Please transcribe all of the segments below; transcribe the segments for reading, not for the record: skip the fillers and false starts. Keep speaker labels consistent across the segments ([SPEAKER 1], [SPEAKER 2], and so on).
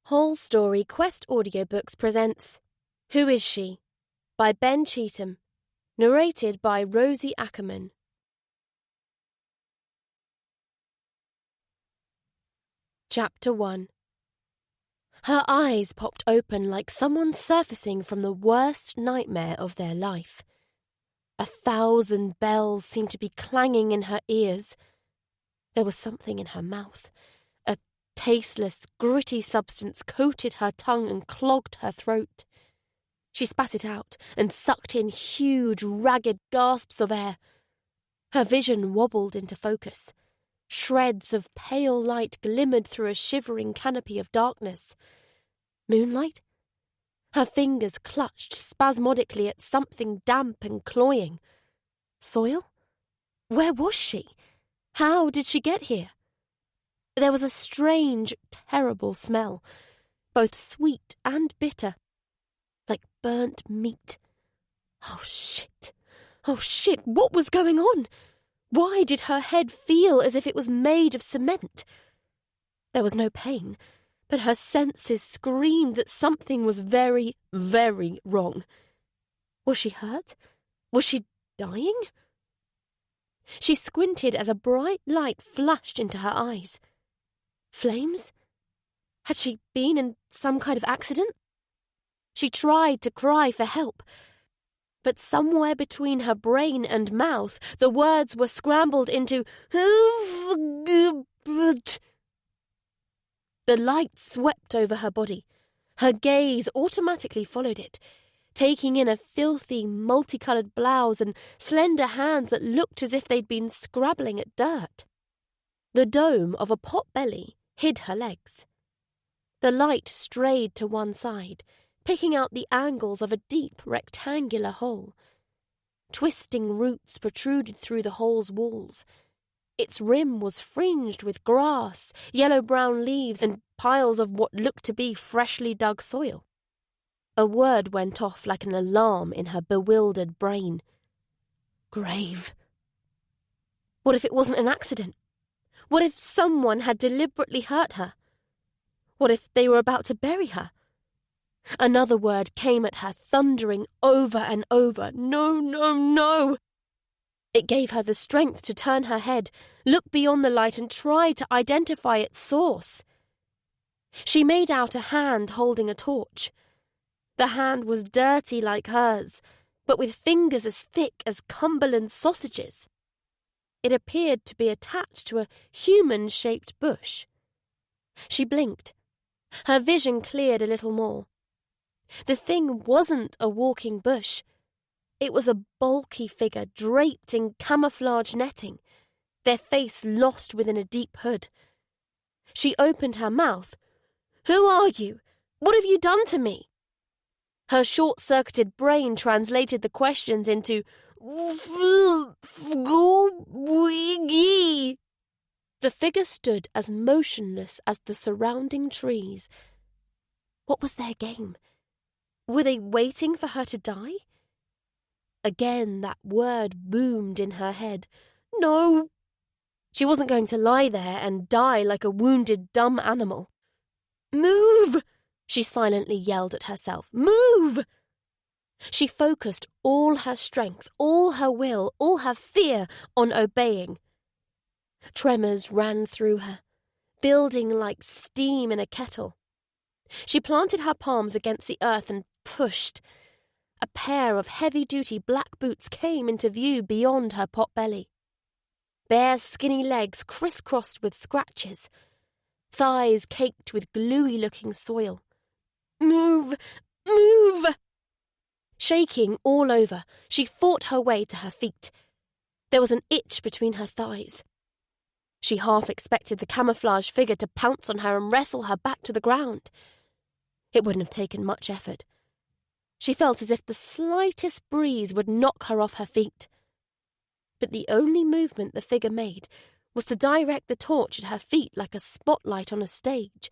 [SPEAKER 1] Whole Story Quest Audiobooks presents Who Is She? By Ben Cheetham, narrated by Rosie Ackerman. Chapter 1. Her eyes popped open like someone surfacing from the worst nightmare of their life. 1,000 bells seemed to be clanging in her ears. There was something in her mouth. A tasteless, gritty substance coated her tongue and clogged her throat. She spat it out and sucked in huge, ragged gasps of air. Her vision wobbled into focus. Shreds of pale light glimmered through a shivering canopy of darkness. Moonlight? Her fingers clutched spasmodically at something damp and cloying. Soil? Where was she? How did she get here? There was a strange, terrible smell, both sweet and bitter, like burnt meat. Oh, shit! Oh, shit! What was going on? Why did her head feel as if it was made of cement? There was no pain, but her senses screamed that something was very, very wrong. Was she hurt? Was she dying? She squinted as a bright light flashed into her eyes. Flames? Had she been in some kind of accident? She tried to cry for help, but somewhere between her brain and mouth, the words were scrambled into The light swept over her body. Her gaze automatically followed it, taking in a filthy, multicoloured blouse and slender hands that looked as if they'd been scrabbling at dirt. The dome of a pot belly hid her legs. The light strayed to one side, picking out the angles of a deep rectangular hole. Twisting roots protruded through the hole's walls. Its rim was fringed with grass, yellow-brown leaves, and piles of what looked to be freshly dug soil. A word went off like an alarm in her bewildered brain. Grave. What if it wasn't an accident? What if someone had deliberately hurt her? What if they were about to bury her? Another word came at her, thundering over and over. No, no, no! It gave her the strength to turn her head, look beyond the light and try to identify its source. She made out a hand holding a torch. The hand was dirty like hers, but with fingers as thick as Cumberland sausages. It appeared to be attached to a human-shaped bush. She blinked. Her vision cleared a little more. The thing wasn't a walking bush. It was a bulky figure draped in camouflage netting, their face lost within a deep hood. She opened her mouth. "Who are you? What have you done to me?" Her short-circuited brain translated the questions into The figure stood as motionless as the surrounding trees. What was their game? Were they waiting for her to die? Again that word boomed in her head. No! She wasn't going to lie there and die like a wounded, dumb animal. "Move!" she silently yelled at herself. "Move!" She focused all her strength, all her will, all her fear on obeying. Tremors ran through her, building like steam in a kettle. She planted her palms against the earth and pushed. A pair of heavy-duty black boots came into view beyond her pot belly. Bare, skinny legs crisscrossed with scratches. Thighs caked with gluey-looking soil. "Move! Move!" Shaking all over, she fought her way to her feet. There was an itch between her thighs. She half expected the camouflage figure to pounce on her and wrestle her back to the ground. It wouldn't have taken much effort. She felt as if the slightest breeze would knock her off her feet. But the only movement the figure made was to direct the torch at her feet like a spotlight on a stage.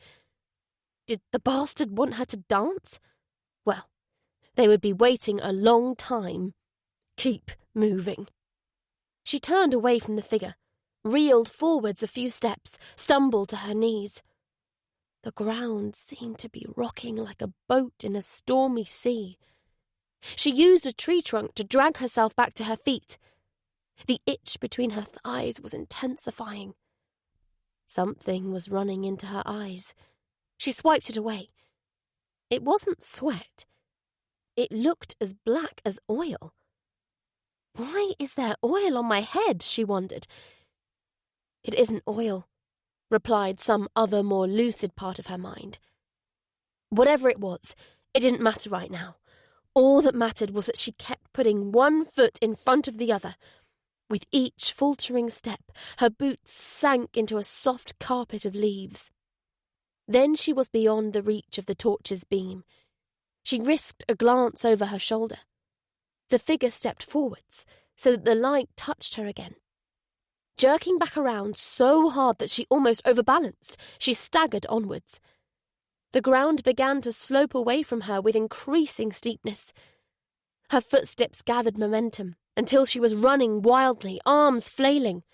[SPEAKER 1] Did the bastard want her to dance? Well, they would be waiting a long time. Keep moving. She turned away from the figure, reeled forwards a few steps, stumbled to her knees. The ground seemed to be rocking like a boat in a stormy sea. She used a tree trunk to drag herself back to her feet. The itch between her thighs was intensifying. Something was running into her eyes. She swiped it away. It wasn't sweat. It looked as black as oil. Why is there oil on my head? She wondered. It isn't oil, replied some other more lucid part of her mind. Whatever it was, it didn't matter right now. All that mattered was that she kept putting one foot in front of the other. With each faltering step, her boots sank into a soft carpet of leaves. Then she was beyond the reach of the torch's beam. She risked a glance over her shoulder. The figure stepped forwards, so that the light touched her again. Jerking back around so hard that she almost overbalanced, she staggered onwards. The ground began to slope away from her with increasing steepness. Her footsteps gathered momentum until she was running wildly, arms flailing.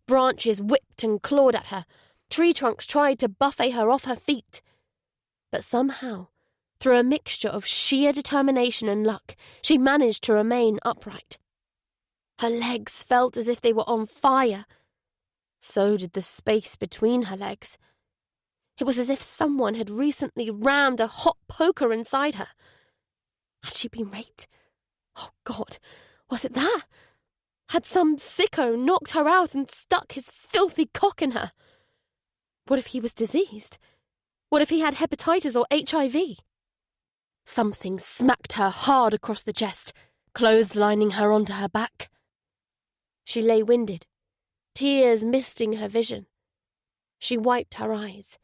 [SPEAKER 1] Branches whipped and clawed at her. Tree trunks tried to buffet her off her feet. But somehow, through a mixture of sheer determination and luck, she managed to remain upright. Her legs felt as if they were on fire. So did the space between her legs. It was as if someone had recently rammed a hot poker inside her. Had she been raped? Oh, God, was it that? Had some sicko knocked her out and stuck his filthy cock in her? What if he was diseased? What if he had hepatitis or HIV? Something smacked her hard across the chest, clotheslining her onto her back. She lay winded, tears misting her vision. She wiped her eyes.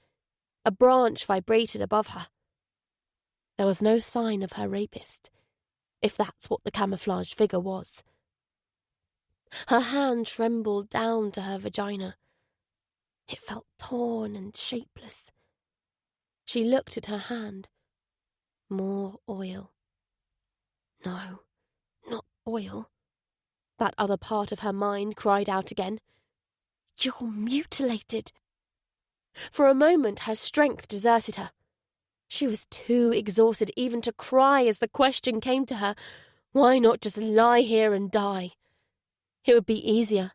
[SPEAKER 1] A branch vibrated above her. There was no sign of her rapist, if that's what the camouflaged figure was. Her hand trembled down to her vagina. It felt torn and shapeless. She looked at her hand. More oil. No, not oil. That other part of her mind cried out again. You're mutilated. For a moment her strength deserted her. She was too exhausted even to cry as the question came to her, why not just lie here and die? It would be easier.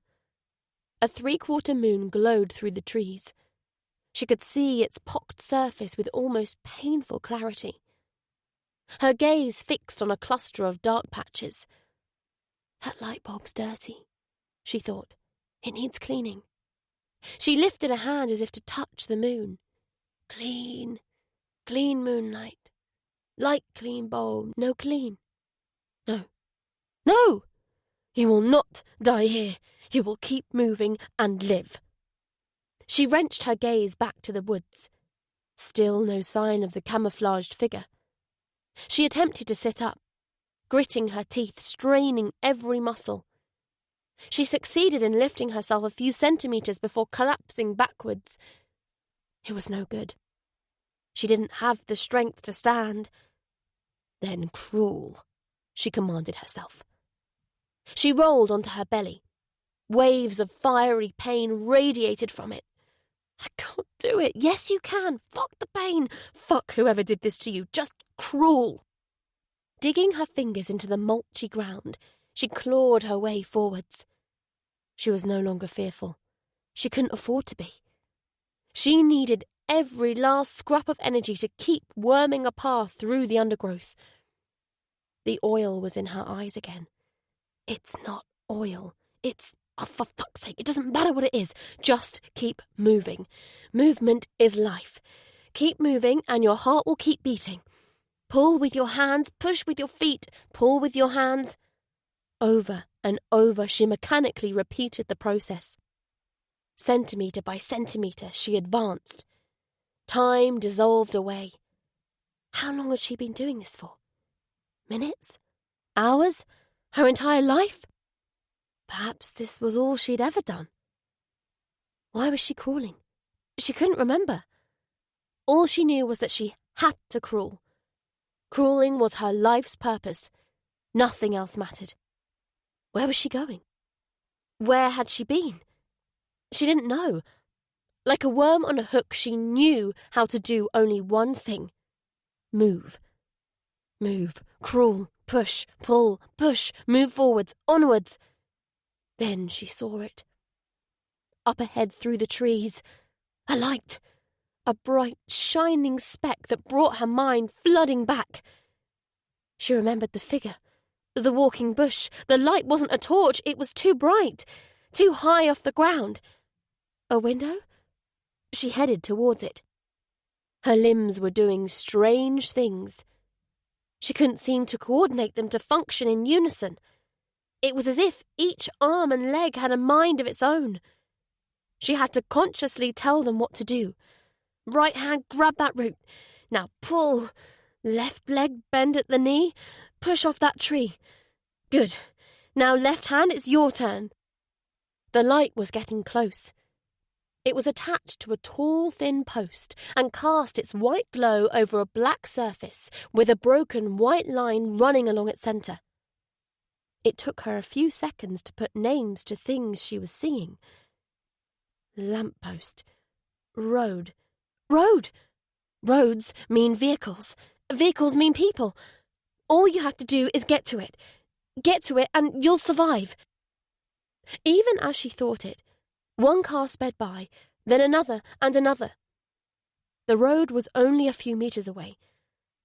[SPEAKER 1] A 3/4 moon glowed through the trees. She could see its pocked surface with almost painful clarity. Her gaze fixed on a cluster of dark patches. That light bulb's dirty, she thought. It needs cleaning. She lifted a hand as if to touch the moon. Clean, clean moonlight. Light clean bulb, no clean. No. No! You will not die here. You will keep moving and live. She wrenched her gaze back to the woods. Still no sign of the camouflaged figure. She attempted to sit up, gritting her teeth, straining every muscle. She succeeded in lifting herself a few centimetres before collapsing backwards. It was no good. She didn't have the strength to stand. Then crawl, she commanded herself. She rolled onto her belly. Waves of fiery pain radiated from it. I can't do it. Yes, you can. Fuck the pain. Fuck whoever did this to you. Just crawl. Digging her fingers into the mulchy ground, she clawed her way forwards. She was no longer fearful. She couldn't afford to be. She needed every last scrap of energy to keep worming a path through the undergrowth. The oil was in her eyes again. It's not oil. It's... Oh, for fuck's sake, it doesn't matter what it is. Just keep moving. Movement is life. Keep moving and your heart will keep beating. Pull with your hands, push with your feet, pull with your hands. Over and over she mechanically repeated the process. Centimetre by centimetre she advanced. Time dissolved away. How long had she been doing this for? Minutes? Hours? Her entire life? Perhaps this was all she'd ever done. Why was she crawling? She couldn't remember. All she knew was that she had to crawl. Crawling was her life's purpose. Nothing else mattered. Where was she going? Where had she been? She didn't know. Like a worm on a hook, she knew how to do only one thing. Move. Move. Crawl. Push. Pull. Push. Move forwards. Onwards. Then she saw it. Up ahead through the trees. A light. A bright, shining speck that brought her mind flooding back. She remembered the figure. The walking bush. The light wasn't a torch. It was too bright. Too high off the ground. A window? She headed towards it. Her limbs were doing strange things. She couldn't seem to coordinate them to function in unison. It was as if each arm and leg had a mind of its own. She had to consciously tell them what to do. Right hand, grab that root. Now pull. Left leg, bend at the knee. Push off that tree. Good. Now left hand, it's your turn. The light was getting close. It was attached to a tall, thin post and cast its white glow over a black surface with a broken white line running along its centre. It took her a few seconds to put names to things she was seeing. Lamppost. Road. Road! Roads mean vehicles. Vehicles mean people. All you have to do is get to it. Get to it and you'll survive. Even as she thought it, one car sped by, then another and another. The road was only a few meters away,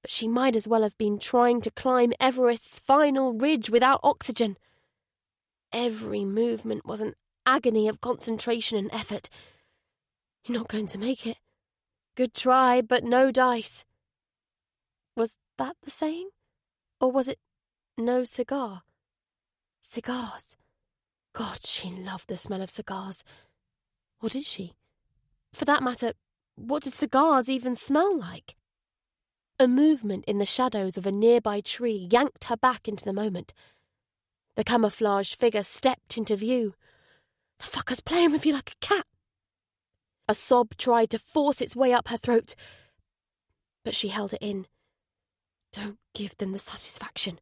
[SPEAKER 1] but she might as well have been trying to climb Everest's final ridge without oxygen. Every movement was an agony of concentration and effort. You're not going to make it. Good try, but no dice. Was that the saying? Or was it no cigar? Cigars. God, she loved the smell of cigars. Or did she? For that matter, what did cigars even smell like? A movement in the shadows of a nearby tree yanked her back into the moment. The camouflaged figure stepped into view. The fucker's playing with you like a cat. A sob tried to force its way up her throat, but she held it in. Don't give them the satisfaction.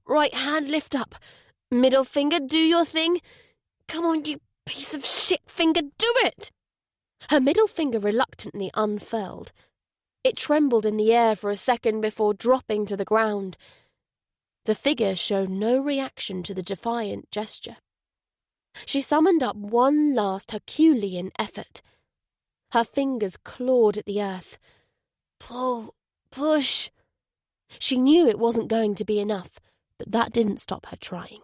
[SPEAKER 1] Right hand lift up. Middle finger, do your thing. Come on, you piece of shit finger, do it! Her middle finger reluctantly unfurled. It trembled in the air for a second before dropping to the ground. The figure showed no reaction to the defiant gesture. She summoned up one last Herculean effort. Her fingers clawed at the earth. Pull, push. She knew it wasn't going to be enough, but that didn't stop her trying.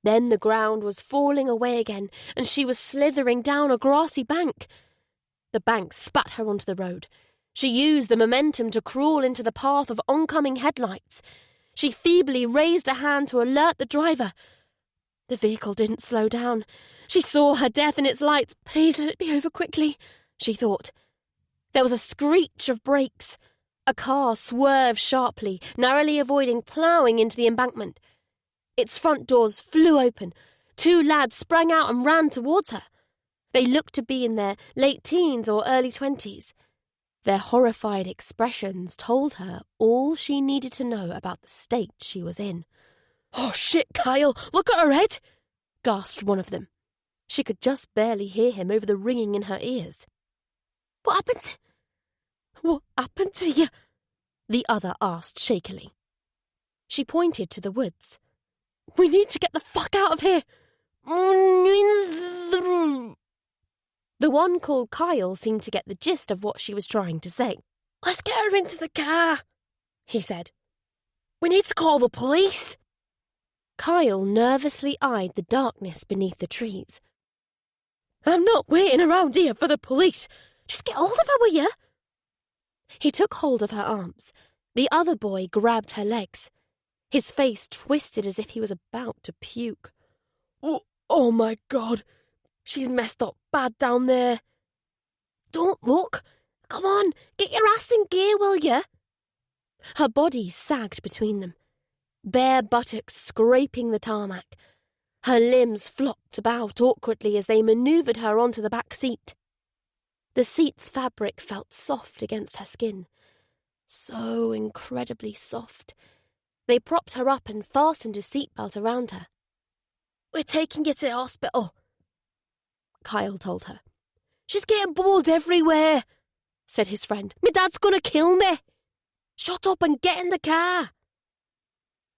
[SPEAKER 1] Then the ground was falling away again, and she was slithering down a grassy bank. The bank spat her onto the road. She used the momentum to crawl into the path of oncoming headlights. She feebly raised a hand to alert the driver. The vehicle didn't slow down. She saw her death in its lights. Please let it be over quickly, she thought. There was a screech of brakes. A car swerved sharply, narrowly avoiding ploughing into the embankment. Its front doors flew open. Two lads sprang out and ran towards her. They looked to be in their late teens or early 20s. Their horrified expressions told her all she needed to know about the state she was in. "Oh, shit, Kyle! Look at her head!" gasped one of them. She could just barely hear him over the ringing in her ears. What happened? What happened to you?" the other asked shakily. She pointed to the woods. "We need to get the fuck out of here!" The one called Kyle seemed to get the gist of what she was trying to say. "Let's get her into the car," he said. "We need to call the police." Kyle nervously eyed the darkness beneath the trees. "I'm not waiting around here for the police. Just get hold of her, will you?" He took hold of her arms. The other boy grabbed her legs. His face twisted as if he was about to puke. Oh my God. She's messed up bad down there." "Don't look. Come on, get your ass in gear, will you?" Her body sagged between them, bare buttocks scraping the tarmac. Her limbs flopped about awkwardly as they manoeuvred her onto the back seat. The seat's fabric felt soft against her skin. So incredibly soft. They propped her up and fastened a seatbelt around her. "We're taking you to hospital," Kyle told her. "She's getting bubbles everywhere," said his friend. "My dad's gonna kill me." "Shut up and get in the car."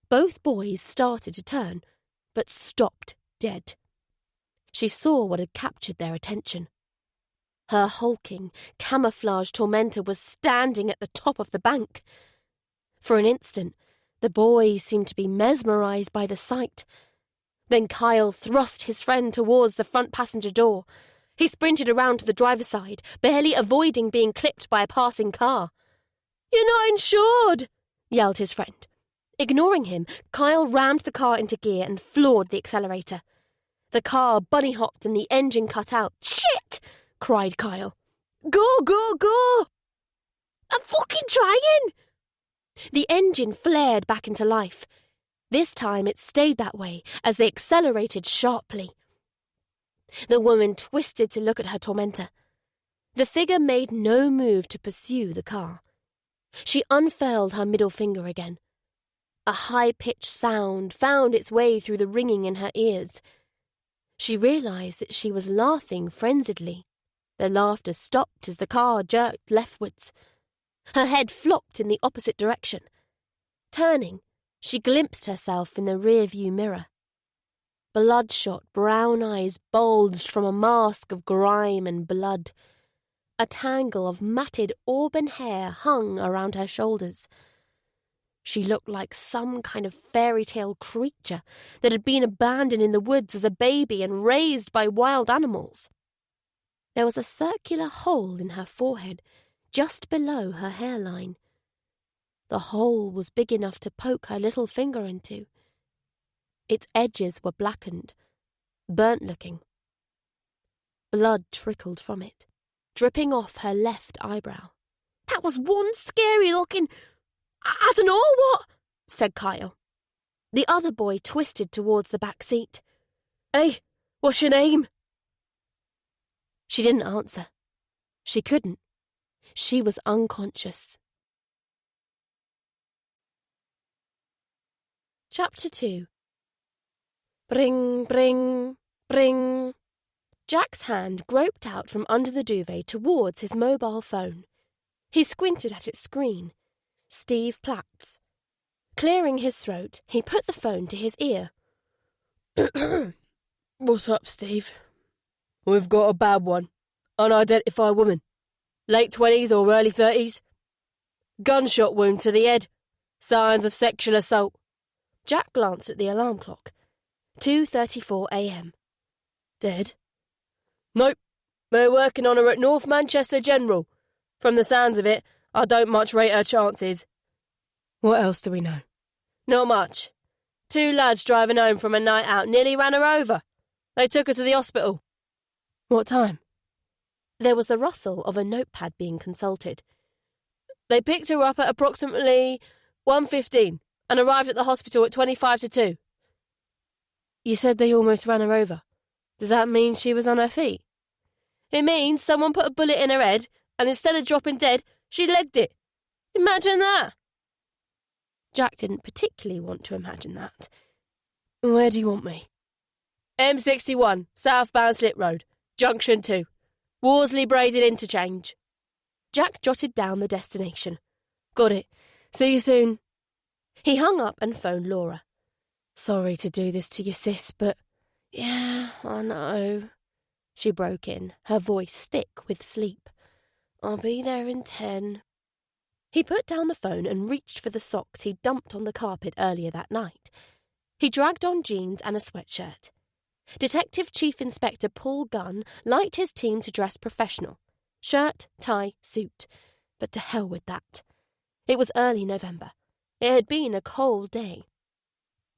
[SPEAKER 1] Both boys started to turn, but stopped dead. She saw what had captured their attention. Her hulking, camouflaged tormentor was standing at the top of the bank. For an instant, the boys seemed to be mesmerised by the sight. Then Kyle thrust his friend towards the front passenger door. He sprinted around to the driver's side, barely avoiding being clipped by a passing car. "You're not insured!" yelled his friend. Ignoring him, Kyle rammed the car into gear and floored the accelerator. The car bunny-hopped and the engine cut out. "Shit!" cried Kyle. "Go, go, go!" "I'm fucking trying!" The engine flared back into life. This time it stayed that way as they accelerated sharply. The woman twisted to look at her tormentor. The figure made no move to pursue the car. She unfurled her middle finger again. A high-pitched sound found its way through the ringing in her ears. She realised that she was laughing frenziedly. The laughter stopped as the car jerked leftwards. Her head flopped in the opposite direction. Turning, she glimpsed herself in the rear-view mirror. Bloodshot brown eyes bulged from a mask of grime and blood. A tangle of matted auburn hair hung around her shoulders. She looked like some kind of fairy tale creature that had been abandoned in the woods as a baby and raised by wild animals. There was a circular hole in her forehead, just below her hairline. The hole was big enough to poke her little finger into. Its edges were blackened, burnt-looking. Blood trickled from it, dripping off her left eyebrow. "That was one scary-looking... I don't know what," said Kyle. The other boy twisted towards the back seat. "Hey, what's your name?" She didn't answer. She couldn't. She was unconscious. Chapter 2. Bring, bring, bring. Jack's hand groped out from under the duvet towards his mobile phone. He squinted at its screen. Steve Platts. Clearing his throat, he put the phone to his ear. "What's up, Steve?" "We've got a bad one. Unidentified woman. Late 20s or early 30s. Gunshot wound to the head. Signs of sexual assault." Jack glanced at the alarm clock. 2:34 a.m. "Dead?" "Nope. They're working on her at North Manchester General. From the sounds of it, I don't much rate her chances." "What else do we know?" "Not much. 2 lads driving home from a night out nearly ran her over. They took her to the hospital." "What time?" There was the rustle of a notepad being consulted. "They picked her up at approximately 1:15 and arrived at the hospital at 25 to 2. "You said they almost ran her over. Does that mean she was on her feet?" "It means someone put a bullet in her head, and instead of dropping dead, she legged it. Imagine that." Jack didn't particularly want to imagine that. "Where do you want me?" "M61, southbound Slip Road, Junction 2. Worsley Braided Interchange." Jack jotted down the destination. "Got it. See you soon." He hung up and phoned Laura. "Sorry to do this to you, sis, but..." "Yeah, I know," she broke in, her voice thick with sleep. "I'll be there in 10. He put down the phone and reached for the socks he'd dumped on the carpet earlier that night. He dragged on jeans and a sweatshirt. Detective Chief Inspector Paul Gunn liked his team to dress professional. Shirt, tie, suit. But to hell with that. It was early November. It had been a cold day.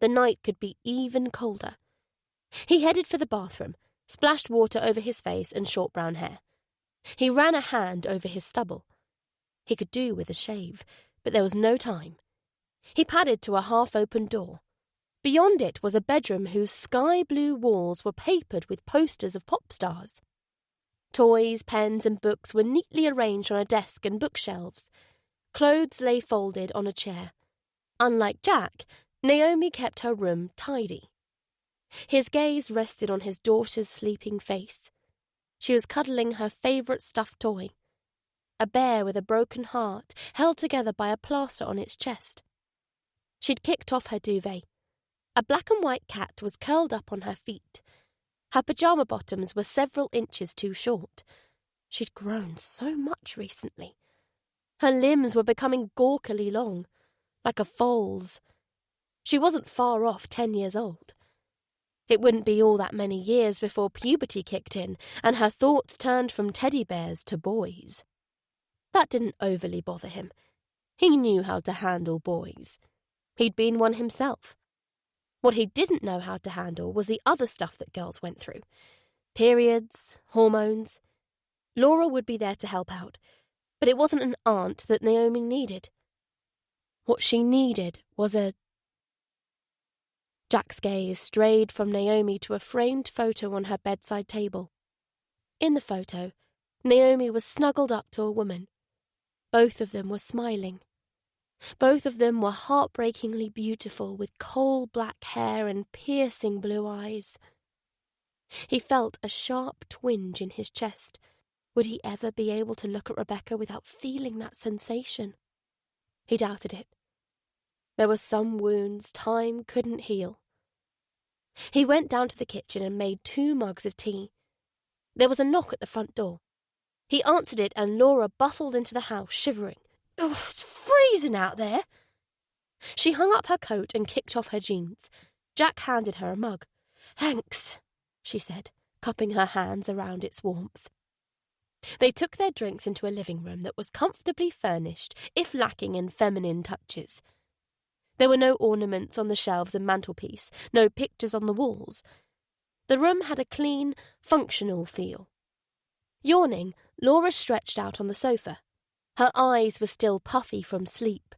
[SPEAKER 1] The night could be even colder. He headed for the bathroom, splashed water over his face and short brown hair. He ran a hand over his stubble. He could do with a shave, but there was no time. He padded to a half-open door. Beyond it was a bedroom whose sky-blue walls were papered with posters of pop stars. Toys, pens and books were neatly arranged on a desk and bookshelves. Clothes lay folded on a chair. Unlike Jack, Naomi kept her room tidy. His gaze rested on his daughter's sleeping face. She was cuddling her favourite stuffed toy, a bear with a broken heart held together by a plaster on its chest. She'd kicked off her duvet. A black and white cat was curled up on her feet. Her pyjama bottoms were several inches too short. She'd grown so much recently. Her limbs were becoming gawkily long, like a foal's. She wasn't far off 10 years old. It wouldn't be all that many years before puberty kicked in and her thoughts turned from teddy bears to boys. That didn't overly bother him. He knew how to handle boys. He'd been one himself. What he didn't know how to handle was the other stuff that girls went through. Periods, hormones. Laura would be there to help out, but it wasn't an aunt that Naomi needed. What she needed was a... Jack's gaze strayed from Naomi to a framed photo on her bedside table. In the photo, Naomi was snuggled up to a woman. Both of them were smiling. Both of them were heartbreakingly beautiful with coal-black hair and piercing blue eyes. He felt a sharp twinge in his chest. Would he ever be able to look at Rebecca without feeling that sensation? He doubted it. There were some wounds time couldn't heal. He went down to the kitchen and made 2 mugs of tea. There was a knock at the front door. He answered it and Laura bustled into the house, shivering. "Oh, it's freezing out there." She hung up her coat and kicked off her jeans. Jack handed her a mug. "Thanks," she said, cupping her hands around its warmth. They took their drinks into a living room that was comfortably furnished, if lacking in feminine touches. There were no ornaments on the shelves and mantelpiece, no pictures on the walls. The room had a clean, functional feel. Yawning, Laura stretched out on the sofa. Her eyes were still puffy from sleep.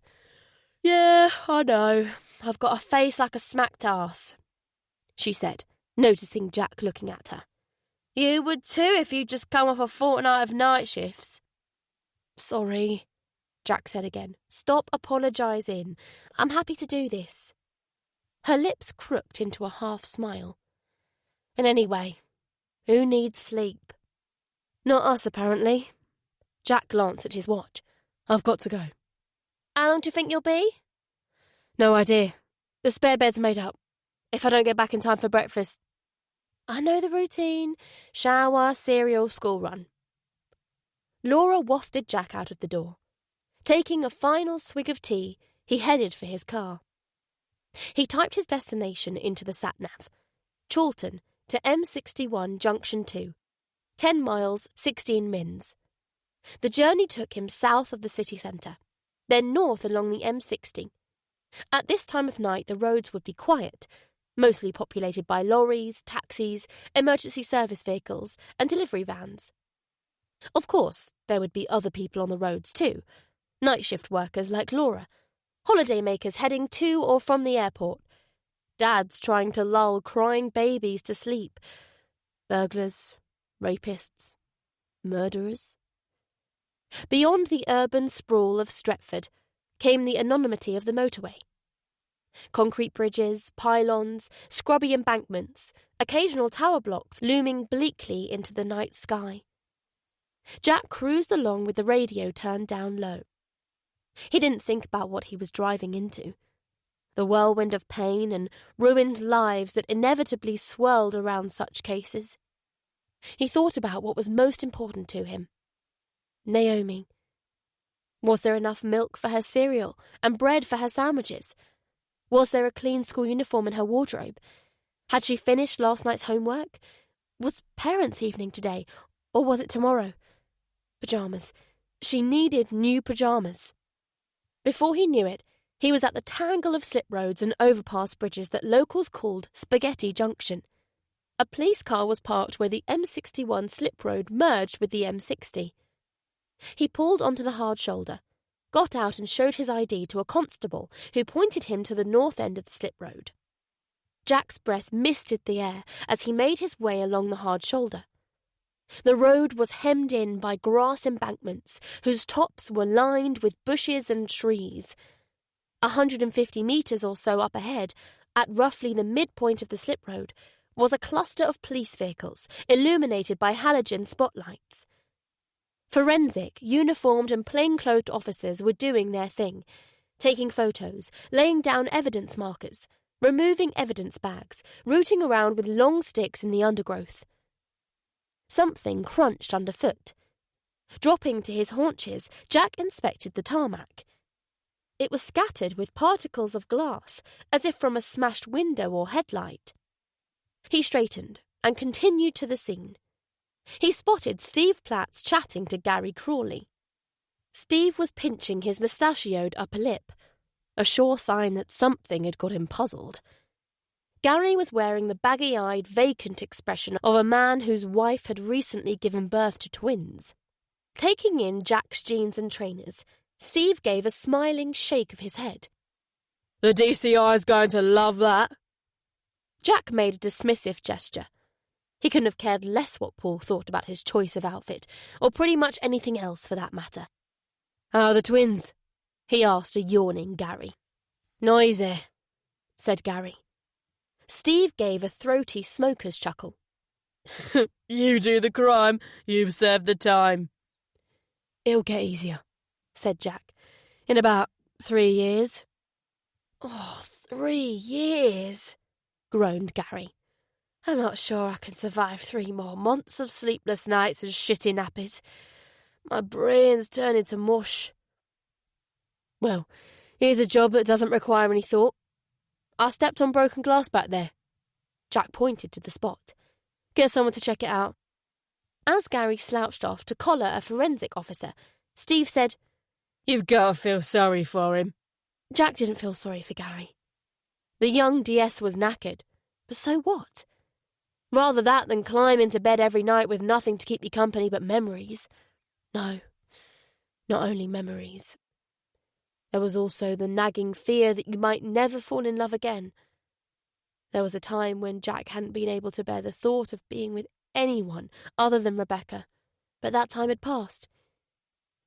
[SPEAKER 1] "Yeah, I know. I've got a face like a smacked arse," she said, noticing Jack looking at her. "You would too if you'd just come off a fortnight of night shifts." "Sorry," Jack said again. "Stop apologising. I'm happy to do this." Her lips crooked into a half-smile. "And anyway, who needs sleep?" "Not us, apparently." Jack glanced at his watch. "I've got to go." "How long do you think you'll be?" "No idea. The spare bed's made up. If I don't get back in time for breakfast..." "I know the routine. Shower, cereal, school run." Laura wafted Jack out of the door. Taking a final swig of tea, he headed for his car. He typed his destination into the sat-nav. Chorlton to M61 Junction 2. 10 miles, 16 mins. The journey took him south of the city centre, then north along the M60. At this time of night the roads would be quiet, mostly populated by lorries, taxis, emergency service vehicles and delivery vans. Of course, there would be other people on the roads too. Night shift workers like Laura, holidaymakers heading to or from the airport, dads trying to lull crying babies to sleep, burglars, rapists, murderers. Beyond the urban sprawl of Stretford came the anonymity of the motorway. Concrete bridges, pylons, scrubby embankments, occasional tower blocks looming bleakly into the night sky. Jack cruised along with the radio turned down low. He didn't think about what he was driving into. The whirlwind of pain and ruined lives that inevitably swirled around such cases. He thought about what was most important to him. Naomi. Was there enough milk for her cereal and bread for her sandwiches? Was there a clean school uniform in her wardrobe? Had she finished last night's homework? Was parents' evening today, or was it tomorrow? Pyjamas. She needed new pyjamas. Before he knew it, he was at the tangle of slip roads and overpass bridges that locals called Spaghetti Junction. A police car was parked where the M61 slip road merged with the M60. He pulled onto the hard shoulder, got out and showed his ID to a constable who pointed him to the north end of the slip road. Jack's breath misted the air as he made his way along the hard shoulder. The road was hemmed in by grass embankments whose tops were lined with bushes and trees. 150 metres or so up ahead, at roughly the midpoint of the slip road, was a cluster of police vehicles illuminated by halogen spotlights. Forensic, uniformed and plainclothed officers were doing their thing, taking photos, laying down evidence markers, removing evidence bags, rooting around with long sticks in the undergrowth. Something crunched underfoot. Dropping to his haunches, Jack inspected the tarmac. It was scattered with particles of glass, as if from a smashed window or headlight. He straightened and continued to the scene. He spotted Steve Platts chatting to Gary Crawley. Steve was pinching his mustachioed upper lip, a sure sign that something had got him puzzled. Gary was wearing the baggy-eyed, vacant expression of a man whose wife had recently given birth to twins. Taking in Jack's jeans and trainers, Steve gave a smiling shake of his head.
[SPEAKER 2] The DCI's going to love that.
[SPEAKER 1] Jack made a dismissive gesture. He couldn't have cared less what Paul thought about his choice of outfit, or pretty much anything else for that matter.
[SPEAKER 2] How are the twins?
[SPEAKER 1] He asked a yawning Gary.
[SPEAKER 2] Noisy,
[SPEAKER 1] said Gary. Steve gave a throaty smoker's chuckle.
[SPEAKER 2] You do the crime, you've served the time.
[SPEAKER 1] It'll get easier, said Jack. In about 3 years.
[SPEAKER 2] Oh, 3 years, groaned Gary.
[SPEAKER 1] I'm not sure I can survive 3 more months of sleepless nights and shitty nappies. My brain's turning to mush.
[SPEAKER 2] Well, here's a job that doesn't require any thought. I stepped on broken glass back there. Jack pointed to the spot. Get someone to check it out.
[SPEAKER 1] As Gary slouched off to collar a forensic officer, Steve said,
[SPEAKER 2] You've got to feel sorry for him.
[SPEAKER 1] Jack didn't feel sorry for Gary. The young DS was knackered, but so what? Rather that than climb into bed every night with nothing to keep you company but memories. No, not only memories. There was also the nagging fear that you might never fall in love again. There was a time when Jack hadn't been able to bear the thought of being with anyone other than Rebecca, but that time had passed.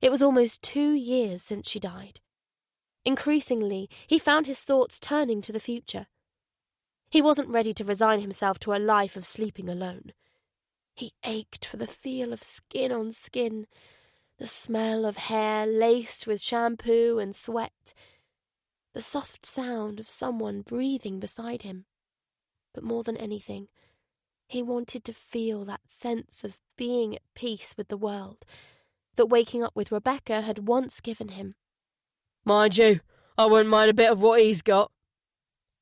[SPEAKER 1] It was almost 2 years since she died. Increasingly, he found his thoughts turning to the future. He wasn't ready to resign himself to a life of sleeping alone. He ached for the feel of skin on skin, the smell of hair laced with shampoo and sweat, the soft sound of someone breathing beside him. But more than anything, he wanted to feel that sense of being at peace with the world that waking up with Rebecca had once given him.
[SPEAKER 2] Mind you, I wouldn't mind a bit of what he's got,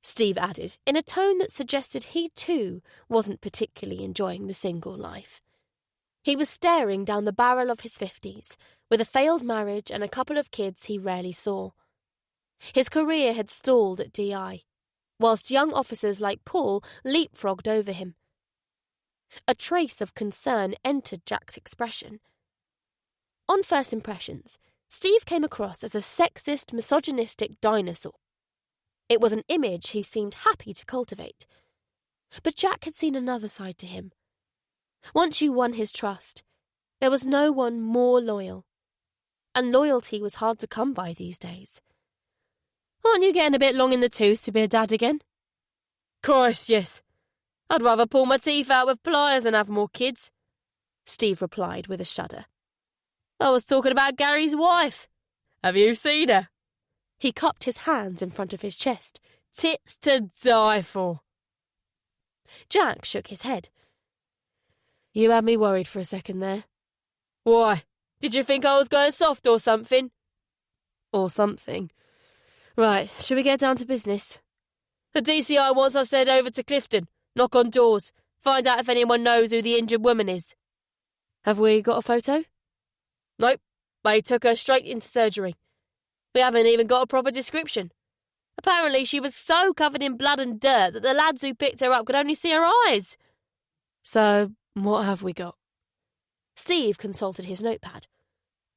[SPEAKER 1] Steve added, in a tone that suggested he too wasn't particularly enjoying the single life. He was staring down the barrel of his 50s, with a failed marriage and a couple of kids he rarely saw. His career had stalled at DI, whilst young officers like Paul leapfrogged over him. A trace of concern entered Jack's expression. On first impressions, Steve came across as a sexist, misogynistic dinosaur. It was an image he seemed happy to cultivate. But Jack had seen another side to him. Once you won his trust, there was no one more loyal. And loyalty was hard to come by these days.
[SPEAKER 2] Aren't you getting a bit long in the tooth to be a dad again?
[SPEAKER 1] Christ, yes. I'd rather pull my teeth out with pliers than have more kids, Steve replied with a shudder.
[SPEAKER 2] I was talking about Gary's wife. Have you seen her?
[SPEAKER 1] He cupped his hands in front of his chest.
[SPEAKER 2] Tits to die for.
[SPEAKER 1] Jack shook his head.
[SPEAKER 2] You had me worried for a second there.
[SPEAKER 1] Why? Did you think I was going soft or something?
[SPEAKER 2] Or something. Right, shall we get down to business?
[SPEAKER 1] The DCI wants us to head over to Clifton, knock on doors, find out if anyone knows who the injured woman is.
[SPEAKER 2] Have we got a photo?
[SPEAKER 1] Nope, they took her straight into surgery. We haven't even got a proper description. Apparently she was so covered in blood and dirt that the lads who picked her up could only see her eyes.
[SPEAKER 2] So, what have we got?
[SPEAKER 1] Steve consulted his notepad.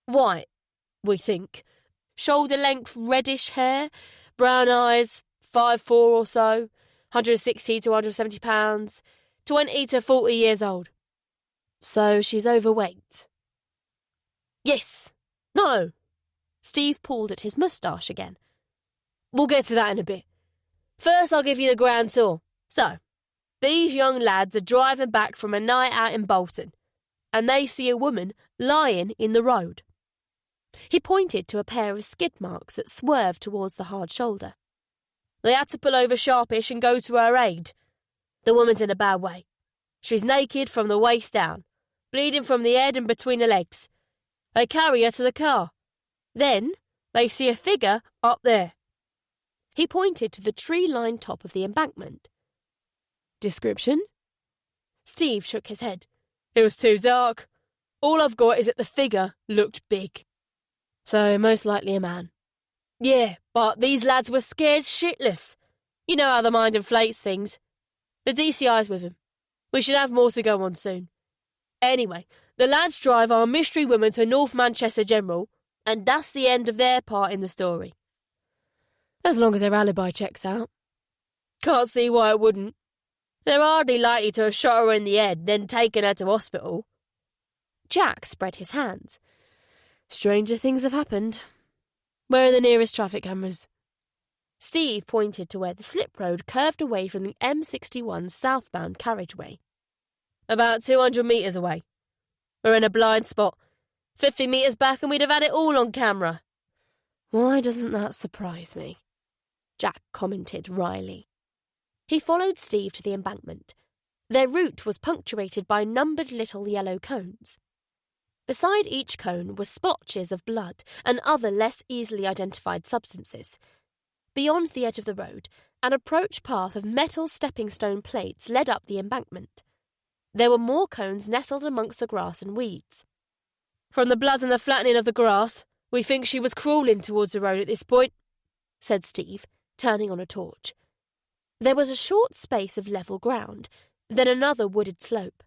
[SPEAKER 1] White, we think. Shoulder-length reddish hair, brown eyes, 5'4" or so, 160 to 170 pounds, 20 to 40 years old.
[SPEAKER 2] So she's overweight?
[SPEAKER 1] Yes. No. Steve pulled at his moustache again. We'll get to that in a bit. First I'll give you the grand tour. So,
[SPEAKER 2] These young lads are driving back from a night out in Bolton, and they see a woman lying in the road.
[SPEAKER 1] He pointed to a pair of skid marks that swerved towards the hard shoulder.
[SPEAKER 2] They had to pull over sharpish and go to her aid. The woman's in a bad way. She's naked from the waist down, bleeding from the head and between the legs. They carry her to the car. Then they see a figure up there.
[SPEAKER 1] He pointed to the tree-lined top of the embankment.
[SPEAKER 2] Description? Steve shook his head. It was too dark. All I've got is that the figure looked big.
[SPEAKER 1] So most likely a man.
[SPEAKER 2] Yeah, but these lads were scared shitless. You know how the mind inflates things. The DCI's with him. We should have more to go on soon. Anyway, the lads drive our mystery woman to North Manchester General, and that's the end of their part in the story.
[SPEAKER 1] As long as their alibi checks out.
[SPEAKER 2] Can't see why it wouldn't. They're hardly likely to have shot her in the head, then taken her to hospital.
[SPEAKER 1] Jack spread his hands. Stranger things have happened. Where are the nearest traffic cameras? Steve pointed to where the slip road curved away from the M61 southbound carriageway.
[SPEAKER 2] About 200 metres away. We're in a blind spot. 50 metres back and we'd have had it all on camera.
[SPEAKER 1] Why doesn't that surprise me? Jack commented wryly. He followed Steve to the embankment. Their route was punctuated by numbered little yellow cones. Beside each cone were splotches of blood and other less easily identified substances. Beyond the edge of the road, an approach path of metal stepping stone plates led up the embankment. There were more cones nestled amongst the grass and weeds.
[SPEAKER 2] From the blood and the flattening of the grass, we think she was crawling towards the road at this point,
[SPEAKER 1] said Steve, turning on a torch. There was a short space of level ground, then another wooded slope.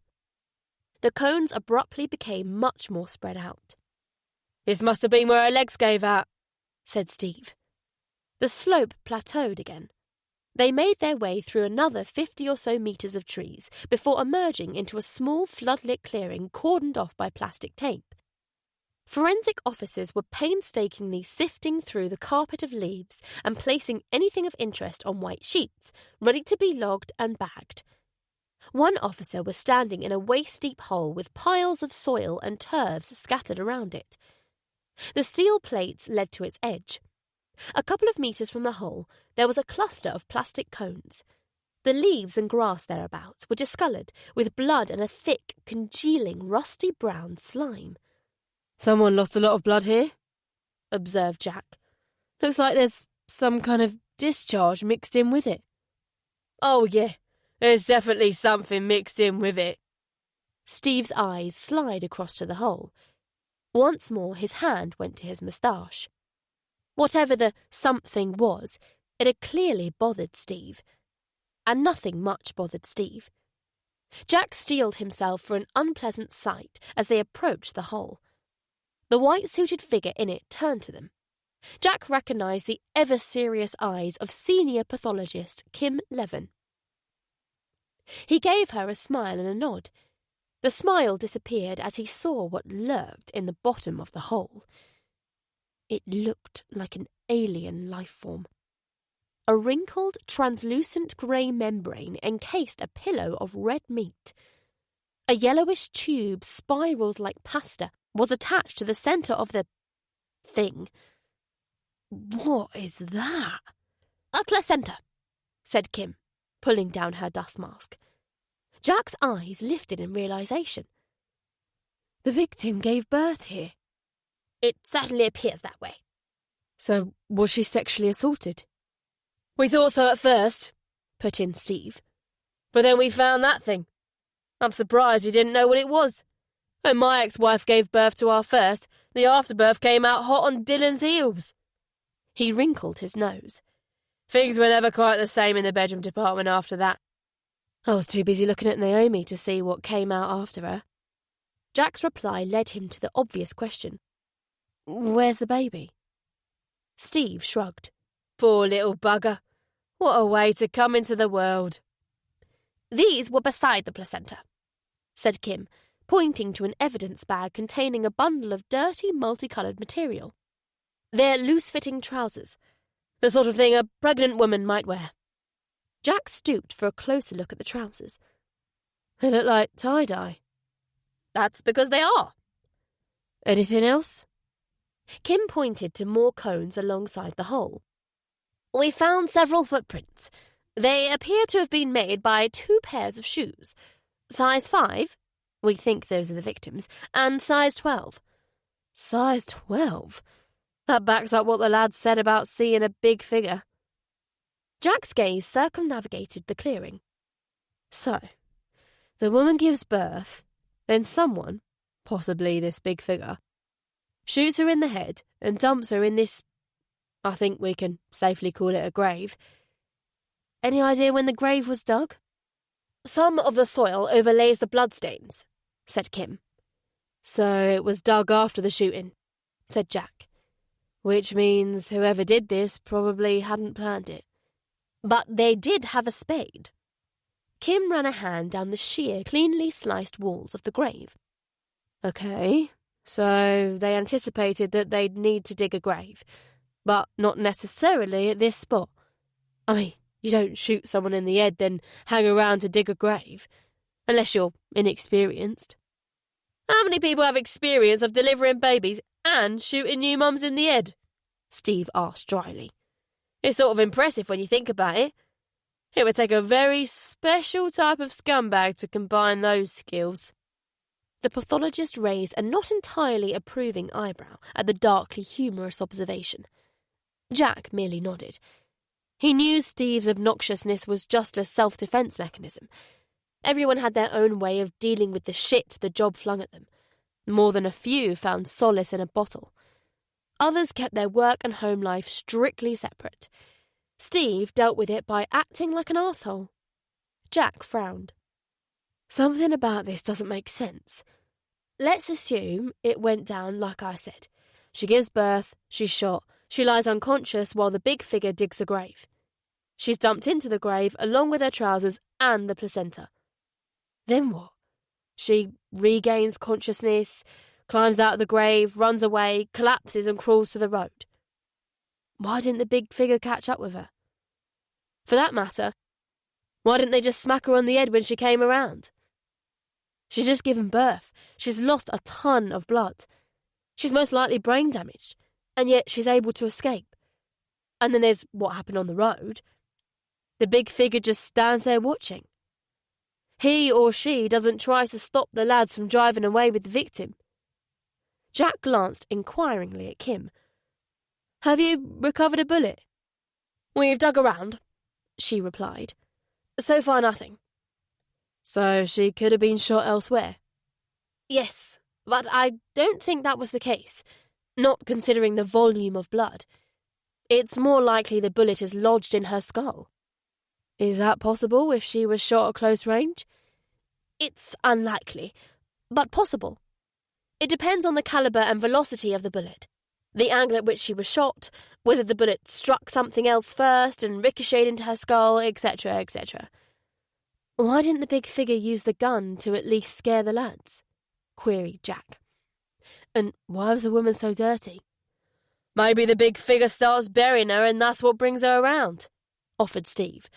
[SPEAKER 1] The cones abruptly became much more spread out.
[SPEAKER 2] This must have been where her legs gave out, said Steve.
[SPEAKER 1] The slope plateaued again. They made their way through another 50 or so metres of trees before emerging into a small floodlit clearing cordoned off by plastic tape. Forensic officers were painstakingly sifting through the carpet of leaves and placing anything of interest on white sheets, ready to be logged and bagged. One officer was standing in a waist-deep hole with piles of soil and turfs scattered around it. The steel plates led to its edge. A couple of metres from the hole, there was a cluster of plastic cones. The leaves and grass thereabouts were discoloured, with blood and a thick, congealing, rusty brown slime.
[SPEAKER 2] Someone lost a lot of blood here,
[SPEAKER 1] observed Jack.
[SPEAKER 2] Looks like there's some kind of discharge mixed in with it. Oh, yeah, there's definitely something mixed in with it.
[SPEAKER 1] Steve's eyes slid across to the hole. Once more his hand went to his moustache. Whatever the something was, it had clearly bothered Steve. And nothing much bothered Steve. Jack steeled himself for an unpleasant sight as they approached the hole. The white-suited figure in it turned to them. Jack recognised the ever-serious eyes of senior pathologist Kim Levin. He gave her a smile and a nod. The smile disappeared as he saw what lurked in the bottom of the hole. It looked like an alien life form. A wrinkled, translucent grey membrane encased a pillow of red meat. A yellowish tube, spiralled like pasta, was attached to the centre of the thing.
[SPEAKER 2] What is that?
[SPEAKER 1] A placenta, said Kim, pulling down her dust mask. Jack's eyes lifted in realisation.
[SPEAKER 2] The victim gave birth here.
[SPEAKER 1] It certainly appears that way.
[SPEAKER 2] So, was she sexually assaulted? We thought so at first, put in Steve. But then we found that thing. I'm surprised you didn't know what it was. When my ex-wife gave birth to our first, the afterbirth came out hot on Dylan's heels.
[SPEAKER 1] He wrinkled his nose.
[SPEAKER 2] Things were never quite the same in the bedroom department after that.
[SPEAKER 1] I was too busy looking at Naomi to see what came out after her. Jack's reply led him to the obvious question. Where's the baby? Steve shrugged.
[SPEAKER 2] Poor little bugger. What a way to come into the world.
[SPEAKER 1] These were beside the placenta, said Kim, pointing to an evidence bag containing a bundle of dirty, multicoloured material. They're loose-fitting trousers, the sort of thing a pregnant woman might wear. Jack stooped for a closer look at the trousers.
[SPEAKER 2] They look like tie-dye.
[SPEAKER 1] That's because they are.
[SPEAKER 2] Anything else?
[SPEAKER 1] Kim pointed to more cones alongside the hole. We found several footprints. They appear to have been made by 2 pairs of shoes. Size 5, we think those are the victims, and size 12.
[SPEAKER 2] Size 12? That backs up what the lads said about seeing a big figure.
[SPEAKER 1] Jack's gaze circumnavigated the clearing.
[SPEAKER 2] So, the woman gives birth, then someone, possibly this big figure, shoots her in the head and dumps her in this, I think we can safely call it a grave. Any idea when the grave was dug?
[SPEAKER 1] Some of the soil overlays the bloodstains, said Kim.
[SPEAKER 2] So it was dug after the shooting, said Jack. Which means whoever did this probably hadn't planned it.
[SPEAKER 1] But they did have a spade. Kim ran a hand down the sheer, cleanly sliced walls of the grave.
[SPEAKER 2] Okay, so they anticipated that they'd need to dig a grave, but not necessarily at this spot. I mean, you don't shoot someone in the head then hang around to dig a grave, unless you're inexperienced.
[SPEAKER 1] How many people have experience of delivering babies and shooting new mums in the head? Steve asked dryly. It's sort of impressive when you think about it. It would take a very special type of scumbag to combine those skills. The pathologist raised a not entirely approving eyebrow at the darkly humorous observation. Jack merely nodded. He knew Steve's obnoxiousness was just a self-defence mechanism. Everyone had their own way of dealing with the shit the job flung at them. More than a few found solace in a bottle. Others kept their work and home life strictly separate. Steve dealt with it by acting like an arsehole. Jack frowned.
[SPEAKER 2] Something about this doesn't make sense.
[SPEAKER 1] Let's assume it went down like I said. She gives birth, she's shot, she lies unconscious while the big figure digs a grave. She's dumped into the grave along with her trousers and the placenta.
[SPEAKER 2] Then what?
[SPEAKER 1] She regains consciousness, climbs out of the grave, runs away, collapses and crawls to the road.
[SPEAKER 2] Why didn't the big figure catch up with her?
[SPEAKER 1] For that matter, why didn't they just smack her on the head when she came around? She's just given birth. She's lost a ton of blood. She's most likely brain damaged, and yet she's able to escape. And then there's what happened on the road. The big figure just stands there watching. He or she doesn't try to stop the lads from driving away with the victim. Jack glanced inquiringly at Kim. Have you recovered a bullet? We've dug around, she replied. So far nothing.
[SPEAKER 2] So she could have been shot elsewhere?
[SPEAKER 1] Yes, but I don't think that was the case, not considering the volume of blood. It's more likely the bullet is lodged in her skull.
[SPEAKER 2] Is that possible if she was shot at close range?
[SPEAKER 1] It's unlikely, but possible. It depends on the caliber and velocity of the bullet, the angle at which she was shot, whether the bullet struck something else first and ricocheted into her skull, etc., etc.
[SPEAKER 2] Why didn't the big figure use the gun to at least scare the lads? Queried Jack. And why was the woman so dirty?
[SPEAKER 1] Maybe the big figure starts burying her and that's what brings her around, offered Steve.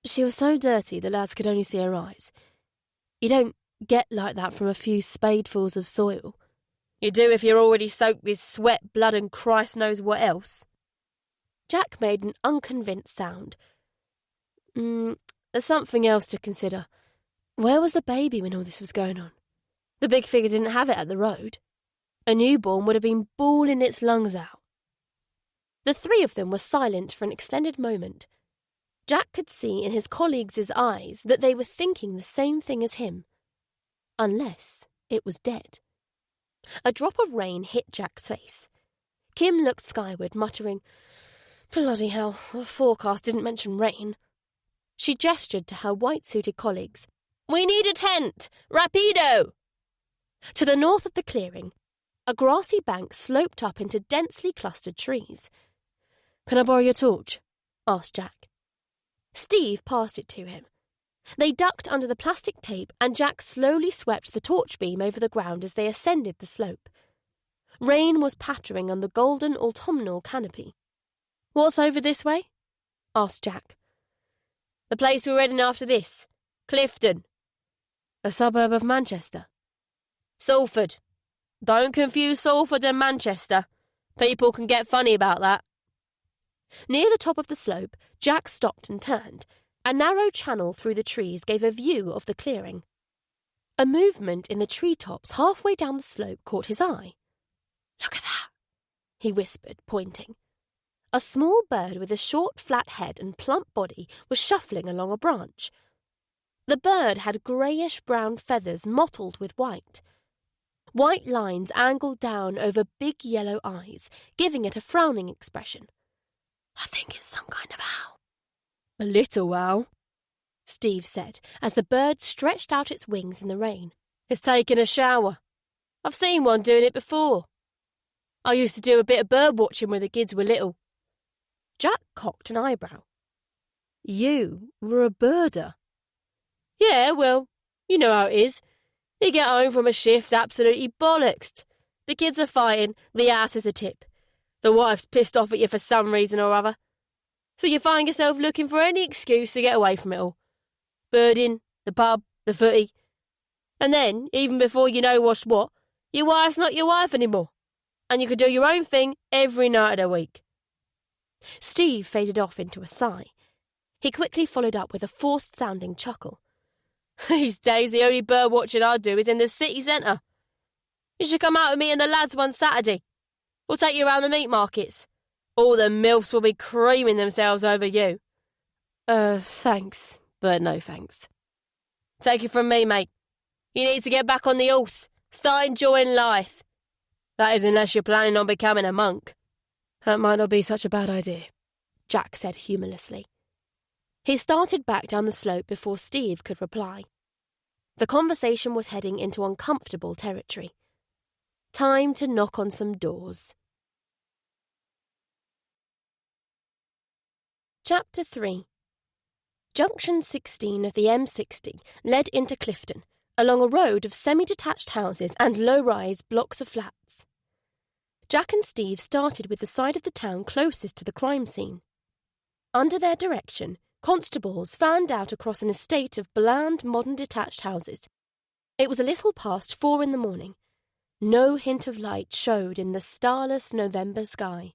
[SPEAKER 2] She was so dirty the lads could only see her eyes. You don't get like that from a few spadefuls of soil.
[SPEAKER 1] You do if you're already soaked with sweat, blood and Christ knows what else. Jack made an unconvinced sound.
[SPEAKER 2] There's something else to consider. Where was the baby when all this was going on?
[SPEAKER 1] The big figure didn't have it at the road.
[SPEAKER 2] A newborn would have been bawling its lungs out.
[SPEAKER 1] The 3 of them were silent for an extended moment. Jack could see in his colleagues' eyes that they were thinking the same thing as him. Unless it was dead. A drop of rain hit Jack's face. Kim looked skyward, muttering, "Bloody hell, the forecast didn't mention rain." She gestured to her white-suited colleagues. "We need a tent! Rapido!" To the north of the clearing, a grassy bank sloped up into densely clustered trees.
[SPEAKER 2] "Can I borrow your torch?" asked Jack.
[SPEAKER 1] Steve passed it to him. They ducked under the plastic tape and Jack slowly swept the torch beam over the ground as they ascended the slope. Rain was pattering on the golden autumnal canopy. "What's over this way?" asked Jack.
[SPEAKER 2] The place we're heading after this. Clifton.
[SPEAKER 1] A suburb of Manchester.
[SPEAKER 2] Salford. Don't confuse Salford and Manchester. People can get funny about that.
[SPEAKER 1] Near the top of the slope, Jack stopped and turned. A narrow channel through the trees gave a view of the clearing. A movement in the treetops halfway down the slope caught his eye. "Look at that," he whispered, pointing. A small bird with a short, flat head and plump body was shuffling along a branch. The bird had greyish-brown feathers mottled with white. White lines angled down over big yellow eyes, giving it a frowning expression. "I think it's some kind of owl."
[SPEAKER 2] "A little owl,"
[SPEAKER 1] Steve said, as the bird stretched out its wings in the rain.
[SPEAKER 2] "It's taking a shower. I've seen one doing it before. I used to do a bit of bird watching when the kids were little."
[SPEAKER 1] Jack cocked an eyebrow.
[SPEAKER 2] "You were a birder?" "Yeah, well, you know how it is. You get home from a shift absolutely bollocksed. The kids are fighting, the ass is the tip. The wife's pissed off at you for some reason or other. So you find yourself looking for any excuse to get away from it all. Birding, the pub, the footy. And then, even before you know what's what, your wife's not your wife anymore. And you can do your own thing every night of the week."
[SPEAKER 1] Steve faded off into a sigh. He quickly followed up with a forced-sounding chuckle.
[SPEAKER 2] "These days the only bird watching I do is in the city centre. You should come out with me and the lads one Saturday. We'll take you around the meat markets. All the milfs will be creaming themselves over you."
[SPEAKER 1] Thanks, but no thanks."
[SPEAKER 2] "Take it from me, mate. You need to get back on the horse. Start enjoying life. That is, unless you're planning on becoming a monk."
[SPEAKER 1] "That might not be such a bad idea," Jack said humorlessly. He started back down the slope before Steve could reply. The conversation was heading into uncomfortable territory. Time to knock on some doors. Chapter 3. Junction 16 of the M60 led into Clifton, along a road of semi-detached houses and low-rise blocks of flats. Jack and Steve started with the side of the town closest to the crime scene. Under their direction, constables fanned out across an estate of bland, modern detached houses. It was a little past 4 in the morning. No hint of light showed in the starless November sky.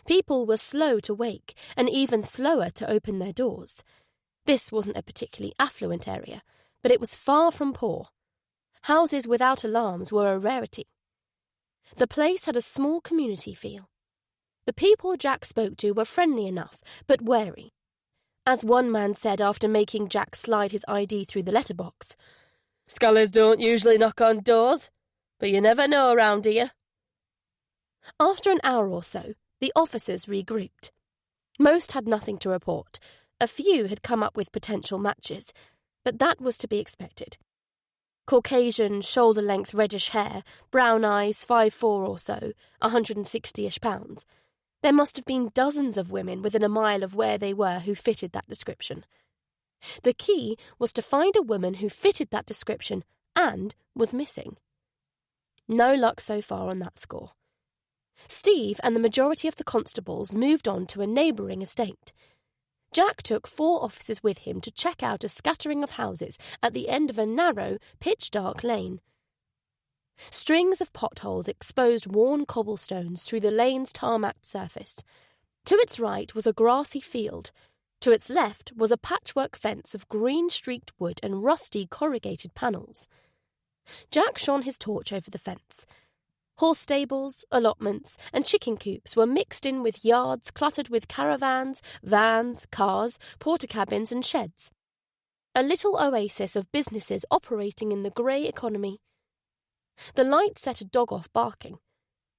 [SPEAKER 1] People were slow to wake and even slower to open their doors. This wasn't a particularly affluent area, but it was far from poor. Houses without alarms were a rarity. The place had a small community feel. The people Jack spoke to were friendly enough, but wary. As one man said after making Jack slide his ID through the letterbox,
[SPEAKER 2] "Scullers don't usually knock on doors, but you never know around here."
[SPEAKER 1] After an hour or so, the officers regrouped. Most had nothing to report. A few had come up with potential matches, but that was to be expected. Caucasian, shoulder-length reddish hair, brown eyes, 5'4" or so, 160-ish pounds. There must have been dozens of women within a mile of where they were who fitted that description. The key was to find a woman who fitted that description and was missing. No luck so far on that score. Steve and the majority of the constables moved on to a neighbouring estate. Jack took 4 officers with him to check out a scattering of houses at the end of a narrow, pitch-dark lane. Strings of potholes exposed worn cobblestones through the lane's tarmacked surface. To its right was a grassy field. To its left was a patchwork fence of green-streaked wood and rusty corrugated panels. Jack shone his torch over the fence. Horse stables, allotments, and chicken coops were mixed in with yards cluttered with caravans, vans, cars, porta-cabins and sheds. A little oasis of businesses operating in the grey economy. The light set a dog off barking.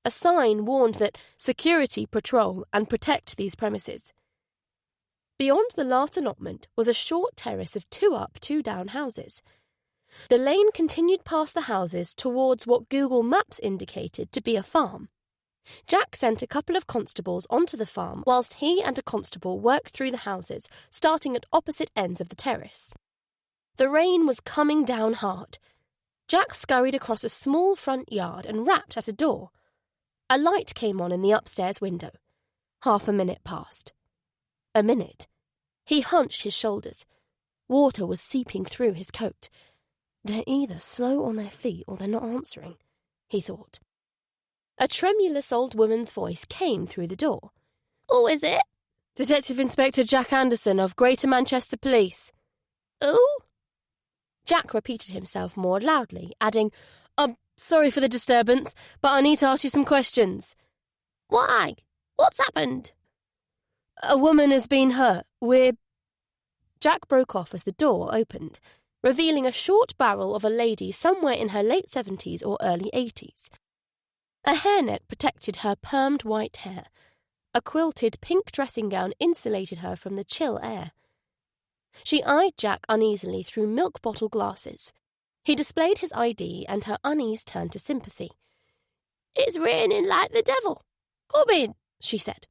[SPEAKER 1] A sign warned that security patrol and protect these premises. Beyond the last allotment was a short terrace of 2 up, 2 down houses. The lane continued past the houses towards what Google Maps indicated to be a farm. Jack sent a couple of constables onto the farm whilst he and a constable worked through the houses, starting at opposite ends of the terrace. The rain was coming down hard. Jack scurried across a small front yard and rapped at a door. A light came on in the upstairs window. 30 minutes passed. A minute. He hunched his shoulders. Water was seeping through his coat. They're either slow on their feet or they're not answering, he thought. A tremulous old woman's voice came through the door. "Who is it?"
[SPEAKER 2] "Detective Inspector Jack Anderson of Greater Manchester Police."
[SPEAKER 1] "Who?"
[SPEAKER 2] Jack repeated himself more loudly, adding, "I'm sorry for the disturbance, but I need to ask you some questions."
[SPEAKER 1] "Why? What's happened?"
[SPEAKER 2] "A woman has been hurt. Jack broke off as the door opened, revealing a short barrel of a lady somewhere in her late 70s or early 80s. A hairnet protected her permed white hair. A quilted pink dressing gown insulated her from the chill air. She eyed Jack uneasily through milk bottle glasses. He displayed his ID, and her unease turned to sympathy.
[SPEAKER 1] "It's raining like the devil. Come in," she said.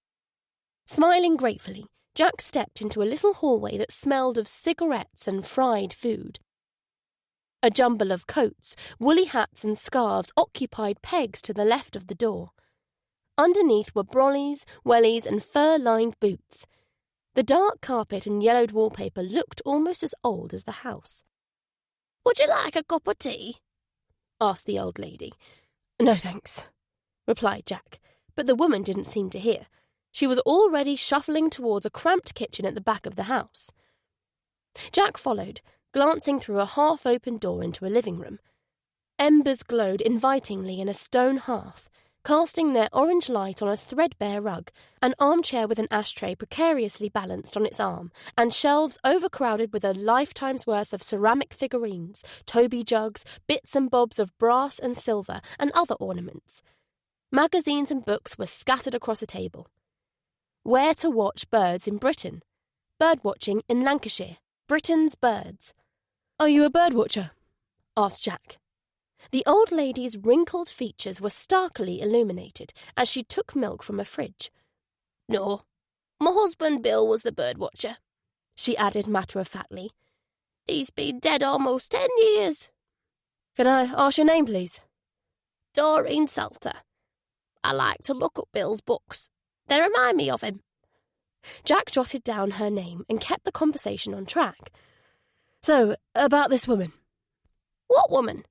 [SPEAKER 2] Smiling gratefully, Jack stepped into a little hallway that smelled of cigarettes and fried food. A jumble of coats, woolly hats and scarves occupied pegs to the left of the door. Underneath were brollies, wellies and fur-lined boots. The dark carpet and yellowed wallpaper looked almost as old as the house.
[SPEAKER 1] "Would you like a cup of tea?"
[SPEAKER 2] asked the old lady. "No, thanks," replied Jack, but the woman didn't seem to hear. She was already shuffling towards a cramped kitchen at the back of the house. Jack followed, glancing through a half-open door into a living room. Embers glowed invitingly in a stone hearth, casting their orange light on a threadbare rug, an armchair with an ashtray precariously balanced on its arm, and shelves overcrowded with a lifetime's worth of ceramic figurines, Toby jugs, bits and bobs of brass and silver, and other ornaments. Magazines and books were scattered across the table. Where to watch birds in Britain. Birdwatching in Lancashire. Britain's birds. "Are you a birdwatcher?" asked Jack. The old lady's wrinkled features were starkly illuminated as she took milk from a fridge.
[SPEAKER 1] "No, my husband Bill was the birdwatcher,"
[SPEAKER 2] she added matter-of-factly.
[SPEAKER 1] "He's been dead almost 10 years.
[SPEAKER 2] "Can I ask your name, please?"
[SPEAKER 1] "Doreen Salter. I like to look up Bill's books. They remind me of him."
[SPEAKER 2] Jack jotted down her name and kept the conversation on track. "So, about this woman."
[SPEAKER 1] "What woman?"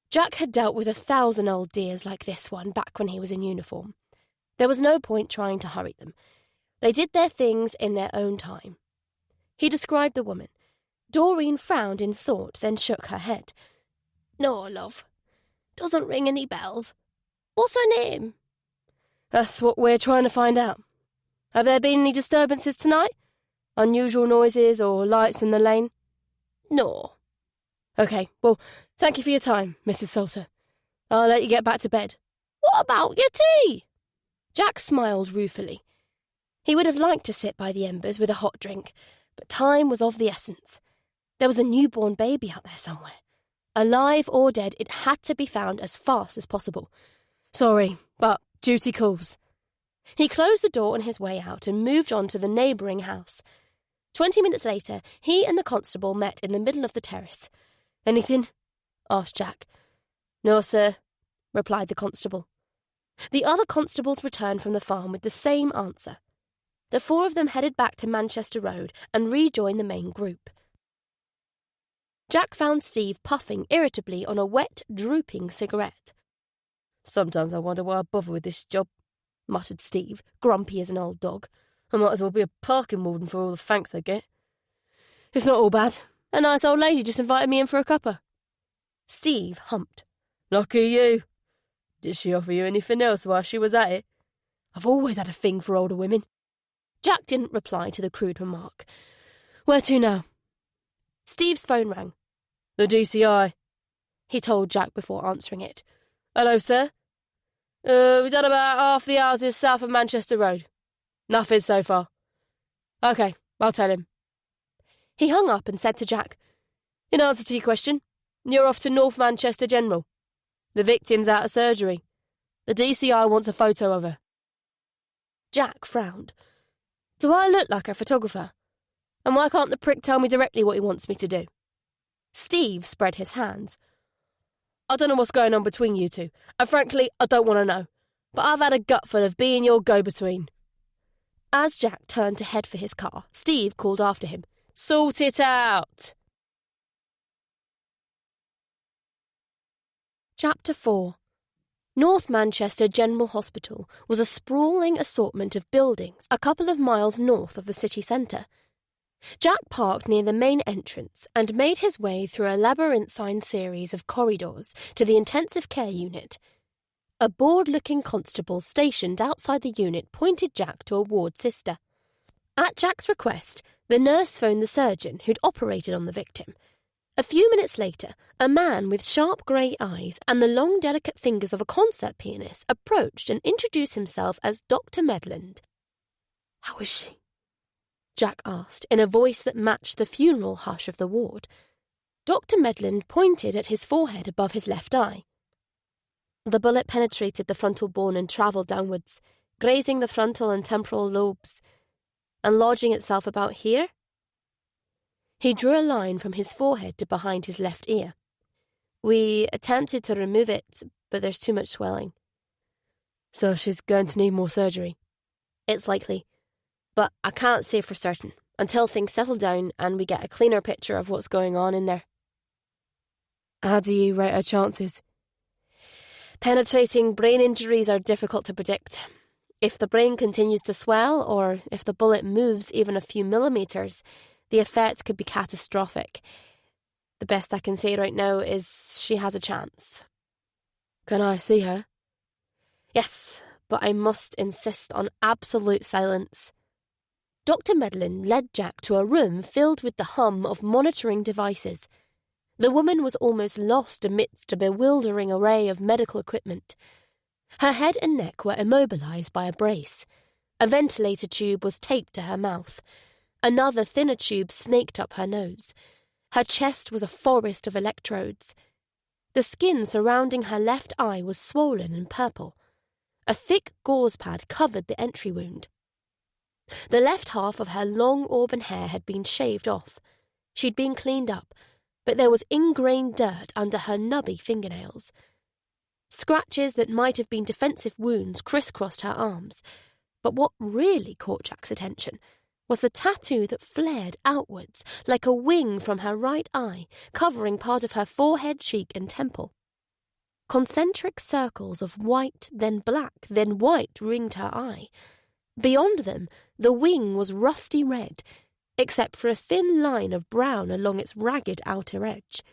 [SPEAKER 2] Jack had dealt with 1,000 old dears like this one back when he was in uniform. There was no point trying to hurry them. They did their things in their own time. He described the woman. Doreen frowned in thought, then shook her head.
[SPEAKER 1] "No, love. Doesn't ring any bells. What's her name?"
[SPEAKER 2] "That's what we're trying to find out. Have there been any disturbances tonight? Unusual noises or lights in the lane?"
[SPEAKER 1] "No."
[SPEAKER 2] "OK, well, thank you for your time, Mrs. Salter. I'll let you get back to bed."
[SPEAKER 1] "What about your tea?"
[SPEAKER 2] Jack smiled ruefully. He would have liked to sit by the embers with a hot drink, but time was of the essence. There was a newborn baby out there somewhere. Alive or dead, it had to be found as fast as possible. "Sorry, but duty calls." He closed the door on his way out and moved on to the neighbouring house. 20 minutes later, he and the constable met in the middle of the terrace. "Anything?" asked Jack. "No, sir," replied the constable. The other constables returned from the farm with the same answer. The four of them headed back to Manchester Road and rejoined the main group. Jack found Steve puffing irritably on a wet, drooping cigarette. "Sometimes I wonder why I bother with this job," muttered Steve, grumpy as an old dog. "I might as well be a parking warden for all the thanks I get." "It's not all bad. A nice old lady just invited me in for a cuppa." Steve humped. "Lucky you. Did she offer you anything else while she was at it?" "I've always had a thing for older women." Jack didn't reply to the crude remark. "Where to now?" Steve's phone rang. "The DCI," he told Jack before answering it. "Hello, sir. We've done about half the houses south of Manchester Road. Nothing so far." "OK, I'll tell him." He hung up and said to Jack, "In answer to your question, you're off to North Manchester General. The victim's out of surgery. The DCI wants a photo of her." Jack frowned. "Do I look like a photographer? And why can't the prick tell me directly what he wants me to do?" Steve spread his hands. "I don't know what's going on between you two, and frankly, I don't want to know. But I've had a gutful of being your go-between."
[SPEAKER 1] As Jack turned to head for his car, Steve called after him.
[SPEAKER 2] "Sort it out!"
[SPEAKER 1] Chapter 4. North Manchester General Hospital was a sprawling assortment of buildings a couple of miles north of the city centre. Jack parked near the main entrance and made his way through a labyrinthine series of corridors to the intensive care unit. A bored-looking constable stationed outside the unit pointed Jack to a ward sister. At Jack's request, the nurse phoned the surgeon who'd operated on the victim. A few minutes later, a man with sharp grey eyes and the long, delicate fingers of a concert pianist approached and introduced himself as Dr. Medland.
[SPEAKER 2] "How is she?"
[SPEAKER 1] Jack asked, in a voice that matched the funeral hush of the ward. Dr. Medland pointed at his forehead above his left eye. "The bullet penetrated the frontal bone and travelled downwards, grazing the frontal and temporal lobes, and lodging itself about here." He drew a line from his forehead to behind his left ear. "We attempted to remove it, but there's too much swelling."
[SPEAKER 2] "So she's going to need more surgery?"
[SPEAKER 1] "It's likely, but I can't say for certain until things settle down and we get a cleaner picture of what's going on in there."
[SPEAKER 2] "How do you rate her chances?"
[SPEAKER 1] "Penetrating brain injuries are difficult to predict. If the brain continues to swell, or if the bullet moves even a few millimetres, the effect could be catastrophic. The best I can say right now is she has a chance."
[SPEAKER 2] "Can I see her?"
[SPEAKER 1] "Yes, but I must insist on absolute silence." Dr. Medlin led Jack to a room filled with the hum of monitoring devices. The woman was almost lost amidst a bewildering array of medical equipment. Her head and neck were immobilised by a brace. A ventilator tube was taped to her mouth. Another thinner tube snaked up her nose. Her chest was a forest of electrodes. The skin surrounding her left eye was swollen and purple. A thick gauze pad covered the entry wound. The left half of her long auburn hair had been shaved off. She'd been cleaned up, but there was ingrained dirt under her nubby fingernails. Scratches that might have been defensive wounds crisscrossed her arms, but what really caught Jack's attention was the tattoo that flared outwards like a wing from her right eye, covering part of her forehead, cheek and temple. Concentric circles of white, then black, then white ringed her eye. Beyond them, the wing was rusty red, except for a thin line of brown along its ragged outer edge.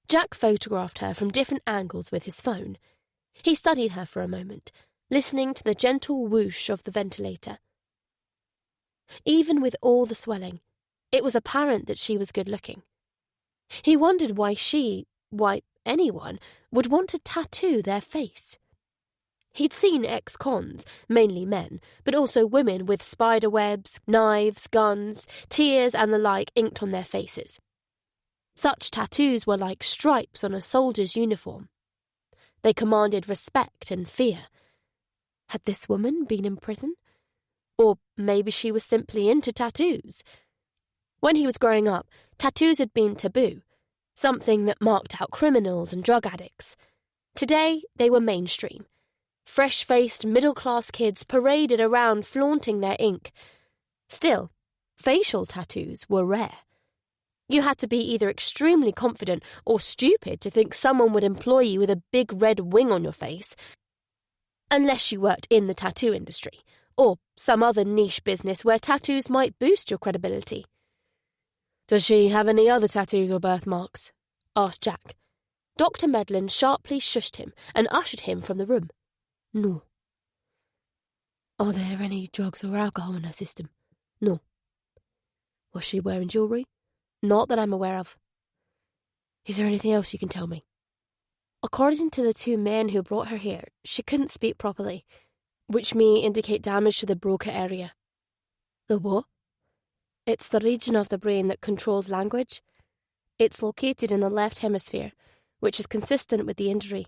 [SPEAKER 1] Jack photographed her from different angles with his phone. He studied her for a moment, listening to the gentle whoosh of the ventilator. Even with all the swelling, it was apparent that she was good-looking. He wondered why anyone, would want to tattoo their face. He'd seen ex-cons, mainly men, but also women with spider webs, knives, guns, tears and the like inked on their faces. Such tattoos were like stripes on a soldier's uniform. They commanded respect and fear. Had this woman been in prison? Or maybe she was simply into tattoos. When he was growing up, tattoos had been taboo, something that marked out criminals and drug addicts. Today, they were mainstream. Fresh-faced, middle-class kids paraded around flaunting their ink. Still, facial tattoos were rare. You had to be either extremely confident or stupid to think someone would employ you with a big red wing on your face, unless you worked in the tattoo industry, or some other niche business where tattoos might boost your credibility.
[SPEAKER 2] "Does she have any other tattoos or birthmarks?"
[SPEAKER 1] asked Jack. Dr. Medlin sharply shushed him and ushered him from the room.
[SPEAKER 2] "No." "Are there any drugs or alcohol in her system?"
[SPEAKER 1] "No."
[SPEAKER 2] "Was she wearing jewellery?"
[SPEAKER 1] "Not that I'm aware of."
[SPEAKER 2] "Is there anything else you can tell me?"
[SPEAKER 1] "According to the two men who brought her here, she couldn't speak properly, which may indicate damage to the Broca area."
[SPEAKER 2] "The what?"
[SPEAKER 1] "It's the region of the brain that controls language. It's located in the left hemisphere, which is consistent with the injury.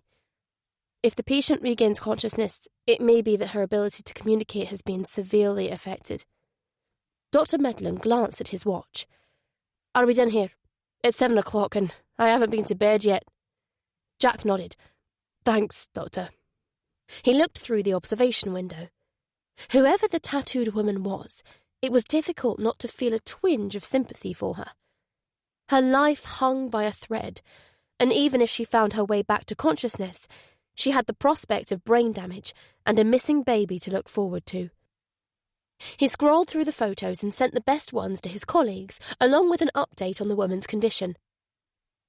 [SPEAKER 1] If the patient regains consciousness, it may be that her ability to communicate has been severely affected." Dr. Medlin glanced at his watch. "Are we done here? It's 7 o'clock and I haven't been to bed yet." Jack nodded. "Thanks, Doctor." He looked through the observation window. Whoever the tattooed woman was, it was difficult not to feel a twinge of sympathy for her. Her life hung by a thread, and even if she found her way back to consciousness, she had the prospect of brain damage and a missing baby to look forward to. He scrolled through the photos and sent the best ones to his colleagues, along with an update on the woman's condition.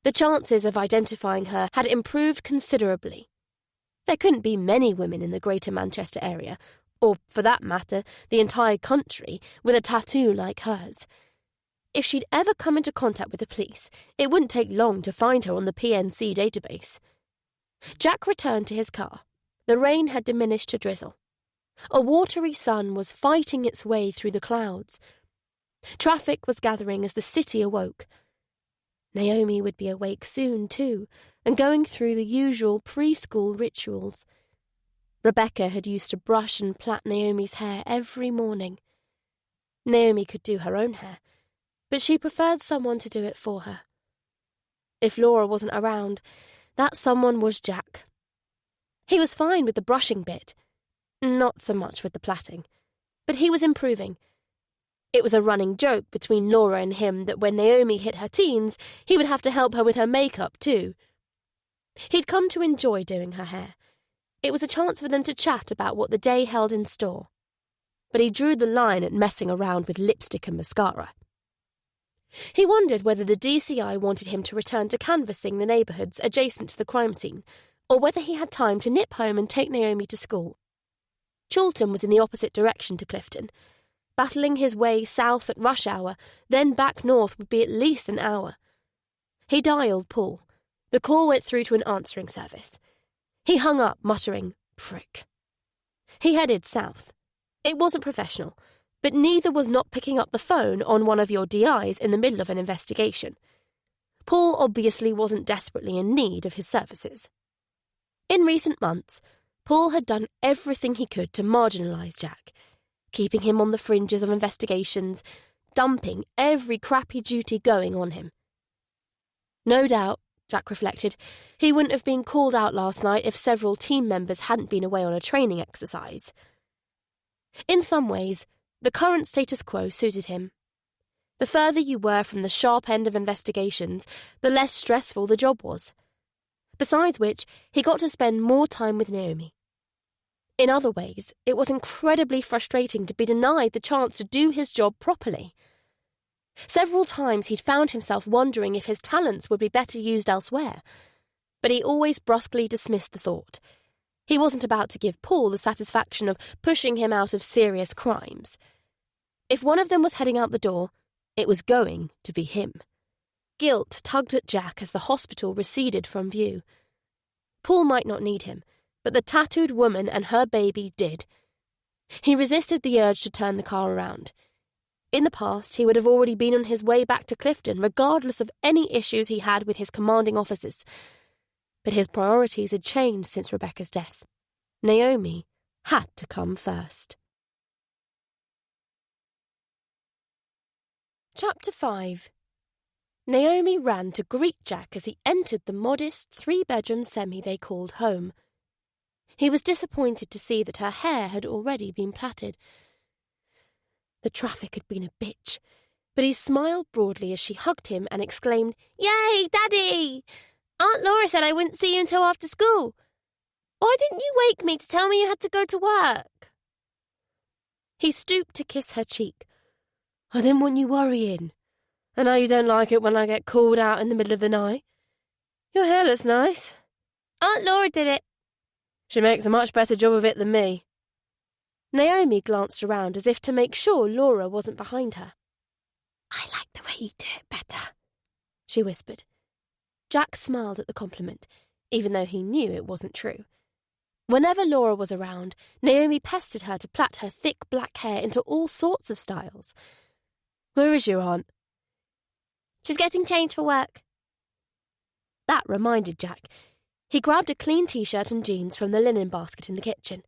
[SPEAKER 1] The chances of identifying her had improved considerably. There couldn't be many women in the Greater Manchester area, or, for that matter, the entire country, with a tattoo like hers. If she'd ever come into contact with the police, it wouldn't take long to find her on the PNC database. Jack returned to his car. The rain had diminished to drizzle. A watery sun was fighting its way through the clouds. Traffic was gathering as the city awoke. Naomi would be awake soon, too, and going through the usual preschool rituals. Rebecca had used to brush and plait Naomi's hair every morning. Naomi could do her own hair, but she preferred someone to do it for her. If Laura wasn't around, that someone was Jack. He was fine with the brushing bit, not so much with the plaiting, but he was improving. It was a running joke between Laura and him that when Naomi hit her teens, he would have to help her with her makeup too. He'd come to enjoy doing her hair. It was a chance for them to chat about what the day held in store. But he drew the line at messing around with lipstick and mascara. He wondered whether the DCI wanted him to return to canvassing the neighbourhoods adjacent to the crime scene, or whether he had time to nip home and take Naomi to school. Cheetham was in the opposite direction to Clifton. Battling his way south at rush hour, then back north would be at least an hour. He dialed Paul. The call went through to an answering service. He hung up, muttering, "Prick." He headed south. It wasn't professional, but neither was not picking up the phone on one of your DIs in the middle of an investigation. Paul obviously wasn't desperately in need of his services. In recent months, Paul had done everything he could to marginalise Jack, keeping him on the fringes of investigations, dumping every crappy duty going on him. No doubt, Jack reflected, he wouldn't have been called out last night if several team members hadn't been away on a training exercise. In some ways, the current status quo suited him. The further you were from the sharp end of investigations, the less stressful the job was. Besides which, he got to spend more time with Naomi. In other ways, it was incredibly frustrating to be denied the chance to do his job properly. Several times he'd found himself wondering if his talents would be better used elsewhere, but he always brusquely dismissed the thought. He wasn't about to give Paul the satisfaction of pushing him out of serious crimes. If one of them was heading out the door, it was going to be him. Guilt tugged at Jack as the hospital receded from view. Paul might not need him, but the tattooed woman and her baby did. He resisted the urge to turn the car around. In the past, he would have already been on his way back to Clifton, regardless of any issues he had with his commanding officers. But his priorities had changed since Rebecca's death. Naomi had to come first. Chapter 5. Naomi ran to greet Jack as he entered the modest 3-bedroom semi they called home. He was disappointed to see that her hair had already been plaited. The traffic had been a bitch, but he smiled broadly as she hugged him and exclaimed, "Yay, Daddy! Aunt Laura said I wouldn't see you until after school. Why didn't you wake me to tell me you had to go to work?" He stooped to kiss her cheek. "I didn't want you worrying. I know you don't like it when I get called out in the middle of the night. Your hair looks nice." "Aunt Laura did it." "She makes a much better job of it than me." Naomi glanced around as if to make sure Laura wasn't behind her. "I like the way you do it better," she whispered. Jack smiled at the compliment, even though he knew it wasn't true. Whenever Laura was around, Naomi pestered her to plait her thick black hair into all sorts of styles. "Where is your aunt?" "She's getting changed for work." That reminded Jack. He grabbed a clean t-shirt and jeans from the linen basket in the kitchen.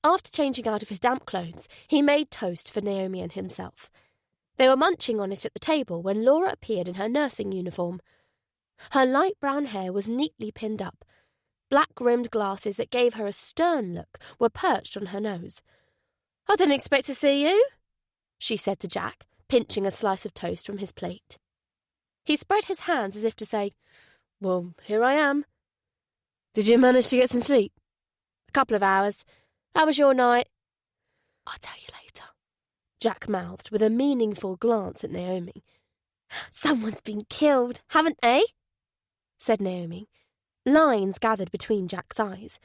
[SPEAKER 1] After changing out of his damp clothes, he made toast for Naomi and himself. They were munching on it at the table when Laura appeared in her nursing uniform. Her light brown hair was neatly pinned up. Black-rimmed glasses that gave her a stern look were perched on her nose.
[SPEAKER 2] I didn't expect to see you, she said to Jack, pinching a slice of toast from his plate. He spread his hands as if to say, well, here I am. Did you manage to get some sleep? A couple of hours. How was your night? I'll tell you later, Jack mouthed with a meaningful glance at Naomi.
[SPEAKER 1] Someone's been killed, haven't they? Said Naomi. Lines gathered between Jack's eyes.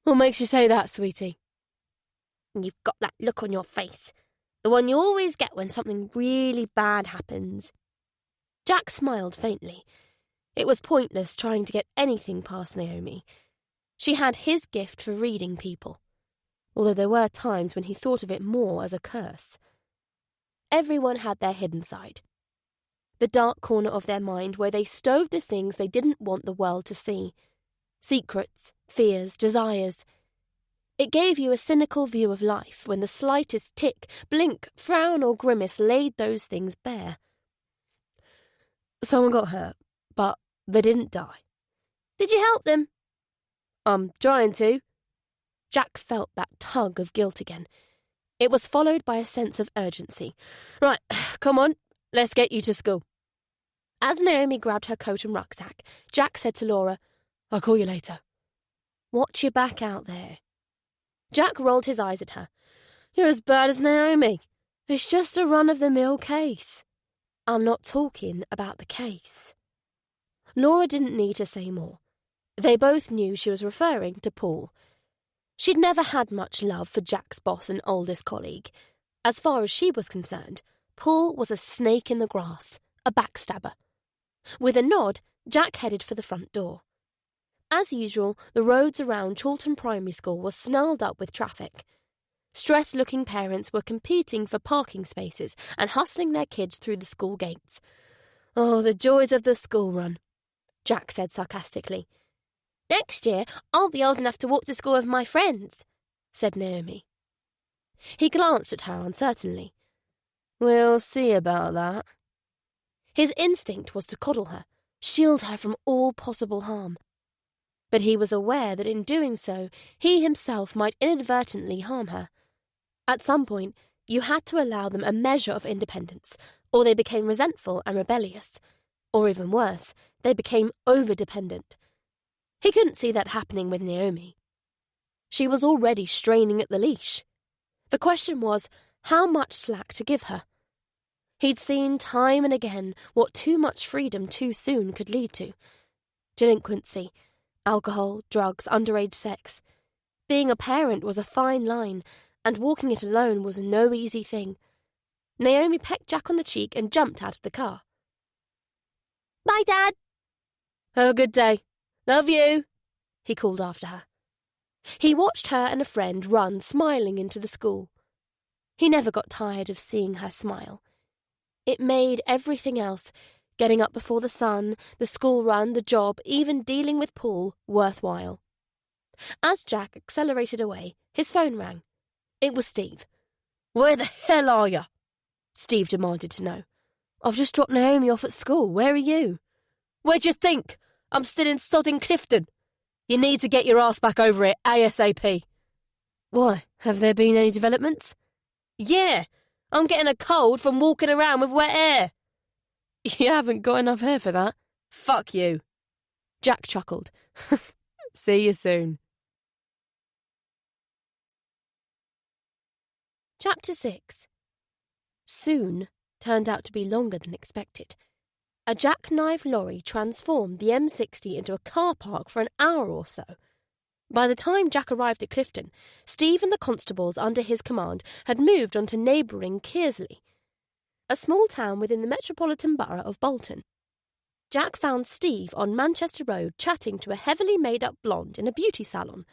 [SPEAKER 2] What makes you say that, sweetie?
[SPEAKER 1] You've got that look on your face. The one you always get when something really bad happens.
[SPEAKER 2] Jack smiled faintly. It was pointless trying to get anything past Naomi. She had his gift for reading people, although there were times when he thought of it more as a curse. Everyone had their hidden side. The dark corner of their mind where they stowed the things they didn't want the world to see. Secrets, fears, desires. It gave you a cynical view of life when the slightest tick, blink, frown or grimace laid those things bare. Someone got hurt, but they didn't die.
[SPEAKER 1] Did you help them?
[SPEAKER 2] I'm trying to. Jack felt that tug of guilt again. It was followed by a sense of urgency. Right, come on, let's get you to school. As Naomi grabbed her coat and rucksack, Jack said to Laura, I'll call you later. Watch your back out there. Jack rolled his eyes at her. You're as bad as Naomi. It's just a run-of-the-mill case. I'm not talking about the case. Laura didn't need to say more. They both knew she was referring to Paul. She'd never had much love for Jack's boss and oldest colleague. As far as she was concerned, Paul was a snake in the grass, a backstabber. With a nod, Jack headed for the front door. As usual, the roads around Chawton Primary School were snarled up with traffic. Stressed-looking parents were competing for parking spaces and hustling their kids through the school gates. Oh, the joys of the school run, Jack said sarcastically.
[SPEAKER 1] Next year, I'll be old enough to walk to school with my friends, said Naomi.
[SPEAKER 2] He glanced at her uncertainly. We'll see about that. His instinct was to coddle her, shield her from all possible harm. But he was aware that in doing so, he himself might inadvertently harm her. At some point, you had to allow them a measure of independence, or they became resentful and rebellious. Or even worse, they became over-dependent. He couldn't see that happening with Naomi. She was already straining at the leash. The question was, how much slack to give her? He'd seen time and again what too much freedom too soon could lead to. Delinquency, alcohol, drugs, underage sex. Being a parent was a fine line, and walking it alone was no easy thing. Naomi pecked Jack on the cheek and jumped out of the car.
[SPEAKER 1] Bye, Dad.
[SPEAKER 2] Have a good day. Love you, he called after her. He watched her and a friend run smiling into the school. He never got tired of seeing her smile. It made everything else, getting up before the sun, the school run, the job, even dealing with Paul, worthwhile. As Jack accelerated away, his phone rang. It was Steve. Where the hell are you? Steve demanded to know. I've just dropped Naomi off at school. Where are you? Where'd you think? I'm still in sodding Clifton. You need to get your ass back over it ASAP. Why? Have there been any developments? Yeah, I'm getting a cold from walking around with wet hair. You haven't got enough hair for that. Fuck you. Jack chuckled. See you soon. Chapter 6. Soon turned out to be longer than expected. A jackknife lorry transformed the M60 into a car park for an hour or so. By the time Jack arrived at Clifton, Steve and the constables under his command had moved on to neighbouring Kearsley, a small town within the metropolitan borough of Bolton. Jack found Steve on Manchester Road chatting to a heavily made-up blonde in a beauty salon.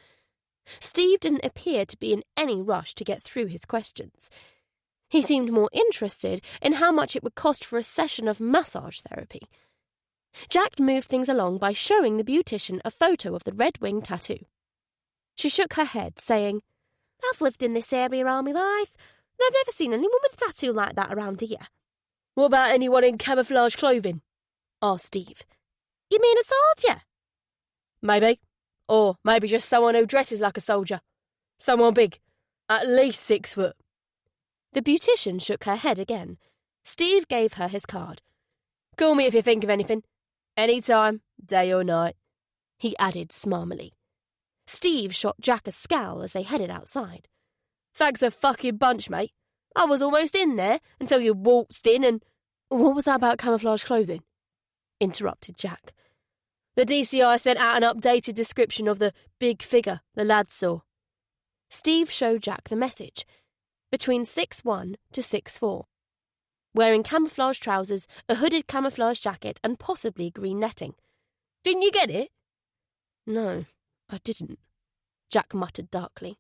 [SPEAKER 2] Steve didn't appear to be in any rush to get through his questions. He seemed more interested in how much it would cost for a session of massage therapy. Jack moved things along by showing the beautician a photo of the red wing tattoo. She shook her head, saying,
[SPEAKER 1] I've lived in this area all my life, and I've never seen anyone with a tattoo like that around here.
[SPEAKER 2] What about anyone in camouflage clothing? Asked Steve.
[SPEAKER 1] You mean a soldier?
[SPEAKER 2] Maybe. Or maybe just someone who dresses like a soldier. Someone big. At least 6 foot.
[SPEAKER 1] The beautician shook her head again. Steve gave her his card.
[SPEAKER 2] Call me if you think of anything. Any time, day or night, he added smarmily.
[SPEAKER 1] Steve shot Jack a scowl as they headed outside.
[SPEAKER 2] Thanks a fucking bunch, mate. I was almost in there until you waltzed in and...
[SPEAKER 1] What was that about camouflage clothing? Interrupted Jack.
[SPEAKER 2] The DCI sent out an updated description of the big figure the lads saw.
[SPEAKER 1] Steve showed Jack the message. Between 6'1" to 6'4". Wearing camouflage trousers, a hooded camouflage jacket, and possibly green netting.
[SPEAKER 2] Didn't you get it?
[SPEAKER 1] No, I didn't, Jack muttered darkly.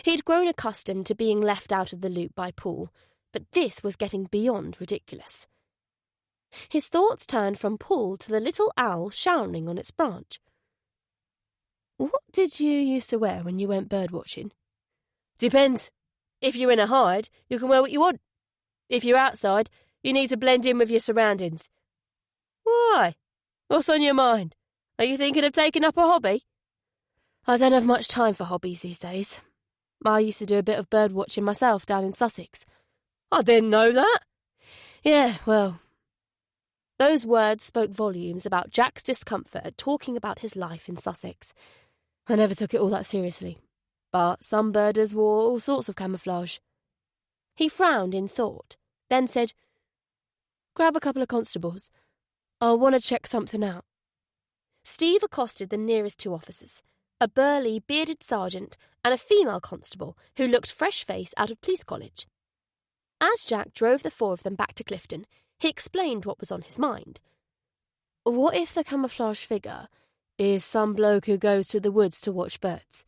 [SPEAKER 1] He'd grown accustomed to being left out of the loop by Paul, but this was getting beyond ridiculous. His thoughts turned from Paul to the little owl showering on its branch. What did you used to wear when you went birdwatching?
[SPEAKER 2] Depends. If you're in a hide, you can wear what you want. If you're outside, you need to blend in with your surroundings. Why? What's on your mind? Are you thinking of taking up a hobby?
[SPEAKER 1] I don't have much time for hobbies these days. I used to do a bit of bird watching myself down in Sussex.
[SPEAKER 2] I didn't know that.
[SPEAKER 1] Yeah, well... Those words spoke volumes about Jack's discomfort at talking about his life in Sussex. I never took it all that seriously, but some birders wore all sorts of camouflage. He frowned in thought, then said, Grab a couple of constables. I'll want to check something out. Steve accosted the nearest 2 officers, a burly, bearded sergeant and a female constable who looked fresh-faced out of police college. As Jack drove the 4 of them back to Clifton, he explained what was on his mind. What if the camouflage figure is some bloke who goes to the woods to watch birds?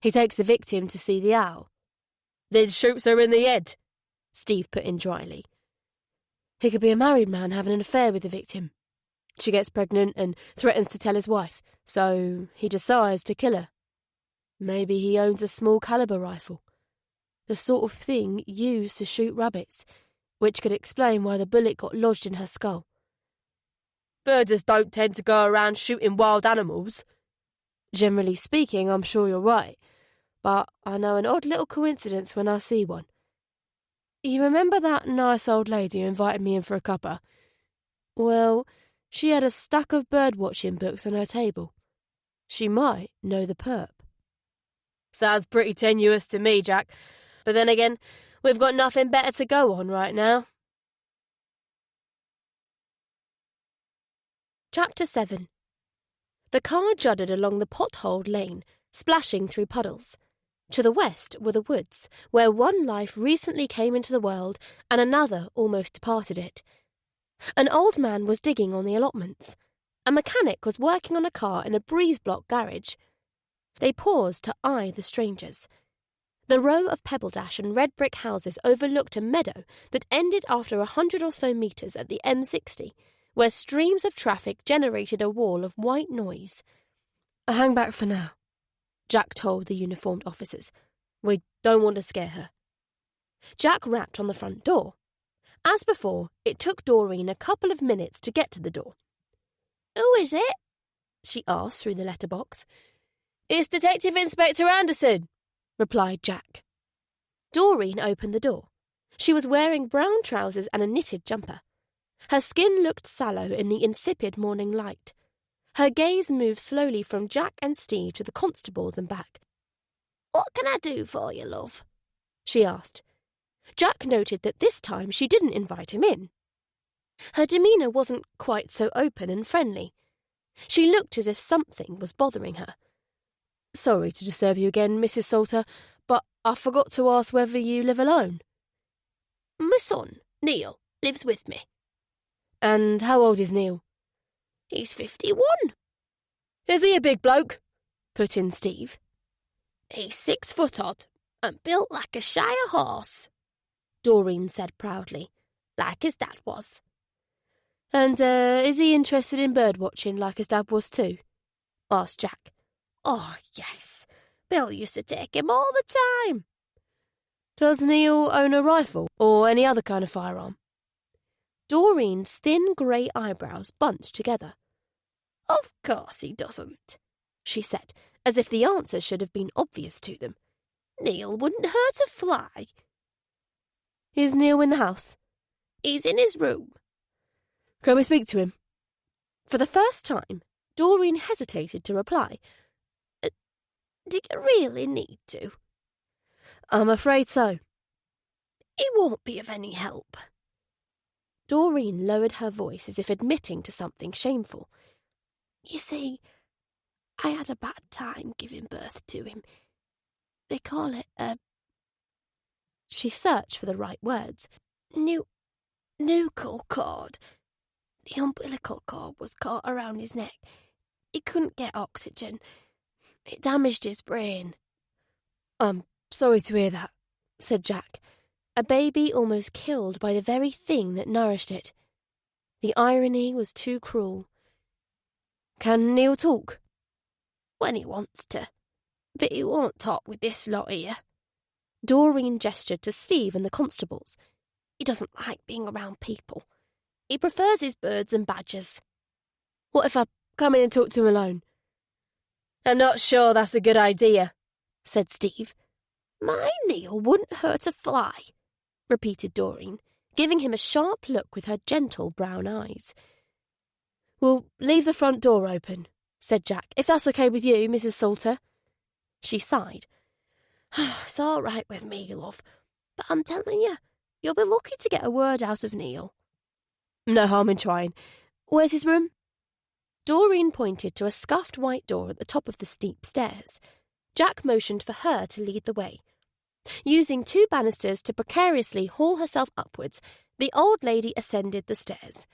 [SPEAKER 1] He takes the victim to see the owl.
[SPEAKER 2] Then shoots her in the head,
[SPEAKER 1] Steve put in dryly. He could be a married man having an affair with the victim. She gets pregnant and threatens to tell his wife, so he decides to kill her. Maybe he owns a small caliber rifle, the sort of thing used to shoot rabbits, which could explain why the bullet got lodged in her skull.
[SPEAKER 2] Birders don't tend to go around shooting wild animals.
[SPEAKER 1] Generally speaking, I'm sure you're right, but I know an odd little coincidence when I see one. You remember that nice old lady who invited me in for a cuppa? Well, she had a stack of bird-watching books on her table. She might know the perp.
[SPEAKER 2] Sounds pretty tenuous to me, Jack. But then again, we've got nothing better to go on right now.
[SPEAKER 1] Chapter 7. The car juddered along the potholed lane, splashing through puddles. To the west were the woods, where one life recently came into the world and another almost departed it. An old man was digging on the allotments. A mechanic was working on a car in a breeze-block garage. They paused to eye the strangers. The row of pebble-dash and red brick houses overlooked a meadow that ended after 100 or so metres at the M60, where streams of traffic generated a wall of white noise. Hang back for now, Jack told the uniformed officers. We don't want to scare her. Jack rapped on the front door. As before, it took Doreen a couple of minutes to get to the door.
[SPEAKER 2] Who is it?
[SPEAKER 1] She asked through the letterbox.
[SPEAKER 2] It's Detective Inspector Anderson, replied Jack.
[SPEAKER 1] Doreen opened the door. She was wearing brown trousers and a knitted jumper. Her skin looked sallow in the insipid morning light. Her gaze moved slowly from Jack and Steve to the constables and back.
[SPEAKER 2] What can I do for you, love?
[SPEAKER 1] She asked. Jack noted that this time she didn't invite him in. Her demeanour wasn't quite so open and friendly. She looked as if something was bothering her. Sorry to disturb you again, Mrs. Salter, but I forgot to ask whether you live alone.
[SPEAKER 2] My son, Neil, lives with me.
[SPEAKER 1] And how old is Neil?
[SPEAKER 2] He's 51.
[SPEAKER 1] Is he a big bloke? Put in Steve.
[SPEAKER 2] He's 6 foot odd and built like a Shire horse, Doreen said proudly, like his dad was.
[SPEAKER 1] And is he interested in bird watching like his dad was too? Asked Jack.
[SPEAKER 2] Oh, yes. Bill used to take him all the time.
[SPEAKER 1] Does Neil own a rifle or any other kind of firearm? Doreen's thin grey eyebrows bunched together.
[SPEAKER 2] Of course he doesn't, she said,
[SPEAKER 1] as if the answer should have been obvious to them. Neil wouldn't hurt a fly.
[SPEAKER 2] Is Neil in the house?
[SPEAKER 1] He's in his room.
[SPEAKER 2] Can we speak to him?
[SPEAKER 1] For the first time, Doreen hesitated to reply. Do you really need to?
[SPEAKER 2] I'm afraid so.
[SPEAKER 1] He won't be of any help. Doreen lowered her voice as if admitting to something shameful. You see, I had a bad time giving birth to him. They call it a... She searched for the right words. Nuchal cord. The umbilical cord was caught around his neck. He couldn't get oxygen. It damaged his brain.
[SPEAKER 2] I'm sorry to hear that, said Jack, a baby almost killed by the very thing that nourished it. The irony was too cruel. Can Neil talk?
[SPEAKER 1] When he wants to. But he won't talk with this lot here.
[SPEAKER 2] Doreen gestured to Steve and the constables.
[SPEAKER 1] He doesn't like being around people. He prefers his birds and badgers.
[SPEAKER 2] What if I come in and talk to him alone? I'm not sure that's a good idea, said Steve.
[SPEAKER 1] My Neil wouldn't hurt a fly, repeated Doreen, giving him a sharp look with her gentle brown eyes.
[SPEAKER 2] We'll leave the front door open, said Jack, if that's okay with you, Mrs. Salter.
[SPEAKER 1] She sighed. It's all right with me, love, but I'm telling you, you'll be lucky to get a word out of Neil.
[SPEAKER 2] No harm in trying. Where's his room? Doreen pointed to a scuffed white door at the top of the steep stairs. Jack motioned for her to lead the way. Using 2 banisters to precariously haul herself upwards, the old lady ascended the stairs.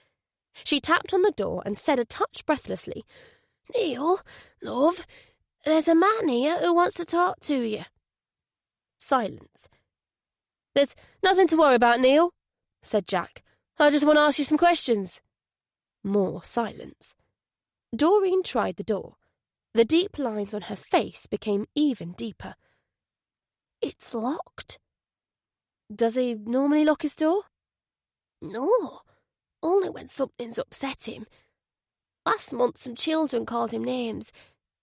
[SPEAKER 2] She tapped on the door and said a touch breathlessly,
[SPEAKER 1] Neil, love, there's a man here who wants to talk to you.
[SPEAKER 2] Silence. There's nothing to worry about, Neil, said Jack. I just want to ask you some questions. More silence. Doreen tried the door. The deep lines on her face became even deeper.
[SPEAKER 1] It's locked.
[SPEAKER 2] Does he normally lock his door?
[SPEAKER 1] No, only when something's upset him. Last month some children called him names.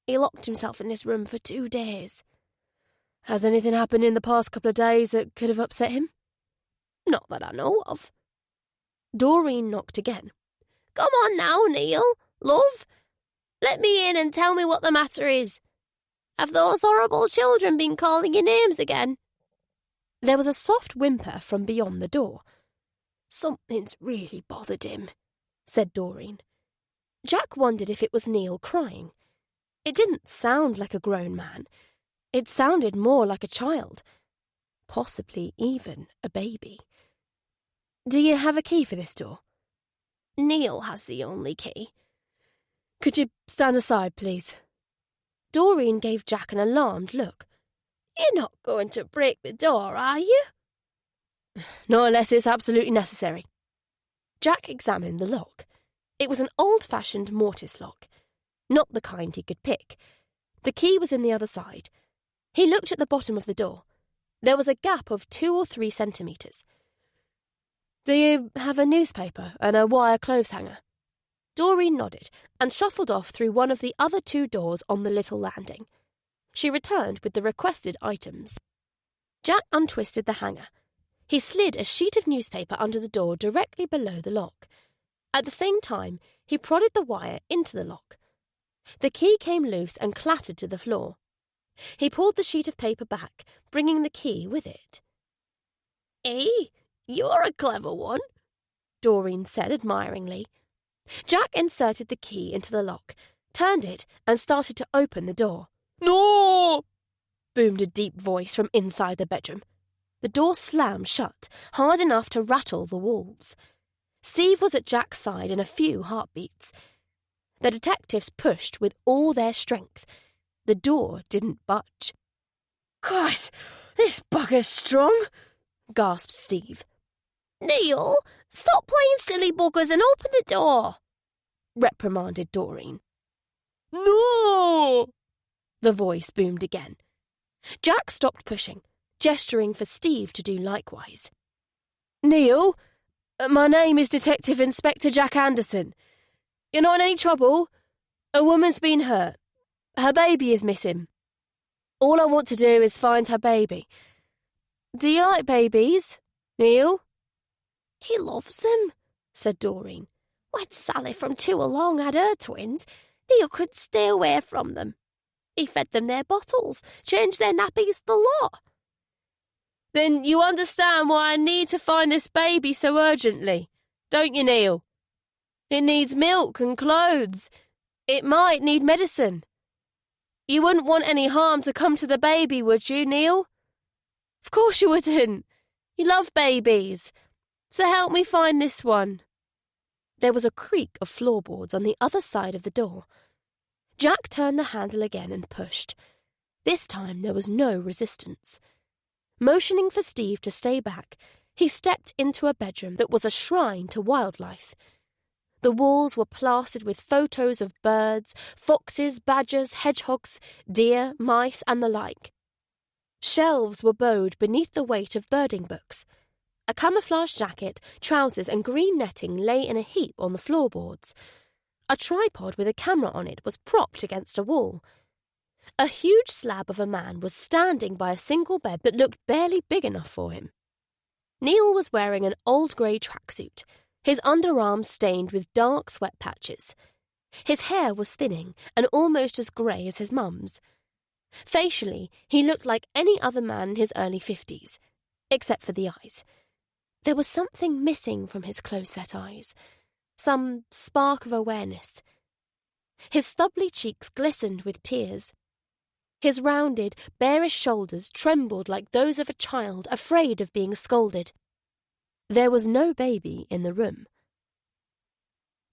[SPEAKER 1] He locked himself in his room for 2 days.
[SPEAKER 2] Has anything happened in the past couple of days that could have upset him?
[SPEAKER 1] Not that I know of.
[SPEAKER 2] Doreen knocked again.
[SPEAKER 1] Come on now, Neil, love. Let me in and tell me what the matter is. Have those horrible children been calling your names again?
[SPEAKER 2] There was a soft whimper from beyond the door.
[SPEAKER 1] Something's really bothered him,
[SPEAKER 2] said Doreen. Jack wondered if it was Neil crying. It didn't sound like a grown man. It sounded more like a child, possibly even a baby. Do you have a key for this door?
[SPEAKER 1] Neil has the only key.
[SPEAKER 2] Could you stand aside, please? Doreen gave Jack an alarmed look.
[SPEAKER 1] You're not going to break the door, are you?
[SPEAKER 2] Not unless it's absolutely necessary. Jack examined the lock. It was an old-fashioned mortise lock, not the kind he could pick. The key was in the other side. He looked at the bottom of the door. There was a gap of 2 or 3 centimetres. Do you have a newspaper and a wire clothes hanger? Doreen nodded and shuffled off through one of the other 2 doors on the little landing. She returned with the requested items. Jack untwisted the hanger. He slid a sheet of newspaper under the door directly below the lock. At the same time, he prodded the wire into the lock. The key came loose and clattered to the floor. He pulled the sheet of paper back, bringing the key with it.
[SPEAKER 1] Hey, you're a clever one, Doreen said admiringly.
[SPEAKER 2] Jack inserted the key into the lock, turned it, and started to open the door.
[SPEAKER 1] No!
[SPEAKER 2] Boomed a deep voice from inside the bedroom. The door slammed shut, hard enough to rattle the walls. Steve was at Jack's side in a few heartbeats. The detectives pushed with all their strength. The door didn't budge.
[SPEAKER 1] Christ, this bugger's strong,
[SPEAKER 2] gasped Steve.
[SPEAKER 1] Neil, stop playing silly buggers and open the door,
[SPEAKER 2] reprimanded Doreen.
[SPEAKER 1] No!
[SPEAKER 2] The voice boomed again. Jack stopped pushing, gesturing for Steve to do likewise. Neil, my name is Detective Inspector Jack Anderson. You're not in any trouble? A woman's been hurt. Her baby is missing. All I want to do is find her baby. Do you like babies, Neil?"
[SPEAKER 1] "He loves them," said Doreen. "When Sally from Two Along had her twins, Neil could stay away from them. He fed them their bottles, changed their nappies, the lot."
[SPEAKER 2] "Then you understand why I need to find this baby so urgently, don't you, Neil? It needs milk and clothes. It might need medicine. You wouldn't want any harm to come to the baby, would you, Neil? Of course you wouldn't. You love babies. So help me find this one."
[SPEAKER 1] There was a creak of floorboards on the other side of the door. Jack turned the handle again and pushed. This time there was no resistance. Motioning for Steve to stay back, he stepped into a bedroom that was a shrine to wildlife. The walls were plastered with photos of birds, foxes, badgers, hedgehogs, deer, mice, and the like. Shelves were bowed beneath the weight of birding books. A camouflage jacket, trousers, and green netting lay in a heap on the floorboards. A tripod with a camera on it was propped against a wall. A huge slab of a man was standing by a single bed that looked barely big enough for him. Neil was wearing an old grey tracksuit, his underarms stained with dark sweat patches. His hair was thinning and almost as grey as his mum's. Facially, he looked like any other man in his early 50s, except for the eyes. There was something missing from his close-set eyes, some spark of awareness. His stubbly cheeks glistened with tears. His rounded, bearish shoulders trembled like those of a child afraid of being scolded. There was no baby in the room.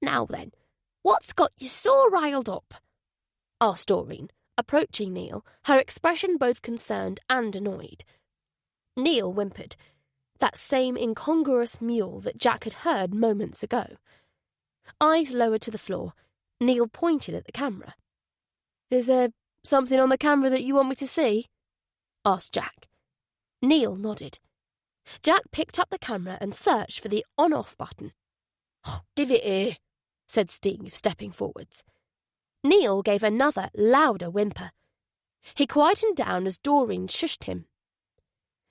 [SPEAKER 3] "Now then, what's got you so riled up?"
[SPEAKER 1] asked Doreen, approaching Neil, her expression both concerned and annoyed. Neil whimpered, that same incongruous mewl that Jack had heard moments ago. Eyes lowered to the floor, Neil pointed at the camera.
[SPEAKER 2] "Is there something on the camera that you want me to see?"
[SPEAKER 1] asked Jack. Neil nodded. Jack picked up the camera and searched for the on-off button.
[SPEAKER 2] "Give it here,"
[SPEAKER 1] said Steve, stepping forwards. Neil gave another, louder whimper. He quietened down as Doreen shushed him.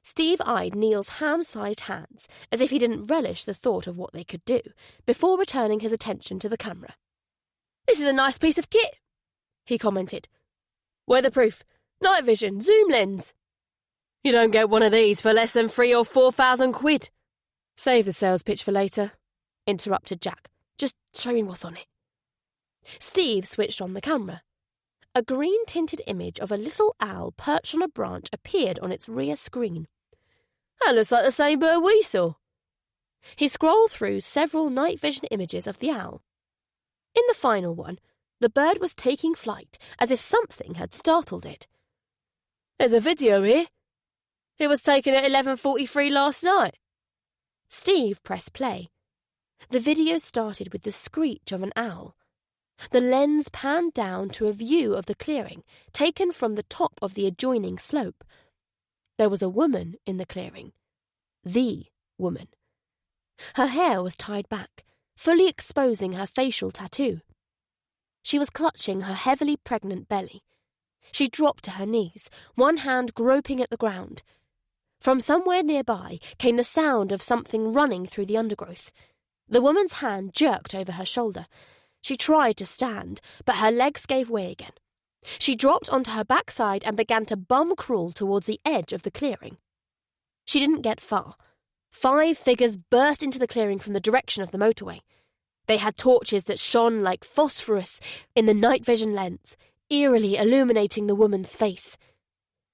[SPEAKER 1] Steve eyed Neil's ham-sized hands as if he didn't relish the thought of what they could do, before returning his attention to the camera.
[SPEAKER 2] "This is a nice piece of kit," he commented. "Weatherproof, night vision, zoom lens. You don't get one of these for less than 3,000 or 4,000 quid.
[SPEAKER 1] Save the sales pitch for later," interrupted Jack. "Just show me what's on it." Steve switched on the camera. A green-tinted image of a little owl perched on a branch appeared on its rear screen.
[SPEAKER 2] "That looks like the same bird we saw."
[SPEAKER 1] He scrolled through several night vision images of the owl. In the final one, the bird was taking flight as if something had startled it.
[SPEAKER 2] "There's a video here. It was taken at 11:43 last night."
[SPEAKER 1] Steve pressed play. The video started with the screech of an owl. The lens panned down to a view of the clearing, taken from the top of the adjoining slope. There was a woman in the clearing. The woman. Her hair was tied back, fully exposing her facial tattoo. She was clutching her heavily pregnant belly. She dropped to her knees, one hand groping at the ground. From somewhere nearby came the sound of something running through the undergrowth. The woman's hand jerked over her shoulder. She tried to stand, but her legs gave way again. She dropped onto her backside and began to bum crawl towards the edge of the clearing. She didn't get far. 5 figures burst into the clearing from the direction of the motorway. They had torches that shone like phosphorus in the night vision lens, eerily illuminating the woman's face.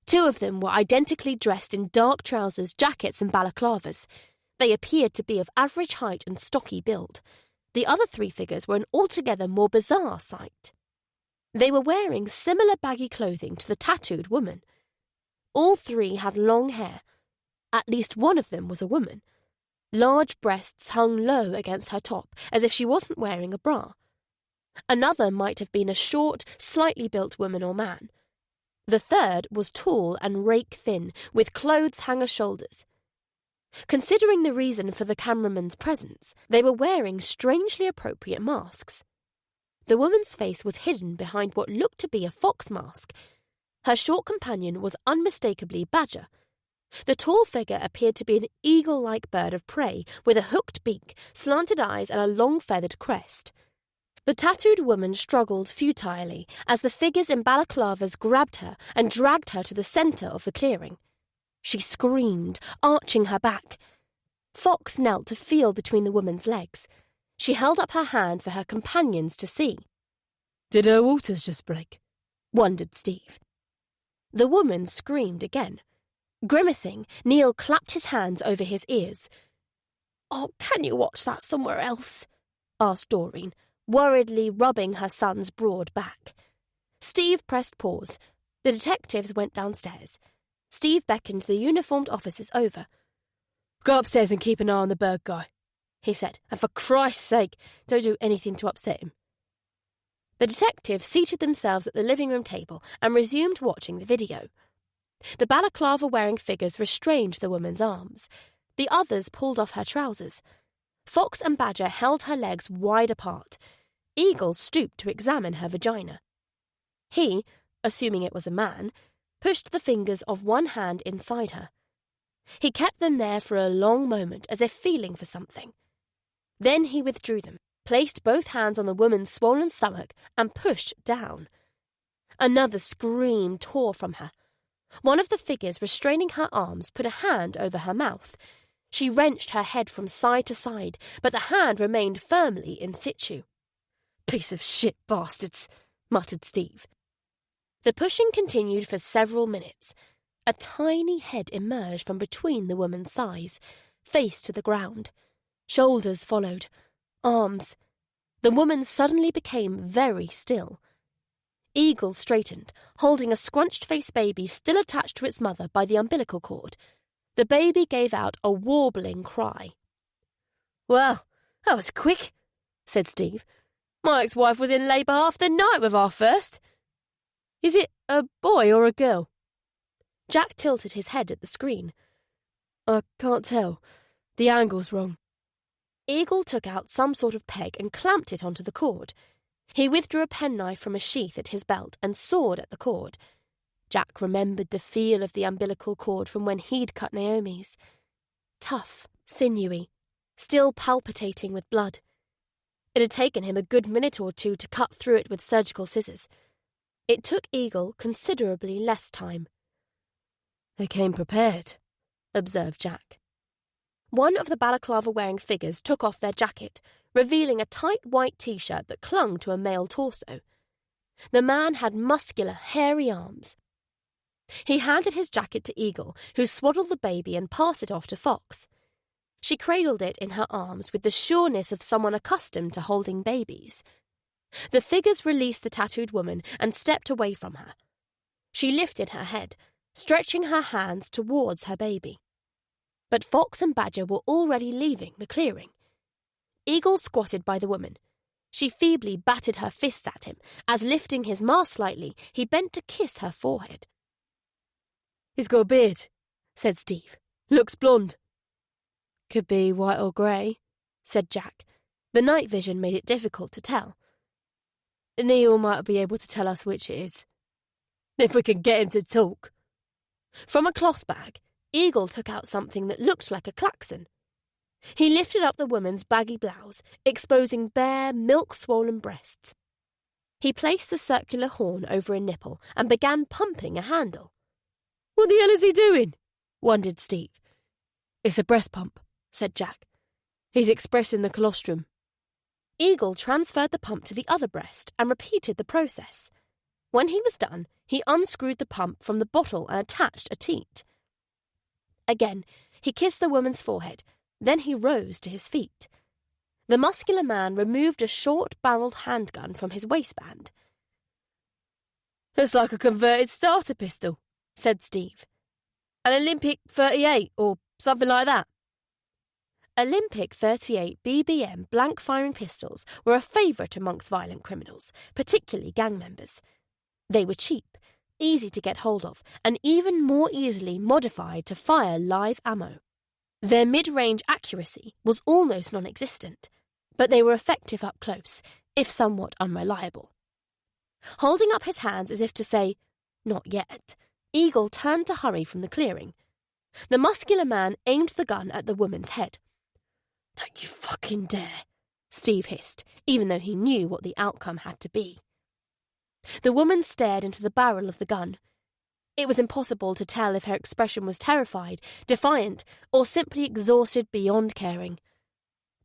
[SPEAKER 1] 2 of them were identically dressed in dark trousers, jackets, and balaclavas. They appeared to be of average height and stocky build. The other 3 figures were an altogether more bizarre sight. They were wearing similar baggy clothing to the tattooed woman. All 3 had long hair. At least one of them was a woman. Large breasts hung low against her top, as if she wasn't wearing a bra. Another might have been a short, slightly built woman or man. The third was tall and rake-thin, with clothes-hanger shoulders. Considering the reason for the cameraman's presence, they were wearing strangely appropriate masks. The woman's face was hidden behind what looked to be a fox mask. Her short companion was unmistakably Badger. The tall figure appeared to be an eagle-like bird of prey with a hooked beak, slanted eyes and a long feathered crest. The tattooed woman struggled futilely as the figures in balaclavas grabbed her and dragged her to the centre of the clearing. She screamed, arching her back. Fox knelt to feel between the woman's legs. She held up her hand for her companions to see.
[SPEAKER 2] Did her waters just break?
[SPEAKER 1] Wondered Steve. The woman screamed again. Grimacing, Neil clapped his hands over his ears.
[SPEAKER 3] "Oh, can you watch that somewhere else?"
[SPEAKER 1] asked Doreen, worriedly rubbing her son's broad back. Steve pressed pause. The detectives went downstairs. Steve beckoned the uniformed officers over.
[SPEAKER 2] Go upstairs and keep an eye on the bird guy, he said, and for Christ's sake, don't do anything to upset him.
[SPEAKER 1] The detectives seated themselves at the living room table and resumed watching the video. The balaclava-wearing figures restrained the woman's arms. The others pulled off her trousers. Fox and Badger held her legs wide apart. Eagle stooped to examine her vagina. He, assuming it was a man, pushed the fingers of one hand inside her. He kept them there for a long moment as if feeling for something. Then he withdrew them, placed both hands on the woman's swollen stomach and pushed down. Another scream tore from her. One of the figures restraining her arms put a hand over her mouth. She wrenched her head from side to side, but the hand remained firmly in situ.
[SPEAKER 2] Piece of shit bastards, muttered Steve.
[SPEAKER 1] The pushing continued for several minutes. A tiny head emerged from between the woman's thighs, face to the ground. Shoulders followed. Arms. The woman suddenly became very still. Eagle straightened, holding a scrunched-faced baby still attached to its mother by the umbilical cord. The baby gave out a warbling cry.
[SPEAKER 2] Well, that was quick, said Steve. My ex-wife was in labour half the night with our first. Is it a boy or a girl?
[SPEAKER 1] Jack tilted his head at the screen.
[SPEAKER 2] I can't tell. The angle's wrong.
[SPEAKER 1] Eagle took out some sort of peg and clamped it onto the cord. He withdrew a penknife from a sheath at his belt and sawed at the cord. Jack remembered the feel of the umbilical cord from when he'd cut Naomi's. Tough, sinewy, still palpitating with blood. It had taken him a good minute or two to cut through it with surgical scissors. It took Eagle considerably less time.
[SPEAKER 2] They came prepared,
[SPEAKER 1] observed Jack. One of the balaclava-wearing figures took off their jacket, revealing a tight white T-shirt that clung to a male torso. The man had muscular, hairy arms. He handed his jacket to Eagle, who swaddled the baby and passed it off to Fox. She cradled it in her arms with the sureness of someone accustomed to holding babies. The figures released the tattooed woman and stepped away from her. She lifted her head, stretching her hands towards her baby. But Fox and Badger were already leaving the clearing. Eagle squatted by the woman. She feebly batted her fists at him, as lifting his mask slightly, he bent to kiss her forehead.
[SPEAKER 2] He's got a beard, said Steve. Looks blonde.
[SPEAKER 1] Could be white or grey, said Jack. The night vision made it difficult to tell.
[SPEAKER 2] Neil might be able to tell us which it is. If we can get him to talk.
[SPEAKER 1] From a cloth bag, Eagle took out something that looked like a klaxon. He lifted up the woman's baggy blouse, exposing bare, milk-swollen breasts. He placed the circular horn over a nipple and began pumping a handle.
[SPEAKER 2] What the hell is he doing?
[SPEAKER 1] Wondered Steve.
[SPEAKER 2] It's a breast pump, said Jack. He's expressing the colostrum.
[SPEAKER 1] Eagle transferred the pump to the other breast and repeated the process. When he was done, he unscrewed the pump from the bottle and attached a teat. Again, he kissed the woman's forehead. Then he rose to his feet. The muscular man removed a short-barreled handgun from his waistband.
[SPEAKER 2] It's like a converted starter pistol, said Steve. An Olympic 38 or something like that.
[SPEAKER 1] Olympic 38 BBM blank-firing pistols were a favourite amongst violent criminals, particularly gang members. They were cheap, easy to get hold of, and even more easily modified to fire live ammo. Their mid-range accuracy was almost non-existent, but they were effective up close, if somewhat unreliable. Holding up his hands as if to say, Not yet. Eagle turned to hurry from the clearing. The muscular man aimed the gun at the woman's head. "Don't you fucking dare," Steve hissed, even though he knew what the outcome had to be. The woman stared into the barrel of the gun. It was impossible to tell if her expression was terrified, defiant, or simply exhausted beyond caring.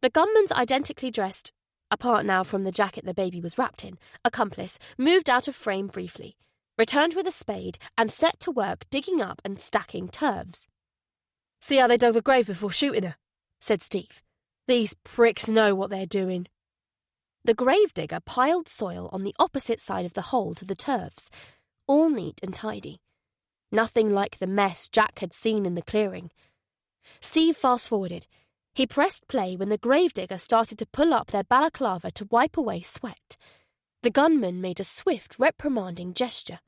[SPEAKER 1] The gunman's identically dressed, apart now from the jacket the baby was wrapped in, accomplice moved out of frame briefly, returned with a spade, and set to work digging up and stacking turfs.
[SPEAKER 2] "See how they dug the grave before shooting her?" said Steve. "These pricks know what they're doing."
[SPEAKER 1] The gravedigger piled soil on the opposite side of the hole to the turfs, all neat and tidy. Nothing like the mess Jack had seen in the clearing. Steve fast-forwarded. He pressed play when the gravedigger started to pull up their balaclava to wipe away sweat. The gunman made a swift, reprimanding gesture.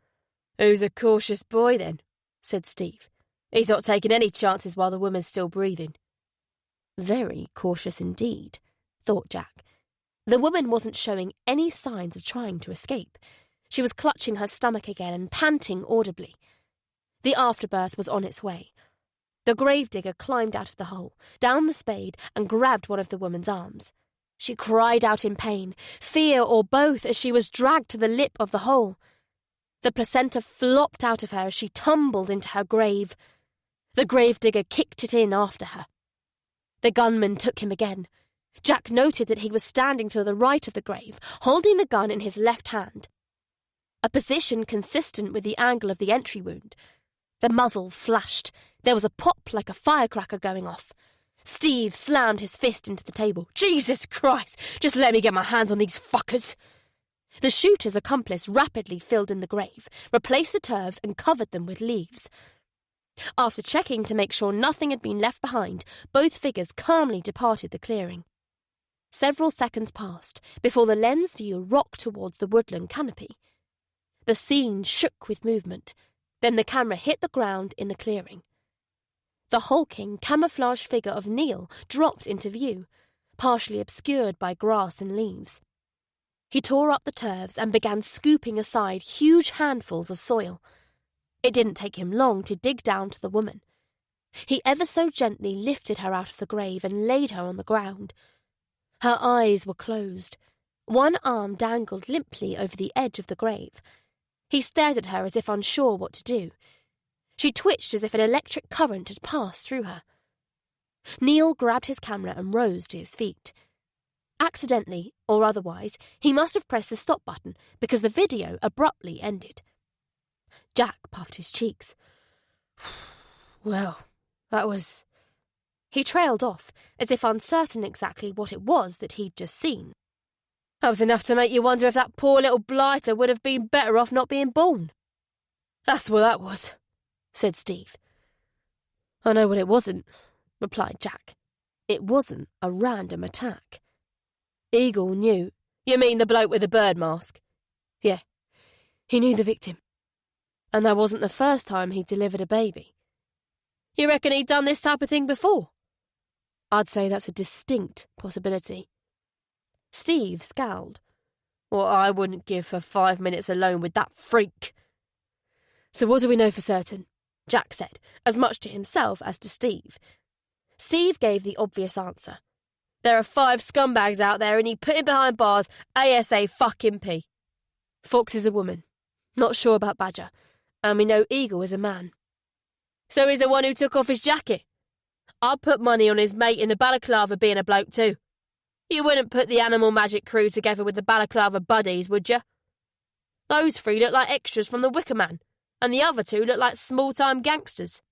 [SPEAKER 2] "Who's a cautious boy, then?" said Steve. "He's not taking any chances while the woman's still breathing."
[SPEAKER 1] Very cautious indeed, thought Jack. The woman wasn't showing any signs of trying to escape. She was clutching her stomach again and panting audibly. The afterbirth was on its way. The gravedigger climbed out of the hole, down the spade, and grabbed one of the woman's arms. She cried out in pain, fear or both, as she was dragged to the lip of the hole. The placenta flopped out of her as she tumbled into her grave. The gravedigger kicked it in after her. The gunman took him again. Jack noted that he was standing to the right of the grave, holding the gun in his left hand, a position consistent with the angle of the entry wound. The muzzle flashed. There was a pop like a firecracker going off. Steve slammed his fist into the table. "Jesus Christ! Just let me get my hands on these fuckers!" The shooter's accomplice rapidly filled in the grave, replaced the turfs, and covered them with leaves. After checking to make sure nothing had been left behind, both figures calmly departed the clearing. Several seconds passed before the lens view rocked towards the woodland canopy. The scene shook with movement. Then the camera hit the ground in the clearing. The hulking, camouflaged figure of Neil dropped into view, partially obscured by grass and leaves. He tore up the turfs and began scooping aside huge handfuls of soil. It didn't take him long to dig down to the woman. He ever so gently lifted her out of the grave and laid her on the ground. Her eyes were closed. One arm dangled limply over the edge of the grave. He stared at her as if unsure what to do. She twitched as if an electric current had passed through her. Neil grabbed his camera and rose to his feet. Accidentally, or otherwise, he must have pressed the stop button because the video abruptly ended. Jack puffed his cheeks. "Well, that was..." He trailed off, as if uncertain exactly what it was that he'd just seen.
[SPEAKER 2] "That was enough to make you wonder if that poor little blighter would have been better off not being born." "That's what that was," said Steve.
[SPEAKER 1] "I know what it wasn't," replied Jack. "It wasn't a random attack."
[SPEAKER 2] Eagle knew. "You mean the bloke with the bird mask?"
[SPEAKER 1] "Yeah, he knew the victim. And that wasn't the first time he'd delivered a baby."
[SPEAKER 2] "You reckon he'd done this type of thing before?"
[SPEAKER 1] "I'd say that's a distinct possibility." Steve scowled.
[SPEAKER 2] "Well, I wouldn't give for 5 minutes alone with that freak."
[SPEAKER 1] "So what do we know for certain?" Jack said, as much to himself as to Steve. Steve gave the obvious answer.
[SPEAKER 2] "There are 5 scumbags out there and he put him behind bars ASAP.
[SPEAKER 1] Fox is a woman. Not sure about Badger. And we know Eagle is a man."
[SPEAKER 2] "So he's the one who took off his jacket? I'd put money on his mate in the balaclava being a bloke too. You wouldn't put the animal magic crew together with the balaclava buddies, would you? Those 3 look like extras from the Wicker Man, and the other 2 look like small-time gangsters."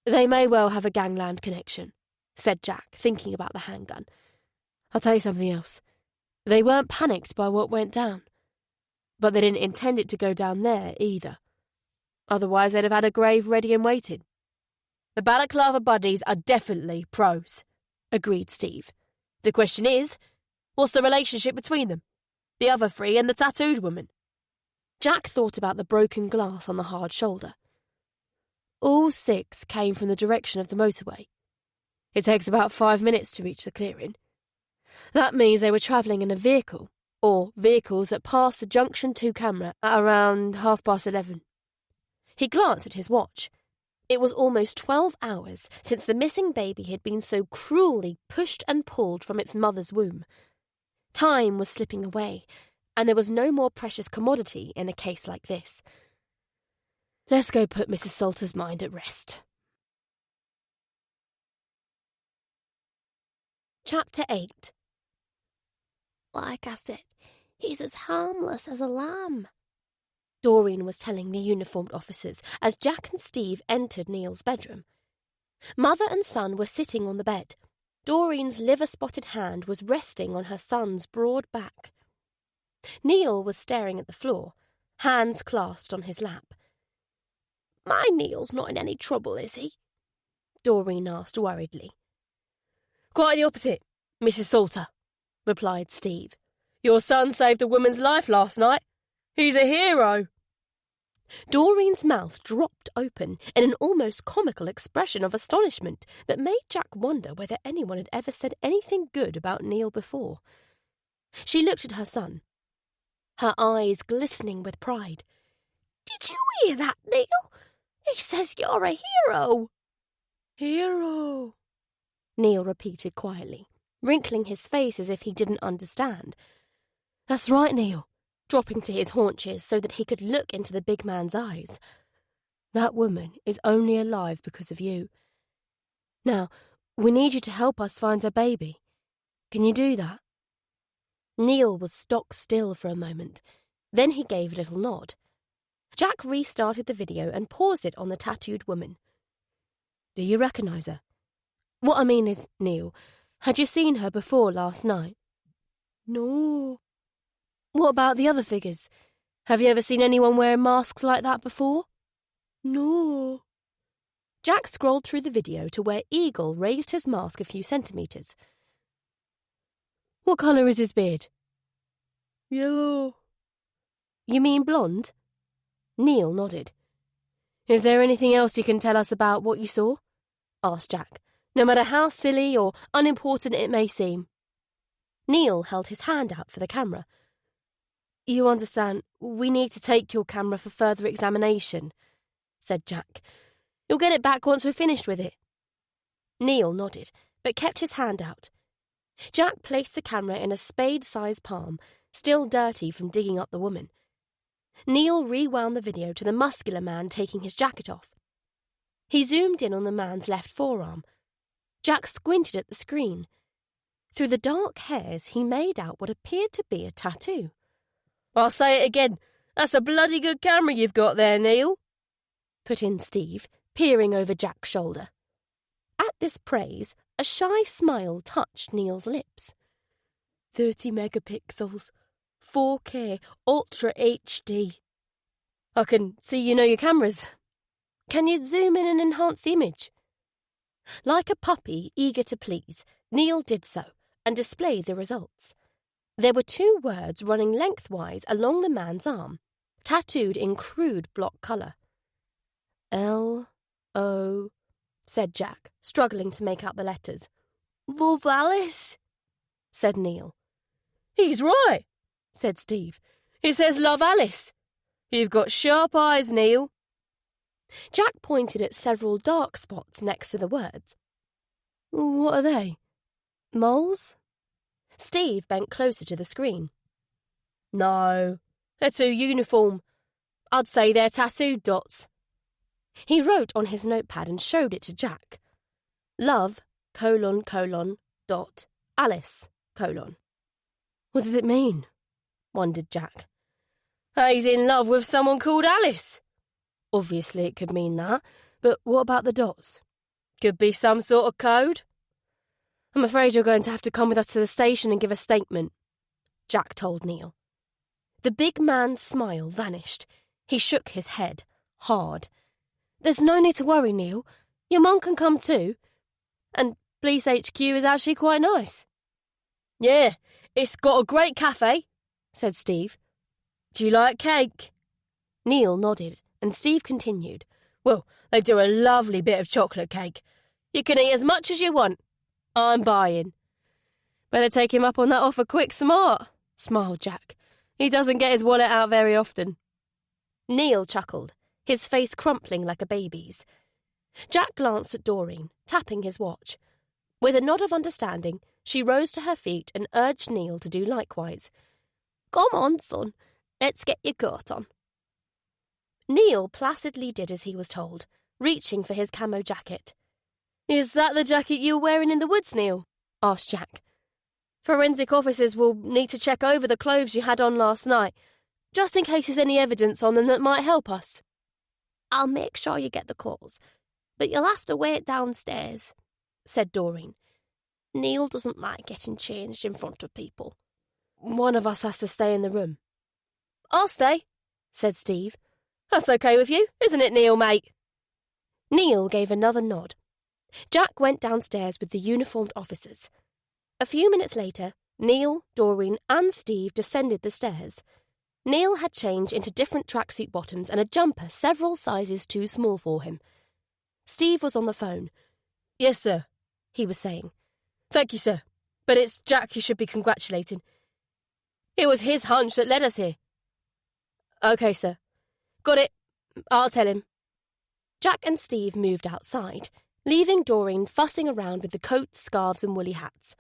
[SPEAKER 1] "They may well have a gangland connection," said Jack, thinking about the handgun. "I'll tell you something else. They weren't panicked by what went down. But they didn't intend it to go down there either. Otherwise they'd have had a grave ready and waiting."
[SPEAKER 2] "The balaclava buddies are definitely pros," agreed Steve. "The question is, what's the relationship between them? The other 3 and the tattooed woman?"
[SPEAKER 1] Jack thought about the broken glass on the hard shoulder. All 6 came from the direction of the motorway. It takes about 5 minutes to reach the clearing. That means they were travelling in a vehicle, or vehicles that passed the Junction 2 camera at around 11:30. He glanced at his watch. It was almost 12 hours since the missing baby had been so cruelly pushed and pulled from its mother's womb. Time was slipping away, and there was no more precious commodity in a case like this. Let's go put Mrs. Salter's mind at rest. Chapter 8.
[SPEAKER 3] Like I said, he's as harmless as a lamb,
[SPEAKER 1] Doreen was telling the uniformed officers as Jack and Steve entered Neil's bedroom. Mother and son were sitting on the bed. Doreen's liver-spotted hand was resting on her son's broad back. Neil was staring at the floor, hands clasped on his lap.
[SPEAKER 3] My Neil's not in any trouble, is he?
[SPEAKER 1] Doreen asked worriedly.
[SPEAKER 2] Quite the opposite, Mrs. Salter, replied Steve. Your son saved a woman's life last night. He's a hero.
[SPEAKER 1] Doreen's mouth dropped open in an almost comical expression of astonishment that made Jack wonder whether anyone had ever said anything good about Neil before. She looked at her son, her eyes glistening with pride.
[SPEAKER 3] Did you hear that, Neil? He says you're a hero.
[SPEAKER 2] Hero,
[SPEAKER 1] Neil repeated quietly, wrinkling his face as if he didn't understand. That's right, Neil, dropping to his haunches so that he could look into the big man's eyes. That woman is only alive because of you. Now, we need you to help us find her baby. Can you do that? Neil was stock still for a moment. Then he gave a little nod. Jack restarted the video and paused it on the tattooed woman. Do you recognise her? What I mean is, Neil, had you seen her before last night?
[SPEAKER 2] No.
[SPEAKER 1] What about the other figures? Have you ever seen anyone wearing masks like that before?
[SPEAKER 2] No.
[SPEAKER 1] Jack scrolled through the video to where Eagle raised his mask a few centimetres. What colour is his beard?
[SPEAKER 2] Yellow.
[SPEAKER 1] You mean blonde? Neil nodded. Is there anything else you can tell us about what you saw? Asked Jack, no matter how silly or unimportant it may seem. Neil held his hand out for the camera. You understand, we need to take your camera for further examination, said Jack. You'll get it back once we're finished with it. Neil nodded, but kept his hand out. Jack placed the camera in a spade-sized palm, still dirty from digging up the woman. Neil rewound the video to the muscular man taking his jacket off. He zoomed in on the man's left forearm. Jack squinted at the screen. Through the dark hairs, he made out what appeared to be a tattoo.
[SPEAKER 2] I'll say it again. That's a bloody good camera you've got there, Neil,
[SPEAKER 1] put in Steve, peering over Jack's shoulder. At this praise, a shy smile touched Neil's lips.
[SPEAKER 2] 30 megapixels, 4K, Ultra HD.
[SPEAKER 1] I can see you know your cameras. Can you zoom in and enhance the image? Like a puppy eager to please, Neil did so and displayed the results. There were 2 words running lengthwise along the man's arm, tattooed in crude block colour. L-O, said Jack, struggling to make out the letters.
[SPEAKER 2] Love Alice,
[SPEAKER 1] said Neil.
[SPEAKER 2] He's right, said Steve. It says Love Alice. You've got sharp eyes, Neil.
[SPEAKER 1] Jack pointed at several dark spots next to the words. What are they? Moles? Steve bent closer to the screen.
[SPEAKER 2] No, they're too uniform. I'd say they're tattooed dots.
[SPEAKER 1] He wrote on his notepad and showed it to Jack. Love, : dot, Alice, : What does it mean? Wondered Jack.
[SPEAKER 2] He's in love with someone called Alice.
[SPEAKER 1] Obviously it could mean that, but what about the dots?
[SPEAKER 2] Could be some sort of code.
[SPEAKER 1] I'm afraid you're going to have to come with us to the station and give a statement, Jack told Neil. The big man's smile vanished. He shook his head, hard. There's no need to worry, Neil. Your mum can come too. And Police HQ is actually quite nice.
[SPEAKER 2] Yeah, it's got a great cafe, said Steve. Do you like cake?
[SPEAKER 1] Neil nodded, and Steve continued.
[SPEAKER 2] Well, they do a lovely bit of chocolate cake. You can eat as much as you want. I'm buying.
[SPEAKER 1] Better take him up on that offer quick, smart, smiled Jack. He doesn't get his wallet out very often. Neil chuckled. his face crumpling like a baby's. Jack glanced at Doreen, tapping his watch. With a nod of understanding, she rose to her feet and urged Neil to do likewise.
[SPEAKER 3] Come on, son. Let's get your coat on.
[SPEAKER 1] Neil placidly did as he was told, reaching for his camo jacket.
[SPEAKER 2] Is that the jacket you were wearing in the woods, Neil? Asked Jack. Forensic officers will need to check over the clothes you had on last night, just in case there's any evidence on them that might help us.
[SPEAKER 3] I'll make sure you get the clothes, but you'll have to wait downstairs, said Doreen. Neil doesn't like getting changed in front of people.
[SPEAKER 2] One of us has to stay in the room. I'll stay, said Steve. That's okay with you, isn't it, Neil, mate?
[SPEAKER 1] Neil gave another nod. Jack went downstairs with the uniformed officers. A few minutes later, Neil, Doreen and Steve descended the stairs. Neil had changed into different tracksuit bottoms and a jumper several sizes too small for him. Steve was on the phone.
[SPEAKER 2] Yes, sir,
[SPEAKER 1] he was saying.
[SPEAKER 2] Thank you, sir, but it's Jack you should be congratulating. It was his hunch that led us here. Okay, sir. Got it. I'll tell him.
[SPEAKER 1] Jack and Steve moved outside, leaving Doreen fussing around with the coats, scarves and woolly hats.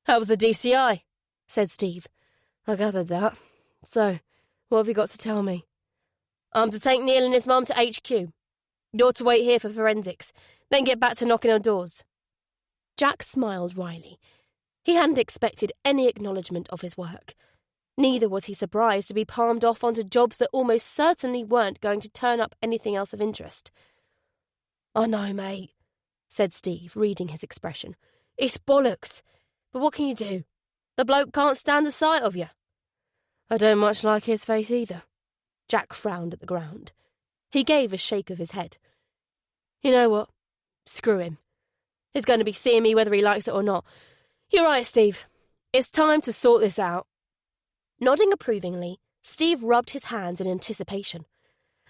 [SPEAKER 2] That was the DCI, said Steve. I gathered that. So, what have you got to tell me? I'm to take Neil and his mum to HQ. You're to wait here for forensics, then get back to knocking on doors.
[SPEAKER 1] Jack smiled wryly. He hadn't expected any acknowledgement of his work. Neither was he surprised to be palmed off onto jobs that almost certainly weren't going to turn up anything else of interest.
[SPEAKER 2] I know, mate, said Steve, reading his expression. It's bollocks. But what can you do? The bloke can't stand the sight of you. I don't much like his face either.
[SPEAKER 1] Jack frowned at the ground. He gave a shake of his head.
[SPEAKER 2] You know what? Screw him. He's going to be seeing me whether he likes it or not. You're right, Steve. It's time to sort this out.
[SPEAKER 1] Nodding approvingly, Steve rubbed his hands in anticipation.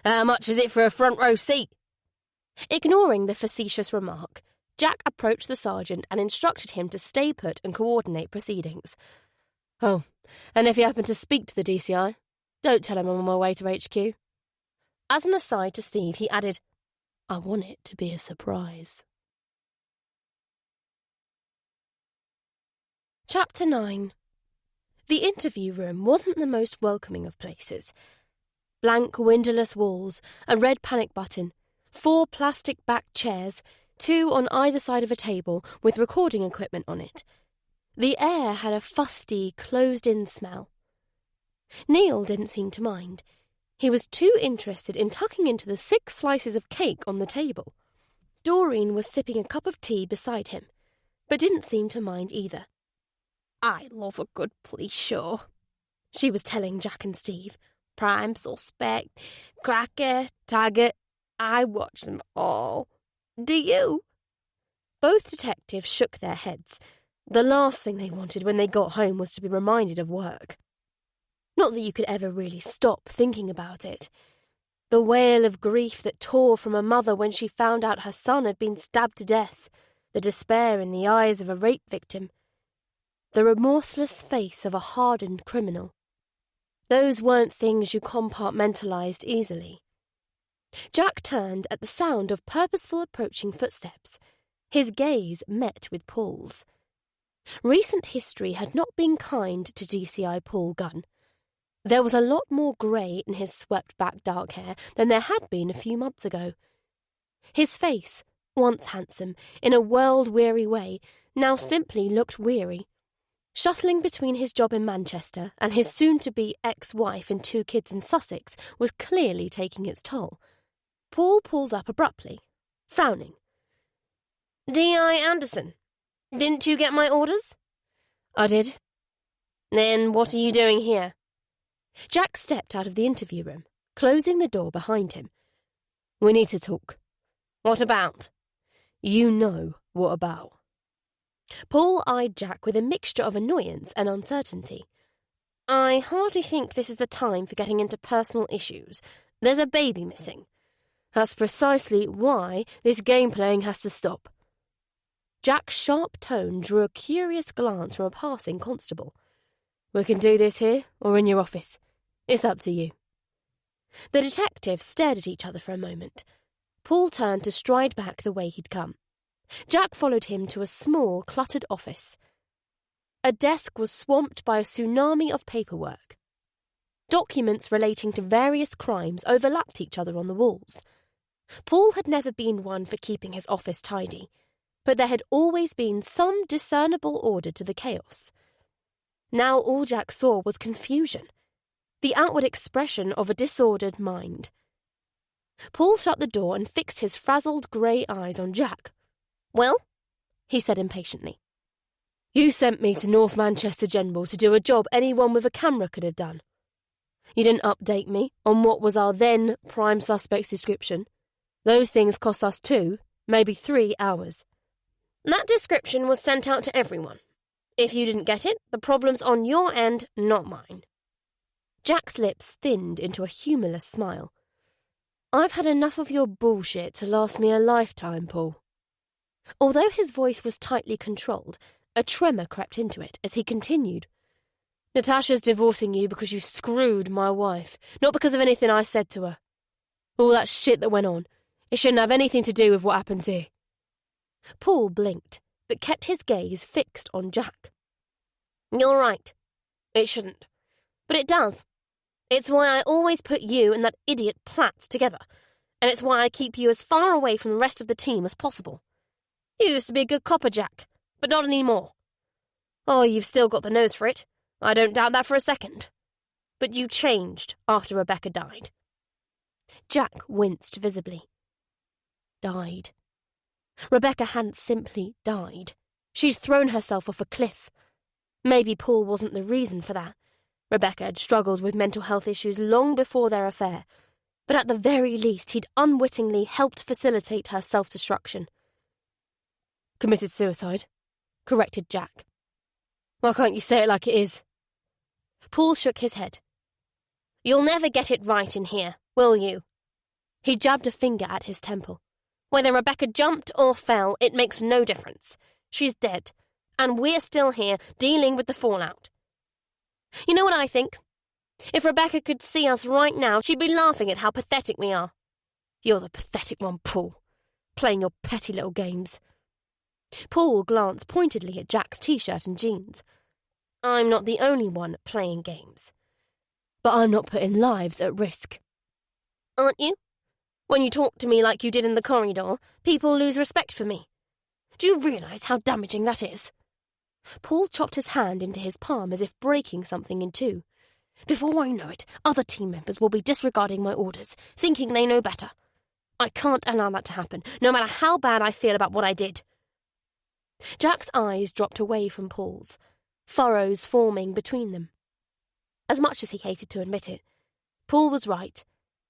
[SPEAKER 2] How much is it for a front row seat?
[SPEAKER 1] Ignoring the facetious remark, Jack approached the sergeant and instructed him to stay put and coordinate proceedings.
[SPEAKER 2] Oh, and if you happen to speak to the DCI, don't tell him I'm on my way to HQ.
[SPEAKER 1] As an aside to Steve, he added,
[SPEAKER 2] I want it to be a surprise.
[SPEAKER 1] Chapter 9. The interview room wasn't the most welcoming of places. Blank, windowless walls, a red panic button, 4 plastic-backed chairs, 2 on either side of a table with recording equipment on it. The air had a fusty, closed-in smell. Neil didn't seem to mind. He was too interested in tucking into the 6 slices of cake on the table. Doreen was sipping a cup of tea beside him, but didn't seem to mind either.
[SPEAKER 3] I love a good police show,
[SPEAKER 1] she was telling Jack and Steve.
[SPEAKER 3] Prime Suspect, Cracker, Target. I watch them all. Do you?
[SPEAKER 1] Both detectives shook their heads. The last thing they wanted when they got home was to be reminded of work. Not that you could ever really stop thinking about it. The wail of grief that tore from a mother when she found out her son had been stabbed to death, the despair in the eyes of a rape victim, the remorseless face of a hardened criminal. Those weren't things you compartmentalized easily. Jack turned at the sound of purposeful approaching footsteps. His gaze met with Paul's. Recent history had not been kind to DCI Paul Gunn. There was a lot more grey in his swept-back dark hair than there had been a few months ago. His face, once handsome, in a world-weary way, now simply looked weary. Shuttling between his job in Manchester and his soon-to-be ex-wife and 2 kids in Sussex was clearly taking its toll. Paul pulled up abruptly, frowning.
[SPEAKER 2] D.I. Anderson, didn't you get my orders?
[SPEAKER 1] I did.
[SPEAKER 2] Then what are you doing here?
[SPEAKER 1] Jack stepped out of the interview room, closing the door behind him.
[SPEAKER 2] We need to talk. What about?
[SPEAKER 1] You know what about. Paul eyed Jack with a mixture of annoyance and uncertainty.
[SPEAKER 2] I hardly think this is the time for getting into personal issues. There's a baby missing. That's precisely why this game-playing has to stop.
[SPEAKER 1] Jack's sharp tone drew a curious glance from a passing constable.
[SPEAKER 2] We can do this here or in your office. It's up to you.
[SPEAKER 1] The detectives stared at each other for a moment. Paul turned to stride back the way he'd come. Jack followed him to a small, cluttered office. A desk was swamped by a tsunami of paperwork. Documents relating to various crimes overlapped each other on the walls. Paul had never been one for keeping his office tidy, but there had always been some discernible order to the chaos. Now all Jack saw was confusion, the outward expression of a disordered mind. Paul shut the door and fixed his frazzled grey eyes on Jack. "Well?" he said impatiently. "You sent me to North Manchester General to do a job anyone with a camera could have done. You didn't update me on what was our then prime suspect's description. Those things cost us 2, maybe 3 hours. That description was sent out to everyone. If you didn't get it, the problem's on your end, not mine." Jack's lips thinned into a humourless smile. "I've had enough of your bullshit to last me a lifetime, Paul." Although his voice was tightly controlled, a tremor crept into it as he continued. "Natasha's divorcing you because you screwed my wife, not because of anything I said to her. All that shit that went on, it shouldn't have anything to do with what happens here." Paul blinked, but kept his gaze fixed on Jack. "You're right. It shouldn't. But it does. It's why I always put you and that idiot Platt together, and it's why I keep you as far away from the rest of the team as possible. You used to be a good copper, Jack, but not anymore. Oh, you've still got the nose for it. I don't doubt that for a second. But you changed after Rebecca died." Jack winced visibly. Died. Rebecca hadn't simply died. She'd thrown herself off a cliff. Maybe Paul wasn't the reason for that. Rebecca had struggled with mental health issues long before their affair, but at the very least he'd unwittingly helped facilitate her self-destruction. "Committed suicide," corrected Jack. "Why can't you say it like it is?" Paul shook his head. "You'll never get it right in here, will you?" He jabbed a finger at his temple. "Whether Rebecca jumped or fell, it makes no difference. She's dead, and we're still here dealing with the fallout. You know what I think? If Rebecca could see us right now, she'd be laughing at how pathetic we are. You're the pathetic one, Paul, playing your petty little games." Paul glanced pointedly at Jack's t-shirt and jeans. "I'm not the only one playing games. But I'm not putting lives at risk." "Aren't you? When you talk to me like you did in the corridor, people lose respect for me. Do you realise how damaging that is?" Paul chopped his hand into his palm as if breaking something in two. "Before I know it, other team members will be disregarding my orders, thinking they know better. I can't allow that to happen, no matter how bad I feel about what I did." Jack's eyes dropped away from Paul's, furrows forming between them. As much as he hated to admit it, Paul was right.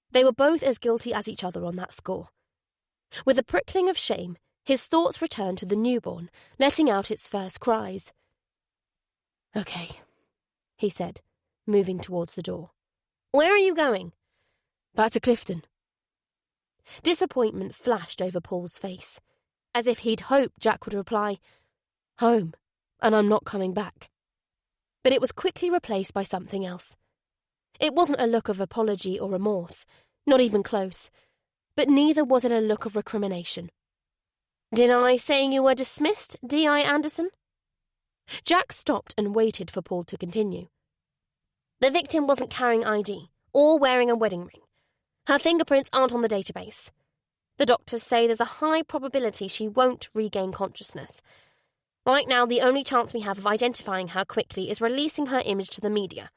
[SPEAKER 1] They were both as guilty as each other on that score. With a prickling of shame, his thoughts returned to the newborn, letting out its first cries. "Okay," he said, moving towards the door. "Where are you going?" "Back to Clifton." Disappointment flashed over Paul's face, as if he'd hoped Jack would reply, "Home, and I'm not coming back." But it was quickly replaced by something else. It wasn't a look of apology or remorse, not even close, but neither was it a look of recrimination. "Did I say you were dismissed, D.I. Anderson?" Jack stopped and waited for Paul to continue. "The victim wasn't carrying ID or wearing a wedding ring. Her fingerprints aren't on the database. The doctors say there's a high probability she won't regain consciousness. Right now, the only chance we have of identifying her quickly is releasing her image to the media.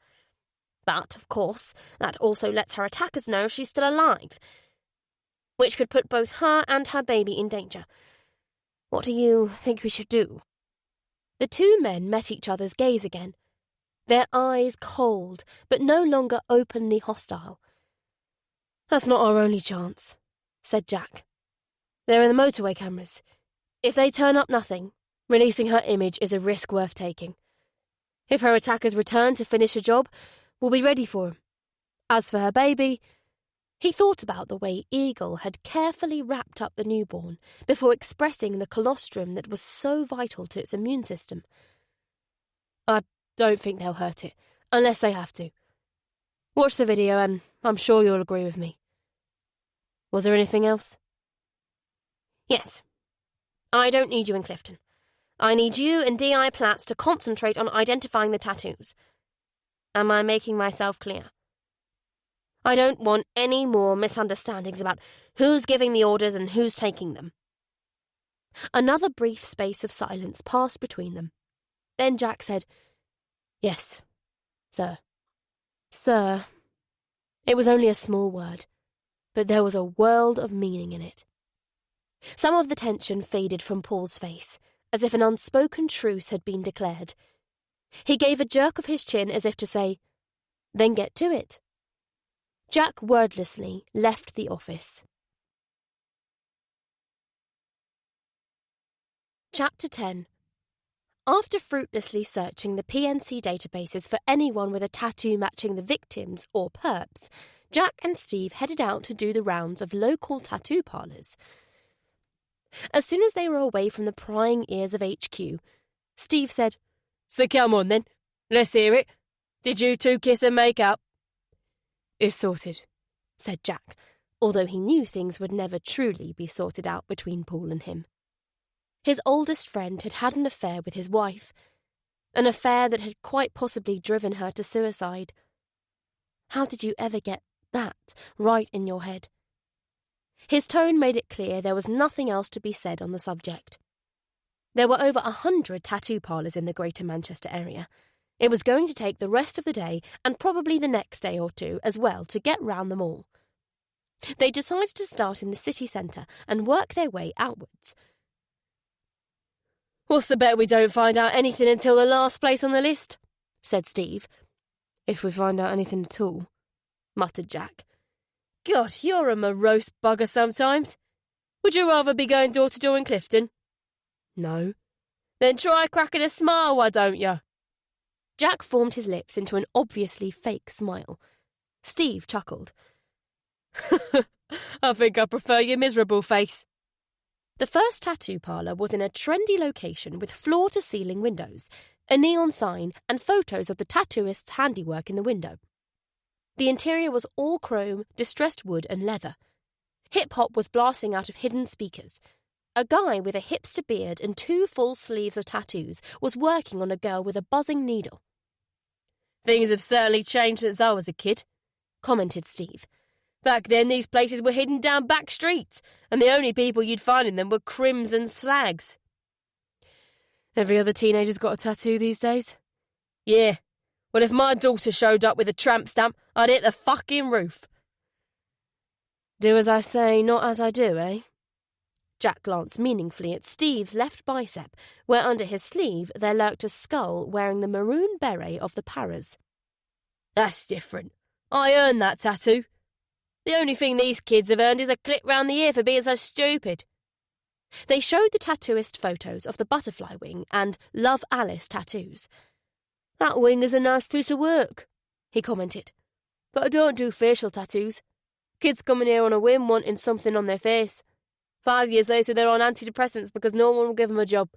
[SPEAKER 1] But, of course, that also lets her attackers know she's still alive, which could put both her and her baby in danger. What do you think we should do?" The two men met each other's gaze again, their eyes cold, but no longer openly hostile. "That's not our only chance," said Jack. "They're in the motorway cameras. If they turn up nothing, releasing her image is a risk worth taking. If her attackers return to finish a job, we'll be ready for them. As for her baby..." He thought about the way Eagle had carefully wrapped up the newborn before expressing the colostrum that was so vital to its immune system. "I don't think they'll hurt it, unless they have to.
[SPEAKER 2] Watch the video and I'm sure you'll agree with me. Was there anything else?
[SPEAKER 3] Yes. I don't need you in Clifton. I need you and D.I. Platts to concentrate on identifying the tattoos. Am I making myself clear? I don't want any more misunderstandings about who's giving the orders and who's taking them. Another brief space of silence passed between them. Then Jack said, "Yes, sir." Sir. It was only a small word, but there was a world of meaning in it. Some of the tension faded from Paul's face, as if an unspoken truce had been declared. He gave a jerk of his chin as if to say, "Then get to it." Jack wordlessly left the office. Chapter 10. After fruitlessly searching the PNC databases for anyone with a tattoo matching the victims, or perps, Jack and Steve headed out to do the rounds of local tattoo parlours. As soon as they were away from the prying ears of HQ, Steve said,
[SPEAKER 2] "So come on then, let's hear it. Did you two kiss and make up?"
[SPEAKER 1] "It's sorted," said Jack, although he knew things would never truly be sorted out between Paul and him. His oldest friend had had an affair with his wife, an affair that had quite possibly driven her to suicide. How did you ever get that right in your head? His tone made it clear there was nothing else to be said on the subject. There were over 100 tattoo parlours in the Greater Manchester area. It was going to take the rest of the day, and probably the next day or two as well, to get round them all. They decided to start in the city centre and work their way outwards.
[SPEAKER 2] "What's the bet we don't find out anything until the last place on the list?" said Steve.
[SPEAKER 1] "If we find out anything at all," muttered Jack.
[SPEAKER 2] "God, you're a morose bugger sometimes. Would you rather be going door to door in Clifton?"
[SPEAKER 1] "No."
[SPEAKER 2] "Then try cracking a smile, why don't you?"
[SPEAKER 1] Jack formed his lips into an obviously fake smile. Steve chuckled.
[SPEAKER 2] "I think I prefer your miserable face."
[SPEAKER 1] The first tattoo parlour was in a trendy location with floor-to-ceiling windows, a neon sign and photos of the tattooist's handiwork in the window. The interior was all chrome, distressed wood and leather. Hip-hop was blasting out of hidden speakers. A guy with a hipster beard and 2 full sleeves of tattoos was working on a girl with a buzzing needle.
[SPEAKER 2] "Things have certainly changed since I was a kid," commented Steve. "Back then these places were hidden down back streets, and the only people you'd find in them were crims and slags."
[SPEAKER 1] "Every other teenager's got a tattoo these days?"
[SPEAKER 2] "Yeah. Well, if my daughter showed up with a tramp stamp, I'd hit the fucking roof."
[SPEAKER 1] "Do as I say, not as I do, eh?" Jack glanced meaningfully at Steve's left bicep, where under his sleeve there lurked a skull wearing the maroon beret of the Paras.
[SPEAKER 2] "That's different. I earned that tattoo. The only thing these kids have earned is a clip round the ear for being so stupid."
[SPEAKER 1] They showed the tattooist photos of the butterfly wing and Love Alice tattoos.
[SPEAKER 2] "That wing is a nice piece of work," he commented. "But I don't do facial tattoos. Kids come in here on a whim wanting something on their face. 5 years later they're on antidepressants because no one will give them a job.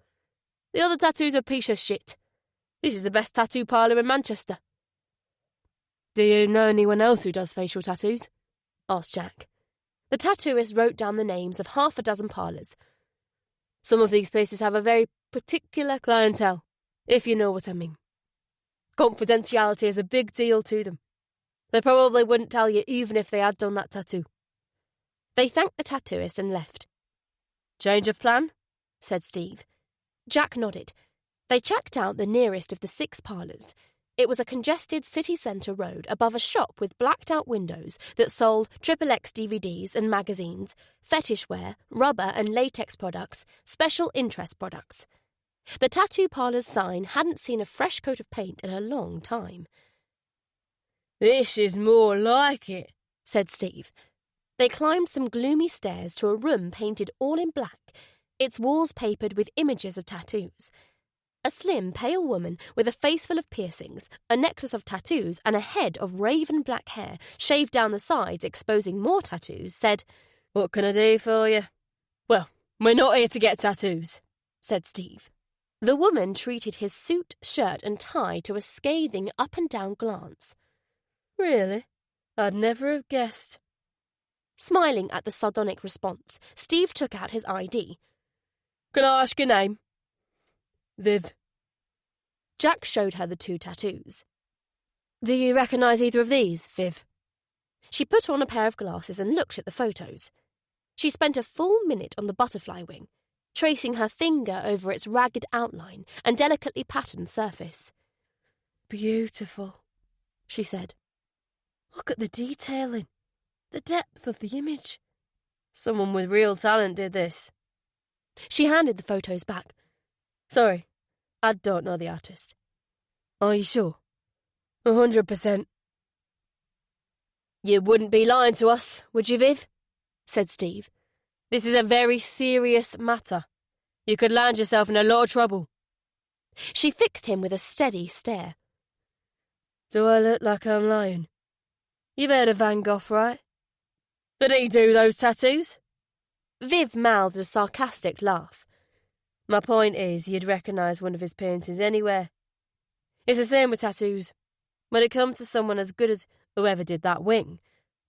[SPEAKER 2] The other tattoos are piece of shit. This is the best tattoo parlour in Manchester."
[SPEAKER 1] "Do you know anyone else who does facial tattoos?" asked Jack. The tattooist wrote down the names of 6 parlours.
[SPEAKER 2] "Some of these places have a very particular clientele, if you know what I mean. Confidentiality is a big deal to them. They probably wouldn't tell you even if they had done that tattoo."
[SPEAKER 1] They thanked the tattooist and left.
[SPEAKER 2] "Change of plan?"
[SPEAKER 1] said Steve. Jack nodded. They checked out the nearest of the 6 parlours. It was a congested city centre road above a shop with blacked-out windows that sold XXX DVDs and magazines, fetish wear, rubber and latex products, special interest products. The tattoo parlour's sign hadn't seen a fresh coat of paint in a long time.
[SPEAKER 2] "This is more like it,"
[SPEAKER 1] said Steve. They climbed some gloomy stairs to a room painted all in black, its walls papered with images of tattoos. A slim, pale woman with a face full of piercings, a necklace of tattoos and a head of raven black hair shaved down the sides exposing more tattoos said,
[SPEAKER 2] "What can I do for you?" "Well, we're not here to get tattoos," said Steve.
[SPEAKER 1] The woman treated his suit, shirt and tie to a scathing up-and-down glance.
[SPEAKER 2] Really? I'd never have guessed.
[SPEAKER 1] Smiling at the sardonic response, Steve took out his ID.
[SPEAKER 2] Can I ask your name? Viv.
[SPEAKER 1] Jack showed her the 2 tattoos.
[SPEAKER 2] Do you recognise either of these, Viv?
[SPEAKER 1] She put on a pair of glasses and looked at the photos. She spent a full minute on the butterfly wing, tracing her finger over its ragged outline and delicately patterned surface.
[SPEAKER 2] Beautiful, she said. Look at the detailing, the depth of the image. Someone with real talent did this.
[SPEAKER 1] She handed the photos back.
[SPEAKER 2] Sorry, I don't know the artist. Are you sure? 100%. You wouldn't be lying to us, would you, Viv? Said Steve. This is a very serious matter. You could land yourself in a lot of trouble.
[SPEAKER 1] She fixed him with a steady stare.
[SPEAKER 2] Do I look like I'm lying? You've heard of Van Gogh, right? Did he do those tattoos?
[SPEAKER 1] Viv mouthed a sarcastic laugh.
[SPEAKER 2] My point is, you'd recognise one of his paintings anywhere. It's the same with tattoos. When it comes to someone as good as whoever did that wing,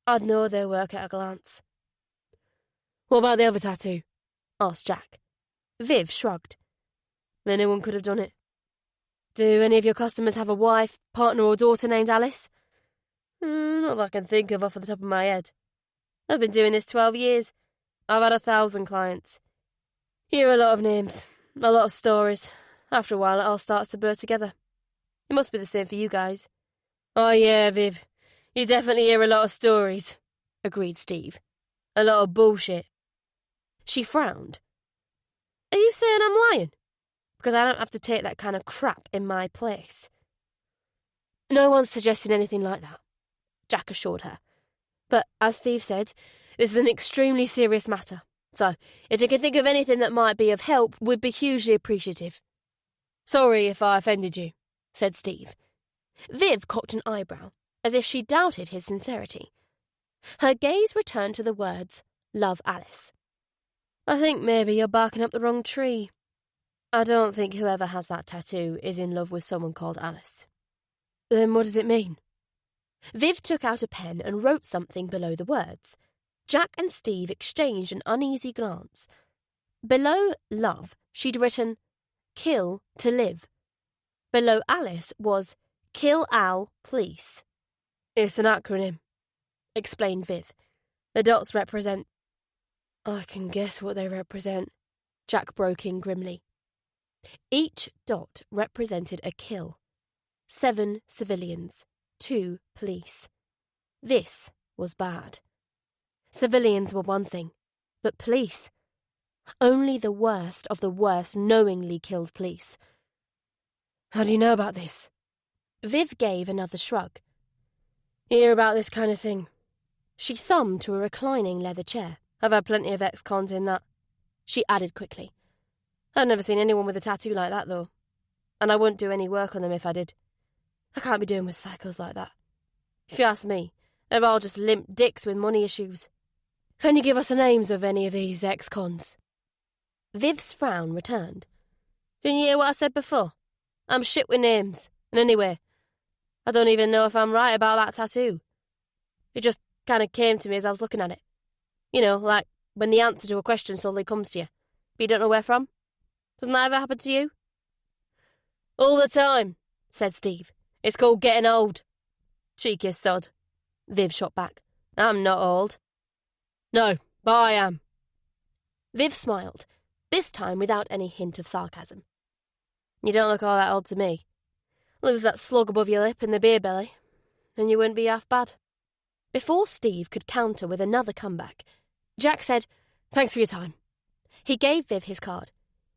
[SPEAKER 2] I'd know their work at a glance. What about the other tattoo? Asked Jack.
[SPEAKER 1] Viv shrugged.
[SPEAKER 2] Anyone could have done it. Do any of your customers have a wife, partner or daughter named Alice? Not that I can think of off the top of my head. I've been doing this 12 years. I've had 1,000 clients. Hear a lot of names, a lot of stories. After a while, it all starts to blur together. It must be the same for you guys. Oh yeah, Viv. You definitely hear a lot of stories, agreed Steve. A lot of bullshit.
[SPEAKER 1] She frowned.
[SPEAKER 2] Are you saying I'm lying? Because I don't have to take that kind of crap in my place.
[SPEAKER 1] No one's suggesting anything like that, Jack assured her.
[SPEAKER 2] But, as Steve said, this is an extremely serious matter. So, if you can think of anything that might be of help, we'd be hugely appreciative. Sorry if I offended you, said Steve.
[SPEAKER 1] Viv cocked an eyebrow, as if she doubted his sincerity. Her gaze returned to the words, "Love Alice."
[SPEAKER 2] I think maybe you're barking up the wrong tree. I don't think whoever has that tattoo is in love with someone called Alice. Then what does it mean?
[SPEAKER 1] Viv took out a pen and wrote something below the words. Jack and Steve exchanged an uneasy glance. Below love, she'd written, "Kill to live." Below Alice was, "Kill Al, please."
[SPEAKER 2] It's an acronym, explained Viv. The dots represent... I can guess what they represent, Jack broke in grimly.
[SPEAKER 1] Each dot represented a kill. 7 civilians, 2 police. This was bad. Civilians were one thing, but police? Only the worst of the worst knowingly killed police.
[SPEAKER 2] How do you know about this?
[SPEAKER 1] Viv gave another shrug.
[SPEAKER 2] Hear about this kind of thing.
[SPEAKER 1] She thumbed to a reclining leather chair.
[SPEAKER 2] I've had plenty of ex-cons in that,
[SPEAKER 1] she added quickly.
[SPEAKER 2] I've never seen anyone with a tattoo like that, though. And I wouldn't do any work on them if I did. I can't be doing with psychos like that. If you ask me, they're all just limp dicks with money issues. Can you give us the names of any of these ex-cons?
[SPEAKER 1] Viv's frown returned.
[SPEAKER 2] Didn't you hear what I said before? I'm shit with names. And anyway, I don't even know if I'm right about that tattoo. It just kind of came to me as I was looking at it. You know, like when the answer to a question suddenly comes to you, but you don't know where from. Doesn't that ever happen to you? All the time, said Steve. It's called getting old. Cheeky sod, Viv shot back. I'm not old. No, but I am.
[SPEAKER 1] Viv smiled, this time without any hint of sarcasm.
[SPEAKER 2] You don't look all that old to me. Lose that slug above your lip and the beer belly, and you wouldn't be half bad.
[SPEAKER 1] Before Steve could counter with another comeback, Jack said,
[SPEAKER 2] "Thanks for your time."
[SPEAKER 1] He gave Viv his card.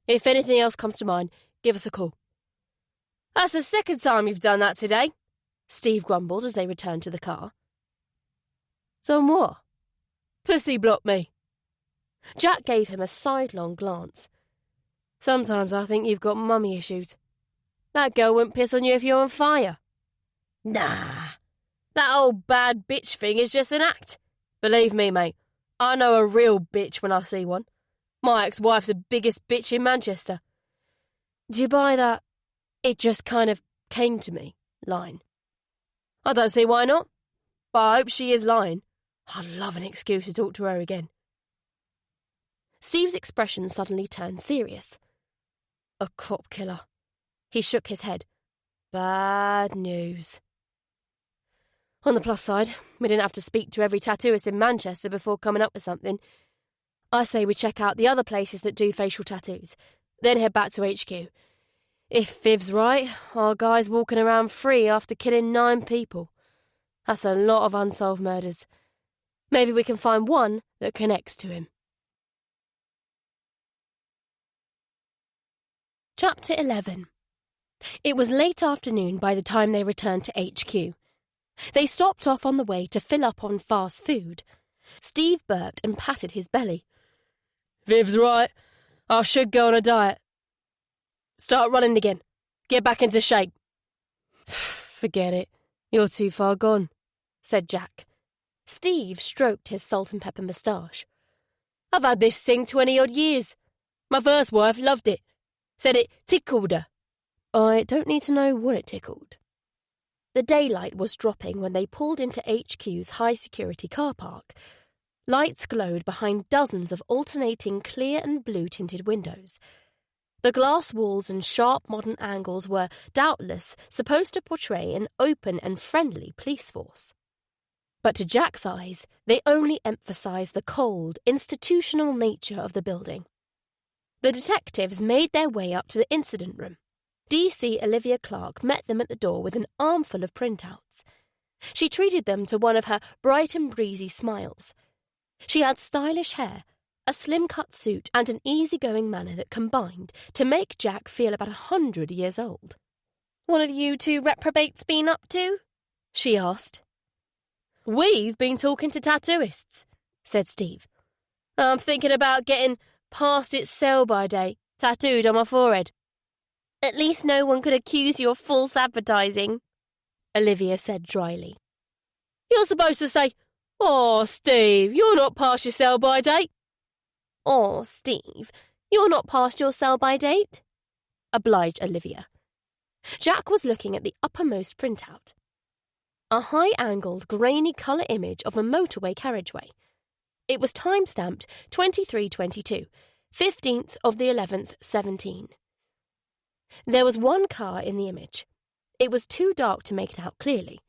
[SPEAKER 2] "If anything else comes to mind, give us a call." "That's the second time you've done that today," Steve grumbled as they returned to the car. "Done what?" "Pussy blocked me."
[SPEAKER 1] Jack gave him a sidelong glance.
[SPEAKER 2] "Sometimes I think you've got mummy issues. That girl wouldn't piss on you if you're on fire." "Nah, that old bad bitch thing is just an act. Believe me, mate, I know a real bitch when I see one. My ex-wife's the biggest bitch in Manchester." "Do you buy that 'it just kind of came to me' line?" "I don't see why not. but I hope she is lying. I'd love an excuse to talk to her again.
[SPEAKER 1] Steve's expression suddenly turned serious.
[SPEAKER 2] A cop killer.
[SPEAKER 1] He shook his head.
[SPEAKER 2] Bad news.
[SPEAKER 1] On the plus side, we didn't have to speak to every tattooist in Manchester before coming up with something. I say we check out the other places that do facial tattoos, then head back to HQ. If Viv's right, our guy's walking around free after killing 9 people. That's a lot of unsolved murders. Maybe we can find one that connects to him. Chapter 11. It was late afternoon by the time they returned to HQ. They stopped off on the way to fill up on fast food. Steve burped and patted his belly.
[SPEAKER 2] Viv's right. I should go on a diet.
[SPEAKER 1] Start running again. Get back into shape.
[SPEAKER 2] Forget it. You're too far gone, said Jack.
[SPEAKER 1] Steve stroked his salt and pepper moustache.
[SPEAKER 2] I've had this thing 20-odd years. My first wife loved it. Said it tickled her.
[SPEAKER 1] I don't need to know what it tickled. The daylight was dropping when they pulled into HQ's high-security car park. Lights glowed behind dozens of alternating clear and blue-tinted windows. The glass walls and sharp modern angles were, doubtless, supposed to portray an open and friendly police force. But to Jack's eyes, they only emphasised the cold, institutional nature of the building. The detectives made their way up to the incident room. DC Olivia Clark met them at the door with an armful of printouts. She treated them to one of her bright and breezy smiles. She had stylish hair, a slim-cut suit and an easygoing manner that combined to make Jack feel about 100 years old.
[SPEAKER 3] "What have you 2 reprobates been up to?" she asked.
[SPEAKER 2] "We've been talking to tattooists," said Steve. "I'm thinking about getting past its sell-by date tattooed on my forehead."
[SPEAKER 3] "At least no one could accuse you of false advertising,"
[SPEAKER 1] Olivia said dryly.
[SPEAKER 2] "You're supposed to say, 'Oh, Steve, you're not past your sell-by date.'"
[SPEAKER 3] "Oh, Steve, you're not past your sell-by date,"
[SPEAKER 1] obliged Olivia. Jack was looking at the uppermost printout. A high-angled, grainy colour image of a motorway carriageway. It was time-stamped 23/22, 15th of the 11th, 17. There was one car in the image. It was too dark to make it out clearly.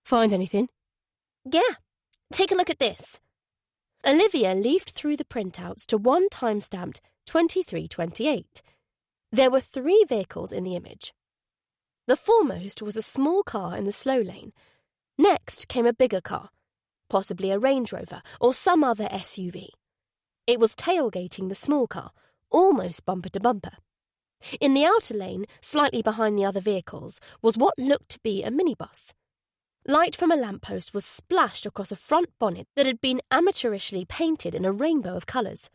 [SPEAKER 2] "Find anything?"
[SPEAKER 3] "Yeah, take a look at this."
[SPEAKER 1] Olivia leafed through the printouts to one time-stamped 23/28. There were 3 vehicles in the image. The foremost was a small car in the slow lane. Next came a bigger car, possibly a Range Rover or some other SUV. It was tailgating the small car, almost bumper to bumper. In the outer lane, slightly behind the other vehicles, was what looked to be a minibus. Light from a lamppost was splashed across a front bonnet that had been amateurishly painted in a rainbow of colours.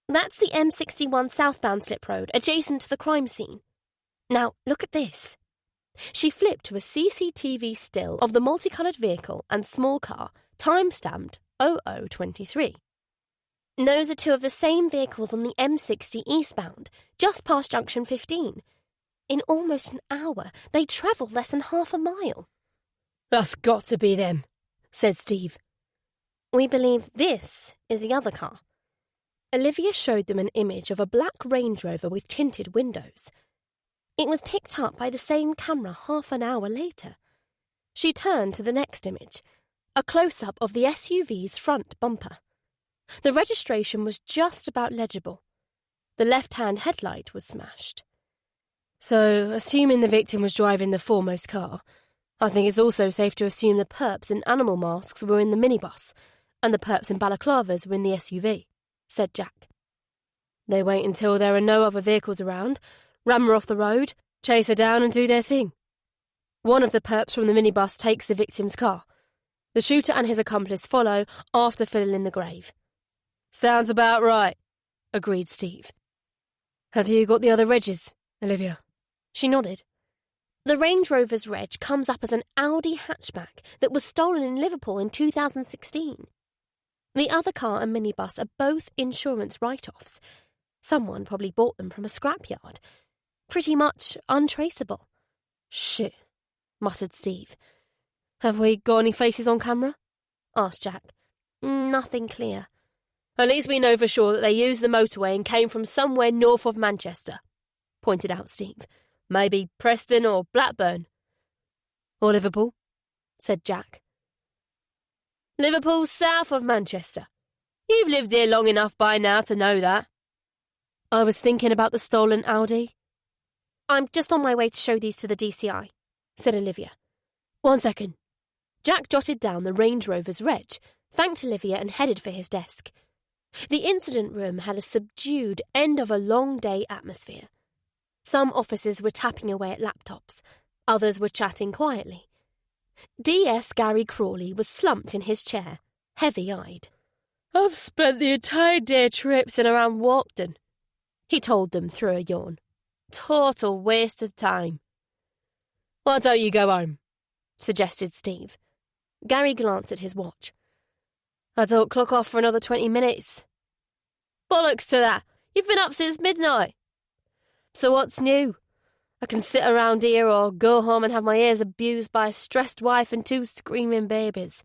[SPEAKER 3] "That's the M61 southbound slip road, adjacent to the crime scene. Now, look at this."
[SPEAKER 1] She flipped to a CCTV still of the multicoloured vehicle and small car, time-stamped 0023.
[SPEAKER 3] "Those are 2 of the same vehicles on the M60 eastbound, just past junction 15. In almost an hour, they travelled less than half a mile."
[SPEAKER 2] "That's got to be them," said Steve.
[SPEAKER 3] "We believe this is the other car."
[SPEAKER 1] Olivia showed them an image of a black Range Rover with tinted windows.
[SPEAKER 3] "It was picked up by the same camera half an hour later."
[SPEAKER 1] She turned to the next image, a close-up of the SUV's front bumper. The registration was just about legible. The left-hand headlight was smashed.
[SPEAKER 2] "So, assuming the victim was driving the foremost car, I think it's also safe to assume the perps in animal masks were in the minibus, and the perps in balaclavas were in the SUV," said Jack. "They wait until there are no other vehicles around, ram her off the road, chase her down and do their thing. One of the perps from the minibus takes the victim's car. The shooter and his accomplice follow after filling in the grave." "Sounds about right," agreed Steve. "Have you got the other regs, Olivia?"
[SPEAKER 1] She nodded.
[SPEAKER 3] "The Range Rover's reg comes up as an Audi hatchback that was stolen in Liverpool in 2016.
[SPEAKER 1] The other car and minibus are both insurance write-offs. Someone probably bought them from a scrapyard. Pretty much untraceable."
[SPEAKER 2] "Shit," muttered Steve. Have we got any faces on camera?
[SPEAKER 1] asked Jack. Nothing clear.
[SPEAKER 2] At least we know for sure that they used the motorway and came from somewhere north of Manchester, pointed out Steve. Maybe Preston or Blackburn. Or Liverpool, said Jack. Liverpool's south of Manchester. You've lived here long enough by now to know that. I was thinking about the stolen Audi.
[SPEAKER 1] I'm just on my way to show these to the DCI, said Olivia.
[SPEAKER 2] 1 second.
[SPEAKER 1] Jack jotted down the Range Rover's reg, thanked Olivia and headed for his desk. The incident room had a subdued end-of-a-long-day atmosphere. Some officers were tapping away at laptops, others were chatting quietly. DS Gary Crawley was slumped in his chair, heavy-eyed.
[SPEAKER 2] I've spent the entire day traipsing around Walkden, he told them through a yawn. Total waste of time. Why don't you go home? Suggested Steve.
[SPEAKER 1] Gary glanced at his watch.
[SPEAKER 2] I don't clock off for another 20 minutes. Bollocks to that. You've been up since midnight. So what's new? I can sit around here or go home and have my ears abused by a stressed wife and 2 screaming babies.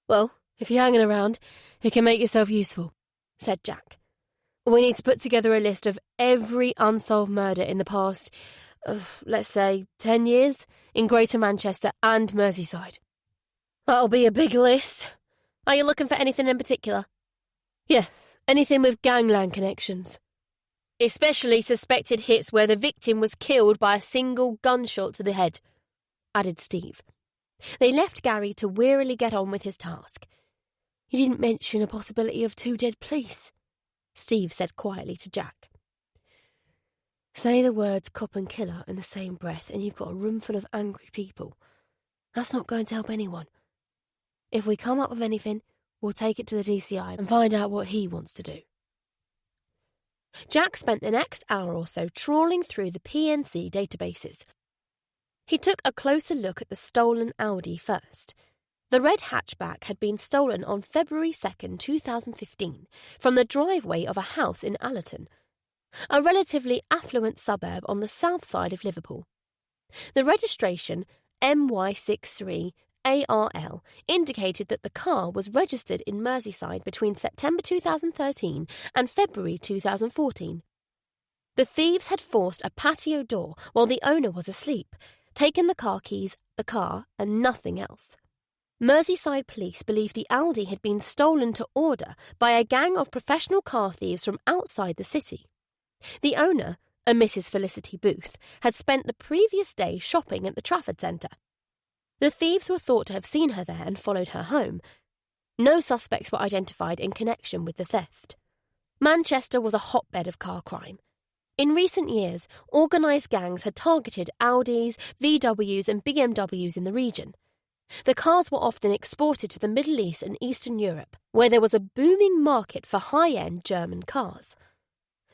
[SPEAKER 2] Well, if you're hanging around, you can make yourself useful, said Jack. We need to put together a list of every unsolved murder in the past, let's say, 10 years in Greater Manchester and Merseyside. That'll be a big list.
[SPEAKER 1] Are you looking for anything in particular?
[SPEAKER 2] Yeah, anything with gangland connections. Especially suspected hits where the victim was killed by a single gunshot to the head, added Steve.
[SPEAKER 1] They left Gary to wearily get on with his task.
[SPEAKER 2] You didn't mention a possibility of 2 dead police, Steve said quietly to Jack. Say the words cop and killer in the same breath and you've got a room full of angry people. That's not going to help anyone. If we come up with anything, we'll take it to the DCI and find out what he wants to do.
[SPEAKER 1] Jack spent the next hour or so trawling through the PNC databases. He took a closer look at the stolen Audi first. The red hatchback had been stolen on February 2nd, 2015, from the driveway of a house in Allerton, a relatively affluent suburb on the south side of Liverpool. The registration, MY63ARL, indicated that the car was registered in Merseyside between September 2013 and February 2014. The thieves had forced a patio door while the owner was asleep, taken the car keys, the car, and nothing else. Merseyside police believe the Audi had been stolen to order by a gang of professional car thieves from outside the city. The owner, a Mrs. Felicity Booth, had spent the previous day shopping at the Trafford Centre. The thieves were thought to have seen her there and followed her home. No suspects were identified in connection with the theft. Manchester was a hotbed of car crime. In recent years, organised gangs had targeted Audis, VWs and BMWs in the region. The cars were often exported to the Middle East and Eastern Europe, where there was a booming market for high-end German cars.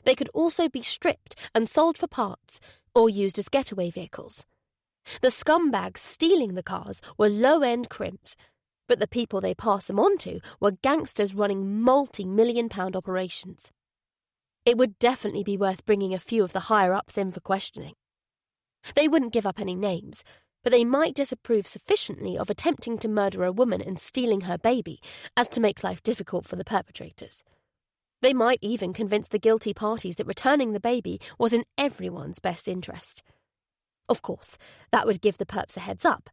[SPEAKER 1] They could also be stripped and sold for parts, or used as getaway vehicles. The scumbags stealing the cars were low-end crimps, but the people they passed them on to were gangsters running multi-million-pound operations. It would definitely be worth bringing a few of the higher-ups in for questioning. They wouldn't give up any names, but they might disapprove sufficiently of attempting to murder a woman and stealing her baby as to make life difficult for the perpetrators. They might even convince the guilty parties that returning the baby was in everyone's best interest. Of course, that would give the perps a heads up,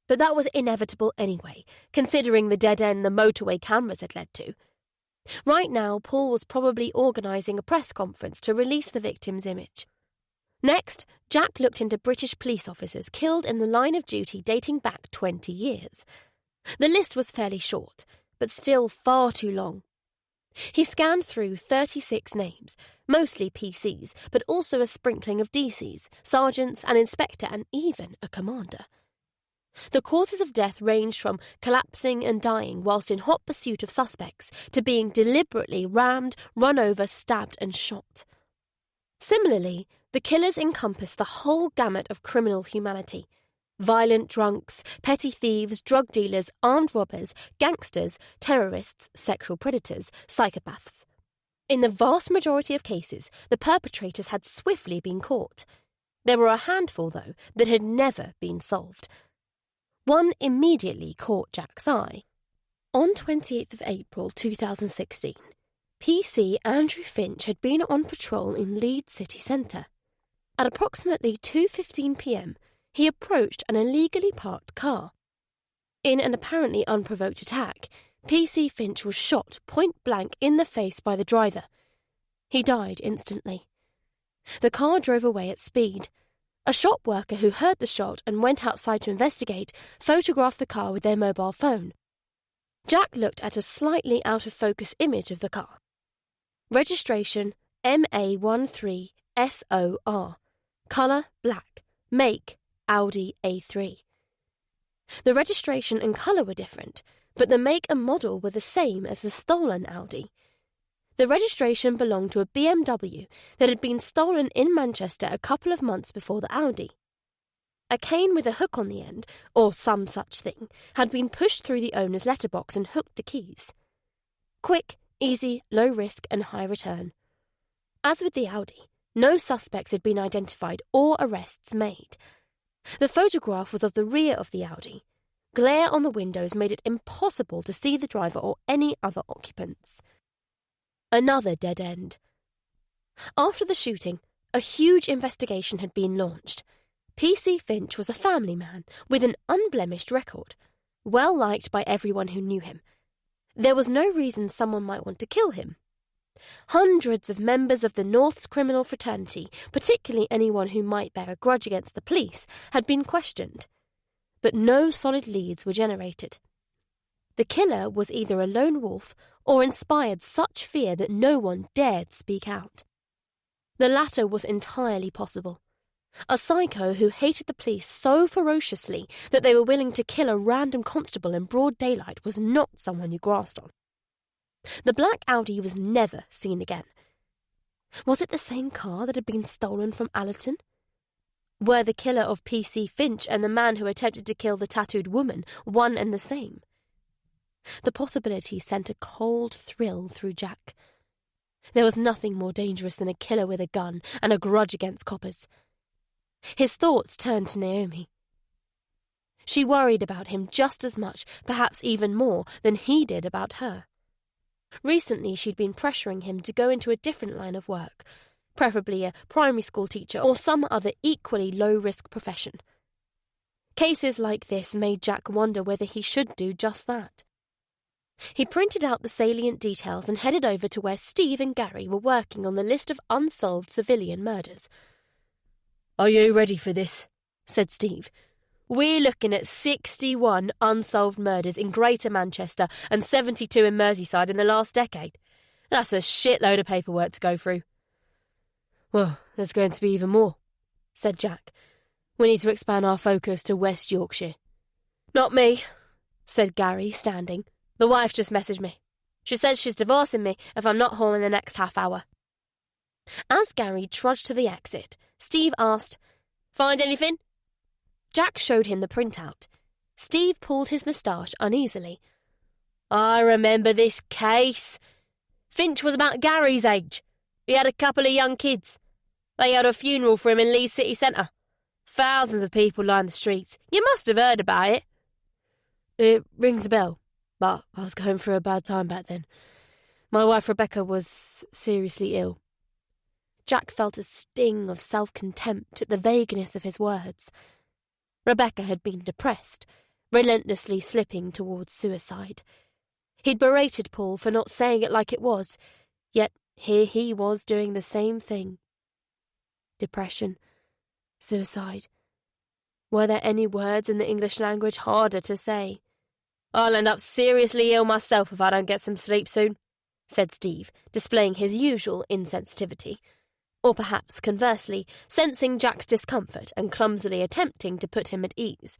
[SPEAKER 1] but that was inevitable anyway, considering the dead end the motorway cameras had led to. Right now, Paul was probably organising a press conference to release the victim's image. Next, Jack looked into British police officers killed in the line of duty dating back 20 years. The list was fairly short, but still far too long. He scanned through 36 names, mostly PCs, but also a sprinkling of DCs, sergeants, an inspector, and even a commander. The causes of death ranged from collapsing and dying whilst in hot pursuit of suspects to being deliberately rammed, run over, stabbed, and shot. Similarly, the killers encompassed the whole gamut of criminal humanity. Violent drunks, petty thieves, drug dealers, armed robbers, gangsters, terrorists, sexual predators, psychopaths. In the vast majority of cases, the perpetrators had swiftly been caught. There were a handful, though, that had never been solved. One immediately caught Jack's eye. On 28th of April 2016, PC Andrew Finch had been on patrol in Leeds city centre. At approximately 2:15 p.m, he approached an illegally parked car. In an apparently unprovoked attack, PC Finch was shot point-blank in the face by the driver. He died instantly. The car drove away at speed. A shop worker who heard the shot and went outside to investigate photographed the car with their mobile phone. Jack looked at a slightly out-of-focus image of the car. Registration MA13SOR. Colour black. Make Audi A3. The registration and colour were different, but the make and model were the same as the stolen Audi. The registration belonged to a BMW that had been stolen in Manchester a couple of months before the Audi. A cane with a hook on the end, or some such thing, had been pushed through the owner's letterbox and hooked the keys. Quick, easy, low risk and high return. As with the Audi, no suspects had been identified or arrests made. The photograph was of the rear of the Audi. Glare on the windows made it impossible to see the driver or any other occupants. Another dead end. After the shooting, a huge investigation had been launched. PC Finch was a family man with an unblemished record, well liked by everyone who knew him. There was no reason someone might want to kill him. Hundreds of members of the North's criminal fraternity, particularly anyone who might bear a grudge against the police, had been questioned. But no solid leads were generated. The killer was either a lone wolf or inspired such fear that no one dared speak out. The latter was entirely possible. A psycho who hated the police so ferociously that they were willing to kill a random constable in broad daylight was not someone you grasped on. The black Audi was never seen again. Was it the same car that had been stolen from Allerton? Were the killer of PC Finch and the man who attempted to kill the tattooed woman one and the same? The possibility sent a cold thrill through Jack. There was nothing more dangerous than a killer with a gun and a grudge against coppers. His thoughts turned to Naomi. She worried about him just as much, perhaps even more, than he did about her. Recently she'd been pressuring him to go into a different line of work, preferably a primary school teacher or some other equally low-risk profession. Cases like this made Jack wonder whether he should do just that. He printed out the salient details and headed over to where Steve and Gary were working on the list of unsolved civilian murders.
[SPEAKER 2] "Are you ready for this?" said Steve. "We're looking at 61 unsolved murders in Greater Manchester and 72 in Merseyside in the last decade. That's a shitload of paperwork to go through." "Well, there's going to be even more," said Jack. "We need to expand our focus to West Yorkshire." "Not me," said Gary, standing. "The wife just messaged me. She says she's divorcing me if I'm not home in the next half hour." As Gary trudged to the exit, Steve asked, "Find anything?" Jack showed him the printout. Steve pulled his moustache uneasily. "I remember this case. Finch was about Gary's age. He had a couple of young kids. They held a funeral for him in Leeds city centre. Thousands of people lined the streets. You must have heard about it." "It rings a bell, but I was going through a bad time back then. My wife Rebecca was seriously ill." Jack felt a sting of self-contempt at the vagueness of his words. Rebecca had been depressed, relentlessly slipping towards suicide. He'd berated Paul for not saying it like it was, yet here he was doing the same thing. Depression, suicide. Were there any words in the English language harder to say? "I'll end up seriously ill myself if I don't get some sleep soon," said Steve, displaying his usual insensitivity. Or perhaps, conversely, sensing Jack's discomfort and clumsily attempting to put him at ease.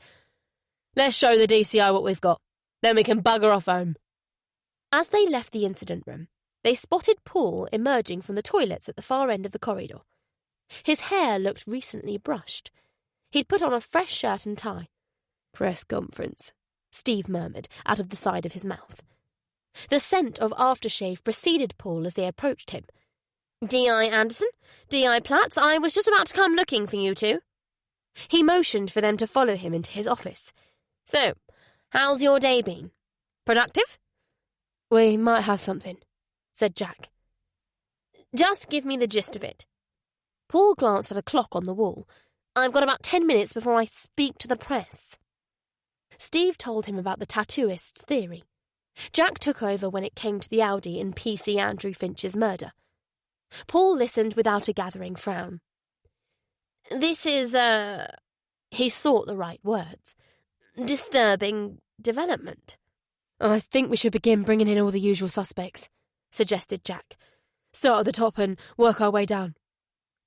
[SPEAKER 2] "Let's show the DCI what we've got. Then we can bugger off home." As they left the incident room, they spotted Paul emerging from the toilets at the far end of the corridor. His hair looked recently brushed. He'd put on a fresh shirt and tie. "Press conference," Steve murmured out of the side of his mouth. The scent of aftershave preceded Paul as they approached him. "D.I. Anderson, D.I. Platts, I was just about to come looking for you two." He motioned for them to follow him into his office.
[SPEAKER 3] So, how's your day been? Productive?
[SPEAKER 2] We might have something, said Jack.
[SPEAKER 3] Just give me the gist of it. Paul glanced at a clock on the wall. I've got about 10 minutes before I speak to the press.
[SPEAKER 2] Steve told him about the tattooist's theory. Jack took over when it came to the Audi in PC Andrew Finch's murder. Paul listened without a gathering frown.
[SPEAKER 3] This is, he sought the right words. Disturbing development.
[SPEAKER 2] I think we should begin bringing in all the usual suspects, suggested Jack. Start at the top and work our way down.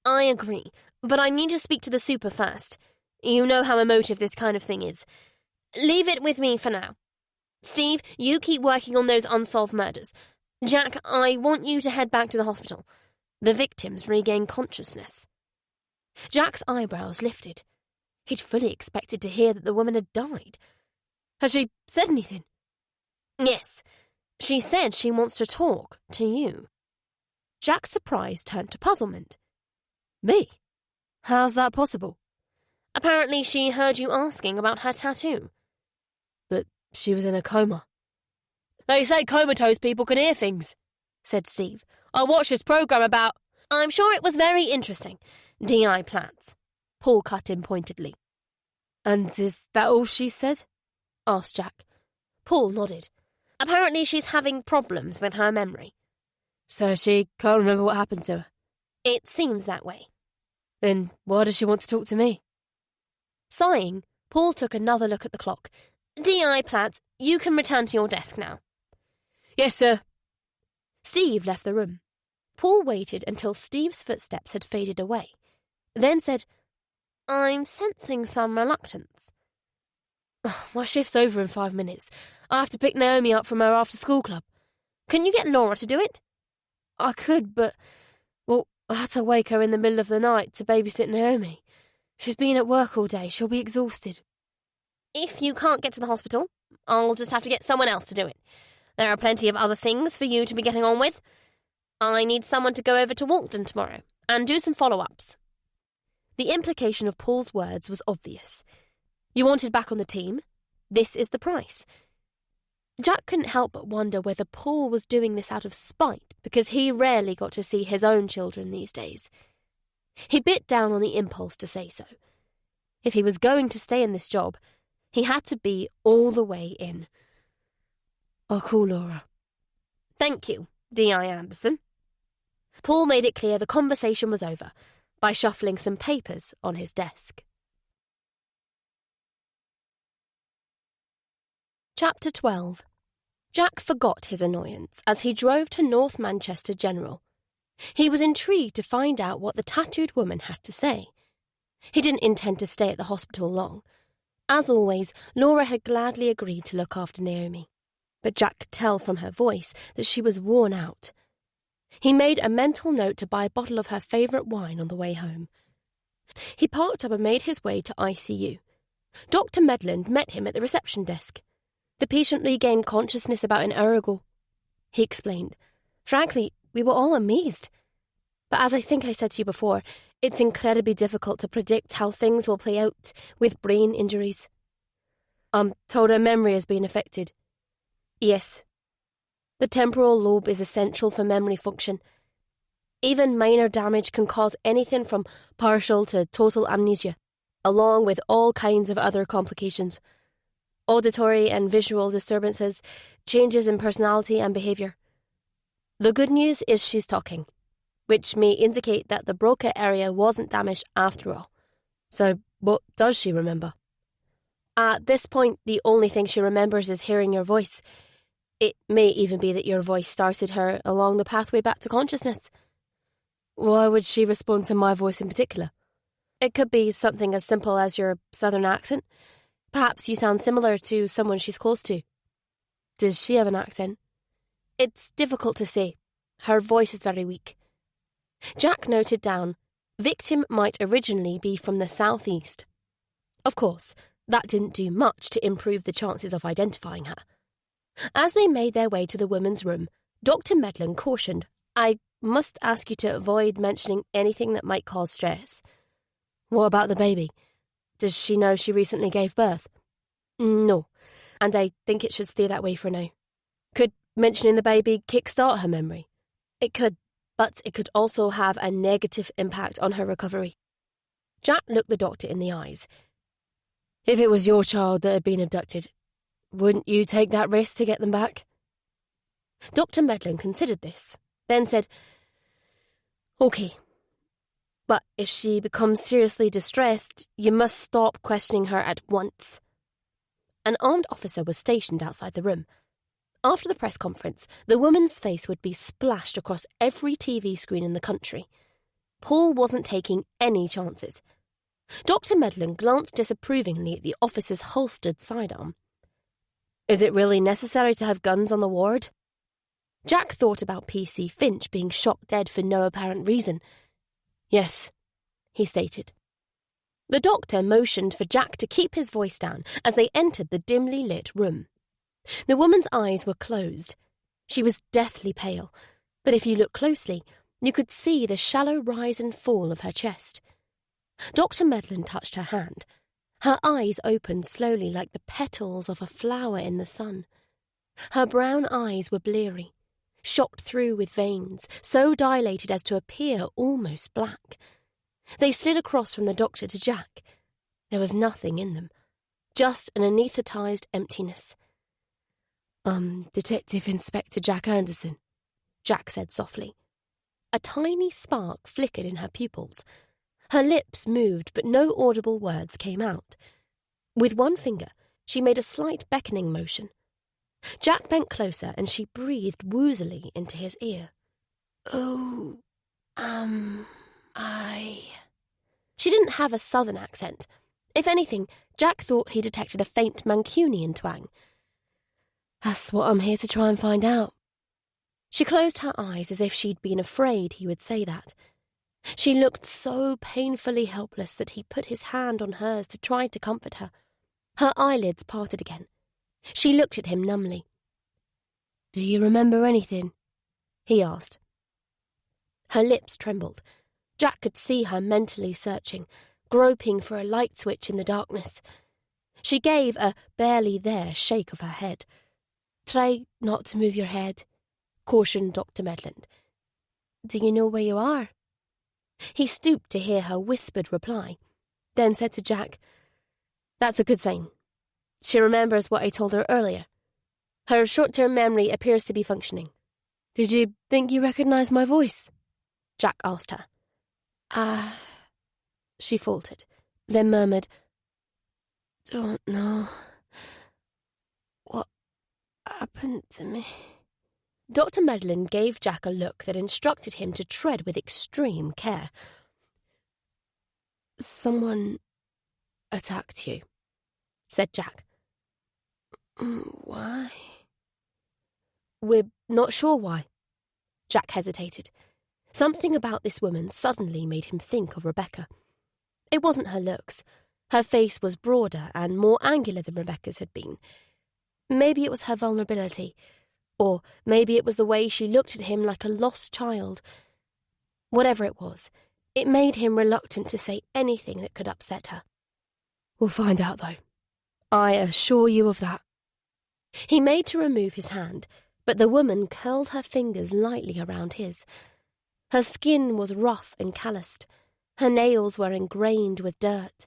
[SPEAKER 3] I agree, but I need to speak to the super first. You know how emotive this kind of thing is. Leave it with me for now. Steve, you keep working on those unsolved murders. Jack, I want you to head back to the hospital. The victims regain consciousness.
[SPEAKER 2] Jack's eyebrows lifted. He'd fully expected to hear that the woman had died. Has she said anything?
[SPEAKER 3] Yes. She said she wants to talk to you.
[SPEAKER 2] Jack's surprise turned to puzzlement. Me? How's that possible?
[SPEAKER 3] Apparently she heard you asking about her tattoo.
[SPEAKER 2] But she was in a coma. They say comatose people can hear things, said Steve. I watched this program about...
[SPEAKER 3] I'm sure it was very interesting. DI plants.
[SPEAKER 2] Paul cut in pointedly. And is that all she said? Asked Jack.
[SPEAKER 3] Paul nodded. Apparently she's having problems with her memory.
[SPEAKER 2] So she can't remember what happened to her?
[SPEAKER 3] It seems that way.
[SPEAKER 2] Then why does she want to talk to me?
[SPEAKER 3] Sighing, Paul took another look at the clock. D.I. Platts, you can return to your desk now.
[SPEAKER 2] Yes, sir.
[SPEAKER 3] Steve left the room. Paul waited until Steve's footsteps had faded away, then said, I'm sensing some reluctance.
[SPEAKER 2] My shift's over in 5 minutes. I have to pick Naomi up from her after-school club.
[SPEAKER 3] Can you get Laura to do it?
[SPEAKER 2] I could, but... Well, I had to wake her in the middle of the night to babysit Naomi. She's been at work all day. She'll be exhausted.
[SPEAKER 3] If you can't get to the hospital, I'll just have to get someone else to do it. There are plenty of other things for you to be getting on with. I need someone to go over to Walkden tomorrow and do some follow-ups.
[SPEAKER 2] The implication of Paul's words was obvious. You wanted back on the team? This is the price. Jack couldn't help but wonder whether Paul was doing this out of spite because he rarely got to see his own children these days. He bit down on the impulse to say so. If he was going to stay in this job, he had to be all the way in. I'll call Laura.
[SPEAKER 3] Thank you, D.I. Anderson.
[SPEAKER 2] Paul made it clear the conversation was over by shuffling some papers on his desk. Chapter 12. Jack forgot his annoyance as he drove to North Manchester General. He was intrigued to find out what the tattooed woman had to say. He didn't intend to stay at the hospital long. As always, Laura had gladly agreed to look after Naomi, but Jack could tell from her voice that she was worn out. He made a mental note to buy a bottle of her favourite wine on the way home. He parked up and made his way to ICU. Dr. Medland met him at the reception desk. The patient regained consciousness about an hour ago, he explained. Frankly, we were all amazed. But as I think I said to you before, it's incredibly difficult to predict how things will play out with brain injuries. I'm told her memory has been affected. Yes. The temporal lobe is essential for memory function. Even minor damage can cause anything from partial to total amnesia, along with all kinds of other complications. Auditory and visual disturbances, changes in personality and behaviour. The good news is she's talking, which may indicate that the Broca area wasn't damaged after all. So what does she remember? At this point, the only thing she remembers is hearing your voice. It may even be that your voice started her along the pathway back to consciousness. Why would she respond to my voice in particular? It could be something as simple as your southern accent. Perhaps you sound similar to someone she's close to. Does she have an accent? It's difficult to say. Her voice is very weak. Jack noted down, victim might originally be from the southeast. Of course, that didn't do much to improve the chances of identifying her. As they made their way to the women's room, Dr. Medlin cautioned, I must ask you to avoid mentioning anything that might cause stress. What about the baby? Does she know she recently gave birth? No, and I think it should stay that way for now. Could mentioning the baby kickstart her memory? It could, but it could also have a negative impact on her recovery. Jack looked the doctor in the eyes. If it was your child that had been abducted, wouldn't you take that risk to get them back? Dr. Medlin considered this, then said, OK, but if she becomes seriously distressed, you must stop questioning her at once. An armed officer was stationed outside the room. After the press conference, the woman's face would be splashed across every TV screen in the country. Paul wasn't taking any chances. Dr. Medlin glanced disapprovingly at the officer's holstered sidearm. Is it really necessary to have guns on the ward? Jack thought about P.C. Finch being shot dead for no apparent reason. Yes, he stated. The doctor motioned for Jack to keep his voice down as they entered the dimly lit room. The woman's eyes were closed. She was deathly pale, but if you looked closely, you could see the shallow rise and fall of her chest. Dr. Medlin touched her hand. Her eyes opened slowly like the petals of a flower in the sun. Her brown eyes were bleary, shot through with veins, so dilated as to appear almost black. They slid across from the doctor to Jack. There was nothing in them, just an anaesthetised emptiness. Detective Inspector Jack Anderson, Jack said softly. A tiny spark flickered in her pupils. Her lips moved, but no audible words came out. With one finger, she made a slight beckoning motion. Jack bent closer and she breathed woozily into his ear. Oh, I... She didn't have a southern accent. If anything, Jack thought he detected a faint Mancunian twang. That's what I'm here to try and find out. She closed her eyes as if she'd been afraid he would say that. She looked so painfully helpless that he put his hand on hers to try to comfort her. Her eyelids parted again. She looked at him numbly. Do you remember anything? He asked. Her lips trembled. Jack could see her mentally searching, groping for a light switch in the darkness. She gave a barely there shake of her head. Try not to move your head, cautioned Dr. Medlin. Do you know where you are? He stooped to hear her whispered reply, then said to Jack, That's a good sign. She remembers what I told her earlier. Her short-term memory appears to be functioning. Did you think you recognized my voice? Jack asked her. She faltered, then murmured, Don't know. What happened to me? Dr. Medlin gave Jack a look that instructed him to tread with extreme care. Someone attacked you, said Jack. Why? We're not sure why. Jack hesitated. Something about this woman suddenly made him think of Rebecca. It wasn't her looks. Her face was broader and more angular than Rebecca's had been. Maybe it was her vulnerability, or maybe it was the way she looked at him like a lost child. Whatever it was, it made him reluctant to say anything that could upset her. We'll find out, though. I assure you of that. He made to remove his hand, but the woman curled her fingers lightly around his. Her skin was rough and calloused. Her nails were ingrained with dirt.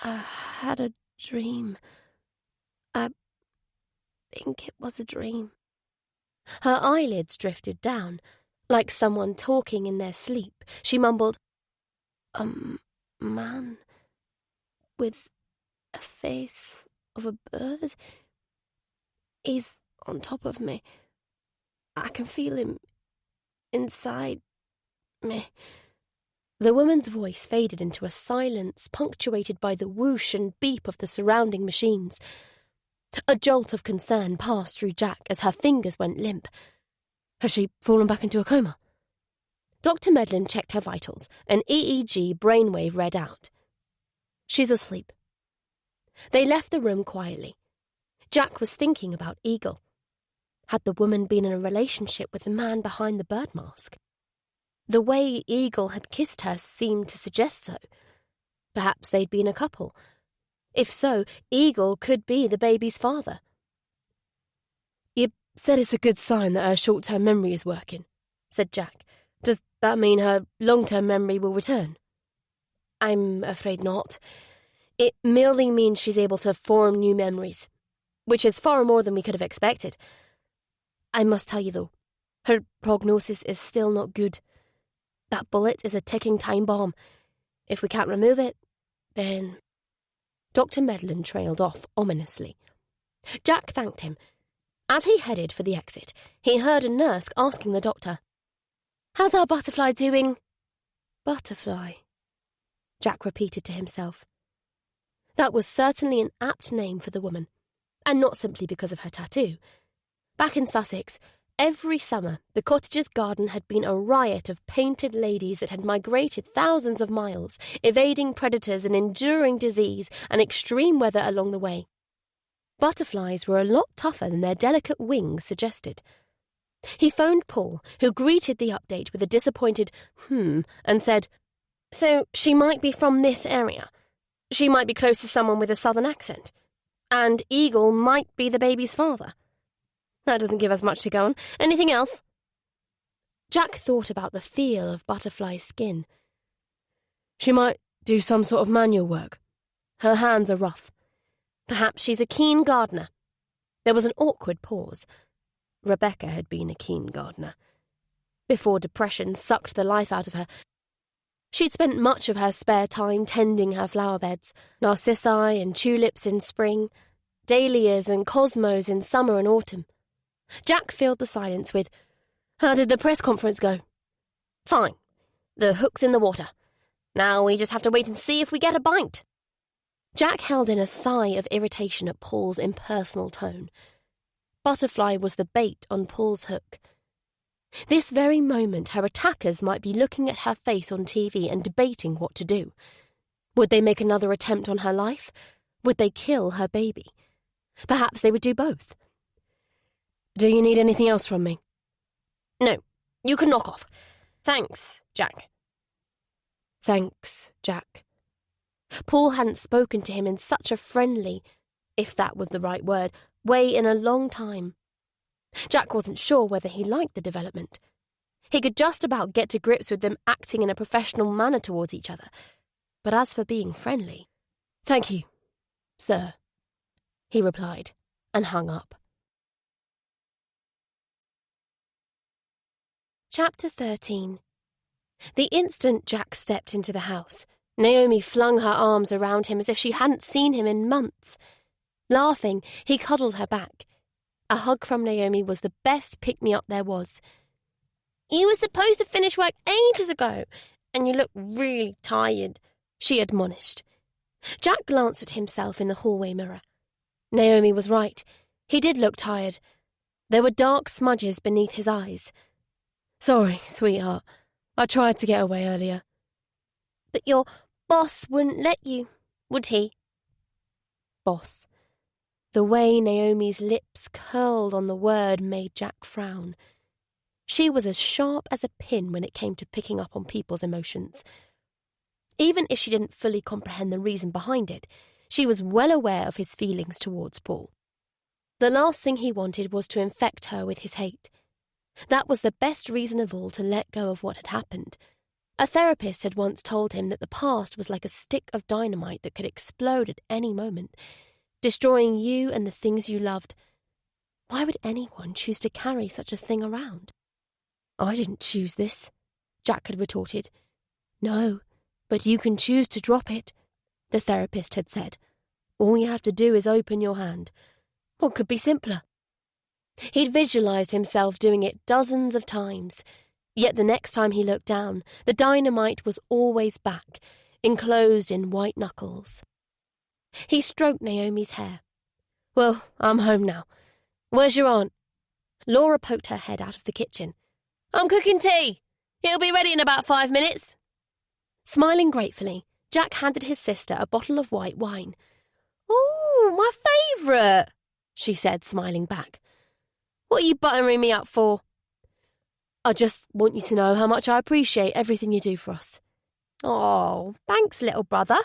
[SPEAKER 2] I had a dream. I think it was a dream. Her eyelids drifted down, like someone talking in their sleep. She mumbled, A man with a face of a bird. He's on top of me. I can feel him inside me. The woman's voice faded into a silence punctuated by the whoosh and beep of the surrounding machines. A jolt of concern passed through Jack as her fingers went limp. Has she fallen back into a coma? Dr. Medlin checked her vitals. An EEG brainwave read out. She's asleep. They left the room quietly. Jack was thinking about Eagle. Had the woman been in a relationship with the man behind the bird mask? The way Eagle had kissed her seemed to suggest so. Perhaps they'd been a couple.
[SPEAKER 1] If so, Eagle could be the baby's father.
[SPEAKER 2] You said it's a good sign that her short-term memory is working, said Jack. Does that mean her long-term memory will return?
[SPEAKER 1] I'm afraid not. It merely means she's able to form new memories, which is far more than we could have expected. I must tell you, though, her prognosis is still not good. That bullet is a ticking time bomb. If we can't remove it, then... Dr. Medlin trailed off ominously. Jack thanked him. As he headed for the exit, he heard a nurse asking the doctor, "How's our butterfly doing?" Butterfly, Jack repeated to himself. That was certainly an apt name for the woman, and not simply because of her tattoo. Back in Sussex, every summer the cottager's garden had been a riot of painted ladies that had migrated thousands of miles, evading predators and enduring disease and extreme weather along the way. Butterflies were a lot tougher than their delicate wings suggested. He phoned Paul, who greeted the update with a disappointed and said, "So she might be from this area. She might be close to someone with a southern accent. And Eagle might be the baby's father. That doesn't give us much to go on. Anything else?" Jack thought about the feel of Butterfly's skin.
[SPEAKER 2] She might do some sort of manual work. Her hands are rough.
[SPEAKER 1] Perhaps she's a keen gardener. There was an awkward pause. Rebecca had been a keen gardener. Before depression sucked the life out of her, she'd spent much of her spare time tending her flower beds, narcissi and tulips in spring, dahlias and cosmos in summer and autumn. Jack filled the silence with, "How did the press conference go?" "Fine. The hook's in the water. Now we just have to wait and see if we get a bite." Jack held in a sigh of irritation at Paul's impersonal tone. Butterfly was the bait on Paul's hook. This very moment her attackers might be looking at her face on TV and debating what to do. Would they make another attempt on her life? Would they kill her baby? Perhaps they would do both.
[SPEAKER 2] "Do you need anything else from me?"
[SPEAKER 1] "No, you can knock off. Thanks, Jack."
[SPEAKER 2] "Thanks, Jack."
[SPEAKER 1] Paul hadn't spoken to him in such a friendly, if that was the right word, way in a long time. Jack wasn't sure whether he liked the development. He could just about get to grips with them acting in a professional manner towards each other. But as for being friendly...
[SPEAKER 2] "Thank you, sir," he replied, and hung up.
[SPEAKER 1] Chapter 13. The instant Jack stepped into the house, Naomi flung her arms around him as if she hadn't seen him in months. Laughing, he cuddled her back. A hug from Naomi was the best pick-me-up there was. "You were supposed to finish work ages ago, and you look really tired," she admonished. Jack glanced at himself in the hallway mirror. Naomi was right. He did look tired. There were dark smudges beneath his eyes.
[SPEAKER 2] "Sorry, sweetheart. I tried to get away earlier."
[SPEAKER 1] "But your boss wouldn't let you, would he?" Boss. The way Naomi's lips curled on the word made Jack frown. She was as sharp as a pin when it came to picking up on people's emotions. Even if she didn't fully comprehend the reason behind it, she was well aware of his feelings towards Paul. The last thing he wanted was to infect her with his hate. That was the best reason of all to let go of what had happened. A therapist had once told him that the past was like a stick of dynamite that could explode at any moment, destroying you and the things you loved. Why would anyone choose to carry such a thing around?
[SPEAKER 2] "I didn't choose this,"
[SPEAKER 1] Jack had retorted.
[SPEAKER 2] "No, but you can choose to drop it," the therapist had said. "All you have to do is open your hand. What could be simpler?"
[SPEAKER 1] He'd visualized himself doing it dozens of times, yet the next time he looked down, the dynamite was always back, enclosed in white knuckles. He stroked Naomi's hair.
[SPEAKER 2] "Well, I'm home now. Where's your aunt?"
[SPEAKER 1] Laura poked her head out of the kitchen.
[SPEAKER 2] "I'm cooking tea. It'll be ready in about 5 minutes."
[SPEAKER 1] Smiling gratefully, Jack handed his sister a bottle of white wine. "Ooh, my favourite," she said, smiling back. "What are you buttering me up for?"
[SPEAKER 2] "I just want you to know how much I appreciate everything you do for us."
[SPEAKER 1] "Oh, thanks, little brother."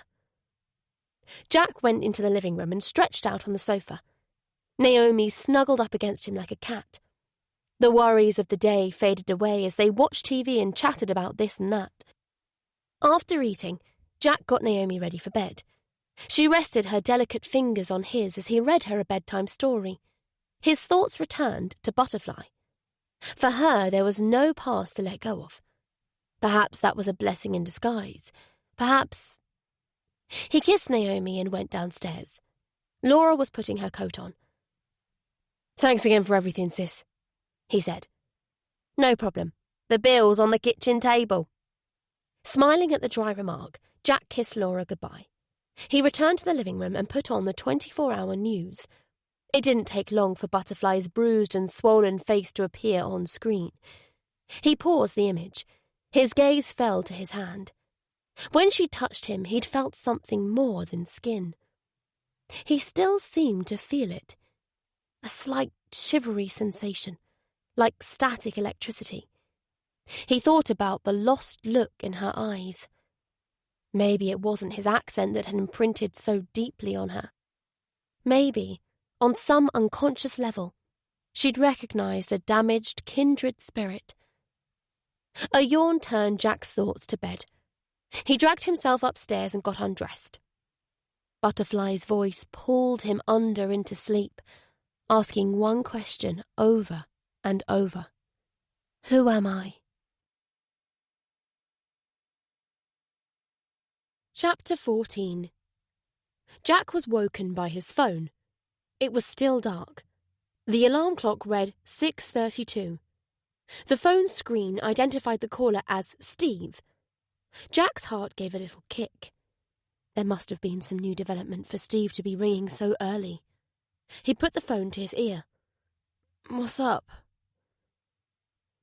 [SPEAKER 1] Jack went into the living room and stretched out on the sofa. Naomi snuggled up against him like a cat. The worries of the day faded away as they watched TV and chatted about this and that. After eating, Jack got Naomi ready for bed. She rested her delicate fingers on his as he read her a bedtime story. His thoughts returned to Butterfly. For her, there was no past to let go of. Perhaps that was a blessing in disguise. Perhaps... He kissed Naomi and went downstairs. Laura was putting her coat on.
[SPEAKER 2] "Thanks again for everything, sis," he said.
[SPEAKER 1] "No problem. The bill's on the kitchen table." Smiling at the dry remark, Jack kissed Laura goodbye. He returned to the living room and put on the 24-hour news. It didn't take long for Butterfly's bruised and swollen face to appear on screen. He paused the image. His gaze fell to his hand. When she touched him, he'd felt something more than skin. He still seemed to feel it. A slight shivery sensation, like static electricity. He thought about the lost look in her eyes. Maybe it wasn't his accent that had imprinted so deeply on her. Maybe, on some unconscious level, she'd recognized a damaged, kindred spirit. A yawn turned Jack's thoughts to bed. He dragged himself upstairs and got undressed. Butterfly's voice pulled him under into sleep, asking one question over and over. Who am I? Chapter 14. Jack was woken by his phone. It was still dark. The alarm clock read 6:32. The phone screen identified the caller as Steve. Jack's heart gave a little kick. There must have been some new development for Steve to be ringing so early. He put the phone to his ear. "What's up?"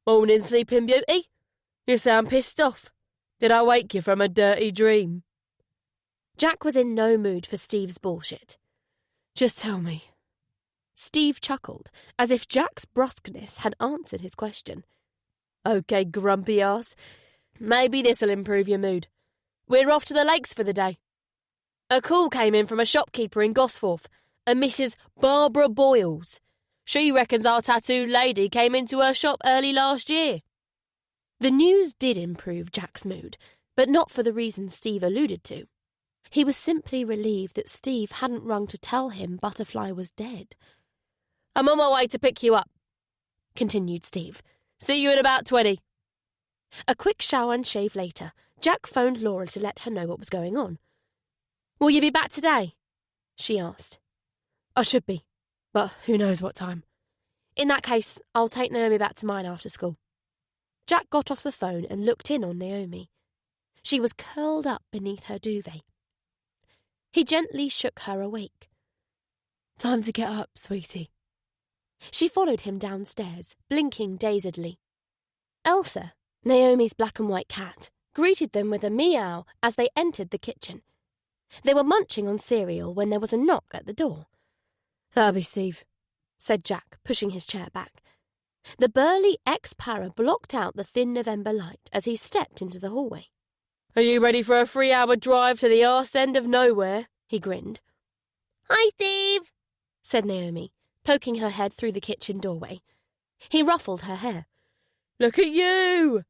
[SPEAKER 2] "Morning, Sleeping Beauty. You sound pissed off. Did I wake you from a dirty dream?"
[SPEAKER 1] Jack was in no mood for Steve's bullshit.
[SPEAKER 2] "Just tell me."
[SPEAKER 1] Steve chuckled, as if Jack's brusqueness had answered his question.
[SPEAKER 2] "OK, grumpy ass. Maybe this'll improve your mood. We're off to the lakes for the day. A call came in from a shopkeeper in Gosforth, a Mrs. Barbara Boyles. She reckons our tattooed lady came into her shop early last year."
[SPEAKER 1] The news did improve Jack's mood, but not for the reasons Steve alluded to. He was simply relieved that Steve hadn't rung to tell him Butterfly was dead.
[SPEAKER 2] "I'm on my way to pick you up," continued Steve. "See you in about 20.
[SPEAKER 1] A quick shower and shave later, Jack phoned Laura to let her know what was going on. "Will you be back today?" she asked.
[SPEAKER 2] "I should be, but who knows what time."
[SPEAKER 1] "In that case, I'll take Naomi back to mine after school." Jack got off the phone and looked in on Naomi. She was curled up beneath her duvet. He gently shook her awake.
[SPEAKER 2] "Time to get up, sweetie."
[SPEAKER 1] She followed him downstairs, blinking dazedly. Elsa, Naomi's black and white cat, greeted them with a meow as they entered the kitchen. They were munching on cereal when there was a knock at the door.
[SPEAKER 2] "That'll be Steve,"
[SPEAKER 1] said Jack, pushing his chair back. The burly ex-para blocked out the thin November light as he stepped into the hallway.
[SPEAKER 2] "Are you ready for a 3-hour drive to the arse end of nowhere?" he grinned.
[SPEAKER 3] "Hi, Steve,"
[SPEAKER 1] said Naomi, poking her head through the kitchen doorway. He ruffled her hair.
[SPEAKER 2] "Look at you!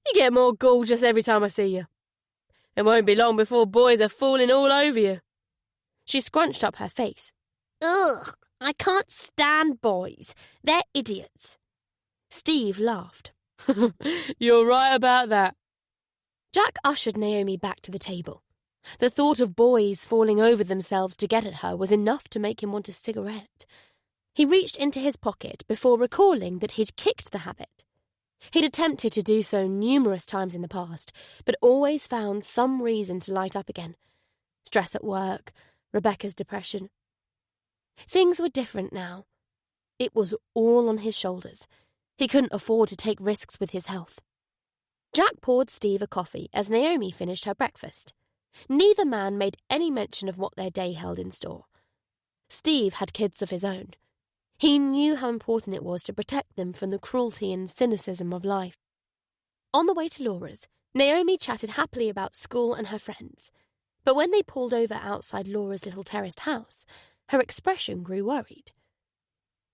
[SPEAKER 2] You get more gorgeous every time I see you. It won't be long before boys are falling all over you."
[SPEAKER 1] She scrunched up her face.
[SPEAKER 3] "Ugh, I can't stand boys. They're idiots."
[SPEAKER 1] Steve laughed.
[SPEAKER 2] "You're right about that."
[SPEAKER 1] Jack ushered Naomi back to the table. The thought of boys falling over themselves to get at her was enough to make him want a cigarette. He reached into his pocket before recalling that he'd kicked the habit. He'd attempted to do so numerous times in the past, but always found some reason to light up again. Stress at work, Rebecca's depression. Things were different now. It was all on his shoulders. He couldn't afford to take risks with his health. Jack poured Steve a coffee as Naomi finished her breakfast. Neither man made any mention of what their day held in store. Steve had kids of his own. He knew how important it was to protect them from the cruelty and cynicism of life. On the way to Laura's, Naomi chatted happily about school and her friends. But when they pulled over outside Laura's little terraced house, her expression grew worried.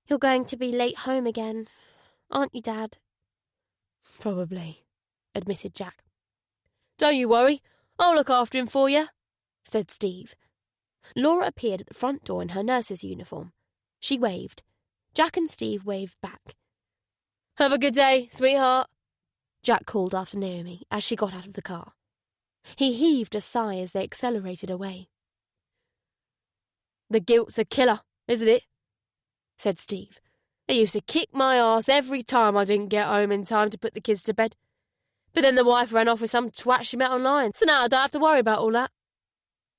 [SPEAKER 1] "You're going to be late home again, aren't you, Dad?"
[SPEAKER 2] "Probably," admitted Jack. "Don't you worry, I'll look after him for you," said Steve.
[SPEAKER 1] Laura appeared at the front door in her nurse's uniform. She waved. Jack and Steve waved back.
[SPEAKER 2] "Have a good day, sweetheart,"
[SPEAKER 1] Jack called after Naomi as she got out of the car. He heaved a sigh as they accelerated away.
[SPEAKER 2] "The guilt's a killer, isn't it?" said Steve. "It used to kick my arse every time I didn't get home in time to put the kids to bed. But then the wife ran off with some twat she met online, so now I don't have to worry about all that."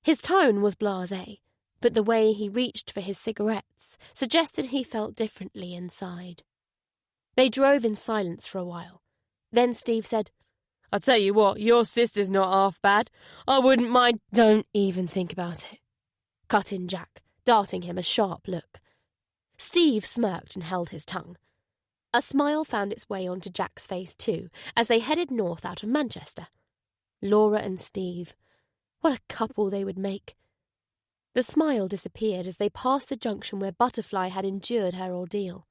[SPEAKER 1] His tone was blasé, but the way he reached for his cigarettes suggested he felt differently inside. They drove in silence for a while. Then Steve said,
[SPEAKER 2] "I'll tell you what, your sister's not half bad. I wouldn't mind—"
[SPEAKER 1] "Don't even think about it," cut in Jack, darting him a sharp look. Steve smirked and held his tongue. A smile found its way onto Jack's face too, as they headed north out of Manchester. Laura and Steve. What a couple they would make. The smile disappeared as they passed the junction where Butterfly had endured her ordeal.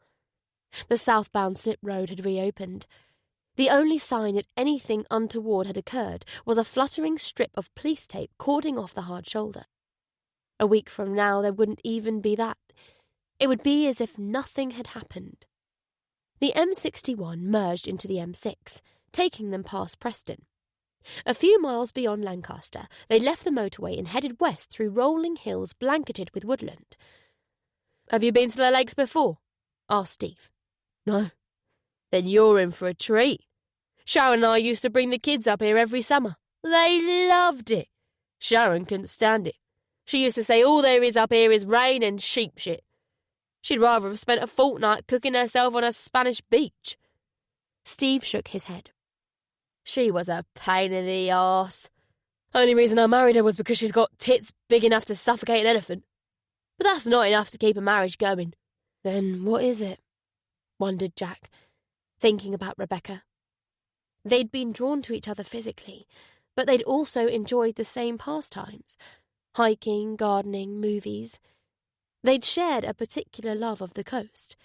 [SPEAKER 1] The southbound slip road had reopened. The only sign that anything untoward had occurred was a fluttering strip of police tape cording off the hard shoulder. A week from now there wouldn't even be that. It would be as if nothing had happened. The M61 merged into the M6, taking them past Preston. A few miles beyond Lancaster, they left the motorway and headed west through rolling hills blanketed with woodland.
[SPEAKER 2] "Have you been to the lakes before?"
[SPEAKER 1] asked Steve.
[SPEAKER 2] "No." "Then you're in for a treat. Sharon and I used to bring the kids up here every summer. They loved it. Sharon couldn't stand it. She used to say all there is up here is rain and sheep shit. She'd rather have spent a fortnight cooking herself on a Spanish beach."
[SPEAKER 1] Steve shook his head.
[SPEAKER 2] "She was a pain in the arse. Only reason I married her was because she's got tits big enough to suffocate an elephant. But that's not enough to keep a marriage going."
[SPEAKER 1] "Then what is it?" wondered Jack, thinking about Rebecca. They'd been drawn to each other physically, but they'd also enjoyed the same pastimes: hiking, gardening, movies. They'd shared a particular love of the coast.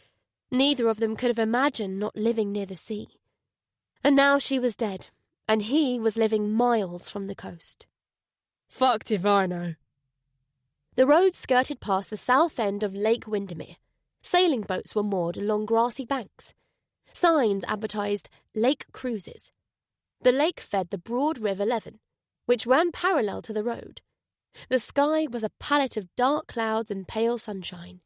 [SPEAKER 1] Neither of them could have imagined not living near the sea. And now she was dead, and he was living miles from the coast.
[SPEAKER 2] "Fucked if I know."
[SPEAKER 1] The road skirted past the south end of Lake Windermere. Sailing boats were moored along grassy banks. Signs advertised lake cruises. The lake fed the broad River Leven, which ran parallel to the road. The sky was a palette of dark clouds and pale sunshine.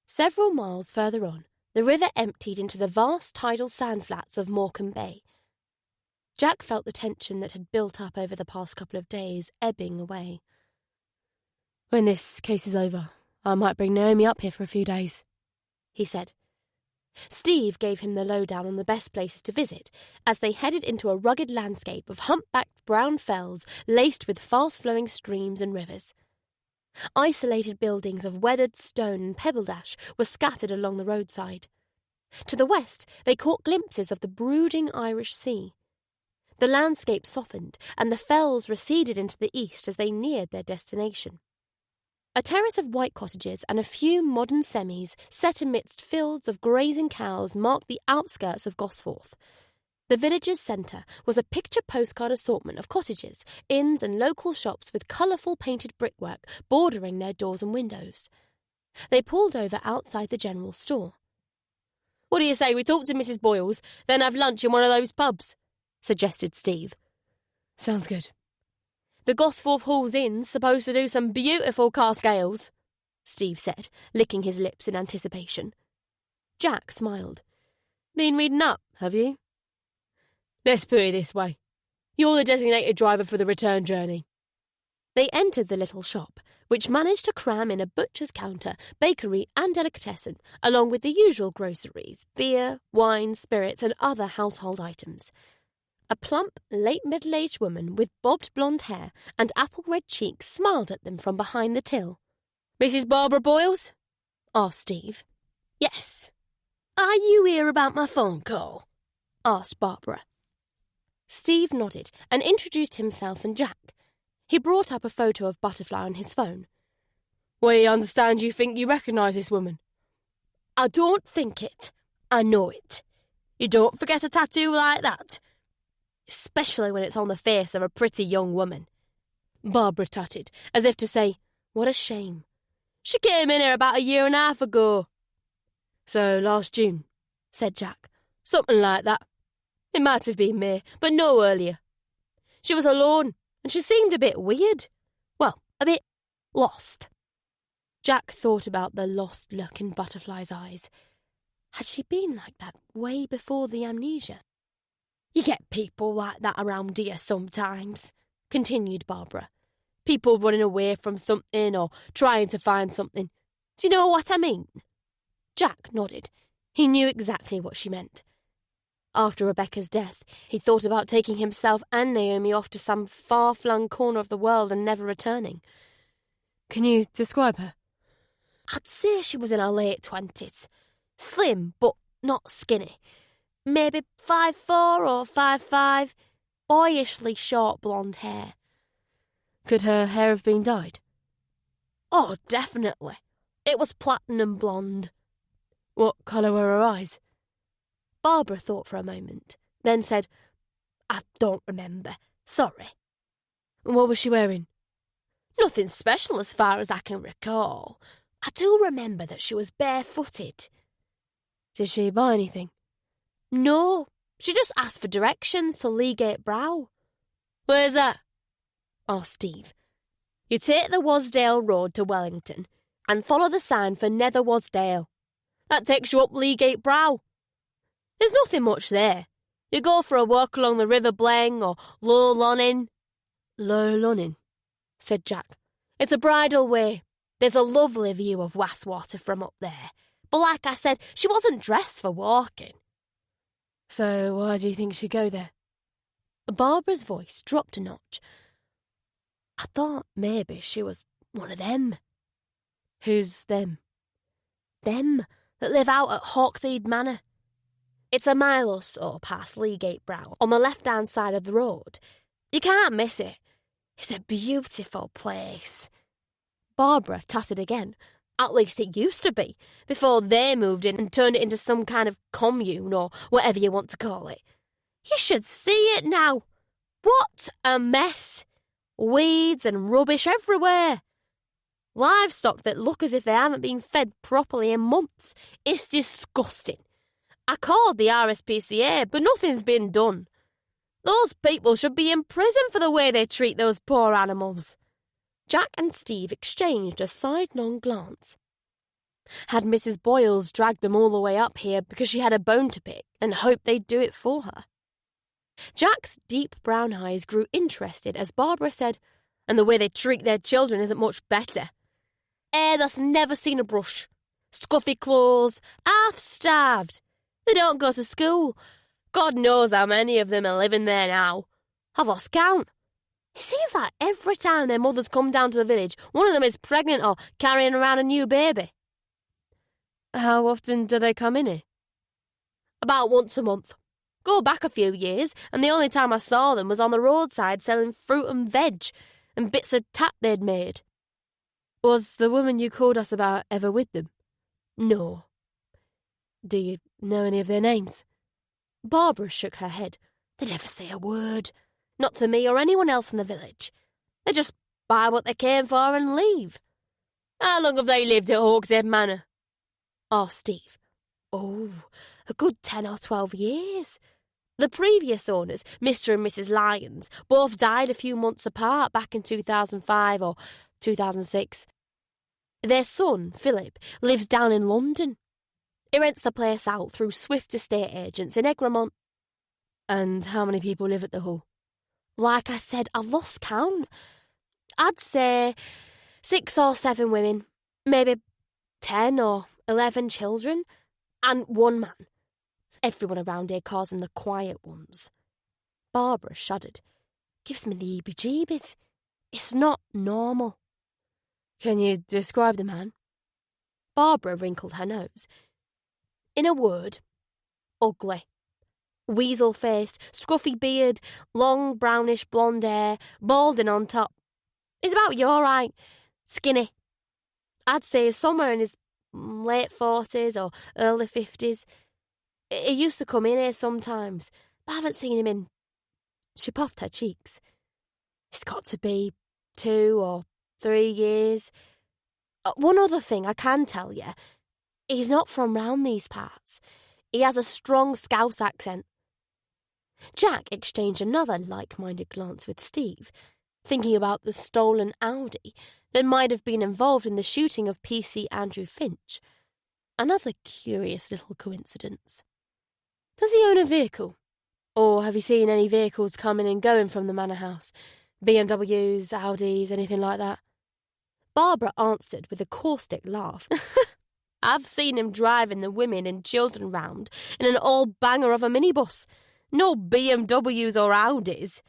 [SPEAKER 1] Several miles further on, the river emptied into the vast tidal sandflats of Morecambe Bay. Jack felt the tension that had built up over the past couple of days ebbing away.
[SPEAKER 2] "When this case is over, I might bring Naomi up here for a few days,"
[SPEAKER 1] he said. Steve gave him the lowdown on the best places to visit as they headed into a rugged landscape of humpbacked brown fells laced with fast-flowing streams and rivers. Isolated buildings of weathered stone and pebble dash were scattered along the roadside. To the west, they caught glimpses of the brooding Irish Sea. The landscape softened, and the fells receded into the east as they neared their destination. A terrace of white cottages and a few modern semis set amidst fields of grazing cows marked the outskirts of Gosforth. The village's centre was a picture postcard assortment of cottages, inns and local shops with colourful painted brickwork bordering their doors and windows. They pulled over outside the general store.
[SPEAKER 2] "What do you say we talk to Mrs. Boyles, then have lunch in one of those pubs?" suggested Steve.
[SPEAKER 1] "Sounds good."
[SPEAKER 2] "The Gosforth Hall's Inn's supposed to do some beautiful cask ales," Steve said, licking his lips in anticipation.
[SPEAKER 1] Jack smiled.
[SPEAKER 2] "Been reading up, have you?" "Let's put it this way. You're the designated driver for the return journey."
[SPEAKER 1] They entered the little shop, which managed to cram in a butcher's counter, bakery and delicatessen, along with the usual groceries, beer, wine, spirits and other household items. A plump, late middle-aged woman with bobbed blonde hair and apple-red cheeks smiled at them from behind the till.
[SPEAKER 2] "Mrs. Barbara Boyles?"
[SPEAKER 1] asked Steve.
[SPEAKER 3] "Yes. Are you here about my phone call?" asked Barbara.
[SPEAKER 1] Steve nodded and introduced himself and Jack.
[SPEAKER 2] He brought up a photo of Butterfly on his phone. We understand you think you recognise this woman.
[SPEAKER 3] I don't think it. I know it. You don't forget a tattoo like that. Especially when it's on the face of a pretty young woman.
[SPEAKER 2] Barbara tutted, as if to say, what a shame.
[SPEAKER 3] She came in here about a year and a half ago.
[SPEAKER 2] So last June, said Jack.
[SPEAKER 3] Something like that. It might have been May, but no earlier. She was alone, and she seemed a bit weird. Well, a bit lost.
[SPEAKER 2] Jack thought about the lost look in Butterfly's eyes. Had she been like that way before the amnesia?
[SPEAKER 3] You get people like that around here sometimes, continued Barbara. People running away from something or trying to find something. Do you know what I mean?
[SPEAKER 2] Jack nodded. He knew exactly what she meant. After Rebecca's death, he thought about taking himself and Naomi off to some far-flung corner of the world and never returning. Can you describe her?
[SPEAKER 3] I'd say she was in her late 20s. Slim, but not skinny. Maybe 5'4" or 5'5", boyishly short blonde hair.
[SPEAKER 2] Could her hair have been dyed?
[SPEAKER 3] Oh, definitely. It was platinum blonde.
[SPEAKER 2] What colour were her eyes?
[SPEAKER 3] Barbara thought for a moment, then said, I don't remember. Sorry.
[SPEAKER 2] What was she wearing?
[SPEAKER 3] Nothing special as far as I can recall. I do remember that she was barefooted.
[SPEAKER 2] Did she buy anything?
[SPEAKER 3] No, she just asked for directions to Leagate Brow.
[SPEAKER 2] Where's that?
[SPEAKER 3] Asked Steve. You take the Wasdale Road to Wellington and follow the sign for Nether Wasdale. That takes you up Leagate Brow. There's nothing much there. You go for a walk along the River Bleng or Low Lonnin.
[SPEAKER 2] Low Lonnin, said Jack.
[SPEAKER 3] It's a bridle way. There's a lovely view of Westwater from up there. But like I said, she wasn't dressed for walking.
[SPEAKER 2] So why do you think she'd go there?
[SPEAKER 3] Barbara's voice dropped a notch. I thought maybe she was one of them.
[SPEAKER 2] Who's them?
[SPEAKER 3] Them that live out at Hawkshead Manor. It's a mile or so past Leagate Brow, on the left-hand side of the road. You can't miss it. It's a beautiful place. Barbara tutted again. At least it used to be, before they moved in and turned it into some kind of commune or whatever you want to call it. You should see it now. What a mess. Weeds and rubbish everywhere. Livestock that look as if they haven't been fed properly in months. It's disgusting. I called the RSPCA, but nothing's been done. Those people should be in prison for the way they treat those poor animals.
[SPEAKER 2] Jack and Steve exchanged a sidelong glance. Had Mrs. Boyles dragged them all the way up here because she had a bone to pick and hoped they'd do it for her? Jack's deep brown eyes grew interested as Barbara said, and the way they treat their children isn't much better.
[SPEAKER 3] That's never seen a brush. Scuffy clothes, half-starved. They don't go to school. God knows how many of them are living there now. I've lost count. It seems like every time their mothers come down to the village, one of them is pregnant or carrying around a new baby.
[SPEAKER 2] How often do they come in here?
[SPEAKER 3] About once a month. Go back a few years, and the only time I saw them was on the roadside selling fruit and veg and bits of tat they'd made.
[SPEAKER 2] Was the woman you called us about ever with them?
[SPEAKER 3] No.
[SPEAKER 2] Do you know any of their names?
[SPEAKER 3] Barbara shook her head. They never say a word. Not to me or anyone else in the village. They just buy what they came for and leave. How long have they lived at Hawkshead Manor? Asked Steve. Oh, a good 10 or 12 years. The previous owners, Mr. and Mrs. Lyons, both died a few months apart back in 2005 or 2006. Their son, Philip, lives down in London. He rents the place out through Swift estate agents in Egremont.
[SPEAKER 2] And how many people live at the Hall?
[SPEAKER 3] Like I said, I've lost count. I'd say 6 or 7 women, maybe 10 or 11 children, and 1 man. Everyone around here calls them the quiet ones. Barbara shuddered. Gives me the heebie-jeebies. It's not normal.
[SPEAKER 2] Can you describe the man?
[SPEAKER 3] Barbara wrinkled her nose. In a word, ugly. Weasel-faced, scruffy beard, long brownish blonde hair, balding on top. He's about your height, skinny. I'd say he's somewhere in his late 40s or early 50s. He used to come in here sometimes, but I haven't seen him in... She puffed her cheeks. It's got to be 2 or 3 years. One other thing I can tell you, he's not from round these parts. He has a strong Scouse accent. Jack exchanged another like-minded glance with Steve, thinking about the stolen Audi that might have been involved in the shooting of PC Andrew Finch. Another curious little coincidence. Does he own a vehicle? Or have you seen any vehicles coming and going from the manor house? BMWs, Audis, anything like that? Barbara answered with a caustic laugh. I've seen him driving the women and children round in an old banger of a minibus. No BMWs or Audis.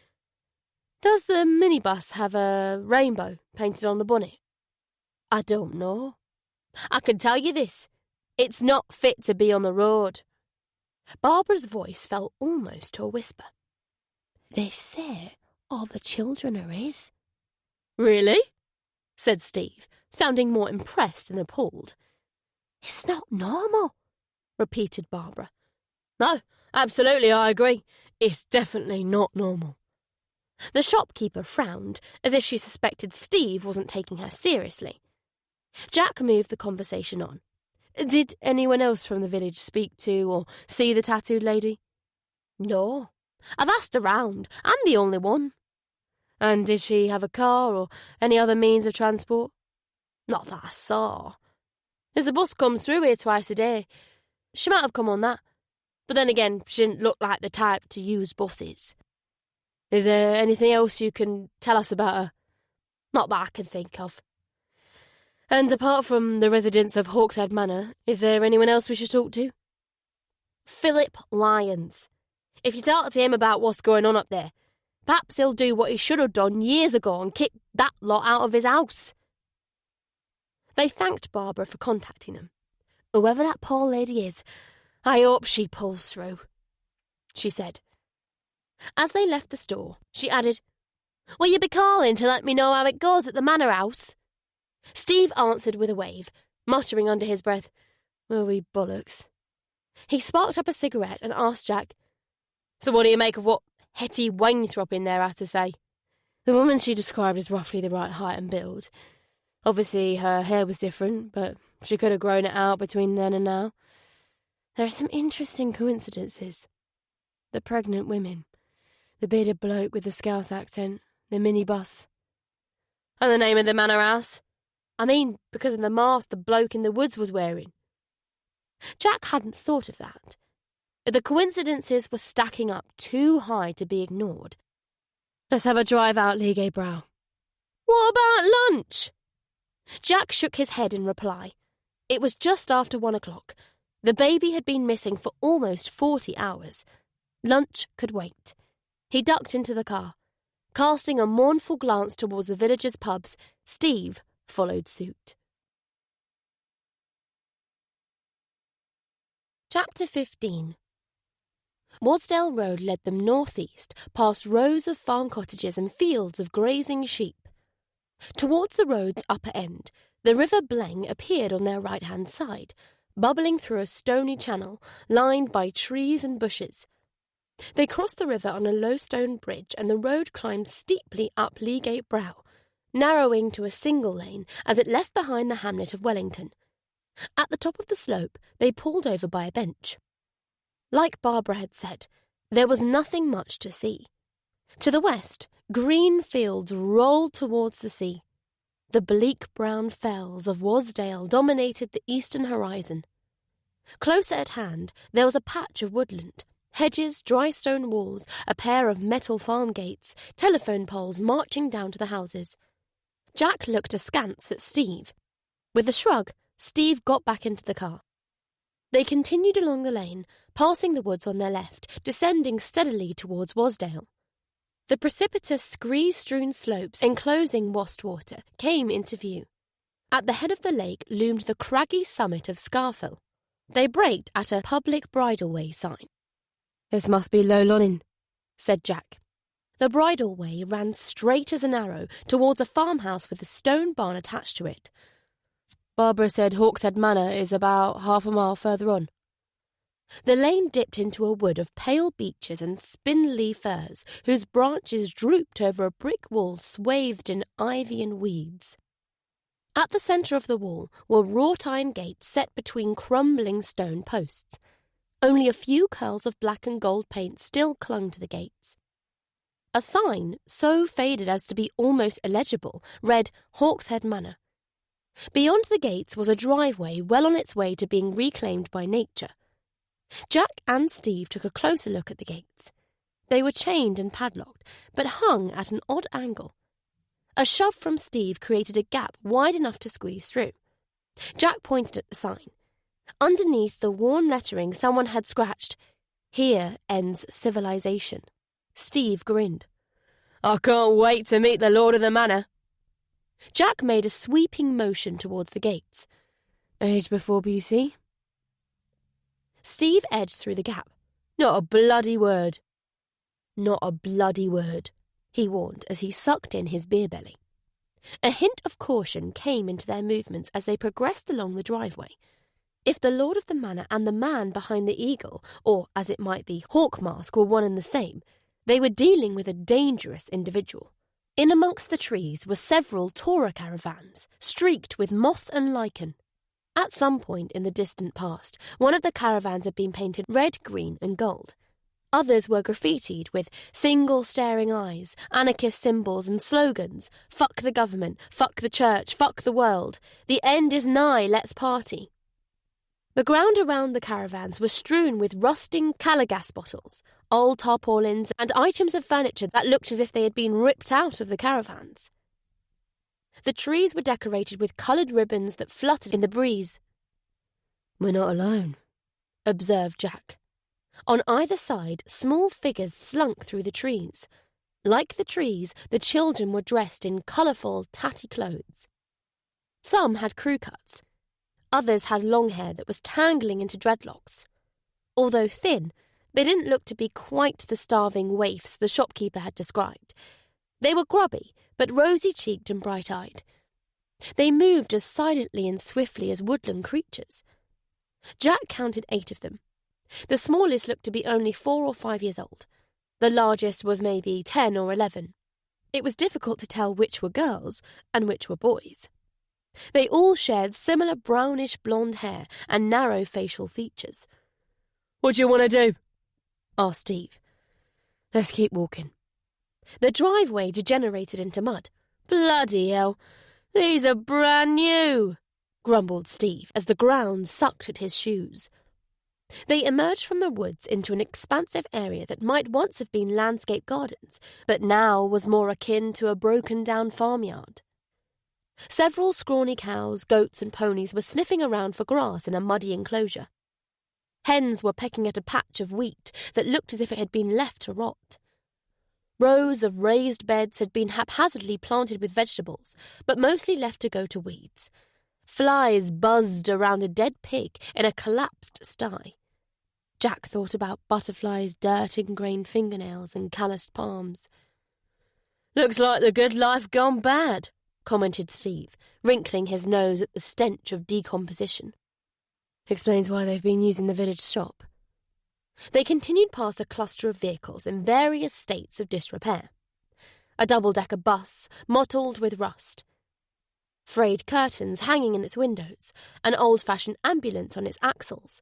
[SPEAKER 3] Does the minibus have a rainbow painted on the bonnet? I don't know. I can tell you this. It's not fit to be on the road. Barbara's voice fell almost to a whisper. They say all the children are his. Really? Said Steve, sounding more impressed than appalled. It's not normal, repeated Barbara. No, absolutely, I agree. It's definitely not normal. The shopkeeper frowned, as if she suspected Steve wasn't taking her seriously. Jack moved the conversation on. Did anyone else from the village speak to or see the tattooed lady? No. I've asked around. I'm the only one. And did she have a car or any other means of transport? Not that I saw. There's a bus comes through here twice a day. She might have come on that. But then again, she didn't look like the type to use buses. Is there anything else you can tell us about her? Not that I can think of. And apart from the residents of Hawkshead Manor, is there anyone else we should talk to? Philip Lyons. If you talk to him about what's going on up there, perhaps he'll do what he should have done years ago and kick that lot out of his house. They thanked Barbara for contacting them. Whoever that poor lady is, I hope she pulls through, she said. As they left the store, she added, Will you be calling to let me know how it goes at the manor house? Steve answered with a wave, muttering under his breath, Will we bollocks? He sparked up a cigarette and asked Jack, So what do you make of what Hetty Wainthrop in there had to say? The woman she described as roughly the right height and build. Obviously her hair was different, but she could have grown it out between then and now. There are some interesting coincidences. The pregnant women, the bearded bloke with the Scouse accent, the minibus. And the name of the manor house? I mean, because of the mask the bloke in the woods was wearing. Jack hadn't thought of that. The coincidences were stacking up too high to be ignored. Let's have a drive out Leagate Brow. What about lunch? Jack shook his head in reply. It was just after 1 o'clock. The baby had been missing for almost 40 hours. Lunch could wait. He ducked into the car. Casting a mournful glance towards the villagers' pubs, Steve followed suit. Chapter 15. Wasdale Road led them northeast, past rows of farm cottages and fields of grazing sheep. Towards the road's upper end, the River Bleng appeared on their right-hand side, bubbling through a stony channel lined by trees and bushes. They crossed the river on a low stone bridge and the road climbed steeply up Leagate Brow, narrowing to a single lane as it left behind the hamlet of Wellington. At the top of the slope, they pulled over by a bench. Like Barbara had said, there was nothing much to see. To the west, green fields rolled towards the sea. The bleak brown fells of Wasdale dominated the eastern horizon. Closer at hand, there was a patch of woodland, hedges, dry stone walls, a pair of metal farm gates, telephone poles marching down to the houses. Jack looked askance at Steve. With a shrug, Steve got back into the car. They continued along the lane, passing the woods on their left, descending steadily towards Wasdale. The precipitous, scree-strewn slopes enclosing Wastwater came into view. At the head of the lake loomed the craggy summit of Scarfell. They braked at a public bridleway sign. This must be Low Lonnin, said Jack.
[SPEAKER 1] The bridleway ran straight as an arrow towards a farmhouse with a stone barn attached to it.
[SPEAKER 2] Barbara said Hawkshead Manor is about half a mile further on.
[SPEAKER 1] The lane dipped into a wood of pale beeches and spindly firs, whose branches drooped over a brick wall swathed in ivy and weeds. At the centre of the wall were wrought-iron gates set between crumbling stone posts. Only a few curls of black and gold paint still clung to the gates. A sign, so faded as to be almost illegible, read Hawkshead Manor. Beyond the gates was a driveway well on its way to being reclaimed by nature. Jack and Steve took a closer look at the gates. They were chained and padlocked, but hung at an odd angle. A shove from Steve created a gap wide enough to squeeze through. Jack pointed at the sign. Underneath the worn lettering, someone had scratched, "Here ends civilization." Steve grinned.
[SPEAKER 2] I can't wait to meet the Lord of the Manor.
[SPEAKER 1] Jack made a sweeping motion towards the gates.
[SPEAKER 2] Age before BC?
[SPEAKER 1] Steve edged through the gap.
[SPEAKER 2] Not a bloody word.
[SPEAKER 1] Not a bloody word, he warned as he sucked in his beer belly. A hint of caution came into their movements as they progressed along the driveway. If the Lord of the Manor and the man behind the eagle, or as it might be, hawk mask, were one and the same, they were dealing with a dangerous individual. In amongst the trees were several Torah caravans, streaked with moss and lichen. At some point in the distant past, one of the caravans had been painted red, green and gold. Others were graffitied with single staring eyes, anarchist symbols and slogans. Fuck the government, fuck the church, fuck the world. The end is nigh, let's party. The ground around the caravans was strewn with rusting calagas bottles, old tarpaulins and items of furniture that looked as if they had been ripped out of the caravans. The trees were decorated with coloured ribbons that fluttered in the breeze.
[SPEAKER 2] We're not alone,
[SPEAKER 1] observed Jack. On either side, small figures slunk through the trees. Like the trees, the children were dressed in colourful, tatty clothes. Some had crew cuts. Others had long hair that was tangling into dreadlocks. Although thin, they didn't look to be quite the starving waifs the shopkeeper had described. They were grubby, but rosy-cheeked and bright-eyed. They moved as silently and swiftly as woodland creatures. Jack counted 8 of them. The smallest looked to be only 4 or 5 years old. The largest was maybe 10 or 11. It was difficult to tell which were girls and which were boys. They all shared similar brownish blonde hair and narrow facial features.
[SPEAKER 2] What do you want to do?
[SPEAKER 1] asked Steve.
[SPEAKER 2] Let's keep walking.
[SPEAKER 1] The driveway degenerated into mud.
[SPEAKER 2] Bloody hell, these are brand new,
[SPEAKER 1] grumbled Steve as the ground sucked at his shoes. They emerged from the woods into an expansive area that might once have been landscape gardens, but now was more akin to a broken-down farmyard. Several scrawny cows, goats and ponies were sniffing around for grass in a muddy enclosure. Hens were pecking at a patch of wheat that looked as if it had been left to rot. Rows of raised beds had been haphazardly planted with vegetables, but mostly left to go to weeds. Flies buzzed around a dead pig in a collapsed sty. Jack thought about butterflies' dirt-ingrained fingernails and calloused palms.
[SPEAKER 2] Looks like the good life gone bad,
[SPEAKER 1] commented Steve, wrinkling his nose at the stench of decomposition.
[SPEAKER 2] Explains why they've been using the village shop.
[SPEAKER 1] They continued past a cluster of vehicles in various states of disrepair. A double-decker bus, mottled with rust. Frayed curtains hanging in its windows, an old-fashioned ambulance on its axles,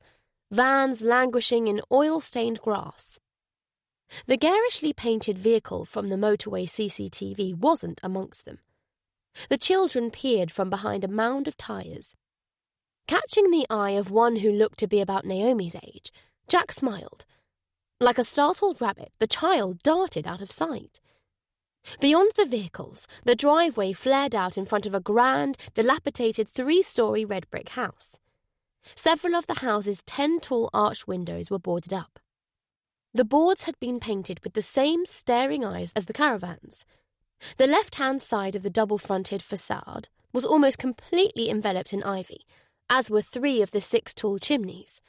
[SPEAKER 1] vans languishing in oil-stained grass. The garishly painted vehicle from the motorway CCTV wasn't amongst them. The children peered from behind a mound of tyres. Catching the eye of one who looked to be about Naomi's age, Jack smiled. Like a startled rabbit, the child darted out of sight. Beyond the vehicles, the driveway flared out in front of a grand, dilapidated 3-story red brick house. Several of the house's 10 tall arched windows were boarded up. The boards had been painted with the same staring eyes as the caravans. The left-hand side of the double-fronted facade was almost completely enveloped in ivy, as were 3 of the 6 tall chimneys.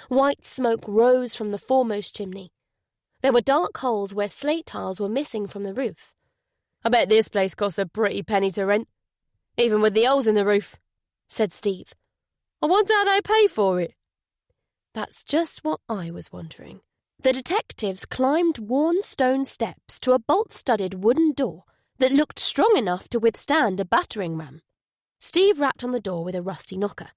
[SPEAKER 1] White smoke rose from the foremost chimney. There were dark holes where slate tiles were missing from the roof.
[SPEAKER 2] "I bet this place costs a pretty penny to rent, even with the holes in the roof," said Steve. "I wonder how they pay for it."
[SPEAKER 1] That's just what I was wondering. The detectives climbed worn stone steps to a bolt-studded wooden door that looked strong enough to withstand a battering ram. Steve rapped on the door with a rusty knocker.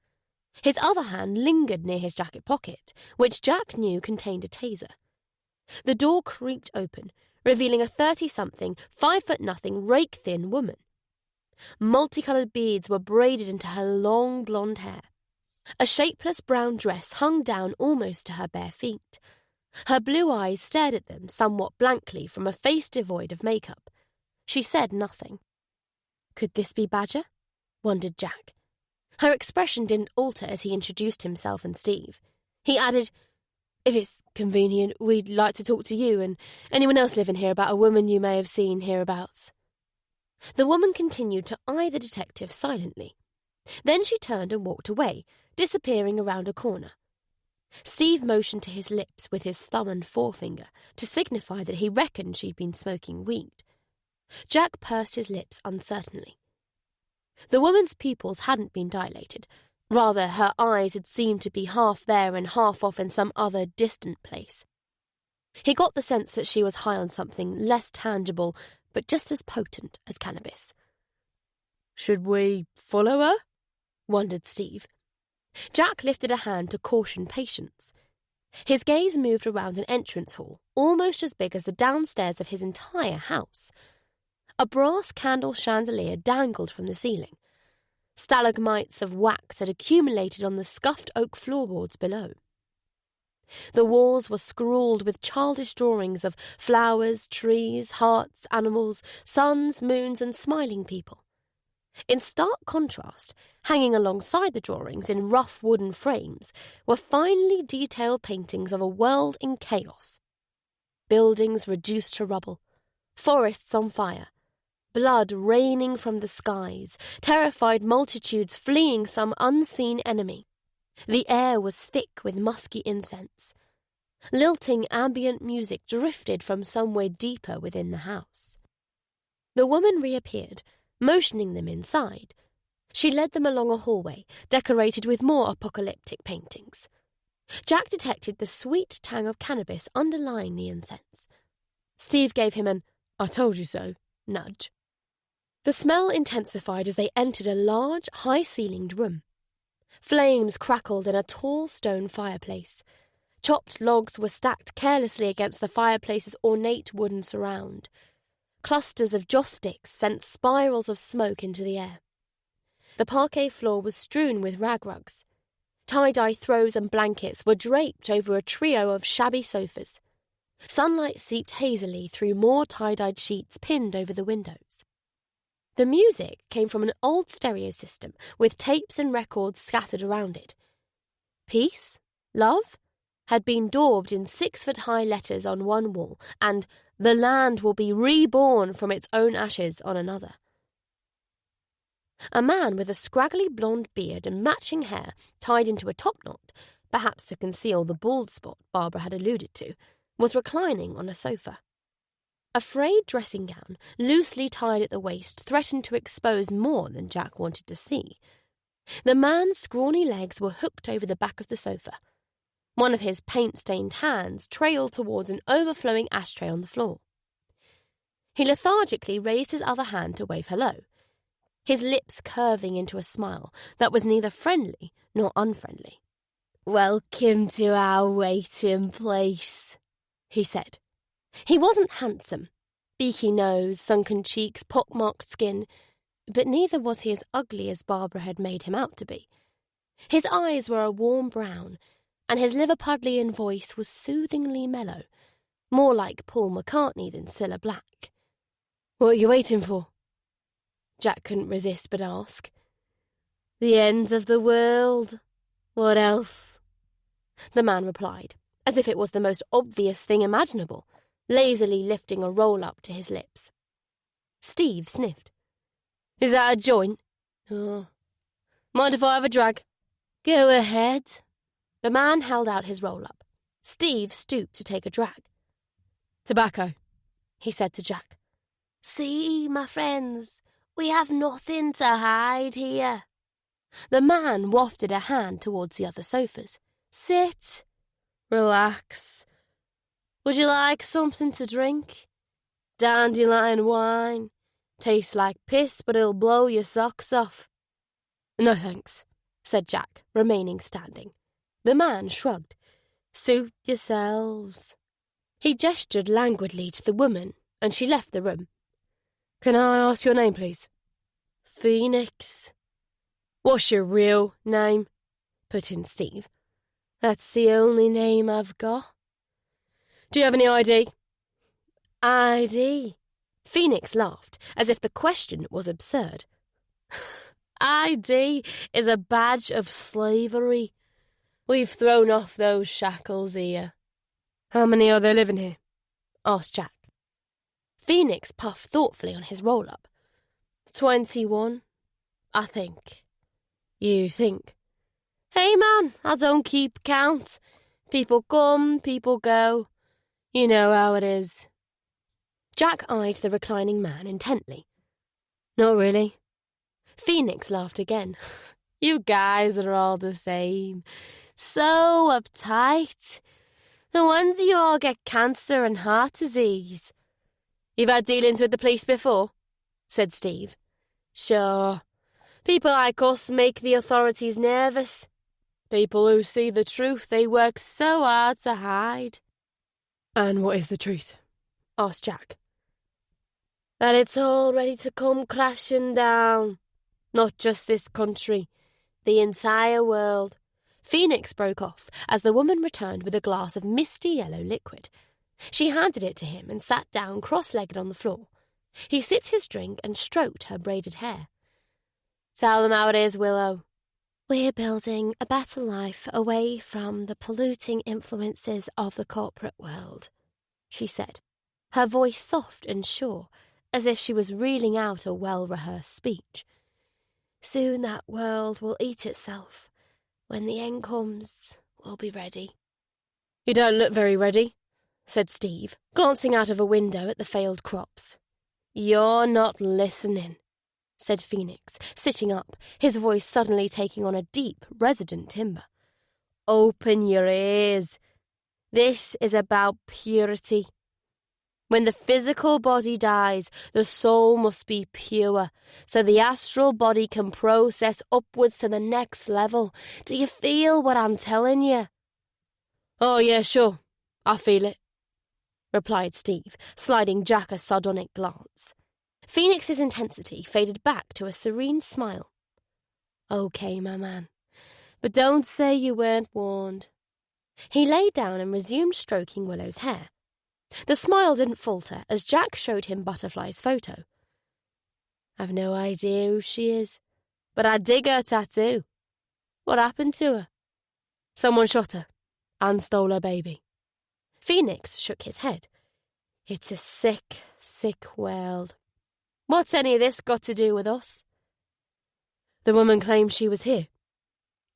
[SPEAKER 1] His other hand lingered near his jacket pocket, which Jack knew contained a taser. The door creaked open, revealing a 30-something, 5'0", rake-thin woman. Multicoloured beads were braided into her long blonde hair. A shapeless brown dress hung down almost to her bare feet. Her blue eyes stared at them somewhat blankly from a face devoid of makeup. She said nothing. Could this be Badger? Wondered Jack. Her expression didn't alter as he introduced himself and Steve. He added, "If it's convenient, we'd like to talk to you and anyone else living here about a woman you may have seen hereabouts." The woman continued to eye the detective silently. Then she turned and walked away, disappearing around a corner. Steve motioned to his lips with his thumb and forefinger to signify that he reckoned she'd been smoking weed. Jack pursed his lips uncertainly. The woman's pupils hadn't been dilated. Rather, her eyes had seemed to be half there and half off in some other distant place. He got the sense that she was high on something less tangible, but just as potent as cannabis.
[SPEAKER 2] "Should we follow her?"
[SPEAKER 1] wondered Steve. Jack lifted a hand to caution patience. His gaze moved around an entrance hall, almost as big as the downstairs of his entire house. A brass candle chandelier dangled from the ceiling. Stalagmites of wax had accumulated on the scuffed oak floorboards below. The walls were scrawled with childish drawings of flowers, trees, hearts, animals, suns, moons, and smiling people. In stark contrast, hanging alongside the drawings in rough wooden frames, were finely detailed paintings of a world in chaos. Buildings reduced to rubble, forests on fire, blood raining from the skies, terrified multitudes fleeing some unseen enemy. The air was thick with musky incense. Lilting ambient music drifted from somewhere deeper within the house. The woman reappeared, motioning them inside. She led them along a hallway, decorated with more apocalyptic paintings. Jack detected the sweet tang of cannabis underlying the incense. Steve gave him an "I told you so" nudge. The smell intensified as they entered a large, high-ceilinged room. Flames crackled in a tall stone fireplace. Chopped logs were stacked carelessly against the fireplace's ornate wooden surround. Clusters of joss sticks sent spirals of smoke into the air. The parquet floor was strewn with rag rugs. Tie-dye throws and blankets were draped over a trio of shabby sofas. Sunlight seeped hazily through more tie-dyed sheets pinned over the windows. The music came from an old stereo system with tapes and records scattered around it. Peace, love, had been daubed in 6-foot-high letters on one wall, and "The land will be reborn from its own ashes" on another. A man with a scraggly blonde beard and matching hair tied into a topknot, perhaps to conceal the bald spot Barbara had alluded to, was reclining on a sofa. A frayed dressing gown, loosely tied at the waist, threatened to expose more than Jack wanted to see. The man's scrawny legs were hooked over the back of the sofa. One of his paint-stained hands trailed towards an overflowing ashtray on the floor. He lethargically raised his other hand to wave hello, his lips curving into a smile that was neither friendly nor unfriendly. "Welcome to our waiting place," he said. He wasn't handsome. Beaky nose, sunken cheeks, pockmarked skin, but neither was he as ugly as Barbara had made him out to be. His eyes were a warm brown, and his Liverpudlian voice was soothingly mellow, more like Paul McCartney than Cilla Black. "What are you waiting for?" Jack couldn't resist but ask. "The ends of the world. What else?" The man replied, as if it was the most obvious thing imaginable, lazily lifting a roll-up to his lips. Steve sniffed. "Is that a joint?" "Oh. Mind if I have a drag?" "Go ahead." The man held out his roll-up. Steve stooped to take a drag.
[SPEAKER 2] Tobacco, he said to Jack.
[SPEAKER 1] See, my friends, we have nothing to hide here.
[SPEAKER 3] The man wafted a hand towards the other sofas.
[SPEAKER 2] Sit. Relax. Would you like something to drink? Dandelion wine. Tastes like piss, but it'll blow your socks off.
[SPEAKER 3] No thanks, said Jack, remaining standing. The man shrugged.
[SPEAKER 2] Suit yourselves.
[SPEAKER 3] He gestured languidly to the woman, and she left the room.
[SPEAKER 2] Can I ask your name, please? Phoenix. What's your real name? Put in Steve.
[SPEAKER 1] That's the only name I've got.
[SPEAKER 2] Do you have any ID?
[SPEAKER 1] ID?
[SPEAKER 3] Phoenix laughed, as if the question was absurd.
[SPEAKER 1] ID is a badge of slavery. We've thrown off those shackles here.
[SPEAKER 2] How many are there living here?
[SPEAKER 3] Asked Jack. Phoenix puffed thoughtfully on his roll-up.
[SPEAKER 1] 21, I think.
[SPEAKER 2] You think?
[SPEAKER 1] Hey, man, I don't keep count. People come, people go. You know how it is.
[SPEAKER 3] Jack eyed the reclining man intently.
[SPEAKER 2] Not really.
[SPEAKER 3] Phoenix laughed again.
[SPEAKER 1] You guys are all the same. So uptight. No wonder you all get cancer and heart disease.
[SPEAKER 2] You've had dealings with the police before? Said Steve.
[SPEAKER 1] Sure. People like us make the authorities nervous. People who see the truth they work so hard to hide.
[SPEAKER 2] And what is the truth? Asked Jack.
[SPEAKER 1] That it's all ready to come crashing down. Not just this country, the entire world.
[SPEAKER 3] Phoenix broke off as the woman returned with a glass of misty yellow liquid. She handed it to him and sat down cross-legged on the floor. He sipped his drink and stroked her braided hair.
[SPEAKER 1] Tell them how it is, Willow.
[SPEAKER 3] We're building a better life away from the polluting influences of the corporate world, she said, her voice soft and sure, as if she was reeling out a well-rehearsed speech. Soon that world will eat itself. When the end comes, we'll be ready.
[SPEAKER 2] You don't look very ready,
[SPEAKER 3] said Steve, glancing out of a window at the failed crops.
[SPEAKER 1] You're not listening,
[SPEAKER 3] said Phoenix, sitting up, his voice suddenly taking on a deep, resonant timbre.
[SPEAKER 1] Open your ears. This is about purity. When the physical body dies, the soul must be pure, so the astral body can process upwards to the next level. Do you feel what I'm telling you?
[SPEAKER 2] Oh, yeah, sure. I feel it,
[SPEAKER 3] replied Steve, sliding Jack a sardonic glance. Phoenix's intensity faded back to a serene smile.
[SPEAKER 1] Okay, my man, but don't say you weren't warned.
[SPEAKER 3] He lay down and resumed stroking Willow's hair. The smile didn't falter as Jack showed him Butterfly's photo.
[SPEAKER 1] I've no idea who she is, but I dig her tattoo. What happened to her?
[SPEAKER 2] Someone shot her and stole her baby.
[SPEAKER 3] Phoenix shook his head.
[SPEAKER 1] It's a sick, sick world. What's any of this got to do with us?
[SPEAKER 2] The woman claimed she was here.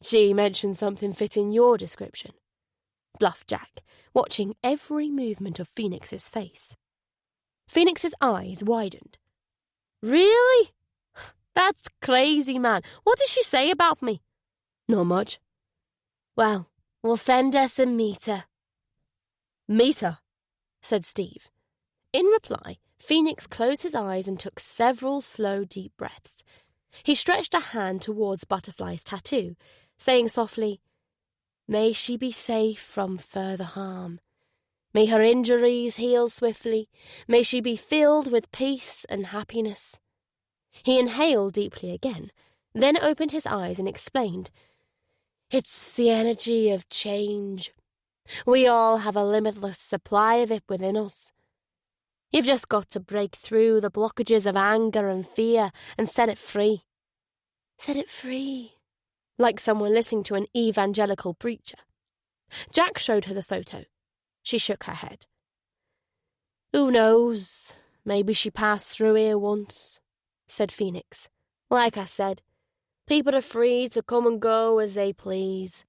[SPEAKER 1] She mentioned something fitting your description, bluffed Jack, watching every movement of Phoenix's face.
[SPEAKER 3] Phoenix's eyes widened.
[SPEAKER 1] Really? That's crazy, man. What did she say about me?
[SPEAKER 2] Not much.
[SPEAKER 1] Well, we'll send her some meter.
[SPEAKER 2] Meter?
[SPEAKER 3] Said Steve. In reply, Phoenix closed his eyes and took several slow, deep breaths. He stretched a hand towards Butterfly's tattoo, saying softly, "May she be safe from further harm. May her injuries heal swiftly. May she be filled with peace and happiness." He inhaled deeply again, then opened his eyes and explained, "It's the energy of change. We all have a limitless supply of it within us. You've just got to break through the blockages of anger and fear and set it free." Set it free, like someone listening to an evangelical preacher. Jack showed her the photo. She shook her head. "Who knows? Maybe she passed through here once," said Phoenix. "Like I said, people are free to come and go as they please.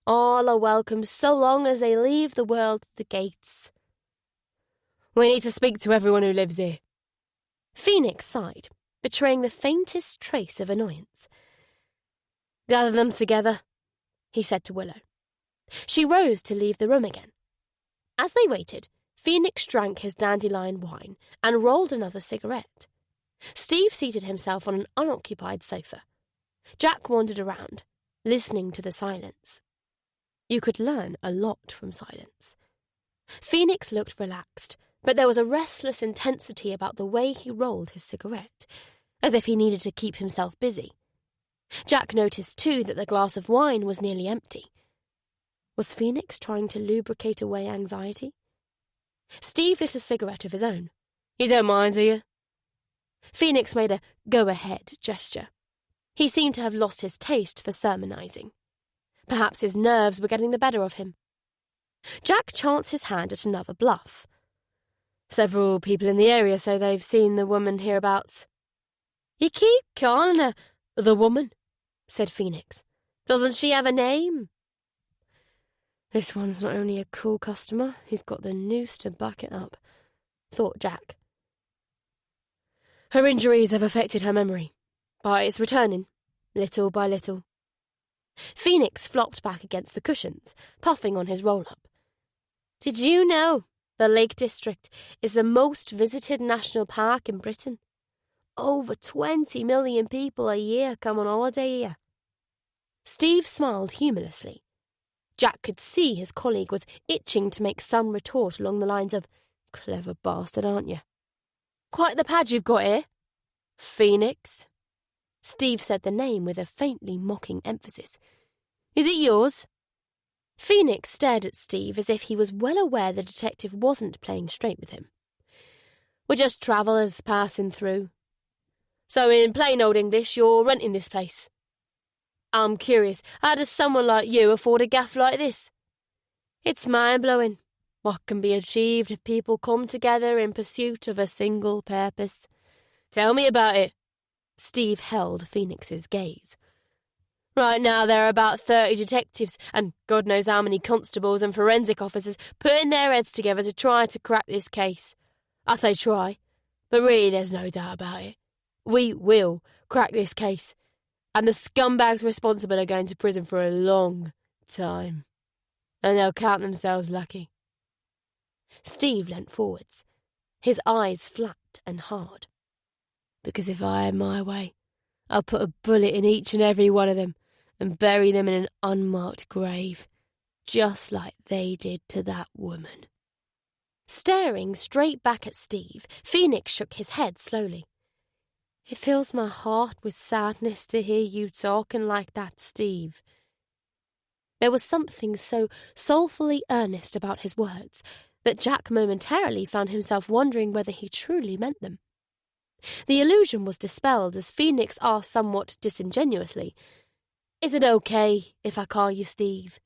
[SPEAKER 3] All are welcome so long as they leave the world at the gates."
[SPEAKER 2] We need to speak to everyone who lives here.
[SPEAKER 1] Phoenix sighed, betraying the faintest trace of annoyance.
[SPEAKER 3] Gather them together, he said to Willow.
[SPEAKER 1] She rose to leave the room again. As they waited, Phoenix drank his dandelion wine and rolled another cigarette. Steve seated himself on an unoccupied sofa. Jack wandered around, listening to the silence. You could learn a lot from silence. Phoenix looked relaxed, but there was a restless intensity about the way he rolled his cigarette, as if he needed to keep himself busy. Jack noticed, too, that the glass of wine was nearly empty. Was Phoenix trying to lubricate away anxiety? Steve lit a cigarette of his own.
[SPEAKER 2] You don't mind, do you?
[SPEAKER 1] Phoenix made a go-ahead gesture. He seemed to have lost his taste for sermonizing. Perhaps his nerves were getting the better of him. Jack chanced his hand at another bluff.
[SPEAKER 2] Several people in the area say they've seen the woman hereabouts.
[SPEAKER 3] You keep calling her
[SPEAKER 2] the woman,
[SPEAKER 1] said Phoenix.
[SPEAKER 3] Doesn't she have a name?
[SPEAKER 1] This one's not only a cool customer, he's got the noose to back it up, thought Jack.
[SPEAKER 2] Her injuries have affected her memory, but it's returning, little by little.
[SPEAKER 1] Phoenix flopped back against the cushions, puffing on his roll-up.
[SPEAKER 3] Did you know the Lake District is the most visited national park in Britain? Over 20 million people a year come on holiday here.
[SPEAKER 1] Steve smiled humorously. Jack could see his colleague was itching to make some retort along the lines of, "Clever bastard, aren't you?"
[SPEAKER 2] "Quite the pad you've got here. Phoenix."
[SPEAKER 1] Steve said the name with a faintly mocking emphasis.
[SPEAKER 2] "Is it yours?"
[SPEAKER 1] Phoenix stared at Steve as if he was well aware the detective wasn't playing straight with him.
[SPEAKER 2] "We're just travellers passing through. So in plain old English, you're renting this place. I'm curious, how does someone like you afford a gaff like this? It's mind-blowing what can be achieved if people come together in pursuit of a single purpose. Tell me about it."
[SPEAKER 1] Steve held Phoenix's gaze.
[SPEAKER 2] "Right now there are about 30 detectives and God knows how many constables and forensic officers putting their heads together to try to crack this case. I say try, but really there's no doubt about it. We will crack this case. And the scumbags responsible are going to prison for a long time. And they'll count themselves lucky."
[SPEAKER 1] Steve leant forwards, his eyes flat and hard.
[SPEAKER 2] "Because if I had my way, I'll put a bullet in each and every one of them and bury them in an unmarked grave, just like they did to that woman."
[SPEAKER 1] Staring straight back at Steve, Phoenix shook his head slowly.
[SPEAKER 3] "It fills my heart with sadness to hear you talking like that, Steve."
[SPEAKER 1] There was something so soulfully earnest about his words that Jack momentarily found himself wondering whether he truly meant them. The illusion was dispelled as Phoenix asked somewhat disingenuously,
[SPEAKER 2] "Is it okay if I call you Steve?"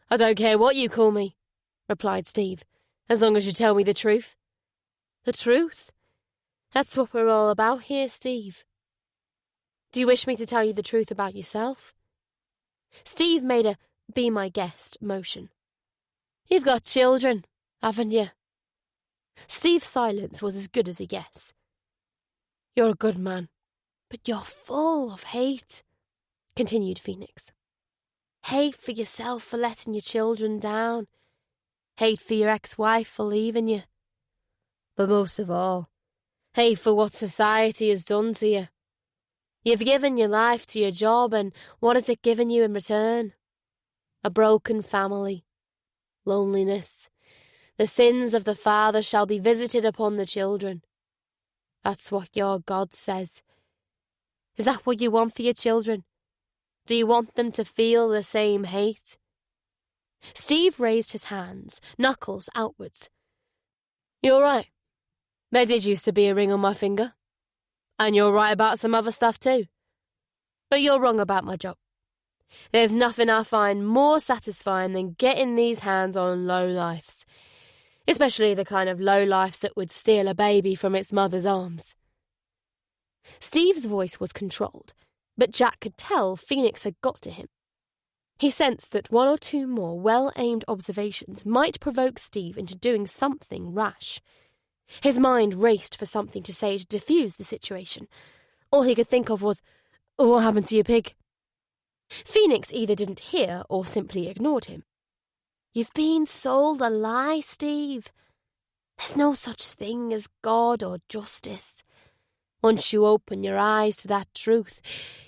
[SPEAKER 2] "I don't care what you call me," replied Steve, "as long as you tell me the truth."
[SPEAKER 3] "The truth? That's what we're all about here, Steve. Do you wish me to tell you the truth about yourself?"
[SPEAKER 1] Steve made a "be my guest" motion.
[SPEAKER 3] "You've got children, haven't you?"
[SPEAKER 1] Steve's silence was as good as a yes.
[SPEAKER 3] "You're a good man, but you're full of hate," continued Phoenix. "Hate for yourself for letting your children down. Hate for your ex-wife for leaving you. But most of all, hate for what society has done to you. You've given your life to your job, and what has it given you in return? A broken family, loneliness. The sins of the father shall be visited upon the children. That's what your God says. Is that what you want for your children? Do you want them to feel the same hate?"
[SPEAKER 1] Steve raised his hands, knuckles outwards.
[SPEAKER 2] "You're right. There did used to be a ring on my finger. And you're right about some other stuff too. But you're wrong about my job. There's nothing I find more satisfying than getting these hands on lowlifes, especially the kind of lowlifes that would steal a baby from its mother's arms."
[SPEAKER 1] Steve's voice was controlled, but Jack could tell Phoenix had got to him. He sensed that one or two more well-aimed observations might provoke Steve into doing something rash. His mind raced for something to say to defuse the situation. All he could think of was, "What happened to your pig?" Phoenix either didn't hear or simply ignored him. "You've been sold a lie, Steve. There's no such thing as God or justice. Once you open your eyes to that truth,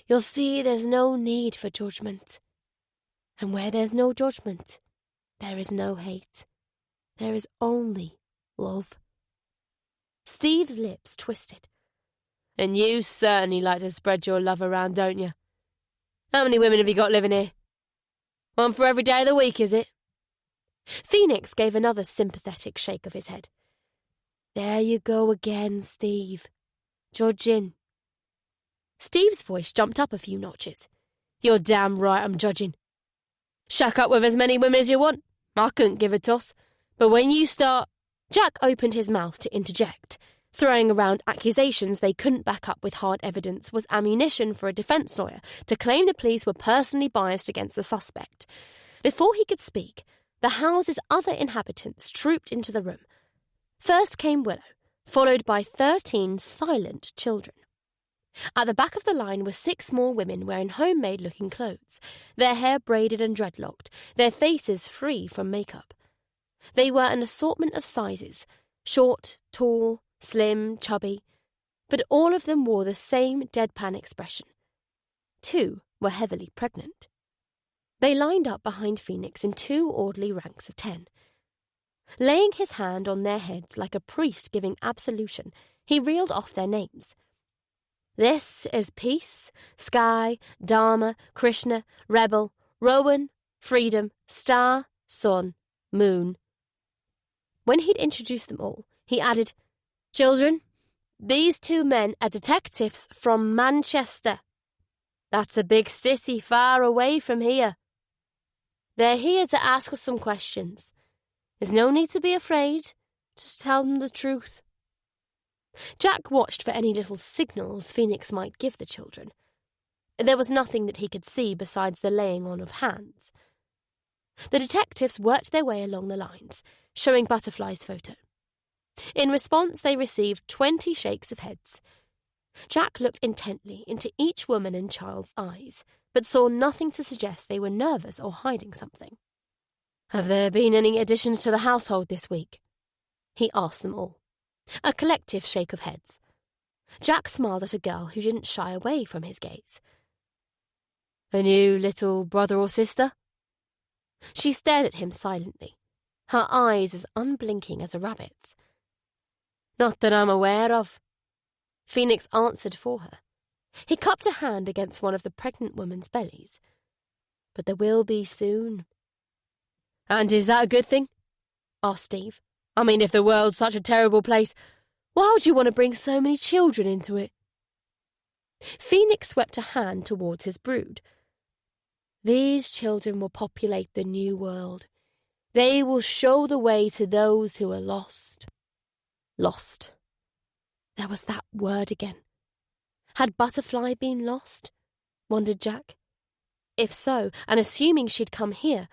[SPEAKER 1] you'll see there's no need for judgment. And where there's no judgment, there is no hate. There is only love." Steve's lips twisted. "And you certainly like to spread your love around, don't you? How many women have you got living here? One for every day of the week, is it?" Phoenix gave another sympathetic shake of his head. "There you go again, Steve. Judging." Steve's voice jumped up a few notches. "You're damn right I'm judging. Shack up with as many women as you want. I couldn't give a toss. But when you start—" Jack opened his mouth to interject. Throwing around accusations they couldn't back up with hard evidence was ammunition for a defence lawyer to claim the police were personally biased against the suspect. Before he could speak, the house's other inhabitants trooped into the room. First came Willow, followed by 13 silent children. At the back of the line were 6 more women wearing homemade-looking clothes, their hair braided and dreadlocked, their faces free from makeup. They were an assortment of sizes, short, tall, slim, chubby, but all of them wore the same deadpan expression. 2 were heavily pregnant. They lined up behind Phoenix in 2 orderly ranks of 10. Laying his hand on their heads like a priest giving absolution, he reeled off their names. "This is Peace, Sky, Dharma, Krishna, Rebel, Rowan, Freedom, Star, Sun, Moon." When he'd introduced them all, he added, "Children, these 2 men are detectives from Manchester. That's a big city far away from here. They're here to ask us some questions. There's no need to be afraid. Just tell them the truth." Jack watched for any little signals Phoenix might give the children. There was nothing that he could see besides the laying on of hands. The detectives worked their way along the lines, showing Butterfly's photo. In response, they received 20 shakes of heads. Jack looked intently into each woman and child's eyes, but saw nothing to suggest they were nervous or hiding something. "Have there been any additions to the household this week?" he asked them all. A collective shake of heads. Jack smiled at a girl who didn't shy away from his gaze. "A new little brother or sister?" She stared at him silently, her eyes as unblinking as a rabbit's. "Not that I'm aware of," Phoenix answered for her. He cupped a hand against one of the pregnant woman's bellies. "But there will be soon." "And is that a good thing?" asked Steve. "I mean, if the world's such a terrible place, why would you want to bring so many children into it?" Phoenix swept a hand towards his brood. "These children will populate the new world. They will show the way to those who are lost." Lost. There was that word again. Had Butterfly been lost? Wondered Jack. If so, and assuming she'd come here,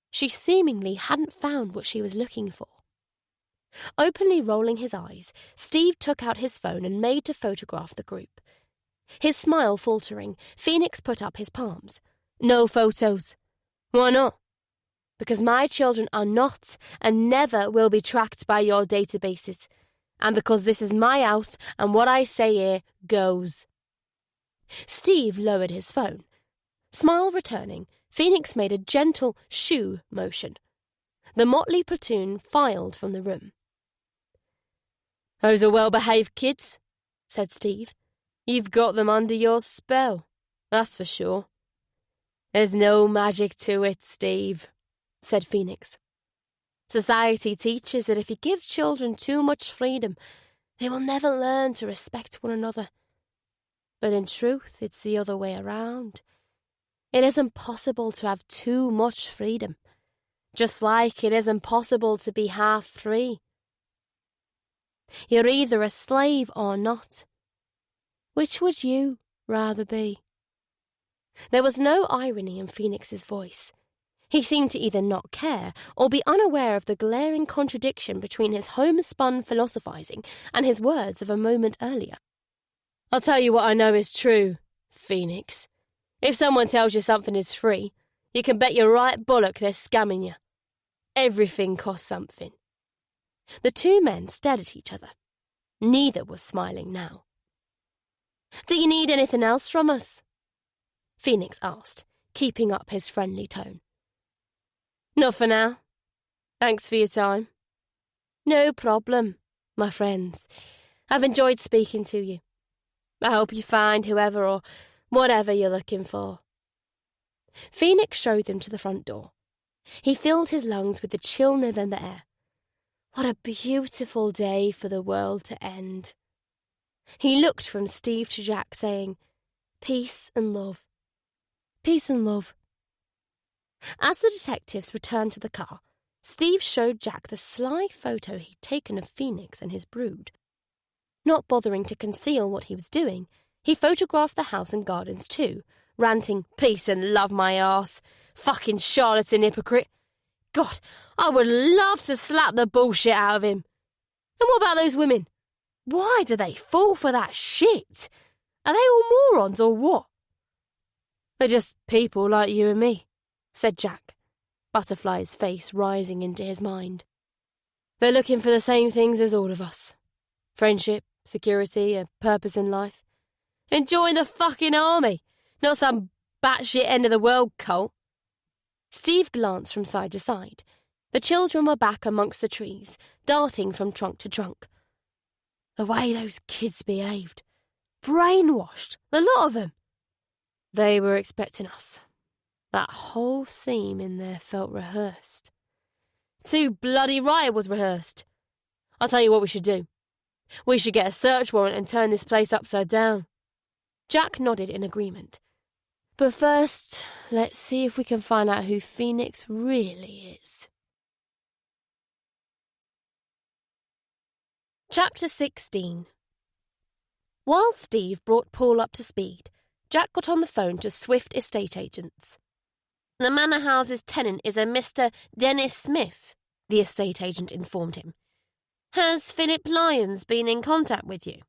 [SPEAKER 1] she seemingly hadn't found what she was looking for. Openly rolling his eyes, Steve took out his phone and made to photograph the group. His smile faltering, Phoenix put up his palms. "No photos." "Why not?" "Because my children are not and never will be tracked by your databases. And because this is my house and what I say here goes." Steve lowered his phone. Smile returning, Phoenix made a gentle shoo motion. The motley platoon filed from the room. "Those are well-behaved kids," said Steve. "You've got them under your spell, that's for sure." "There's no magic to it, Steve," said Phoenix. "Society teaches that if you give children too much freedom, they will never learn to respect one another. But in truth, it's the other way around. It isn't possible to have too much freedom, just like it isn't possible to be half free. You're either a slave or not. Which would you rather be?" There was no irony in Phoenix's voice. He seemed to either not care or be unaware of the glaring contradiction between his homespun philosophising and his words of a moment earlier.
[SPEAKER 2] I'll tell you what I know is true, Phoenix. If someone tells you something is free, you can bet your right bollock they're scamming you. Everything costs something.
[SPEAKER 1] The two men stared at each other. Neither was smiling now. Do you need anything else from us? Phoenix asked, keeping up his friendly tone.
[SPEAKER 2] Not for now. Thanks for your time.
[SPEAKER 1] No problem, my friends. I've enjoyed speaking to you. I hope you find whoever or whatever you're looking for. Phoenix showed them to the front door. He filled his lungs with the chill November air. What a beautiful day for the world to end. He looked from Steve to Jack, saying, "Peace and love. Peace and love." As the detectives returned to the car, Steve showed Jack the sly photo he'd taken of Phoenix and his brood. Not bothering to conceal what he was doing, he photographed the house and gardens too, ranting, "Peace and love, my arse. Fucking charlatan hypocrite. God, I would love to slap the bullshit out of him. And what about those women? Why do they fall for that shit? Are they all morons or what?"
[SPEAKER 2] "They're just people like you and me,"
[SPEAKER 1] said Jack, Butterfly's face rising into his mind.
[SPEAKER 2] "They're looking for the same things as all of us. Friendship, security, a purpose in life. And join the fucking army, not some batshit end-of-the-world cult."
[SPEAKER 1] Steve glanced from side to side. The children were back amongst the trees, darting from trunk to trunk. The way those kids behaved. Brainwashed, the lot of them.
[SPEAKER 2] They were expecting us.
[SPEAKER 1] That whole scene in there felt rehearsed.
[SPEAKER 2] Too bloody right it was rehearsed. I'll tell you what we should do. We should get a search warrant and turn this place upside down.
[SPEAKER 1] Jack nodded in agreement. But first, let's see if we can find out who Phoenix really is. Chapter 16. While Steve brought Paul up to speed, Jack got on the phone to Swift Estate Agents. "The Manor House's tenant is a Mr. Dennis Smith," the estate agent informed him. "Has Philip Lyons been in contact with you?"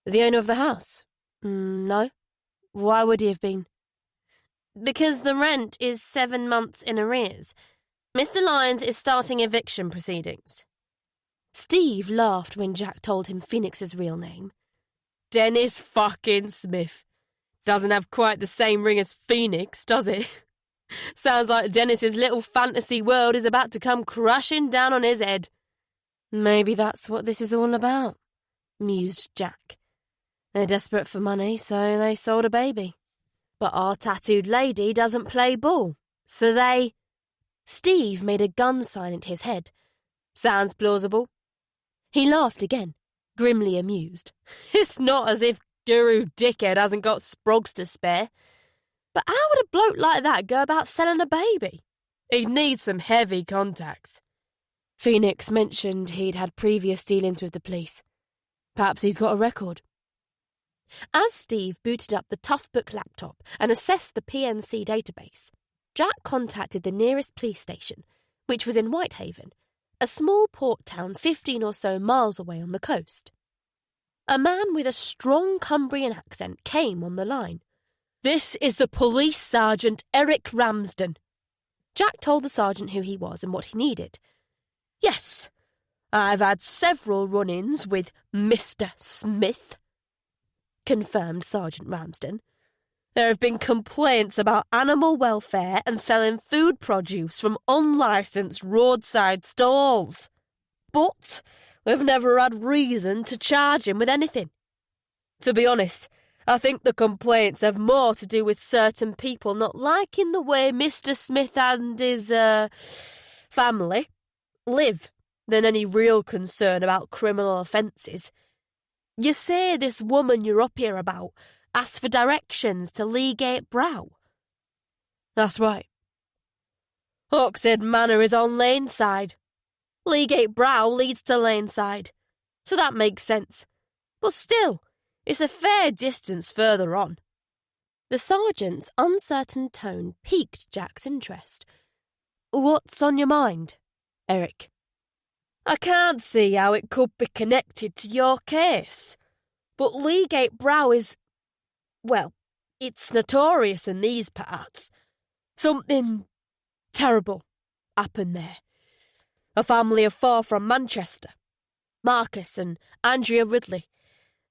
[SPEAKER 2] "The owner of the house? No. Why would he have been?"
[SPEAKER 1] "Because the rent is 7 months in arrears. Mr. Lyons is starting eviction proceedings." Steve laughed when Jack told him Phoenix's real name.
[SPEAKER 2] Dennis fucking Smith. Doesn't have quite the same ring as Phoenix, does it? Sounds like Dennis's little fantasy world is about to come crashing down on his head.
[SPEAKER 1] "Maybe that's what this is all about," mused Jack. "They're desperate for money, so they sold a baby. But our tattooed lady doesn't play ball, so they—" Steve made a gun sign at his head.
[SPEAKER 2] "Sounds plausible."
[SPEAKER 1] He laughed again, grimly amused.
[SPEAKER 2] "It's not as if Guru Dickhead hasn't got sprogs to spare. But how would a bloke like that go about selling a baby? He'd need some heavy contacts."
[SPEAKER 1] Phoenix mentioned he'd had previous dealings with the police. Perhaps he's got a record. As Steve booted up the Toughbook laptop and assessed the PNC database, Jack contacted the nearest police station, which was in Whitehaven, a small port town 15 or so miles away on the coast. A man with a strong Cumbrian accent came on the line.
[SPEAKER 2] "This is the police sergeant Eric Ramsden."
[SPEAKER 1] Jack told the sergeant who he was and what he needed.
[SPEAKER 2] "Yes, I've had several run-ins with Mr. Smith," confirmed Sergeant Ramsden. "There have been complaints about animal welfare and selling food produce from unlicensed roadside stalls. But we've never had reason to charge him with anything. To be honest, I think the complaints have more to do with certain people not liking the way Mr. Smith and his, family live than any real concern about criminal offences. You say this woman you're up here about asked for directions to Leagate Brow?"
[SPEAKER 1] "That's right."
[SPEAKER 2] "Hawkshead Manor is on Laneside. Leagate Brow leads to Laneside, so that makes sense. But still, it's a fair distance further on."
[SPEAKER 1] The sergeant's uncertain tone piqued Jack's interest. "What's on your mind, Eric?"
[SPEAKER 2] "I can't see how it could be connected to your case. But Leagate Brow is, well, it's notorious in these parts. Something terrible happened there. A family of 4 from Manchester, Marcus and Andrea Ridley,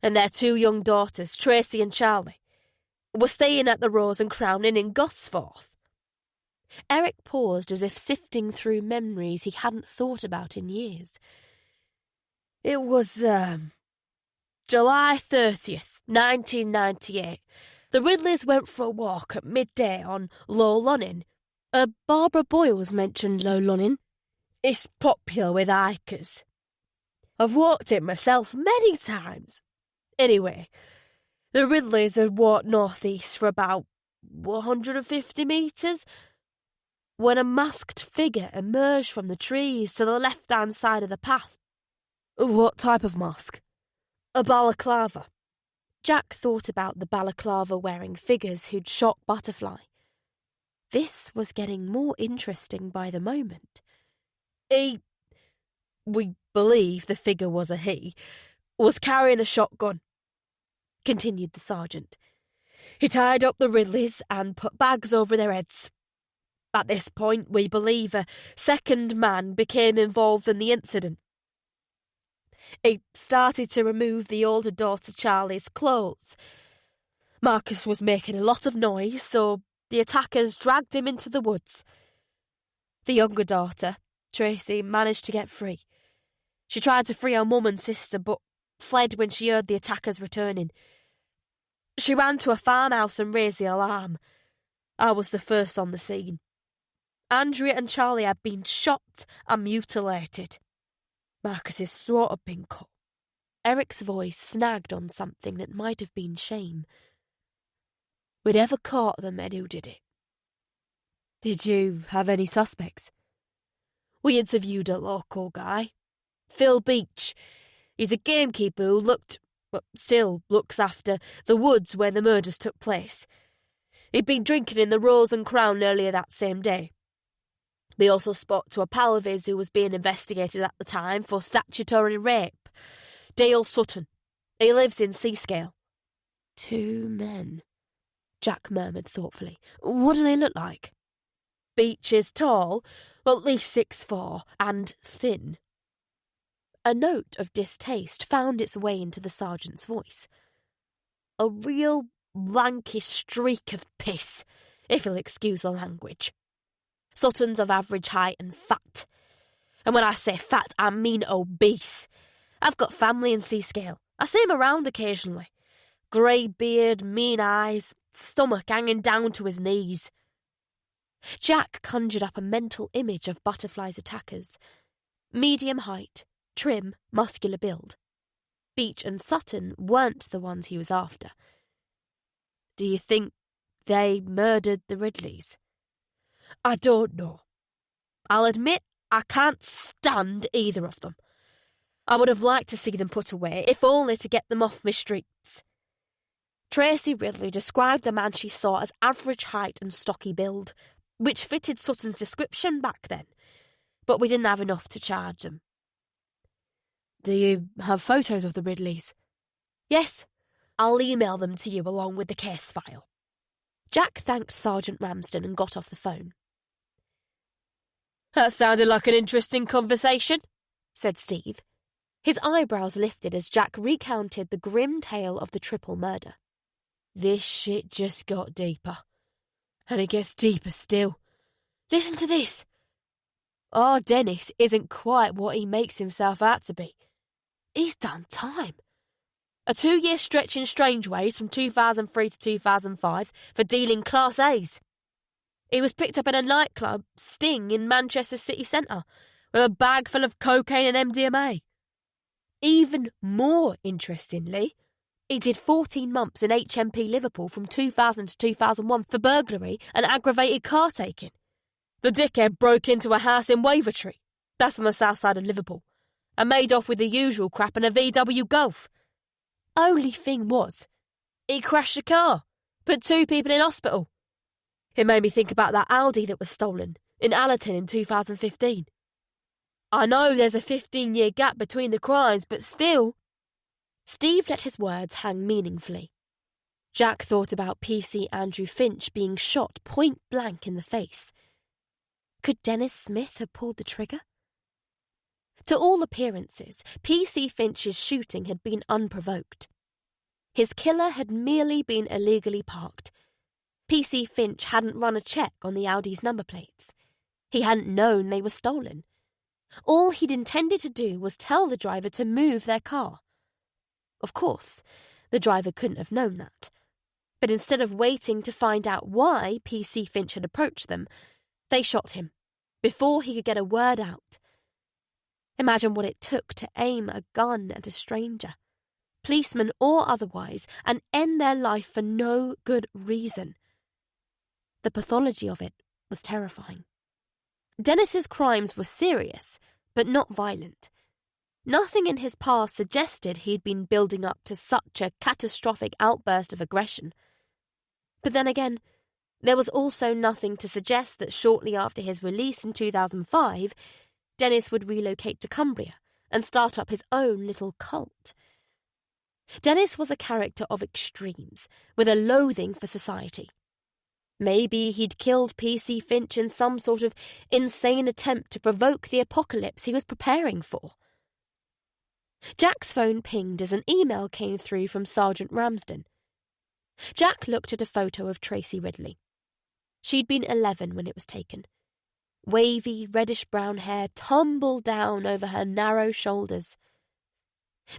[SPEAKER 2] and their 2 young daughters, Tracy and Charlie, were staying at the Rose and Crown Inn in Gosforth."
[SPEAKER 1] Eric paused as if sifting through memories he hadn't thought about in years.
[SPEAKER 2] "It was, July 30th, 1998. The Ridleys went for a walk at midday on Low Lunning."
[SPEAKER 1] Barbara Boyles mentioned Low Lunning.
[SPEAKER 2] "It's popular with hikers. I've walked it myself many times. Anyway, the Ridleys had walked northeast for about 150 metres when a masked figure emerged from the trees to the left-hand side of the path."
[SPEAKER 1] "What type of mask?"
[SPEAKER 2] "A balaclava."
[SPEAKER 1] Jack thought about the balaclava-wearing figures who'd shot Butterfly. This was getting more interesting by the moment.
[SPEAKER 2] We believe the figure was a he, was carrying a shotgun," continued the sergeant. "He tied up the Ridleys and put bags over their heads. At this point, we believe a second man became involved in the incident. He started to remove the older daughter Charlie's clothes. Marcus was making a lot of noise, so the attackers dragged him into the woods. The younger daughter, Tracy, managed to get free. She tried to free her mum and sister, but fled when she heard the attackers returning. She ran to a farmhouse and raised the alarm. I was the first on the scene. Andrea and Charlie had been shot and mutilated. Marcus's throat had been cut."
[SPEAKER 1] Eric's voice snagged on something that might have been shame.
[SPEAKER 2] "We never caught the men who did it."
[SPEAKER 1] "Did you have any suspects?"
[SPEAKER 2] "We interviewed a local guy, Phil Beach. He's a gamekeeper who still looks after the woods where the murders took place. He'd been drinking in the Rose and Crown earlier that same day. We also spoke to a pal of his who was being investigated at the time for statutory rape, Dale Sutton. He lives in Seascale."
[SPEAKER 1] 2 men, Jack murmured thoughtfully. "What do they look like?"
[SPEAKER 2] "Beach is tall, at least 6'4", and thin."
[SPEAKER 1] A note of distaste found its way into the sergeant's voice.
[SPEAKER 2] "A real lanky streak of piss, if you'll excuse the language. Sutton's of average height and fat. And when I say fat, I mean obese. I've got family in Seascale. I see him around occasionally. Grey beard, mean eyes, stomach hanging down to his knees."
[SPEAKER 1] Jack conjured up a mental image of Butterfly's attackers. Medium height, trim, muscular build. Beach and Sutton weren't the ones he was after.
[SPEAKER 2] "Do you think they murdered the Ridleys?" "I don't know. I'll admit I can't stand either of them. I would have liked to see them put away, if only to get them off my streets."
[SPEAKER 1] Tracy Ridley described the man she saw as average height and stocky build, which fitted Sutton's description back then, but we didn't have enough to charge them.
[SPEAKER 2] "Do you have photos of the Ridleys?" "Yes. I'll email them to you along with the case file."
[SPEAKER 1] Jack thanked Sergeant Ramsden and got off the phone.
[SPEAKER 2] "That sounded like an interesting conversation,"
[SPEAKER 1] said Steve. His eyebrows lifted as Jack recounted the grim tale of the triple murder.
[SPEAKER 2] "This shit just got deeper. And it gets deeper still. Listen to this. Our Dennis isn't quite what he makes himself out to be. He's done time. A 2-year stretch in Strangeways from 2003 to 2005 for dealing Class A's. He was picked up in a nightclub, Sting, in Manchester city centre, with a bag full of cocaine and MDMA. Even more interestingly, he did 14 months in HMP Liverpool from 2000 to 2001 for burglary and aggravated car taking. The dickhead broke into a house in Wavertree, that's on the south side of Liverpool, and made off with the usual crap in a VW Golf. Only thing was, he crashed the car, Put 2 people in hospital. It made me think about that Audi that was stolen in Allerton in 2015. I know there's a 15-year gap between the crimes, but still.
[SPEAKER 1] Steve let his words hang meaningfully. Jack thought about PC Andrew Finch being shot point blank in the face. Could Dennis Smith have pulled the trigger? To all appearances, PC Finch's shooting had been unprovoked. His killer had merely been illegally parked. PC Finch hadn't run a check on the Audi's number plates. He hadn't known they were stolen. All he'd intended to do was tell the driver to move their car. Of course, the driver couldn't have known that. But instead of waiting to find out why PC Finch had approached them, they shot him before he could get a word out. Imagine what it took to aim a gun at a stranger, policeman or otherwise, and end their life for no good reason. The pathology of it was terrifying. Dennis's crimes were serious, but not violent. Nothing in his past suggested he'd been building up to such a catastrophic outburst of aggression. But then again, there was also nothing to suggest that shortly after his release in 2005, Dennis would relocate to Cumbria and start up his own little cult. Dennis was a character of extremes, with a loathing for society. Maybe he'd killed PC Finch in some sort of insane attempt to provoke the apocalypse he was preparing for. Jack's phone pinged as an email came through from Sergeant Ramsden. Jack looked at a photo of Tracy Ridley. She'd been 11 when it was taken. Wavy, reddish-brown hair tumbled down over her narrow shoulders.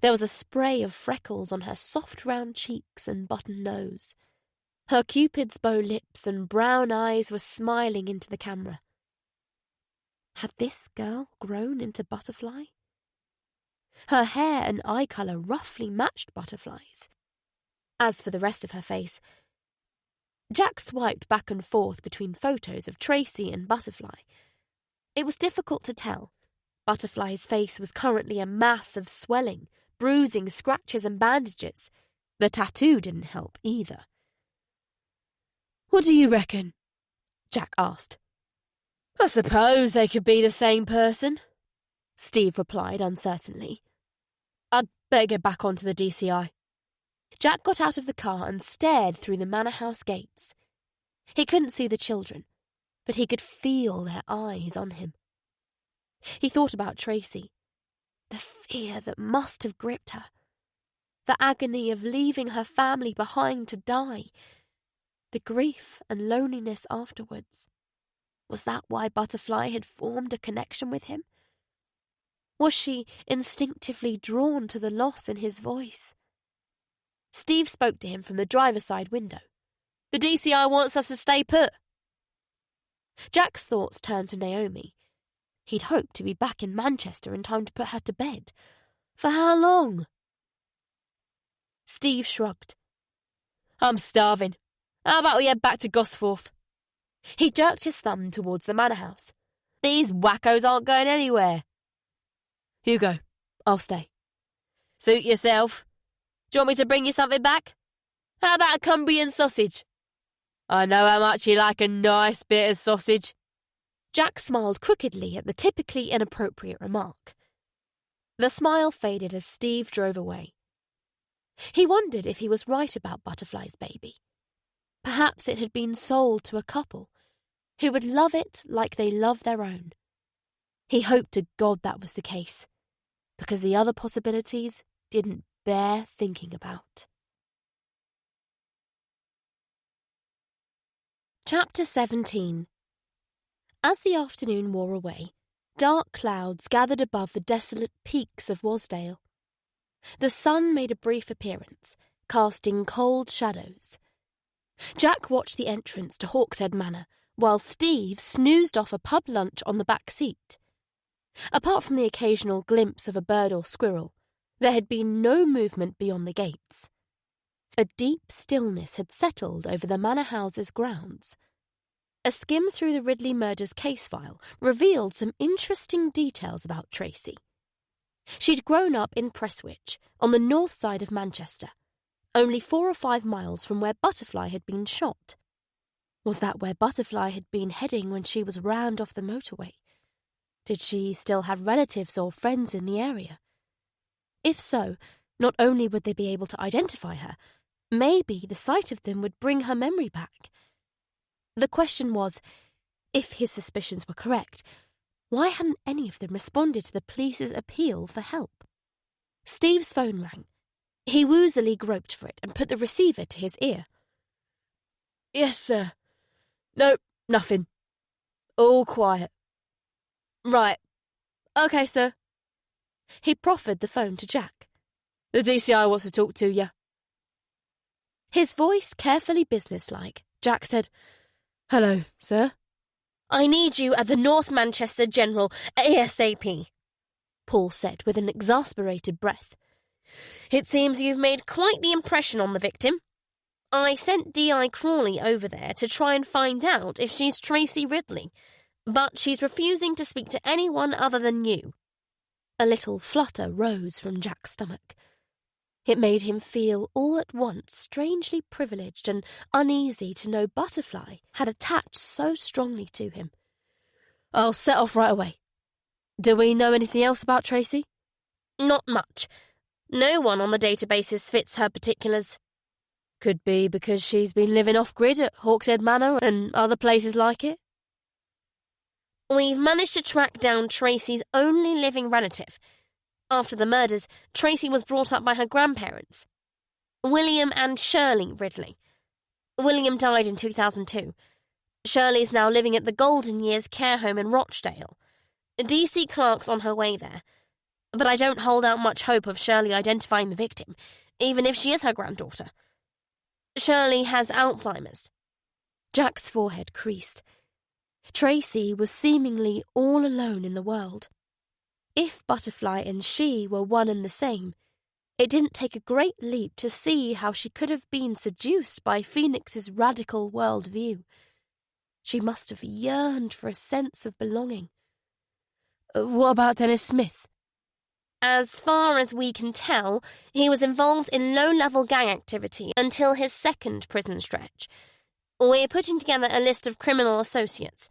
[SPEAKER 1] There was a spray of freckles on her soft round cheeks and button nose. Her cupid's bow lips and brown eyes were smiling into the camera. Had this girl grown into Butterfly? Her hair and eye colour roughly matched Butterfly's. As for the rest of her face, Jack swiped back and forth between photos of Tracy and Butterfly. It was difficult to tell. Butterfly's face was currently a mass of swelling, bruising, scratches and bandages. The tattoo didn't help either.
[SPEAKER 2] What do you reckon? Jack asked. I suppose they could be the same person, Steve replied uncertainly. I'd better get back onto the DCI.
[SPEAKER 1] Jack got out of the car and stared through the manor house gates. He couldn't see the children, but he could feel their eyes on him. He thought about Tracy, the fear that must have gripped her, the agony of leaving her family behind to die, the grief and loneliness afterwards. Was that why Butterfly had formed a connection with him? Was she instinctively drawn to the loss in his voice? Steve spoke to him from the driver's side window.
[SPEAKER 2] The DCI wants us to stay put.
[SPEAKER 1] Jack's thoughts turned to Naomi. He'd hoped to be back in Manchester in time to put her to bed. For how long? Steve shrugged.
[SPEAKER 2] I'm starving. How about we head back to Gosforth?
[SPEAKER 1] He jerked his thumb towards the manor house.
[SPEAKER 2] These wackos aren't going anywhere. You go. I'll stay. Suit yourself. Do you want me to bring you something back? How about a Cumbrian sausage? I know how much you like a nice bit of sausage.
[SPEAKER 1] Jack smiled crookedly at the typically inappropriate remark. The smile faded as Steve drove away. He wondered if he was right about Butterfly's baby. Perhaps it had been sold to a couple who would love it like they love their own. He hoped to God that was the case, because the other possibilities didn't bear thinking about. Chapter 17. As the afternoon wore away, dark clouds gathered above the desolate peaks of Wasdale. The sun made a brief appearance, casting cold shadows. Jack watched the entrance to Hawkshead Manor, while Steve snoozed off a pub lunch on the back seat. Apart from the occasional glimpse of a bird or squirrel, there had been no movement beyond the gates. A deep stillness had settled over the manor house's grounds. A skim through the Ridley murders case file revealed some interesting details about Tracy. She'd grown up in Prestwich, on the north side of Manchester, only 4 or 5 miles from where Butterfly had been shot. Was that where Butterfly had been heading when she was rammed off the motorway? Did she still have relatives or friends in the area? If so, not only would they be able to identify her, maybe the sight of them would bring her memory back. The question was, if his suspicions were correct, why hadn't any of them responded to the police's appeal for help? Steve's phone rang. He woozily groped for it and put the receiver to his ear.
[SPEAKER 2] Yes, sir. No, nothing. All quiet. Right. Okay, sir.
[SPEAKER 1] He proffered the phone to Jack.
[SPEAKER 2] The DCI wants to talk to you.
[SPEAKER 1] His voice carefully businesslike, Jack said,
[SPEAKER 2] Hello, sir.
[SPEAKER 3] I need you at the North Manchester General ASAP, Paul said with an exasperated breath. It seems you've made quite the impression on the victim. I sent D.I. Crawley over there to try and find out if she's Tracy Ridley, but she's refusing to speak to anyone other than you.
[SPEAKER 1] A little flutter rose from Jack's stomach. It made him feel all at once strangely privileged and uneasy to know Butterfly had attached so strongly to him.
[SPEAKER 2] I'll set off right away. Do we know anything else about Tracy?
[SPEAKER 3] Not much. No one on the databases fits her particulars.
[SPEAKER 2] Could be because she's been living off-grid at Hawkshead Manor and other places like it.
[SPEAKER 3] We've managed to track down Tracy's only living relative. After the murders, Tracy was brought up by her grandparents, William and Shirley Ridley. William died in 2002. Shirley's now living at the Golden Years care home in Rochdale. DC Clark's on her way there. But I don't hold out much hope of Shirley identifying the victim, even if she is her granddaughter. Shirley has Alzheimer's.
[SPEAKER 1] Jack's forehead creased. Tracy was seemingly all alone in the world. If Butterfly and she were one and the same, it didn't take a great leap to see how she could have been seduced by Phoenix's radical worldview. She must have yearned for a sense of belonging.
[SPEAKER 2] What about Dennis Smith?
[SPEAKER 3] As far as we can tell, he was involved in low-level gang activity until his second prison stretch. We're putting together a list of criminal associates,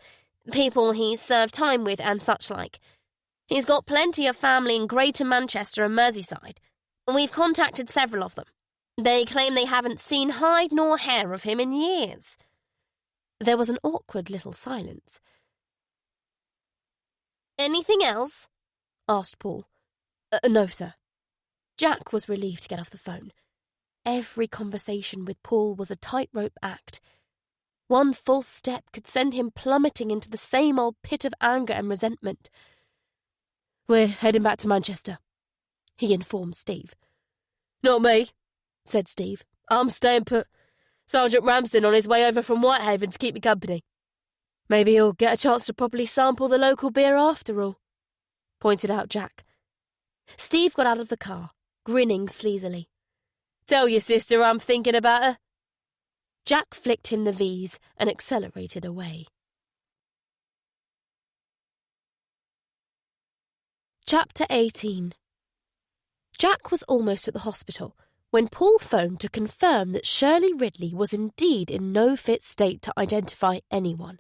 [SPEAKER 3] people he's served time with and such like. He's got plenty of family in Greater Manchester and Merseyside. We've contacted several of them. They claim they haven't seen hide nor hair of him in years.
[SPEAKER 1] There was an awkward little silence.
[SPEAKER 3] Anything else?
[SPEAKER 1] Asked Paul.
[SPEAKER 2] No, sir.
[SPEAKER 1] Jack was relieved to get off the phone. Every conversation with Paul was a tightrope act. One false step could send him plummeting into the same old pit of anger and resentment.
[SPEAKER 2] We're heading back to Manchester,
[SPEAKER 1] he informed Steve.
[SPEAKER 2] Not me, said Steve. I'm staying put. Sergeant Ramsden on his way over from Whitehaven to keep me company. Maybe he'll get a chance to properly sample the local beer after all, pointed out Jack.
[SPEAKER 1] Steve got out of the car, grinning sleazily.
[SPEAKER 2] Tell your sister I'm thinking about her.
[SPEAKER 1] Jack flicked him the V's and accelerated away. Chapter 18. Jack was almost at the hospital when Paul phoned to confirm that Shirley Ridley was indeed in no fit state to identify anyone.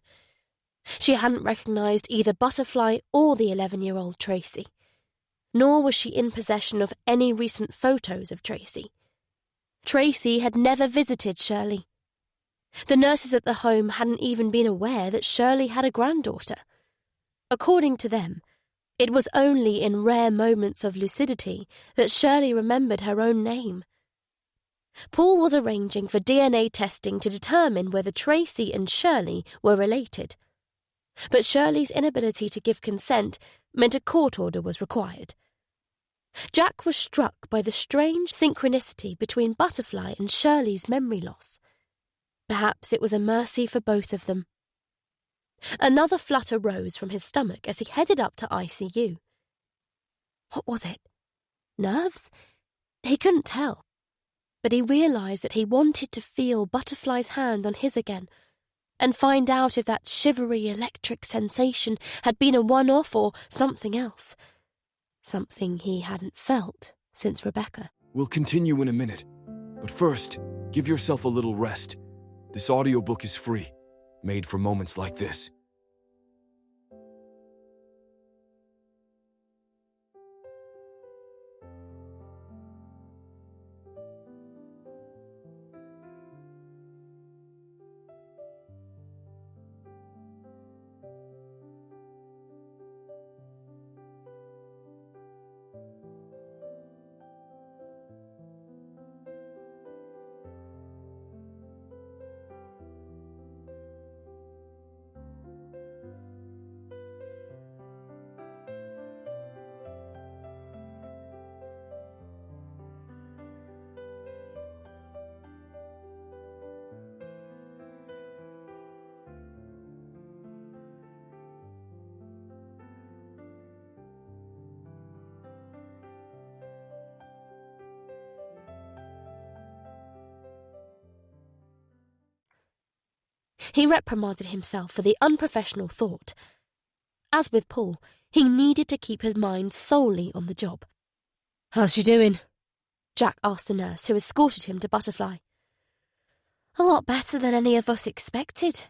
[SPEAKER 1] She hadn't recognised either Butterfly or the 11-year-old Tracy. Nor was she in possession of any recent photos of Tracy. Tracy had never visited Shirley. The nurses at the home hadn't even been aware that Shirley had a granddaughter. According to them, it was only in rare moments of lucidity that Shirley remembered her own name. Paul was arranging for DNA testing to determine whether Tracy and Shirley were related. But Shirley's inability to give consent meant a court order was required. Jack was struck by the strange synchronicity between Butterfly and Shirley's memory loss. Perhaps it was a mercy for both of them. Another flutter rose from his stomach as he headed up to ICU. What was it? Nerves? He couldn't tell. But he realised that he wanted to feel Butterfly's hand on his again and find out if that shivery electric sensation had been a one-off or something else. Something he hadn't felt since Rebecca.
[SPEAKER 4] We'll continue in a minute. But first, give yourself a little rest. This audiobook is free, made for moments like this.
[SPEAKER 1] He reprimanded himself for the unprofessional thought. As with Paul, he needed to keep his mind solely on the job.
[SPEAKER 2] How's she doing?
[SPEAKER 1] Jack asked the nurse who escorted him to Butterfly. A lot better than any of us expected,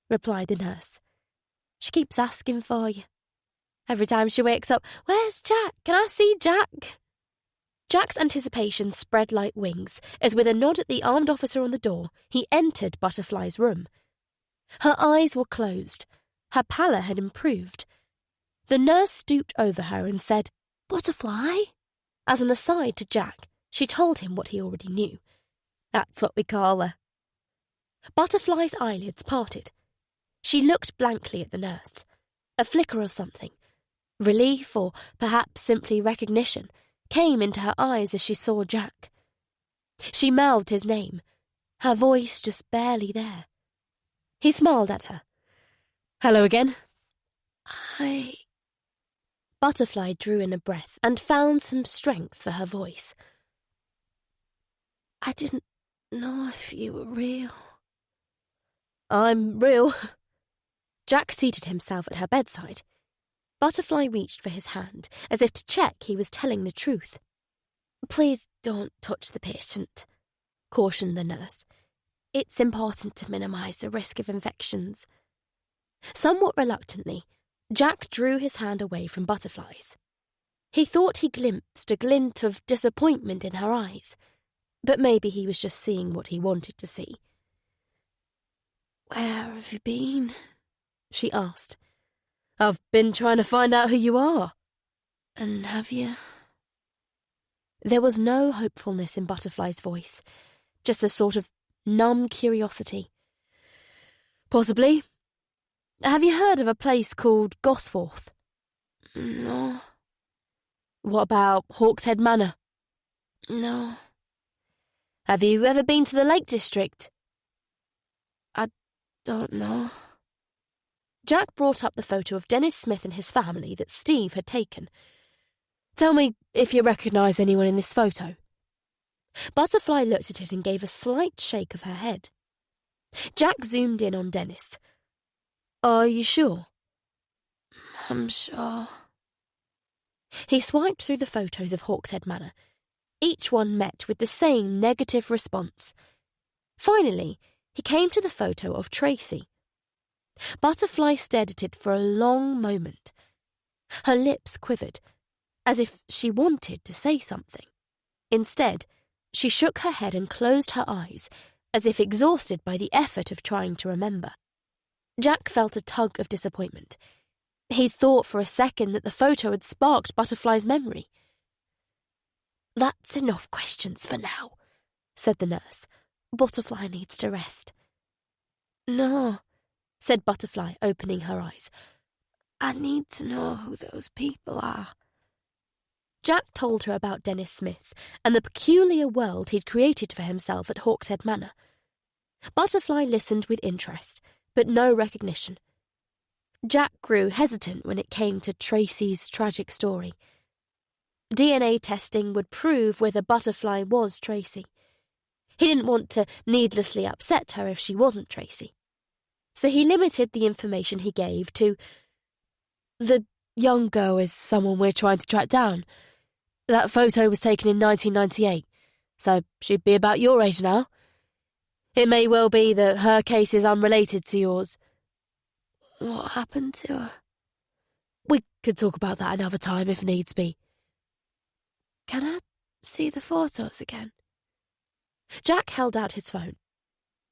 [SPEAKER 1] replied the nurse. She keeps asking for you. Every time she wakes up, where's Jack? Can I see Jack? Jack's anticipation spread like wings as, with a nod at the armed officer on the door, he entered Butterfly's room. Her eyes were closed. Her pallor had improved. The nurse stooped over her and said, Butterfly? As an aside to Jack, she told him what he already knew. That's what we call her. Butterfly's eyelids parted. She looked blankly at the nurse. A flicker of something, relief or perhaps simply recognition, came into her eyes as she saw Jack. She mouthed his name, her voice just barely there. He smiled at her.
[SPEAKER 2] Hello again.
[SPEAKER 1] Butterfly drew in a breath and found some strength for her voice. I didn't know if you were real.
[SPEAKER 2] I'm real.
[SPEAKER 1] Jack seated himself at her bedside. Butterfly reached for his hand, as if to check he was telling the truth. Please don't touch the patient, cautioned the nurse. It's important to minimise the risk of infections. Somewhat reluctantly, Jack drew his hand away from Butterfly's. He thought he glimpsed a glint of disappointment in her eyes, but maybe he was just seeing what he wanted to see. Where have you been? She asked.
[SPEAKER 2] I've been trying to find out who you are.
[SPEAKER 1] And have you? There was no hopefulness in Butterfly's voice, just a sort of numb curiosity.
[SPEAKER 2] Possibly. Have you heard of a place called Gosforth?
[SPEAKER 1] No.
[SPEAKER 2] What about Hawkshead Manor?
[SPEAKER 1] No.
[SPEAKER 2] Have you ever been to the Lake District?
[SPEAKER 1] I don't know.
[SPEAKER 2] Jack brought up the photo of Dennis Smith and his family that Steve had taken. Tell me if you recognise anyone in this photo.
[SPEAKER 1] Butterfly looked at it and gave a slight shake of her head. Jack zoomed in on Dennis.
[SPEAKER 2] Are you sure?
[SPEAKER 1] I'm sure.
[SPEAKER 2] He swiped through the photos of Hawkshead Manor. Each one met with the same negative response. Finally, he came to the photo of Tracy. Butterfly stared at it for a long moment. Her lips quivered, as if she wanted to say something. Instead, she shook her head and closed her eyes, as if exhausted by the effort of trying to remember. Jack felt a tug of disappointment. He'd thought for a second that the photo had sparked Butterfly's memory.
[SPEAKER 1] That's enough questions for now, said the nurse. Butterfly needs to rest. No, said Butterfly, opening her eyes. I need to know who those people are.
[SPEAKER 2] Jack told her about Dennis Smith and the peculiar world he'd created for himself at Hawkshead Manor. Butterfly listened with interest, but no recognition. Jack grew hesitant when it came to Tracy's tragic story. DNA testing would prove whether Butterfly was Tracy. He didn't want to needlessly upset her if she wasn't Tracy. So he limited the information he gave to, the young girl is someone we're trying to track down. That photo was taken in 1998. So she'd be about your age now. It may well be that her case is unrelated to yours.
[SPEAKER 1] What happened to her?
[SPEAKER 2] We could talk about that another time if needs be.
[SPEAKER 1] Can I see the photos again?
[SPEAKER 3] Jack held out his phone.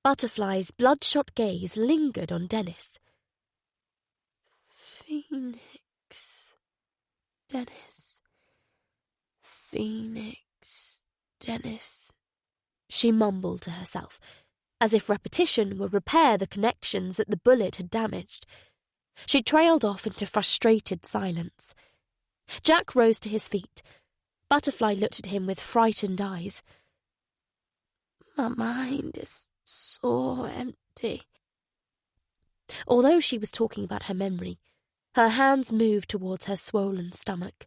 [SPEAKER 3] Butterfly's bloodshot gaze lingered on Dennis.
[SPEAKER 1] Phoenix. Dennis. Phoenix. Dennis.
[SPEAKER 3] She mumbled to herself, as if repetition would repair the connections that the bullet had damaged. She trailed off into frustrated silence. Jack rose to his feet. Butterfly looked at him with frightened eyes.
[SPEAKER 1] My mind is so empty.
[SPEAKER 3] Although she was talking about her memory, her hands moved towards her swollen stomach.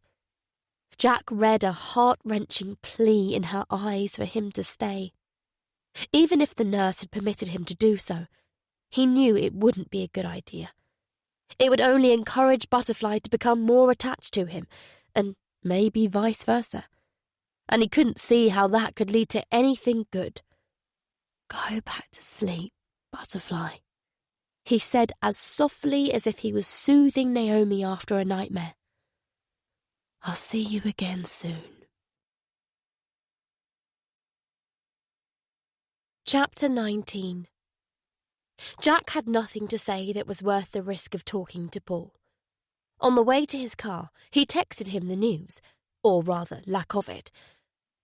[SPEAKER 3] Jack read a heart-wrenching plea in her eyes for him to stay. Even if the nurse had permitted him to do so, he knew it wouldn't be a good idea. It would only encourage Butterfly to become more attached to him, and maybe vice versa. And he couldn't see how that could lead to anything good.
[SPEAKER 1] Go back to sleep, Butterfly,
[SPEAKER 3] he said as softly as if he was soothing Naomi after a nightmare.
[SPEAKER 1] I'll see you again soon.
[SPEAKER 3] Chapter 19. Jack had nothing to say that was worth the risk of talking to Paul. On the way to his car, he texted him the news, or rather, lack of it.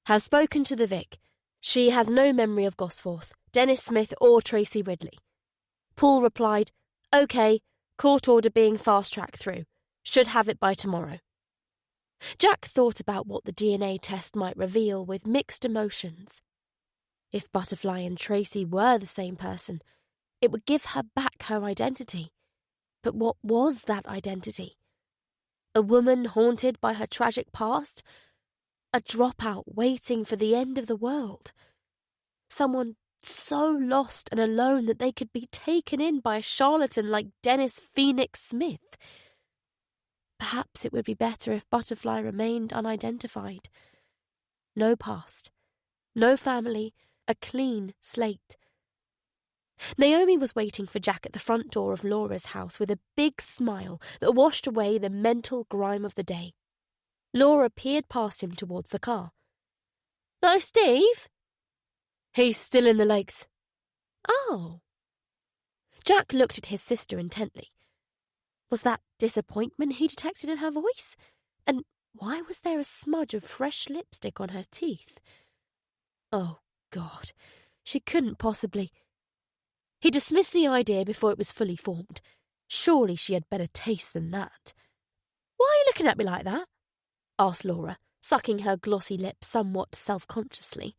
[SPEAKER 3] Have spoken to the Vic. She has no memory of Gosforth, Dennis Smith or Tracy Ridley. Paul replied, OK, court order being fast-tracked through. Should have it by tomorrow. Jack thought about what the DNA test might reveal with mixed emotions. If Butterfly and Tracy were the same person, it would give her back her identity. But what was that identity? A woman haunted by her tragic past? A dropout waiting for the end of the world? Someone so lost and alone that they could be taken in by a charlatan like Dennis Phoenix Smith? Perhaps it would be better if Butterfly remained unidentified. No past, no family, a clean slate. Naomi was waiting for Jack at the front door of Laura's house with a big smile that washed away the mental grime of the day. Laura peered past him towards the car. "No, Steve?"
[SPEAKER 2] "He's still in the lakes."
[SPEAKER 3] "Oh." Jack looked at his sister intently. Was that disappointment he detected in her voice? And why was there a smudge of fresh lipstick on her teeth? Oh, God, she couldn't possibly. He dismissed the idea before it was fully formed. Surely she had better taste than that. "Why are you looking at me like that?" asked Laura, sucking her glossy lips somewhat self-consciously.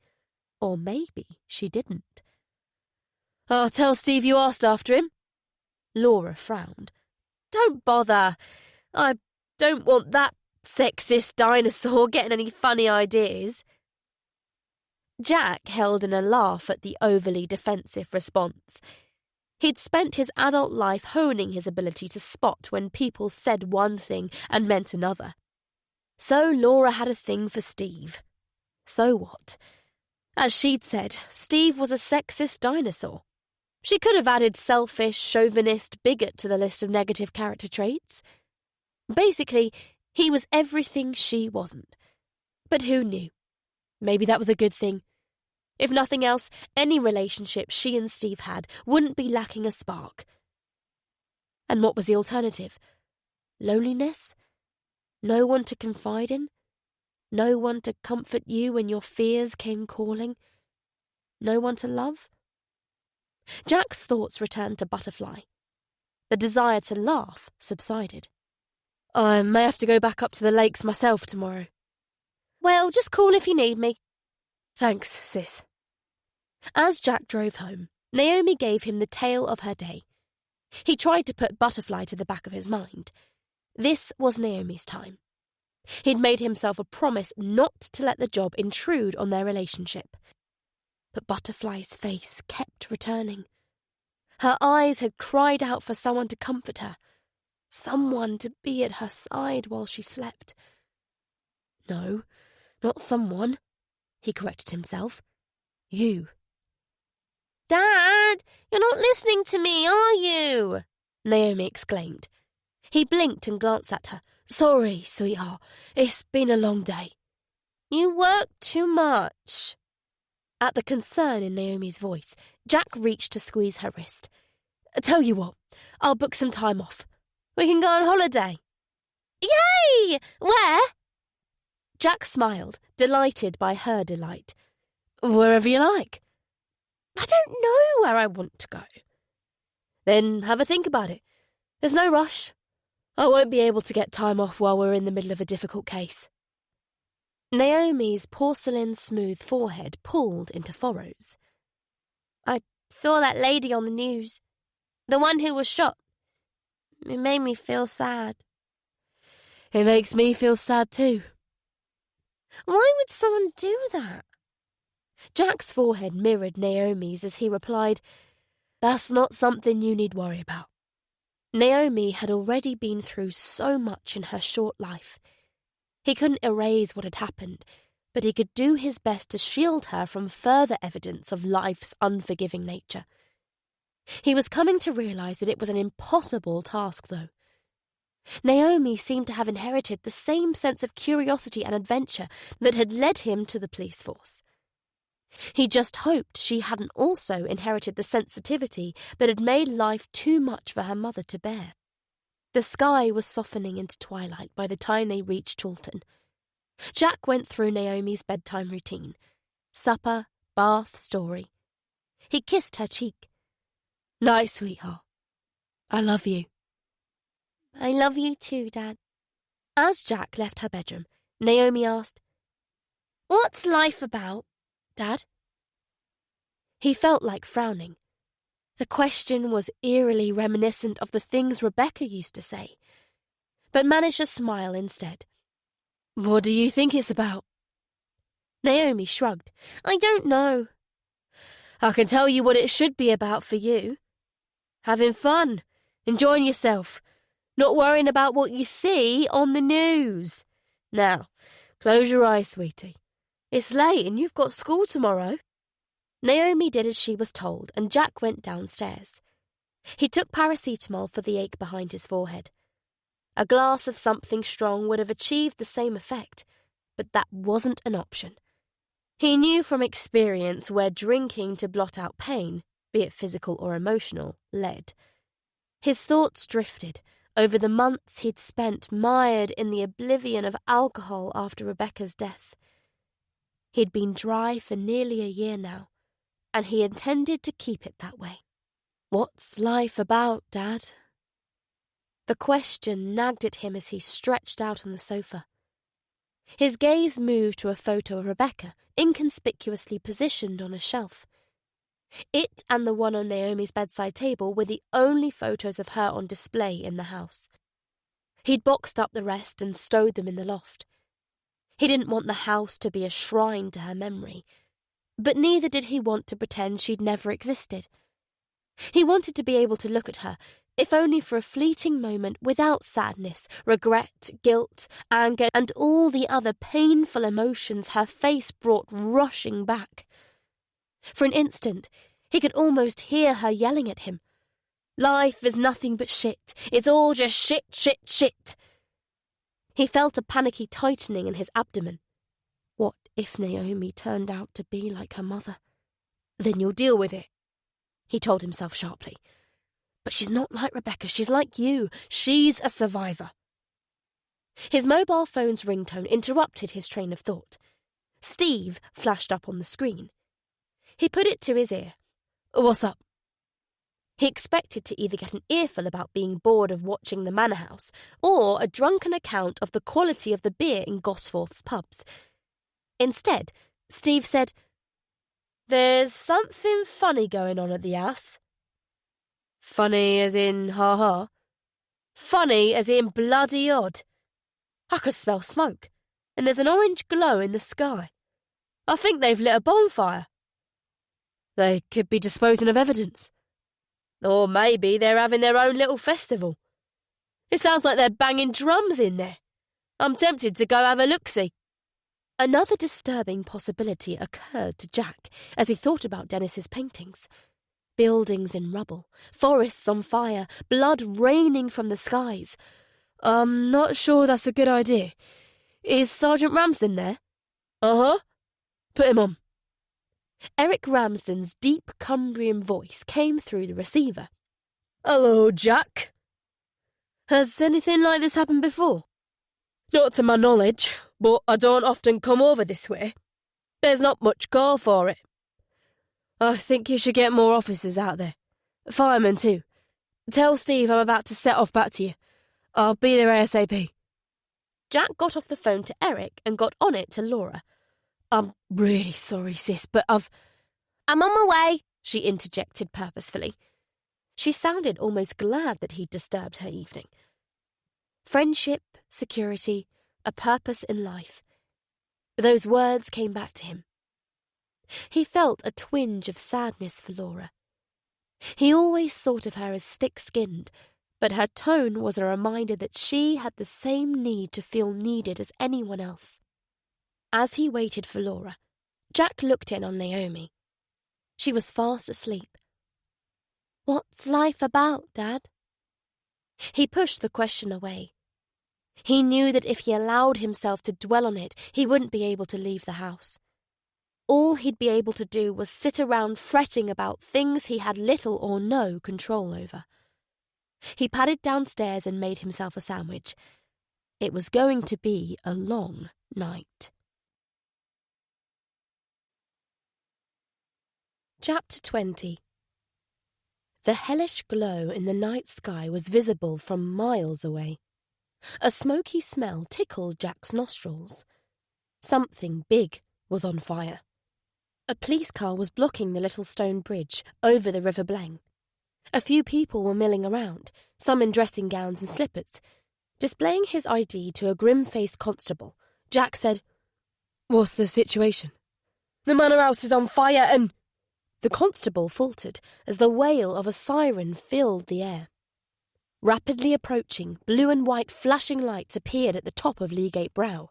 [SPEAKER 3] Or maybe she didn't.
[SPEAKER 2] "I'll tell Steve you asked after him."
[SPEAKER 3] Laura frowned.
[SPEAKER 2] "Don't bother. I don't want that sexist dinosaur getting any funny ideas."
[SPEAKER 3] Jack held in a laugh at the overly defensive response. He'd spent his adult life honing his ability to spot when people said one thing and meant another. So Laura had a thing for Steve. So what? As she'd said, Steve was a sexist dinosaur. She could have added selfish, chauvinist, bigot to the list of negative character traits. Basically, he was everything she wasn't. But who knew? Maybe that was a good thing. If nothing else, any relationship she and Steve had wouldn't be lacking a spark. And what was the alternative? Loneliness? No one to confide in? No one to comfort you when your fears came calling? No one to love? Jack's thoughts returned to Butterfly. The desire to laugh subsided.
[SPEAKER 2] "I may have to go back up to the lakes myself tomorrow."
[SPEAKER 3] "Well, just call if you need me."
[SPEAKER 2] "Thanks, sis."
[SPEAKER 3] As Jack drove home, Naomi gave him the tale of her day. He tried to put Butterfly to the back of his mind. This was Naomi's time. He'd made himself a promise not to let the job intrude on their relationship. But Butterfly's face kept returning. Her eyes had cried out for someone to comfort her, someone to be at her side while she slept. No, not someone.
[SPEAKER 1] he corrected himself. You.
[SPEAKER 3] Dad, you're not listening to me, are you?
[SPEAKER 1] Naomi exclaimed. He blinked and glanced at her. Sorry, sweetheart. It's been a long day.
[SPEAKER 3] You work too much.
[SPEAKER 1] At the concern in Naomi's voice, Jack reached to squeeze her wrist. Tell you what, I'll book some time off. We can go on holiday.
[SPEAKER 3] Yay! Where?
[SPEAKER 1] Jack smiled, delighted by her delight. Wherever you like.
[SPEAKER 3] I don't know where I want to go.
[SPEAKER 1] Then have a think about it. There's no rush. I won't be able to get time off while we're in the middle of a difficult case. Naomi's porcelain-smooth forehead pulled into furrows.
[SPEAKER 3] I saw that lady on the news. The one who was shot. It made me feel sad.
[SPEAKER 1] It makes me feel sad too.
[SPEAKER 3] Why would someone do that?
[SPEAKER 1] Jack's forehead mirrored Naomi's as he replied, That's not something you need worry about. Naomi had already been through so much in her short life. He couldn't erase what had happened, but he could do his best to shield her from further evidence of life's unforgiving nature. He was coming to realise that it was an impossible task, though. Naomi seemed to have inherited the same sense of curiosity and adventure that had led him to the police force. He just hoped she hadn't also inherited the sensitivity that had made life too much for her mother to bear. The sky was softening into twilight by the time they reached Chawton. Jack went through Naomi's bedtime routine. Supper, bath, story. He kissed her cheek. Night, sweetheart. I love you.
[SPEAKER 3] I love you too, Dad.
[SPEAKER 1] As Jack left her bedroom, Naomi asked,
[SPEAKER 3] What's life about, Dad?
[SPEAKER 1] He felt like frowning. The question was eerily reminiscent of the things Rebecca used to say, but managed to smile instead. What do you think it's about? Naomi shrugged.
[SPEAKER 3] I don't know.
[SPEAKER 1] I can tell you what it should be about for you. Having fun, enjoying yourself, not worrying about what you see on the news. Now, close your eyes, sweetie. It's late and you've got school tomorrow. Naomi did as she was told, and Jack went downstairs. He took paracetamol for the ache behind his forehead. A glass of something strong would have achieved the same effect, but that wasn't an option. He knew from experience where drinking to blot out pain, be it physical or emotional, led. His thoughts drifted over the months he'd spent mired in the oblivion of alcohol after Rebecca's death. He'd been dry for nearly a year now, and he intended to keep it that way. What's life about, Dad? The question nagged at him as he stretched out on the sofa. His gaze moved to a photo of Rebecca, inconspicuously positioned on a shelf. It and the one on Naomi's bedside table were the only photos of her on display in the house. He'd boxed up the rest and stowed them in the loft. He didn't want the house to be a shrine to her memory, but neither did he want to pretend she'd never existed. He wanted to be able to look at her, if only for a fleeting moment, without sadness, regret, guilt, anger, and all the other painful emotions her face brought rushing back. For an instant, he could almost hear her yelling at him. Life is nothing but shit. It's all just shit, shit, shit. He felt a panicky tightening in his abdomen. What if Naomi turned out to be like her mother? Then you'll deal with it, he told himself sharply. But she's not like Rebecca, she's like you. She's a survivor. His mobile phone's ringtone interrupted his train of thought. Steve flashed up on the screen. He put it to his ear. What's up? He expected to either get an earful about being bored of watching the Manor House, or a drunken account of the quality of the beer in Gosforth's pubs. Instead, Steve said, There's something funny going on at the house. Funny as in ha-ha? Funny as in bloody odd. I could smell smoke, and there's an orange glow in the sky. I think they've lit a bonfire. They could be disposing of evidence. Or maybe they're having their own little festival. It sounds like they're banging drums in there. I'm tempted to go have a look-see. Another disturbing possibility occurred to Jack as he thought about Dennis's paintings. Buildings in rubble, forests on fire, blood raining from the skies. I'm not sure that's a good idea. Is Sergeant Ramsden there?
[SPEAKER 2] Uh-huh. Put him on.
[SPEAKER 1] Eric Ramsden's deep Cumbrian voice came through the receiver.
[SPEAKER 2] Hello, Jack.
[SPEAKER 1] Has anything like this happened before?
[SPEAKER 2] Not to my knowledge, but I don't often come over this way. There's not much call for it.
[SPEAKER 1] I think you should get more officers out there. Firemen too. Tell Steve I'm about to set off back to you. I'll be there ASAP. Jack got off the phone to Eric and got on it to Laura. I'm really sorry, sis, but I'm on my way, she interjected purposefully. She sounded almost glad that he'd disturbed her evening. Friendship, security, a purpose in life. Those words came back to him. He felt a twinge of sadness for Laura. He always thought of her as thick-skinned, but her tone was a reminder that she had the same need to feel needed as anyone else. As he waited for Laura, Jack looked in on Naomi. She was fast asleep. What's life about, Dad? He pushed the question away. He knew that if he allowed himself to dwell on it, he wouldn't be able to leave the house. All he'd be able to do was sit around fretting about things he had little or no control over. He padded downstairs and made himself a sandwich. It was going to be a long night. Chapter 20. The hellish glow in the night sky was visible from miles away. A smoky smell tickled Jack's nostrils. Something big was on fire. A police car was blocking the little stone bridge over the River Blang. A few people were milling around, some in dressing gowns and slippers. Displaying his ID to a grim-faced constable, Jack said, "What's the situation?"
[SPEAKER 2] "The manor house is on fire and—"
[SPEAKER 1] The constable faltered as the wail of a siren filled the air. Rapidly approaching, blue and white flashing lights appeared at the top of Leagate Brow.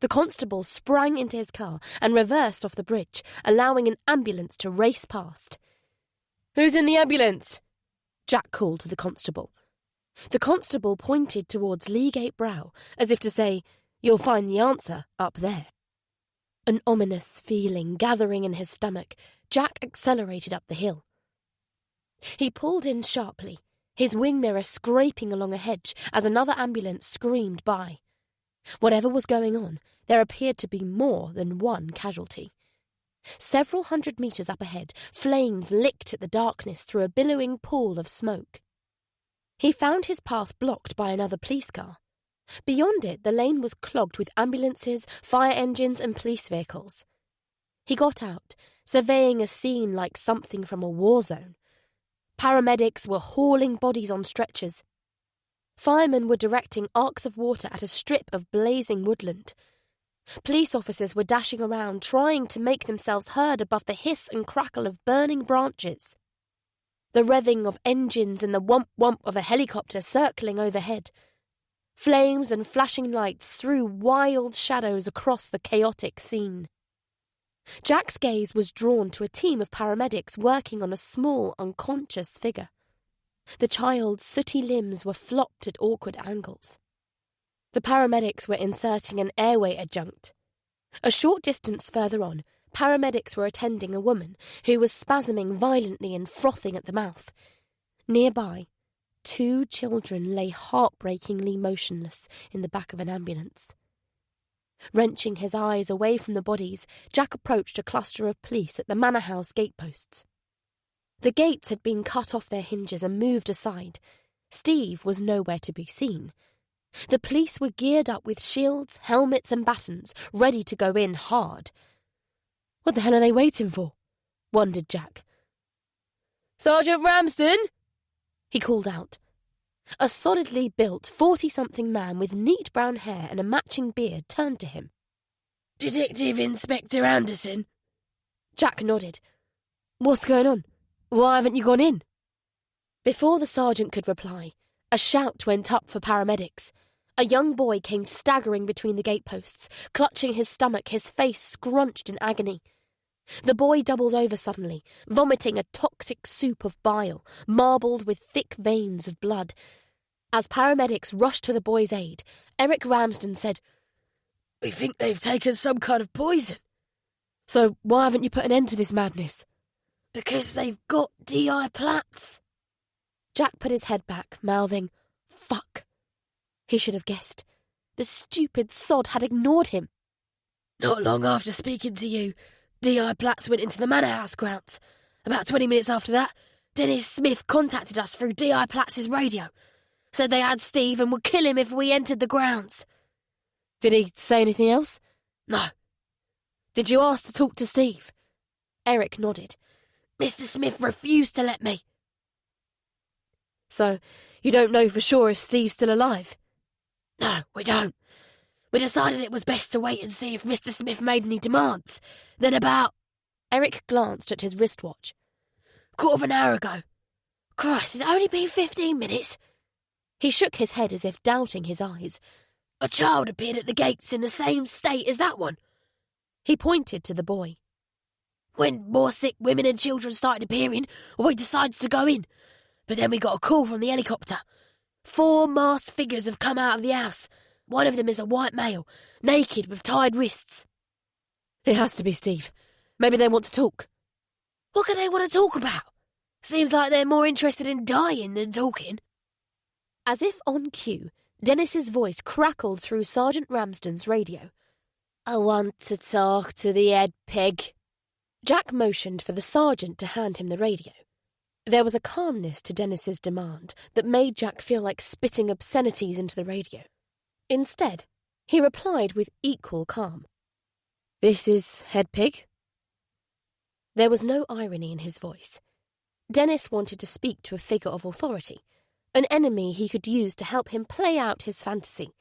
[SPEAKER 1] The constable sprang into his car and reversed off the bridge, allowing an ambulance to race past.
[SPEAKER 2] "Who's in the ambulance?"
[SPEAKER 1] Jack called to the constable. The constable pointed towards Leagate Brow, as if to say, "You'll find the answer up there." An ominous feeling gathering in his stomach, Jack accelerated up the hill. He pulled in sharply, his wing mirror scraping along a hedge as another ambulance screamed by. Whatever was going on, there appeared to be more than one casualty. Several 100 metres up ahead, flames licked at the darkness through a billowing pool of smoke. He found his path blocked by another police car. Beyond it, the lane was clogged with ambulances, fire engines and police vehicles. He got out, surveying a scene like something from a war zone. Paramedics were hauling bodies on stretchers. Firemen were directing arcs of water at a strip of blazing woodland. Police officers were dashing around, trying to make themselves heard above the hiss and crackle of burning branches. The revving of engines and the whomp-whomp of a helicopter circling overhead. Flames and flashing lights threw wild shadows across the chaotic scene. Jack's gaze was drawn to a team of paramedics working on a small, unconscious figure. The child's sooty limbs were flopped at awkward angles. The paramedics were inserting an airway adjunct. A short distance further on, paramedics were attending a woman who was spasming violently and frothing at the mouth. Nearby, 2 children lay heartbreakingly motionless in the back of an ambulance. Wrenching his eyes away from the bodies, Jack approached a cluster of police at the manor house gateposts. The gates had been cut off their hinges and moved aside. Steve was nowhere to be seen. The police were geared up with shields, helmets and batons, ready to go in hard. What the hell are they waiting for? Wondered Jack.
[SPEAKER 2] "Sergeant Ramsden!"
[SPEAKER 1] he called out. A solidly built 40-something man with neat brown hair and a matching beard turned to him.
[SPEAKER 2] "Detective Inspector Anderson."
[SPEAKER 1] Jack nodded. What's going on? Why haven't you gone in? Before the sergeant could reply, a shout went up for paramedics. A young boy came staggering between the gateposts, clutching his stomach, his face scrunched in agony. The boy doubled over suddenly, vomiting a toxic soup of bile, marbled with thick veins of blood. As paramedics rushed to the boy's aid, Eric Ramsden said,
[SPEAKER 2] "We think they've taken some kind of poison."
[SPEAKER 1] "So why haven't you put an end to this madness?"
[SPEAKER 2] "Because they've got D.I. Platts."
[SPEAKER 1] Jack put his head back, mouthing, "Fuck." He should have guessed. The stupid sod had ignored him.
[SPEAKER 2] "Not long after speaking to you, D.I. Platts went into the manor house grounds. About 20 minutes after that, Dennis Smith contacted us through D.I. Platts' radio. Said they had Steve and would kill him if we entered the grounds."
[SPEAKER 1] "Did he say anything else?"
[SPEAKER 2] "No."
[SPEAKER 1] "Did you ask to talk to Steve?" Eric nodded.
[SPEAKER 2] "Mr. Smith refused to let me."
[SPEAKER 1] "So you don't know for sure if Steve's still alive?"
[SPEAKER 2] "No, we don't. We decided it was best to wait and see if Mr. Smith made any demands. Then about..."
[SPEAKER 1] Eric glanced at his wristwatch.
[SPEAKER 2] "Quarter of an hour ago. Christ, it's only been 15 minutes.
[SPEAKER 1] He shook his head as if doubting his eyes.
[SPEAKER 2] "A child appeared at the gates in the same state as that one."
[SPEAKER 1] He pointed to the boy.
[SPEAKER 2] "When more sick women and children started appearing, we decided to go in. But then we got a call from the helicopter. 4 masked figures have come out of the house. One of them is a white male, naked with tied wrists."
[SPEAKER 1] "It has to be Steve. Maybe they want to talk."
[SPEAKER 2] "What could they want to talk about? Seems like they're more interested in dying than talking."
[SPEAKER 1] As if on cue, Dennis's voice crackled through Sergeant Ramsden's radio.
[SPEAKER 2] "I want to talk to the head pig."
[SPEAKER 1] Jack motioned for the sergeant to hand him the radio. There was a calmness to Dennis's demand that made Jack feel like spitting obscenities into the radio. Instead, he replied with equal calm. "This is Head Pig?" There was no irony in his voice. Dennis wanted to speak to a figure of authority, an enemy he could use to help him play out his fantasy.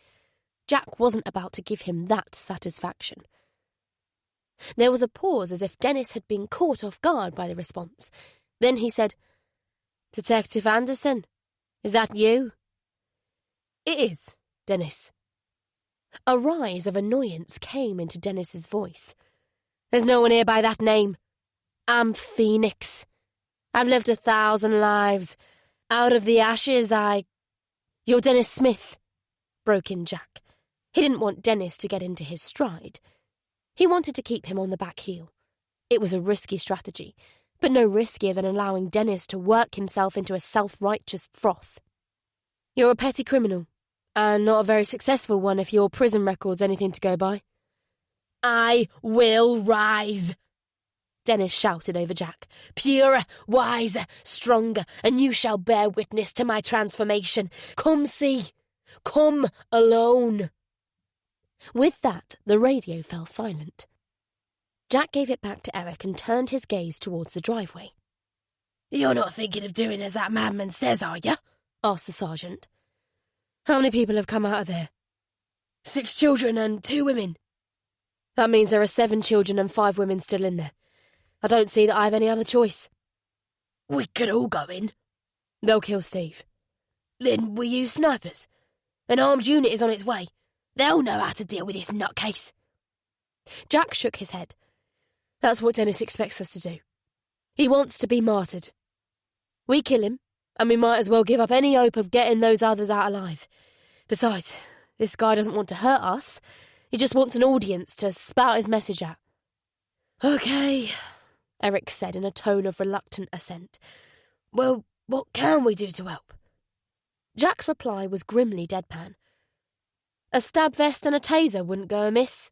[SPEAKER 1] Jack wasn't about to give him that satisfaction. There was a pause as if Dennis had been caught off guard by the response. Then he said, "Detective Anderson, is that you?" "It is, Dennis." A rise of annoyance came into Dennis's voice. "There's no one here by that name. I'm Phoenix. I've lived 1,000 lives. Out of the ashes, "You're Dennis Smith," broke in Jack. He didn't want Dennis to get into his stride. He wanted to keep him on the back heel. It was a risky strategy, but no riskier than allowing Dennis to work himself into a self-righteous froth. "You're a petty criminal, and not a very successful one if your prison record's anything to go by."
[SPEAKER 2] "I will rise," Dennis shouted over Jack. "Purer, wiser, stronger, and you shall bear witness to my transformation. Come see. Come alone."
[SPEAKER 1] With that, the radio fell silent. Jack gave it back to Eric and turned his gaze towards the driveway.
[SPEAKER 2] "You're not thinking of doing as that madman says, are you?"
[SPEAKER 1] asked the sergeant. "How many people have come out of there?"
[SPEAKER 2] 6 children and 2 women.
[SPEAKER 1] "That means there are 7 children and 5 women still in there. I don't see that I have any other choice."
[SPEAKER 2] "We could all go in."
[SPEAKER 1] "They'll kill Steve."
[SPEAKER 2] "Then we use snipers. An armed unit is on its way. They'll know how to deal with this nutcase."
[SPEAKER 1] Jack shook his head. "That's what Dennis expects us to do. He wants to be martyred. We kill him, and we might as well give up any hope of getting those others out alive. Besides, this guy doesn't want to hurt us. He just wants an audience to spout his message at."
[SPEAKER 2] "Okay,"
[SPEAKER 1] Eric said in a tone of reluctant assent.
[SPEAKER 2] "Well, what can we do to help?"
[SPEAKER 1] Jack's reply was grimly deadpan. "A stab vest and a taser wouldn't go amiss."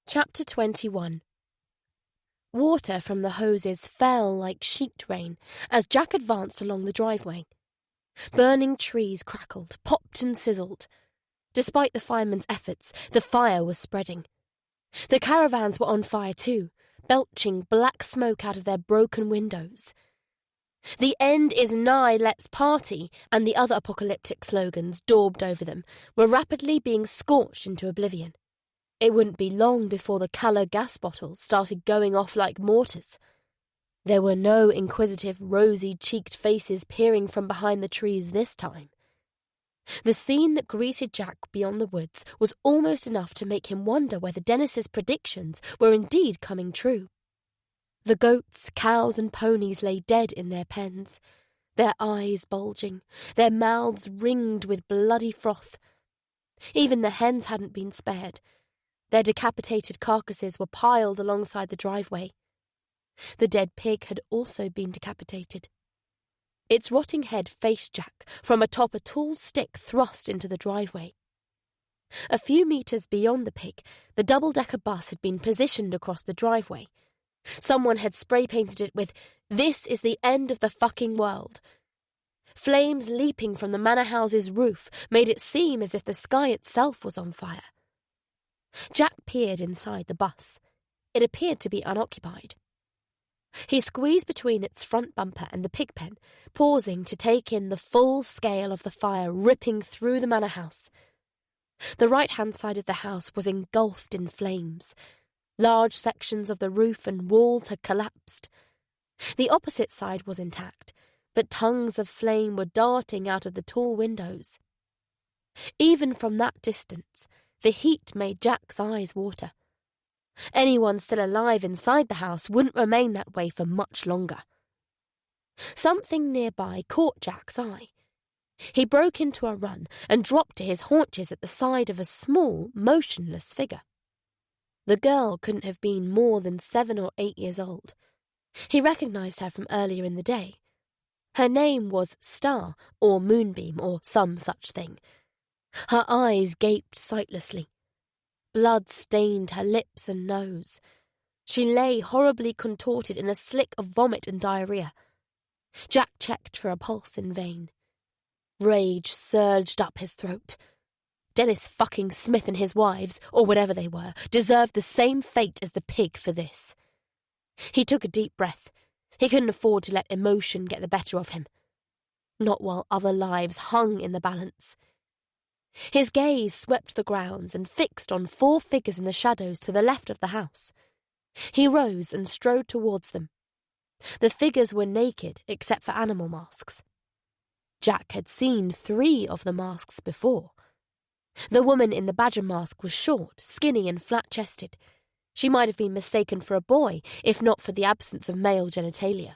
[SPEAKER 1] Chapter 21. Water from the hoses fell like sheet rain as Jack advanced along the driveway. Burning trees crackled, popped and sizzled. Despite the firemen's efforts, the fire was spreading. The caravans were on fire too, belching black smoke out of their broken windows. "The end is nigh, let's party," and the other apocalyptic slogans daubed over them were rapidly being scorched into oblivion. It wouldn't be long before the colour gas bottles started going off like mortars. There were no inquisitive, rosy-cheeked faces peering from behind the trees this time. The scene that greeted Jack beyond the woods was almost enough to make him wonder whether Dennis's predictions were indeed coming true. The goats, cows and ponies lay dead in their pens, their eyes bulging, their mouths ringed with bloody froth. Even the hens hadn't been spared. Their decapitated carcasses were piled alongside the driveway. The dead pig had also been decapitated. Its rotting head faced Jack from atop a tall stick thrust into the driveway. A few metres beyond the pig, the double-decker bus had been positioned across the driveway. Someone had spray-painted it with, "This is the end of the fucking world." Flames leaping from the manor house's roof made it seem as if the sky itself was on fire. Jack peered inside the bus. It appeared to be unoccupied. He squeezed between its front bumper and the pig pen, pausing to take in the full scale of the fire ripping through the manor house. The right-hand side of the house was engulfed in flames. Large sections of the roof and walls had collapsed. The opposite side was intact, but tongues of flame were darting out of the tall windows. Even from that distance, the heat made Jack's eyes water. Anyone still alive inside the house wouldn't remain that way for much longer. Something nearby caught Jack's eye. He broke into a run and dropped to his haunches at the side of a small, motionless figure. The girl couldn't have been more than 7 or 8 years old. He recognised her from earlier in the day. Her name was Star, or Moonbeam, or some such thing. Her eyes gaped sightlessly. Blood stained her lips and nose. She lay horribly contorted in a slick of vomit and diarrhea. Jack checked for a pulse in vain. Rage surged up his throat. Dennis fucking Smith and his wives, or whatever they were, deserved the same fate as the pig for this. He took a deep breath. He couldn't afford to let emotion get the better of him. Not while other lives hung in the balance. His gaze swept the grounds and fixed on 4 figures in the shadows to the left of the house. He rose and strode towards them. The figures were naked except for animal masks. Jack had seen 3 of the masks before. The woman in the badger mask was short, skinny and flat-chested. She might have been mistaken for a boy, if not for the absence of male genitalia.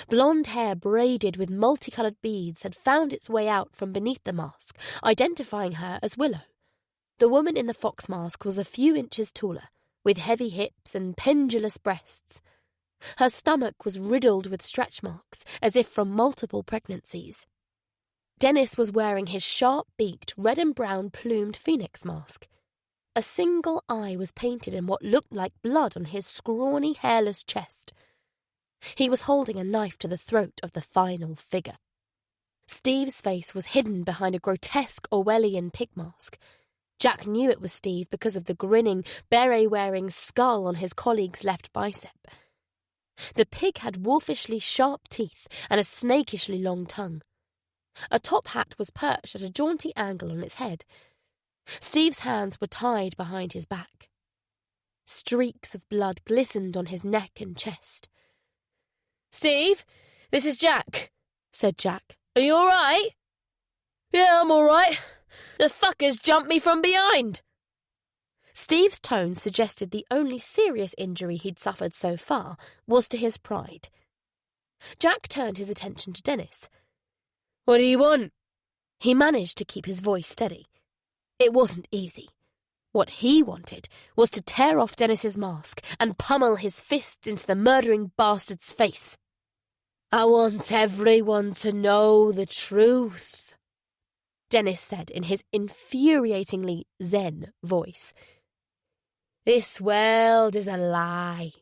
[SPEAKER 1] Blonde hair braided with multicoloured beads had found its way out from beneath the mask, identifying her as Willow. The woman in the fox mask was a few inches taller, with heavy hips and pendulous breasts. Her stomach was riddled with stretch marks, as if from multiple pregnancies. Dennis was wearing his sharp-beaked, red and brown plumed phoenix mask. A single eye was painted in what looked like blood on his scrawny, hairless chest. He was holding a knife to the throat of the final figure. Steve's face was hidden behind a grotesque Orwellian pig mask. Jack knew it was Steve because of the grinning, beret-wearing skull on his colleague's left bicep. The pig had wolfishly sharp teeth and a snakishly long tongue. A top hat was perched at a jaunty angle on its head. Steve's hands were tied behind his back. Streaks of blood glistened on his neck and chest.
[SPEAKER 2] "Steve, this is Jack," said Jack. "Are you all right?" "Yeah, I'm all right. The fuckers jumped me from behind."
[SPEAKER 1] Steve's tone suggested the only serious injury he'd suffered so far was to his pride. Jack turned his attention to Dennis.
[SPEAKER 2] "What do you want?"
[SPEAKER 1] He managed to keep his voice steady. It wasn't easy. What he wanted was to tear off Dennis's mask and pummel his fists into the murdering bastard's face.
[SPEAKER 2] "I want everyone to know the truth,"
[SPEAKER 1] Dennis said in his infuriatingly zen voice.
[SPEAKER 2] "This world is a lie.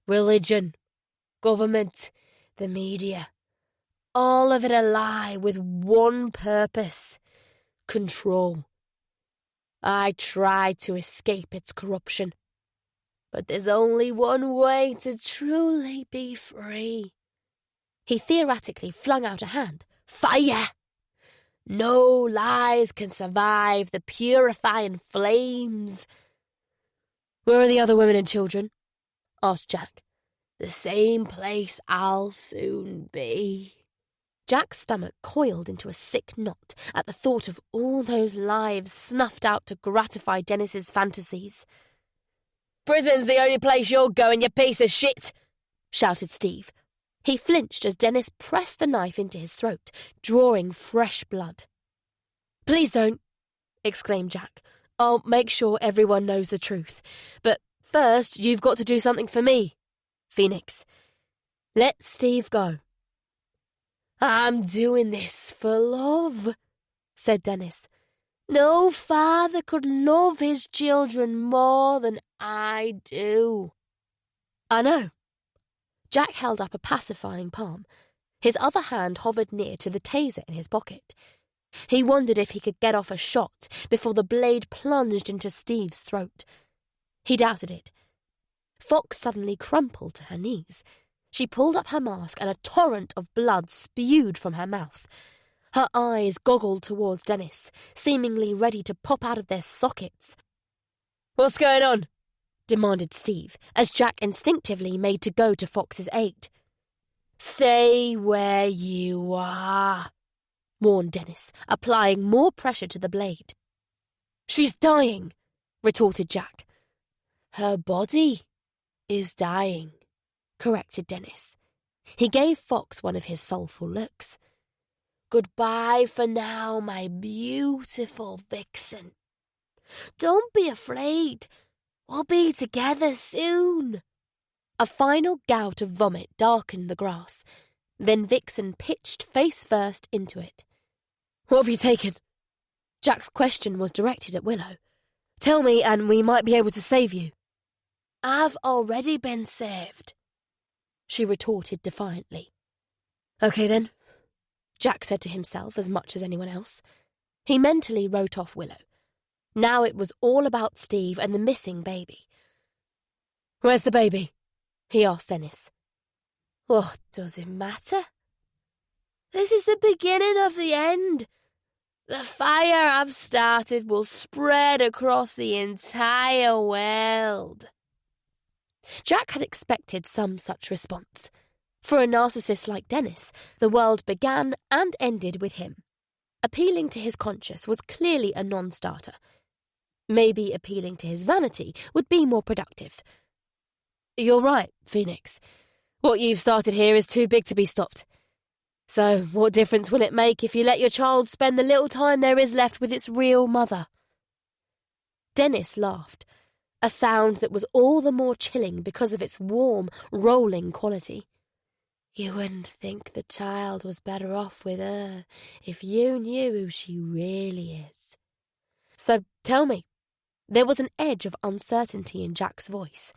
[SPEAKER 2] Religion, government, the media, all of it a lie with one purpose: control. I tried to escape its corruption, but there's only one way to truly be free."
[SPEAKER 1] He theoretically flung out a hand.
[SPEAKER 2] "Fire! No lies can survive the purifying flames."
[SPEAKER 1] "Where are the other women and children?" asked Jack.
[SPEAKER 3] The same place I'll soon be. Jack's stomach coiled into a sick knot at the thought of all those lives snuffed out to gratify Dennis's fantasies.
[SPEAKER 2] Prison's the only place you're going, you piece of shit!
[SPEAKER 3] Shouted Steve. He flinched as Dennis pressed the knife into his throat, drawing fresh blood.
[SPEAKER 2] Please don't, exclaimed Jack. I'll make sure everyone knows the truth. But first, you've got to do something for me, Phoenix. Let Steve go.
[SPEAKER 3] I'm doing this for love, said Dennis. No father could love his children more than I do.
[SPEAKER 2] I know.
[SPEAKER 3] Jack held up a pacifying palm. His other hand hovered near to the taser in his pocket. He wondered if he could get off a shot before the blade plunged into Steve's throat. He doubted it. Fox suddenly crumpled to her knees. She pulled up her mask and a torrent of blood spewed from her mouth. Her eyes goggled towards Dennis, seemingly ready to pop out of their sockets.
[SPEAKER 2] What's going on?
[SPEAKER 3] Demanded Steve, as Jack instinctively made to go to Fox's aid. Stay where you are, warned Dennis, applying more pressure to the blade.
[SPEAKER 2] She's dying, retorted Jack.
[SPEAKER 3] Her body is dying, corrected Dennis. He gave Fox one of his soulful looks. Goodbye for now, my beautiful vixen. Don't be afraid. We'll be together soon. A final gout of vomit darkened the grass. Then Vixen pitched face first into it.
[SPEAKER 2] What have you taken? Jack's question was directed at Willow. Tell me, and we might be able to save you.
[SPEAKER 3] I've already been saved, she retorted defiantly.
[SPEAKER 2] Okay then,
[SPEAKER 3] Jack said to himself as much as anyone else. He mentally wrote off Willow. Now it was all about Steve and the missing baby.
[SPEAKER 2] Where's the baby? He asked Dennis.
[SPEAKER 3] What does it matter? This is the beginning of the end. The fire I've started will spread across the entire world. Jack had expected some such response. For a narcissist like Dennis, the world began and ended with him. Appealing to his conscience was clearly a non-starter. Maybe appealing to his vanity would be more productive.
[SPEAKER 2] You're right, Phoenix. What you've started here is too big to be stopped. So what difference will it make if you let your child spend the little time there is left with its real mother?
[SPEAKER 3] Dennis laughed, a sound that was all the more chilling because of its warm, rolling quality. You wouldn't think the child was better off with her if you knew who she really is.
[SPEAKER 2] So tell me.
[SPEAKER 3] There was an edge of uncertainty in Jack's voice,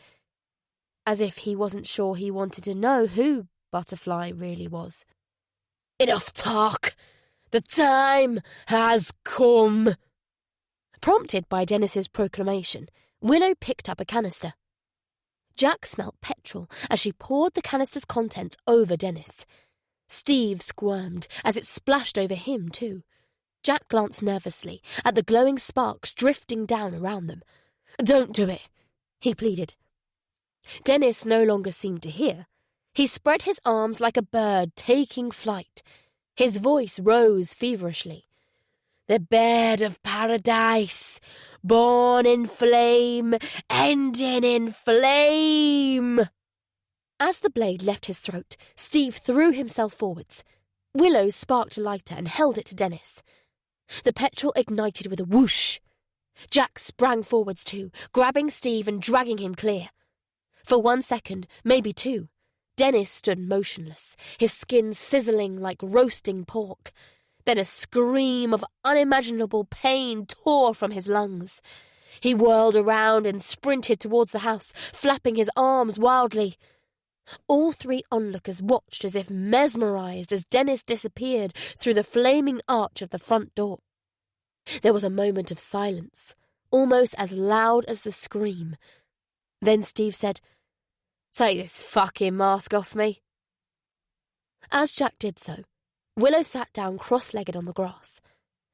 [SPEAKER 3] as if he wasn't sure he wanted to know who Butterfly really was.
[SPEAKER 2] Enough talk! The time has come!
[SPEAKER 3] Prompted by Dennis's proclamation, Willow picked up a canister. Jack smelt petrol as she poured the canister's contents over Dennis. Steve squirmed as it splashed over him too. Jack glanced nervously at the glowing sparks drifting down around them.
[SPEAKER 2] Don't do it,
[SPEAKER 3] he pleaded. Dennis no longer seemed to hear. He spread his arms like a bird taking flight. His voice rose feverishly. The bed of paradise, born in flame, ending in flame. As the blade left his throat, Steve threw himself forwards. Willow sparked a lighter and held it to Dennis. The petrol ignited with a whoosh. Jack sprang forwards too, grabbing Steve and dragging him clear. For 1 second, maybe 2, Dennis stood motionless, his skin sizzling like roasting pork. Then a scream of unimaginable pain tore from his lungs. He whirled around and sprinted towards the house, flapping his arms wildly. All 3 onlookers watched as if mesmerized as Dennis disappeared through the flaming arch of the front door. There was a moment of silence, almost as loud as the scream. Then Steve said,
[SPEAKER 2] "Take this fucking mask off me."
[SPEAKER 3] As Jack did so, Willow sat down cross-legged on the grass.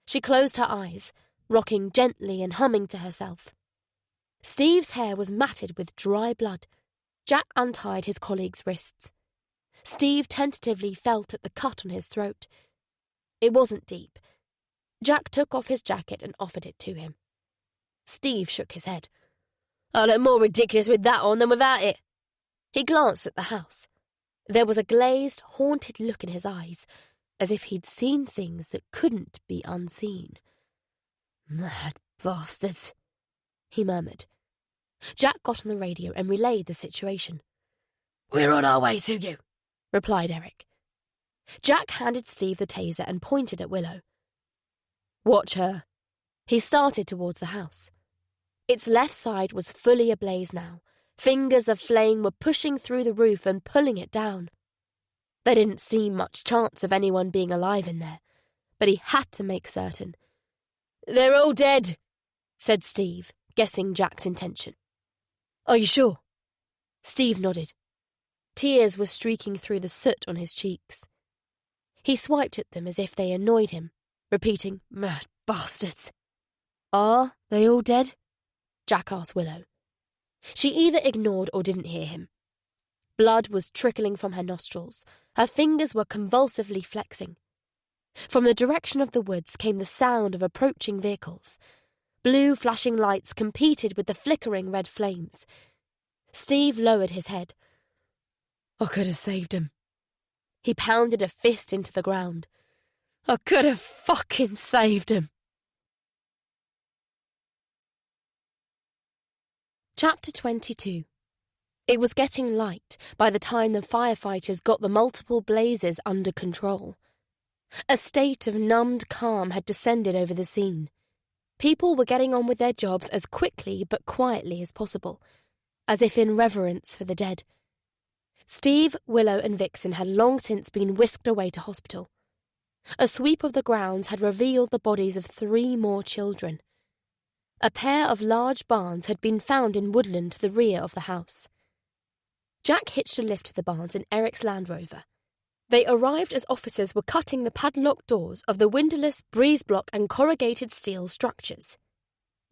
[SPEAKER 3] She closed her eyes, rocking gently and humming to herself. Steve's hair was matted with dry blood.
[SPEAKER 1] Jack untied his colleague's wrists. Steve tentatively felt at the cut on his throat. It wasn't deep. Jack took off his jacket and offered it to him. Steve shook his head. "I look more ridiculous with that on than without it." He glanced at the house. There was a glazed, haunted look in his eyes, as if he'd seen things that couldn't be unseen. "Mad bastards," he murmured. Jack got on the radio and relayed the situation. "We're on our way to you," replied Eric. Jack handed Steve the taser and pointed at Willow. "Watch her." He started towards the house. Its left side was fully ablaze now. Fingers of flame were pushing through the roof and pulling it down. There didn't seem much chance of anyone being alive in there, but he had to make certain. "They're all dead," said Steve, guessing Jack's intention. "Are you sure?" Steve nodded. Tears were streaking through the soot on his cheeks. He swiped at them as if they annoyed him, repeating, "Mad bastards." "Are they all dead?" Jack asked Willow. She either ignored or didn't hear him. Blood was trickling from her nostrils. Her fingers were convulsively flexing. From the direction of the woods came the sound of approaching vehicles. Blue flashing lights competed with the flickering red flames. Steve lowered his head. "I could have saved him." He pounded a fist into the ground. "I could have fucking saved him." Chapter 22. It was getting light by the time the firefighters got the multiple blazes under control. A state of numbed calm had descended over the scene. People were getting on with their jobs as quickly but quietly as possible, as if in reverence for the dead. Steve, Willow and Vixen had long since been whisked away to hospital. A sweep of the grounds had revealed the bodies of 3 more children. A pair of large barns had been found in woodland to the rear of the house. Jack hitched a lift to the barns in Eric's Land Rover. They arrived as officers were cutting the padlocked doors of the windowless, breeze-block and corrugated steel structures.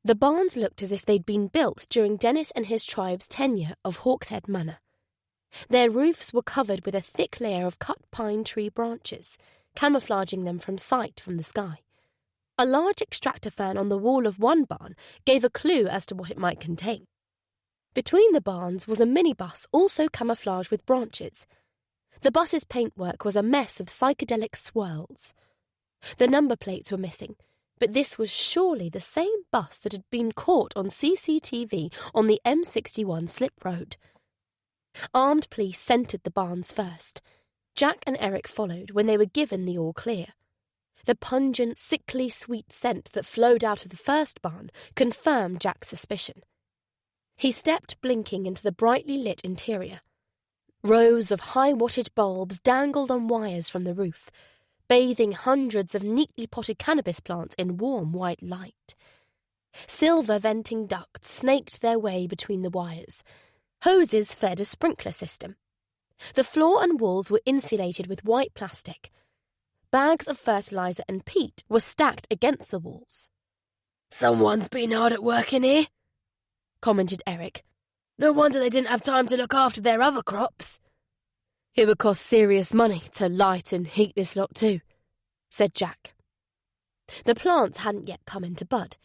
[SPEAKER 1] The barns looked as if they'd been built during Dennis and his tribe's tenure of Hawkshead Manor. Their roofs were covered with a thick layer of cut pine tree branches, camouflaging them from sight from the sky. A large extractor fan on the wall of one barn gave a clue as to what it might contain. Between the barns was a minibus also camouflaged with branches. The bus's paintwork was a mess of psychedelic swirls. The number plates were missing, but this was surely the same bus that had been caught on CCTV on the M61 slip road. Armed police scented the barns first. Jack and Eric followed when they were given the all-clear. The pungent, sickly sweet scent that flowed out of the first barn confirmed Jack's suspicion. He stepped blinking into the brightly lit interior. Rows of high-wattage bulbs dangled on wires from the roof, bathing hundreds of neatly potted cannabis plants in warm white light. Silver venting ducts snaked their way between the wires. Hoses fed a sprinkler system. The floor and walls were insulated with white plastic. Bags of fertilizer and peat were stacked against the walls. "Someone's been hard at work in here," commented Eric. "No wonder they didn't have time to look after their other crops." "It would cost serious money to light and heat this lot too," said Jack. The plants hadn't yet come into bud.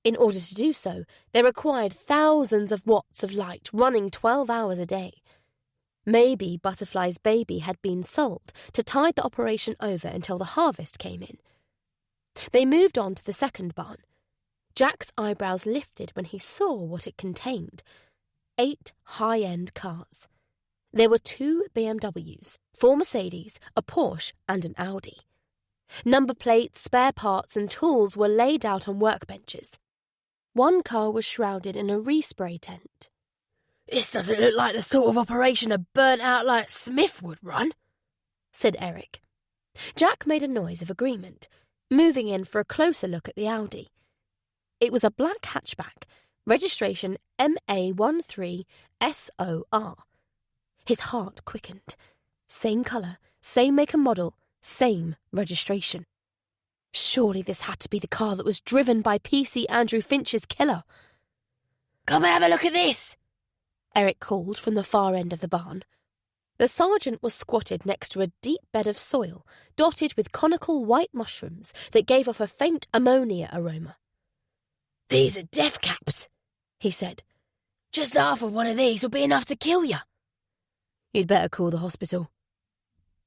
[SPEAKER 1] In order to do so, they required thousands of watts of light running 12 hours a day. Maybe Butterfly's baby had been sold to tide the operation over until the harvest came in. They moved on to the second barn. Jack's eyebrows lifted when he saw what it contained. 8 high-end cars. There were 2 BMWs, 4 Mercedes, a Porsche and an Audi. Number plates, spare parts and tools were laid out on workbenches. One car was shrouded in a respray tent. "This doesn't look like the sort of operation a burnt-out like Smith would run," said Eric. Jack made a noise of agreement, moving in for a closer look at the Audi. It was a black hatchback, registration MA13SOR. His heart quickened. Same colour, same make and model, same registration. Surely this had to be the car that was driven by PC Andrew Finch's killer. "Come and have a look at this!" Eric called from the far end of the barn. The sergeant was squatted next to a deep bed of soil, dotted with conical white mushrooms that gave off a faint ammonia aroma.
[SPEAKER 2] "These are death caps," he said. "Just half of one of these would be enough to kill you." "You'd better call the hospital."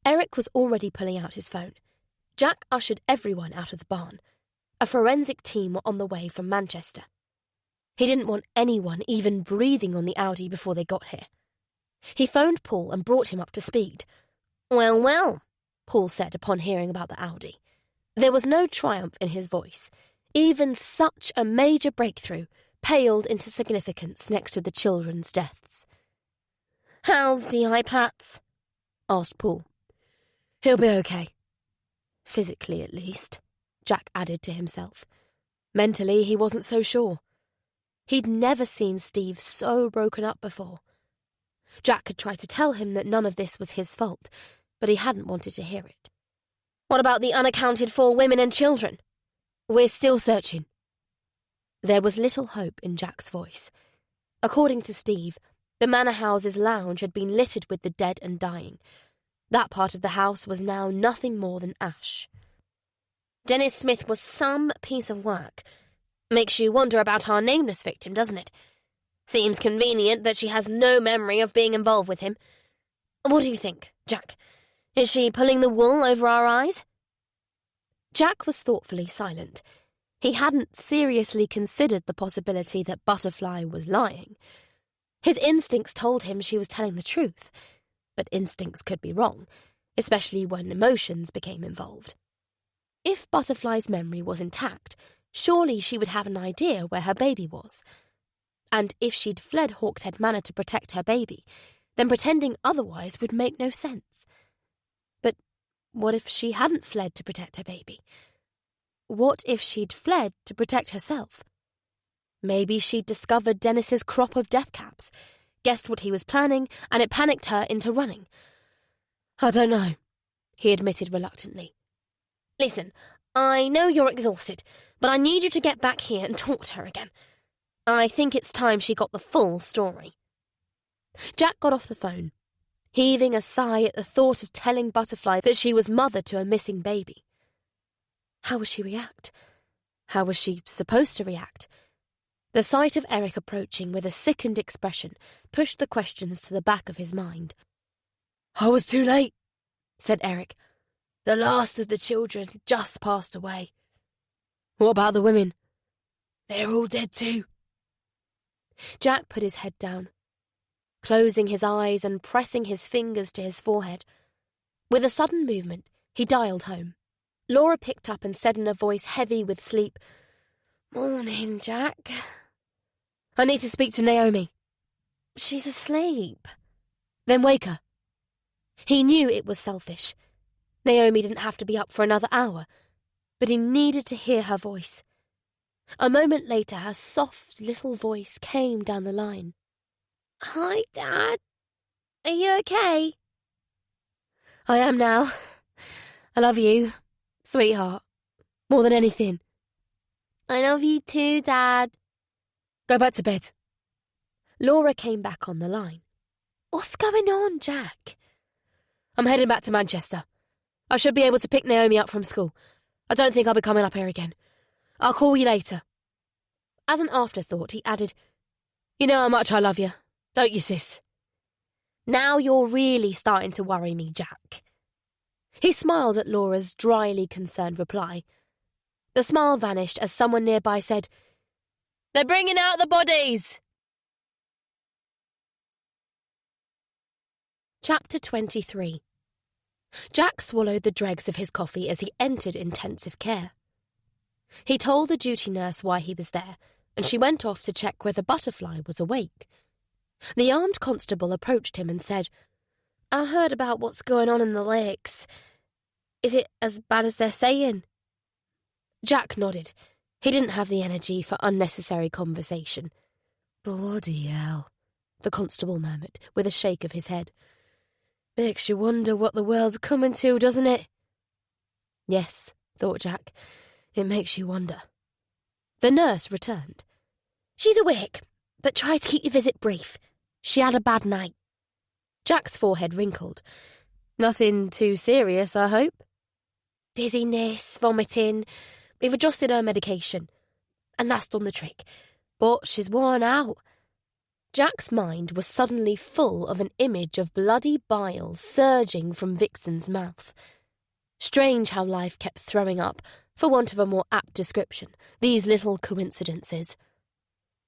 [SPEAKER 1] Eric was already pulling out his phone. Jack ushered everyone out of the barn. A forensic team were on the way from Manchester. He didn't want anyone even breathing on the Audi before they got here. He phoned Paul and brought him up to speed.
[SPEAKER 3] Well, well,
[SPEAKER 1] Paul said upon hearing about the Audi. There was no triumph in his voice. Even such a major breakthrough paled into significance next to the children's deaths.
[SPEAKER 3] how's D.I. Platts?
[SPEAKER 1] Asked Paul.
[SPEAKER 2] "He'll be okay."
[SPEAKER 1] Physically, at least, Jack added to himself. Mentally, he wasn't so sure. He'd never seen Steve so broken up before. Jack had tried to tell him that none of this was his fault, but he hadn't wanted to hear it.
[SPEAKER 3] What about the unaccounted-for women and children?
[SPEAKER 2] "We're still searching."
[SPEAKER 1] There was little hope in Jack's voice. According to Steve, the Manor House's lounge had been littered with the dead and dying. That part of the house was now nothing more than ash.
[SPEAKER 3] Dennis Smith was some piece of work. Makes you wonder about our nameless victim, doesn't it? Seems convenient that she has no memory of being involved with him. What do you think, Jack? Is she pulling the wool over our eyes?
[SPEAKER 1] Jack was thoughtfully silent. He hadn't seriously considered the possibility that Butterfly was lying. His instincts told him she was telling the truth, but instincts could be wrong, especially when emotions became involved. If Butterfly's memory was intact, surely she would have an idea where her baby was. And if she'd fled Hawkshead Manor to protect her baby, then pretending otherwise would make no sense. But what if she hadn't fled to protect her baby? What if she'd fled to protect herself? Maybe she'd discovered Dennis's crop of death caps, guessed what he was planning, and it panicked her into running.
[SPEAKER 2] "I don't know," he admitted reluctantly.
[SPEAKER 3] Listen, I know you're exhausted, but I need you to get back here and talk to her again. I think it's time she got the full story.
[SPEAKER 1] Jack got off the phone, heaving a sigh at the thought of telling Butterfly that she was mother to a missing baby. How would she react? How was she supposed to react? The sight of Eric approaching with a sickened expression pushed the questions to the back of his mind.
[SPEAKER 2] "I was too late,"
[SPEAKER 1] said Eric.
[SPEAKER 2] "The last of the children just passed away." "What about the women?" "They're all dead too."
[SPEAKER 1] Jack put his head down, closing his eyes and pressing his fingers to his forehead. With a sudden movement, he dialed home. Laura picked up and said in a voice heavy with sleep,
[SPEAKER 3] "Morning, Jack."
[SPEAKER 2] "I need to speak to Naomi."
[SPEAKER 3] "She's asleep."
[SPEAKER 1] "Then wake her." He knew it was selfish. Naomi didn't have to be up for another hour, but he needed to hear her voice. A moment later, her soft little voice came down the line.
[SPEAKER 3] "Hi, Dad. Are you okay?"
[SPEAKER 1] "I am now. I love you, sweetheart, more than anything."
[SPEAKER 3] "I love you too, Dad."
[SPEAKER 2] "Go back to bed."
[SPEAKER 1] Laura came back on the line.
[SPEAKER 3] "What's going on, Jack?"
[SPEAKER 2] "I'm heading back to Manchester. I should be able to pick Naomi up from school. I don't think I'll be coming up here again. I'll call you later."
[SPEAKER 1] As an afterthought, he added,
[SPEAKER 2] "You know how much I love you, don't you, sis?"
[SPEAKER 1] "Now you're really starting to worry me, Jack." He smiled at Laura's dryly concerned reply. The smile vanished as someone nearby said,
[SPEAKER 2] "They're bringing out the bodies!"
[SPEAKER 1] Chapter 23. Jack swallowed the dregs of his coffee as he entered intensive care. He told the duty nurse why he was there, and she went off to check whether Butterfly was awake. The armed constable approached him and said,
[SPEAKER 3] "I heard about what's going on in the lakes. Is it as bad as they're saying?"
[SPEAKER 1] Jack nodded. He didn't have the energy for unnecessary conversation.
[SPEAKER 2] "Bloody hell,"
[SPEAKER 1] the constable murmured, with a shake of his head.
[SPEAKER 2] "Makes you wonder what the world's coming to, doesn't it?"
[SPEAKER 1] Yes, thought Jack.
[SPEAKER 2] It makes you wonder.
[SPEAKER 1] The nurse returned.
[SPEAKER 3] "She's awake, but try to keep your visit brief.
[SPEAKER 1] She had a bad night.
[SPEAKER 2] Jack's forehead wrinkled. Nothing too serious, I hope?
[SPEAKER 1] Dizziness, vomiting. We've adjusted her medication, and that's done the trick. But she's worn out.
[SPEAKER 2] Jack's mind was suddenly full of an image of bloody bile surging from Vixen's mouth. Strange how life kept throwing up, for want of a more apt description, these little coincidences.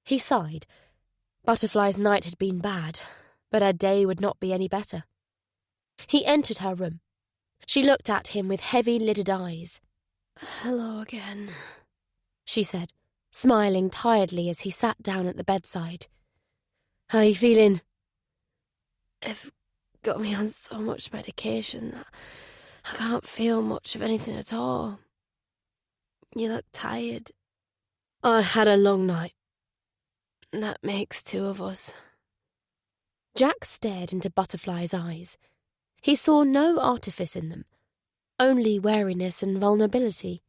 [SPEAKER 2] He sighed. Butterfly's night had been bad, but her day would not be any better. He entered her room. She looked at him with heavy-lidded eyes.
[SPEAKER 1] "Hello again,"
[SPEAKER 2] she said, smiling tiredly as he sat down at the bedside. "How are you feeling?"
[SPEAKER 1] "They've got me on so much medication that I can't feel much of anything at all. You look tired."
[SPEAKER 2] "I had a long night."
[SPEAKER 1] "That makes two of us."
[SPEAKER 2] Jack stared into Butterfly's eyes. He saw no artifice in them, only wariness and vulnerability.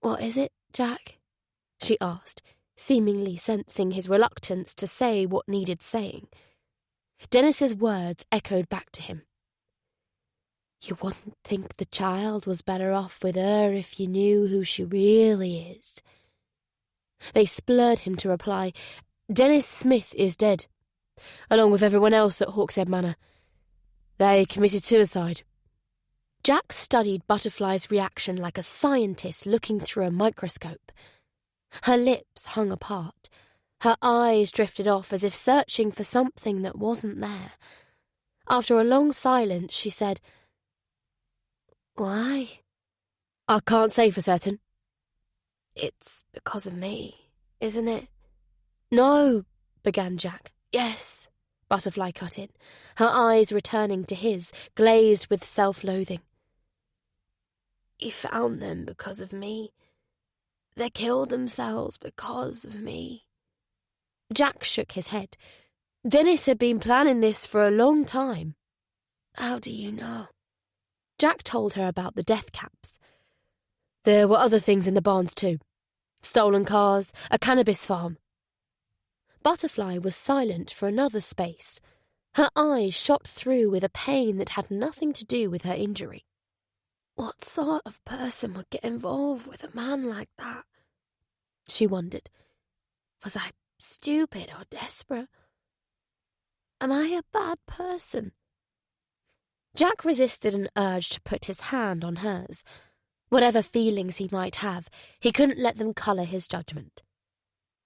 [SPEAKER 1] "What is it, Jack?"
[SPEAKER 2] she asked, seemingly sensing his reluctance to say what needed saying. Dennis's words echoed back to him.
[SPEAKER 1] "You wouldn't think the child was better off with her if you knew who she really is."
[SPEAKER 2] They spurred him to reply, "Dennis Smith is dead, along with everyone else at Hawkshead Manor. They committed suicide." Jack studied Butterfly's reaction like a scientist looking through a microscope. Her lips hung apart. Her eyes drifted off as if searching for something that wasn't there. After a long silence, she said,
[SPEAKER 1] "Why?"
[SPEAKER 2] "I can't say for certain."
[SPEAKER 1] "It's because of me, isn't it?"
[SPEAKER 2] "No," began Jack.
[SPEAKER 1] "Yes,"
[SPEAKER 2] Butterfly cut in, her eyes returning to his, glazed with self-loathing.
[SPEAKER 1] "You found them because of me. They killed themselves because of me."
[SPEAKER 2] Jack shook his head. Dennis had been planning this for a long time.
[SPEAKER 1] "How do you know?"
[SPEAKER 2] Jack told her about the death caps. There were other things in the barns too. Stolen cars, a cannabis farm. Butterfly was silent for another space. Her eyes shot through with a pain that had nothing to do with her injury.
[SPEAKER 1] "What sort of person would get involved with a man like that?"
[SPEAKER 2] she wondered.
[SPEAKER 1] "Was I stupid or desperate? Am I a bad person?"
[SPEAKER 2] Jack resisted an urge to put his hand on hers. Whatever feelings he might have, he couldn't let them colour his judgment.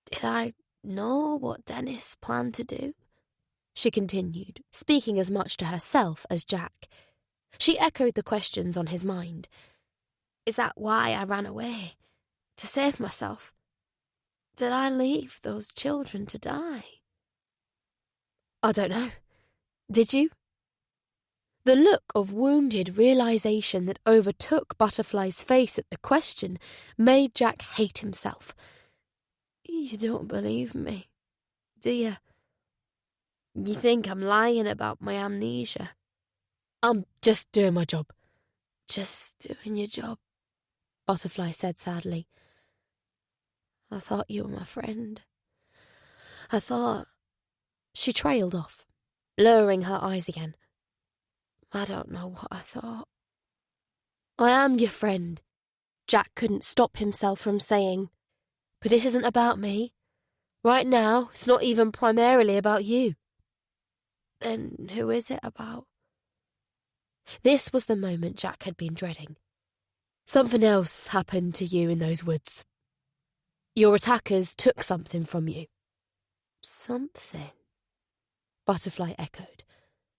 [SPEAKER 1] "Did I know what Dennis planned to do?"
[SPEAKER 2] she continued, speaking as much to herself as Jack. She echoed the questions on his mind.
[SPEAKER 1] "Is that why I ran away? To save myself? Did I leave those children to die?"
[SPEAKER 2] "I don't know. Did you?" The look of wounded realisation that overtook Butterfly's face at the question made Jack hate himself.
[SPEAKER 1] "You don't believe me, do you? You think I'm lying about my amnesia?"
[SPEAKER 2] "I'm just doing my job."
[SPEAKER 1] "Just doing your job,"
[SPEAKER 2] Butterfly said sadly.
[SPEAKER 1] "I thought you were my friend. I thought—"
[SPEAKER 2] She trailed off, lowering her eyes again.
[SPEAKER 1] "I don't know what I thought."
[SPEAKER 2] "I am your friend," Jack couldn't stop himself from saying. "But this isn't about me. Right now, it's not even primarily about you."
[SPEAKER 1] "Then who is it about?"
[SPEAKER 2] This was the moment Jack had been dreading. "Something else happened to you in those woods. Your attackers took something from you."
[SPEAKER 1] "Something?"
[SPEAKER 2] Butterfly echoed,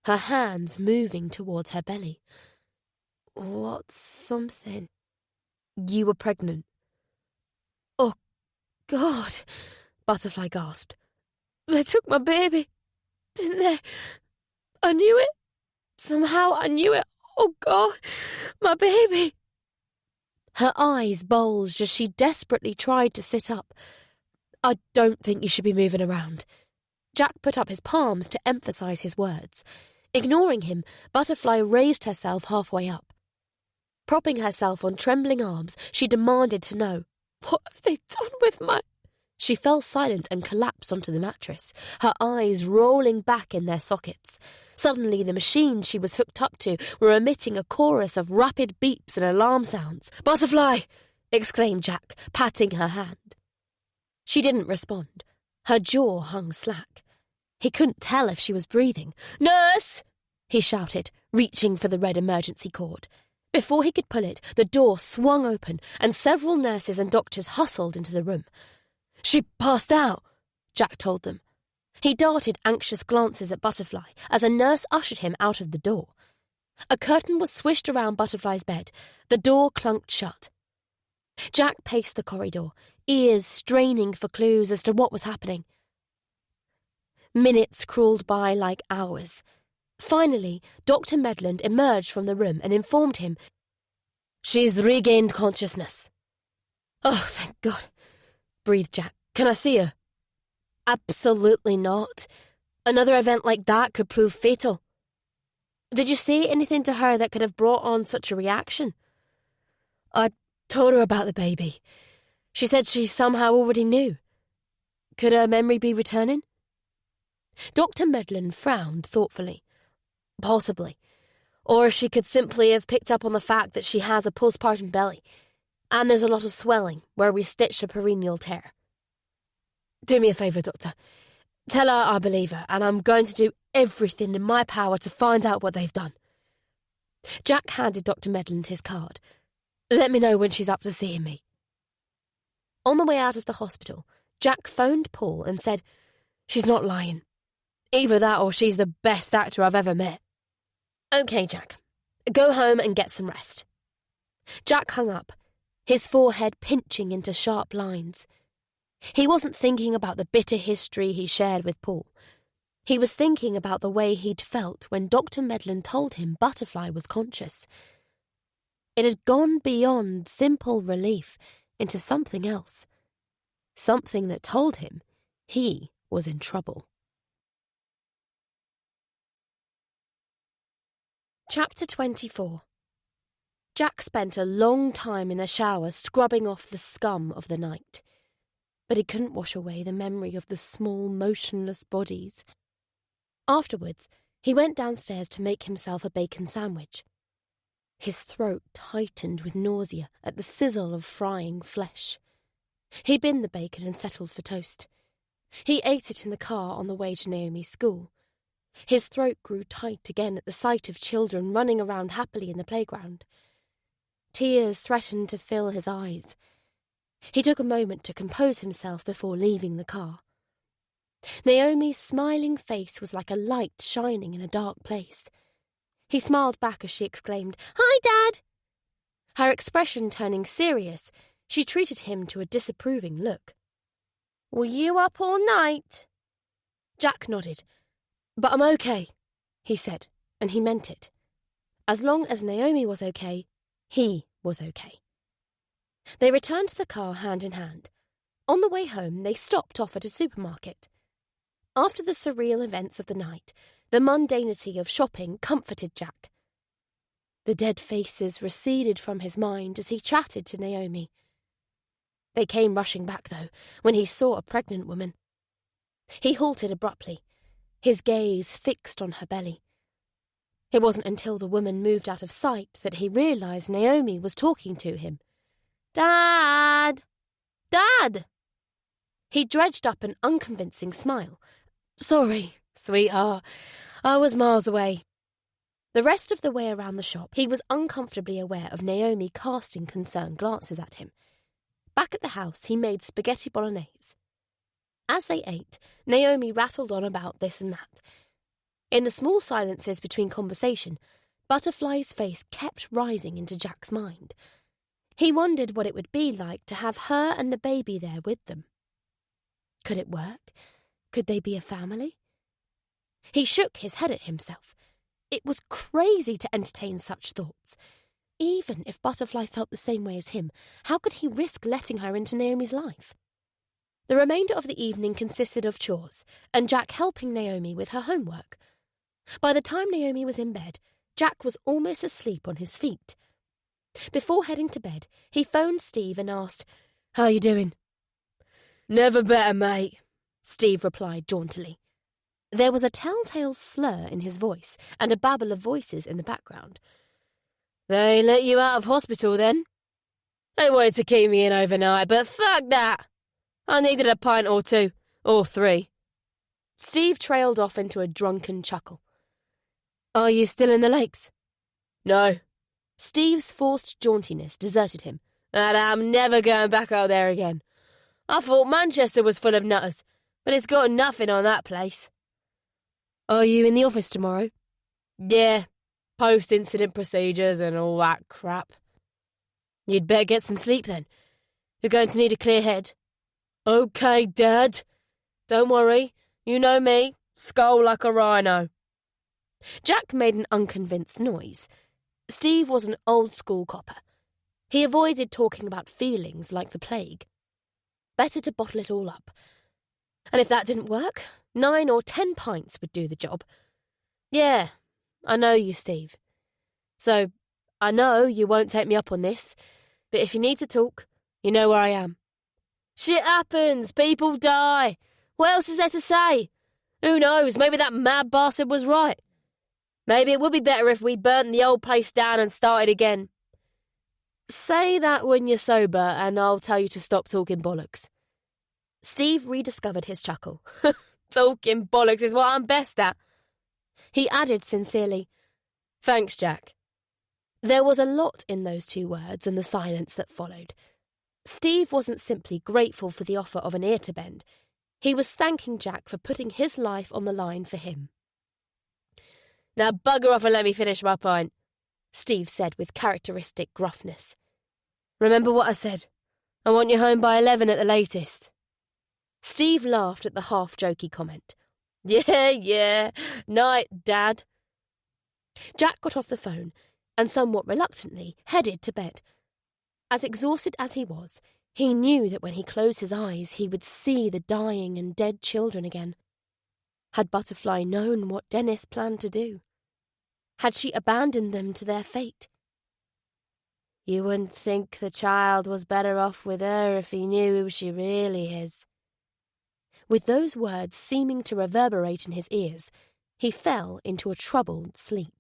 [SPEAKER 2] her hands moving towards her belly.
[SPEAKER 1] "What's something?"
[SPEAKER 2] "You were pregnant."
[SPEAKER 1] "Oh, God,"
[SPEAKER 2] Butterfly gasped.
[SPEAKER 1] "They took my baby, didn't they? I knew it. Somehow I knew it. Oh, God, my baby."
[SPEAKER 2] Her eyes bulged as she desperately tried to sit up. "I don't think you should be moving around." Jack put up his palms to emphasise his words. Ignoring him, Butterfly raised herself halfway up. Propping herself on trembling arms, she demanded to know.
[SPEAKER 1] "What have they done with my—" She fell silent and collapsed onto the mattress, her eyes rolling back in their sockets. Suddenly, the machines she was hooked up to were emitting a chorus of rapid beeps and alarm sounds. "Butterfly!" exclaimed Jack, patting her hand. She didn't respond. Her jaw hung slack. He couldn't tell if she was breathing. "Nurse!" he shouted, reaching for the red emergency cord. Before he could pull it, the door swung open and several nurses and doctors hustled into the room. "She passed out," Jack told them. He darted anxious glances at Butterfly as a nurse ushered him out of the door. A curtain was swished around Butterfly's bed. The door clunked shut. Jack paced the corridor, ears straining for clues as to what was happening. Minutes crawled by like hours. Finally, Dr. Medland emerged from the room and informed him, "She's regained consciousness." "Oh, thank God," breathed Jack. "Can I see her?" "Absolutely not. Another event like that could prove fatal." "Did you say anything to her that could have brought on such a reaction?" "I told her about the baby. She said she somehow already knew." "Could her memory be returning?" Dr. Medland frowned thoughtfully. "Possibly. Or she could simply have picked up on the fact that she has a postpartum belly, and there's a lot of swelling where we stitched a perineal tear." "Do me a favour, Doctor. Tell her I believe her, and I'm going to do everything in my power to find out what they've done." Jack handed Dr. Medland his card. "Let me know when she's up to seeing me." On the way out of the hospital, Jack phoned Paul and said, "She's not lying. Either that or she's the best actor I've ever met." "Okay, Jack. Go home and get some rest." Jack hung up, his forehead pinching into sharp lines. He wasn't thinking about the bitter history he shared with Paul. He was thinking about the way he'd felt when Dr. Medland told him Butterfly was conscious. It had gone beyond simple relief into something else. Something that told him he was in trouble. Chapter 24. Jack spent a long time in the shower scrubbing off the scum of the night. But he couldn't wash away the memory of the small, motionless bodies. Afterwards, he went downstairs to make himself a bacon sandwich. His throat tightened with nausea at the sizzle of frying flesh. He binned the bacon and settled for toast. He ate it in the car on the way to Naomi's school. His throat grew tight again at the sight of children running around happily in the playground. Tears threatened to fill his eyes. He took a moment to compose himself before leaving the car. Naomi's smiling face was like a light shining in a dark place. He smiled back as she exclaimed, "Hi, Dad!" Her expression turning serious, she treated him to a disapproving look. "Were you up all night?" Jack nodded. "But I'm okay," he said, and he meant it. As long as Naomi was okay, he was okay. They returned to the car hand in hand. On the way home, they stopped off at a supermarket. After the surreal events of the night, the mundanity of shopping comforted Jack. The dead faces receded from his mind as he chatted to Naomi. They came rushing back, though, when he saw a pregnant woman. He halted abruptly, his gaze fixed on her belly. It wasn't until the woman moved out of sight that he realised Naomi was talking to him. "Dad! Dad!" He dredged up an unconvincing smile. "Sorry, sweetheart. I was miles away." The rest of the way around the shop, he was uncomfortably aware of Naomi casting concerned glances at him. Back at the house, he made spaghetti bolognese. As they ate, Naomi rattled on about this and that. In the small silences between conversation, Butterfly's face kept rising into Jack's mind. He wondered what it would be like to have her and the baby there with them. Could it work? Could they be a family? He shook his head at himself. It was crazy to entertain such thoughts. Even if Butterfly felt the same way as him, how could he risk letting her into Naomi's life? The remainder of the evening consisted of chores, and Jack helping Naomi with her homework. By the time Naomi was in bed, Jack was almost asleep on his feet. Before heading to bed, he phoned Steve and asked, "How are you doing?"
[SPEAKER 2] Never better, mate,
[SPEAKER 1] Steve replied jauntily. There was a telltale slur in his voice and a babble of voices in the background.
[SPEAKER 2] They let you out of hospital then? They wanted to keep me in overnight, but fuck that. I needed a pint or two, or three.
[SPEAKER 1] Steve trailed off into a drunken chuckle.
[SPEAKER 2] Are you still in the lakes? No.
[SPEAKER 1] Steve's forced jauntiness deserted him.
[SPEAKER 2] And I'm never going back out there again. I thought Manchester was full of nutters, but it's got nothing on that place.
[SPEAKER 1] Are you in the office tomorrow?
[SPEAKER 2] Yeah, post-incident procedures and all that crap.
[SPEAKER 1] You'd better get some sleep then. You're going to need a clear head.
[SPEAKER 2] Okay, Dad. Don't worry, you know me, skull like a rhino.
[SPEAKER 1] Jack made an unconvinced noise. Steve was an old-school copper. He avoided talking about feelings like the plague. Better to bottle it all up. And if that didn't work, 9 or 10 pints would do the job. Yeah, I know you, Steve. So, I know you won't take me up on this, but if you need to talk, you know where I am.
[SPEAKER 2] Shit happens, people die. What else is there to say? Who knows, maybe that mad bastard was right. Maybe it would be better if we burnt the old place down and started again.
[SPEAKER 1] Say that when you're sober and I'll tell you to stop talking bollocks. Steve rediscovered his chuckle.
[SPEAKER 2] Talking bollocks is what I'm best at.
[SPEAKER 1] He added sincerely,
[SPEAKER 2] Thanks, Jack.
[SPEAKER 1] There was a lot in those 2 words and the silence that followed. Steve wasn't simply grateful for the offer of an ear to bend. He was thanking Jack for putting his life on the line for him.
[SPEAKER 2] Now bugger off and let me finish my pint,
[SPEAKER 1] Steve said with characteristic gruffness.
[SPEAKER 2] Remember what I said. I want you home by 11 at the latest.
[SPEAKER 1] Steve laughed at the half-jokey comment.
[SPEAKER 2] Yeah. Night, Dad.
[SPEAKER 1] Jack got off the phone and somewhat reluctantly headed to bed. As exhausted as he was, he knew that when he closed his eyes he would see the dying and dead children again. Had Butterfly known what Dennis planned to do? Had she abandoned them to their fate?
[SPEAKER 2] You wouldn't think the child was better off with her if he knew who she really is.
[SPEAKER 1] With those words seeming to reverberate in his ears, he fell into a troubled sleep.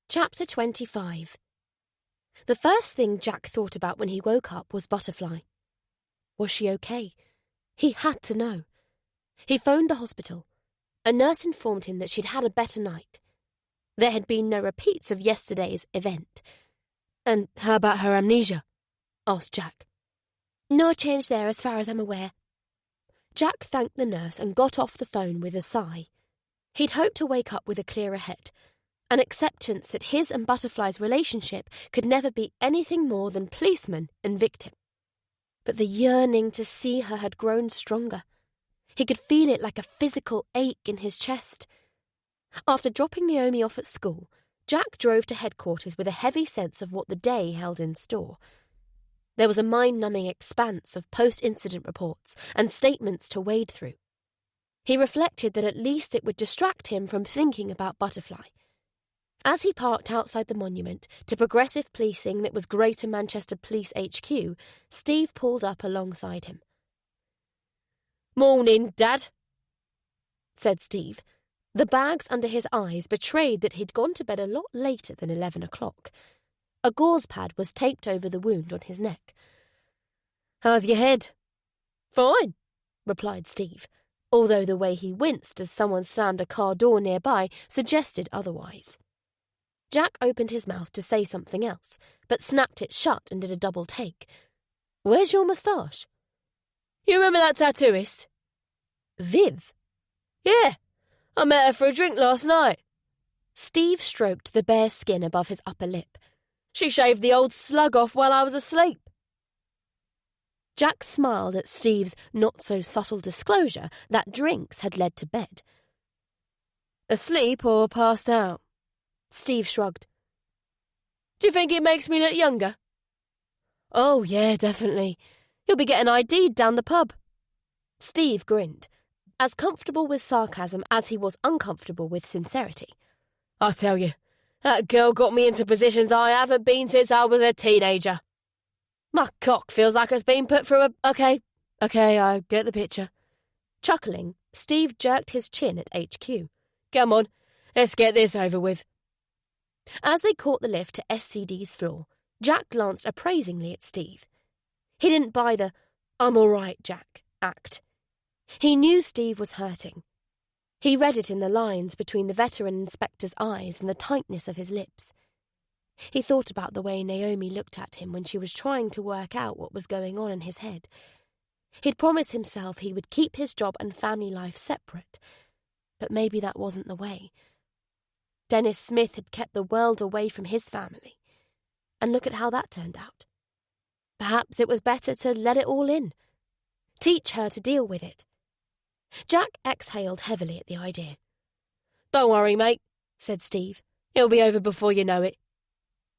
[SPEAKER 1] Chapter 25. The first thing Jack thought about when he woke up was Butterfly. Was she okay? He had to know. He phoned the hospital. A nurse informed him that she'd had a better night. There had been no repeats of yesterday's event.
[SPEAKER 2] And how about her amnesia? Asked Jack.
[SPEAKER 1] No change there as far as I'm aware. Jack thanked the nurse and got off the phone with a sigh. He'd hoped to wake up with a clearer head, an acceptance that his and Butterfly's relationship could never be anything more than policeman and victim. But the yearning to see her had grown stronger. He could feel it like a physical ache in his chest. After dropping Naomi off at school, Jack drove to headquarters with a heavy sense of what the day held in store. There was a mind-numbing expanse of post-incident reports and statements to wade through. He reflected that at least it would distract him from thinking about Butterfly. As he parked outside the monument to progressive policing that was Greater Manchester Police HQ, Steve pulled up alongside him.
[SPEAKER 2] Morning, Dad,
[SPEAKER 1] said Steve. The bags under his eyes betrayed that he'd gone to bed a lot later than 11 o'clock. A gauze pad was taped over the wound on his neck.
[SPEAKER 2] How's your head?
[SPEAKER 1] Fine, replied Steve, although the way he winced as someone slammed a car door nearby suggested otherwise. Jack opened his mouth to say something else, but snapped it shut and did a double take. Where's your moustache?
[SPEAKER 2] You remember that tattooist?
[SPEAKER 1] Viv?
[SPEAKER 2] Yeah, I met her for a drink last night.
[SPEAKER 1] Steve stroked the bare skin above his upper lip.
[SPEAKER 2] She shaved the old slug off while I was asleep.
[SPEAKER 1] Jack smiled at Steve's not-so-subtle disclosure that drinks had led to bed.
[SPEAKER 2] Asleep or passed out?
[SPEAKER 1] Steve shrugged.
[SPEAKER 2] Do you think it makes me look younger?
[SPEAKER 1] Oh, yeah, definitely. You'll be getting ID'd down the pub. Steve grinned, as comfortable with sarcasm as he was uncomfortable with sincerity.
[SPEAKER 2] I tell you, that girl got me into positions I haven't been since I was a teenager. My cock feels like it's been put through a... Okay, I get the picture.
[SPEAKER 1] Chuckling, Steve jerked his chin at HQ.
[SPEAKER 2] Come on, let's get this over with.
[SPEAKER 1] As they caught the lift to SCD's floor, Jack glanced appraisingly at Steve. He didn't buy the "I'm all right, Jack" act. He knew Steve was hurting. He read it in the lines between the veteran inspector's eyes and the tightness of his lips. He thought about the way Naomi looked at him when she was trying to work out what was going on in his head. He'd promised himself he would keep his job and family life separate, but maybe that wasn't the way. Dennis Smith had kept the world away from his family, and look at how that turned out. Perhaps it was better to let it all in. Teach her to deal with it. Jack exhaled heavily at the idea.
[SPEAKER 2] Don't worry, mate, said Steve. It'll be over before you know it.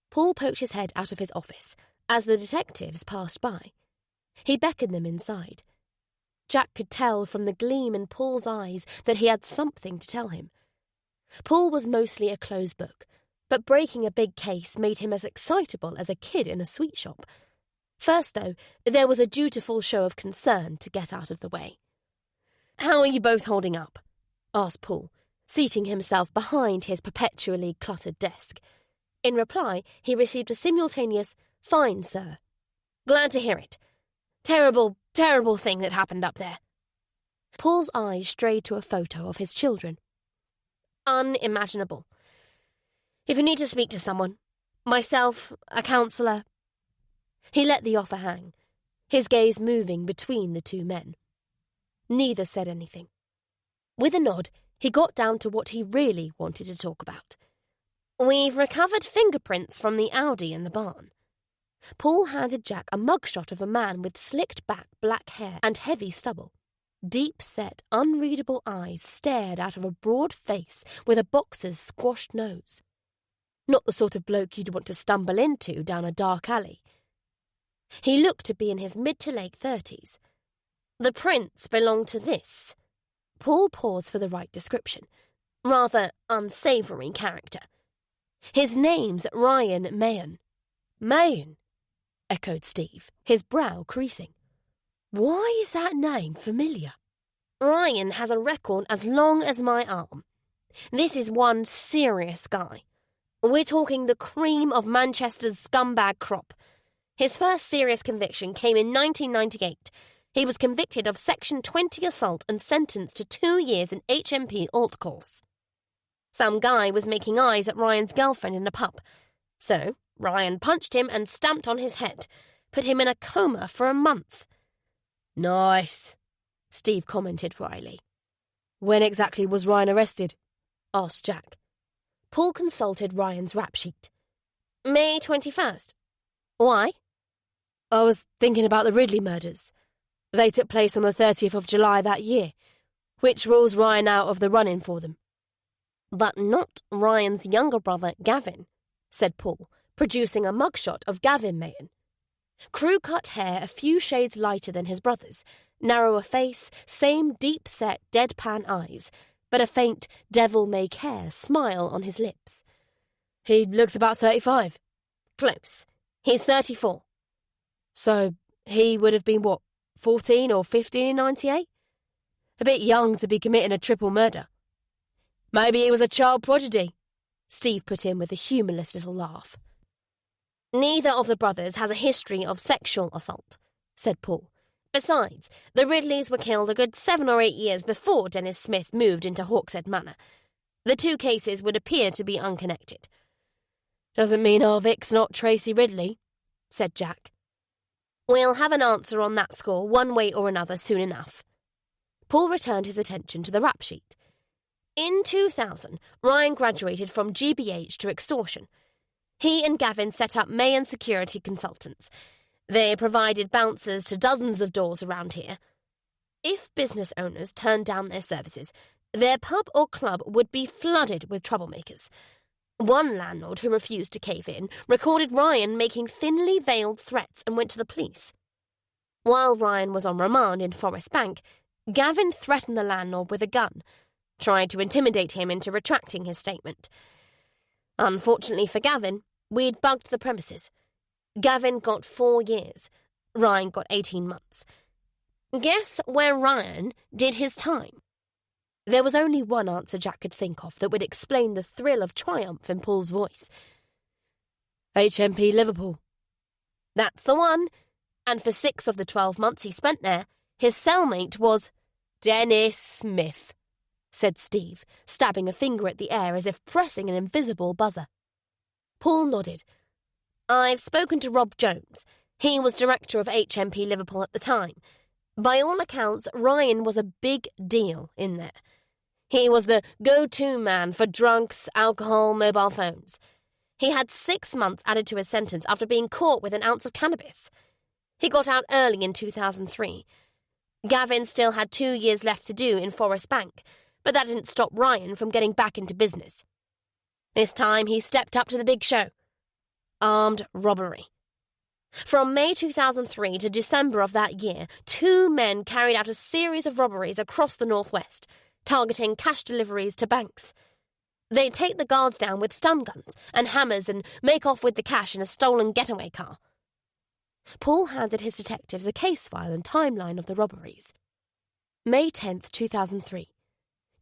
[SPEAKER 1] Paul poked his head out of his office as the detectives passed by. He beckoned them inside. Jack could tell from the gleam in Paul's eyes that he had something to tell him. Paul was mostly a closed book, but breaking a big case made him as excitable as a kid in a sweet shop. First, though, there was a dutiful show of concern to get out of the way. "How are you both holding up?" asked Paul, seating himself behind his perpetually cluttered desk. In reply, he received a simultaneous, "Fine, sir." "Glad to hear it. Terrible, terrible thing that happened up there." Paul's eyes strayed to a photo of his children. "Unimaginable. If you need to speak to someone, myself, a counsellor..." He let the offer hang, his gaze moving between the two men. Neither said anything. With a nod, he got down to what he really wanted to talk about. "We've recovered fingerprints from the Audi in the barn." Paul handed Jack a mugshot of a man with slicked-back black hair and heavy stubble. Deep-set, unreadable eyes stared out of a broad face with a boxer's squashed nose. Not the sort of bloke you'd want to stumble into down a dark alley. He looked to be in his mid to late 30s. "The prints belong to this." Paul paused for the right description. "Rather unsavoury character. His name's Ryan Mahan." "Mahan?" echoed Steve, his brow creasing. "Why is that name familiar?" "Ryan has a record as long as my arm. This is one serious guy. We're talking the cream of Manchester's scumbag crop. His first serious conviction came in 1998. He was convicted of Section 20 assault and sentenced to 2 years in HMP alt course. Some guy was making eyes at Ryan's girlfriend in a pub. So Ryan punched him and stamped on his head, put him in a coma for a month." "Nice," Steve commented wryly. "When exactly was Ryan arrested?" asked Jack. Paul consulted Ryan's rap sheet. "May 21st. Why?" "I was thinking about the Ridley murders. They took place on the 30th of July that year, which rules Ryan out of the run-in for them." "But not Ryan's younger brother, Gavin," said Paul, producing a mugshot of Gavin Mahan. Crew-cut hair a few shades lighter than his brother's, narrower face, same deep-set, deadpan eyes, but a faint, devil-may-care smile on his lips. "He looks about 35. "Close. He's 34. "So he would have been, 14 or 15 in 98? A bit young to be committing a triple murder." "Maybe he was a child prodigy," Steve put in with a humourless little laugh. "Neither of the brothers has a history of sexual assault," said Paul. "Besides, the Ridleys were killed a good 7 or 8 years before Dennis Smith moved into Hawkshead Manor. The two cases would appear to be unconnected." "Doesn't mean our Vic's not Tracy Ridley," said Jack. "We'll have an answer on that score one way or another soon enough." Paul returned his attention to the rap sheet. In 2000, Ryan graduated from GBH to extortion. He and Gavin set up Mahan Security Consultants. They provided bouncers to dozens of doors around here. If business owners turned down their services, their pub or club would be flooded with troublemakers. One landlord who refused to cave in recorded Ryan making thinly veiled threats and went to the police. While Ryan was on remand in Forest Bank, Gavin threatened the landlord with a gun, tried to intimidate him into retracting his statement. Unfortunately for Gavin, we'd bugged the premises.
[SPEAKER 3] Gavin got 4 years. Ryan got 18 months. Guess where Ryan did his time? There was only one answer Jack could think of that would explain the thrill of triumph in Paul's voice.
[SPEAKER 2] HMP Liverpool.
[SPEAKER 3] That's the one. And for 6 of the 12 months he spent there, his cellmate was
[SPEAKER 2] Dennis Smith,
[SPEAKER 3] said Steve, stabbing a finger at the air as if pressing an invisible buzzer. Paul nodded. I've spoken to Rob Jones. He was director of HMP Liverpool at the time. By all accounts, Ryan was a big deal in there. He was the go-to man for drunks, alcohol, mobile phones. He had 6 months added to his sentence after being caught with an ounce of cannabis. He got out early in 2003. Gavin still had 2 years left to do in Forest Bank, but that didn't stop Ryan from getting back into business. This time he stepped up to the big show. Armed robbery. From May 2003 to December of that year, 2 men carried out a series of robberies across the northwest, targeting cash deliveries to banks. They'd take the guards down with stun guns and hammers and make off with the cash in a stolen getaway car. Paul handed his detectives a case file and timeline of the robberies. May 10th, 2003.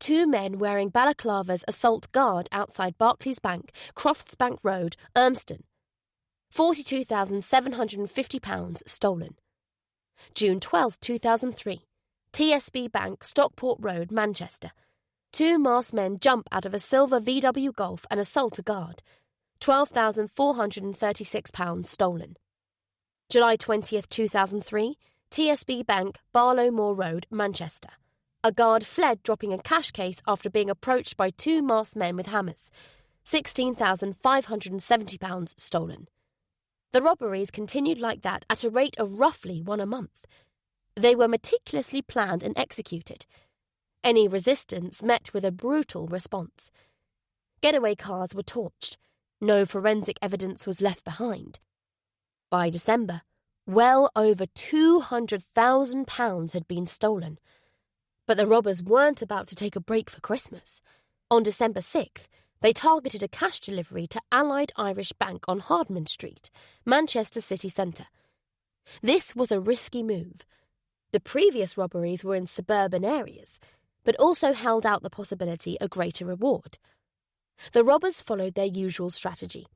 [SPEAKER 3] 2 men wearing balaclavas assault guard outside Barclays Bank, Crofts Bank Road, Urmston. £42,750 stolen. June 12, 2003. TSB Bank, Stockport Road, Manchester. 2 masked men jump out of a silver VW Golf and assault a guard. £12,436 stolen. July 20th, 2003. TSB Bank, Barlow Moor Road, Manchester. A guard fled, dropping a cash case after being approached by 2 masked men with hammers. £16,570 stolen. The robberies continued like that at a rate of roughly 1 a month. They were meticulously planned and executed. Any resistance met with a brutal response. Getaway cars were torched. No forensic evidence was left behind. By December, well over £200,000 had been stolen. But the robbers weren't about to take a break for Christmas. On December 6th, they targeted a cash delivery to Allied Irish Bank on Hardman Street, Manchester city centre. This was a risky move. The previous robberies were in suburban areas, but also held out the possibility of greater reward. The robbers followed their usual strategy.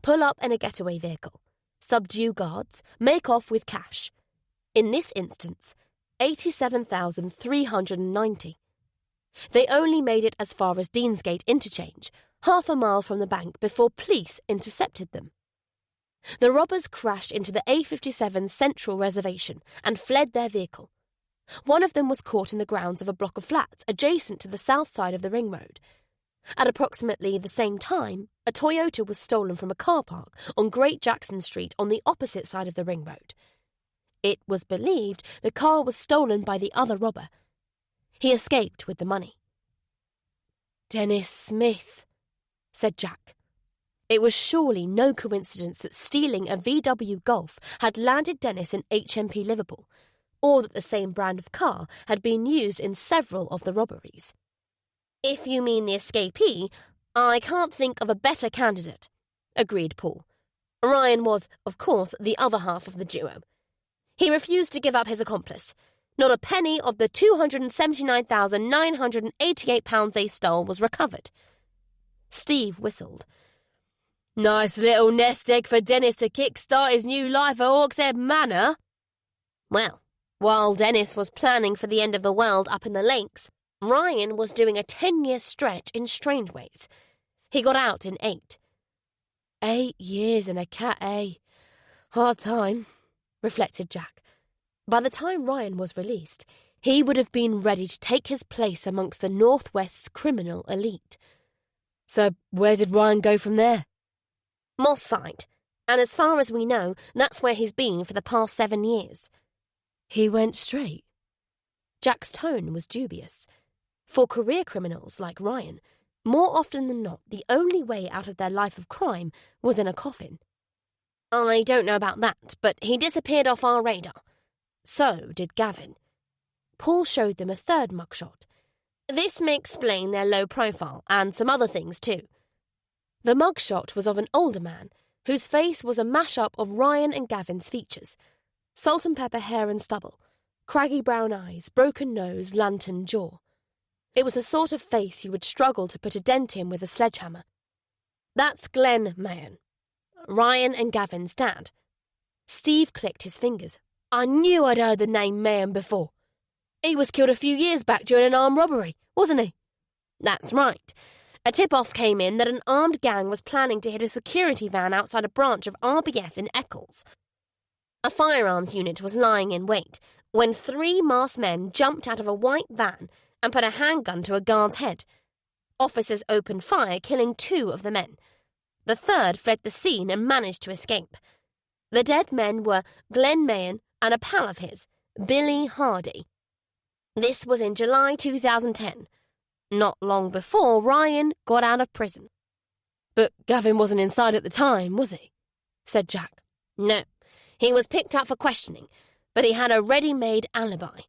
[SPEAKER 3] Pull up in a getaway vehicle, subdue guards, make off with cash. In this instance, £87,390. They only made it as far as Deansgate Interchange, half a mile from the bank, before police intercepted them. The robbers crashed into the A57 Central Reservation and fled their vehicle. One of them was caught in the grounds of a block of flats adjacent to the south side of the ring road. At approximately the same time, a Toyota was stolen from a car park on Great Jackson Street on the opposite side of the ring road. It was believed the car was stolen by the other robber. He escaped with the money.
[SPEAKER 2] Dennis Smith,
[SPEAKER 3] said Jack. It was surely no coincidence that stealing a VW Golf had landed Dennis in HMP Liverpool, or that the same brand of car had been used in several of the robberies. If you mean the escapee, I can't think of a better candidate, agreed Paul. Ryan was, of course, the other half of the duo. He refused to give up his accomplice. Not a penny of the £279,988 they stole was recovered. Steve whistled.
[SPEAKER 2] Nice little nest egg for Dennis to kickstart his new life at Hawkshead Manor.
[SPEAKER 3] Well, while Dennis was planning for the end of the world up in the lakes, Ryan was doing a 10-year stretch in Strangeways. He got out in 8.
[SPEAKER 2] 8 years in a cat, eh? Hard time, reflected Jack.
[SPEAKER 3] By the time Ryan was released, he would have been ready to take his place amongst the Northwest's criminal elite.
[SPEAKER 2] So where did Ryan go from there?
[SPEAKER 3] Moss Side, and as far as we know, that's where he's been for the past 7 years.
[SPEAKER 2] He went straight?
[SPEAKER 3] Jack's tone was dubious. For career criminals like Ryan, more often than not, the only way out of their life of crime was in a coffin. I don't know about that, but he disappeared off our radar. So did Gavin. Paul showed them a third mugshot. This may explain their low profile and some other things too. The mugshot was of an older man,
[SPEAKER 1] whose face was a mash-up of Ryan and Gavin's features. Salt and pepper hair and stubble, craggy brown eyes, broken nose, lantern jaw. It was the sort of face you would struggle to put a dent in with a sledgehammer. That's Glenn Mahan, Ryan and Gavin's dad. Steve clicked his fingers. I knew I'd heard the name Mahan before. He was killed a few years back during an armed robbery, wasn't he? That's right. A tip-off came in that an armed gang was planning to hit a security van outside a branch of RBS in Eccles. A firearms unit was lying in wait when 3 masked men jumped out of a white van and put a handgun to a guard's head. Officers opened fire, killing 2 of the men. The third fled the scene and managed to escape. The dead men were Glenn Mahan and a pal of his, Billy Hardy. This was in July 2010, not long before Ryan got out of prison.
[SPEAKER 2] But Gavin wasn't inside at the time, was he? Said Jack.
[SPEAKER 3] No, he was picked up for questioning, but he had a ready-made alibi.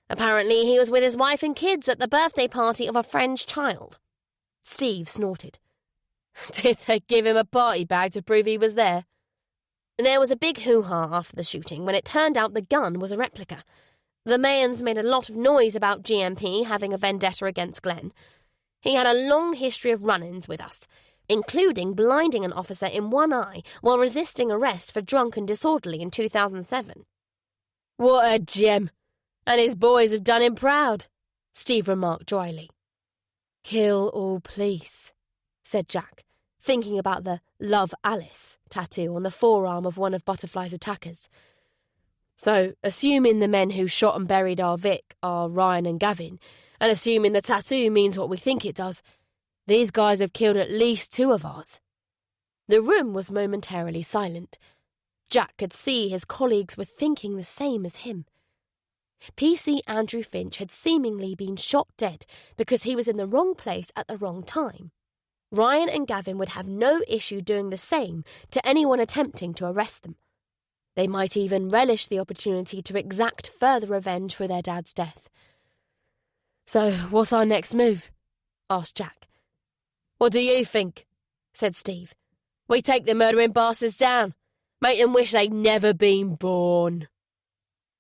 [SPEAKER 3] Apparently he was with his wife and kids at the birthday party of a friend's child.
[SPEAKER 1] Steve snorted.
[SPEAKER 2] Did they give him a party bag to prove he was there?
[SPEAKER 3] There was a big hoo-ha after the shooting when it turned out the gun was a replica. The Mayans made a lot of noise about GMP having a vendetta against Glenn. He had a long history of run-ins with us, including blinding an officer in one eye while resisting arrest for drunk and disorderly in 2007.
[SPEAKER 2] What a gem! And his boys have done him proud, Steve remarked dryly.
[SPEAKER 1] Kill all police, said Jack, thinking about the Love Alice tattoo on the forearm of one of Butterfly's attackers.
[SPEAKER 2] So, assuming the men who shot and buried our Vic are Ryan and Gavin, and assuming the tattoo means what we think it does, these guys have killed at least 2 of ours.
[SPEAKER 1] The room was momentarily silent. Jack could see his colleagues were thinking the same as him. PC Andrew Finch had seemingly been shot dead because he was in the wrong place at the wrong time. Ryan and Gavin would have no issue doing the same to anyone attempting to arrest them. They might even relish the opportunity to exact further revenge for their dad's death.
[SPEAKER 2] So, what's our next move? Asked Jack.
[SPEAKER 3] What do you think? Said Steve.
[SPEAKER 2] We take the murdering bastards down. Make them wish they'd never been born.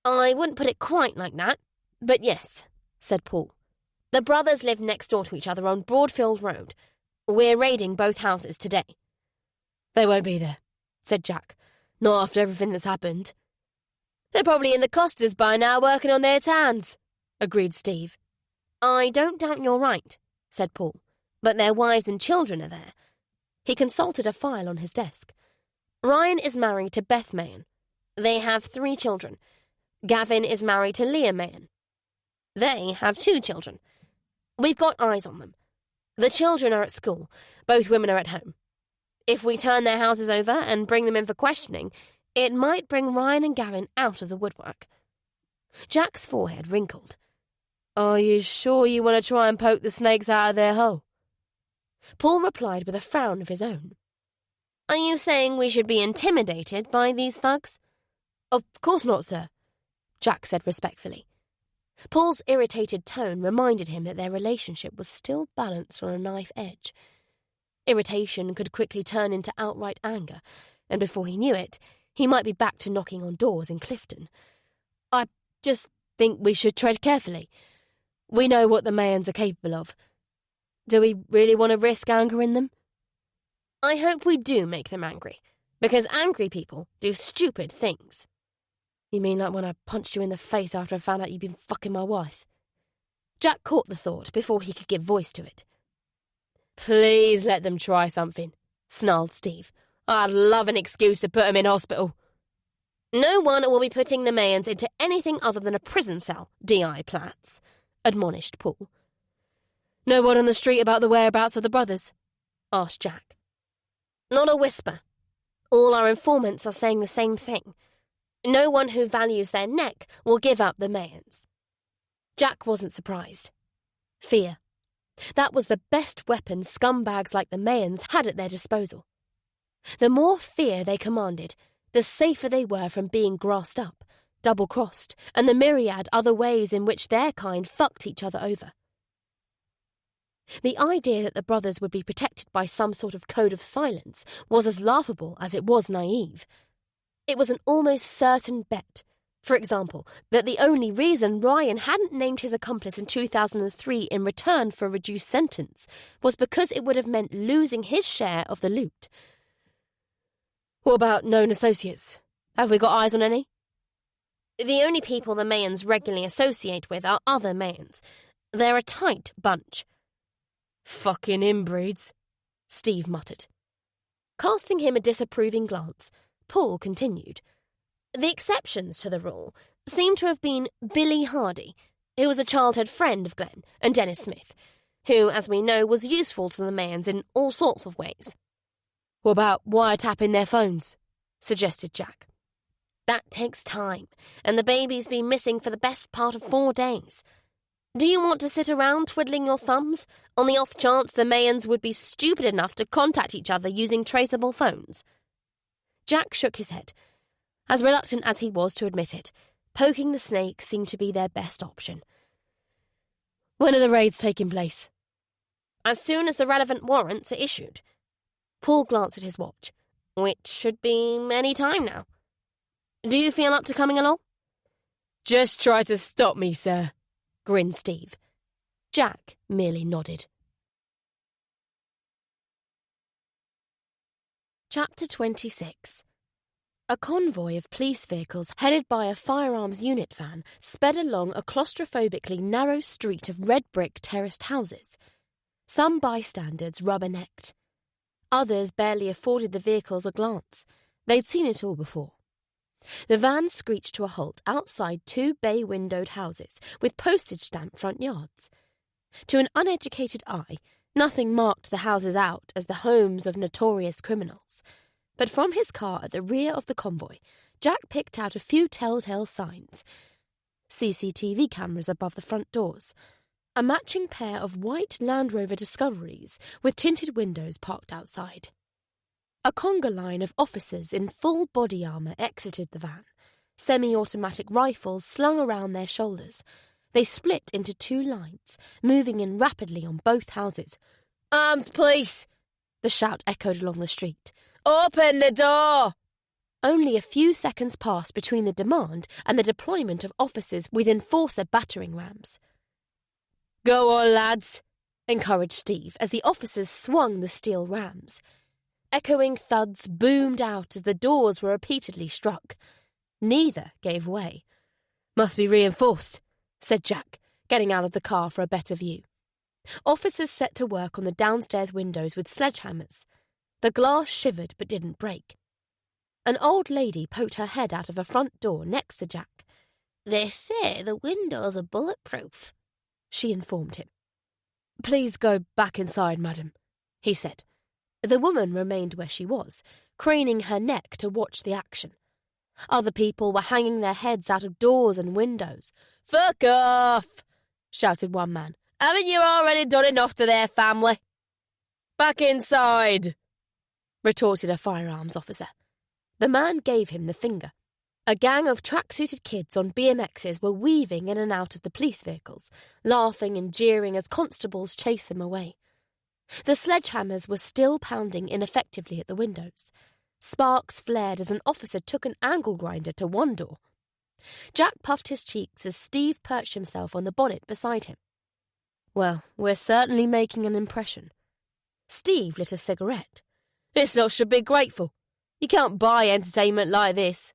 [SPEAKER 3] I wouldn't put it quite like that, but yes, said Paul. The brothers live next door to each other on Broadfield Road. We're raiding both houses today.
[SPEAKER 2] They won't be there, said Jack. Not after everything that's happened.
[SPEAKER 3] They're probably in the Costas by now working on their tans, agreed Steve. I don't doubt you're right, said Paul, but their wives and children are there. He consulted a file on his desk. Ryan is married to Beth Mahan. They have 3 children. Gavin is married to Leah Mahan. They have 2 children. We've got eyes on them. The children are at school. Both women are at home. If we turn their houses over and bring them in for questioning, it might bring Ryan and Gavin out of the woodwork. Jack's forehead wrinkled.
[SPEAKER 2] Are you sure you want to try and poke the snakes out of their hole?
[SPEAKER 1] Paul replied with a frown of his own.
[SPEAKER 3] Are you saying we should be intimidated by these thugs?
[SPEAKER 1] Of course not, sir, Jack said respectfully. Paul's irritated tone reminded him that their relationship was still balanced on a knife edge. Irritation could quickly turn into outright anger, and before he knew it, he might be back to knocking on doors in Clifton. I just think we should tread carefully. We know what the Mayans are capable of. Do we really want to risk angering them?
[SPEAKER 3] I hope we do make them angry, because angry people do stupid things.
[SPEAKER 1] You mean like when I punched you in the face after I found out you'd been fucking my wife? Jack caught the thought before he could give voice to it.
[SPEAKER 2] Please let them try something, snarled Steve. I'd love an excuse to put them in hospital.
[SPEAKER 3] No one will be putting the Mayans into anything other than a prison cell, D.I. Platts, admonished Paul.
[SPEAKER 1] No word on the street about the whereabouts of the brothers? Asked Jack.
[SPEAKER 3] Not a whisper. All our informants are saying the same thing. No one who values their neck will give up the Mayans.
[SPEAKER 1] Jack wasn't surprised. Fear. That was the best weapon scumbags like the Mayans had at their disposal. The more fear they commanded, the safer they were from being grassed up, double-crossed, and the myriad other ways in which their kind fucked each other over. The idea that the brothers would be protected by some sort of code of silence was as laughable as it was naive. It was an almost certain bet, for example, that the only reason Ryan hadn't named his accomplice in 2003 in return for a reduced sentence was because it would have meant losing his share of the loot.
[SPEAKER 2] What about known associates? Have we got eyes on any?
[SPEAKER 3] The only people the Mayans regularly associate with are other Mayans. They're a tight bunch.
[SPEAKER 2] Fucking inbreeds, Steve muttered.
[SPEAKER 1] Casting him a disapproving glance, Paul continued.
[SPEAKER 3] The exceptions to the rule seem to have been Billy Hardy, who was a childhood friend of Glenn, and Dennis Smith, who, as we know, was useful to the Mayans in all sorts of ways.
[SPEAKER 2] What about wiretapping their phones? Suggested Jack.
[SPEAKER 3] That takes time, and the baby's been missing for the best part of 4 days. Do you want to sit around twiddling your thumbs on the off chance the Mayans would be stupid enough to contact each other using traceable phones?
[SPEAKER 1] Jack shook his head. As reluctant as he was to admit it, poking the snake seemed to be their best option.
[SPEAKER 2] When are the raids taking place?
[SPEAKER 3] As soon as the relevant warrants are issued. Paul glanced at his watch, which should be any time now. Do you feel up to coming along?
[SPEAKER 2] Just try to stop me, sir, grinned Steve.
[SPEAKER 1] Jack merely nodded. Chapter 26. A convoy of police vehicles headed by a firearms unit van sped along a claustrophobically narrow street of red brick terraced houses. Some bystanders rubbernecked. Others barely afforded the vehicles a glance. They'd seen it all before. The van screeched to a halt outside 2 bay-windowed houses with postage-stamp front yards. To an uneducated eye, nothing marked the houses out as the homes of notorious criminals. But from his car at the rear of the convoy, Jack picked out a few telltale signs. CCTV cameras above the front doors. A matching pair of white Land Rover Discoveries with tinted windows parked outside. A conga line of officers in full body armour exited the van, semi-automatic rifles slung around their shoulders. They split into 2 lines, moving in rapidly on both houses.
[SPEAKER 2] "Armed police!"
[SPEAKER 1] the shout echoed along the street.
[SPEAKER 2] "Open the door!"
[SPEAKER 1] Only a few seconds passed between the demand and the deployment of officers with enforcer battering rams.
[SPEAKER 2] "Go on, lads,"
[SPEAKER 1] encouraged Steve as the officers swung the steel rams. Echoing thuds boomed out as the doors were repeatedly struck. Neither gave way.
[SPEAKER 2] "Must be reinforced,"
[SPEAKER 1] said Jack, getting out of the car for a better view. Officers set to work on the downstairs windows with sledgehammers. The glass shivered but didn't break. An old lady poked her head out of a front door next to Jack.
[SPEAKER 3] "They say the windows are bulletproof,"
[SPEAKER 1] she informed him.
[SPEAKER 2] "Please go back inside, madam,"
[SPEAKER 1] he said. The woman remained where she was, craning her neck to watch the action. Other people were hanging their heads out of doors and windows.
[SPEAKER 2] "Fuck off!" shouted one man. "Haven't you already done enough to their family?" "Back inside!"
[SPEAKER 1] retorted a firearms officer. The man gave him the finger. A gang of track-suited kids on BMXs were weaving in and out of the police vehicles, laughing and jeering as constables chased them away. The sledgehammers were still pounding ineffectively at the windows. Sparks flared as an officer took an angle grinder to one door. Jack puffed his cheeks as Steve perched himself on the bonnet beside him.
[SPEAKER 2] "Well, we're certainly making an impression."
[SPEAKER 1] Steve lit a cigarette.
[SPEAKER 2] "This lot should be grateful. You can't buy entertainment like this."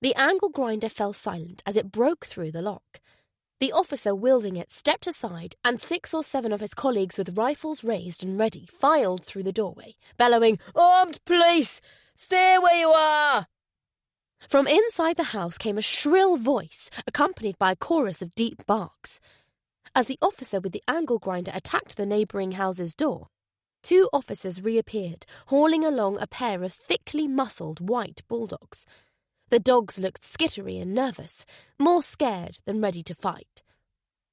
[SPEAKER 1] The angle grinder fell silent as it broke through the lock. The officer wielding it stepped aside, and 6 or 7 of his colleagues with rifles raised and ready filed through the doorway, bellowing,
[SPEAKER 2] "Armed police! Stay where you are!"
[SPEAKER 1] From inside the house came a shrill voice, accompanied by a chorus of deep barks. As the officer with the angle grinder attacked the neighbouring house's door, 2 officers reappeared, hauling along a pair of thickly muscled white bulldogs. The dogs looked skittery and nervous, more scared than ready to fight.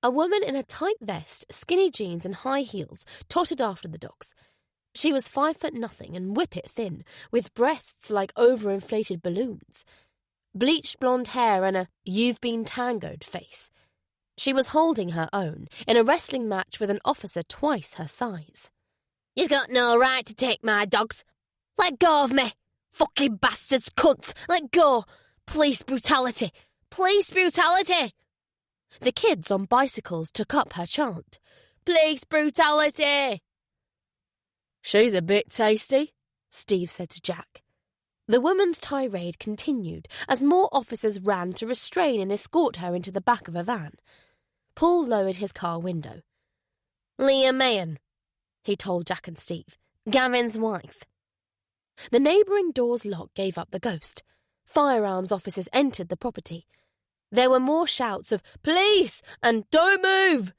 [SPEAKER 1] A woman in a tight vest, skinny jeans and high heels tottered after the dogs. She was 5'0" and whippet thin, with breasts like overinflated balloons. Bleached blonde hair and a "you've been tangoed" face. She was holding her own in a wrestling match with an officer twice her size.
[SPEAKER 3] You've got no right to take my dogs. Let go of me. Fucking bastards, cunts. Let go. Police brutality. Police brutality.
[SPEAKER 1] The kids on bicycles took up her chant.
[SPEAKER 3] Police brutality.
[SPEAKER 2] She's a bit tasty,
[SPEAKER 1] Steve said to Jack. The woman's tirade continued as more officers ran to restrain and escort her into the back of a van. Paul lowered his car window.
[SPEAKER 3] Leah Mahan,
[SPEAKER 1] he told Jack and Steve.
[SPEAKER 3] Gavin's wife.
[SPEAKER 1] The neighbouring door's lock gave up the ghost. Firearms officers entered the property. There were more shouts of "Police!" and "Don't move!"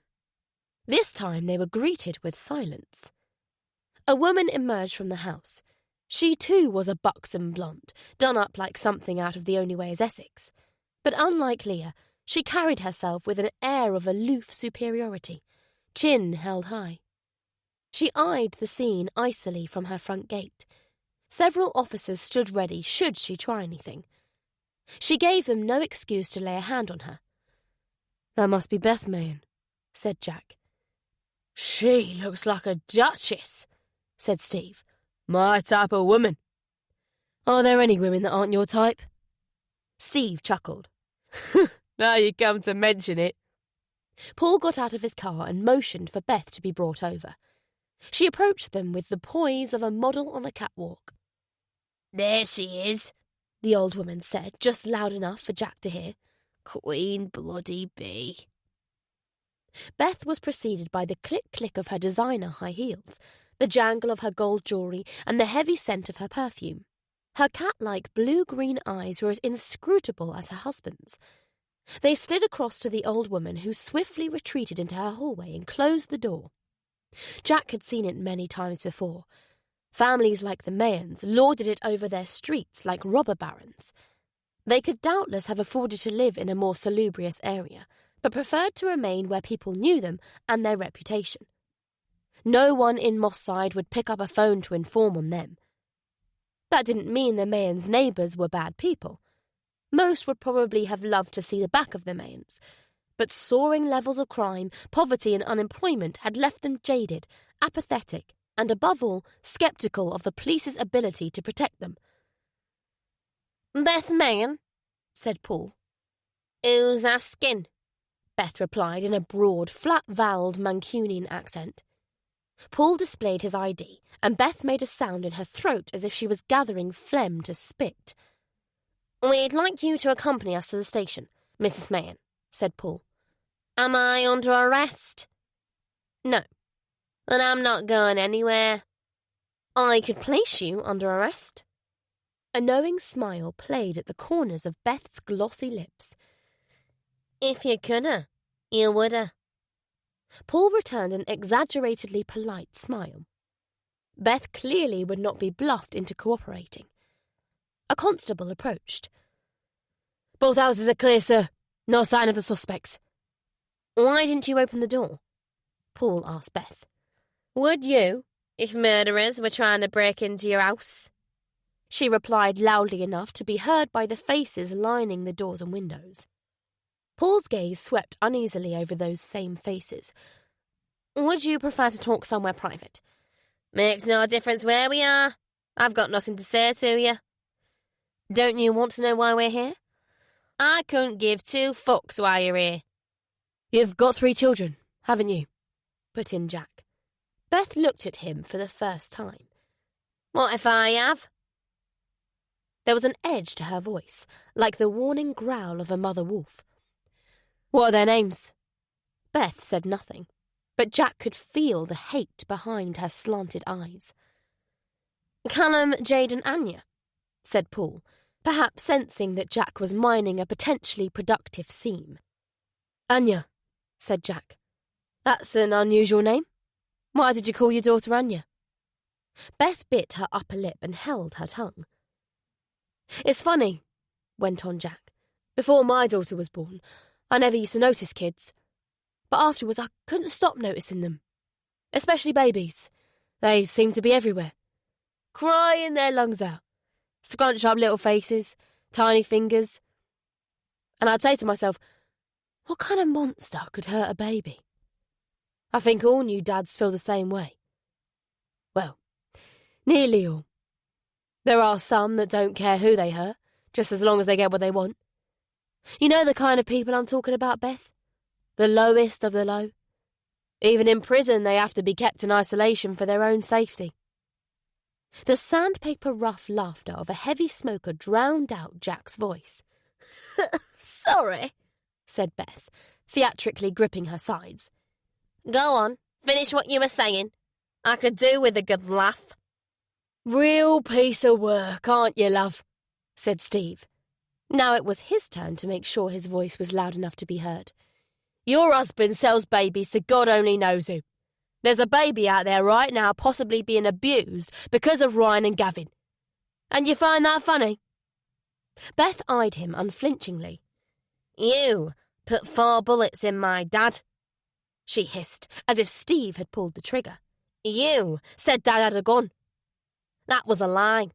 [SPEAKER 1] This time they were greeted with silence. A woman emerged from the house. She too was a buxom blonde, done up like something out of The Only Way is Essex. But unlike Leah, she carried herself with an air of aloof superiority, chin held high. She eyed the scene icily from her front gate. Several officers stood ready should she try anything. She gave them no excuse to lay a hand on her.
[SPEAKER 2] "That must be Beth Mahan,"
[SPEAKER 1] said Jack.
[SPEAKER 2] "She looks like a duchess,"
[SPEAKER 1] said Steve.
[SPEAKER 2] "My type of woman."
[SPEAKER 1] "Are there any women that aren't your type?" Steve chuckled.
[SPEAKER 2] Now you come to mention it.
[SPEAKER 1] Paul got out of his car and motioned for Beth to be brought over. She approached them with the poise of a model on a catwalk.
[SPEAKER 3] "There she is,"
[SPEAKER 1] the old woman said, just loud enough for Jack to hear.
[SPEAKER 3] "Queen bloody bee."
[SPEAKER 1] Beth was preceded by the click-click of her designer high heels, the jangle of her gold jewellery, and the heavy scent of her perfume. Her cat-like blue-green eyes were as inscrutable as her husband's. They slid across to the old woman, who swiftly retreated into her hallway and closed the door. Jack had seen it many times before. Families like the Mayans lorded it over their streets like robber barons. They could doubtless have afforded to live in a more salubrious area, but preferred to remain where people knew them and their reputation. No one in Moss Side would pick up a phone to inform on them. That didn't mean the Mayans' neighbours were bad people. Most would probably have loved to see the back of the Mayans, but soaring levels of crime, poverty and unemployment had left them jaded, apathetic, and above all, sceptical of the police's ability to protect them.
[SPEAKER 3] "Beth Mahan,"
[SPEAKER 1] said Paul.
[SPEAKER 3] "Who's asking?"
[SPEAKER 1] Beth replied in a broad, flat-vowelled Mancunian accent. Paul displayed his ID, and Beth made a sound in her throat as if she was gathering phlegm to spit.
[SPEAKER 3] "We'd like you to accompany us to the station, Mrs. Mahan," said Paul. "Am I under arrest?"
[SPEAKER 1] "No."
[SPEAKER 3] "Then I'm not going anywhere."
[SPEAKER 1] "I could place you under arrest." A knowing smile played at the corners of Beth's glossy lips.
[SPEAKER 3] "If you coulda, you woulda."
[SPEAKER 1] Paul returned an exaggeratedly polite smile. Beth clearly would not be bluffed into cooperating. A constable approached.
[SPEAKER 2] "Both houses are clear, sir. No sign of the suspects."
[SPEAKER 1] "Why didn't you open the door?" Paul asked Beth.
[SPEAKER 3] "Would you, if murderers were trying to break into your house?"
[SPEAKER 1] She replied loudly enough to be heard by the faces lining the doors and windows. Paul's gaze swept uneasily over those same faces.
[SPEAKER 3] "Would you prefer to talk somewhere private?" "Makes no difference where we are. I've got nothing to say to you."
[SPEAKER 1] "Don't you want to know why we're here?"
[SPEAKER 3] "I couldn't give two fucks why you're here."
[SPEAKER 2] "You've got 3 children, haven't you?"
[SPEAKER 1] put in Jack. Beth looked at him for the first time.
[SPEAKER 3] "What if I have?"
[SPEAKER 1] There was an edge to her voice, like the warning growl of a mother wolf.
[SPEAKER 2] "What are their names?"
[SPEAKER 1] Beth said nothing, but Jack could feel the hate behind her slanted eyes. "Callum, Jade and Anya," said Paul, perhaps sensing that Jack was mining a potentially productive seam.
[SPEAKER 2] "Anya," said Jack. "That's an unusual name. Why did you call your daughter Anya?"
[SPEAKER 1] Beth bit her upper lip and held her tongue. "It's funny," went on Jack. "Before my daughter was born, I never used to notice kids. But afterwards I couldn't stop noticing them. Especially babies. They seem to be everywhere. Crying their lungs out. Scrunch up little faces, tiny fingers. And I'd say to myself,
[SPEAKER 2] What kind of monster could hurt a baby? I think all new dads feel the same way. Well, nearly all. There are some that don't care who they hurt, just as long as they get what they want. You know the kind of people I'm talking about, Beth? The lowest of the low. Even in prison, they have to be kept in isolation for their own safety. The sandpaper rough laughter of a heavy smoker drowned out Jack's voice.
[SPEAKER 3] Sorry,
[SPEAKER 2] said Beth, theatrically gripping her sides.
[SPEAKER 3] Go on, finish what you were saying. I could do with a good laugh.
[SPEAKER 2] Real piece of work, aren't you, love? Said Steve. Now it was his turn to make sure his voice was loud enough to be heard. Your husband sells babies to God only knows who. There's a baby out there right now possibly being abused because of Ryan and Gavin. And you find that funny? Beth eyed him unflinchingly.
[SPEAKER 3] You put 4 bullets in my dad,
[SPEAKER 2] she hissed, as if Steve had pulled the trigger.
[SPEAKER 3] You said Dad had a gun. That was a lie.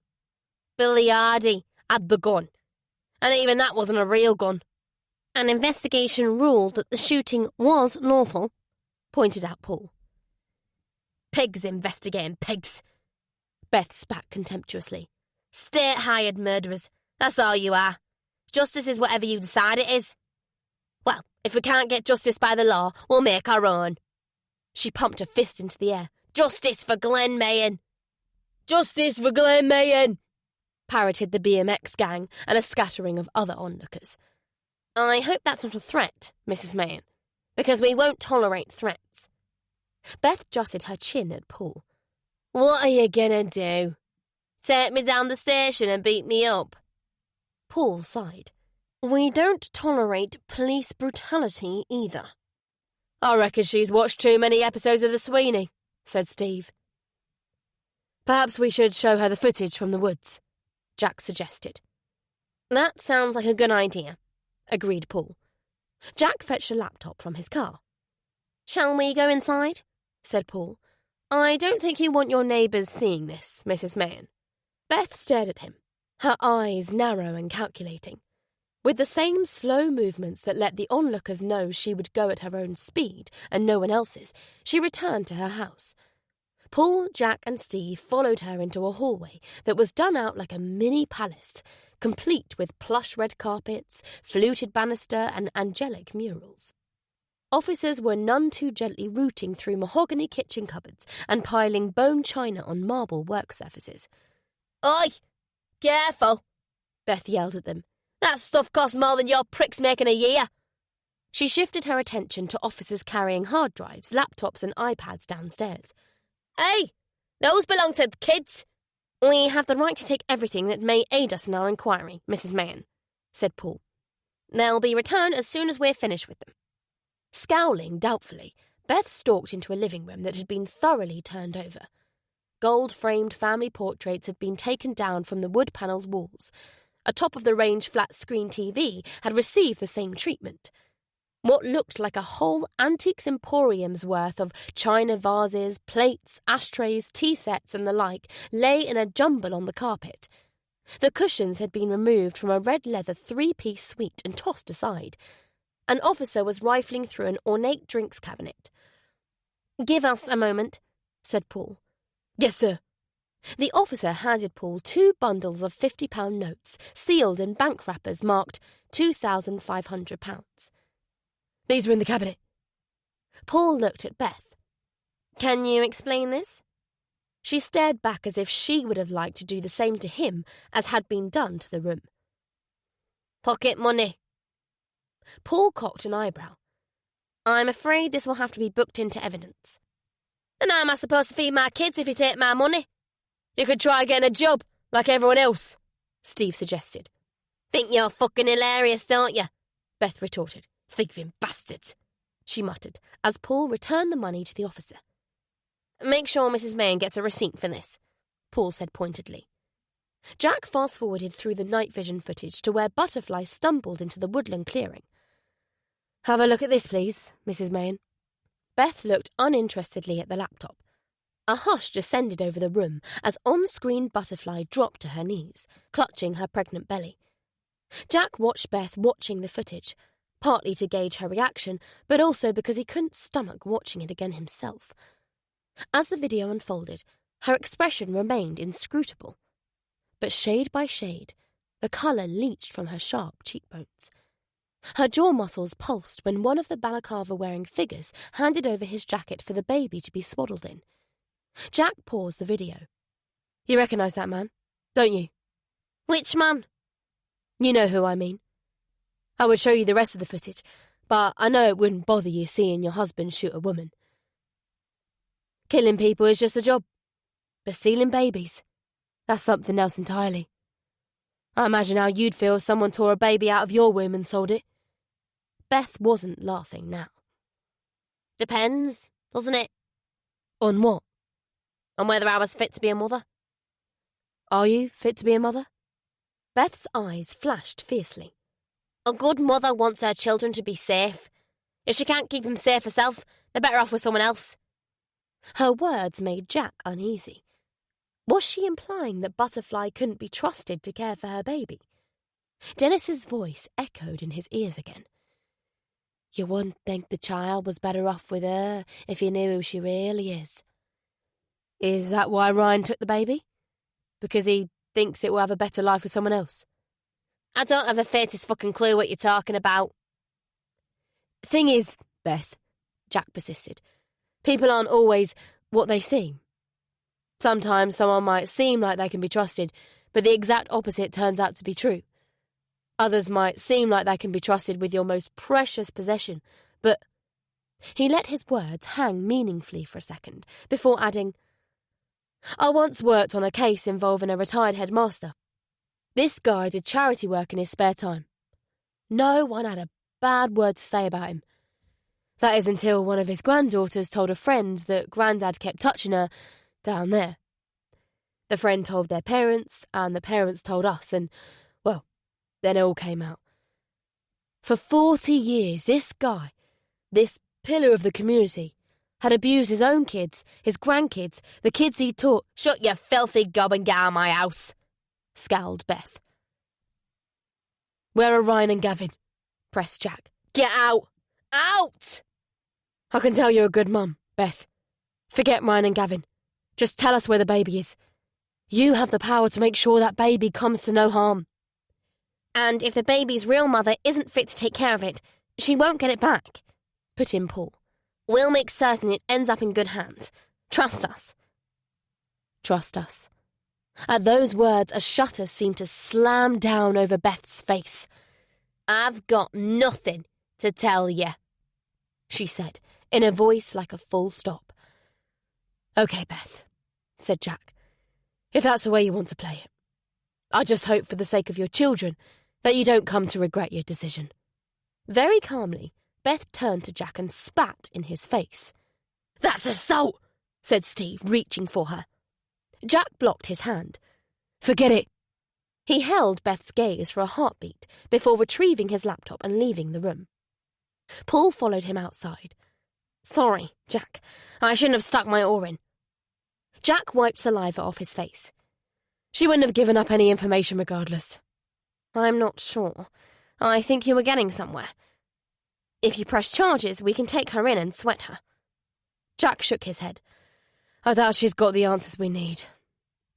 [SPEAKER 3] Billy Hardy had the gun. And even that wasn't a real gun.
[SPEAKER 1] An investigation ruled that the shooting was lawful, pointed out Paul.
[SPEAKER 3] Pigs investigating pigs,
[SPEAKER 2] Beth spat contemptuously.
[SPEAKER 3] State-hired murderers, that's all you are. Justice is whatever you decide it is. Well, if we can't get justice by the law, we'll make our own.
[SPEAKER 2] She pumped a fist into the air.
[SPEAKER 3] Justice for Glenn Mayen!
[SPEAKER 2] Justice for Glenn Mayen! Parroted the BMX gang and a scattering of other onlookers.
[SPEAKER 1] I hope that's not a threat, Mrs. Mayen, because we won't tolerate threats.
[SPEAKER 2] Beth jutted her chin at Paul.
[SPEAKER 3] What are you gonna do? Take me down the station and beat me up?
[SPEAKER 2] Paul sighed.
[SPEAKER 1] We don't tolerate police brutality either.
[SPEAKER 2] I reckon she's watched too many episodes of The Sweeney, said Steve. Perhaps we should show her the footage from the woods, Jack suggested.
[SPEAKER 1] That sounds like a good idea,
[SPEAKER 2] agreed Paul. Jack fetched a laptop from his car.
[SPEAKER 1] Shall we go inside? Said Paul. I don't think you want your neighbours seeing this, Mrs. Mayen.
[SPEAKER 2] Beth stared at him, her eyes narrow and calculating. With the same slow movements that let the onlookers know she would go at her own speed and no one else's, she returned to her house. Paul, Jack and Steve followed her into a hallway that was done out like a mini palace, complete with plush red carpets, fluted banister and angelic murals. Officers were none too gently rooting through mahogany kitchen cupboards and piling bone china on marble work surfaces.
[SPEAKER 3] Oi! Careful!
[SPEAKER 2] Beth yelled at them.
[SPEAKER 3] That stuff costs more than your pricks make in a year.
[SPEAKER 2] She shifted her attention to officers carrying hard drives, laptops and iPads downstairs.
[SPEAKER 3] Hey! Those belong to the kids.
[SPEAKER 1] We have the right to take everything that may aid us in our inquiry, Mrs. Mayen, said Paul. They'll be returned as soon as we're finished with them.
[SPEAKER 2] Scowling doubtfully, Beth stalked into a living room that had been thoroughly turned over. Gold-framed family portraits had been taken down from the wood-panelled walls. A top-of-the-range flat-screen TV had received the same treatment. What looked like a whole antiques emporium's worth of china vases, plates, ashtrays, tea sets and the like lay in a jumble on the carpet. The cushions had been removed from a red leather 3-piece suite and tossed aside. An officer was rifling through an ornate drinks cabinet.
[SPEAKER 1] Give us a moment, said Paul.
[SPEAKER 2] Yes, sir.
[SPEAKER 1] The officer handed Paul 2 bundles of £50 notes, sealed in bank wrappers marked £2,500.
[SPEAKER 2] These are in the cabinet.
[SPEAKER 1] Paul looked at Beth. Can you explain this? She stared back as if she would have liked to do the same to him as had been done to the room.
[SPEAKER 3] Pocket money.
[SPEAKER 1] Paul cocked an eyebrow. I'm afraid this will have to be booked into evidence.
[SPEAKER 3] And how am I supposed to feed my kids if you take my money?
[SPEAKER 2] You could try getting a job, like everyone else, Steve suggested.
[SPEAKER 3] Think you're fucking hilarious, don't you?
[SPEAKER 2] Beth retorted.
[SPEAKER 3] Thieving bastards,
[SPEAKER 2] she muttered, as Paul returned the money to the officer.
[SPEAKER 1] Make sure Mrs. Mayen gets a receipt for this, Paul said pointedly. Jack fast-forwarded through the night vision footage to where Butterfly stumbled into the woodland clearing.
[SPEAKER 2] Have a look at this, please, Mrs. Mayen. Beth looked uninterestedly at the laptop. A hush descended over the room as on-screen Butterfly dropped to her knees, clutching her pregnant belly. Jack watched Beth watching the footage,
[SPEAKER 1] partly to gauge her reaction, but also because he couldn't stomach watching it again himself. As the video unfolded, her expression remained inscrutable. But shade by shade, the colour leached from her sharp cheekbones. Her jaw muscles pulsed when one of the balaclava-wearing figures handed over his jacket for the baby to be swaddled in. Jack paused the video. "You recognise that man, don't you?"
[SPEAKER 3] Which man?
[SPEAKER 1] "You know who I mean. I would show you the rest of the footage, but I know it wouldn't bother you seeing your husband shoot a woman. Killing people is just a job, but stealing babies, that's something else entirely. I imagine how you'd feel if someone tore a baby out of your womb and sold it." Beth wasn't laughing now.
[SPEAKER 3] Depends, doesn't it?
[SPEAKER 1] "On what?
[SPEAKER 3] On whether I was fit to be a mother."
[SPEAKER 1] Are you fit to be a mother?" Beth's eyes flashed fiercely.
[SPEAKER 3] A good mother wants her children to be safe. If she can't keep them safe herself, they're better off with someone else.
[SPEAKER 1] Her words made Jack uneasy. Was she implying that Butterfly couldn't be trusted to care for her baby? Dennis's voice echoed in his ears again. "You wouldn't think the child was better off with her if you knew who she really is." "Is that why Ryan took the baby? Because he thinks it will have a better life with someone else?"
[SPEAKER 3] I don't have the faintest fucking clue what you're talking about.
[SPEAKER 1] "Thing is, Beth," Jack persisted, "people aren't always what they seem. Sometimes someone might seem like they can be trusted, but the exact opposite turns out to be true. Others might seem like they can be trusted with your most precious possession, but—" He let his words hang meaningfully for a second, before adding, "I once worked on a case involving a retired headmaster. This guy did charity work in his spare time. No one had a bad word to say about him. That is until one of his granddaughters told a friend that Grandad kept touching her down there. The friend told their parents, and the parents told us, and, well, then it all came out. For 40 years, this guy, this pillar of the community, had abused his own kids, his grandkids, the kids he taught."
[SPEAKER 3] Shut your filthy gob and get out of my house,
[SPEAKER 1] scowled Beth. "Where are Ryan and Gavin?" pressed Jack.
[SPEAKER 3] Get out! Out!
[SPEAKER 1] "I can tell you're a good mum, Beth. Forget Ryan and Gavin. Just tell us where the baby is. You have the power to make sure that baby comes to no harm."
[SPEAKER 3] And if the baby's real mother isn't fit to take care of it, she won't get it back,
[SPEAKER 1] put in Paul.
[SPEAKER 3] "We'll make certain it ends up in good hands. Trust us."
[SPEAKER 1] Trust us. At those words, a shutter seemed to slam down over Beth's face.
[SPEAKER 3] "I've got nothing to tell you,"
[SPEAKER 1] she said, in a voice like a full stop. "Okay, Beth," said Jack, "if that's the way you want to play it. I just hope for the sake of your children that you don't come to regret your decision." Very calmly, Beth turned to Jack and spat in his face. "That's assault," said Steve, reaching for her. Jack blocked his hand. "Forget it." He held Beth's gaze for a heartbeat before retrieving his laptop and leaving the room. Paul followed him outside.
[SPEAKER 3] "Sorry, Jack. I shouldn't have stuck my oar in."
[SPEAKER 1] Jack wiped saliva off his face. "She wouldn't have given up any information regardless."
[SPEAKER 3] "I'm not sure. I think you were getting somewhere. If you press charges, we can take her in and sweat her."
[SPEAKER 1] Jack shook his head. "I doubt she's got the answers we need.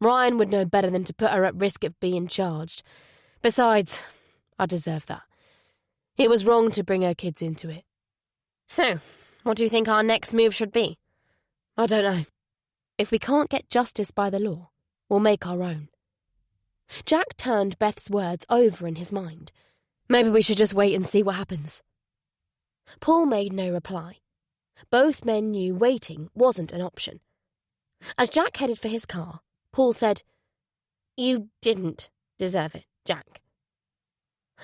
[SPEAKER 1] Ryan would know better than to put her at risk of being charged. Besides, I deserve that. It was wrong to bring her kids into it."
[SPEAKER 3] "So, what do you think our next move should be?"
[SPEAKER 1] "I don't know. If we can't get justice by the law, we'll make our own." Jack turned Beth's words over in his mind. "Maybe we should just wait and see what happens." Paul made no reply. Both men knew waiting wasn't an option. As Jack headed for his car, Paul said, "You didn't deserve it, Jack."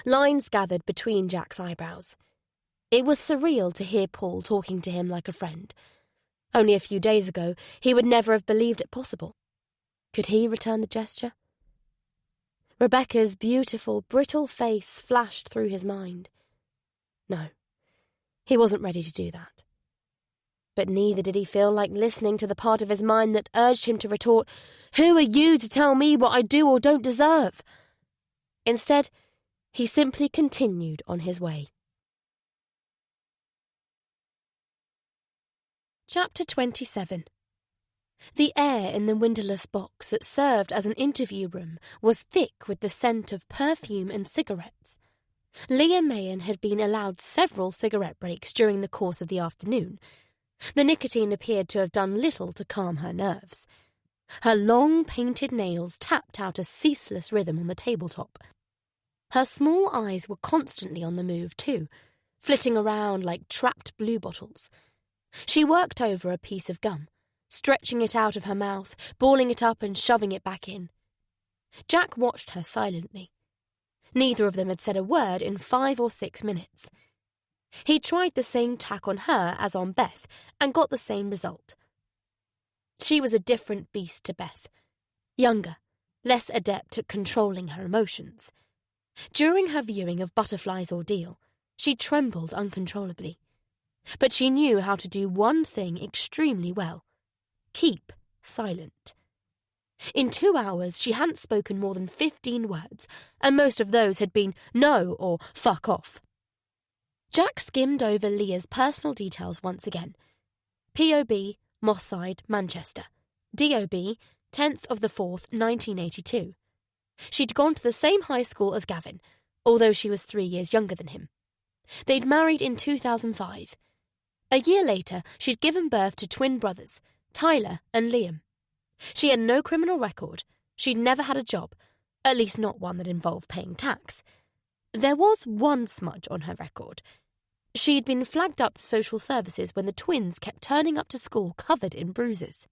[SPEAKER 1] Lines gathered between Jack's eyebrows. It was surreal to hear Paul talking to him like a friend. Only a few days ago, he would never have believed it possible. Could he return the gesture? Rebecca's beautiful, brittle face flashed through his mind. No, he wasn't ready to do that. But neither did he feel like listening to the part of his mind that urged him to retort, "Who are you to tell me what I do or don't deserve?" Instead, he simply continued on his way. Chapter 27. The air in the windowless box that served as an interview room was thick with the scent of perfume and cigarettes. Leah Mahan had been allowed several cigarette breaks during the course of the afternoon. The nicotine appeared to have done little to calm her nerves. Her long painted nails tapped out a ceaseless rhythm on the tabletop. Her small eyes were constantly on the move too, flitting around like trapped bluebottles. She worked over a piece of gum, stretching it out of her mouth, balling it up and shoving it back in. Jack watched her silently. Neither of them had said a word in 5 or 6 minutes. He tried the same tack on her as on Beth and got the same result. She was a different beast to Beth, younger, less adept at controlling her emotions. During her viewing of Butterfly's ordeal, she trembled uncontrollably. But she knew how to do one thing extremely well: keep silent. In 2 hours, she hadn't spoken more than 15 words, and most of those had been no or fuck off. Jack skimmed over Leah's personal details once again. P.O.B., Moss Side, Manchester. D.O.B., 10th of the 4th, 1982. She'd gone to the same high school as Gavin, although she was 3 years younger than him. They'd married in 2005. A year later, she'd given birth to twin brothers, Tyler and Liam. She had no criminal record. She'd never had a job, at least not one that involved paying tax. There was one smudge on her record. She'd been flagged up to social services when the twins kept turning up to school covered in bruises.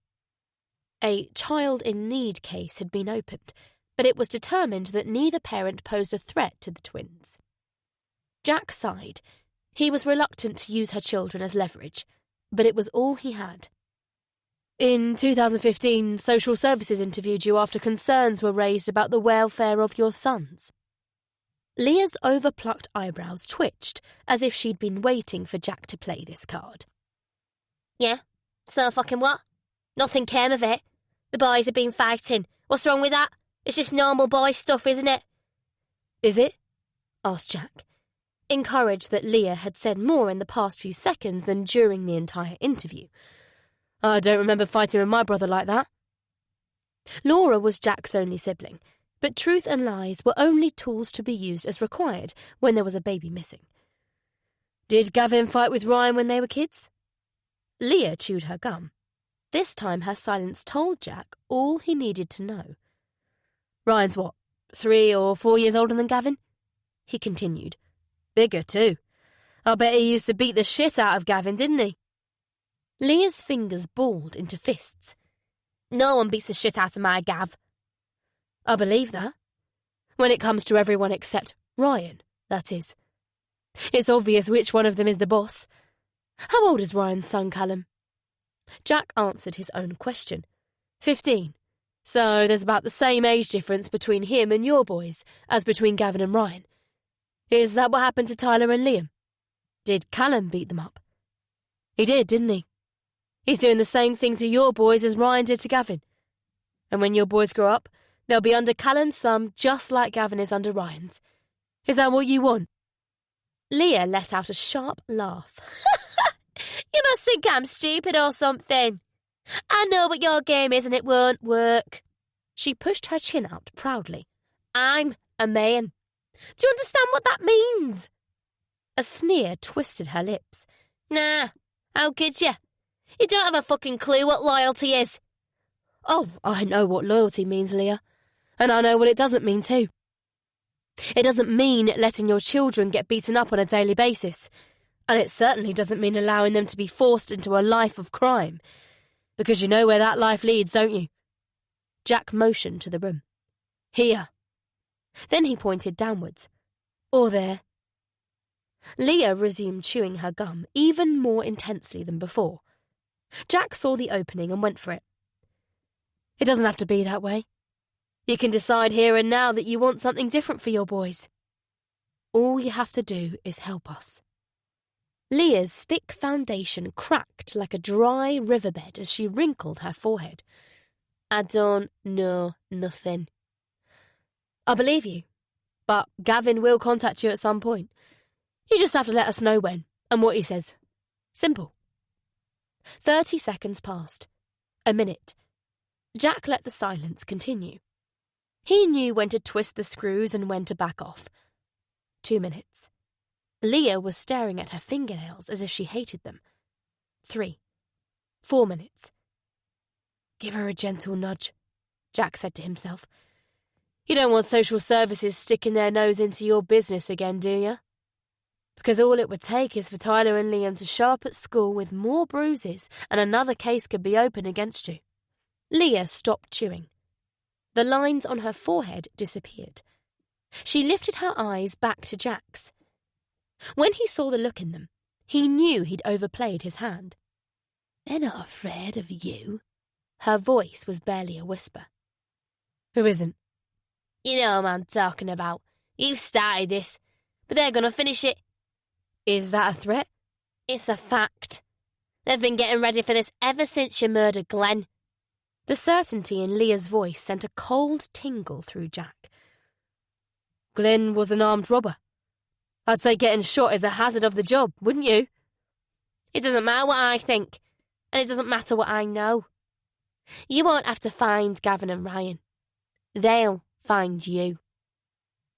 [SPEAKER 1] A child in need case had been opened, but it was determined that neither parent posed a threat to the twins. Jack sighed. He was reluctant to use her children as leverage, but it was all he had. In 2015, social services interviewed you after concerns were raised about the welfare of your sons. Leah's overplucked eyebrows twitched, as if she'd been waiting for Jack to play this card.
[SPEAKER 3] Yeah, so fucking what? Nothing came of it. The boys have been fighting. What's wrong with that? It's just normal boy stuff, isn't it?
[SPEAKER 1] Is it? Asked Jack, encouraged that Leah had said more in the past few seconds than during the entire interview. I don't remember fighting with my brother like that. Laura was Jack's only sibling, but truth and lies were only tools to be used as required when there was a baby missing. Did Gavin fight with Ryan when they were kids? Leah chewed her gum. This time her silence told Jack all he needed to know. Ryan's what, 3 or 4 years older than Gavin? He continued. Bigger too. I bet he used to beat the shit out of Gavin, didn't he? Leah's fingers balled into fists.
[SPEAKER 3] No one beats the shit out of my Gav.
[SPEAKER 1] I believe that. When it comes to everyone except Ryan, that is. It's obvious which one of them is the boss. How old is Ryan's son, Callum? Jack answered his own question. 15. So there's about the same age difference between him and your boys as between Gavin and Ryan. Is that what happened to Tyler and Liam? Did Callum beat them up? He did, didn't he? He's doing the same thing to your boys as Ryan did to Gavin. And when your boys grow up, they'll be under Callum's thumb just like Gavin is under Ryan's. Is that what you want? Leah let out a sharp laugh.
[SPEAKER 3] You must think I'm stupid or something. I know what your game is and it won't work.
[SPEAKER 1] She pushed her chin out proudly.
[SPEAKER 3] I'm a man. Do you understand what that means?
[SPEAKER 1] A sneer twisted her lips.
[SPEAKER 3] Nah, how could you? You don't have a fucking clue what loyalty is.
[SPEAKER 1] Oh, I know what loyalty means, Leah. And I know what it doesn't mean too. It doesn't mean letting your children get beaten up on a daily basis. And it certainly doesn't mean allowing them to be forced into a life of crime. Because you know where that life leads, don't you? Jack motioned to the room. Here. Then he pointed downwards. Or there. Leah resumed chewing her gum even more intensely than before. Jack saw the opening and went for it. It doesn't have to be that way. You can decide here and now that you want something different for your boys. All you have to do is help us. Leah's thick foundation cracked like a dry riverbed as she wrinkled her forehead. I don't know nothing. I believe you, but Gavin will contact you at some point. You just have to let us know when and what he says. Simple. 30 seconds passed. A minute. Jack let the silence continue. He knew when to twist the screws and when to back off. 2 minutes. Leah was staring at her fingernails as if she hated them. 3. 4 minutes. Give her a gentle nudge, Jack said to himself. You don't want social services sticking their nose into your business again, do you? Because all it would take is for Tyler and Liam to show up at school with more bruises and another case could be open against you. Leah stopped chewing. The lines on her forehead disappeared. She lifted her eyes back to Jack's. When he saw the look in them, he knew he'd overplayed his hand. They're not afraid of you. Her voice was barely a whisper. Who isn't? You know what I'm talking about. You've started this, but they're going to finish it. Is that a threat? It's a fact. They've been getting ready for this ever since you murdered Glenn. The certainty in Leah's voice sent a cold tingle through Jack. Glenn was an armed robber. I'd say getting shot is a hazard of the job, wouldn't you? It doesn't matter what I think, and it doesn't matter what I know. You won't have to find Gavin and Ryan. They'll find you.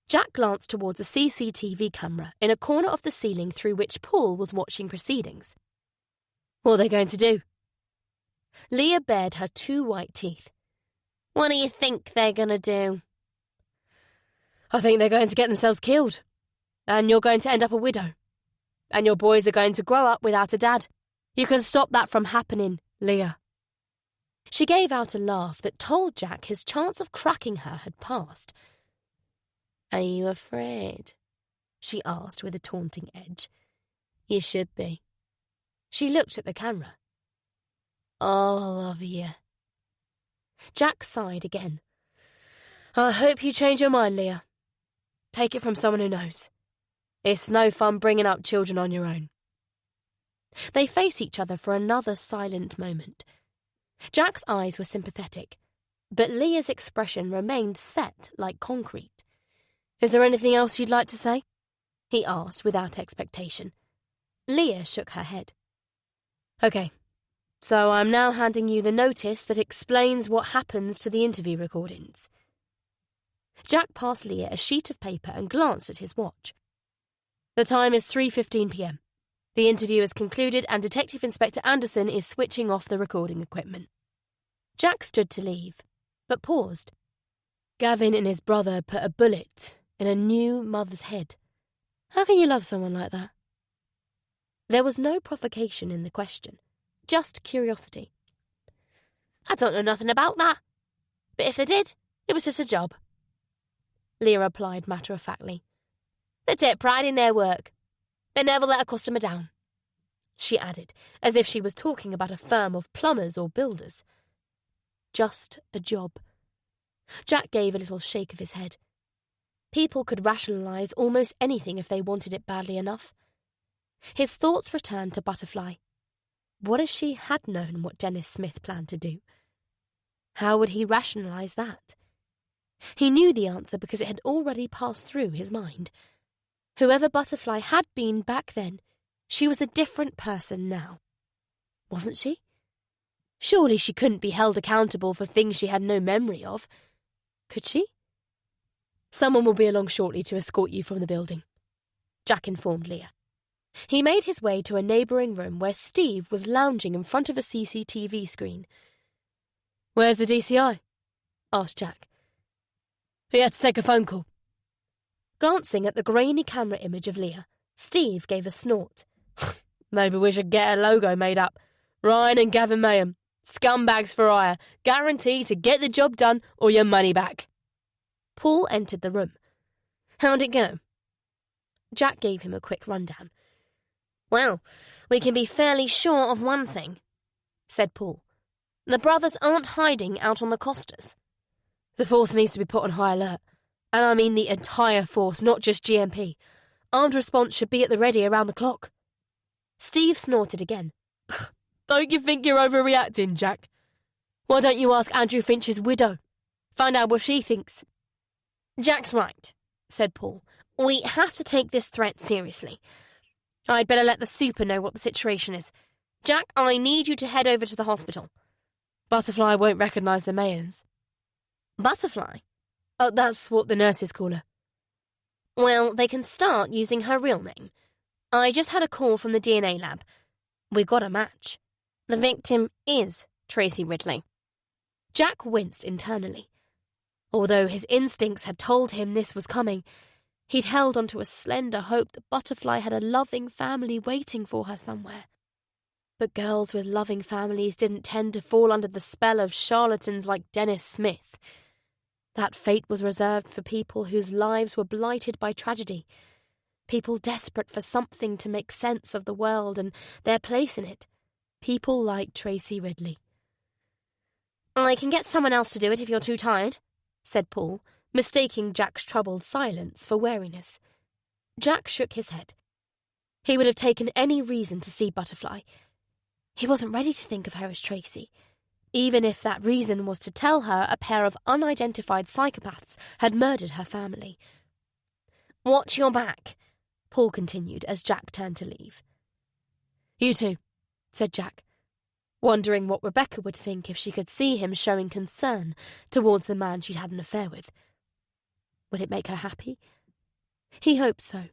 [SPEAKER 1] Jack glanced towards a CCTV camera in a corner of the ceiling through which Paul was watching proceedings. What are they going to do? Leah bared her 2 white teeth. What do you think they're going to do? I think they're going to get themselves killed. And you're going to end up a widow. And your boys are going to grow up without a dad. You can stop that from happening, Leah. She gave out a laugh that told Jack his chance of cracking her had passed. Are you afraid? She asked with a taunting edge. You should be. She looked at the camera. All of you. Jack sighed again. I hope you change your mind, Leah. Take it from someone who knows. It's no fun bringing up children on your own. They faced each other for another silent moment. Jack's eyes were sympathetic, but Leah's expression remained set like concrete. Is there anything else you'd like to say? He asked without expectation. Leah shook her head. Okay, so I'm now handing you the notice that explains what happens to the interview recordings. Jack passed Leah a sheet of paper and glanced at his watch. The time is 3:15 p.m. The interview is concluded and Detective Inspector Anderson is switching off the recording equipment. Jack stood to leave, but paused. Gavin and his brother put a bullet in a new mother's head. How can you love someone like that? There was no provocation in the question, just curiosity. I don't know nothing about that. But if they did, it was just a job. Leah replied matter-of-factly. They take pride in their work. They never let a customer down. She added, as if she was talking about a firm of plumbers or builders. Just a job. Jack gave a little shake of his head. People could rationalise almost anything if they wanted it badly enough. His thoughts returned to Butterfly. What if she had known what Dennis Smith planned to do? How would he rationalise that? He knew the answer because it had already passed through his mind. Whoever Butterfly had been back then, she was a different person now. Wasn't she? Surely she couldn't be held accountable for things she had no memory of. Could she? Someone will be along shortly to escort you from the building, Jack informed Leah. He made his way to a neighbouring room where Steve was lounging in front of a CCTV screen. Where's the DCI? Asked Jack. He had to take a phone call. Glancing at the grainy camera image of Leah, Steve gave a snort. Maybe we should get a logo made up. Ryan and Gavin Mayhem. Scumbags for hire. Guaranteed to get the job done or your money back. Paul entered the room. How'd it go? Jack gave him a quick rundown. Well, we can be fairly sure of one thing, said Paul. The brothers aren't hiding out on the Costas. The force needs to be put on high alert. And I mean the entire force, not just GMP. Armed response should be at the ready around the clock. Steve snorted again. Don't you think you're overreacting, Jack? Why don't you ask Andrew Finch's widow? Find out what she thinks. Jack's right, said Paul. We have to take this threat seriously. I'd better let the super know what the situation is.
[SPEAKER 3] Jack, I need you to head over to the hospital.
[SPEAKER 2] Butterfly won't recognise the Mayans.
[SPEAKER 3] Butterfly?
[SPEAKER 2] Oh, that's what the nurses call her.
[SPEAKER 3] Well, they can start using her real name. I just had a call from the DNA lab. We got a match. The victim is Tracy Ridley.
[SPEAKER 1] Jack winced internally. Although his instincts had told him this was coming, he'd held onto a slender hope that Butterfly had a loving family waiting for her somewhere. But girls with loving families didn't tend to fall under the spell of charlatans like Dennis Smith. That fate was reserved for people whose lives were blighted by tragedy, people desperate for something to make sense of the world and their place in it, people like Tracy Ridley.
[SPEAKER 3] I can get someone else to do it if you're too tired, said Paul, mistaking Jack's troubled silence for wariness.
[SPEAKER 1] Jack shook his head. He would have taken any reason to see Butterfly. He wasn't ready to think of her as Tracy, even if that reason was to tell her a pair of unidentified psychopaths had murdered her family.
[SPEAKER 3] Watch your back,
[SPEAKER 1] Paul continued as Jack turned to leave.
[SPEAKER 2] You too,
[SPEAKER 1] said Jack, wondering what Rebecca would think if she could see him showing concern towards the man she'd had an affair with. Would it make her happy? He hoped so.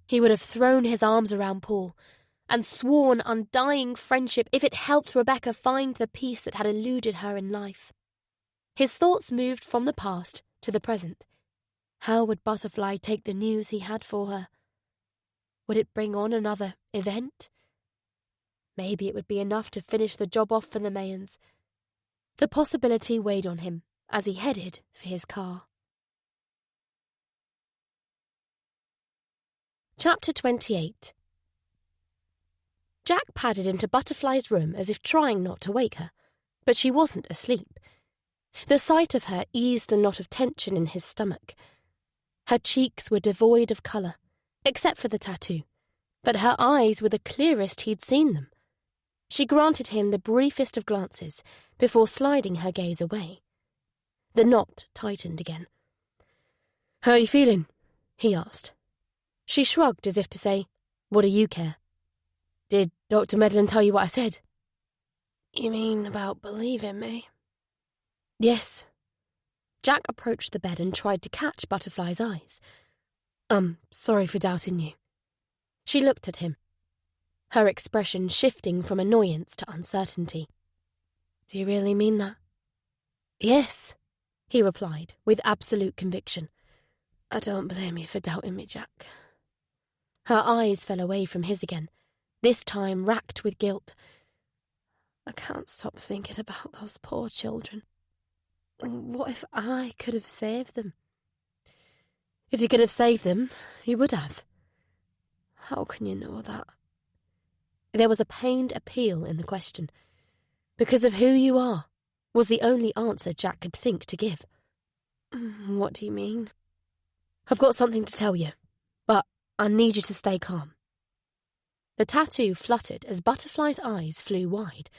[SPEAKER 1] He would have thrown his arms around Paul and sworn undying friendship if it helped Rebecca find the peace that had eluded her in life. His thoughts moved from the past to the present. How would Butterfly take the news he had for her? Would it bring on another event? Maybe it would be enough to finish the job off for the Mayans. The possibility weighed on him as he headed for his car. Chapter 28. Jack padded into Butterfly's room as if trying not to wake her, but she wasn't asleep. The sight of her eased the knot of tension in his stomach. Her cheeks were devoid of colour, except for the tattoo, but her eyes were the clearest he'd seen them. She granted him the briefest of glances before sliding her gaze away. The knot tightened again.
[SPEAKER 2] "How are you feeling?"
[SPEAKER 1] he asked. She shrugged as if to say, "What do you care?"
[SPEAKER 2] "Did Dr. Medlin tell you what I said?"
[SPEAKER 1] "You mean about believing me?" "Yes." Jack approached the bed and tried to catch Butterfly's eyes.
[SPEAKER 2] "I'm sorry for doubting you."
[SPEAKER 1] She looked at him, her expression shifting from annoyance to uncertainty. "Do you really mean that?" "Yes," he replied with absolute conviction. "I don't blame you for doubting me, Jack." Her eyes fell away from his again, this time racked with guilt. "I can't stop thinking about those poor children. What if I could have saved them?"
[SPEAKER 2] "If you could have saved them, you would have."
[SPEAKER 1] "How can you know that?" There was a pained appeal in the question. "Because of who you are," was the only answer Jack could think to give. "What do you mean?"
[SPEAKER 2] "I've got something to tell you, but I need you to stay calm."
[SPEAKER 1] The tattoo fluttered as Butterfly's eyes flew wide.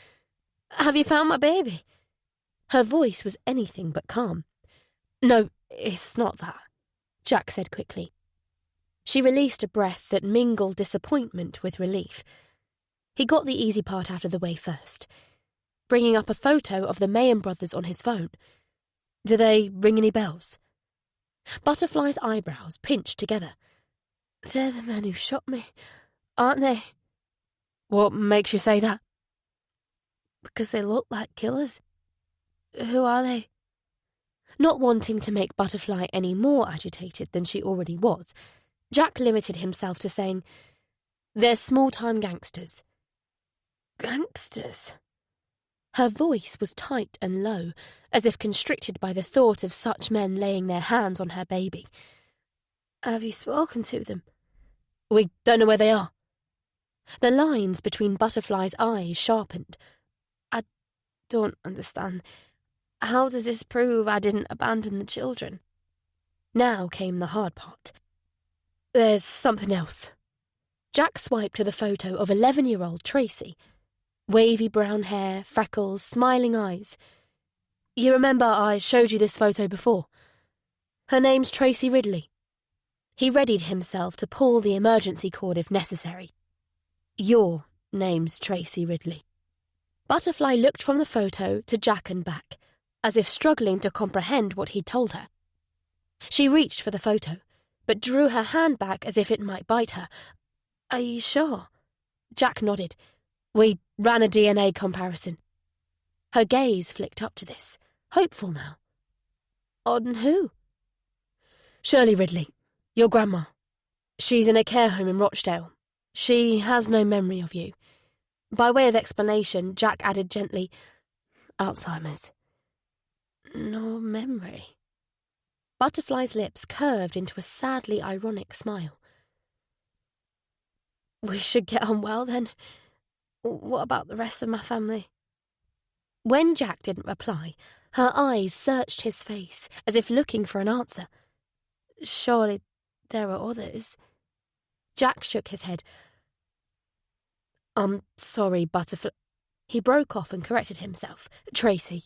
[SPEAKER 1] "Have you found my baby?" Her voice was anything but calm. "No, it's not that," Jack said quickly. She released a breath that mingled disappointment with relief. He got the easy part out of the way first, bringing up a photo of the Mayan brothers on his phone.
[SPEAKER 2] "Do they ring any bells?"
[SPEAKER 1] Butterfly's eyebrows pinched together. "They're the men who shot me, aren't they?"
[SPEAKER 2] "What makes you say that?"
[SPEAKER 1] "Because they look like killers. Who are they?" Not wanting to make Butterfly any more agitated than she already was, Jack limited himself to saying, "They're small-time gangsters." "Gangsters?" Her voice was tight and low, as if constricted by the thought of such men laying their hands on her baby. "Have you spoken to them?"
[SPEAKER 2] "We don't know where they are."
[SPEAKER 1] The lines between Butterfly's eyes sharpened. "I don't understand. How does this prove I didn't abandon the children?" Now came the hard part.
[SPEAKER 2] "There's something else."
[SPEAKER 1] Jack swiped to the photo of 11-year-old Tracy. Wavy brown hair, freckles, smiling eyes.
[SPEAKER 2] "You remember I showed you this photo before?
[SPEAKER 1] Her name's Tracy Ridley." He readied himself to pull the emergency cord if necessary. "You're
[SPEAKER 2] Name's Tracy Ridley." Butterfly looked from the photo to Jack and back, as if struggling to comprehend what he'd told her. She reached for the photo, but drew her hand back as if it might bite her. "Are you sure?" Jack nodded. "We ran a DNA comparison." Her gaze flicked up to this, hopeful now. "On who?" "Shirley Ridley, your grandma. She's in a care home in Rochdale. She has no memory of you." By way of explanation, Jack added gently, "Alzheimer's." "No memory." Butterfly's lips curved into a sadly ironic smile. "We should get on well, then. What about the rest of my family?" When Jack didn't reply, her eyes searched his face, as if looking for an answer. "Surely there are others." Jack shook his head. "I'm sorry, Butterfly." He broke off and corrected himself. "Tracy."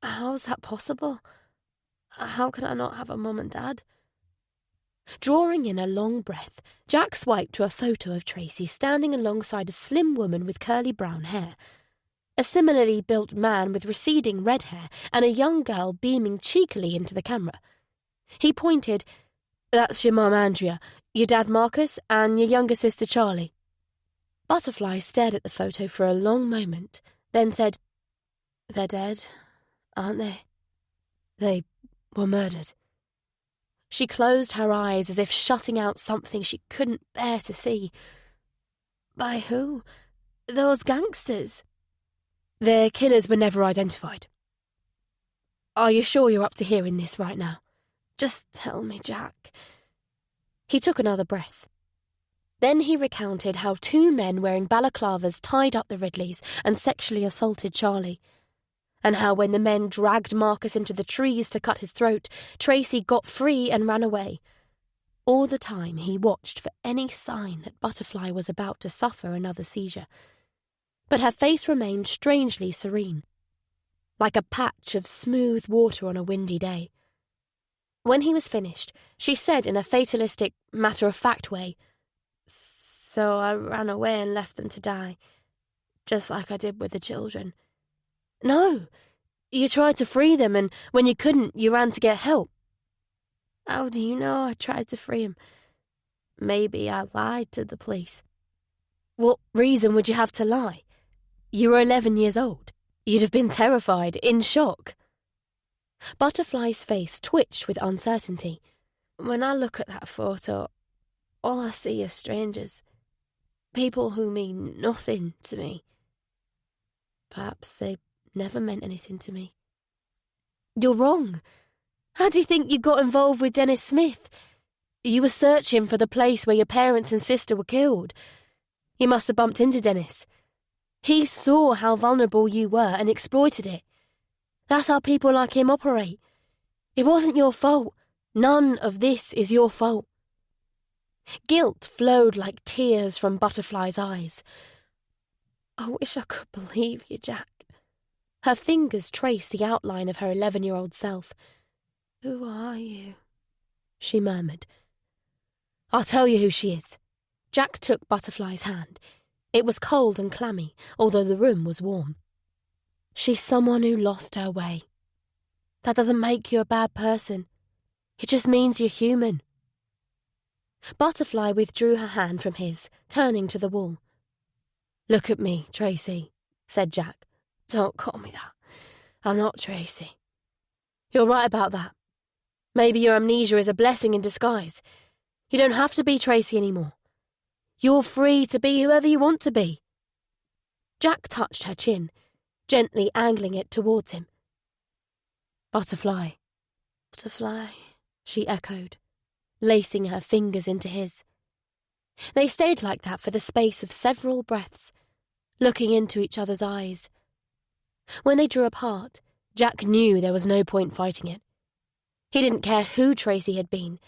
[SPEAKER 2] "How's that possible? How can I not have a mum and dad?" Drawing in a long breath, Jack swiped to a photo of Tracy standing alongside a slim woman with curly brown hair, a similarly built man with receding red hair, and a young girl beaming cheekily into the camera. He pointed. "That's your mum, Andrea, your dad, Marcus, and your younger sister, Charlie." Butterfly stared at the photo for a long moment, then said, "They're dead, aren't they?" "They were murdered." She closed her eyes as if shutting out something she couldn't bear to see. "By who? Those gangsters?" "Their killers were never identified." "Are you sure you're up to hearing this right now?" "Just tell me, Jack." He took another breath. Then he recounted how 2 men wearing balaclavas tied up the Ridleys and sexually assaulted Charlie, and how when the men dragged Marcus into the trees to cut his throat, Tracy got free and ran away. All the time he watched for any sign that Butterfly was about to suffer another seizure. But her face remained strangely serene, like a patch of smooth water on a windy day. When he was finished, she said in a fatalistic, matter-of-fact way, "So I ran away and left them to die, just like I did with the children." "No, you tried to free them, and when you couldn't, you ran to get help." "How do you know I tried to free him?" "Maybe I lied to the police." "What reason would you have to lie? You were 11 years old. You'd have been terrified, in shock." Butterfly's face twitched with uncertainty. "When I look at that photo, all I see are strangers. People who mean nothing to me. Perhaps they never meant anything to me." "You're wrong. How do you think you got involved with Dennis Smith? You were searching for the place where your parents and sister were killed. You must have bumped into Dennis. He saw how vulnerable you were and exploited it. That's how people like him operate. It wasn't your fault. None of this is your fault." Guilt flowed like tears from Butterfly's eyes. "I wish I could believe you, Jack." Her fingers traced the outline of her 11-year-old self. "Who are you?" she murmured. "I'll tell you who she is." Jack took Butterfly's hand. It was cold and clammy, although the room was warm. "She's someone who lost her way. That doesn't make you a bad person. It just means you're human." Butterfly withdrew her hand from his, turning to the wall. "Look at me, Tracy," said Jack. "Don't call me that. I'm not Tracy." "You're right about that. Maybe your amnesia is a blessing in disguise. You don't have to be Tracy anymore. You're free to be whoever you want to be." Jack touched her chin, gently angling it towards him. "Butterfly." "Butterfly," she echoed, lacing her fingers into his. They stayed like that for the space of several breaths, looking into each other's eyes. When they drew apart, Jack knew there was no point fighting it. He didn't care who Tracy had been.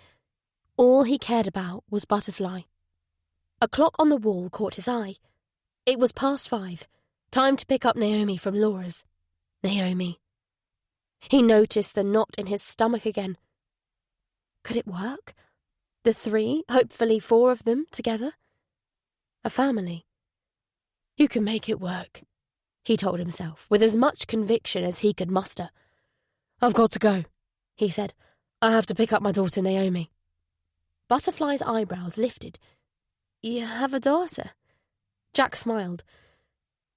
[SPEAKER 2] All he cared about was Butterfly. A clock on the wall caught his eye. It was past 5, time to pick up Naomi from Laura's. Naomi. He noticed the knot in his stomach again. Could it work? The 3, hopefully 4 of them, together? A family. You can make it work, he told himself, with as much conviction as he could muster. I've got to go, he said. I have to pick up my daughter Naomi.
[SPEAKER 1] Butterfly's eyebrows lifted. You have a daughter?
[SPEAKER 2] Jack smiled.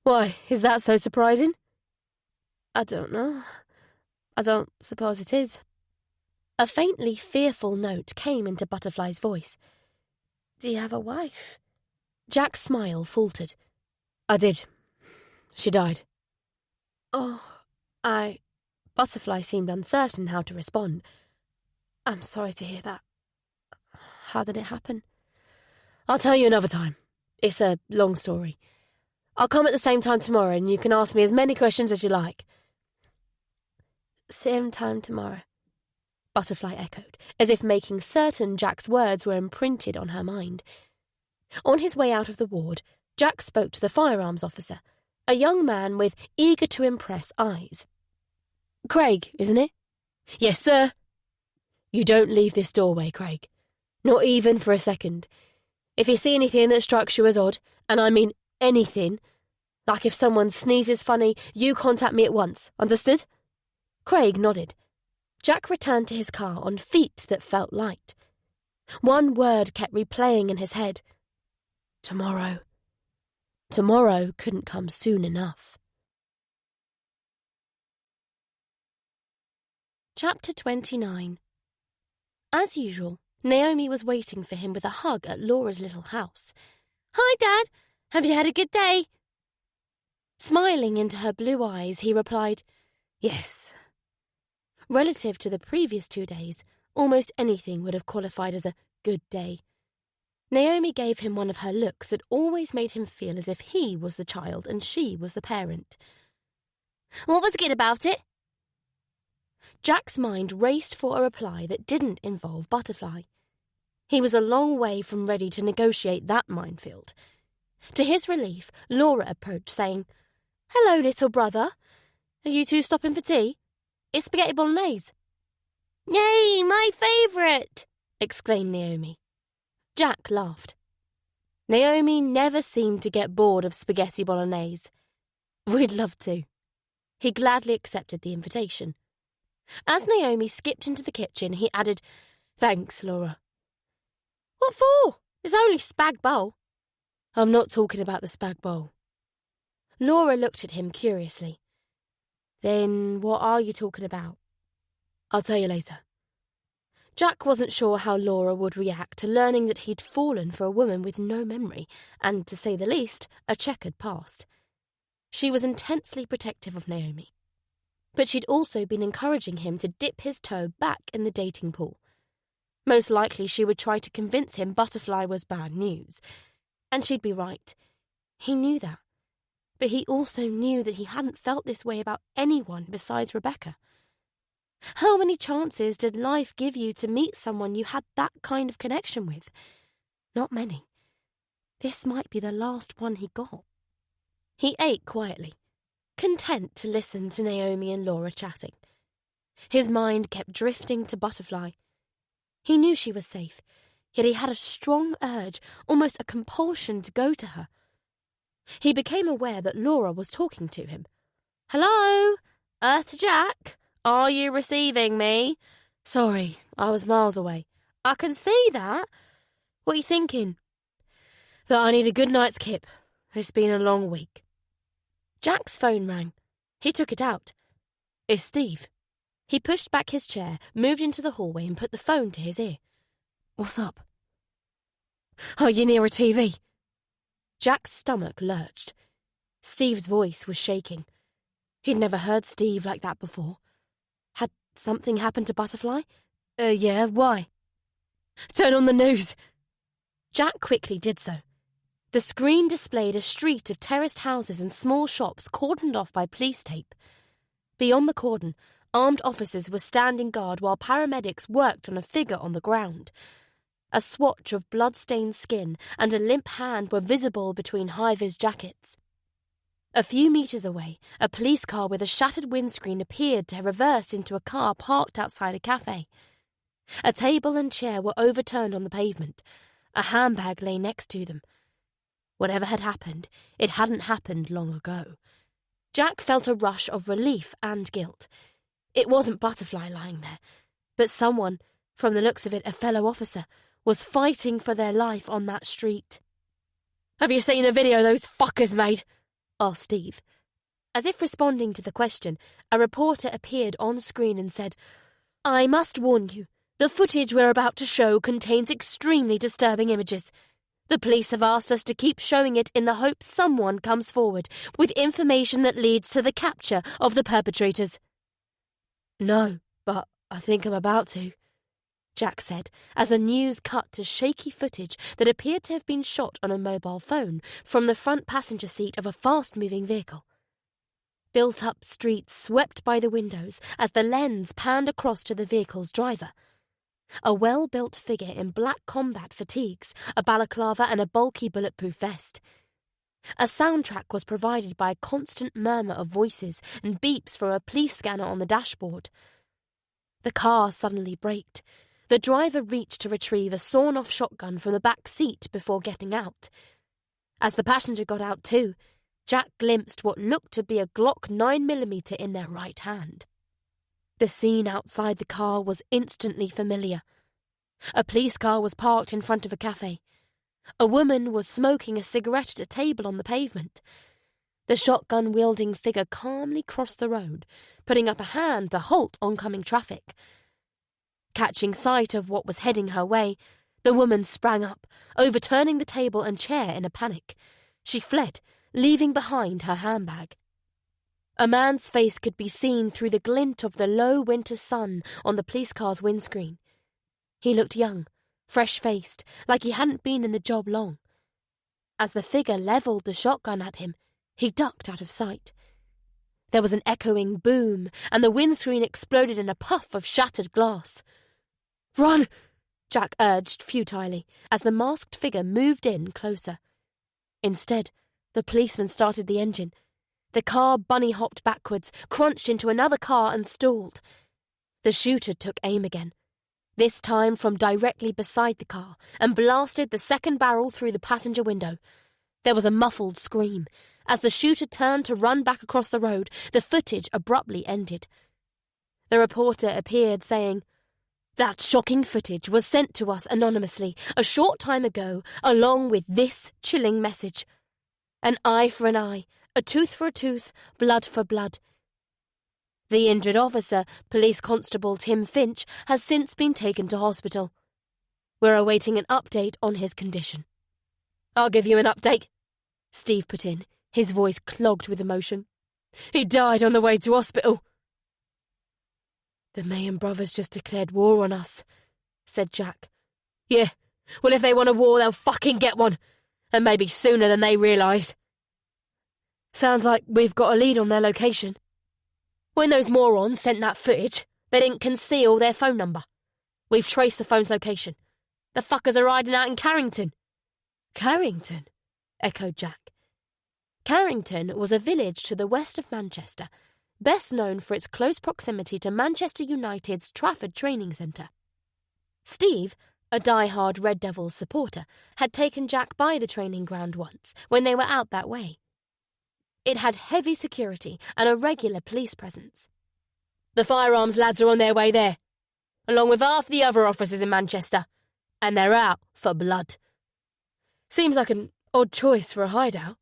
[SPEAKER 2] Why, is that so surprising?
[SPEAKER 1] I don't know. I don't suppose it is. A faintly fearful note came into Butterfly's voice. Do you have a wife?
[SPEAKER 2] Jack's smile faltered. I did. She died.
[SPEAKER 1] Oh,
[SPEAKER 2] Butterfly seemed uncertain how to respond.
[SPEAKER 1] I'm sorry to hear that. How did it happen?
[SPEAKER 2] I'll tell you another time. It's a long story. I'll come at the same time tomorrow and you can ask me as many questions as you like.
[SPEAKER 1] Same time tomorrow,
[SPEAKER 2] Butterfly echoed, as if making certain Jack's words were imprinted on her mind. On his way out of the ward, Jack spoke to the firearms officer, a young man with eager-to-impress eyes. Craig, isn't it? Yes, sir. You don't leave this doorway, Craig. Not even for a second. If you see anything that strikes you as odd, and I mean anything, like if someone sneezes funny, you contact me at once, understood? Craig nodded. Jack returned to his car on feet that felt light. One word kept replaying in his head. Tomorrow. Tomorrow couldn't come soon enough.
[SPEAKER 1] Chapter 29. As usual, Naomi was waiting for him with a hug at Laura's little house. Hi, Dad. Have you had a good day? Smiling into her blue eyes, he replied, Yes. Relative to the previous 2 days, almost anything would have qualified as a good day. Naomi gave him one of her looks that always made him feel as if he was the child and she was the parent. What was good about it? Jack's mind raced for a reply that didn't involve Butterfly. He was a long way from ready to negotiate that minefield. To his relief, Laura approached, saying, Hello, little brother. Are you two stopping for tea? It's spaghetti bolognese. Yay, my favourite! Exclaimed Naomi. Jack laughed. Naomi never seemed to get bored of spaghetti bolognese. We'd love to. He gladly accepted the invitation. As Naomi skipped into the kitchen, he added, Thanks, Laura. What for? It's only spag bowl. I'm not talking about the spag bowl. Laura looked at him curiously. Then what are you talking about? I'll tell you later. Jack wasn't sure how Laura would react to learning that he'd fallen for a woman with no memory and, to say the least, a checkered past. She was intensely protective of Naomi. But she'd also been encouraging him to dip his toe back in the dating pool. Most likely she would try to convince him Butterfly was bad news. And she'd be right. He knew that. But he also knew that he hadn't felt this way about anyone besides Rebecca. How many chances did life give you to meet someone you had that kind of connection with? Not many. This might be the last one he got. He ate quietly, content to listen to Naomi and Laura chatting. His mind kept drifting to Butterfly. He knew she was safe, yet he had a strong urge, almost a compulsion to go to her. He became aware that Laura was talking to him. Hello? Earth to Jack? Are you receiving me? Sorry, I was miles away. I can see that. What are you thinking? That I need a good night's kip. It's been a long week. Jack's phone rang. He took it out. It's Steve. He pushed back his chair, moved into the hallway and put the phone to his ear. What's up? Are you near a TV? Jack's stomach lurched. Steve's voice was shaking. He'd never heard Steve like that before. Had something happened to Butterfly? Yeah, why? Turn on the news. Jack quickly did so. The screen displayed a street of terraced houses and small shops cordoned off by police tape. Beyond the cordon, armed officers were standing guard while paramedics worked on a figure on the ground. A swatch of blood-stained skin and a limp hand were visible between high-vis jackets. A few metres away, a police car with a shattered windscreen appeared to have reversed into a car parked outside a cafe. A table and chair were overturned on the pavement. A handbag lay next to them. Whatever had happened, it hadn't happened long ago. Jack felt a rush of relief and guilt. It wasn't Butterfly lying there, but someone, from the looks of it a fellow officer, was fighting for their life on that street.
[SPEAKER 2] "Have you seen the video those fuckers made?"
[SPEAKER 1] asked Steve. As if responding to the question, a reporter appeared on screen and said, "I must warn you, the footage we're about to show contains extremely disturbing images. The police have asked us to keep showing it in the hope someone comes forward with information that leads to the capture of the perpetrators."
[SPEAKER 2] "No, but I think I'm about to,"
[SPEAKER 1] Jack said, as the news cut to shaky footage that appeared to have been shot on a mobile phone from the front passenger seat of a fast-moving vehicle. Built-up streets swept by the windows as the lens panned across to the vehicle's driver. A well-built figure in black combat fatigues, a balaclava and a bulky bulletproof vest. A soundtrack was provided by a constant murmur of voices and beeps from a police scanner on the dashboard. The car suddenly braked. The driver reached to retrieve a sawn-off shotgun from the back seat before getting out. As the passenger got out too, Jack glimpsed what looked to be a Glock 9mm in their right hand. The scene outside the car was instantly familiar. A police car was parked in front of a cafe. A woman was smoking a cigarette at a table on the pavement. The shotgun-wielding figure calmly crossed the road, putting up a hand to halt oncoming traffic. Catching sight of what was heading her way, the woman sprang up, overturning the table and chair in a panic. She fled, leaving behind her handbag. A man's face could be seen through the glint of the low winter sun on the police car's windscreen. He looked young, fresh-faced, like he hadn't been in the job long. As the figure levelled the shotgun at him, he ducked out of sight. There was an echoing boom, and the windscreen exploded in a puff of shattered glass.
[SPEAKER 2] "Run!"
[SPEAKER 1] Jack urged futilely, as the masked figure moved in closer. Instead, the policeman started the engine. The car bunny-hopped backwards, crunched into another car and stalled. The shooter took aim again, this time from directly beside the car, and blasted the second barrel through the passenger window. There was a muffled scream. As the shooter turned to run back across the road, the footage abruptly ended. The reporter appeared, saying, "That shocking footage was sent to us anonymously a short time ago, along with this chilling message. An eye for an eye, a tooth for a tooth, blood for blood. The injured officer, Police Constable Tim Finch, has since been taken to hospital. We're awaiting an update on his condition."
[SPEAKER 2] "I'll give you an update,"
[SPEAKER 1] Steve put in, his voice clogged with emotion.
[SPEAKER 2] "He died on the way to hospital."
[SPEAKER 1] "The Mayan brothers just declared war on us," said Jack.
[SPEAKER 2] "Yeah, well, if they want a war, they'll fucking get one. And maybe sooner than they realise."
[SPEAKER 1] "Sounds like we've got a lead on their location."
[SPEAKER 2] "When those morons sent that footage, they didn't conceal their phone number. We've traced the phone's location. The fuckers are hiding out in Carrington."
[SPEAKER 1] "Carrington?" echoed Jack. Carrington was a village to the west of Manchester, best known for its close proximity to Manchester United's Trafford Training Centre. Steve, a die-hard Red Devils supporter, had taken Jack by the training ground once when they were out that way. It had heavy security and a regular police presence.
[SPEAKER 2] "The firearms lads are on their way there, along with half the other officers in Manchester, and they're out for blood."
[SPEAKER 1] "Seems like an odd choice for a hideout.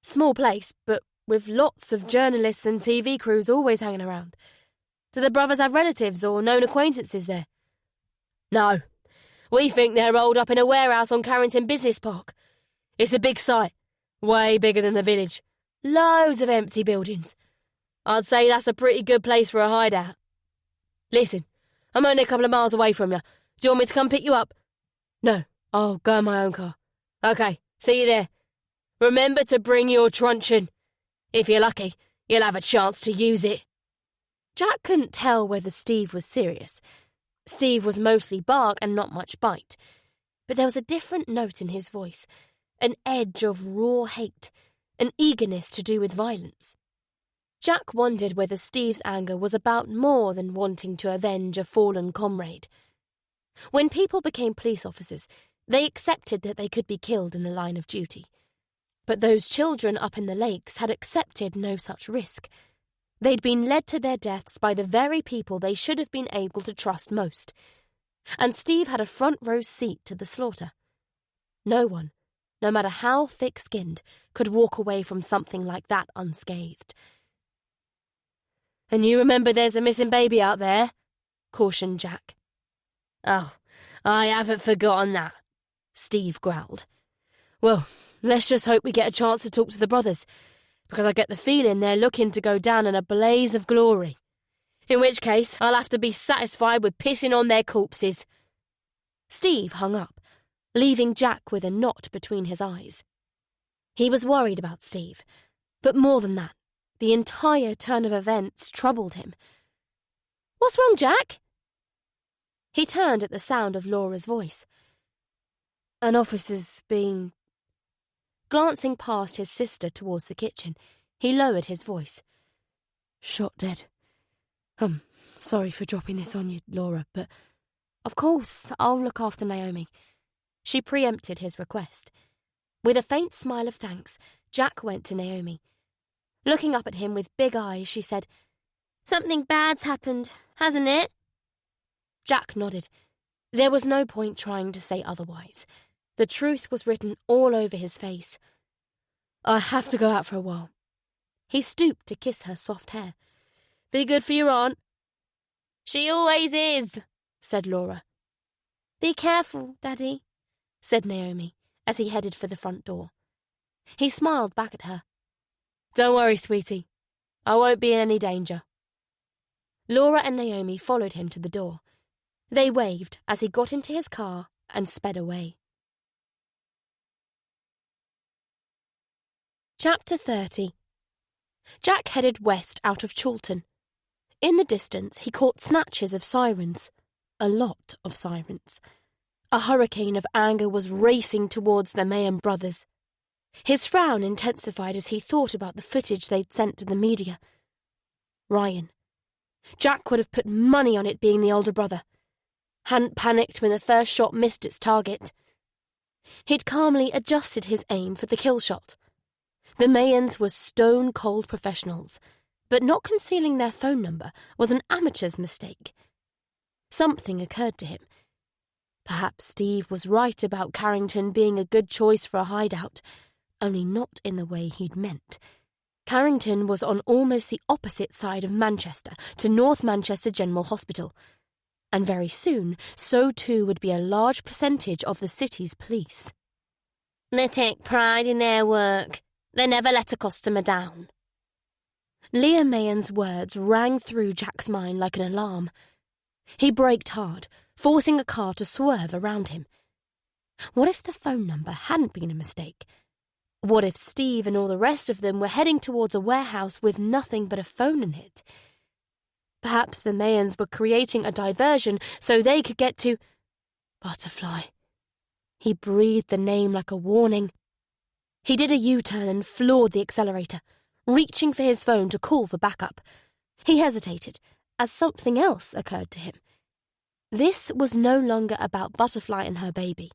[SPEAKER 1] Small place, but with lots of journalists and TV crews always hanging around. Do the brothers have relatives or known acquaintances there?"
[SPEAKER 2] "No. We think they're rolled up in a warehouse on Carrington Business Park. It's a big site, way bigger than the village. Loads of empty buildings. I'd say that's a pretty good place for a hideout. Listen, I'm only a couple of miles away from you. Do you want me to come pick you up?"
[SPEAKER 1] "No, I'll go in my own car."
[SPEAKER 2] "OK, see you there. Remember to bring your truncheon. If you're lucky, you'll have a chance to use it."
[SPEAKER 1] Jack couldn't tell whether Steve was serious. Steve was mostly bark and not much bite, but there was a different note in his voice, an edge of raw hate, an eagerness to do with violence. Jack wondered whether Steve's anger was about more than wanting to avenge a fallen comrade. When people became police officers, they accepted that they could be killed in the line of duty. But those children up in the lakes had accepted no such risk. They'd been led to their deaths by the very people they should have been able to trust most. And Steve had a front-row seat to the slaughter. No one, no matter how thick-skinned, could walk away from something like that unscathed.
[SPEAKER 2] "And you remember there's a missing baby out there?" cautioned Jack.
[SPEAKER 3] "Oh, I haven't forgotten that," Steve growled.
[SPEAKER 2] "Well, let's just hope we get a chance to talk to the brothers, because I get the feeling they're looking to go down in a blaze of glory. In which case, I'll have to be satisfied with pissing on their corpses."
[SPEAKER 1] Steve hung up, leaving Jack with a knot between his eyes. He was worried about Steve, but more than that, the entire turn of events troubled him.
[SPEAKER 3] "What's wrong, Jack?"
[SPEAKER 1] He turned at the sound of Laura's voice.
[SPEAKER 2] "An officer's been..."
[SPEAKER 1] Glancing past his sister towards the kitchen, he lowered his voice.
[SPEAKER 2] "Shot dead. Sorry for dropping this on you, Laura, but..."
[SPEAKER 1] "Of course, I'll look after Naomi." She preempted his request. With a faint smile of thanks, Jack went to Naomi. Looking up at him with big eyes, she said,
[SPEAKER 3] "Something bad's happened, hasn't it?"
[SPEAKER 1] Jack nodded. There was no point trying to say otherwise. The truth was written all over his face.
[SPEAKER 2] "I have to go out for a while."
[SPEAKER 1] He stooped to kiss her soft hair.
[SPEAKER 2] "Be good for your aunt."
[SPEAKER 3] "She always is,"
[SPEAKER 1] said Laura.
[SPEAKER 3] "Be careful, Daddy,"
[SPEAKER 1] said Naomi, as he headed for the front door. He smiled back at her.
[SPEAKER 2] "Don't worry, sweetie. I won't be in any danger."
[SPEAKER 1] Laura and Naomi followed him to the door. They waved as he got into his car and sped away. Chapter 30. Jack headed west out of Chawton. In the distance, he caught snatches of sirens. A lot of sirens. A hurricane of anger was racing towards the Mayan brothers. His frown intensified as he thought about the footage they'd sent to the media. Ryan. Jack would have put money on it being the older brother. Hadn't panicked when the first shot missed its target. He'd calmly adjusted his aim for the kill shot. The Mayans were stone-cold professionals, but not concealing their phone number was an amateur's mistake. Something occurred to him. Perhaps Steve was right about Carrington being a good choice for a hideout, only not in the way he'd meant. Carrington was on almost the opposite side of Manchester, to North Manchester General Hospital, and very soon so too would be a large percentage of the city's police.
[SPEAKER 3] "They take pride in their work. They never let a customer down."
[SPEAKER 1] Leah Mayan's words rang through Jack's mind like an alarm. He braked hard, forcing a car to swerve around him. What if the phone number hadn't been a mistake? What if Steve and all the rest of them were heading towards a warehouse with nothing but a phone in it? Perhaps the Mayans were creating a diversion so they could get to... Butterfly. He breathed the name like a warning. He did a U-turn and floored the accelerator, reaching for his phone to call for backup. He hesitated, as something else occurred to him. This was no longer about Butterfly and her baby.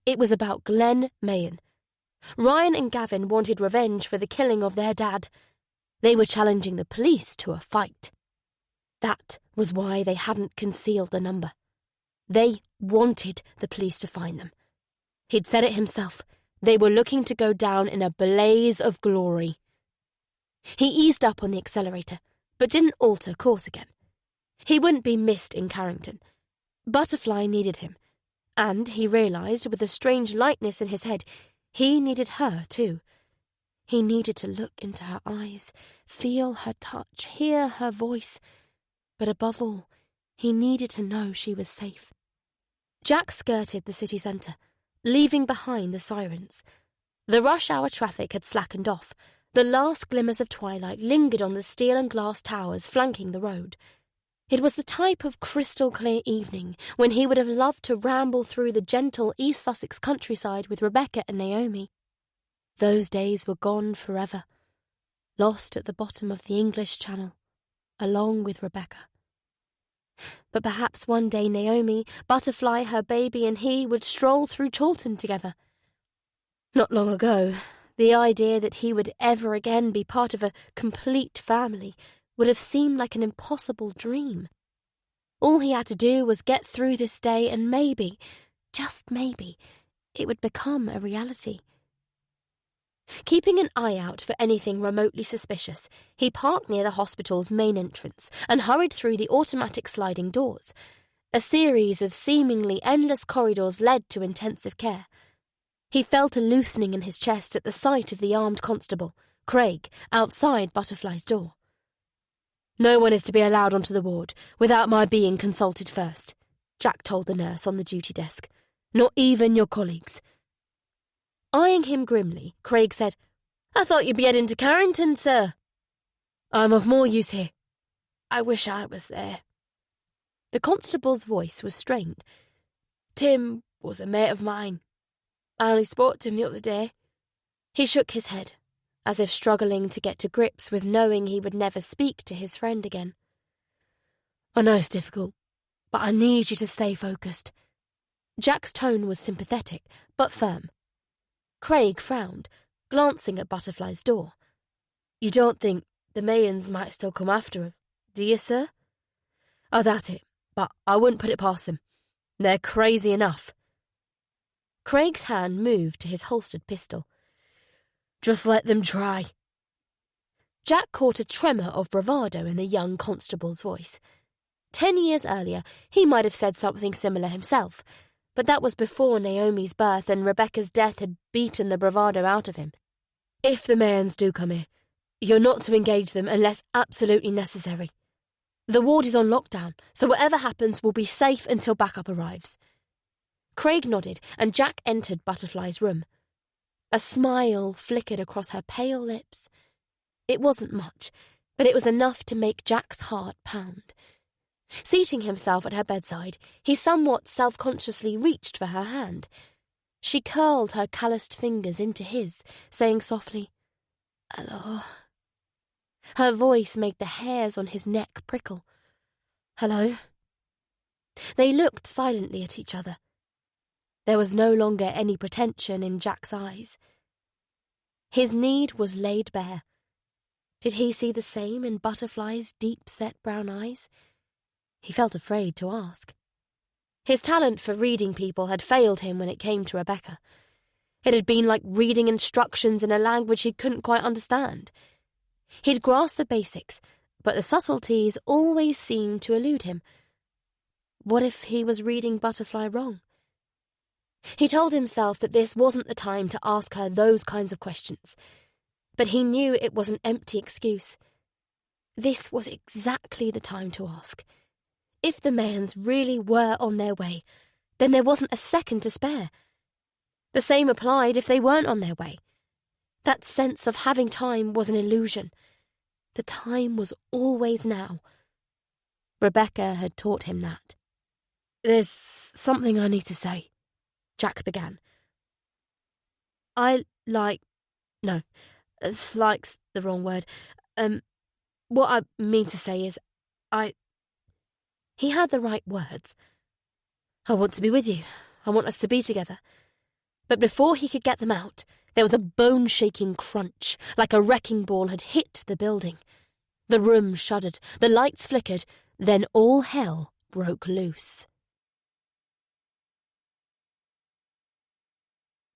[SPEAKER 1] It was about Glenn Mayan. Ryan and Gavin wanted revenge for the killing of their dad. They were challenging the police to a fight. That was why they hadn't concealed the number. They wanted the police to find them. He'd said it himself. They were looking to go down in a blaze of glory. He eased up on the accelerator, but didn't alter course again. He wouldn't be missed in Carrington. Butterfly needed him, and he realised with a strange lightness in his head, he needed her too. He needed to look into her eyes, feel her touch, hear her voice. But above all, he needed to know she was safe. Jack skirted the city centre, leaving behind the sirens. The rush-hour traffic had slackened off. The last glimmers of twilight lingered on the steel and glass towers flanking the road. It was the type of crystal-clear evening when he would have loved to ramble through the gentle East Sussex countryside with Rebecca and Naomi. Those days were gone forever, lost at the bottom of the English Channel, along with Rebecca. But perhaps one day Naomi, Butterfly, her baby, and he would stroll through Chawton together. Not long ago, The idea that he would ever again be part of a complete family would have seemed like an impossible dream. All he had to do was get through this day and maybe, just maybe, it would become a reality. Keeping an eye out for anything remotely suspicious, he parked near the hospital's main entrance and hurried through the automatic sliding doors. A series of seemingly endless corridors led to intensive care. He felt a loosening in his chest at the sight of the armed constable, Craig, outside Butterfly's door. "No one is to be allowed onto the ward without my being consulted first," Jack told the nurse on the duty desk. "Not even your colleagues." Eyeing him grimly, Craig said, "I thought you'd be heading to Carrington, sir." "I'm of more use here. I wish I was there." The constable's voice was strained. "Tim was a mate of mine. I only spoke to him the other day." He shook his head, as if struggling to get to grips with knowing he would never speak to his friend again. "I know it's difficult, but I need you to stay focused." Jack's tone was sympathetic, but firm. Craig frowned, glancing at Butterfly's door. "You don't think the Mayans might still come after her, do you, sir?" "I doubt it, but I wouldn't put it past them. They're crazy enough." Craig's hand moved to his holstered pistol. "Just let them try." Jack caught a tremor of bravado in the young constable's voice. 10 years earlier, he might have said something similar himself, but that was before Naomi's birth and Rebecca's death had beaten the bravado out of him. "If the Mayans do come here, you're not to engage them unless absolutely necessary. The ward is on lockdown, so whatever happens will be safe until backup arrives." Craig nodded, and Jack entered Butterfly's room. A smile flickered across her pale lips. It wasn't much, but it was enough to make Jack's heart pound. Seating himself at her bedside, he somewhat self-consciously reached for her hand. She curled her calloused fingers into his, saying softly, "Hello." Her voice made the hairs on his neck prickle. "Hello." They looked silently at each other. There was no longer any pretension in Jack's eyes. His need was laid bare. Did he see the same in Butterfly's deep-set brown eyes? He felt afraid to ask. His talent for reading people had failed him when it came to Rebecca. It had been like reading instructions in a language he couldn't quite understand. He'd grasped the basics, but the subtleties always seemed to elude him. What if he was reading Butterfly wrong? He told himself that this wasn't the time to ask her those kinds of questions, but he knew it was an empty excuse. This was exactly the time to ask. If the Mayans really were on their way, then there wasn't a second to spare. The same applied if they weren't on their way. That sense of having time was an illusion. The time was always now. Rebecca had taught him that. "There's something I need to say," Jack began. Like's the wrong word. What I mean to say is, He had the right words. "I want to be with you. I want us to be together." But before he could get them out, there was a bone-shaking crunch, like a wrecking ball had hit the building. The room shuddered, the lights flickered, then all hell broke loose.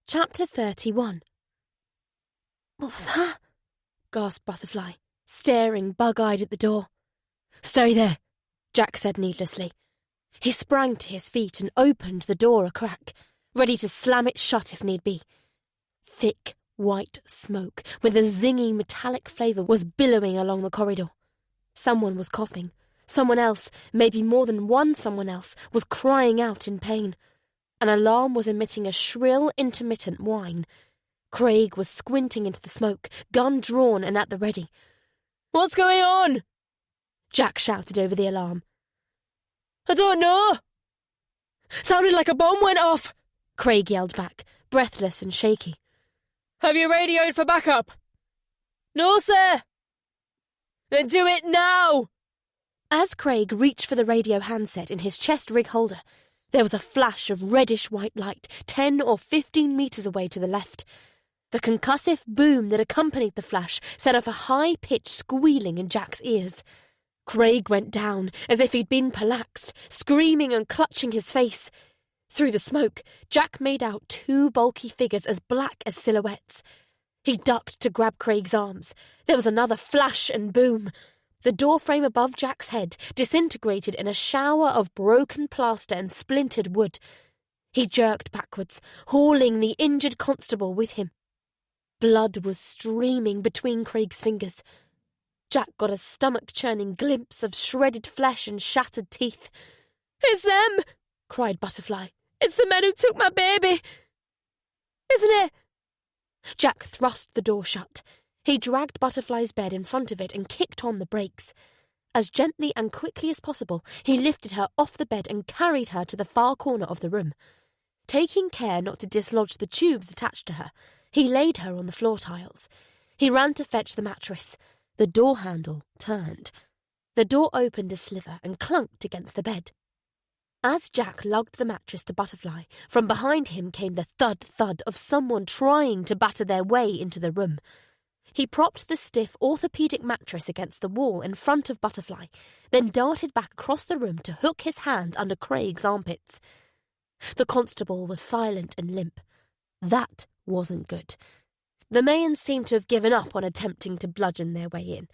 [SPEAKER 1] Chapter 31. "What was that?" gasped Butterfly, staring bug-eyed at the door. "Stay there," Jack said needlessly. He sprang to his feet and opened the door a crack, ready to slam it shut if need be. Thick, white smoke, with a zingy metallic flavour, was billowing along the corridor. Someone was coughing. Someone else, maybe more than one someone else, was crying out in pain. An alarm was emitting a shrill, intermittent whine. Craig was squinting into the smoke, gun drawn and at the ready. "What's going on?" Jack shouted over the alarm. "I don't know." "Sounded like a bomb went off," Craig yelled back, breathless and shaky. "Have you radioed for backup?" "No, sir." "Then do it now!" As Craig reached for the radio handset in his chest rig holder, there was a flash of reddish-white light 10 or 15 metres away to the left. The concussive boom that accompanied the flash set off a high-pitched squealing in Jack's ears. Craig went down as if he'd been polaxed, screaming and clutching his face. Through the smoke, Jack made out two bulky figures as black as silhouettes. He ducked to grab Craig's arms. There was another flash and boom. The doorframe above Jack's head disintegrated in a shower of broken plaster and splintered wood. He jerked backwards, hauling the injured constable with him. Blood was streaming between Craig's fingers. Jack got a stomach-churning glimpse of shredded flesh and shattered teeth.
[SPEAKER 2] "It's them!" cried Butterfly. "It's the men who took my baby! Isn't it?"
[SPEAKER 1] Jack thrust the door shut. He dragged Butterfly's bed in front of it and kicked on the brakes. As gently and quickly as possible, he lifted her off the bed and carried her to the far corner of the room. Taking care not to dislodge the tubes attached to her, he laid her on the floor tiles. He ran to fetch the mattress. The door handle turned. The door opened a sliver and clunked against the bed. As Jack lugged the mattress to Butterfly, from behind him came the thud-thud of someone trying to batter their way into the room. He propped the stiff orthopedic mattress against the wall in front of Butterfly, then darted back across the room to hook his hand under Craig's armpits. The constable was silent and limp. That wasn't good. The Mayans seemed to have given up on attempting to bludgeon their way in.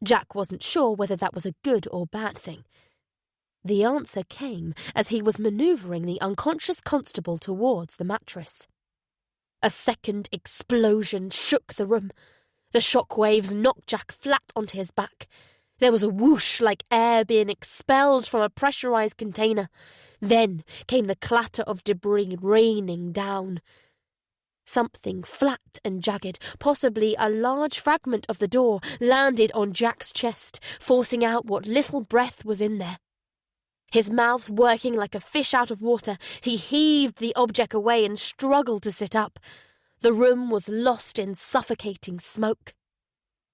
[SPEAKER 1] Jack wasn't sure whether that was a good or bad thing. The answer came as he was manoeuvring the unconscious constable towards the mattress. A second explosion shook the room. The shock waves knocked Jack flat onto his back. There was a whoosh like air being expelled from a pressurized container. Then came the clatter of debris raining down. Something flat and jagged, possibly a large fragment of the door, landed on Jack's chest, forcing out what little breath was in there. His mouth working like a fish out of water, he heaved the object away and struggled to sit up. The room was lost in suffocating smoke.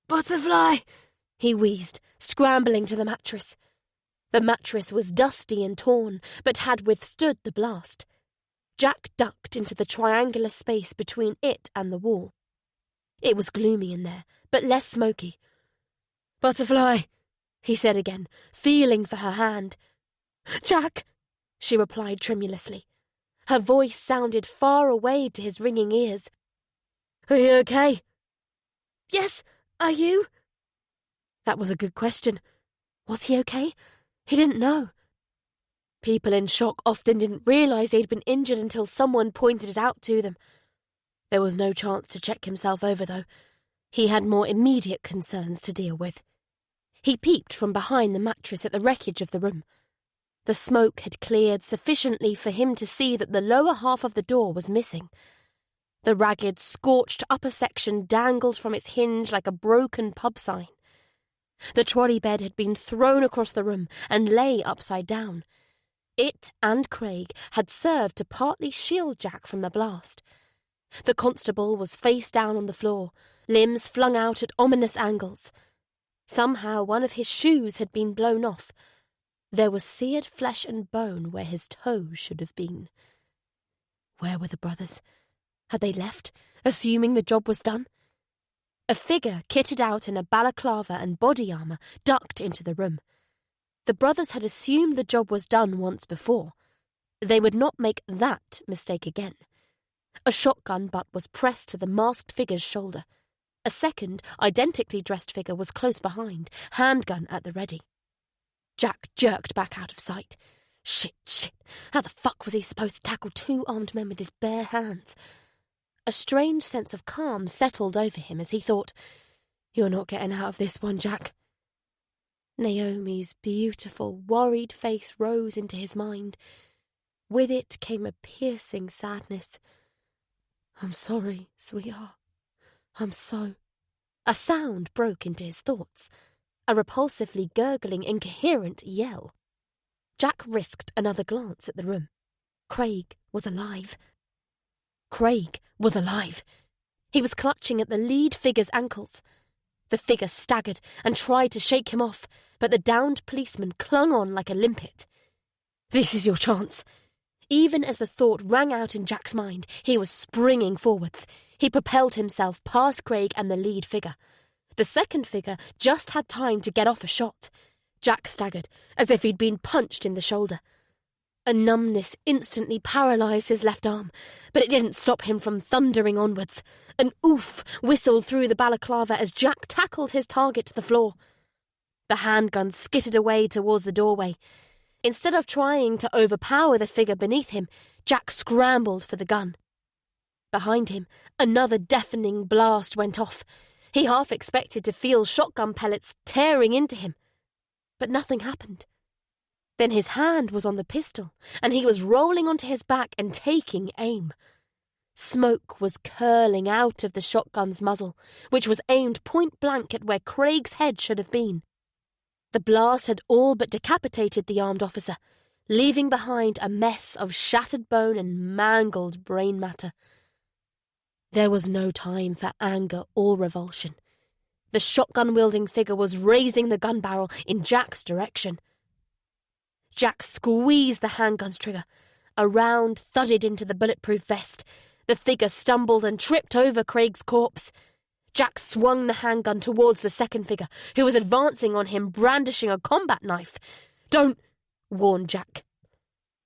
[SPEAKER 1] "Butterfly!" he wheezed, scrambling to the mattress. The mattress was dusty and torn, but had withstood the blast. Jack ducked into the triangular space between it and the wall. It was gloomy in there, but less smoky. "Butterfly," he said again, feeling for her hand. "Jack," she replied tremulously. Her voice sounded far away to his ringing ears. "Are you okay?" "Yes, are you?" That was a good question. Was he okay? He didn't know. People in shock often didn't realise they'd been injured until someone pointed it out to them. There was no chance to check himself over, though. He had more immediate concerns to deal with. He peeped from behind the mattress at the wreckage of the room. The smoke had cleared sufficiently for him to see that the lower half of the door was missing. The ragged, scorched upper section dangled from its hinge like a broken pub sign. The trolley bed had been thrown across the room and lay upside down. It and Craig had served to partly shield Jack from the blast. The constable was face down on the floor, limbs flung out at ominous angles. Somehow one of his shoes had been blown off. There was seared flesh and bone where his toe should have been. Where were the brothers? Had they left, assuming the job was done? A figure kitted out in a balaclava and body armour ducked into the room. The brothers had assumed the job was done once before. They would not make that mistake again. A shotgun butt was pressed to the masked figure's shoulder. A second, identically dressed figure was close behind, handgun at the ready. Jack jerked back out of sight. Shit. How the fuck was he supposed to tackle two armed men with his bare hands? A strange sense of calm settled over him as he thought, "You're not getting out of this one, Jack." Naomi's beautiful, worried face rose into his mind. With it came a piercing sadness. "I'm sorry, sweetheart. I'm so—" A sound broke into his thoughts. A repulsively gurgling, incoherent yell. Jack risked another glance at the room. Craig was alive. He was clutching at the lead figure's ankles. The figure staggered and tried to shake him off, but the downed policeman clung on like a limpet. "This is your chance." Even as the thought rang out in Jack's mind, he was springing forwards. He propelled himself past Craig and the lead figure. The second figure just had time to get off a shot. Jack staggered, as if he'd been punched in the shoulder. A numbness instantly paralysed his left arm, but it didn't stop him from thundering onwards. An oof whistled through the balaclava as Jack tackled his target to the floor. The handgun skittered away towards the doorway. Instead of trying to overpower the figure beneath him, Jack scrambled for the gun. Behind him, another deafening blast went off. He half expected to feel shotgun pellets tearing into him. But nothing happened. Then his hand was on the pistol, and he was rolling onto his back and taking aim. Smoke was curling out of the shotgun's muzzle, which was aimed point-blank at where Craig's head should have been. The blast had all but decapitated the armed officer, leaving behind a mess of shattered bone and mangled brain matter. There was no time for anger or revulsion. The shotgun-wielding figure was raising the gun barrel in Jack's direction. Jack squeezed the handgun's trigger. A round thudded into the bulletproof vest. The figure stumbled and tripped over Craig's corpse. Jack swung the handgun towards the second figure, who was advancing on him, brandishing a combat knife. "Don't," warned Jack.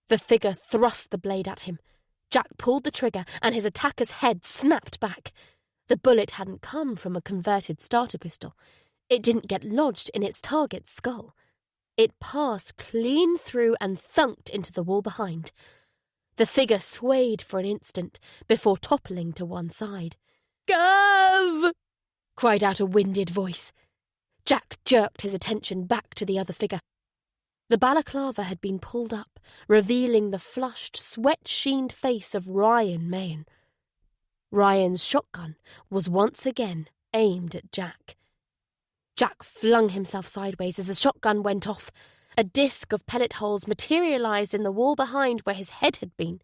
[SPEAKER 1] The figure thrust the blade at him. Jack pulled the trigger, and his attacker's head snapped back. The bullet hadn't come from a converted starter pistol. It didn't get lodged in its target's skull. It passed clean through and thunked into the wall behind. The figure swayed for an instant before toppling to one side. "Gav!" cried out a winded voice. Jack jerked his attention back to the other figure. The balaclava had been pulled up, revealing the flushed, sweat-sheened face of Ryan Mahan. Ryan's shotgun was once again aimed at Jack. Jack flung himself sideways as the shotgun went off. A disc of pellet holes materialised in the wall behind where his head had been.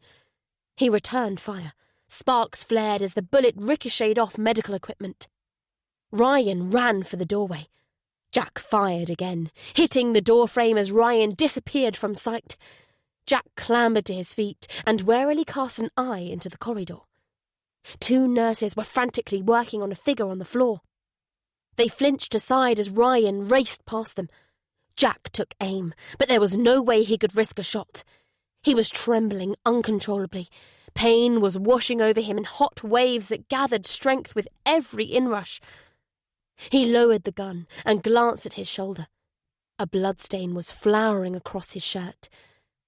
[SPEAKER 1] He returned fire. Sparks flared as the bullet ricocheted off medical equipment. Ryan ran for the doorway. Jack fired again, hitting the doorframe as Ryan disappeared from sight. Jack clambered to his feet and warily cast an eye into the corridor. 2 nurses were frantically working on a figure on the floor. They flinched aside as Ryan raced past them. Jack took aim, but there was no way he could risk a shot. He was trembling uncontrollably. Pain was washing over him in hot waves that gathered strength with every inrush. He lowered the gun and glanced at his shoulder. A bloodstain was flowering across his shirt.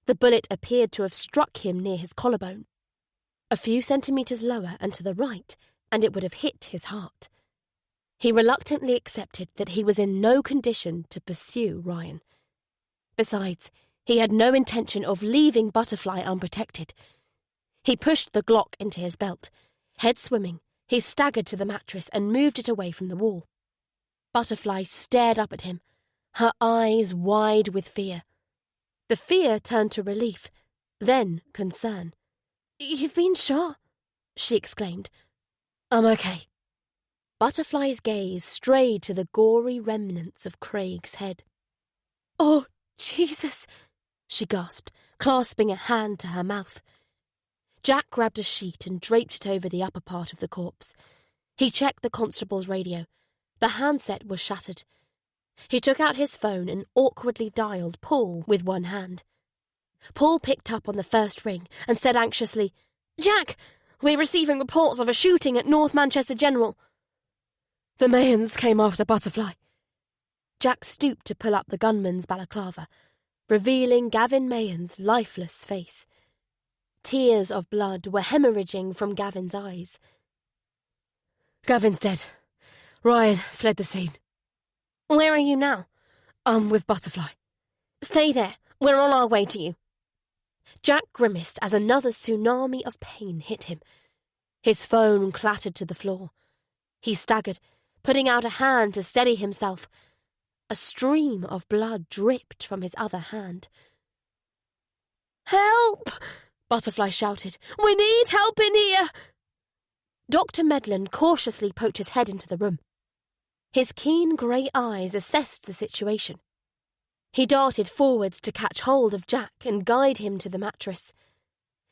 [SPEAKER 1] The bullet appeared to have struck him near his collarbone. A few centimetres lower and to the right, and it would have hit his heart. He reluctantly accepted that he was in no condition to pursue Ryan. Besides, he had no intention of leaving Butterfly unprotected. He pushed the Glock into his belt. Head swimming, he staggered to the mattress and moved it away from the wall. Butterfly stared up at him, her eyes wide with fear. The fear turned to relief, then concern. "You've been shot," she exclaimed. "I'm okay." Butterfly's gaze strayed to the gory remnants of Craig's head. "Oh, Jesus," she gasped, clasping a hand to her mouth. Jack grabbed a sheet and draped it over the upper part of the corpse. He checked the constable's radio. The handset was shattered. He took out his phone and awkwardly dialed Paul with one hand. Paul picked up on the first ring and said anxiously, "Jack, we're receiving reports of a shooting at North Manchester General." "The Mahans came after Butterfly." Jack stooped to pull up the gunman's balaclava, revealing Gavin Mahan's lifeless face. Tears of blood were hemorrhaging from Gavin's eyes. "Gavin's dead. Ryan fled the scene."
[SPEAKER 3] "Where are you now?"
[SPEAKER 1] "I'm with Butterfly."
[SPEAKER 3] "Stay there. We're on our way to you."
[SPEAKER 1] Jack grimaced as another tsunami of pain hit him. His phone clattered to the floor. He staggered, putting out a hand to steady himself. A stream of blood dripped from his other hand. "Help!" Butterfly shouted. "We need help in here!" Dr. Medlin cautiously poked his head into the room. His keen grey eyes assessed the situation. He darted forwards to catch hold of Jack and guide him to the mattress.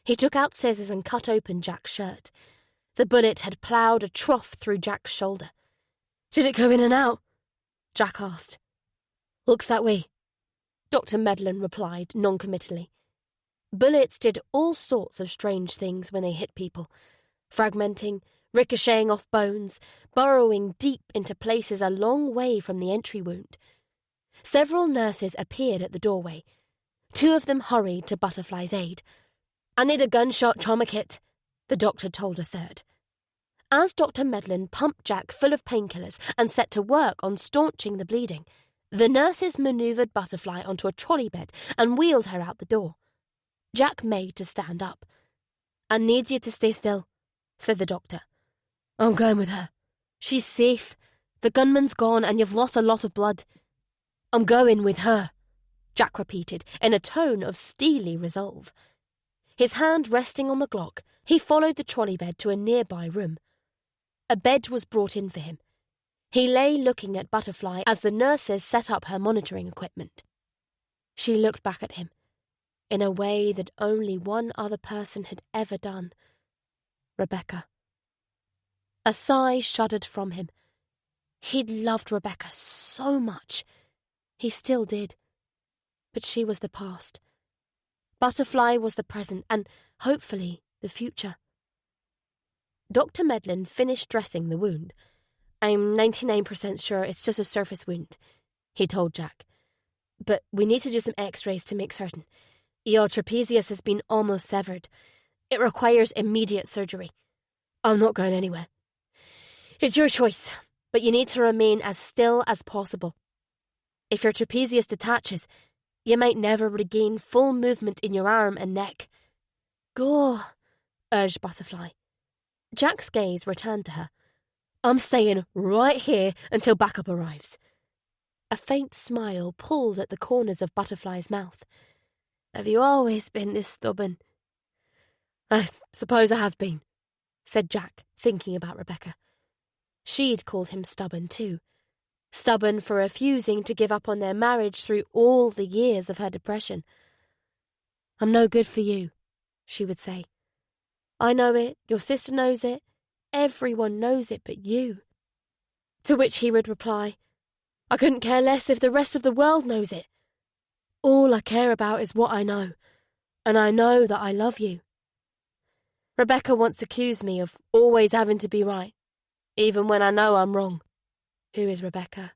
[SPEAKER 1] He took out scissors and cut open Jack's shirt. The bullet had ploughed a trough through Jack's shoulder. "Did it go in and out?" Jack asked. "Looks that way," Dr. Medlin replied noncommittally. Bullets did all sorts of strange things when they hit people, fragmenting, ricocheting off bones, burrowing deep into places a long way from the entry wound. Several nurses appeared at the doorway. Two of them hurried to Butterfly's aid. "I need a gunshot trauma kit," the doctor told a third. As Dr. Medlin pumped Jack full of painkillers and set to work on staunching the bleeding, the nurses manoeuvred Butterfly onto a trolley bed and wheeled her out the door. Jack made to stand up. "I need you to stay still," said the doctor. "I'm going with her. She's safe. The gunman's gone and you've lost a lot of blood." "I'm going with her," Jack repeated in a tone of steely resolve. His hand resting on the Glock, he followed the trolley bed to a nearby room. A bed was brought in for him. He lay looking at Butterfly as the nurses set up her monitoring equipment. She looked back at him, in a way that only one other person had ever done. Rebecca. A sigh shuddered from him. He'd loved Rebecca so much. He still did. But she was the past. Butterfly was the present and, hopefully, the future. Dr. Medlin finished dressing the wound. "I'm 99% sure it's just a surface wound," he told Jack. "But we need to do some x-rays to make certain. Your trapezius has been almost severed. It requires immediate surgery. I'm not going anywhere. It's your choice, but you need to remain as still as possible. If your trapezius detaches, you might never regain full movement in your arm and neck." "Go," urged Butterfly. Jack's gaze returned to her. "I'm staying right here until backup arrives." A faint smile pulled at the corners of Butterfly's mouth. "Have you always been this stubborn?" "I suppose I have been," said Jack, thinking about Rebecca. She'd called him stubborn too. Stubborn for refusing to give up on their marriage through all the years of her depression. "I'm no good for you," she would say. "I know it, your sister knows it, everyone knows it but you." To which he would reply, "I couldn't care less if the rest of the world knows it. All I care about is what I know, and I know that I love you." Rebecca once accused me of always having to be right, even when I know I'm wrong. Who is Rebecca?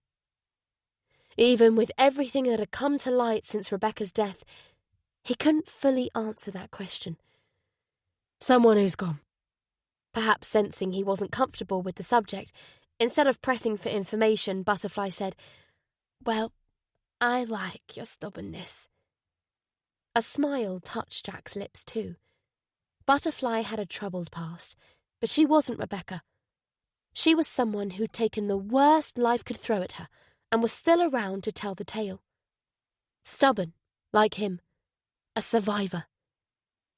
[SPEAKER 1] Even with everything that had come to light since Rebecca's death, he couldn't fully answer that question. "Someone who's gone." Perhaps sensing he wasn't comfortable with the subject, instead of pressing for information, Butterfly said, "Well, I like your stubbornness." A smile touched Jack's lips too. Butterfly had a troubled past, but she wasn't Rebecca. She was someone who'd taken the worst life could throw at her and was still around to tell the tale. Stubborn, like him. A survivor.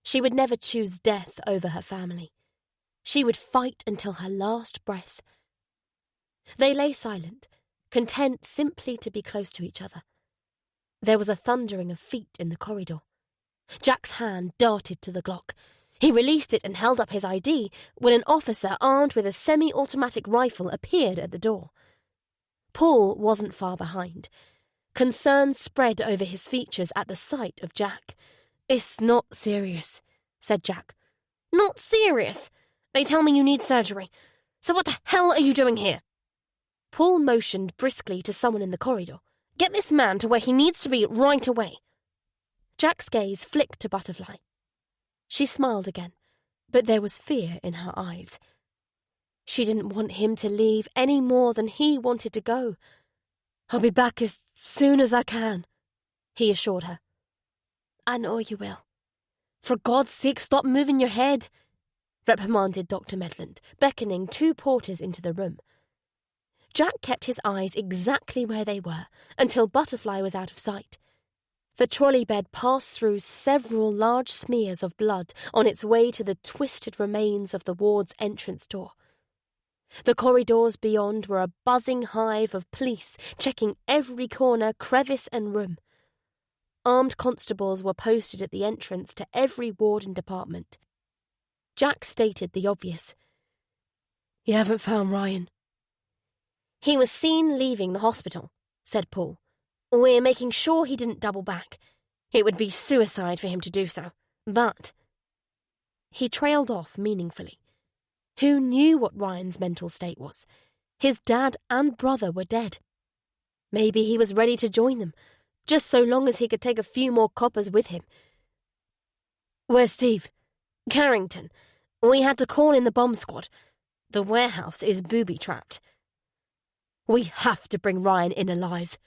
[SPEAKER 1] She would never choose death over her family. She would fight until her last breath. They lay silent, content simply to be close to each other. There was a thundering of feet in the corridor. Jack's hand darted to the Glock. He released it and held up his ID when an officer armed with a semi-automatic rifle appeared at the door. Paul wasn't far behind. Concern spread over his features at the sight of Jack. "It's not serious," said Jack. "Not serious? They tell me you need surgery. So what the hell are you doing here?" Paul motioned briskly to someone in the corridor. "Get this man to where he needs to be right away." Jack's gaze flicked to Butterfly. She smiled again, but there was fear in her eyes. She didn't want him to leave any more than he wanted to go. "I'll be back as soon as I can," he assured her. "I know you will. For God's sake, stop moving your head," reprimanded Dr. Medlin, beckoning two porters into the room. Jack kept his eyes exactly where they were until Butterfly was out of sight. The trolley bed passed through several large smears of blood on its way to the twisted remains of the ward's entrance door. The corridors beyond were a buzzing hive of police checking every corner, crevice and room. Armed constables were posted at the entrance to every ward and department. Jack stated the obvious.
[SPEAKER 2] You haven't found Ryan?
[SPEAKER 1] He was seen leaving the hospital, said Paul. We're making sure he didn't double back. It would be suicide for him to do so. But... He trailed off meaningfully. Who knew what Ryan's mental state was? His dad and brother were dead. Maybe he was ready to join them, just so long as he could take a few more coppers with him.
[SPEAKER 2] Where's Steve?
[SPEAKER 1] Carrington. We had to call in the bomb squad. The warehouse is booby-trapped.
[SPEAKER 2] We have to bring Ryan in alive.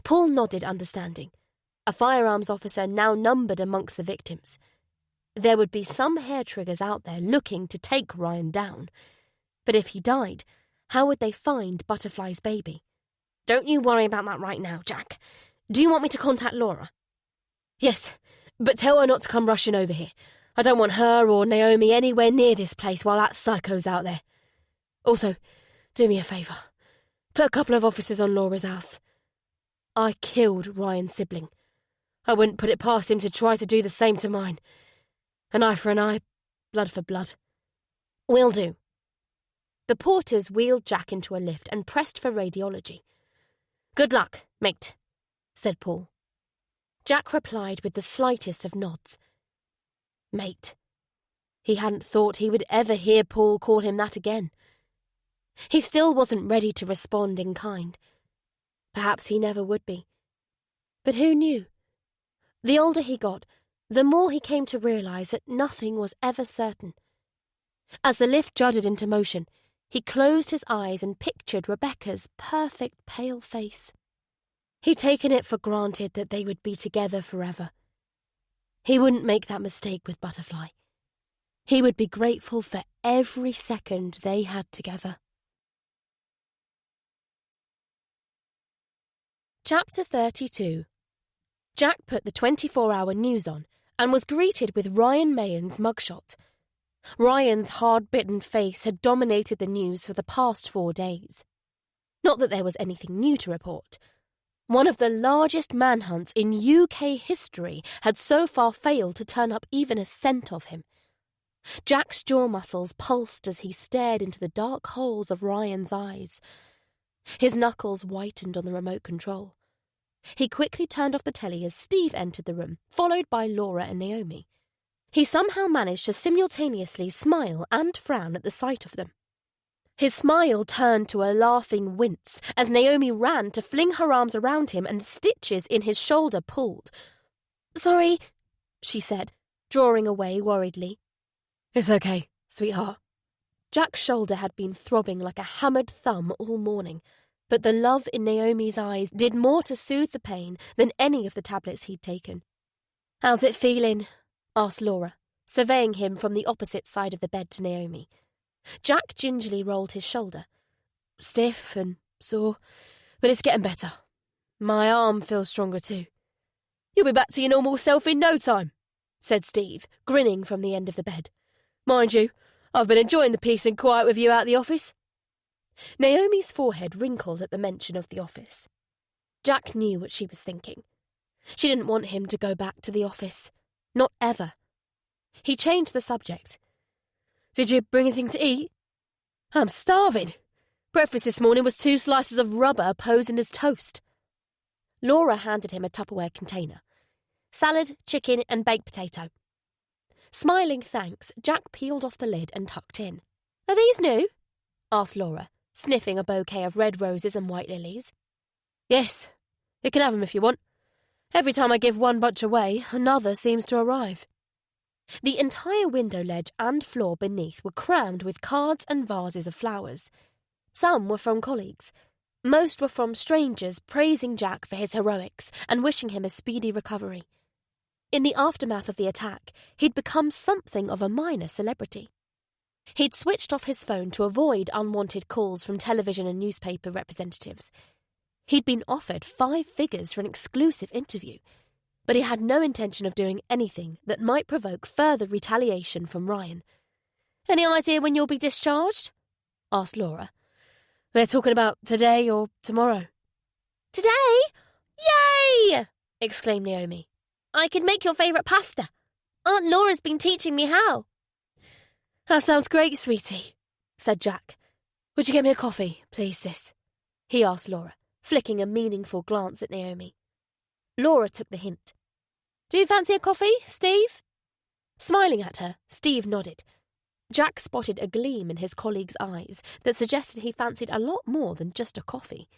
[SPEAKER 1] Paul nodded, understanding. A firearms officer now numbered amongst the victims. There would be some hair-triggers out there looking to take Ryan down. But if he died, how would they find Butterfly's baby? Don't you worry about that right now, Jack. Do you want me to contact Laura?
[SPEAKER 2] Yes, but tell her not to come rushing over here. I don't want her or Naomi anywhere near this place while that psycho's out there. Also, do me a favour. Put a couple of officers on Laura's house. I killed Ryan's sibling. I wouldn't put it past him to try to do the same to mine. An eye for an eye, blood for blood.
[SPEAKER 1] Will do. The porters wheeled Jack into a lift and pressed for radiology. Good luck, mate, said Paul. Jack replied with the slightest of nods. Mate. He hadn't thought he would ever hear Paul call him that again. He still wasn't ready to respond in kind. Perhaps he never would be. But who knew? The older he got, the more he came to realise that nothing was ever certain. As the lift juddered into motion, he closed his eyes and pictured Rebecca's perfect pale face. He'd taken it for granted that they would be together forever. He wouldn't make that mistake with Butterfly. He would be grateful for every second they had together. Chapter 32. Jack put the 24-hour news on and was greeted with Ryan Mayon's mugshot. Ryan's hard-bitten face had dominated the news for the past 4 days. Not that there was anything new to report. One of the largest manhunts in UK history had so far failed to turn up even a scent of him. Jack's jaw muscles pulsed as he stared into the dark holes of Ryan's eyes. His knuckles whitened on the remote control. He quickly turned off the telly as Steve entered the room, followed by Laura and Naomi. He somehow managed to simultaneously smile and frown at the sight of them. His smile turned to a laughing wince as Naomi ran to fling her arms around him and the stitches in his shoulder pulled. "Sorry," she said, drawing away worriedly.
[SPEAKER 2] "It's okay, sweetheart."
[SPEAKER 1] Jack's shoulder had been throbbing like a hammered thumb all morning, but the love in Naomi's eyes did more to soothe the pain than any of the tablets he'd taken. "How's it feeling?" asked Laura, surveying him from the opposite side of the bed to Naomi. Jack gingerly rolled his shoulder.
[SPEAKER 2] "Stiff and sore, but it's getting better. My arm feels stronger too."
[SPEAKER 3] "You'll be back to your normal self in no time," said Steve, grinning from the end of the bed. "Mind you, I've been enjoying the peace and quiet with you out the office."
[SPEAKER 1] Naomi's forehead wrinkled at the mention of the office. Jack knew what she was thinking. She didn't want him to go back to the office. Not ever. He changed the subject.
[SPEAKER 3] "Did you bring anything to eat?" "I'm starving. Breakfast this morning was 2 slices of rubber posing as toast."
[SPEAKER 1] Laura handed him a Tupperware container. Salad, chicken and baked potato. Smiling thanks, Jack peeled off the lid and tucked in.
[SPEAKER 3] "Are these new?"
[SPEAKER 1] asked Laura, sniffing a bouquet of red roses and white lilies.
[SPEAKER 3] "Yes, you can have them if you want. Every time I give one bunch away, another seems to arrive."
[SPEAKER 1] The entire window ledge and floor beneath were crammed with cards and vases of flowers. Some were from colleagues. Most were from strangers praising Jack for his heroics and wishing him a speedy recovery. In the aftermath of the attack, he'd become something of a minor celebrity. He'd switched off his phone to avoid unwanted calls from television and newspaper representatives. He'd been offered 5 figures for an exclusive interview, but he had no intention of doing anything that might provoke further retaliation from Ryan.
[SPEAKER 3] "Any idea when you'll be discharged?"
[SPEAKER 1] asked Laura.
[SPEAKER 3] "They're talking about today or tomorrow."
[SPEAKER 2] "Today? Yay!"
[SPEAKER 3] exclaimed Naomi. I could make your favourite pasta. Aunt Laura's been teaching me how.
[SPEAKER 2] That sounds great, sweetie, said Jack. Would you get me a coffee, please, sis? He asked Laura, flicking a meaningful glance at Naomi. Laura took the hint. Do you fancy a coffee, Steve? Smiling at her, Steve nodded. Jack spotted a gleam in his colleague's eyes that suggested he fancied a lot more than just a coffee.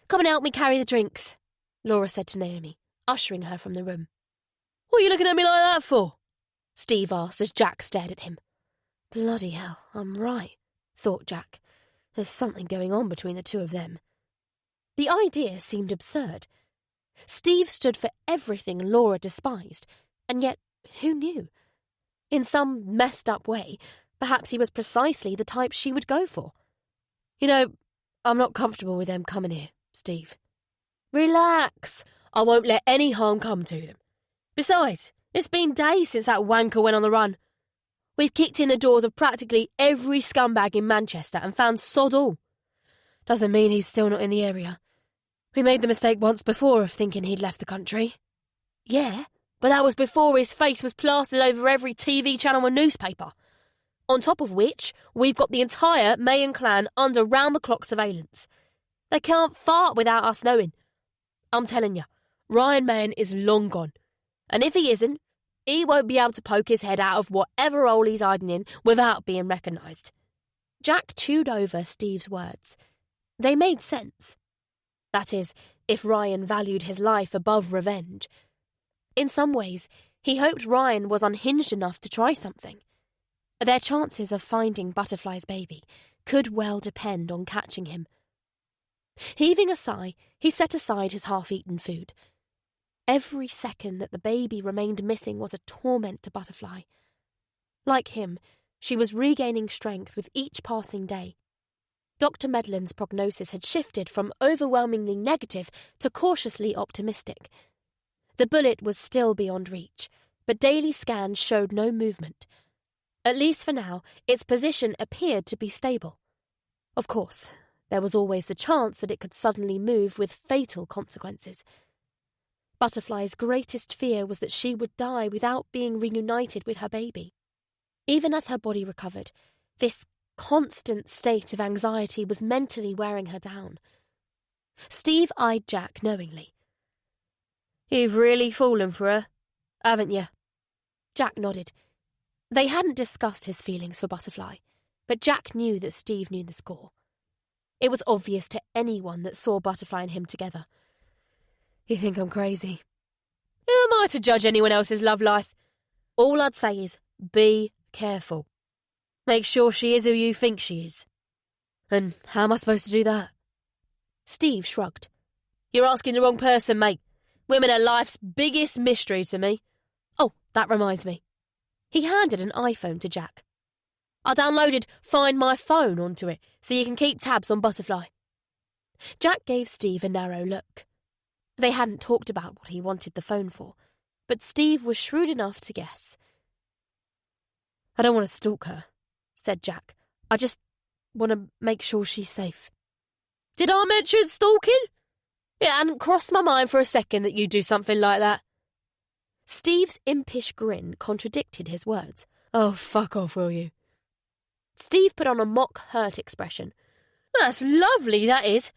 [SPEAKER 2] Come and help me carry the drinks, Laura said to Naomi, ushering her from the room. What are you looking at me like that for? Steve asked as Jack stared at him. Bloody hell, I'm right, thought Jack. There's something going on between the two of them. The idea seemed absurd. Steve stood for everything Laura despised, and yet, who knew? In some messed-up way, perhaps he was precisely the type she would go for. You know, I'm not comfortable with them coming here, Steve. Relax. I won't let any harm come to them. Besides, it's been days since that wanker went on the run. We've kicked in the doors of practically every scumbag in Manchester and found sod all. Doesn't mean he's still not in the area. We made the mistake once before of thinking he'd left the country. Yeah, but that was before his face was plastered over every TV channel and newspaper. On top of which, we've got the entire Mayan clan under round-the-clock surveillance. They can't fart without us knowing. I'm telling you, Ryan Mayan is long gone. And if he isn't, he won't be able to poke his head out of whatever hole he's hiding in without being recognised. Jack chewed over Steve's words. They made sense. That is, if Ryan valued his life above revenge. In some ways, he hoped Ryan was unhinged enough to try something. Their chances of finding Butterfly's baby could well depend on catching him. Heaving a sigh, he set aside his half-eaten food. Every second that the baby remained missing was a torment to Butterfly. Like him, she was regaining strength with each passing day. Dr. Medlin's prognosis had shifted from overwhelmingly negative to cautiously optimistic. The bullet was still beyond reach, but daily scans showed no movement. At least for now, its position appeared to be stable. Of course, there was always the chance that it could suddenly move with fatal consequences. Butterfly's greatest fear was that she would die without being reunited with her baby. Even as her body recovered, this constant state of anxiety was mentally wearing her down. Steve eyed Jack knowingly. You've really fallen for her, haven't you? Jack nodded. They hadn't discussed his feelings for Butterfly, but Jack knew that Steve knew the score. It was obvious to anyone that saw Butterfly and him together. You think I'm crazy? Who am I to judge anyone else's love life? All I'd say is, be careful. Make sure she is who you think she is. And how am I supposed to do that? Steve shrugged. You're asking the wrong person, mate. Women are life's biggest mystery to me. Oh, that reminds me. He handed an iPhone to Jack. I downloaded Find My Phone onto it so you can keep tabs on Butterfly. Jack gave Steve a narrow look. They hadn't talked about what he wanted the phone for, but Steve was shrewd enough to guess. I don't want to stalk her, said Jack. I just want to make sure she's safe. Did I mention stalking? It hadn't crossed my mind for a second that you'd do something like that. Steve's impish grin contradicted his words. Oh, fuck off, will you? Steve put on a mock-hurt expression. That's lovely, that is.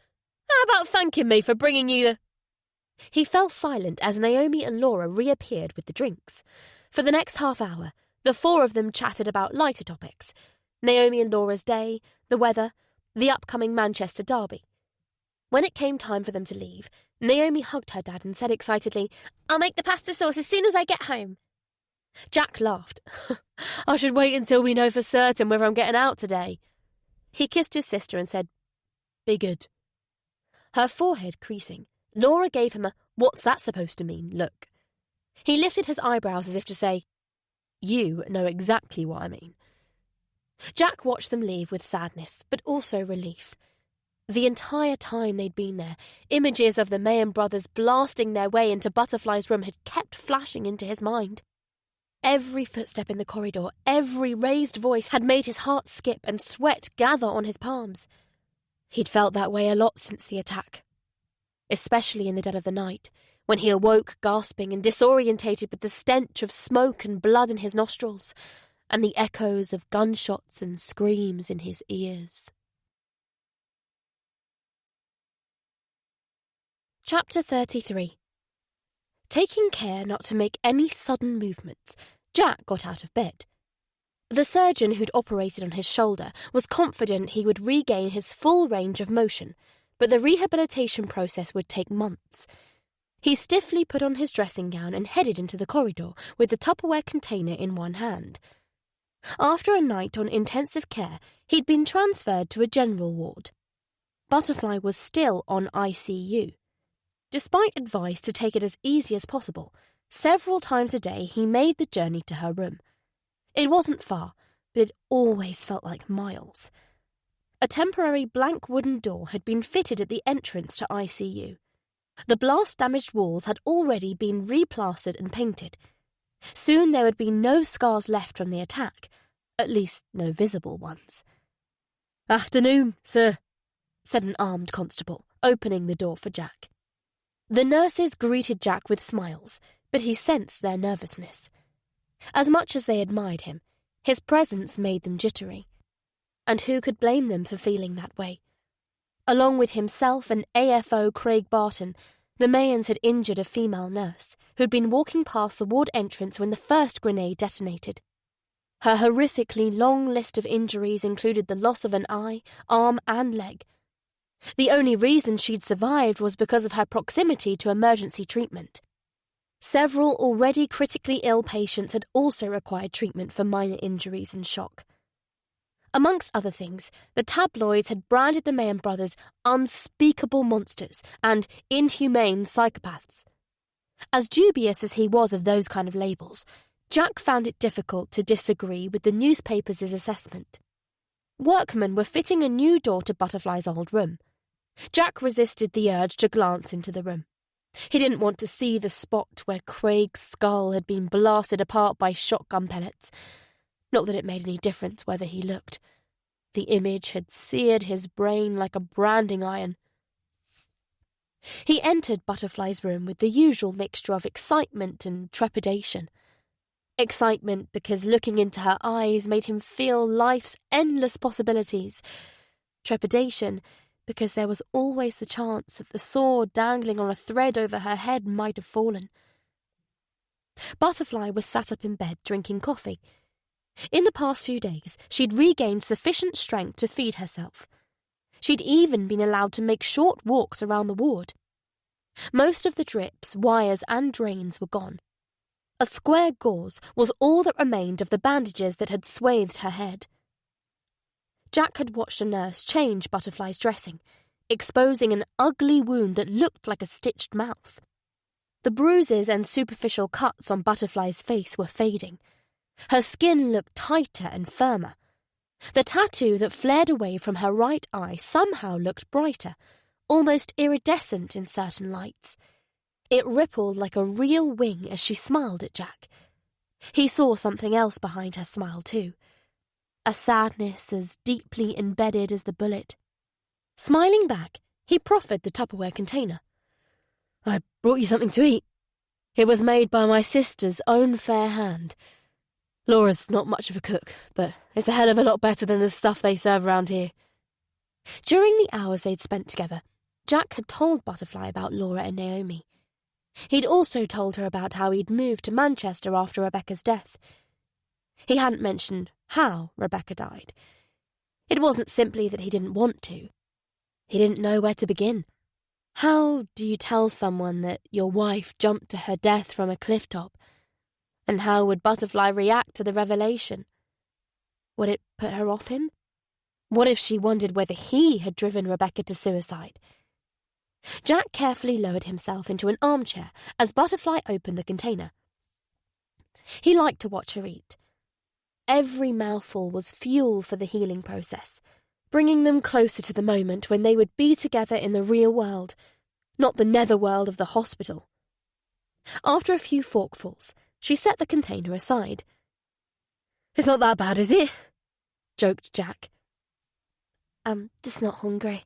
[SPEAKER 2] How about thanking me for bringing you the... He fell silent as Naomi and Laura reappeared with the drinks. For the next half hour, the four of them chatted about lighter topics. Naomi and Laura's day, the weather, the upcoming Manchester derby. When it came time for them to leave, Naomi hugged her dad and said excitedly, I'll make the pasta sauce as soon as I get home. Jack laughed. I should wait until we know for certain whether I'm getting out today. He kissed his sister and said, Be good. Her forehead creasing, Laura gave him a what's that supposed to mean look. He lifted his eyebrows as if to say, You know exactly what I mean. Jack watched them leave with sadness, but also relief. The entire time they'd been there, images of the Mayan brothers blasting their way into Butterfly's room had kept flashing into his mind. Every footstep in the corridor, every raised voice had made his heart skip and sweat gather on his palms. He'd felt that way a lot since the attack. Especially in the dead of the night,
[SPEAKER 1] when he awoke gasping and disorientated with the stench of smoke and blood in his nostrils, and the echoes of gunshots and screams in his ears. Chapter 33. Taking care not to make any sudden movements, Jack got out of bed. The surgeon who'd operated on his shoulder was confident he would regain his full range of motion, but the rehabilitation process would take months. He stiffly put on his dressing gown and headed into the corridor with the Tupperware container in one hand. After a night on intensive care, he'd been transferred to a general ward. Butterfly was still on ICU. Despite advice to take it as easy as possible, several times a day he made the journey to her room. It wasn't far, but it always felt like miles. A temporary blank wooden door had been fitted at the entrance to ICU. The blast-damaged walls had already been replastered and painted. Soon there would be no scars left from the attack, at least no visible ones.
[SPEAKER 2] "Afternoon, sir,"
[SPEAKER 1] said an armed constable, opening the door for Jack. The nurses greeted Jack with smiles, but he sensed their nervousness. As much as they admired him, his presence made them jittery. And who could blame them for feeling that way? Along with himself and AFO Craig Barton, the Mayans had injured a female nurse who'd been walking past the ward entrance when the first grenade detonated. Her horrifically long list of injuries included the loss of an eye, arm and leg. The only reason she'd survived was because of her proximity to emergency treatment. Several already critically ill patients had also required treatment for minor injuries and shock. Amongst other things, the tabloids had branded the Mayan brothers unspeakable monsters and inhumane psychopaths. As dubious as he was of those kind of labels, Jack found it difficult to disagree with the newspapers' assessment. Workmen were fitting a new door to Butterfly's old room. Jack resisted the urge to glance into the room. He didn't want to see the spot where Craig's skull had been blasted apart by shotgun pellets. Not that it made any difference whether he looked. The image had seared his brain like a branding iron. He entered Butterfly's room with the usual mixture of excitement and trepidation. Excitement because looking into her eyes made him feel life's endless possibilities. Trepidation because there was always the chance that the sword dangling on a thread over her head might have fallen. Butterfly was sat up in bed drinking coffee. In the past few days, she'd regained sufficient strength to feed herself. She'd even been allowed to make short walks around the ward. Most of the drips, wires and drains were gone. A square gauze was all that remained of the bandages that had swathed her head. Jack had watched a nurse change Butterfly's dressing, exposing an ugly wound that looked like a stitched mouth. The bruises and superficial cuts on Butterfly's face were fading. Her skin looked tighter and firmer. The tattoo that flared away from her right eye somehow looked brighter, almost iridescent in certain lights. It rippled like a real wing as she smiled at Jack. He saw something else behind her smile too. A sadness as deeply embedded as the bullet. Smiling back, he proffered the Tupperware container. "I brought you something to eat. It was made by my sister's own fair hand. Laura's not much of a cook, but it's a hell of a lot better than the stuff they serve around here." During the hours they'd spent together, Jack had told Butterfly about Laura and Naomi. He'd also told her about how he'd moved to Manchester after Rebecca's death. He hadn't mentioned how Rebecca died. It wasn't simply that he didn't want to. He didn't know where to begin. How do you tell someone that your wife jumped to her death from a cliff top? And how would Butterfly react to the revelation? Would it put her off him? What if she wondered whether he had driven Rebecca to suicide? Jack carefully lowered himself into an armchair as Butterfly opened the container. He liked to watch her eat. Every mouthful was fuel for the healing process, bringing them closer to the moment when they would be together in the real world, not the netherworld of the hospital. After a few forkfuls, she set the container aside. "It's not that bad, is it?" joked Jack. "I'm just not hungry."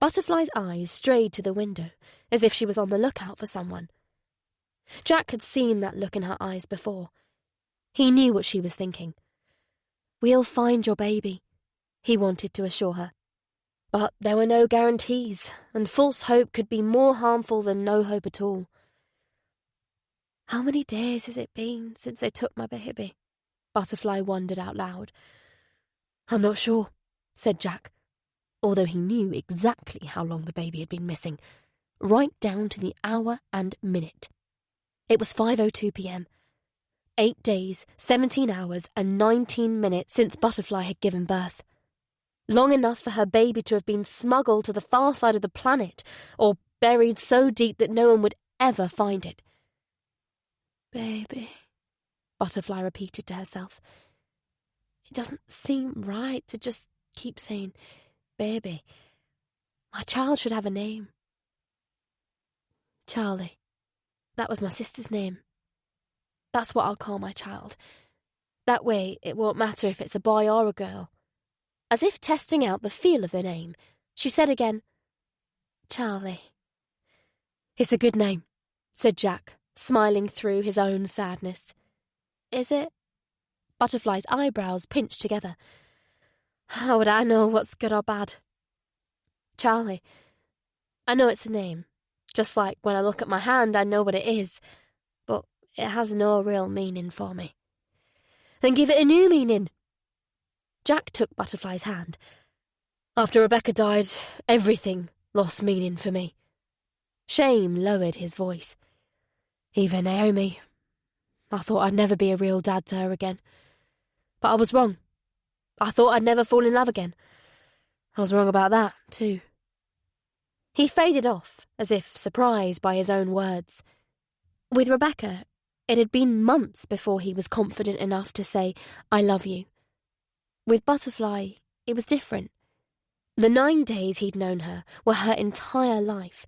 [SPEAKER 1] Butterfly's eyes strayed to the window, as if she was on the lookout for someone. Jack had seen that look in her eyes before. He knew what she was thinking. "We'll find your baby," he wanted to assure her. But there were no guarantees, and false hope could be more harmful than no hope at all. "How many days has it been since they took my baby?" Butterfly wondered out loud. "I'm not sure," said Jack, although he knew exactly how long the baby had been missing, right down to the hour and minute. It was 5:02 p.m. 8 days, 17 hours, and 19 minutes since Butterfly had given birth. Long enough for her baby to have been smuggled to the far side of the planet, or buried so deep that no one would ever find it. "Baby," Butterfly repeated to herself. "It doesn't seem right to just keep saying baby. My child should have a name." "Charlie. That was my sister's name. That's what I'll call my child. That way it won't matter if it's a boy or a girl." As if testing out the feel of the name, she said again, "Charlie." "It's a good name," said Jack, smiling through his own sadness. "Is it?" Butterfly's eyebrows pinched together. "How would I know what's good or bad?" "Charlie. I know it's a name. Just like when I look at my hand, I know what it is. But it has no real meaning for me." "Then give it a new meaning." Jack took Butterfly's hand. "After Rebecca died, everything lost meaning for me." Shame lowered his voice. "Even Naomi. I thought I'd never be a real dad to her again. But I was wrong. I thought I'd never fall in love again. I was wrong about that, too." He faded off, as if surprised by his own words. With Rebecca, it had been months before he was confident enough to say, "I love you." With Butterfly, it was different. The 9 days he'd known her were her entire life.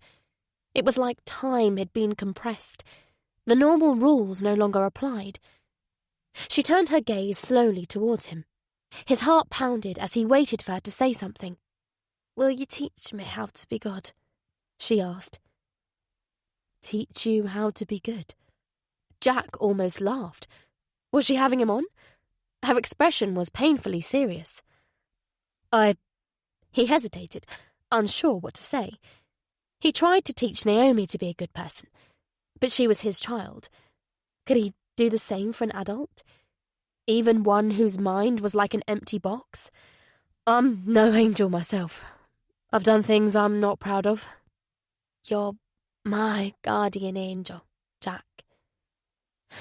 [SPEAKER 1] It was like time had been compressed. The normal rules no longer applied. She turned her gaze slowly towards him. His heart pounded as he waited for her to say something. "Will you teach me how to be good?" she asked. "Teach you how to be good?" Jack almost laughed. Was she having him on? Her expression was painfully serious. He hesitated, unsure what to say. He tried to teach Naomi to be a good person, but she was his child. Could he do the same for an adult? Even one whose mind was like an empty box? "I'm no angel myself. I've done things I'm not proud of." "You're my guardian angel, Jack."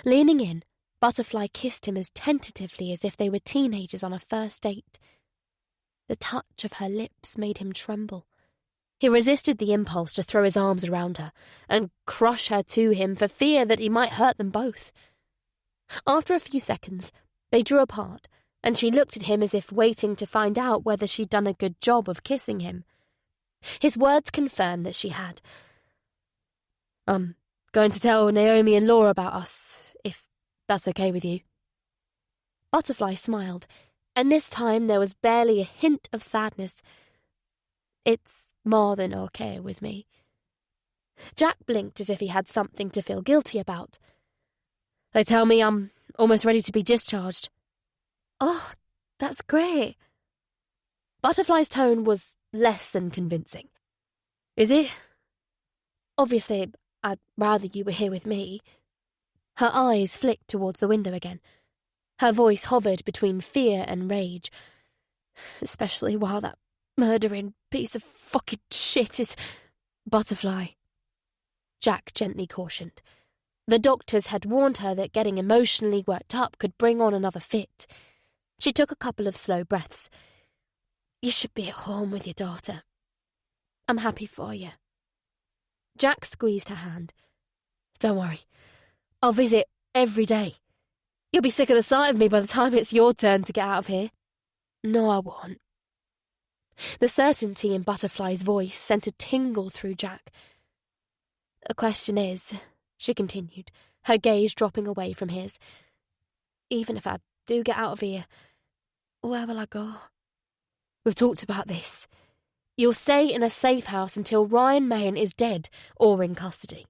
[SPEAKER 1] Leaning in, Butterfly kissed him as tentatively as if they were teenagers on a first date. The touch of her lips made him tremble. He resisted the impulse to throw his arms around her and crush her to him for fear that he might hurt them both. After a few seconds, they drew apart, and she looked at him as if waiting to find out whether she'd done a good job of kissing him. His words confirmed that she had. "I'm going to tell Naomi and Laura about us, if that's okay with you." Butterfly smiled, and this time there was barely a hint of sadness. "It's more than okay with me." Jack blinked as if he had something to feel guilty about. "They tell me I'm almost ready to be discharged." "Oh, that's great." Butterfly's tone was less than convincing. "Is it?" "Obviously, I'd rather you were here with me." Her eyes flicked towards the window again. Her voice hovered between fear and rage. "Especially while that murdering piece of fucking shit is—" "Butterfly," Jack gently cautioned. The doctors had warned her that getting emotionally worked up could bring on another fit. She took a couple of slow breaths. "You should be at home with your daughter. I'm happy for you." Jack squeezed her hand. "Don't worry. I'll visit every day. You'll be sick of the sight of me by the time it's your turn to get out of here." "No, I won't." The certainty in Butterfly's voice sent a tingle through Jack. "The question is," she continued, her gaze dropping away from his, "even if I do get out of here, where will I go?" "We've talked about this. You'll stay in a safe house until Ryan Mahan is dead or in custody.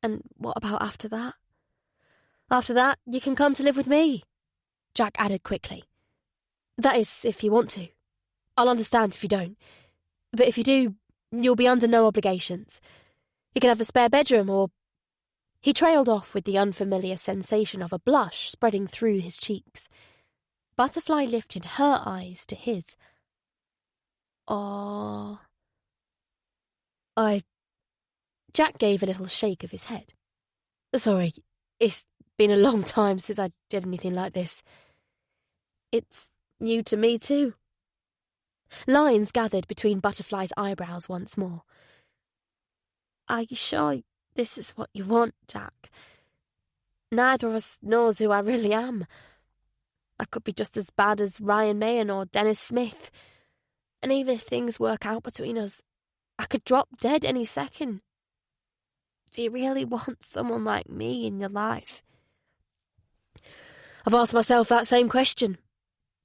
[SPEAKER 1] And what about after that? After that, you can come to live with me, Jack added quickly. That is, if you want to. I'll understand if you don't. But if you do, you'll be under no obligations. You can have a spare bedroom or... He trailed off with the unfamiliar sensation of a blush spreading through his cheeks. Butterfly lifted her eyes to his. Jack gave a little shake of his head. Sorry, it's been a long time since I did anything like this. It's new to me too. Lines gathered between Butterfly's eyebrows once more. Are you sure this is what you want, Jack? Neither of us knows who I really am. I could be just as bad as Ryan Mahan or Dennis Smith. And even if things work out between us, I could drop dead any second. Do you really want someone like me in your life? I've asked myself that same question,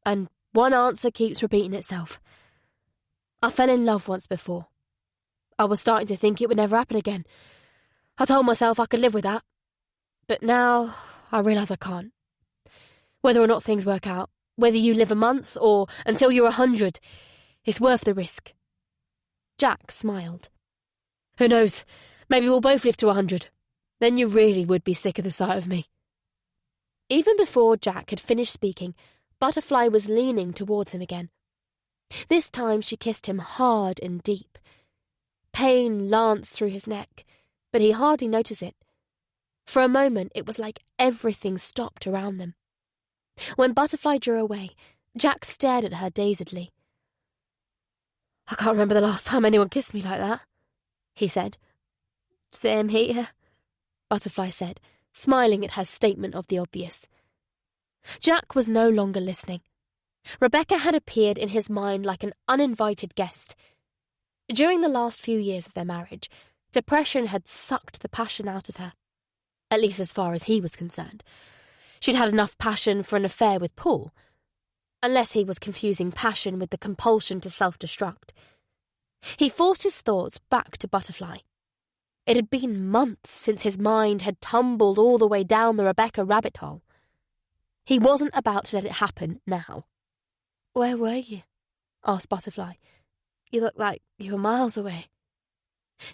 [SPEAKER 1] and one answer keeps repeating itself. I fell in love once before. I was starting to think it would never happen again. I told myself I could live with that. But now I realise I can't. Whether or not things work out, whether you live a month or until you're 100, it's worth the risk. Jack smiled. Who knows? Maybe we'll both live to 100. Then you really would be sick of the sight of me. Even before Jack had finished speaking, Butterfly was leaning towards him again. This time she kissed him hard and deep. Pain lanced through his neck, but he hardly noticed it. For a moment it was like everything stopped around them. When Butterfly drew away, Jack stared at her dazedly. I can't remember the last time anyone kissed me like that, he said. Same here, Butterfly said, smiling at her statement of the obvious. Jack was no longer listening. Rebecca had appeared in his mind like an uninvited guest. During the last few years of their marriage, depression had sucked the passion out of her, at least as far as he was concerned. She'd had enough passion for an affair with Paul, unless he was confusing passion with the compulsion to self-destruct. He forced his thoughts back to Butterfly. It had been months since his mind had tumbled all the way down the Rebecca rabbit hole. He wasn't about to let it happen now. Where were you? Asked Butterfly. You look like you were miles away.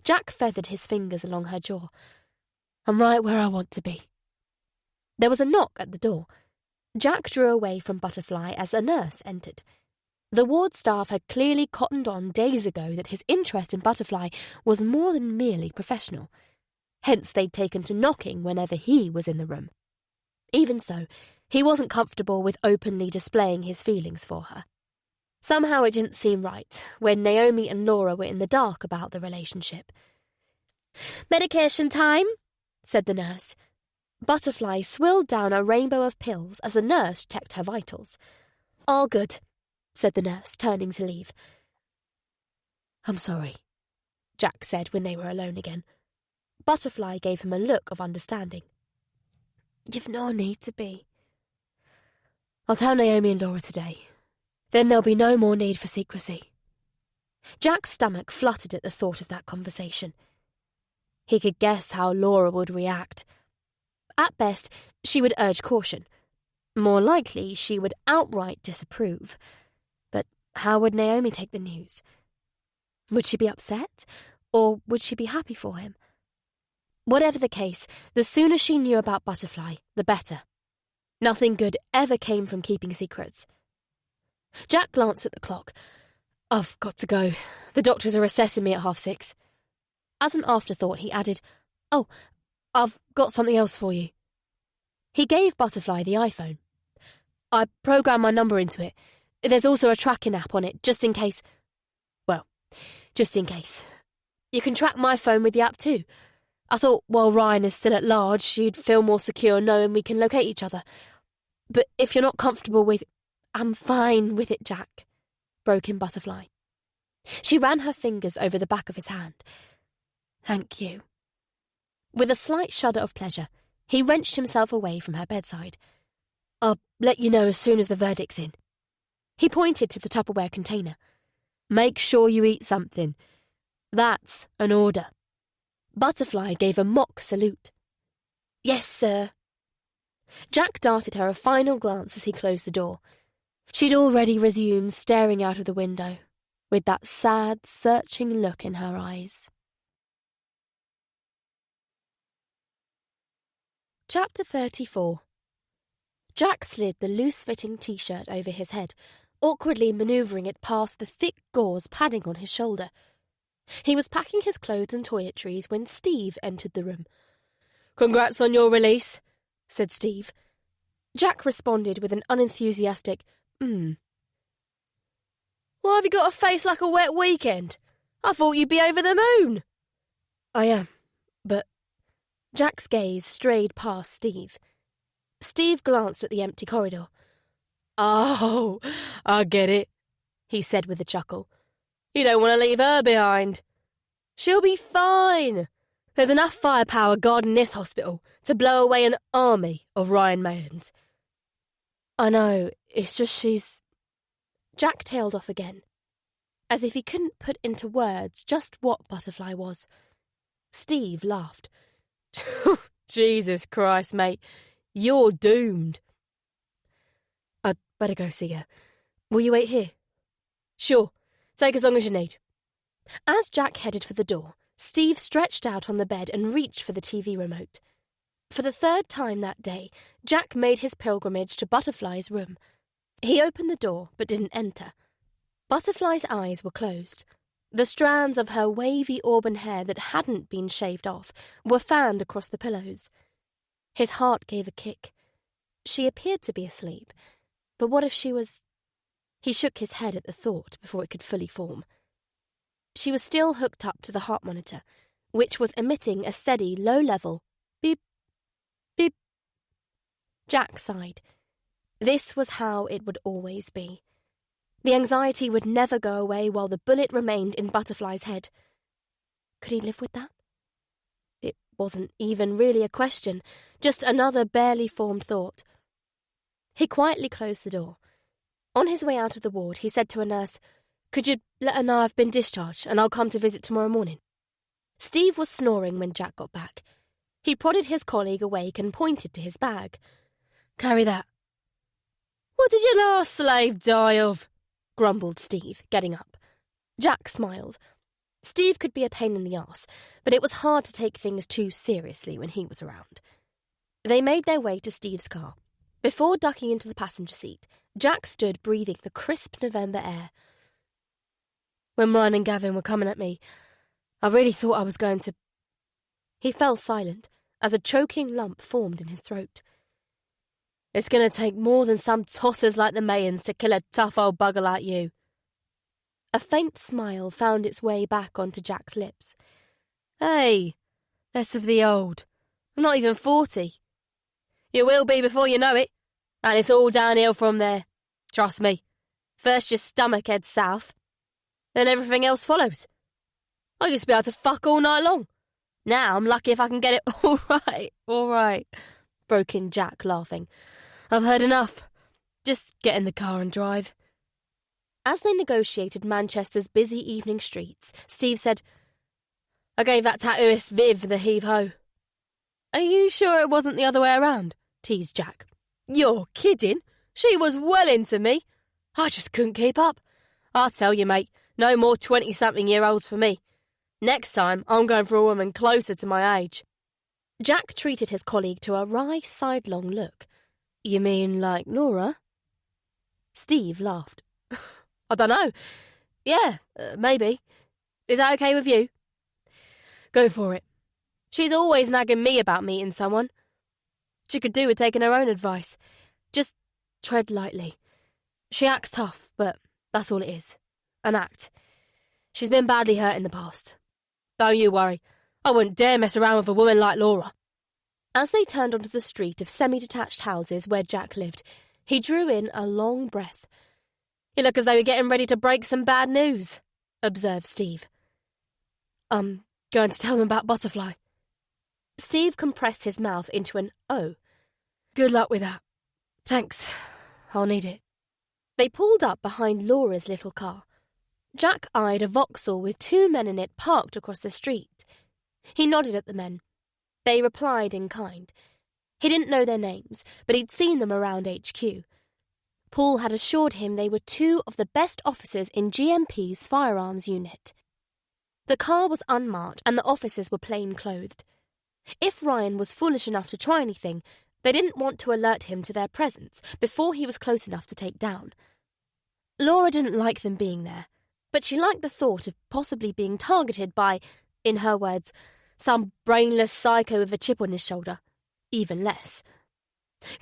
[SPEAKER 1] Jack feathered his fingers along her jaw. I'm right where I want to be. There was a knock at the door. Jack drew away from Butterfly as a nurse entered. The ward staff had clearly cottoned on days ago that his interest in Butterfly was more than merely professional. Hence they'd taken to knocking whenever he was in the room. Even so, he wasn't comfortable with openly displaying his feelings for her. Somehow it didn't seem right when Naomi and Laura were in the dark about the relationship. Medication time, said the nurse. Butterfly swilled down a rainbow of pills as the nurse checked her vitals. All good, said the nurse, turning to leave. I'm sorry, Jack said when they were alone again. Butterfly gave him a look of understanding. You've no need to be. I'll tell Naomi and Laura today. Then there'll be no more need for secrecy. Jack's stomach fluttered at the thought of that conversation. He could guess how Laura would react. At best, she would urge caution. More likely, she would outright disapprove. But how would Naomi take the news? Would she be upset, or would she be happy for him? Whatever the case, the sooner she knew about Butterfly, the better. Nothing good ever came from keeping secrets. Jack glanced at the clock. I've got to go. The doctors are assessing me at 6:30. As an afterthought, he added, Oh, I've got something else for you. He gave Butterfly the iPhone. I programmed my number into it. There's also a tracking app on it, just in case. Well, just in case. You can track my phone with the app too. I thought while Ryan is still at large, you'd feel more secure knowing we can locate each other. But if you're not comfortable with... I'm fine with it, Jack, broke in Butterfly. She ran her fingers over the back of his hand. Thank you. With a slight shudder of pleasure, he wrenched himself away from her bedside. I'll let you know as soon as the verdict's in. He pointed to the Tupperware container.
[SPEAKER 2] Make sure you eat something. That's an order."
[SPEAKER 1] Butterfly gave a mock salute. "Yes, sir." Jack darted her a final glance as he closed the door. She'd already resumed staring out of the window, with that sad, searching look in her eyes. Chapter 34. Jack slid the loose-fitting t-shirt over his head, awkwardly manoeuvring it past the thick gauze padding on his shoulder. He was packing his clothes and toiletries when Steve entered the room.
[SPEAKER 2] "Congrats on your release," said Steve.
[SPEAKER 1] Jack responded with an unenthusiastic,
[SPEAKER 2] Why have you got a face like a wet weekend? I thought you'd be over the moon."
[SPEAKER 1] "I am, but..." Jack's gaze strayed past Steve. Steve glanced at the empty corridor.
[SPEAKER 2] "Oh, I get it," he said with a chuckle. "You don't want to leave her behind. She'll be fine. There's enough firepower guarding this hospital to blow away an army of Ryan Mayans."
[SPEAKER 1] "I know, it's just she's..." Jack tailed off again, as if he couldn't put into words just what Butterfly was. Steve laughed.
[SPEAKER 2] "Jesus Christ, mate. You're doomed."
[SPEAKER 1] "I'd better go see her. Will you wait here?"
[SPEAKER 2] "Sure. Take as long as you need."
[SPEAKER 1] As Jack headed for the door, Steve stretched out on the bed and reached for the TV remote. For the third time that day, Jack made his pilgrimage to Butterfly's room. He opened the door, but didn't enter. Butterfly's eyes were closed. The strands of her wavy auburn hair that hadn't been shaved off were fanned across the pillows. His heart gave a kick. She appeared to be asleep, but what if she was... He shook his head at the thought before it could fully form. She was still hooked up to the heart monitor, which was emitting a steady, low-level beep, beep. Jack sighed. This was how it would always be. The anxiety would never go away while the bullet remained in Butterfly's head. Could he live with that? It wasn't even really a question, just another barely formed thought. He quietly closed the door. On his way out of the ward, he said to a nurse, "Could you let her know I've been discharged and I'll come to visit tomorrow morning?" Steve was snoring when Jack got back. He prodded his colleague awake and pointed to his bag. "Carry that."
[SPEAKER 2] "What did your last slave die of?" grumbled Steve, getting up.
[SPEAKER 1] Jack smiled. Steve could be a pain in the arse, but it was hard to take things too seriously when he was around. They made their way to Steve's car. Before ducking into the passenger seat, Jack stood breathing the crisp November air.
[SPEAKER 2] "When Ryan and Gavin were coming at me, I really thought I was going to..."
[SPEAKER 1] He fell silent as a choking lump formed in his throat.
[SPEAKER 2] "It's going to take more than some tossers like the Mayans to kill a tough old bugger like you."
[SPEAKER 1] A faint smile found its way back onto Jack's lips.
[SPEAKER 2] "Hey, less of the old. I'm not even 40. You will be before you know it, and it's all downhill from there. Trust me. First your stomach heads south, then everything else follows. I used to be able to fuck all night long. Now I'm lucky if I can get it all right, broke in Jack, laughing. "I've heard enough. Just get in the car and drive."
[SPEAKER 1] As they negotiated Manchester's busy evening streets, Steve said,
[SPEAKER 2] "I gave that tattooist Viv the heave-ho."
[SPEAKER 1] "Are you sure it wasn't the other way around?" teased Jack.
[SPEAKER 2] "You're kidding. She was well into me. I just couldn't keep up. I tell you, mate, no more 20-something-year-olds for me. Next time, I'm going for a woman closer to my age."
[SPEAKER 1] Jack treated his colleague to a wry, sidelong look.
[SPEAKER 2] "You mean like Nora?"
[SPEAKER 1] Steve laughed.
[SPEAKER 2] "I don't know. Yeah, maybe. Is that okay with you?" "Go for it. She's always nagging me about meeting someone. She could do with taking her own advice. Just tread lightly. She acts tough, but that's all it is. An act. She's been badly hurt in the past. Don't you worry. I wouldn't dare mess around with a woman like Laura."
[SPEAKER 1] As they turned onto the street of semi-detached houses where Jack lived, he drew in a long breath.
[SPEAKER 2] "You look as though you're getting ready to break some bad news," observed Steve.
[SPEAKER 1] "I'm going to tell them about Butterfly." Steve compressed his mouth into an O.
[SPEAKER 2] "Good luck with that. Thanks. I'll need it."
[SPEAKER 1] They pulled up behind Laura's little car. Jack eyed a Vauxhall with 2 men in it parked across the street. He nodded at the men. They replied in kind. He didn't know their names, but he'd seen them around HQ. Paul had assured him they were 2 of the best officers in GMP's firearms unit. The car was unmarked and the officers were plain-clothed. If Ryan was foolish enough to try anything, they didn't want to alert him to their presence before he was close enough to take down. Laura didn't like them being there, but she liked the thought of possibly being targeted by, in her words, some brainless psycho with a chip on his shoulder. Even less.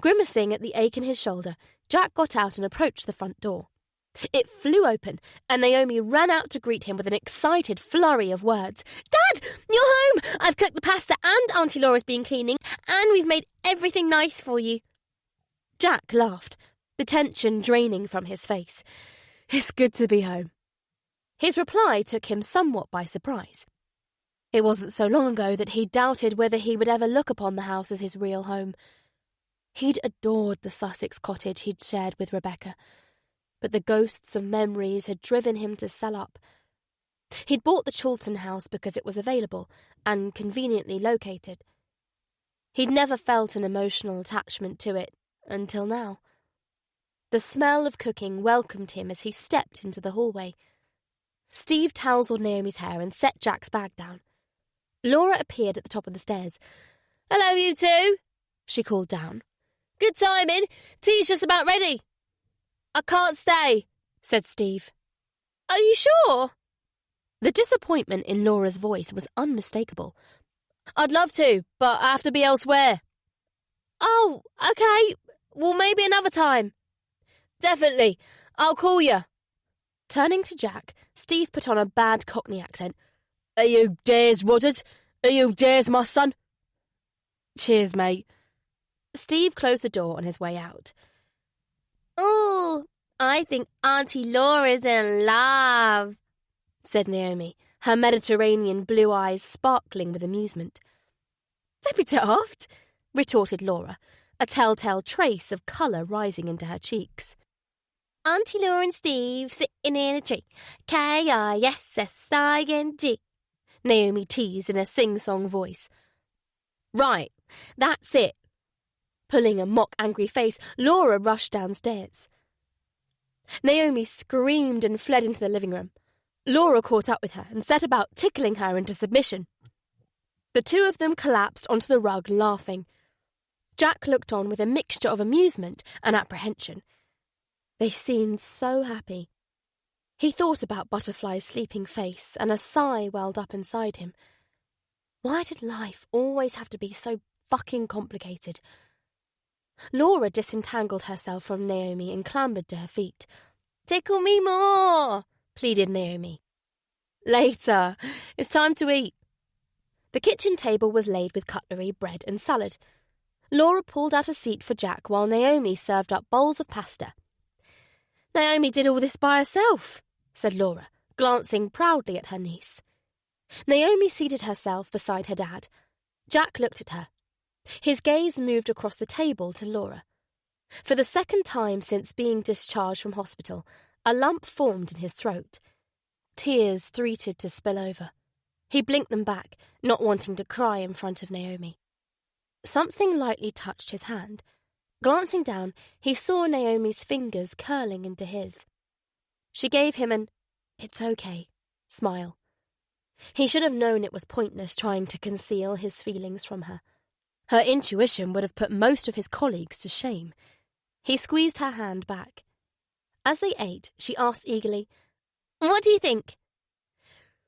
[SPEAKER 1] Grimacing at the ache in his shoulder, Jack got out and approached the front door. It flew open, and Naomi ran out to greet him with an excited flurry of words. "Dad, you're home! I've cooked the pasta and Auntie Laura's been cleaning, and we've made everything nice for you." Jack laughed, the tension draining from his face. "It's good to be home." His reply took him somewhat by surprise. It wasn't so long ago that he doubted whether he would ever look upon the house as his real home. He'd adored the Sussex cottage he'd shared with Rebecca, but the ghosts of memories had driven him to sell up. He'd bought the Chulton house because it was available and conveniently located. He'd never felt an emotional attachment to it until now. The smell of cooking welcomed him as he stepped into the hallway. Steve tousled Naomi's hair and set Jack's bag down. Laura appeared at the top of the stairs. "Hello, you 2, she called down. "Good timing. Tea's just about ready." "I can't stay," said Steve. "Are you sure?" The disappointment in Laura's voice was unmistakable. "I'd love to, but I have to be elsewhere." "Oh, okay. Well, maybe another time." "Definitely. I'll call you." Turning to Jack, Steve put on a bad Cockney accent. "Are you dares, Roddard? Are you dares, my son?" "Cheers, mate." Steve closed the door on his way out. "Ooh, I think Auntie Laura's in love," said Naomi, her Mediterranean blue eyes sparkling with amusement. "Don't be daft," retorted Laura, a telltale trace of colour rising into her cheeks. "Auntie Laura and Steve sitting in a tree. Kissing," Naomi teased in a sing-song voice. "Right, that's it." Pulling a mock-angry face, Laura rushed downstairs. Naomi screamed and fled into the living room. Laura caught up with her and set about tickling her into submission. The 2 of them collapsed onto the rug, laughing. Jack looked on with a mixture of amusement and apprehension. They seemed so happy. He thought about Butterfly's sleeping face, and a sigh welled up inside him. Why did life always have to be so fucking complicated? Laura disentangled herself from Naomi and clambered to her feet. "Tickle me more," pleaded Naomi. "Later. It's time to eat." The kitchen table was laid with cutlery, bread and salad. Laura pulled out a seat for Jack while Naomi served up bowls of pasta. "Naomi did all this by herself," said Laura, glancing proudly at her niece. Naomi seated herself beside her dad. Jack looked at her. His gaze moved across the table to Laura. For the second time since being discharged from hospital, a lump formed in his throat. Tears threatened to spill over. He blinked them back, not wanting to cry in front of Naomi. Something lightly touched his hand. Glancing down, he saw Naomi's fingers curling into his. She gave him an "it's okay" smile. He should have known it was pointless trying to conceal his feelings from her. Her intuition would have put most of his colleagues to shame. He squeezed her hand back. As they ate, she asked eagerly, "What do you think?"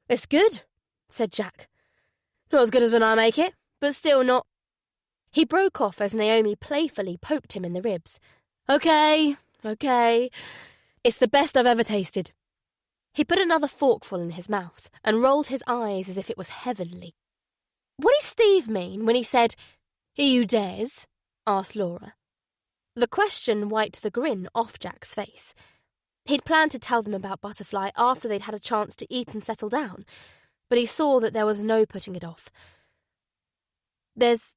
[SPEAKER 1] "It's good," said Jack. "Not as good as when I make it, but still not—" He broke off as Naomi playfully poked him in the ribs. Okay. It's the best I've ever tasted." He put another forkful in his mouth and rolled his eyes as if it was heavenly. "What did Steve mean when he said, 'Are you dares?'" asked Laura. The question wiped the grin off Jack's face. He'd planned to tell them about Butterfly after they'd had a chance to eat and settle down, but he saw that there was no putting it off. "There's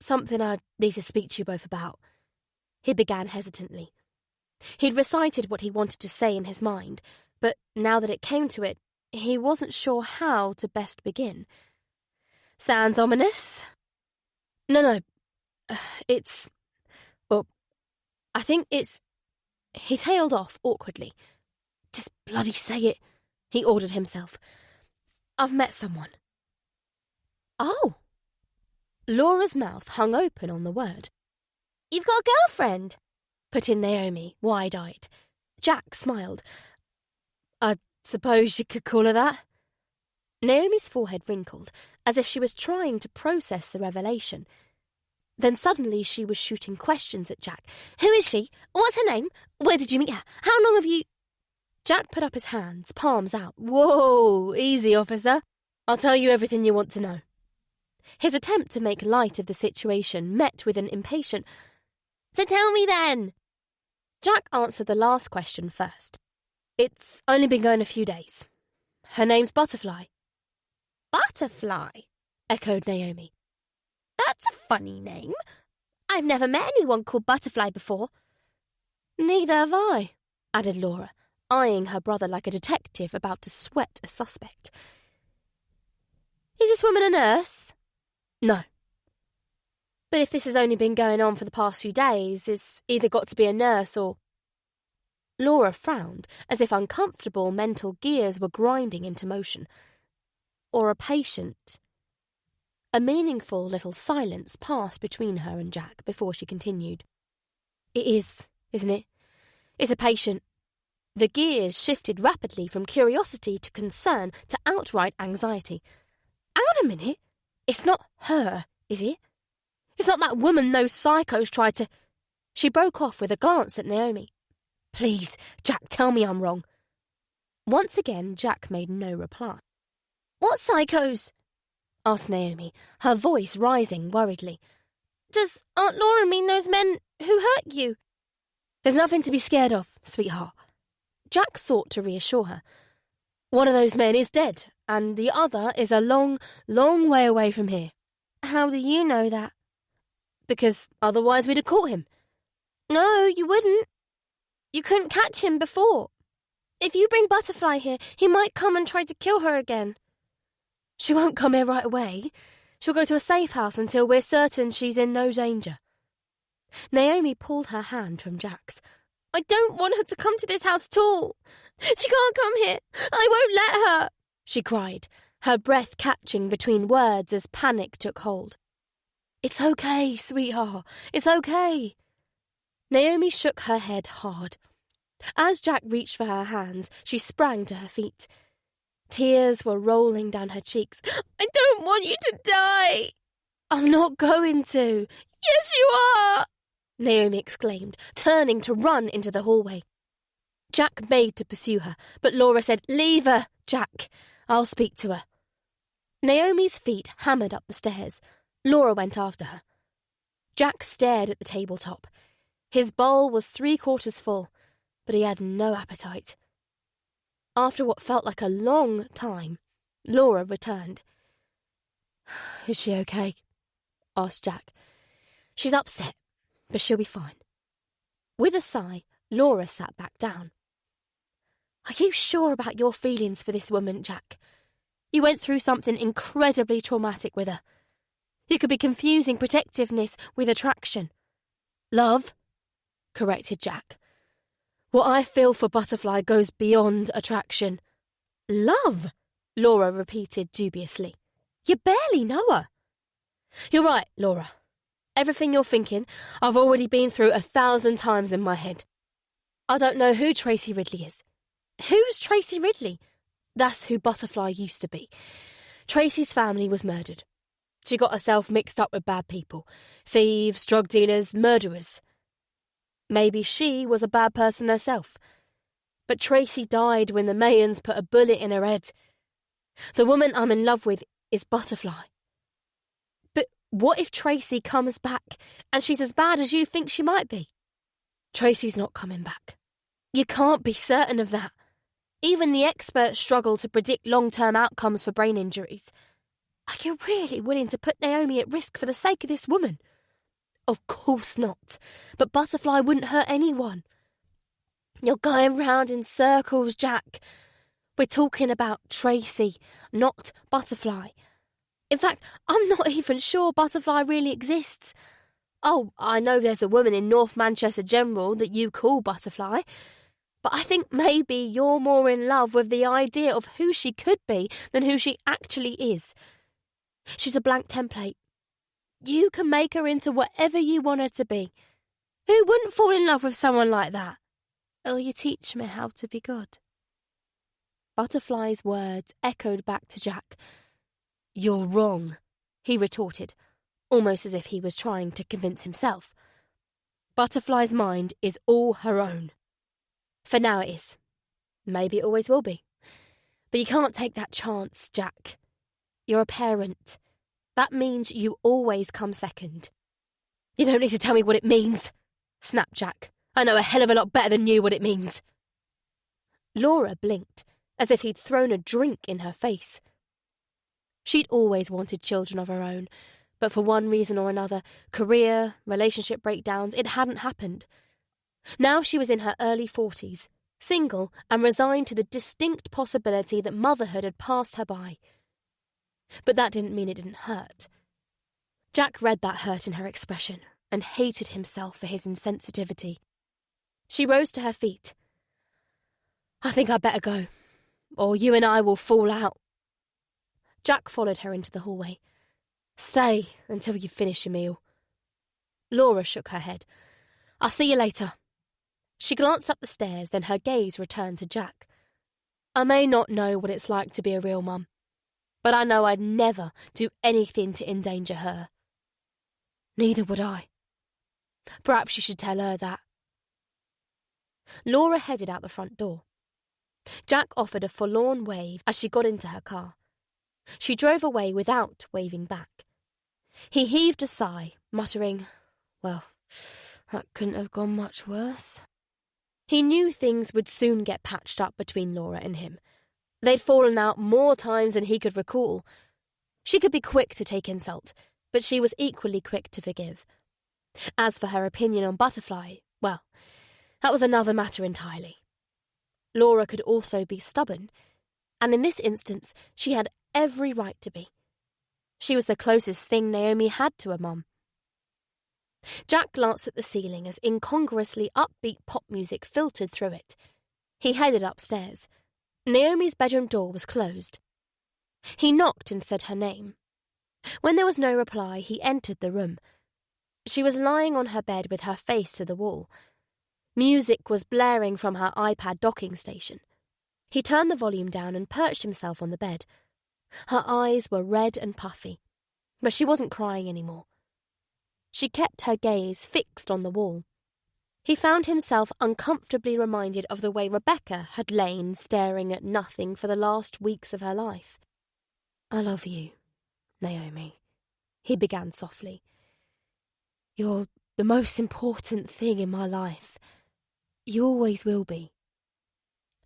[SPEAKER 1] something I need to speak to you both about," he began hesitantly. He'd recited what he wanted to say in his mind, But now that it came to it, he wasn't sure how to best begin.
[SPEAKER 2] Sounds ominous. No, it's... Well, I think it's... He tailed off awkwardly. Just bloody say it, he ordered himself. I've met someone.
[SPEAKER 1] Oh. Laura's mouth hung open on the word.
[SPEAKER 3] You've got a girlfriend,
[SPEAKER 1] put in Naomi, wide-eyed. Jack smiled.
[SPEAKER 2] I suppose you could call her that.
[SPEAKER 1] Naomi's forehead wrinkled, as if she was trying to process the revelation. Then suddenly she was shooting questions at Jack.
[SPEAKER 3] Who is she? What's her name? Where did you meet her? How long have you...
[SPEAKER 1] Jack put up his hands, palms out.
[SPEAKER 2] Whoa, easy, officer. I'll tell you everything you want to know.
[SPEAKER 1] His attempt to make light of the situation met with an impatient,
[SPEAKER 3] So tell me then.
[SPEAKER 1] Jack answered the last question first.
[SPEAKER 2] It's only been going a few days. Her name's Butterfly.
[SPEAKER 3] Butterfly?
[SPEAKER 1] Echoed Naomi.
[SPEAKER 3] That's a funny name. I've never met anyone called Butterfly before.
[SPEAKER 1] Neither have I, added Laura, eyeing her brother like a detective about to sweat a suspect.
[SPEAKER 2] Is this woman a nurse?
[SPEAKER 1] No.
[SPEAKER 2] But if this has only been going on for the past few days, it's either got to be a nurse or...
[SPEAKER 1] Laura frowned, as if uncomfortable mental gears were grinding into motion. Or a patient. A meaningful little silence passed between her and Jack before she continued.
[SPEAKER 2] It is, isn't it? It's a patient.
[SPEAKER 1] The gears shifted rapidly from curiosity to concern to outright anxiety.
[SPEAKER 2] Hang on a minute. It's not her, is it? It's not that woman those psychos tried to...
[SPEAKER 1] She broke off with a glance at Naomi.
[SPEAKER 2] Please, Jack, tell me I'm wrong.
[SPEAKER 1] Once again, Jack made no reply.
[SPEAKER 3] What psychos?
[SPEAKER 1] Asked Naomi, her voice rising worriedly.
[SPEAKER 3] Does Aunt Laura mean those men who hurt you?
[SPEAKER 2] There's nothing to be scared of, sweetheart.
[SPEAKER 1] Jack sought to reassure her.
[SPEAKER 2] One of those men is dead, and the other is a long, long way away from here.
[SPEAKER 3] How do you know that?
[SPEAKER 2] Because otherwise we'd have caught him.
[SPEAKER 3] No, you wouldn't. You couldn't catch him before. If you bring Butterfly here, he might come and try to kill her again.
[SPEAKER 2] She won't come here right away. She'll go to a safe house until we're certain she's in no danger.
[SPEAKER 1] Naomi pulled her hand from Jack's.
[SPEAKER 3] I don't want her to come to this house at all. She can't come here. I won't let her,
[SPEAKER 1] she cried, her breath catching between words as panic took hold.
[SPEAKER 2] It's okay, sweetheart. It's okay.
[SPEAKER 1] Naomi shook her head hard. As Jack reached for her hands, she sprang to her feet. Tears were rolling down her cheeks.
[SPEAKER 3] I don't want you to die.
[SPEAKER 2] I'm not going to.
[SPEAKER 3] Yes, you are,
[SPEAKER 1] Naomi exclaimed, turning to run into the hallway. Jack made to pursue her, but Laura said, "Leave her, Jack. I'll speak to her." Naomi's feet hammered up the stairs. Laura went after her. Jack stared at the tabletop. His bowl was 3/4 full, but he had no appetite. After what felt like a long time, Laura returned.
[SPEAKER 2] "Is she okay?"
[SPEAKER 1] asked Jack. "She's upset, but she'll be fine." With a sigh, Laura sat back down. "Are you sure about your feelings for this woman, Jack? You went through something incredibly traumatic with her. You could be confusing protectiveness with attraction."
[SPEAKER 2] "Love," corrected Jack. "What I feel for Butterfly goes beyond attraction."
[SPEAKER 1] "Love?" Laura repeated dubiously. "You barely know her."
[SPEAKER 2] "You're right, Laura. Everything you're thinking, I've already been through 1,000 times in my head. I don't know who Tracy Ridley is."
[SPEAKER 1] "Who's Tracy Ridley?"
[SPEAKER 2] "That's who Butterfly used to be. Tracy's family was murdered. She got herself mixed up with bad people. Thieves, drug dealers, murderers. Maybe she was a bad person herself. But Tracy died when the Mayans put a bullet in her head. The woman I'm in love with is Butterfly."
[SPEAKER 1] "But what if Tracy comes back and she's as bad as you think she might be?"
[SPEAKER 2] "Tracy's not coming back."
[SPEAKER 1] "You can't be certain of that. Even the experts struggle to predict long-term outcomes for brain injuries. Are you really willing to put Naomi at risk for the sake of this woman?"
[SPEAKER 2] "Of course not. But Butterfly wouldn't hurt anyone."
[SPEAKER 1] You're going round in circles, Jack. We're talking about Tracy, not Butterfly. In fact, I'm not even sure Butterfly really exists. Oh, I know there's a woman in North Manchester General that you call Butterfly, but I think maybe you're more in love with the idea of who she could be than who she actually is. She's a blank template. You can make her into whatever you want her to be. Who wouldn't fall in love with someone like that? Will you teach me how to be good? Butterfly's words echoed back to Jack. You're wrong, he retorted, almost as if he was trying to convince himself. Butterfly's mind is all her own. For now it is. Maybe it always will be. But you can't take that chance, Jack. You're a parent. That means you always come second. You don't need to tell me what it means, snapped Jack. I know a hell of a lot better than you what it means. Laura blinked, as if he'd thrown a drink in her face. She'd always wanted children of her own, but for one reason or another, career, relationship breakdowns, it hadn't happened. Now she was in her early 40s, single and resigned to the distinct possibility that motherhood had passed her by. But that didn't mean it didn't hurt. Jack read that hurt in her expression and hated himself for his insensitivity. She rose to her feet. I think I'd better go, or you and I will fall out. Jack followed her into the hallway. Stay until you finish your meal. Laura shook her head. I'll see you later. She glanced up the stairs, then her gaze returned to Jack. I may not know what it's like to be a real mum, but I know I'd never do anything to endanger her. Neither would I. Perhaps you should tell her that. Laura headed out the front door. Jack offered a forlorn wave as she got into her car. She drove away without waving back. He heaved a sigh, muttering, Well, that couldn't have gone much worse. He knew things would soon get patched up between Laura and him. They'd fallen out more times than he could recall. She could be quick to take insult, but she was equally quick to forgive. As for her opinion on Butterfly, well, that was another matter entirely. Laura could also be stubborn, and in this instance she had every right to be. She was the closest thing Naomi had to a mum. Jack glanced at the ceiling as incongruously upbeat pop music filtered through it. He headed upstairs. Naomi's bedroom door was closed. He knocked and said her name. When there was no reply, he entered the room. She was lying on her bed with her face to the wall. Music was blaring from her iPad docking station. He turned the volume down and perched himself on the bed. Her eyes were red and puffy, but she wasn't crying anymore. She kept her gaze fixed on the wall. He found himself uncomfortably reminded of the way Rebecca had lain staring at nothing for the last weeks of her life. I love you, Naomi, he began softly. You're the most important thing in my life. You always will be.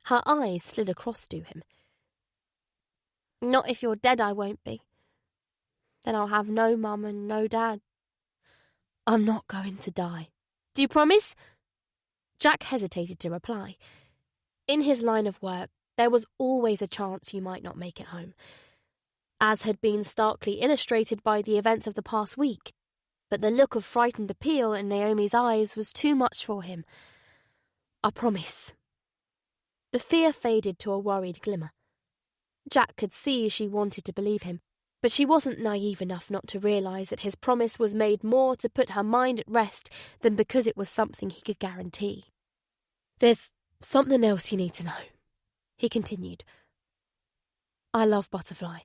[SPEAKER 1] Her eyes slid across to him. Not if you're dead, I won't be. Then I'll have no mum and no dad. I'm not going to die. Do you promise? Jack hesitated to reply. In his line of work, there was always a chance you might not make it home, as had been starkly illustrated by the events of the past week. But the look of frightened appeal in Naomi's eyes was too much for him. I promise. The fear faded to a worried glimmer. Jack could see she wanted to believe him, but she wasn't naive enough not to realise that his promise was made more to put her mind at rest than because it was something he could guarantee. There's something else you need to know, he continued. I love Butterfly.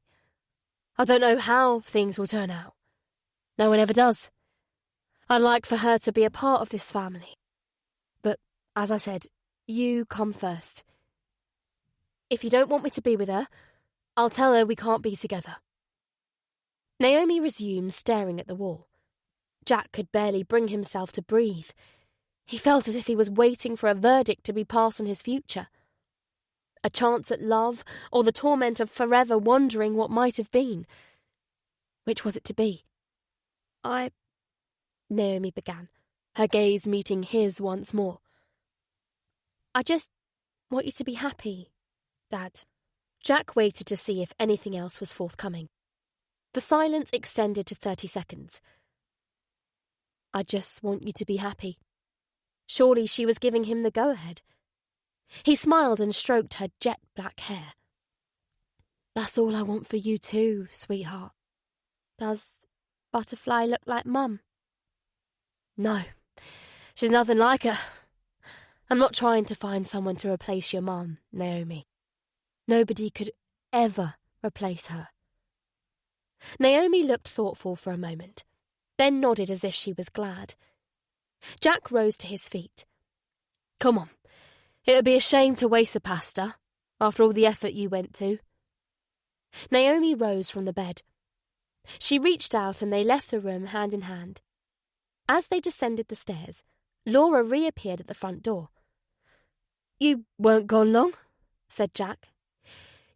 [SPEAKER 1] I don't know how things will turn out. No one ever does. I'd like for her to be a part of this family. But, as I said, you come first. If you don't want me to be with her, I'll tell her we can't be together. Naomi resumed staring at the wall. Jack could barely bring himself to breathe. He felt as if he was waiting for a verdict to be passed on his future. A chance at love, or the torment of forever wondering what might have been. Which was it to be? Naomi began, her gaze meeting his once more. I just want you to be happy, Dad.
[SPEAKER 3] Jack waited to see if anything else was forthcoming. The silence extended to 30 seconds. I just want you to be happy. Surely she was giving him the go-ahead. He smiled and stroked her jet-black hair. That's all I want for you too, sweetheart.
[SPEAKER 1] Does Butterfly look like Mum?
[SPEAKER 3] No, she's nothing like her. I'm not trying to find someone to replace your mum, Naomi. Nobody could ever replace her. Naomi looked thoughtful for a moment, then nodded as if she was glad. Jack rose to his feet. Come on, it would be a shame to waste a pasta, after all the effort you went to. Naomi rose from the bed. She reached out and they left the room hand in hand. As they descended the stairs, Laura reappeared at the front door. You weren't gone long, said Jack.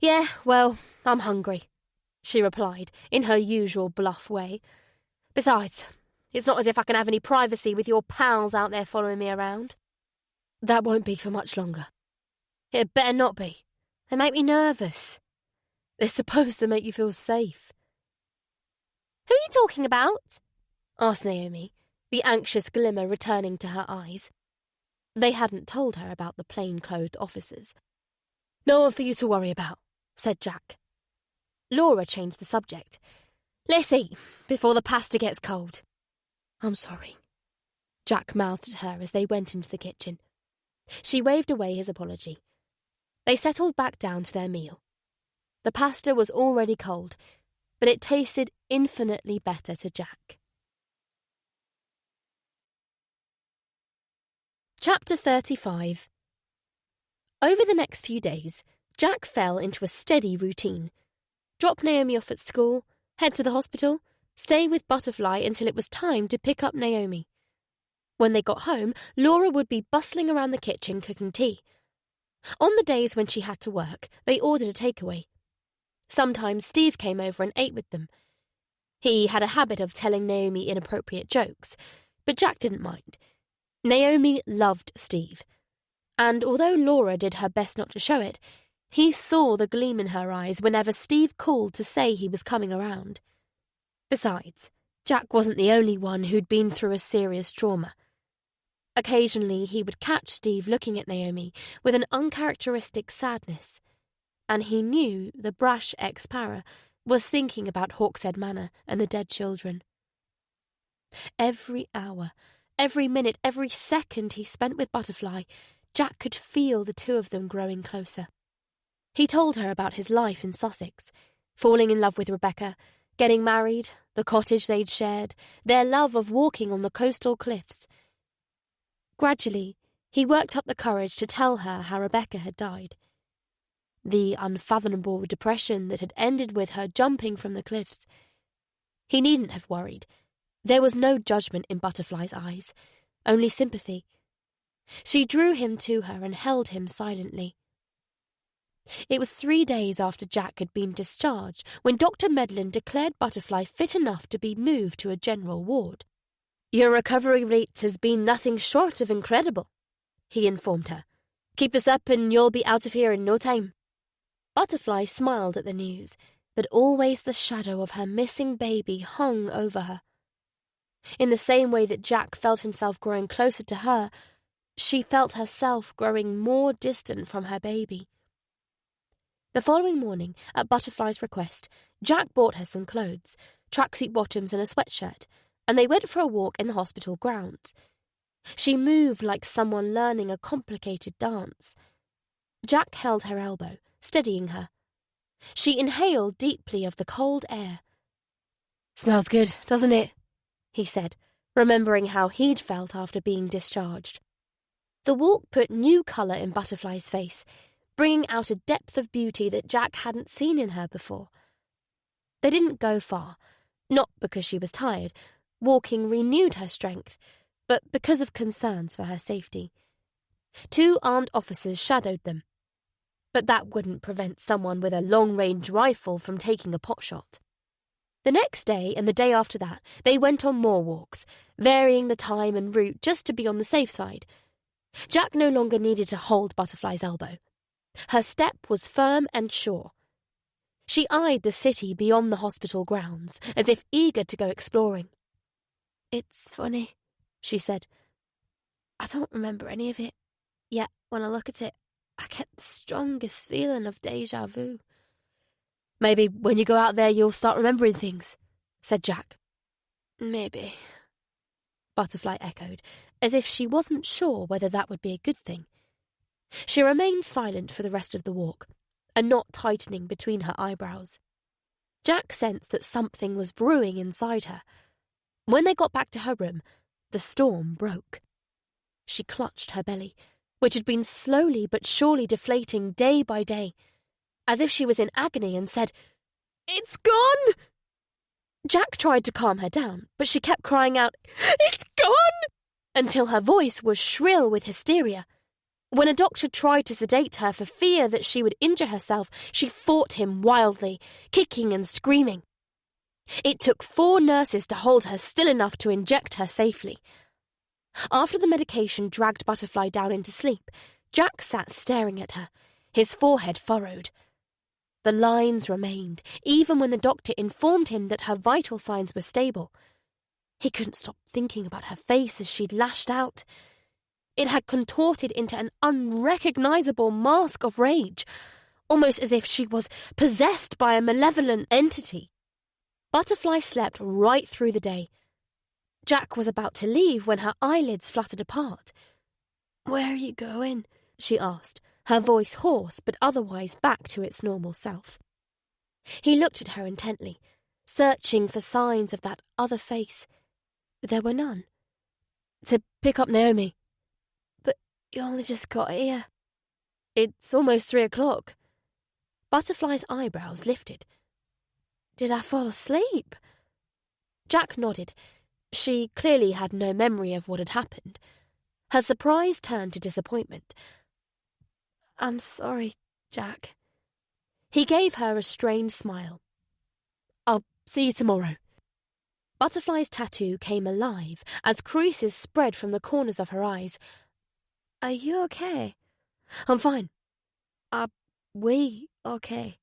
[SPEAKER 3] Yeah, well, I'm hungry, she replied, in her usual bluff way. Besides, it's not as if I can have any privacy with your pals out there following me around. That won't be for much longer. It better not be. They make me nervous. They're supposed to make you feel safe.
[SPEAKER 1] Who are you talking about?
[SPEAKER 3] Asked Naomi, the anxious glimmer returning to her eyes. They hadn't told her about the plain-clothed officers. No one for you to worry about, said Jack. Laura changed the subject. Let's eat, before the pasta gets cold. I'm sorry, Jack mouthed at her as they went into the kitchen. She waved away his apology. They settled back down to their meal. The pasta was already cold, but it tasted infinitely better to Jack. Chapter 35. Over the next few days, Jack fell into a steady routine. Drop Naomi off at school, head to the hospital, stay with Butterfly until it was time to pick up Naomi. When they got home, Laura would be bustling around the kitchen cooking tea. On the days when she had to work, they ordered a takeaway. Sometimes Steve came over and ate with them. He had a habit of telling Naomi inappropriate jokes, but Jack didn't mind. Naomi loved Steve, and although Laura did her best not to show it, he saw the gleam in her eyes whenever Steve called to say he was coming around. Besides, Jack wasn't the only one who'd been through a serious trauma. Occasionally he would catch Steve looking at Naomi with an uncharacteristic sadness, and he knew the brash ex-para was thinking about Hawkshead Manor and the dead children. Every hour, every minute, every second he spent with Butterfly, Jack could feel the two of them growing closer. He told her about his life in Sussex, falling in love with Rebecca, getting married, the cottage they'd shared, their love of walking on the coastal cliffs. Gradually, he worked up the courage to tell her how Rebecca had died. The unfathomable depression that had ended with her jumping from the cliffs. He needn't have worried. There was no judgment in Butterfly's eyes, only sympathy. She drew him to her and held him silently. It was 3 days after Jack had been discharged when Dr. Medlin declared Butterfly fit enough to be moved to a general ward. Your recovery rate has been nothing short of incredible, he informed her. Keep this up and you'll be out of here in no time. Butterfly smiled at the news, but always the shadow of her missing baby hung over her. In the same way that Jack felt himself growing closer to her, she felt herself growing more distant from her baby. The following morning, at Butterfly's request, Jack bought her some clothes, tracksuit bottoms and a sweatshirt, and they went for a walk in the hospital grounds. She moved like someone learning a complicated dance. Jack held her elbow, steadying her. She inhaled deeply of the cold air. Smells good, doesn't it? He said, remembering how he'd felt after being discharged. The walk put new colour in Butterfly's face, bringing out a depth of beauty that Jack hadn't seen in her before. They didn't go far, not because she was tired. Walking renewed her strength, but because of concerns for her safety. 2 armed officers shadowed them, but that wouldn't prevent someone with a long-range rifle from taking a potshot. The next day and the day after that, they went on more walks, varying the time and route just to be on the safe side.
[SPEAKER 1] Jack no longer needed to hold Butterfly's elbow. Her step was firm and sure. She eyed the city beyond the hospital grounds, as if eager to go exploring. "It's funny," she said. "I don't remember any of it, yet when I look at it, I get the strongest feeling of déjà vu."
[SPEAKER 2] "Maybe when you go out there you'll start remembering things," said Jack.
[SPEAKER 1] "Maybe," Butterfly echoed, as if she wasn't sure whether that would be a good thing. She remained silent for the rest of the walk, a knot tightening between her eyebrows. Jack sensed that something was brewing inside her. When they got back to her room, the storm broke. She clutched her belly, which had been slowly but surely deflating day by day, as if she was in agony, and said, "It's gone!" Jack tried to calm her down, but she kept crying out, "It's gone!" until her voice was shrill with hysteria. When a doctor tried to sedate her for fear that she would injure herself, she fought him wildly, kicking and screaming. It took 4 nurses to hold her still enough to inject her safely. After the medication dragged Butterfly down into sleep, Jack sat staring at her, his forehead furrowed. The lines remained, even when the doctor informed him that her vital signs were stable. He couldn't stop thinking about her face as she'd lashed out. It had contorted into an unrecognizable mask of rage, almost as if she was possessed by a malevolent entity. Butterfly slept right through the day. Jack was about to leave when her eyelids fluttered apart. "Where are you going?" she asked, her voice hoarse but otherwise back to its normal self. He looked at her intently, searching for signs of that other face. There were none.
[SPEAKER 2] "To pick up Naomi."
[SPEAKER 1] "But you only just got here."
[SPEAKER 2] "It's almost 3 o'clock.
[SPEAKER 1] Butterfly's eyebrows lifted. "Did I fall asleep?" Jack nodded. She clearly had no memory of what had happened. Her surprise turned to disappointment. "I'm sorry, Jack." He gave her a strained smile.
[SPEAKER 2] "I'll see you tomorrow."
[SPEAKER 1] Butterfly's tattoo came alive as creases spread from the corners of her eyes. "Are you okay?"
[SPEAKER 2] "I'm fine."
[SPEAKER 1] "Are we okay?"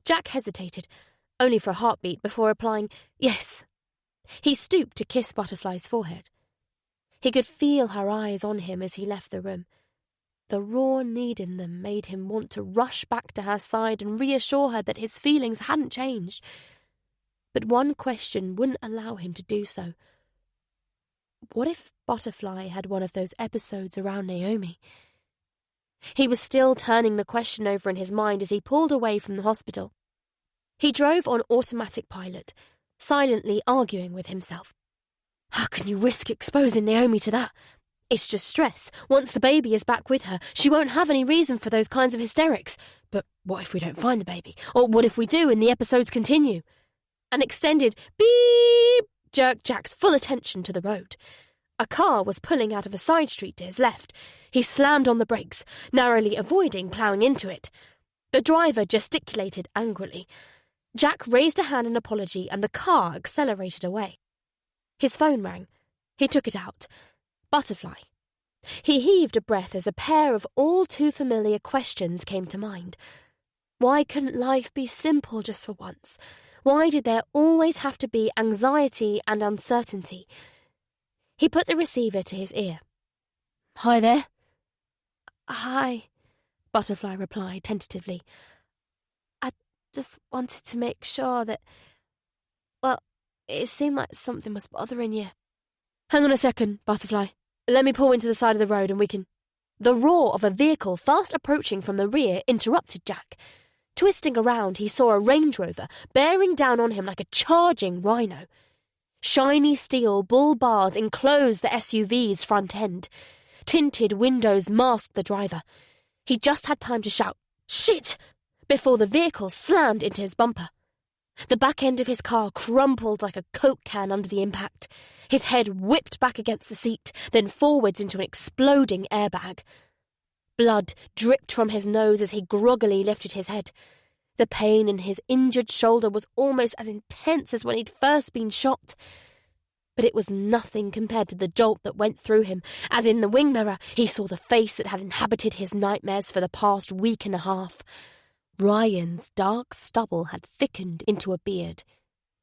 [SPEAKER 1] Jack hesitated, only for a heartbeat, before replying, "Yes." He stooped to kiss Butterfly's forehead. He could feel her eyes on him as he left the room. The raw need in them made him want to rush back to her side and reassure her that his feelings hadn't changed. But one question wouldn't allow him to do so. What if Butterfly had one of those episodes around Naomi? He was still turning the question over in his mind as he pulled away from the hospital. He drove on automatic pilot, silently arguing with himself. How can you risk exposing Naomi to that? It's just stress. Once the baby is back with her, she won't have any reason for those kinds of hysterics. But what if we don't find the baby? Or what if we do and the episodes continue? An extended beep jerked Jack's full attention to the road. A car was pulling out of a side street to his left. He slammed on the brakes, narrowly avoiding ploughing into it. The driver gesticulated angrily. Jack raised a hand in apology and the car accelerated away. His phone rang. He took it out. Butterfly. He heaved a breath as a pair of all too familiar questions came to mind. Why couldn't life be simple just for once? Why did there always have to be anxiety and uncertainty? He put the receiver to his ear.
[SPEAKER 2] "Hi there."
[SPEAKER 1] "Hi," Butterfly replied tentatively. "I just wanted to make sure that... Well, it seemed like something was bothering you."
[SPEAKER 2] "Hang on a second, Butterfly. Let me pull into the side of the road and we can..."
[SPEAKER 1] The roar of a vehicle fast approaching from the rear interrupted Jack. Twisting around, he saw a Range Rover bearing down on him like a charging rhino. Shiny steel bull bars enclosed the SUV's front end. Tinted windows masked the driver. He just had time to shout, "Shit!" before the vehicle slammed into his bumper. The back end of his car crumpled like a Coke can under the impact. His head whipped back against the seat, then forwards into an exploding airbag. Blood dripped from his nose as he groggily lifted his head. The pain in his injured shoulder was almost as intense as when he'd first been shot. But it was nothing compared to the jolt that went through him, as in the wing mirror he saw the face that had inhabited his nightmares for the past week and a half. Ryan's dark stubble had thickened into a beard.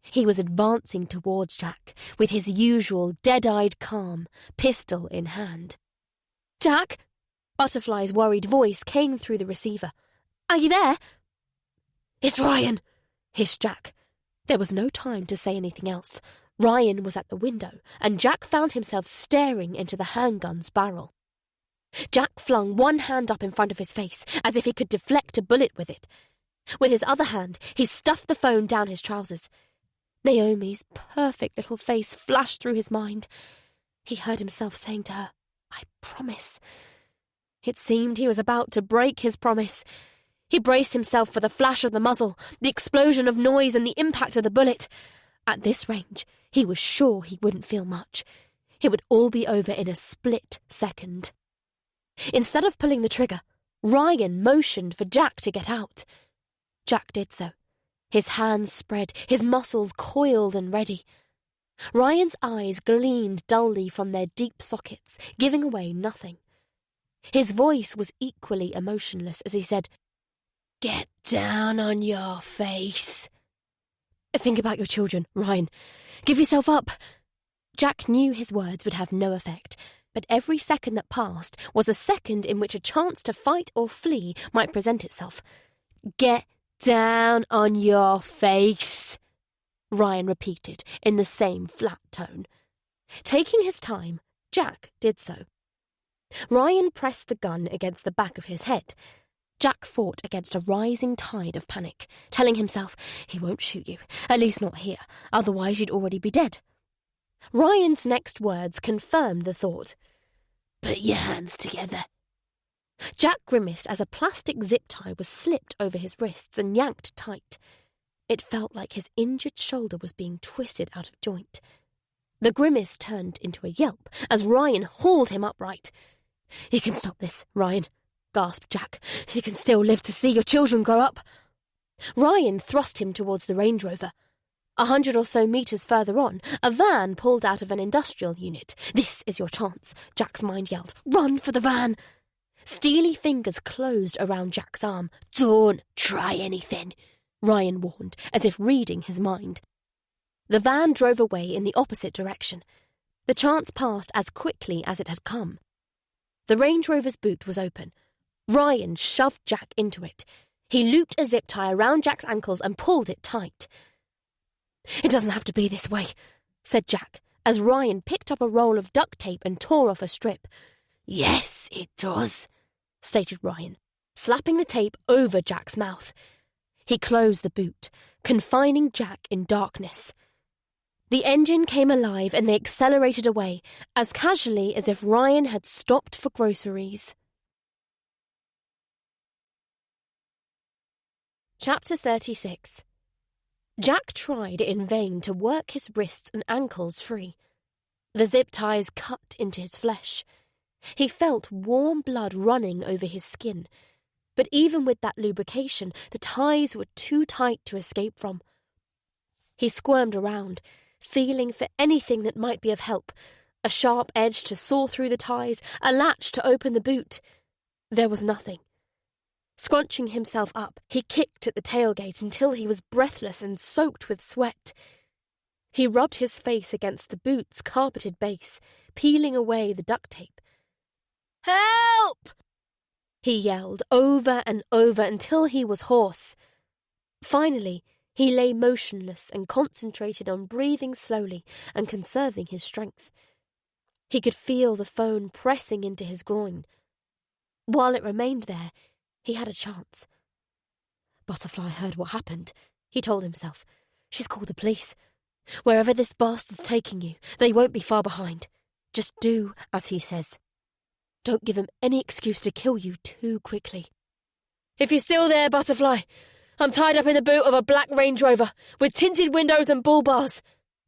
[SPEAKER 1] He was advancing towards Jack, with his usual dead-eyed calm, pistol in hand. "Jack?" Butterfly's worried voice came through the receiver. "Are you there?" "It's Ryan," hissed Jack. There was no time to say anything else. Ryan was at the window, and Jack found himself staring into the handgun's barrel. Jack flung one hand up in front of his face, as if he could deflect a bullet with it. With his other hand, he stuffed the phone down his trousers. Naomi's perfect little face flashed through his mind. He heard himself saying to her, "I promise." It seemed he was about to break his promise. He braced himself for the flash of the muzzle, the explosion of noise, and the impact of the bullet. At this range, he was sure he wouldn't feel much. It would all be over in a split second. Instead of pulling the trigger, Ryan motioned for Jack to get out. Jack did so. His hands spread, his muscles coiled and ready. Ryan's eyes gleamed dully from their deep sockets, giving away nothing. His voice was equally emotionless as he said, "Get down on your face." "Think about your children, Ryan. Give yourself up." Jack knew his words would have no effect, but every second that passed was a second in which a chance to fight or flee might present itself. "Get down on your face," Ryan repeated in the same flat tone. Taking his time, Jack did so. Ryan pressed the gun against the back of his head. Jack fought against a rising tide of panic, telling himself, "He won't shoot you, at least not here, otherwise you'd already be dead." Ryan's next words confirmed the thought. "Put your hands together." Jack grimaced as a plastic zip tie was slipped over his wrists and yanked tight. It felt like his injured shoulder was being twisted out of joint. The grimace turned into a yelp as Ryan hauled him upright. "You can stop this, Ryan," gasped Jack. "You can still live to see your children grow up." Ryan thrust him towards the Range Rover. 100 or so metres further on, a van pulled out of an industrial unit. "This is your chance," Jack's mind yelled. "Run for the van." Steely fingers closed around Jack's arm. "Don't try anything," Ryan warned, as if reading his mind. The van drove away in the opposite direction. The chance passed as quickly as it had come. The Range Rover's boot was open. Ryan shoved Jack into it. He looped a zip tie around Jack's ankles and pulled it tight. "It doesn't have to be this way," said Jack, as Ryan picked up a roll of duct tape and tore off a strip. "Yes, it does," stated Ryan, slapping the tape over Jack's mouth. He closed the boot, confining Jack in darkness. The engine came alive and they accelerated away, as casually as if Ryan had stopped for groceries. Chapter 36. Jack tried in vain to work his wrists and ankles free. The zip ties cut into his flesh. He felt warm blood running over his skin, but even with that lubrication, the ties were too tight to escape from. He squirmed around, feeling for anything that might be of help, a sharp edge to saw through the ties, a latch to open the boot. There was nothing. Scrunching himself up, he kicked at the tailgate until he was breathless and soaked with sweat. He rubbed his face against the boot's carpeted base, peeling away the duct tape. "Help!" he yelled over and over until he was hoarse. Finally, he lay motionless and concentrated on breathing slowly and conserving his strength. He could feel the phone pressing into his groin. While it remained there, he had a chance. "Butterfly heard what happened," he told himself. "She's called the police. Wherever this bastard's taking you, they won't be far behind. Just do as he says. Don't give him any excuse to kill you too quickly." "If you're still there, Butterfly, I'm tied up in the boot of a black Range Rover with tinted windows and bull bars,"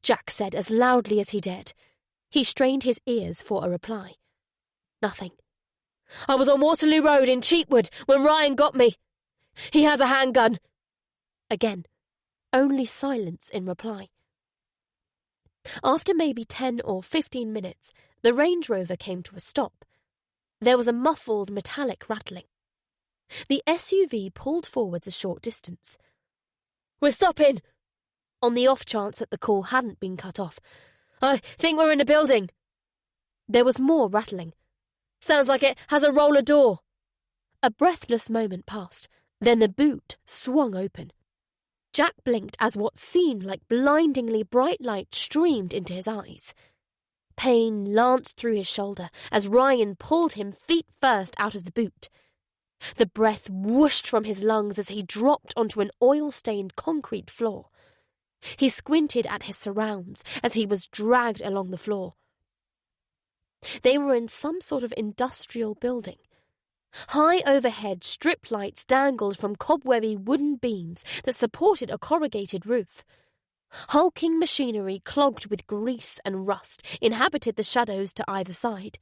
[SPEAKER 1] Jack said as loudly as he dared. He strained his ears for a reply. Nothing. "I was on Waterloo Road in Cheetwood when Ryan got me. He has a handgun." Again, only silence in reply. After maybe 10 or 15 minutes, the Range Rover came to a stop. There was a muffled metallic rattling. The SUV pulled forwards a short distance.
[SPEAKER 2] "We're stopping!"
[SPEAKER 1] On the off chance that the call hadn't been cut off,
[SPEAKER 2] "I think we're in a building."
[SPEAKER 1] there was more rattling.
[SPEAKER 2] "Sounds like it has a roller door."
[SPEAKER 1] A breathless moment passed, then the boot swung open. Jack blinked as what seemed like blindingly bright light streamed into his eyes. Pain lanced through his shoulder as Ryan pulled him feet first out of the boot. The breath whooshed from his lungs as he dropped onto an oil-stained concrete floor. He squinted at his surrounds as he was dragged along the floor. They were in some sort of industrial building. High overhead strip lights dangled from cobwebby wooden beams that supported a corrugated roof. Hulking machinery clogged with grease and rust inhabited the shadows to either side.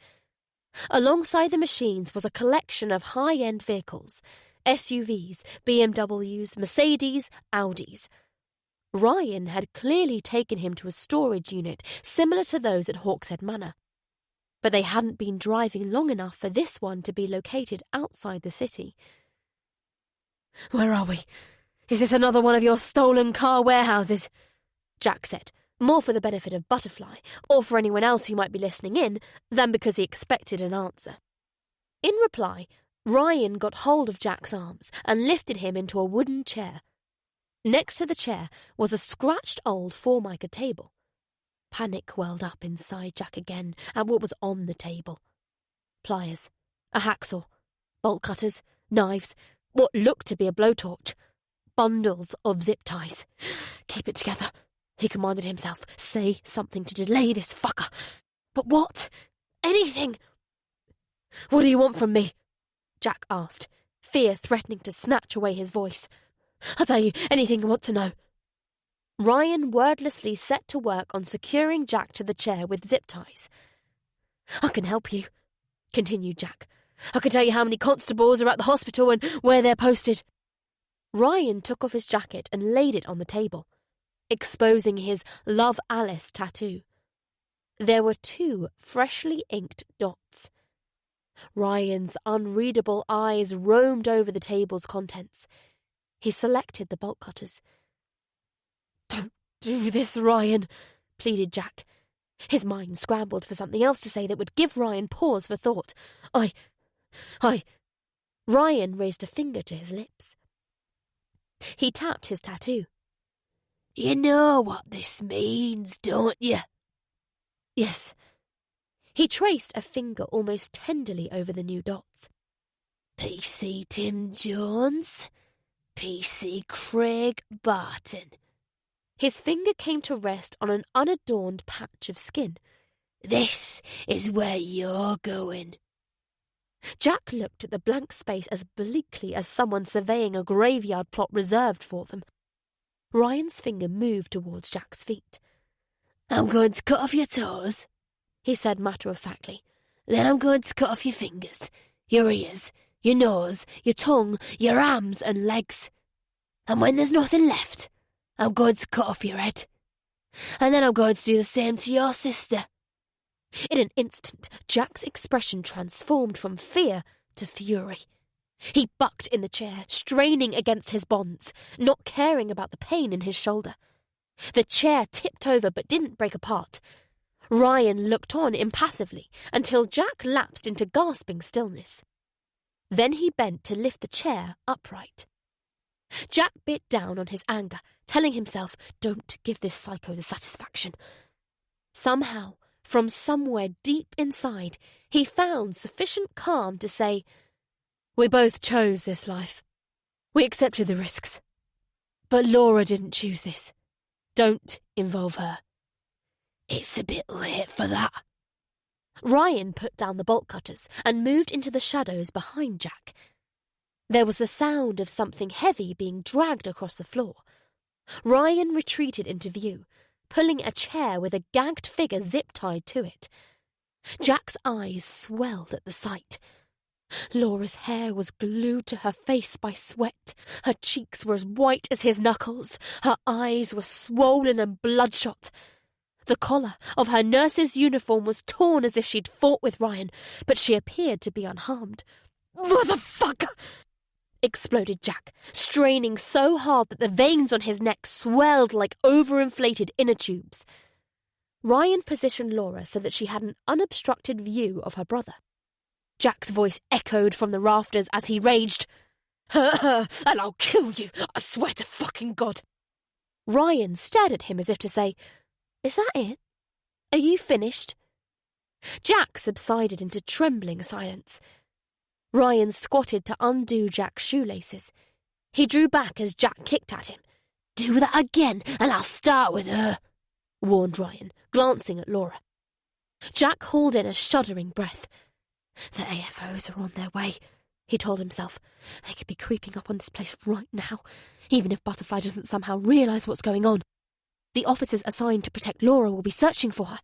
[SPEAKER 1] Alongside the machines was a collection of high-end vehicles, SUVs, BMWs, Mercedes, Audis. Ryan had clearly taken him to a storage unit similar to those at Hawkshead Manor. But they hadn't been driving long enough for this one to be located outside the city.
[SPEAKER 2] "Where are we? Is this another one of your stolen car warehouses?"
[SPEAKER 1] Jack said, more for the benefit of Butterfly, or for anyone else who might be listening in, than because he expected an answer. In reply, Ryan got hold of Jack's arms and lifted him into a wooden chair. Next to the chair was a scratched old Formica table. Panic welled up inside Jack again at what was on the table. Pliers, a hacksaw, bolt cutters, knives, what looked to be a blowtorch, bundles of zip ties. "Keep it together," he commanded himself. "Say something to delay this fucker." "But what?" "Anything."
[SPEAKER 2] "What do you want from me?"
[SPEAKER 1] Jack asked, fear threatening to snatch away his voice.
[SPEAKER 2] "I'll tell you anything you want to know."
[SPEAKER 1] Ryan wordlessly set to work on securing Jack to the chair with zip ties.
[SPEAKER 2] "I can help you," continued Jack. "I can tell you how many constables are at the hospital and where they're posted."
[SPEAKER 1] Ryan took off his jacket and laid it on the table, exposing his Love Alice tattoo. There were 2 freshly inked dots. Ryan's unreadable eyes roamed over the table's contents. He selected the bolt cutters.
[SPEAKER 2] "Don't do this, Ryan,"
[SPEAKER 1] pleaded Jack. His mind scrambled for something else to say that would give Ryan pause for thought. I... Ryan raised a finger to his lips. He tapped his tattoo.
[SPEAKER 3] "You know what this means, don't you?"
[SPEAKER 1] "Yes." He traced a finger almost tenderly over the new dots.
[SPEAKER 3] "PC Tim Jones, PC Craig Barton."
[SPEAKER 1] His finger came to rest on an unadorned patch of skin.
[SPEAKER 3] "This is where you're going."
[SPEAKER 1] Jack looked at the blank space as bleakly as someone surveying a graveyard plot reserved for them. Ryan's finger moved towards Jack's feet.
[SPEAKER 3] "I'm going to cut off your toes," he said matter-of-factly. "Then I'm going to cut off your fingers, your ears, your nose, your tongue, your arms and legs. And when there's nothing left, I'm going to cut off your head. And then I'm going to do the same to your sister."
[SPEAKER 1] In an instant, Jack's expression transformed from fear to fury. He bucked in the chair, straining against his bonds, not caring about the pain in his shoulder. The chair tipped over but didn't break apart. Ryan looked on impassively until Jack lapsed into gasping stillness. Then he bent to lift the chair upright. Jack bit down on his anger, telling himself, "Don't give this psycho the satisfaction." Somehow, from somewhere deep inside, he found sufficient calm to say,
[SPEAKER 2] "We both chose this life. We accepted the risks. But Laura didn't choose this. Don't involve her."
[SPEAKER 3] "It's a bit late for that."
[SPEAKER 1] Ryan put down the bolt cutters and moved into the shadows behind Jack. There was the sound of something heavy being dragged across the floor. Ryan retreated into view, pulling a chair with a gagged figure zip-tied to it. Jack's eyes swelled at the sight. Laura's hair was glued to her face by sweat. Her cheeks were as white as his knuckles. Her eyes were swollen and bloodshot. The collar of her nurse's uniform was torn as if she'd fought with Ryan, but she appeared to be unharmed. "Motherfucker!" exploded Jack, straining so hard that the veins on his neck swelled like overinflated inner tubes. Ryan positioned Laura so that she had an unobstructed view of her brother. Jack's voice echoed from the rafters as he raged, "Hurt her, and I'll kill you, I swear to fucking God." Ryan stared at him as if to say, "Is that it? Are you finished?" Jack subsided into trembling silence. Ryan squatted to undo Jack's shoelaces. He drew back as Jack kicked at him. "Do that again, and I'll start with her," warned Ryan, glancing at Laura. Jack hauled in a shuddering breath. "The AFOs are on their way," he told himself. "They could be creeping up on this place right now, even if Butterfly doesn't somehow realise what's going on. The officers assigned to protect Laura will be searching for her.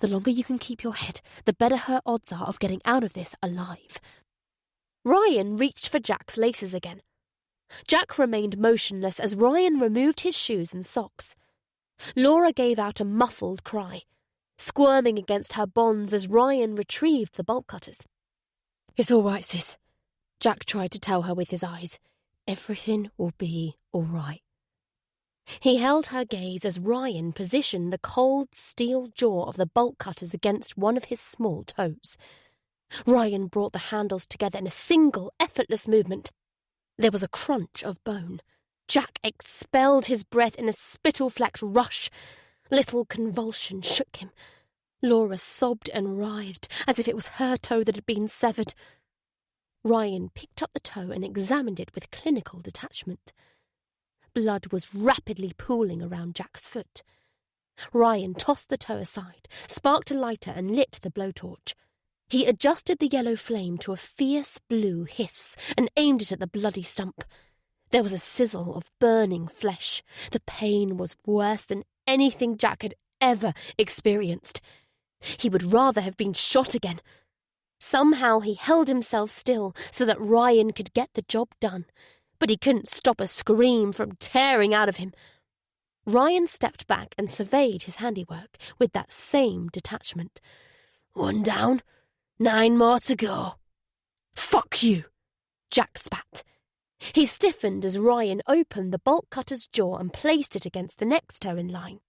[SPEAKER 1] The longer you can keep your head, the better her odds are of getting out of this alive." Ryan reached for Jack's laces again. Jack remained motionless as Ryan removed his shoes and socks. Laura gave out a muffled cry, squirming against her bonds as Ryan retrieved the bolt cutters. "It's all right, sis," Jack tried to tell her with his eyes. "Everything will be all right." He held her gaze as Ryan positioned the cold steel jaw of the bolt cutters against one of his small toes. Ryan brought the handles together in a single, effortless movement. There was a crunch of bone. Jack expelled his breath in a spittle-flecked rush. Little convulsion shook him. Laura sobbed and writhed as if it was her toe that had been severed. Ryan picked up the toe and examined it with clinical detachment. Blood was rapidly pooling around Jack's foot. Ryan tossed the toe aside, sparked a lighter and lit the blowtorch. He adjusted the yellow flame to a fierce blue hiss and aimed it at the bloody stump. There was a sizzle of burning flesh. The pain was worse than anything Jack had ever experienced. He would rather have been shot again. Somehow he held himself still so that Ryan could get the job done, but he couldn't stop a scream from tearing out of him. Ryan stepped back and surveyed his handiwork with that same detachment. "One down, 9 more to go." "Fuck you," Jack spat. He stiffened as Ryan opened the bolt cutter's jaw and placed it against the next toe in line.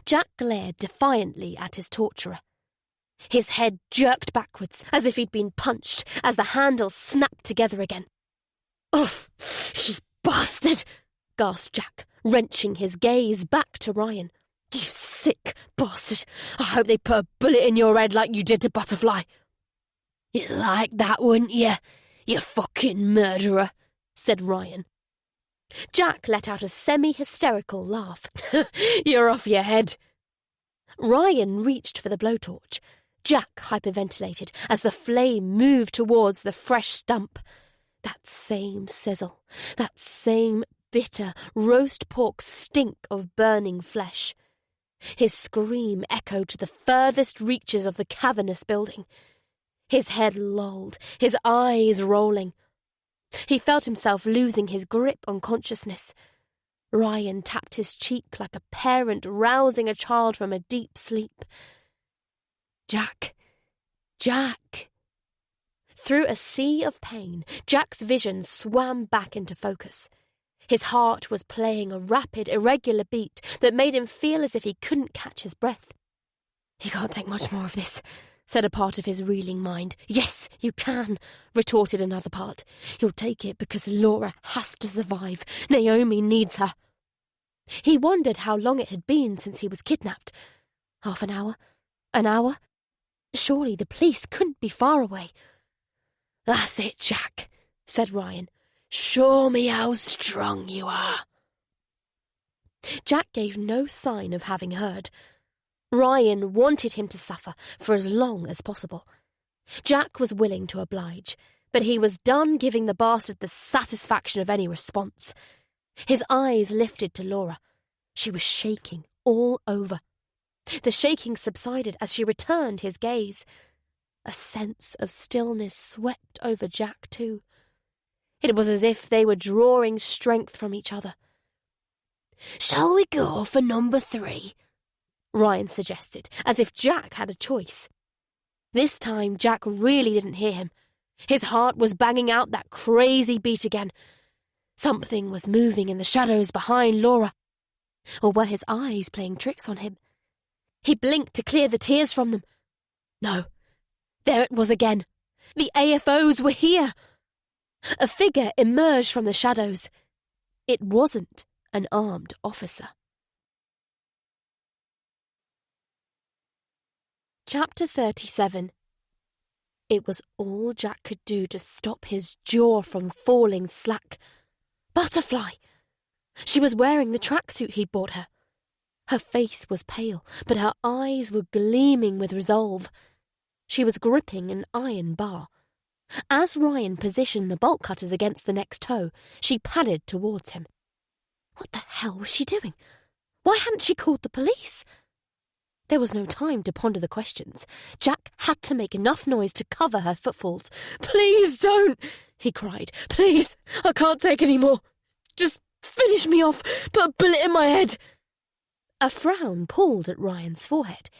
[SPEAKER 1] Jack glared defiantly at his torturer. His head jerked backwards as if he'd been punched as the handles snapped together again. "Ugh, you bastard!" gasped Jack, wrenching his gaze back to Ryan. "You sick bastard! I hope they put a bullet in your head like you did to Butterfly." "You'd like that, wouldn't you, you fucking murderer?" said Ryan. Jack let out a semi-hysterical laugh. "You're off your head." Ryan reached for the blowtorch. Jack hyperventilated as the flame moved towards the fresh stump. That same sizzle, that same bitter roast pork stink of burning flesh. His scream echoed to the furthest reaches of the cavernous building. His head lolled, his eyes rolling. He felt himself losing his grip on consciousness. Ryan tapped his cheek like a parent rousing a child from a deep sleep. "Jack! Jack!" Through a sea of pain, Jack's vision swam back into focus. His heart was playing a rapid, irregular beat that made him feel as if he couldn't catch his breath. "You can't take much more of this," said a part of his reeling mind. "Yes, you can," retorted another part. "You'll take it because Laura has to survive. Naomi needs her." He wondered how long it had been since he was kidnapped. Half an hour? An hour? Surely the police couldn't be far away. "That's it, Jack," said Ryan. "Show me how strong you are." Jack gave no sign of having heard. Ryan wanted him to suffer for as long as possible. Jack was willing to oblige, but he was done giving the bastard the satisfaction of any response. His eyes lifted to Laura. She was shaking all over. The shaking subsided as she returned his gaze. A sense of stillness swept over Jack, too. It was as if they were drawing strength from each other. "Shall we go for number 3? Ryan suggested, as if Jack had a choice. This time Jack really didn't hear him. His heart was banging out that crazy beat again. Something was moving in the shadows behind Laura. Or were his eyes playing tricks on him? He blinked to clear the tears from them. No, there it was again. The AFOs were here. A figure emerged from the shadows. It wasn't an armed officer. Chapter 37. It was all Jack could do to stop his jaw from falling slack. Butterfly! She was wearing the tracksuit he'd bought her. Her face was pale, but her eyes were gleaming with resolve. She was gripping an iron bar. As Ryan positioned the bolt cutters against the next toe, she padded towards him. What the hell was she doing? Why hadn't she called the police? There was no time to ponder the questions. Jack had to make enough noise to cover her footfalls. "Please don't!" he cried. "Please, I can't take any more. Just finish me off. Put a bullet in my head." A frown pulled at Ryan's forehead.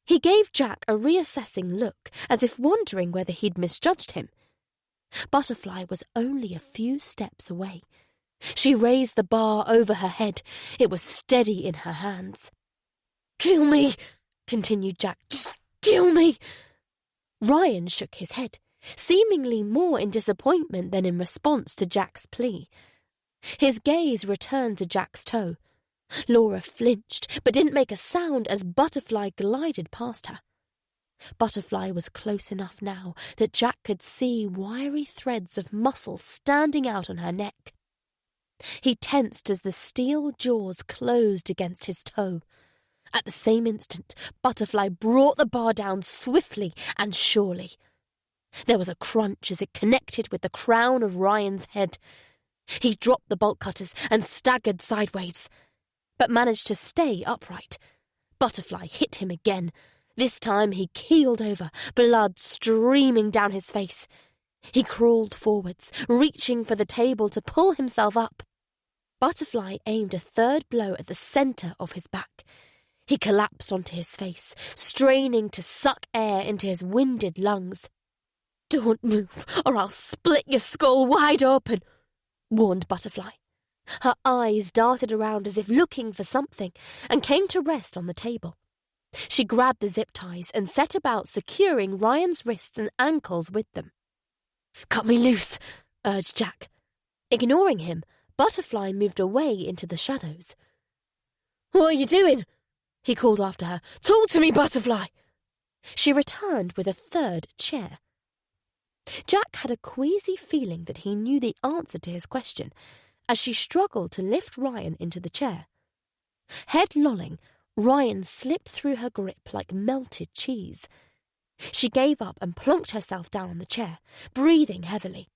[SPEAKER 1] He gave Jack a reassessing look, as if wondering whether he'd misjudged him. Butterfly was only a few steps away. She raised the bar over her head. It was steady in her hands. "Kill me," continued Jack. "Just kill me." Ryan shook his head, seemingly more in disappointment than in response to Jack's plea. His gaze returned to Jack's toe. Laura flinched, but didn't make a sound as Butterfly glided past her. Butterfly was close enough now that Jack could see wiry threads of muscle standing out on her neck. He tensed as the steel jaws closed against his toe. At the same instant, Butterfly brought the bar down swiftly and surely. There was a crunch as it connected with the crown of Ryan's head. He dropped the bolt cutters and staggered sideways, but managed to stay upright. Butterfly hit him again. This time he keeled over, blood streaming down his face. He crawled forwards, reaching for the table to pull himself up. Butterfly aimed a third blow at the centre of his back. He collapsed onto his face, straining to suck air into his winded lungs. "Don't move, or I'll split your skull wide open," warned Butterfly. Her eyes darted around as if looking for something, and came to rest on the table. She grabbed the zip ties and set about securing Ryan's wrists and ankles with them. "Cut me loose," urged Jack. Ignoring him, Butterfly moved away into the shadows. "What are you doing?" he called after her. "Talk to me, Butterfly." She returned with a third chair. Jack had a queasy feeling that he knew the answer to his question, as she struggled to lift Ryan into the chair. Head lolling, Ryan slipped through her grip like melted cheese. She gave up and plonked herself down on the chair, breathing heavily.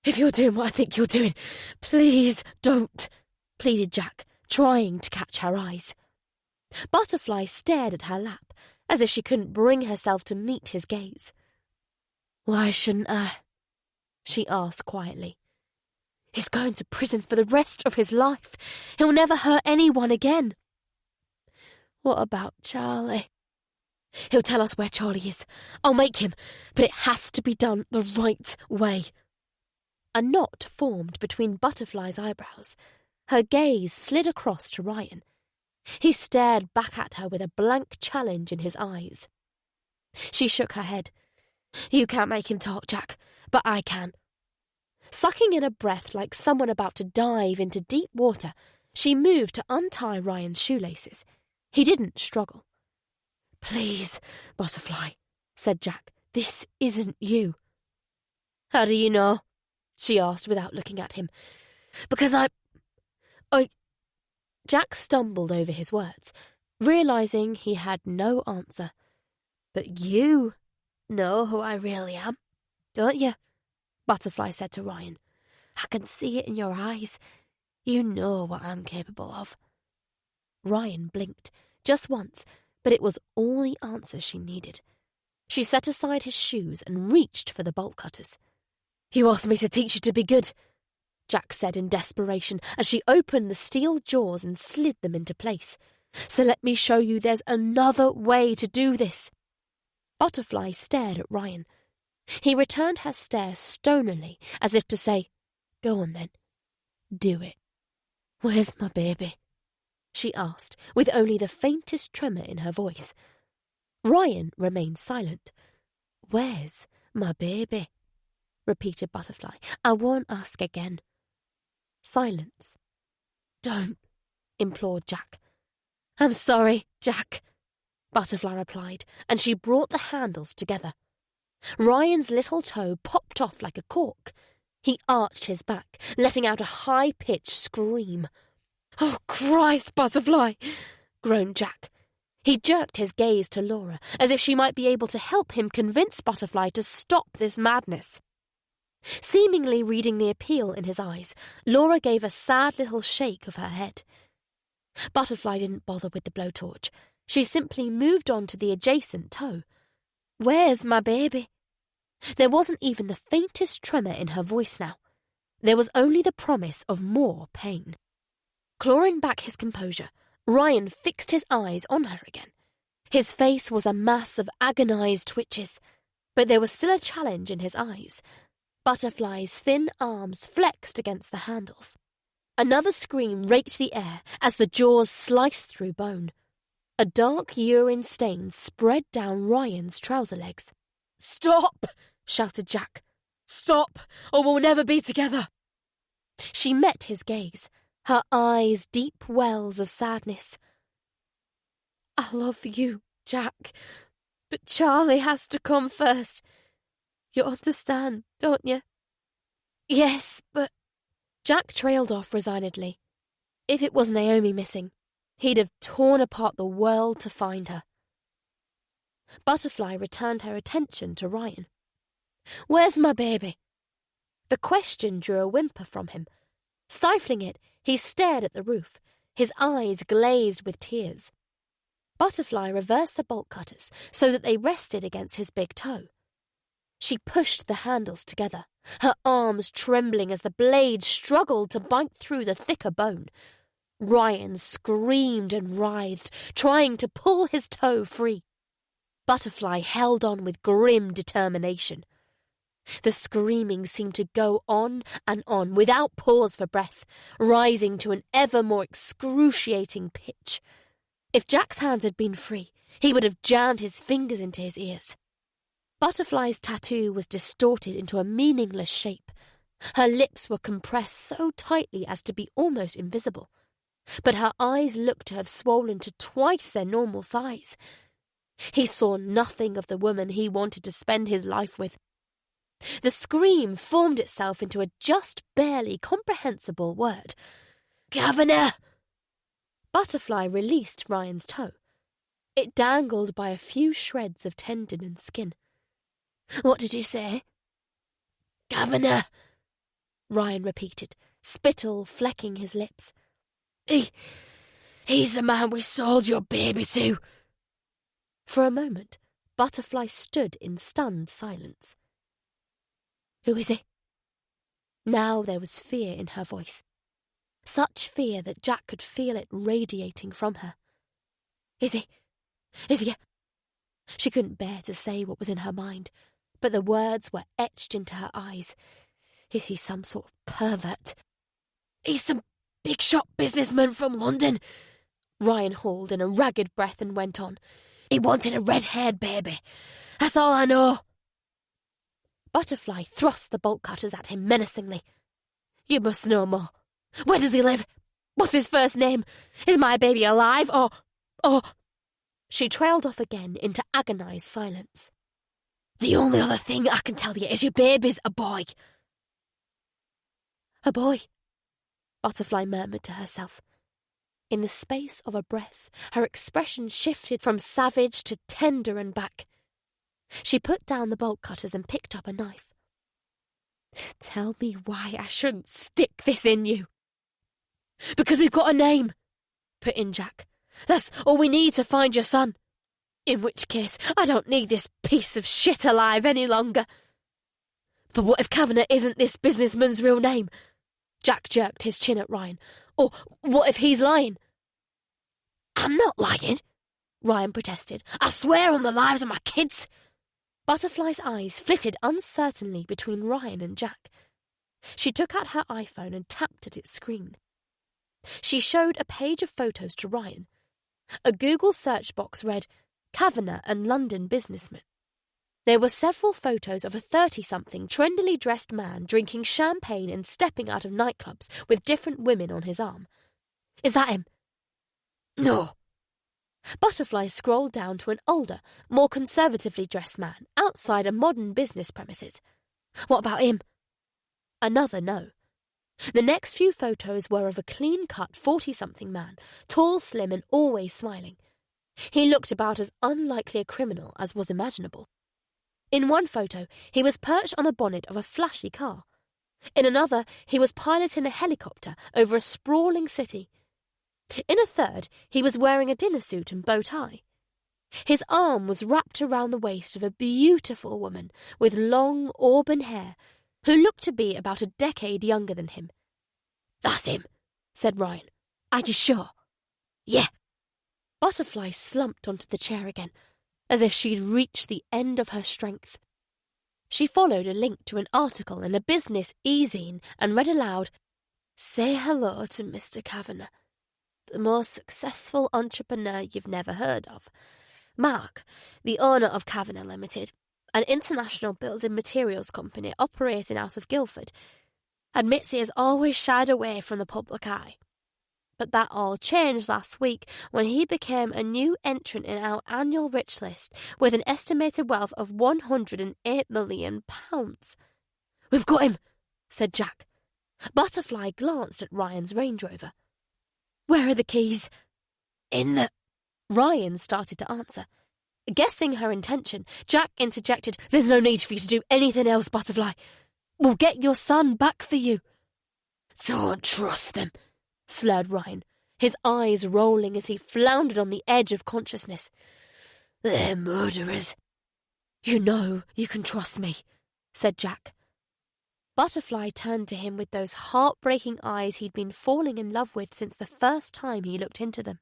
[SPEAKER 1] "If you're doing what I think you're doing, please don't," pleaded Jack, trying to catch her eyes. Butterfly stared at her lap, as if she couldn't bring herself to meet his gaze. "Why shouldn't I?" she asked quietly. "He's going to prison for the rest of his life. He'll never hurt anyone again." "What about Charlie?" "He'll tell us where Charlie is. I'll make him, but it has to be done the right way." A knot formed between Butterfly's eyebrows. Her gaze slid across to Ryan. He stared back at her with a blank challenge in his eyes. She shook her head. "You can't make him talk, Jack, but I can." Sucking in a breath like someone about to dive into deep water, she moved to untie Ryan's shoelaces. He didn't struggle. "Please, Butterfly," said Jack. "This isn't you." "How do you know?" she asked without looking at him. "Because I... Jack stumbled over his words, realising he had no answer. "But you know who I really am, don't you?" Butterfly said to Ryan. "I can see it in your eyes. You know what I'm capable of." Ryan blinked, just once, but it was all the answer she needed. She set aside his shoes and reached for the bolt cutters. "You asked me to teach you to be good," Jack said in desperation as she opened the steel jaws and slid them into place. So let me show you there's another way to do this. Butterfly stared at Ryan. He returned her stare stonily, as if to say, Go on then. Do it. Where's my baby? She asked, with only the faintest tremor in her voice. Ryan remained silent. Where's my baby? Repeated Butterfly. I won't ask again. Silence. Don't, implored Jack. I'm sorry, Jack, Butterfly replied, and she brought the handles together. Ryan's little toe popped off like a cork. He arched his back, letting out a high-pitched scream. Oh, Christ, Butterfly, groaned Jack. He jerked his gaze to Laura, as if she might be able to help him convince Butterfly to stop this madness. Seemingly reading the appeal in his eyes, Laura gave a sad little shake of her head. Butterfly didn't bother with the blowtorch. She simply moved on to the adjacent toe. Where's my baby? There wasn't even the faintest tremor in her voice now. There was only the promise of more pain. Clawing back his composure, Ryan fixed his eyes on her again. His face was a mass of agonized twitches, but there was still a challenge in his eyes. Butterfly's thin arms flexed against the handles. Another scream raked the air as the jaws sliced through bone. A dark urine stain spread down Ryan's trouser legs. Stop! Shouted Jack. Stop, or we'll never be together. She met his gaze, her eyes deep wells of sadness. I love you, Jack, but Charlie has to come first. You understand, don't you? Yes, but... Jack trailed off resignedly. If it was Naomi missing, he'd have torn apart the world to find her. Butterfly returned her attention to Ryan. Where's my baby? The question drew a whimper from him. Stifling it, he stared at the roof, his eyes glazed with tears. Butterfly reversed the bolt cutters so that they rested against his big toe. She pushed the handles together, her arms trembling as the blades struggled to bite through the thicker bone. Ryan screamed and writhed, trying to pull his toe free. Butterfly held on with grim determination. The screaming seemed to go on and on, without pause for breath, rising to an ever more excruciating pitch. If Jack's hands had been free, he would have jammed his fingers into his ears. Butterfly's tattoo was distorted into a meaningless shape. Her lips were compressed so tightly as to be almost invisible, but her eyes looked to have swollen to twice their normal size. He saw nothing of the woman he wanted to spend his life with. The scream formed itself into a just barely comprehensible word. Governor! Butterfly released Ryan's toe. It dangled by a few shreds of tendon and skin. What did you say? Governor, Ryan repeated, spittle flecking his lips. He's the man we sold your baby to. For a moment, Butterfly stood in stunned silence. Who is he? Now there was fear in her voice. Such fear that Jack could feel it radiating from her. Is he? She couldn't bear to say what was in her mind, but the words were etched into her eyes. Is he some sort of pervert? He's some big-shot businessman from London, Ryan hauled in a ragged breath and went on. He wanted a red-haired baby. That's all I know. Butterfly thrust the bolt cutters at him menacingly. You must know more. Where does he live? What's his first name? Is my baby alive, or... She trailed off again into agonized silence. The only other thing I can tell you is your baby's a boy. A boy? Butterfly murmured to herself. In the space of a breath, her expression shifted from savage to tender and back. She put down the bolt cutters and picked up a knife. Tell me why I shouldn't stick this in you. Because we've got a name, put in Jack. That's all we need to find your son. In which case, I don't need this piece of shit alive any longer. But what if Kavanagh isn't this businessman's real name? Jack jerked his chin at Ryan. Or what if he's lying?
[SPEAKER 3] I'm not lying, Ryan protested. I swear on the lives of my kids.
[SPEAKER 1] Butterfly's eyes flitted uncertainly between Ryan and Jack. She took out her iPhone and tapped at its screen. She showed a page of photos to Ryan. A Google search box read, Kavanagh and London businessman. There were several photos of a 30-something trendily dressed man drinking champagne and stepping out of nightclubs with different women on his arm.
[SPEAKER 3] Is that him? No.
[SPEAKER 1] Butterfly scrolled down to an older, more conservatively dressed man outside a modern business premises.
[SPEAKER 3] What about him?
[SPEAKER 1] Another no. The next few photos were of a clean-cut 40-something man, tall, slim and always smiling. He looked about as unlikely a criminal as was imaginable. In one photo, he was perched on the bonnet of a flashy car. In another, he was piloting a helicopter over a sprawling city. In a third, he was wearing a dinner suit and bow tie. His arm was wrapped around the waist of a beautiful woman with long auburn hair who looked to be about a decade younger than him.
[SPEAKER 3] That's him, said Ryan. Are you sure? Yeah.
[SPEAKER 1] Butterfly slumped onto the chair again, as if she'd reached the end of her strength. She followed a link to an article in a business e-zine and read aloud, Say hello to Mr. Kavanagh, the most successful entrepreneur you've never heard of. Mark, the owner of Kavanagh Limited, an international building materials company operating out of Guildford, admits he has always shied away from the public eye. But that all changed last week when he became a new entrant in our annual rich list with an estimated wealth of £108 million.
[SPEAKER 3] We've got him,
[SPEAKER 1] said Jack. Butterfly glanced at Ryan's Range Rover. Where are the keys?
[SPEAKER 3] In the...
[SPEAKER 1] Ryan started to answer. Guessing her intention, Jack interjected, There's no need for you to do anything else, Butterfly. We'll get your son back for you.
[SPEAKER 3] Don't trust them,
[SPEAKER 1] slurred Ryan, his eyes rolling as he floundered on the edge of consciousness.
[SPEAKER 3] They're murderers.
[SPEAKER 1] You know you can trust me, said Jack. Butterfly turned to him with those heartbreaking eyes he'd been falling in love with since the first time he looked into them.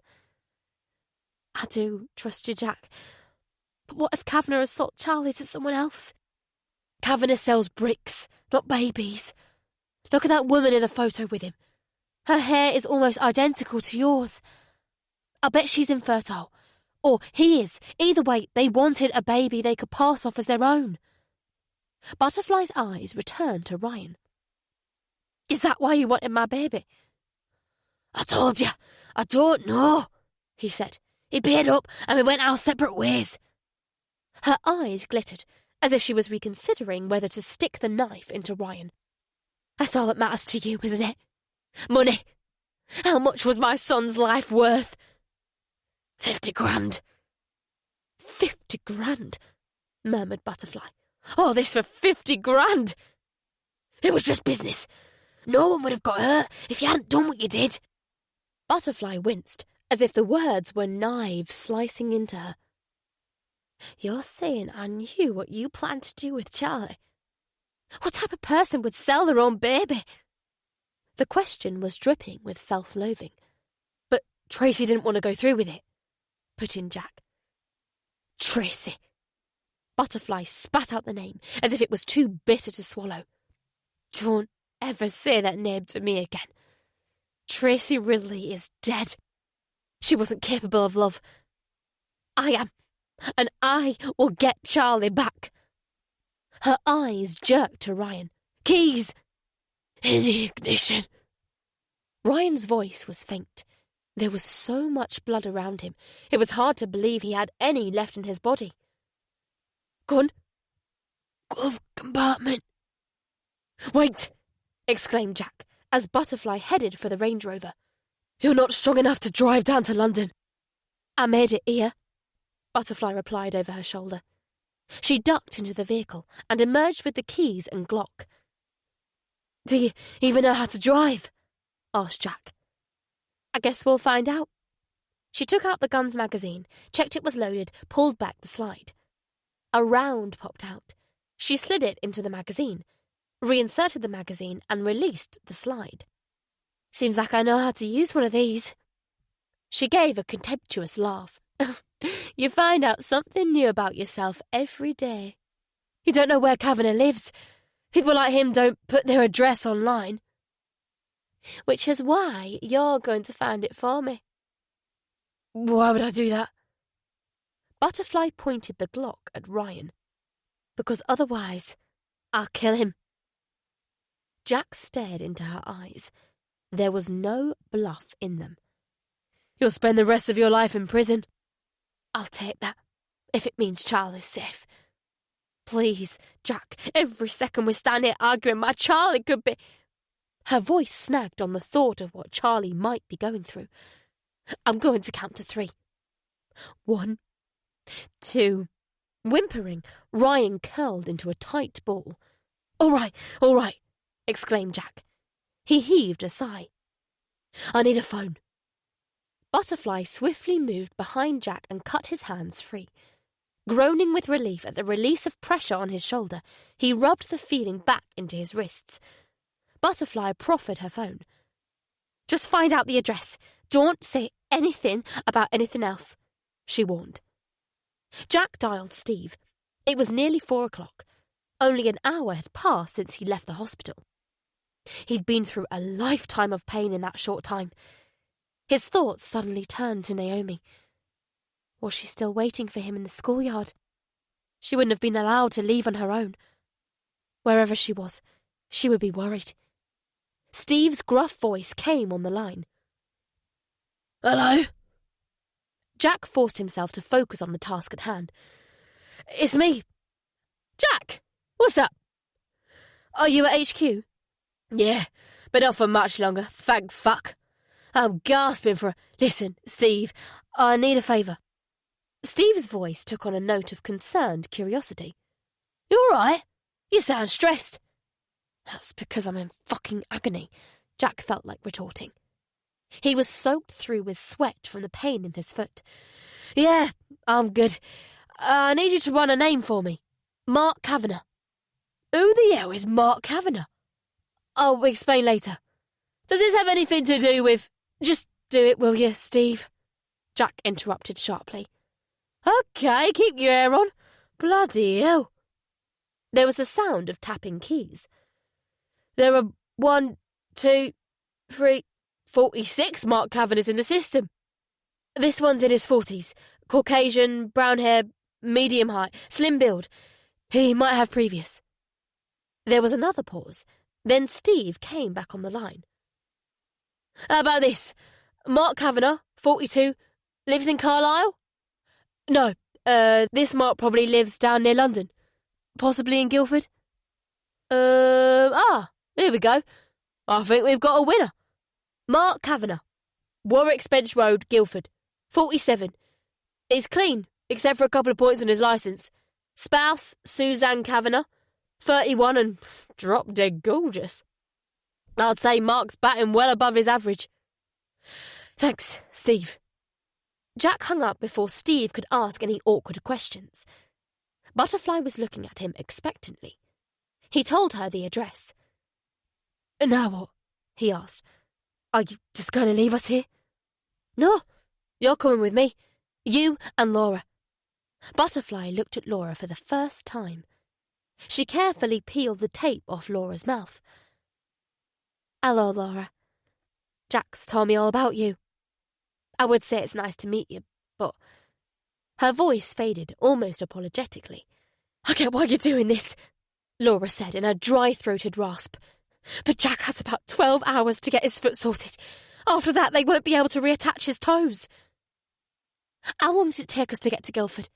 [SPEAKER 1] I do trust you, Jack. But what if Kavanagh has sold Charlie to someone else? Kavanagh sells bricks, not babies. Look at that woman in the photo with him. Her hair is almost identical to yours. I bet she's infertile. Or he is. Either way, they wanted a baby they could pass off as their own. Butterfly's eyes returned to Ryan. Is that why you wanted my baby?
[SPEAKER 3] I told you, I don't know, he said. He paid up and we went our separate ways.
[SPEAKER 1] Her eyes glittered, as if she was reconsidering whether to stick the knife into Ryan. That's all that matters to you, isn't it? Money. How much was my son's life worth?
[SPEAKER 3] 50 grand.
[SPEAKER 1] 50 grand, murmured Butterfly. All this for 50 grand?
[SPEAKER 3] It was just business. No one would have got hurt if you hadn't done what you did.
[SPEAKER 1] Butterfly winced, as if the words were knives slicing into her. You're saying I knew what you planned to do with Charlie? What type of person would sell their own baby? The question was dripping with self-loathing. But Tracy didn't want to go through with it, put in Jack. Tracy. Butterfly spat out the name, as if it was too bitter to swallow. Don't ever say that name to me again. Tracy Ridley is dead. She wasn't capable of love. I am, and I will get Charlie back. Her eyes jerked to Ryan. Keys!
[SPEAKER 3] In the ignition.
[SPEAKER 1] Ryan's voice was faint. There was so much blood around him, it was hard to believe he had any left in his body. Gun?
[SPEAKER 3] Glove compartment.
[SPEAKER 1] Wait! Exclaimed Jack, as Butterfly headed for the Range Rover. You're not strong enough to drive down to London. I made it here, Butterfly replied over her shoulder. She ducked into the vehicle and emerged with the keys and Glock. Do you even know how to drive? Asked Jack. I guess we'll find out. She took out the gun's magazine, checked it was loaded, pulled back the slide. A round popped out. She slid it into the magazine, reinserted the magazine and released the slide. Seems like I know how to use one of these. She gave a contemptuous laugh. You find out something new about yourself every day. You don't know where Kavanagh lives. People like him don't put their address online. Which is why you're going to find it for me.
[SPEAKER 2] Why would I do that?
[SPEAKER 1] Butterfly pointed the Glock at Ryan. Because otherwise, I'll kill him. Jack stared into her eyes. There was no bluff in them.
[SPEAKER 2] You'll spend the rest of your life in prison.
[SPEAKER 1] I'll take that, if it means Charlie's safe. Please, Jack, every second we stand here arguing, my Charlie could be... Her voice snagged on the thought of what Charlie might be going through. I'm going to count to 3. 1, 2... Whimpering, Ryan curled into a tight ball. All right, exclaimed Jack. He heaved a sigh. I need a phone. Butterfly swiftly moved behind Jack and cut his hands free. Groaning with relief at the release of pressure on his shoulder, he rubbed the feeling back into his wrists. Butterfly proffered her phone. Just find out the address. Don't say anything about anything else, she warned. Jack dialed Steve. It was nearly 4 o'clock. Only an hour had passed since he left the hospital. He'd been through a lifetime of pain in that short time. His thoughts suddenly turned to Naomi. Was she still waiting for him in the schoolyard? She wouldn't have been allowed to leave on her own. Wherever she was, she would be worried. Steve's gruff voice came on the line.
[SPEAKER 2] Hello?
[SPEAKER 1] Jack forced himself to focus on the task at hand.
[SPEAKER 2] It's me. Jack, what's up?
[SPEAKER 1] Are you at HQ?
[SPEAKER 2] Yeah, but not for much longer, thank fuck. I'm gasping for a... Listen, Steve, I need a favour.
[SPEAKER 1] Steve's voice took on a note of concerned curiosity.
[SPEAKER 2] You all right? You sound stressed.
[SPEAKER 1] That's because I'm in fucking agony, Jack felt like retorting. He was soaked through with sweat from the pain in his foot.
[SPEAKER 2] Yeah, I'm good. I need you to run a name for me.
[SPEAKER 1] Mark Kavanagh.
[SPEAKER 2] Who the hell is Mark Kavanagh? I'll explain later. Does this have anything to do with... Just do it, will you, Steve?
[SPEAKER 1] Jack interrupted sharply.
[SPEAKER 2] Okay, keep your hair on. Bloody hell.
[SPEAKER 1] There was the sound of tapping keys.
[SPEAKER 2] There are 1, 2, 3, 46 Mark Kavanaghs in the system. This one's in his 40s. Caucasian, brown hair, medium height, slim build. He might have previous.
[SPEAKER 1] There was another pause. Then Steve came back on the line.
[SPEAKER 2] How about this? Mark Kavanagh, 42, lives in Carlisle? No, this Mark probably lives down near London. Possibly in Guildford? Here we go. I think we've got a winner. Mark Kavanagh, Warwick Bench Road, Guildford, 47. He's clean, except for a couple of points on his licence. Spouse, Suzanne Kavanagh, 31 and drop dead gorgeous. I'd say Mark's batting well above his average. Thanks, Steve.
[SPEAKER 1] Jack hung up before Steve could ask any awkward questions. Butterfly was looking at him expectantly. He told her the address.
[SPEAKER 2] Now what? He asked. Are you just going to leave us here?
[SPEAKER 1] No, you're coming with me. You and Laura. Butterfly looked at Laura for the first time. She carefully peeled the tape off Laura's mouth. Hello, Laura. Jack's told me all about you. I would say it's nice to meet you, but... Her voice faded almost apologetically.
[SPEAKER 2] I get why you're doing this,
[SPEAKER 1] Laura said in a dry-throated rasp.
[SPEAKER 2] But Jack has about 12 hours to get his foot sorted. After that, they won't be able to reattach his toes.
[SPEAKER 1] How long does it take us to get to Guildford?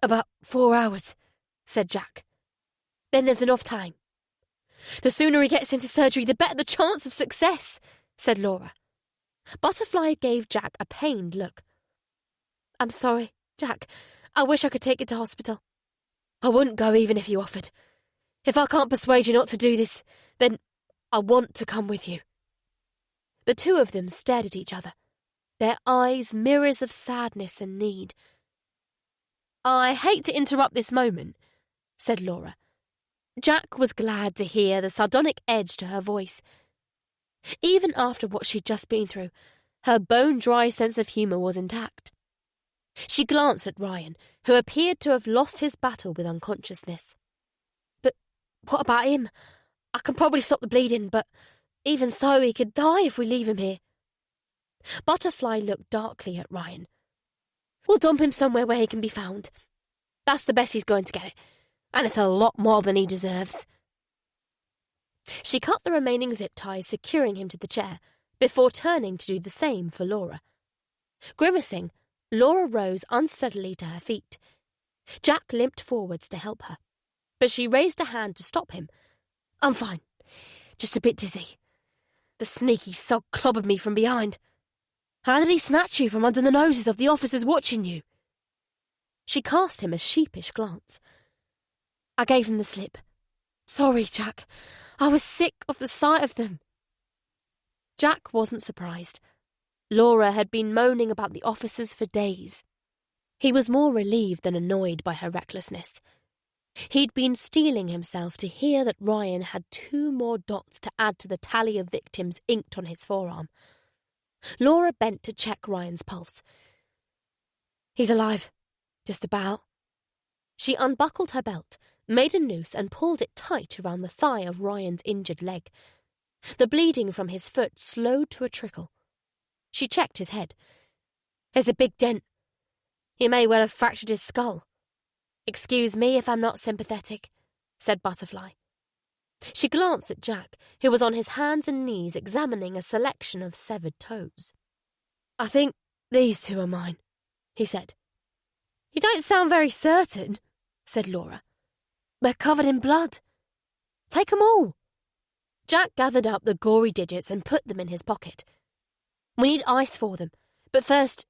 [SPEAKER 2] About 4 hours, said Jack.
[SPEAKER 1] Then there's enough time.
[SPEAKER 2] The sooner he gets into surgery, the better the chance of success, said Laura.
[SPEAKER 1] Butterfly gave Jack a pained look.
[SPEAKER 2] I'm sorry, Jack. I wish I could take you to hospital. I wouldn't go even if you offered. If I can't persuade you not to do this, then I want to come with you.
[SPEAKER 1] The two of them stared at each other, their eyes mirrors of sadness and need.
[SPEAKER 2] I hate to interrupt this moment, said Laura.
[SPEAKER 1] Jack was glad to hear the sardonic edge to her voice. Even after what she'd just been through, Her bone-dry sense of humour was intact. She glanced at Ryan, who appeared to have lost his battle with unconsciousness. "But what about him? I can probably stop the bleeding, but even so, he could die if we leave him here." Butterfly looked darkly at Ryan. "We'll dump him somewhere where he can be found. That's the best he's going to get, and it's a lot more than he deserves." She cut the remaining zip ties securing him to the chair, before turning to do the same for Laura. Grimacing, Laura rose unsteadily to her feet. Jack limped forwards to help her, but she raised a hand to stop him. "I'm fine, just a bit dizzy. The sneaky sod clobbered me from behind. How did he snatch you from under the noses of the officers watching you?" She cast him a sheepish glance. "I gave him the slip. Sorry, Jack. I was sick of the sight of them." Jack wasn't surprised. Laura had been moaning about the officers for days. He was more relieved than annoyed by her recklessness. He'd been steeling himself to hear that Ryan had 2 more dots to add to the tally of victims inked on his forearm. Laura bent to check Ryan's pulse. "He's alive. Just about." She unbuckled her belt, made a noose and pulled it tight around the thigh of Ryan's injured leg. The bleeding from his foot slowed to a trickle. She checked his head. "There's a big dent. He may well have fractured his skull. Excuse me if I'm not sympathetic," said Butterfly. She glanced at Jack, who was on his hands and knees examining a selection of severed toes. "I think these 2 are mine," he said. "You don't sound very certain," said Laura. "They're covered in blood. Take 'em all." Jack gathered up the gory digits and put them in his pocket. "We need ice for them, but first—"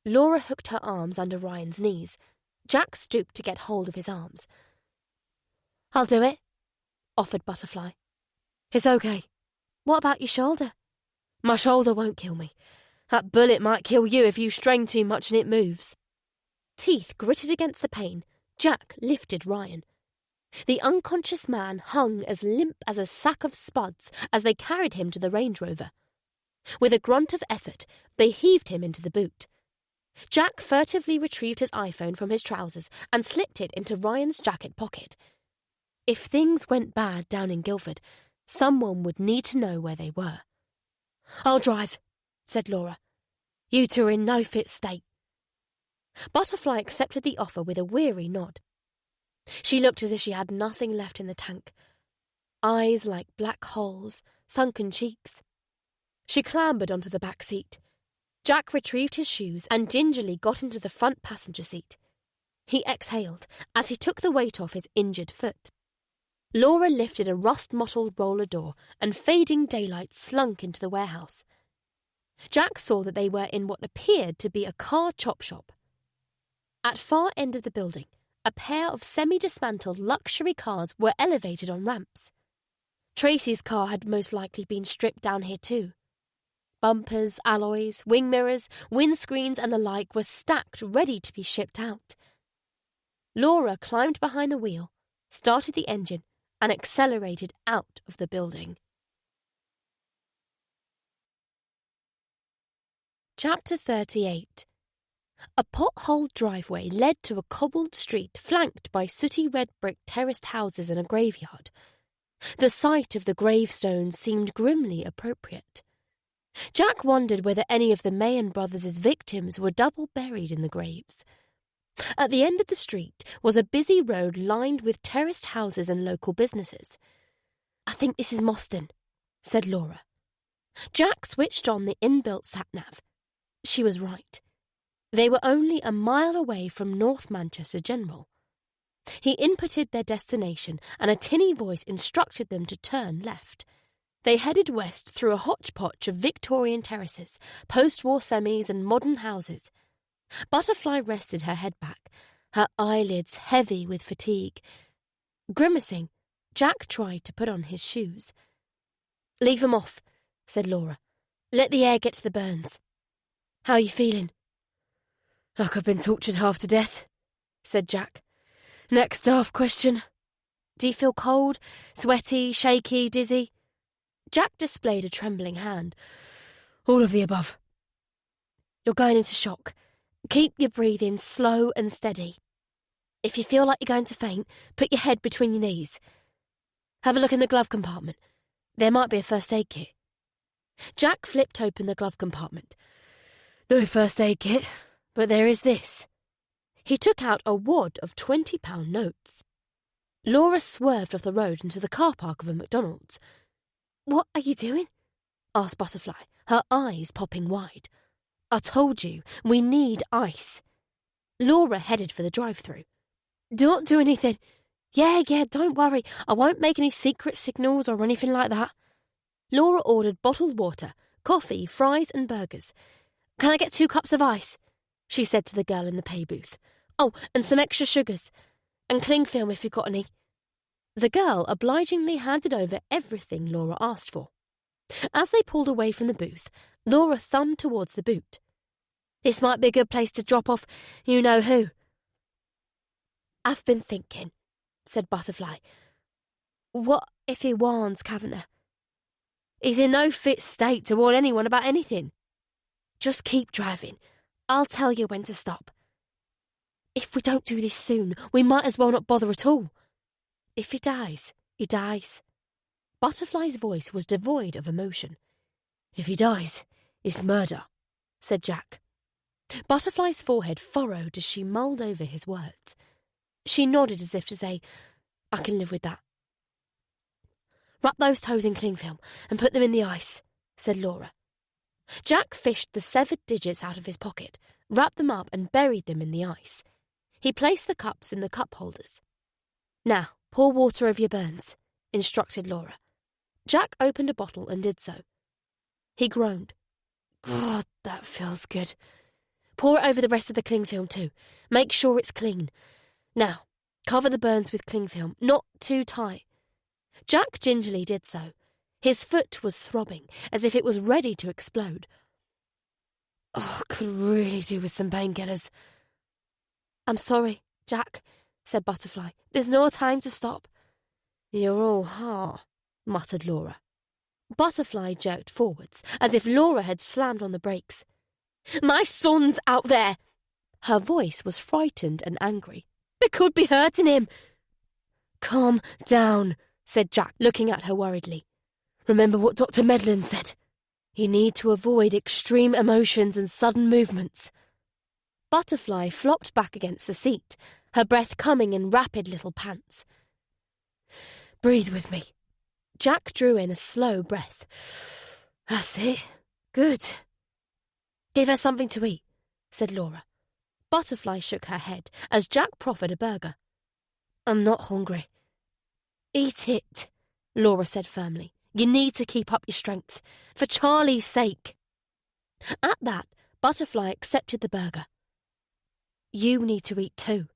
[SPEAKER 1] Laura hooked her arms under Ryan's knees. Jack stooped to get hold of his arms. "I'll do it," offered Butterfly. "It's okay. What about your shoulder?" "My shoulder won't kill me. That bullet might kill you if you strain too much and it moves." Teeth gritted against the pain, Jack lifted Ryan. The unconscious man hung as limp as a sack of spuds as they carried him to the Range Rover. With a grunt of effort, they heaved him into the boot. Jack furtively retrieved his iPhone from his trousers and slipped it into Ryan's jacket pocket. If things went bad down in Guildford, someone would need to know where they were. "I'll drive," said Laura. "You 2 are in no fit state." Butterfly accepted the offer with a weary nod. She looked as if she had nothing left in the tank. Eyes like black holes, sunken cheeks. She clambered onto the back seat. Jack retrieved his shoes and gingerly got into the front passenger seat. He exhaled as he took the weight off his injured foot. Laura lifted a rust-mottled roller door and fading daylight slunk into the warehouse. Jack saw that they were in what appeared to be a car chop shop. At far end of the building, a pair of semi-dismantled luxury cars were elevated on ramps. Tracy's car had most likely been stripped down here too. Bumpers, alloys, wing mirrors, windscreens and the like were stacked ready to be shipped out. Laura climbed behind the wheel, started the engine and accelerated out of the building. Chapter 38. A potholed driveway led to a cobbled street flanked by sooty red brick terraced houses and a graveyard. The sight of the gravestones seemed grimly appropriate. Jack wondered whether any of the Mahan brothers' victims were double buried in the graves. At the end of the street was a busy road lined with terraced houses and local businesses. "I think this is Moston," said Laura. Jack switched on the inbuilt sat-nav. She was right. They were only a mile away from North Manchester General. He inputted their destination and a tinny voice instructed them to turn left. They headed west through a hodgepodge of Victorian terraces, post-war semis and modern houses. Butterfly rested her head back, her eyelids heavy with fatigue. Grimacing, Jack tried to put on his shoes. "Leave 'em off," said Laura. "Let the air get to the burns." "How are you feeling?" "Like I've been tortured half to death," said Jack. "Next daft question." "Do you feel cold, sweaty, shaky, dizzy?" Jack displayed a trembling hand. "All of the above," You're going into shock. Keep your breathing slow and steady. If you feel like you're going to faint, put your head between your knees. Have a look in the glove compartment. There might be a first aid kit. Jack flipped open the glove compartment. No first aid kit, but there is this. He took out a wad of £20 notes. Laura swerved off the road into the car park of a McDonald's. What are you doing? Asked Butterfly, her eyes popping wide. I told you, we need ice. Laura headed for the drive-thru. Don't do anything. Yeah, don't worry. I won't make any secret signals or anything like that. Laura ordered bottled water, coffee, fries and burgers. Can I get 2 cups of ice? She said to the girl in the pay booth. Oh, and some extra sugars. And cling film if you've got any. The girl obligingly handed over everything Laura asked for. As they pulled away from the booth, Laura thumbed towards the boot. This might be a good place to drop off you-know-who. I've been thinking, said Butterfly. What if he warns Kavanagh? He's in no fit state to warn anyone about anything. Just keep driving. I'll tell you when to stop. If we don't do this soon, we might as well not bother at all. If he dies, he dies. Butterfly's voice was devoid of emotion. If he dies, it's murder, said Jack. Butterfly's forehead furrowed as she mulled over his words. She nodded as if to say, I can live with that. Wrap those toes in cling film and put them in the ice, said Laura. Jack fished the severed digits out of his pocket, wrapped them up and buried them in the ice. He placed the cups in the cup holders. Now, pour water over your burns, instructed Laura. Jack opened a bottle and did so. He groaned. God, that feels good. Pour it over the rest of the cling film too. Make sure it's clean. Now, cover the burns with cling film, not too tight. Jack gingerly did so. His foot was throbbing, as if it was ready to explode. Oh, could really do with some painkillers. I'm sorry, Jack, said Butterfly. There's no time to stop. You're all heart, muttered Laura. Butterfly jerked forwards, as if Laura had slammed on the brakes. My son's out there! Her voice was frightened and angry. They could be hurting him. Calm down, said Jack, looking at her worriedly. Remember what Dr. Medlin said. You need to avoid extreme emotions and sudden movements. Butterfly flopped back against the seat, her breath coming in rapid little pants. Breathe with me. Jack drew in a slow breath. That's it. Good. Give her something to eat, said Laura. Butterfly shook her head as Jack proffered a burger. I'm not hungry. Eat it, Laura said firmly. You need to keep up your strength, for Charlie's sake. At that, Butterfly accepted the burger. You need to eat too,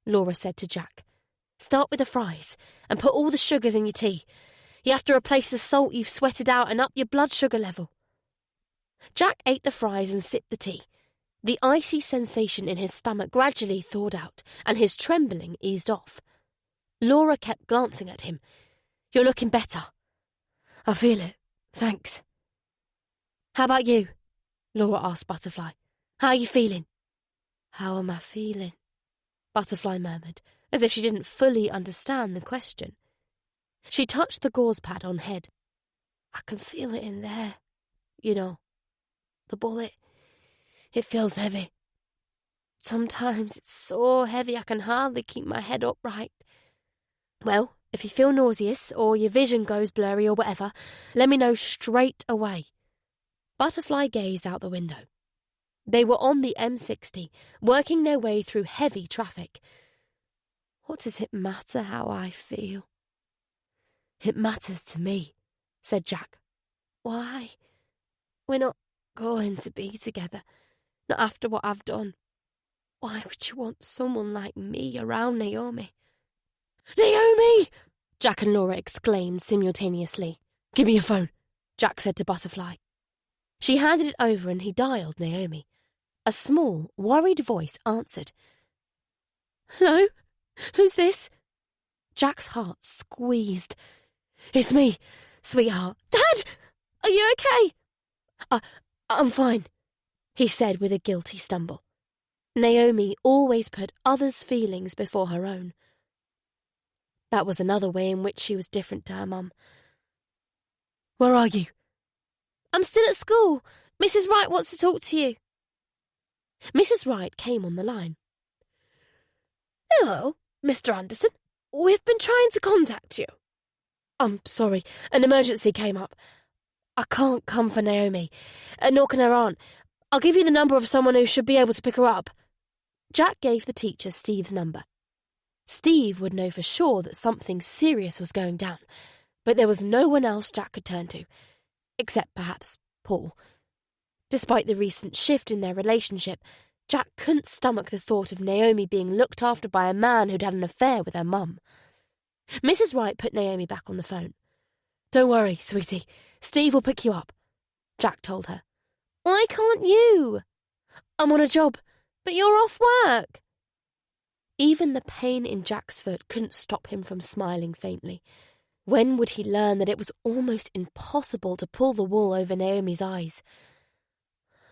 [SPEAKER 1] Laura said to Jack. Start with the fries and put all the sugars in your tea. You have to replace the salt you've sweated out and up your blood sugar level. Jack ate the fries and sipped the tea. The icy sensation in his stomach gradually thawed out, and his trembling eased off. Laura kept glancing at him. You're looking better. I feel it. Thanks. How about you? Laura asked Butterfly. How are you feeling? How am I feeling? Butterfly murmured, as if she didn't fully understand the question. She touched the gauze pad on head. I can feel it in there. You know, the bullet. It feels heavy. Sometimes it's so heavy I can hardly keep my head upright. Well, if you feel nauseous or your vision goes blurry or whatever, let me know straight away. Butterfly gazed out the window. They were on the M60, working their way through heavy traffic. What does it matter how I feel? It matters to me, said Jack. Why? We're not going to be together, not after what I've done. Why would you want someone like me around Naomi? Naomi! Jack and Laura exclaimed simultaneously. Give me your phone, Jack said to Butterfly. She handed it over and he dialed Naomi. A small, worried voice answered. Hello? Who's this? Jack's heart squeezed. It's me, sweetheart. Dad! Are you okay? I'm fine. he said with a guilty stumble. Naomi always put others' feelings before her own. That was another way in which she was different to her mum.
[SPEAKER 2] Where are you?
[SPEAKER 1] I'm still at school. Mrs. Wright wants to talk to you. Mrs. Wright came on the line. Hello, Mr. Anderson. We've been trying to contact you.
[SPEAKER 2] I'm sorry, an emergency came up. I can't come for Naomi, nor can her aunt. I'll give you the number of someone who should be able to pick her up.
[SPEAKER 1] Jack gave the teacher Steve's number. Steve would know for sure that something serious was going down, but there was no one else Jack could turn to, except perhaps Paul. Despite the recent shift in their relationship, Jack couldn't stomach the thought of Naomi being looked after by a man who'd had an affair with her mum. Mrs. Wright put Naomi back on the phone.
[SPEAKER 2] Don't worry, sweetie. Steve will pick you up, Jack told her.
[SPEAKER 1] Why can't you?
[SPEAKER 2] I'm on a job.
[SPEAKER 1] But you're off work. Even the pain in Jack's foot couldn't stop him from smiling faintly. When would he learn that it was almost impossible to pull the wool over Naomi's eyes?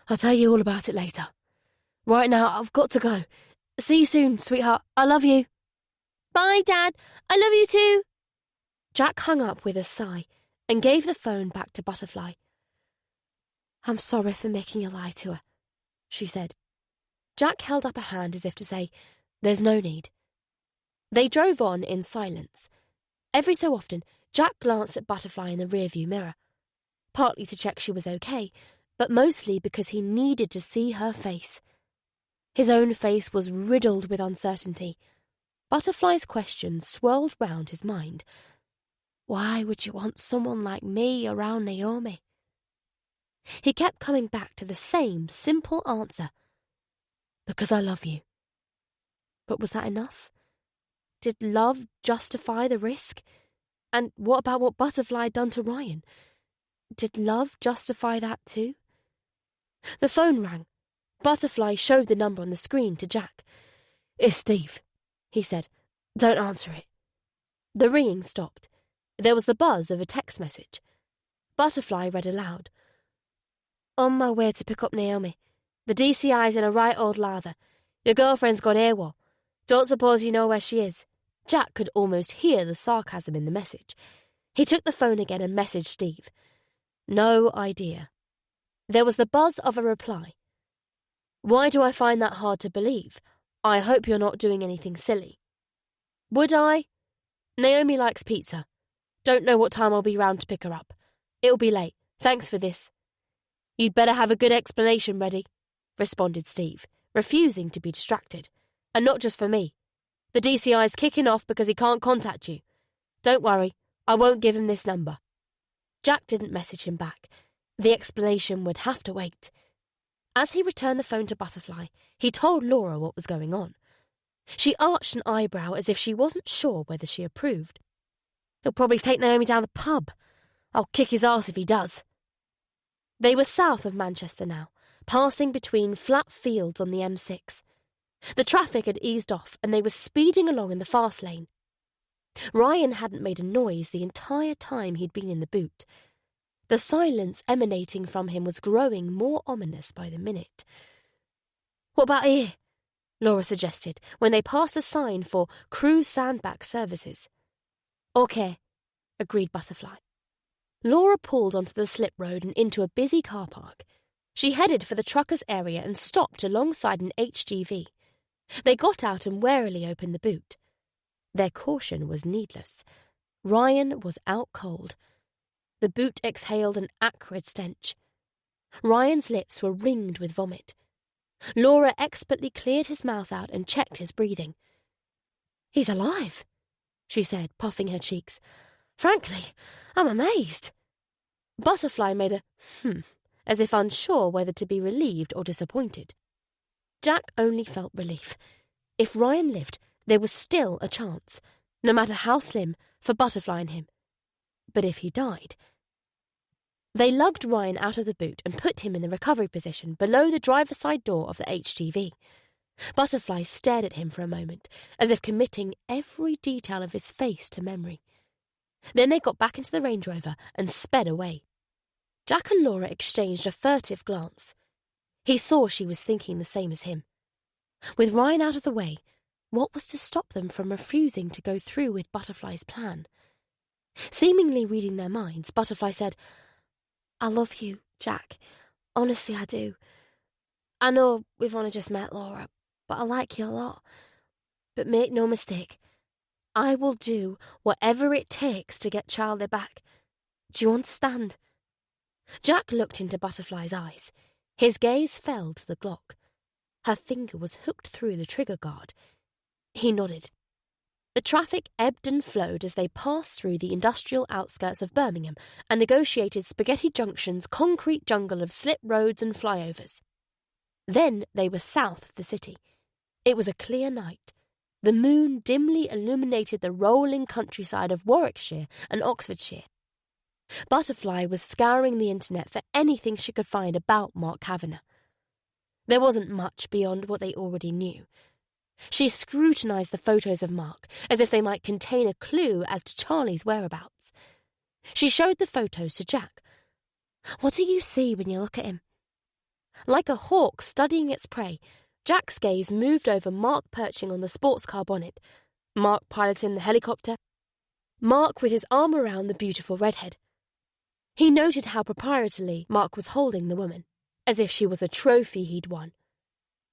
[SPEAKER 2] I'll tell you all about it later. Right now, I've got to go. See you soon, sweetheart. I love you.
[SPEAKER 1] Bye, Dad. I love you too. Jack hung up with a sigh and gave the phone back to Butterfly. I'm sorry for making you lie to her, she said. Jack held up a hand as if to say, there's no need. They drove on in silence. Every so often, Jack glanced at Butterfly in the rearview mirror, partly to check she was okay, but mostly because he needed to see her face. His own face was riddled with uncertainty. Butterfly's question swirled round his mind. Why would you want someone like me around Naomi? He kept coming back to the same simple answer. Because I love you. But was that enough? Did love justify the risk? And what about what Butterfly had done to Ryan? Did love justify that too? The phone rang. Butterfly showed the number on the screen to Jack.
[SPEAKER 2] It's Steve, he said. Don't answer it.
[SPEAKER 1] The ringing stopped. There was the buzz of a text message. Butterfly read aloud. On my way to pick up Naomi. The DCI's in a right old lather. Your girlfriend's gone AWOL. Don't suppose you know where she is. Jack could almost hear the sarcasm in the message. He took the phone again and messaged Steve. No idea. There was the buzz of a reply. Why do I find that hard to believe? I hope you're not doing anything silly. Would I? Naomi likes pizza. Don't know what time I'll be round to pick her up. It'll be late. Thanks for this. You'd better have a good explanation ready, responded Steve, refusing to be distracted. And not just for me. The DCI's kicking off because he can't contact you. Don't worry, I won't give him this number. Jack didn't message him back. The explanation would have to wait. As he returned the phone to Butterfly, he told Laura what was going on. She arched an eyebrow as if she wasn't sure whether she approved. He'll probably take Naomi down the pub. I'll kick his arse if he does. They were south of Manchester now, passing between flat fields on the M6. The traffic had eased off and they were speeding along in the fast lane. Ryan hadn't made a noise the entire time he'd been in the boot. The silence emanating from him was growing more ominous by the minute. What about here? Laura suggested when they passed a sign for crew sandbag services. OK, agreed Butterfly. Laura pulled onto the slip road and into a busy car park. She headed for the truckers' area and stopped alongside an HGV. They got out and warily opened the boot. Their caution was needless. Ryan was out cold. The boot exhaled an acrid stench. Ryan's lips were ringed with vomit. Laura expertly cleared his mouth out and checked his breathing. He's alive, she said, puffing her cheeks. Frankly, I'm amazed. Butterfly made a as if unsure whether to be relieved or disappointed. Jack only felt relief. If Ryan lived, there was still a chance, no matter how slim, for Butterfly and him. But if he died... They lugged Ryan out of the boot and put him in the recovery position below the driver's side door of the HGV. Butterfly stared at him for a moment, as if committing every detail of his face to memory. Then they got back into the Range Rover and sped away. Jack and Laura exchanged a furtive glance. He saw she was thinking the same as him. With Ryan out of the way, what was to stop them from refusing to go through with Butterfly's plan? Seemingly reading their minds, Butterfly said, "I love you, Jack. Honestly, I do. I know we've only just met, Laura, but I like you a lot. But make no mistake, I will do whatever it takes to get Charlie back. Do you understand?" Jack looked into Butterfly's eyes. His gaze fell to the Glock. Her finger was hooked through the trigger guard. He nodded. The traffic ebbed and flowed as they passed through the industrial outskirts of Birmingham and negotiated Spaghetti Junction's concrete jungle of slip roads and flyovers. Then they were south of the city. It was a clear night. The moon dimly illuminated the rolling countryside of Warwickshire and Oxfordshire. Butterfly was scouring the internet for anything she could find about Mark Kavanagh. There wasn't much beyond what they already knew. She scrutinised the photos of Mark as if they might contain a clue as to Charlie's whereabouts. She showed the photos to Jack. "What do you see when you look at him?" Like a hawk studying its prey, Jack's gaze moved over Mark perching on the sports car bonnet, Mark piloting the helicopter, Mark with his arm around the beautiful redhead. He noted how proprietorily Mark was holding the woman, as if she was a trophy he'd won.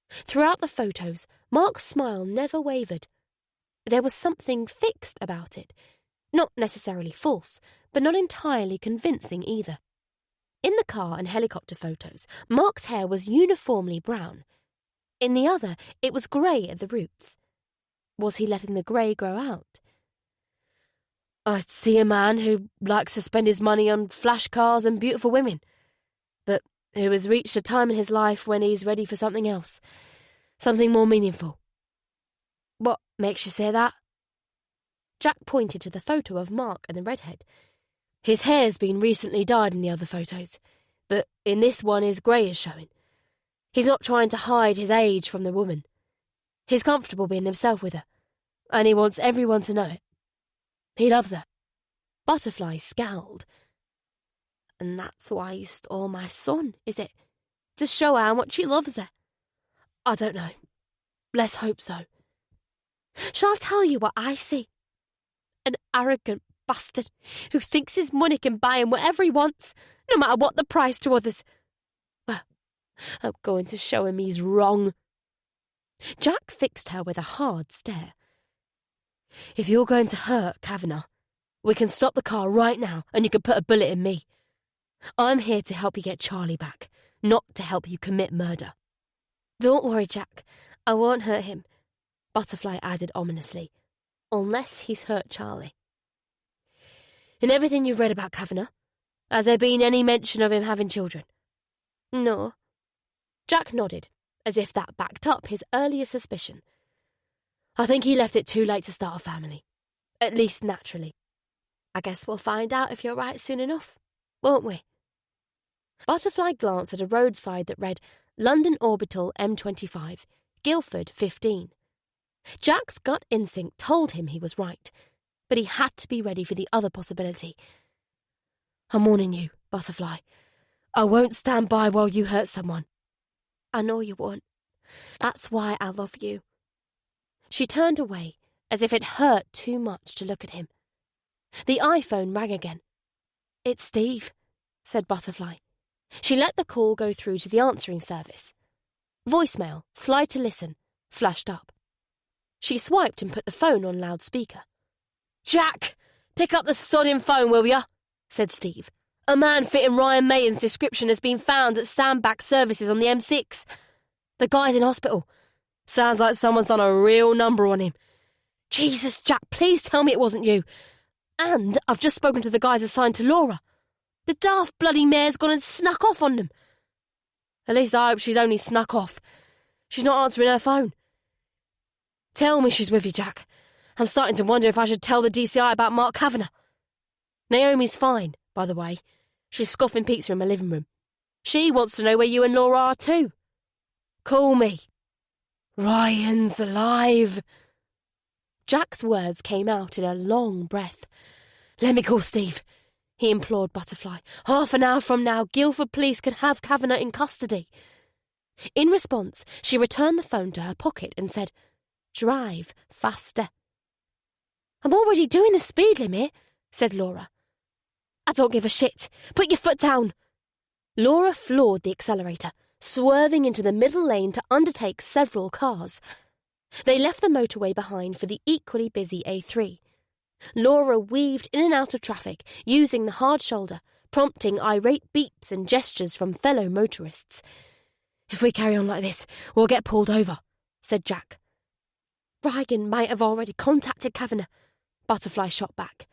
[SPEAKER 1] Throughout the photos, Mark's smile never wavered. There was something fixed about it. Not necessarily false, but not entirely convincing either. In the car and helicopter photos, Mark's hair was uniformly brown. In the other, it was grey at the roots. Was he letting the grey grow out? "I see a man who likes to spend his money on flash cars and beautiful women, but who has reached a time in his life when he's ready for something else, something more meaningful." "What makes you say that?" Jack pointed to the photo of Mark and the redhead. "His hair's been recently dyed in the other photos, but in this one his grey is showing. He's not trying to hide his age from the woman. He's comfortable being himself with her, and he wants everyone to know it. He loves her." Butterfly scowled. "And that's why he stole my son, is it? To show how much he loves her?" "I don't know. Let's hope so." "Shall I tell you what I see? An arrogant bastard who thinks his money can buy him whatever he wants, no matter what the price to others. Well, I'm going to show him he's wrong." Jack fixed her with a hard stare. "If you're going to hurt Kavanagh, we can stop the car right now and you can put a bullet in me. I'm here to help you get Charlie back, not to help you commit murder." "Don't worry, Jack. I won't hurt him," Butterfly added ominously, "unless he's hurt Charlie." "In everything you've read about Kavanagh, has there been any mention of him having children?" "No." Jack nodded, as if that backed up his earlier suspicion. "I think he left it too late to start a family. At least naturally. I guess we'll find out if you're right soon enough, won't we?" Butterfly glanced at a roadside that read London Orbital M25, Guildford 15. Jack's gut instinct told him he was right, but he had to be ready for the other possibility. "I'm warning you, Butterfly. I won't stand by while you hurt someone." "I know you won't. That's why I love you." She turned away, as if it hurt too much to look at him. The iPhone rang again. "It's Steve," said Butterfly. She let the call go through to the answering service. Voicemail, slide to listen, flashed up. She swiped and put the phone on loudspeaker. "Jack, pick up the sodding phone, will ya?" said Steve. "A man fitting Ryan Mayton's description has been found at Sandbach Services on the M6. The guy's in hospital. Sounds like someone's done a real number on him. Jesus, Jack, please tell me it wasn't you. And I've just spoken to the guys assigned to Laura. The daft bloody mare's gone and snuck off on them. At least I hope she's only snuck off. She's not answering her phone. Tell me she's with you, Jack. I'm starting to wonder if I should tell the DCI about Mark Kavanagh. Naomi's fine, by the way. She's scoffing pizza in my living room. She wants to know where you and Laura are too. Call me. Ryan's alive." Jack's words came out in a long breath. "Let me call Steve," he implored Butterfly. "Half an hour from now, Guildford police could have Kavanagh in custody." In response, she returned the phone to her pocket and said, "Drive faster." "I'm already doing the speed limit," said Laura. "I don't give a shit. Put your foot down." Laura floored the accelerator, swerving into the middle lane to undertake several cars. They left the motorway behind for the equally busy A3. Laura weaved in and out of traffic, using the hard shoulder, prompting irate beeps and gestures from fellow motorists. "If we carry on like this, we'll get pulled over," said Jack. "Ryan might have already contacted Kavanagh," Butterfly shot back.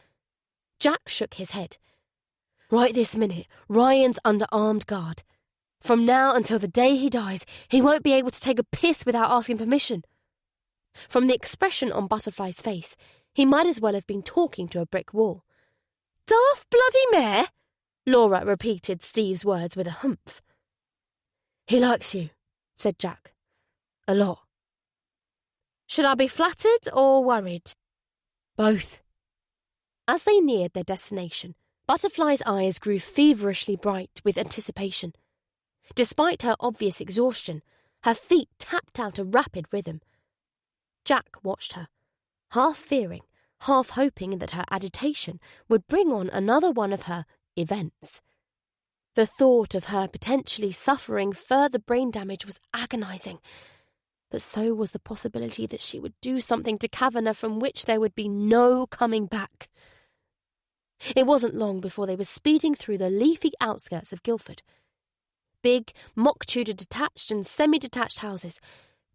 [SPEAKER 1] Jack shook his head. "Right this minute, Ryan's under armed guard. From now until the day he dies, he won't be able to take a piss without asking permission." From the expression on Butterfly's face, he might as well have been talking to a brick wall. "Daft bloody mare!" Laura repeated Steve's words with a humph. "He likes you," said Jack. "A lot." "Should I be flattered or worried?" "Both." As they neared their destination, Butterfly's eyes grew feverishly bright with anticipation. Despite her obvious exhaustion, her feet tapped out a rapid rhythm. Jack watched her, half fearing, half hoping that her agitation would bring on another one of her events. The thought of her potentially suffering further brain damage was agonizing, but so was the possibility that she would do something to Kavanagh from which there would be no coming back. It wasn't long before they were speeding through the leafy outskirts of Guildford. Big, mock-Tudor detached and semi-detached houses,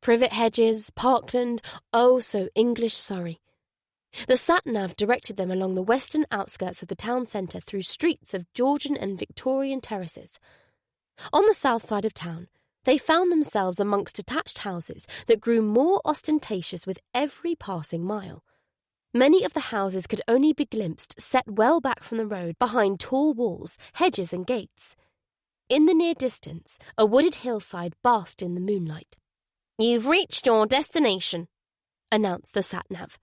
[SPEAKER 1] privet hedges, parkland, oh so English Surrey. The sat-nav directed them along the western outskirts of the town centre through streets of Georgian and Victorian terraces. On the south side of town, they found themselves amongst detached houses that grew more ostentatious with every passing mile. Many of the houses could only be glimpsed set well back from the road behind tall walls, hedges and gates. In the near distance, a wooded hillside basked in the moonlight. "You've reached your destination," announced the sat-nav.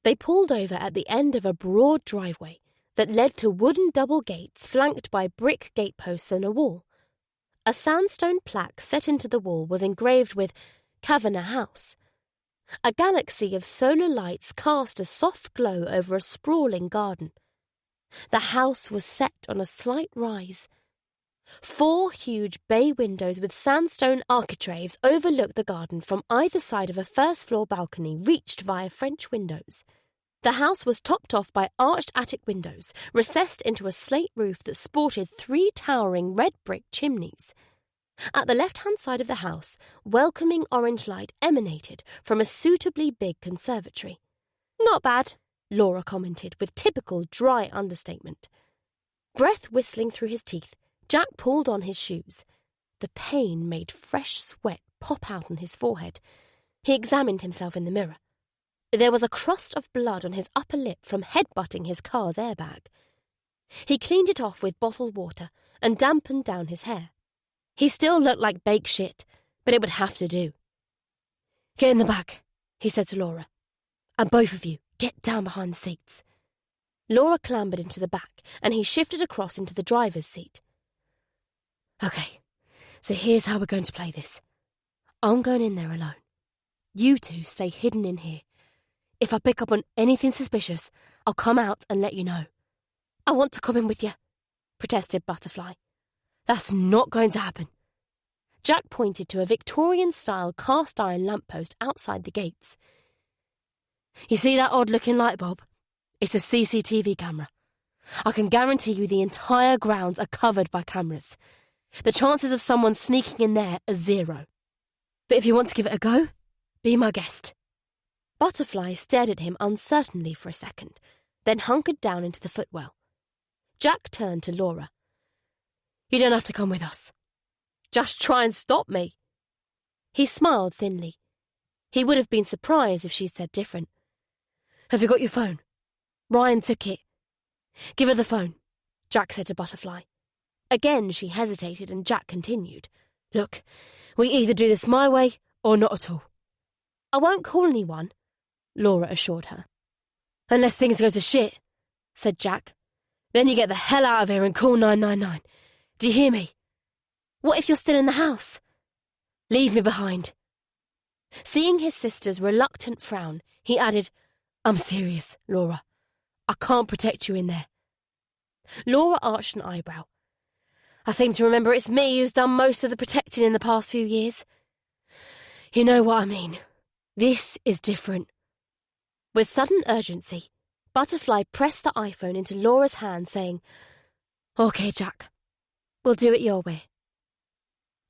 [SPEAKER 1] They pulled over at the end of a broad driveway that led to wooden double gates flanked by brick gateposts and a wall. A sandstone plaque set into the wall was engraved with Kavanagh House. A galaxy of solar lights cast a soft glow over a sprawling garden. The house was set on a slight rise. 4 huge bay windows with sandstone architraves overlooked the garden from either side of a first-floor balcony reached via French windows. The house was topped off by arched attic windows, recessed into a slate roof that sported 3 towering red brick chimneys. At the left-hand side of the house, welcoming orange light emanated from a suitably big conservatory. "Not bad," Laura commented with typical dry understatement. Breath whistling through his teeth, Jack pulled on his shoes. The pain made fresh sweat pop out on his forehead. He examined himself in the mirror. There was a crust of blood on his upper lip from headbutting his car's airbag. He cleaned it off with bottled water and dampened down his hair. He still looked like baked shit, but it would have to do. "Get in the back," he said to Laura. "And both of you, get down behind the seats." Laura clambered into the back, and he shifted across into the driver's seat. "Okay, so here's how we're going to play this. I'm going in there alone. You two stay hidden in here. If I pick up on anything suspicious, I'll come out and let you know." "I want to come in with you," protested Butterfly. "That's not going to happen." Jack pointed to a Victorian-style cast-iron lamppost outside the gates. "You see that odd-looking light bulb? It's a CCTV camera. I can guarantee you the entire grounds are covered by cameras. The chances of someone sneaking in there are 0. But if you want to give it a go, be my guest." Butterfly stared at him uncertainly for a second, then hunkered down into the footwell. Jack turned to Laura. "You don't have to come with us. Just try and stop me." He smiled thinly. He would have been surprised if she'd said different. "Have you got your phone?" "Ryan took it." "Give her the phone," Jack said to Butterfly. Again she hesitated and Jack continued. "Look, we either do this my way or not at all." "I won't call anyone," Laura assured her. "Unless things go to shit," said Jack. "Then you get the hell out of here and call 999. Do you hear me?" "What if you're still in the house?"
[SPEAKER 2] Leave me behind." Seeing his sister's reluctant frown, he added, "I'm serious, Laura. I can't protect you in there." Laura arched an eyebrow. "I seem to remember it's me who's done most of the protecting in the past few years." "You know what I mean. This is different." With sudden urgency, Butterfly pressed the iPhone into Laura's hand, saying, "OK, Jack. We'll do it your way."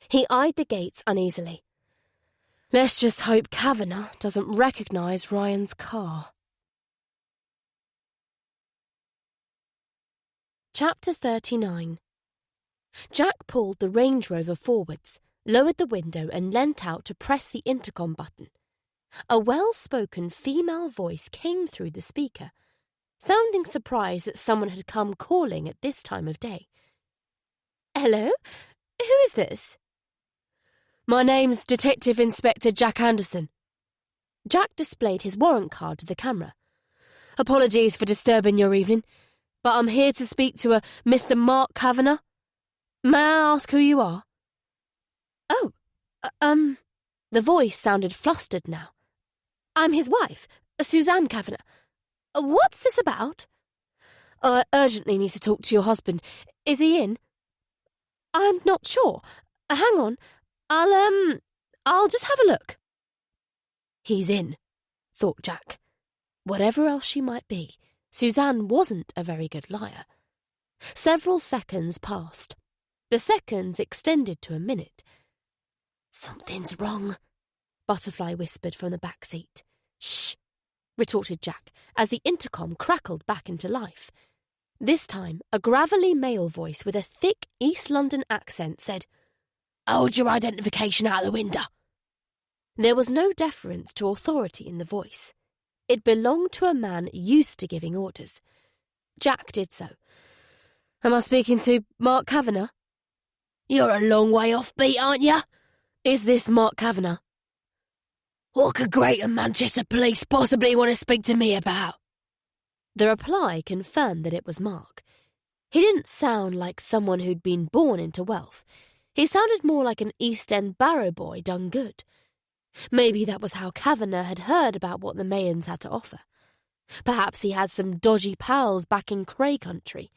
[SPEAKER 2] He eyed the gates uneasily. "Let's just hope Kavanagh doesn't recognise Ryan's car." Chapter 39. Jack pulled the Range Rover forwards, lowered the window and leant out to press the intercom button. A well-spoken female voice came through the speaker, sounding surprised that someone had come calling at this time of day.
[SPEAKER 1] "Hello? Who is this?"
[SPEAKER 2] "My name's Detective Inspector Jack Anderson." Jack displayed his warrant card to the camera. "Apologies for disturbing your evening, but I'm here to speak to a Mr. Mark Kavanagh. May I ask who you are?"
[SPEAKER 1] "Oh, the voice sounded flustered now. I'm his wife, Suzanne Kavanagh. What's this about?"
[SPEAKER 2] "I urgently need to talk to your husband. Is he in?"
[SPEAKER 1] "I'm not sure. Hang on. I'll just have a look."
[SPEAKER 2] He's in, thought Jack. Whatever else she might be, Suzanne wasn't a very good liar. Several seconds passed. The seconds extended to a minute. "Something's wrong," Butterfly whispered from the back seat. "Shh," retorted Jack, as the intercom crackled back into life. This time, a gravelly male voice with a thick East London accent said, "Hold your identification out the window." There was no deference to authority in the voice. It belonged to a man used to giving orders. Jack did so. "Am I speaking to Mark Kavanagh?" "You're a long way off beat, aren't you? Is this Mark Kavanagh?" "What could Greater Manchester Police possibly want to speak to me about?" The reply confirmed that it was Mark. He didn't sound like someone who'd been born into wealth. He sounded more like an East End barrow boy done good. Maybe that was how Kavanagh had heard about what the Mayans had to offer. Perhaps he had some dodgy pals back in Cray country.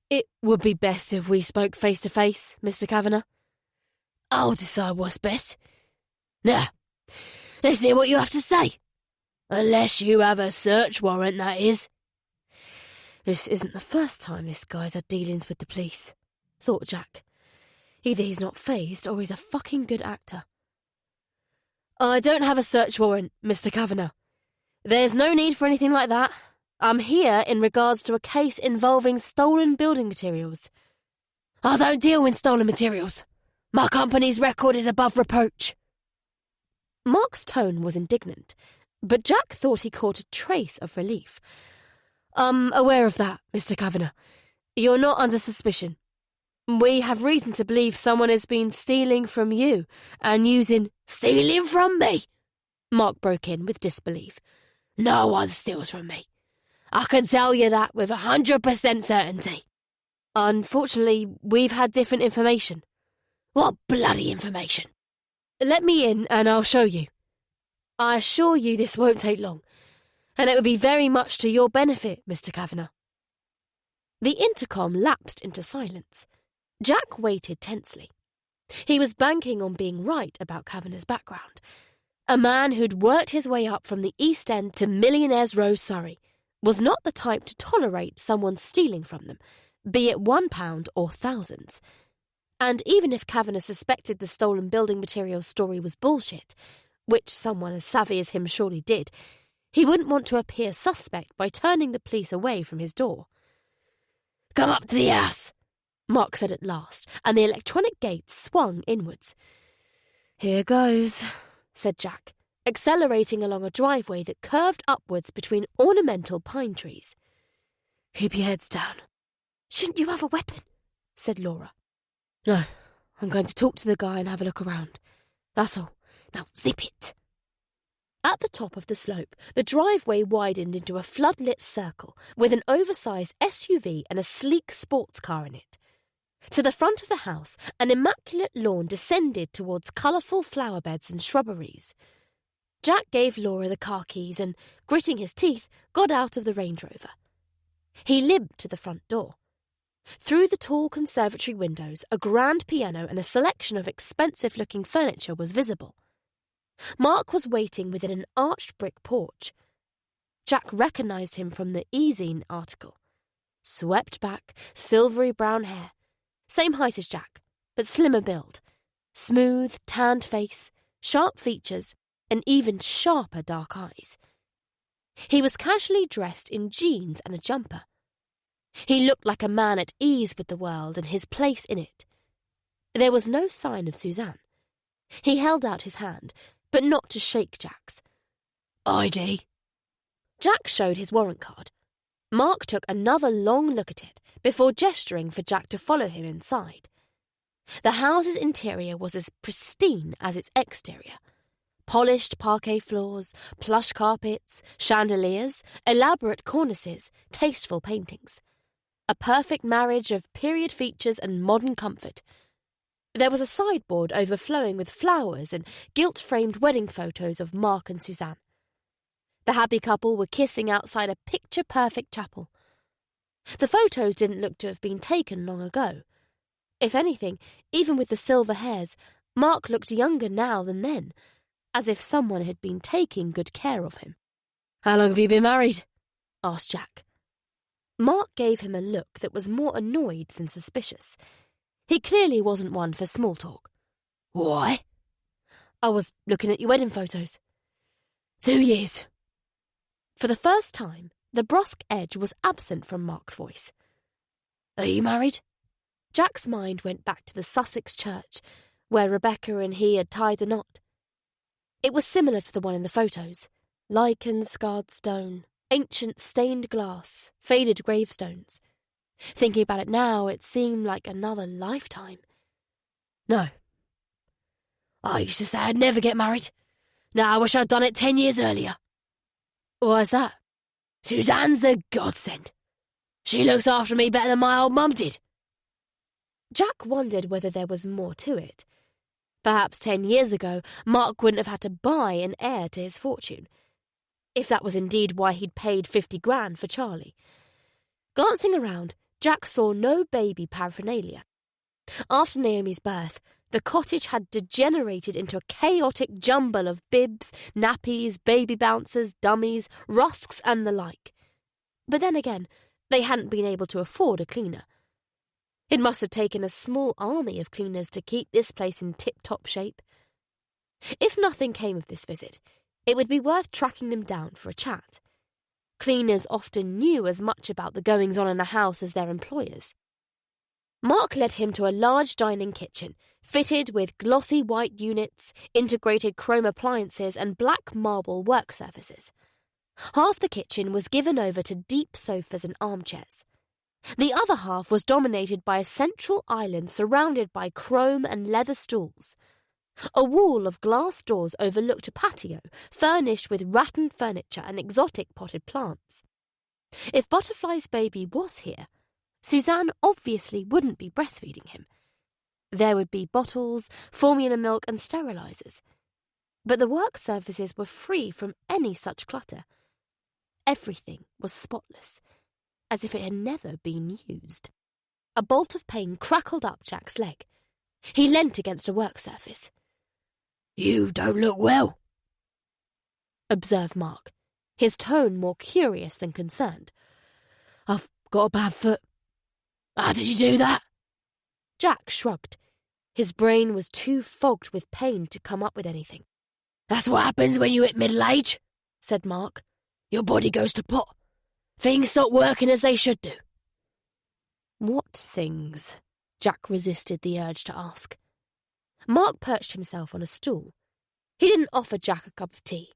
[SPEAKER 2] "It would be best if we spoke face to face, Mr. Kavanagh." "I'll decide what's best. Now, let's hear what you have to say. Unless you have a search warrant, that is." This isn't the first time this guy's had dealings with the police, thought Jack. Either he's not fazed or he's a fucking good actor. "I don't have a search warrant, Mr. Kavanagh. There's no need for anything like that. I'm here in regards to a case involving stolen building materials." "I don't deal in stolen materials. My company's record is above reproach." Mark's tone was indignant, but Jack thought he caught a trace of relief. "I'm aware of that, Mr. Kavanagh. You're not under suspicion. We have reason to believe someone has been stealing from you and using—" "Stealing from me?" Mark broke in with disbelief. "No one steals from me. I can tell you that with 100% certainty." "Unfortunately, we've had different information." "What bloody information?" "Let me in and I'll show you. I assure you this won't take long, and it would be very much to your benefit, Mr. Kavanagh." The intercom lapsed into silence. Jack waited tensely. He was banking on being right about Kavanagh's background. A man who'd worked his way up from the East End to Millionaires' Row, Surrey, was not the type to tolerate someone stealing from them, be it £1 or thousands. And even if Kavanagh suspected the stolen building materials story was bullshit, which someone as savvy as him surely did, he wouldn't want to appear suspect by turning the police away from his door. "Come up to the house," Mark said at last, and the electronic gate swung inwards. "Here goes," said Jack, accelerating along a driveway that curved upwards between ornamental pine trees. "Keep your heads down." "Shouldn't you have a weapon?" said Laura. "No, I'm going to talk to the guy and have a look around. That's all. Now zip it." At the top of the slope, the driveway widened into a floodlit circle with an oversized SUV and a sleek sports car in it.
[SPEAKER 1] To the front of the house, an immaculate lawn descended towards colourful flower beds and shrubberies. Jack gave Laura the car keys and, gritting his teeth, got out of the Range Rover. He limped to the front door. Through the tall conservatory windows, a grand piano and a selection of expensive-looking furniture was visible. Mark was waiting within an arched brick porch. Jack recognised him from the e-zine article. Swept back, silvery brown hair. Same height as Jack, but slimmer build. Smooth, tanned face, sharp features, and even sharper dark eyes. He was casually dressed in jeans and a jumper. He looked like a man at ease with the world and his place in it. There was no sign of Suzanne. He held out his hand, but not to shake Jack's. ID. Jack showed his warrant card. Mark took another long look at it before gesturing for Jack to follow him inside. The house's interior was as pristine as its exterior. Polished parquet floors, plush carpets, chandeliers, elaborate cornices, tasteful paintings. A perfect marriage of period features and modern comfort. There was a sideboard overflowing with flowers and gilt-framed wedding photos of Mark and Suzanne. The happy couple were kissing outside a picture-perfect chapel. The photos didn't look to have been taken long ago. If anything, even with the silver hairs, Mark looked younger now than then, as if someone had been taking good care of him.
[SPEAKER 2] How long have you been married? Asked Jack.
[SPEAKER 1] Mark gave him a look that was more annoyed than suspicious. He clearly wasn't one for small talk.
[SPEAKER 2] Why?
[SPEAKER 1] I was looking at your wedding photos.
[SPEAKER 2] 2 years.
[SPEAKER 1] For the first time, the brusque edge was absent from Mark's voice.
[SPEAKER 2] Are you married?
[SPEAKER 1] Jack's mind went back to the Sussex church, where Rebecca and he had tied the knot. It was similar to the one in the photos. Lichen scarred stone, ancient stained glass, faded gravestones. Thinking about it now, it seemed like another lifetime.
[SPEAKER 2] No. I used to say I'd never get married. Now I wish I'd done it 10 years earlier.
[SPEAKER 1] Why's that?
[SPEAKER 2] Suzanne's a godsend. She looks after me better than my old mum did.
[SPEAKER 1] Jack wondered whether there was more to it. Perhaps 10 years ago, Mark wouldn't have had to buy an heir to his fortune. If that was indeed why he'd paid 50 grand for Charlie. Glancing around, Jack saw no baby paraphernalia. After Naomi's birth, the cottage had degenerated into a chaotic jumble of bibs, nappies, baby bouncers, dummies, rusks and the like. But then again, they hadn't been able to afford a cleaner. It must have taken a small army of cleaners to keep this place in tip-top shape. If nothing came of this visit, it would be worth tracking them down for a chat. Cleaners often knew as much about the goings-on in a house as their employers. Mark led him to a large dining kitchen, fitted with glossy white units, integrated chrome appliances and black marble work surfaces. Half the kitchen was given over to deep sofas and armchairs. The other half was dominated by a central island surrounded by chrome and leather stools. A wall of glass doors overlooked a patio, furnished with rattan furniture and exotic potted plants. If Butterfly's baby was here, Suzanne obviously wouldn't be breastfeeding him. There would be bottles, formula milk and sterilizers. But the work surfaces were free from any such clutter. Everything was spotless, as if it had never been used. A bolt of pain crackled up Jack's leg. He leant against a work surface.
[SPEAKER 2] You don't look well,
[SPEAKER 1] observed Mark, his tone more curious than concerned.
[SPEAKER 2] I've got a bad foot. How did you do that?
[SPEAKER 1] Jack shrugged. His brain was too fogged with pain to come up with anything.
[SPEAKER 2] That's what happens when you hit middle age, said Mark. Your body goes to pot. Things stop working as they should do.
[SPEAKER 1] What things? Jack resisted the urge to ask. Mark perched himself on a stool. He didn't offer Jack a cup of tea.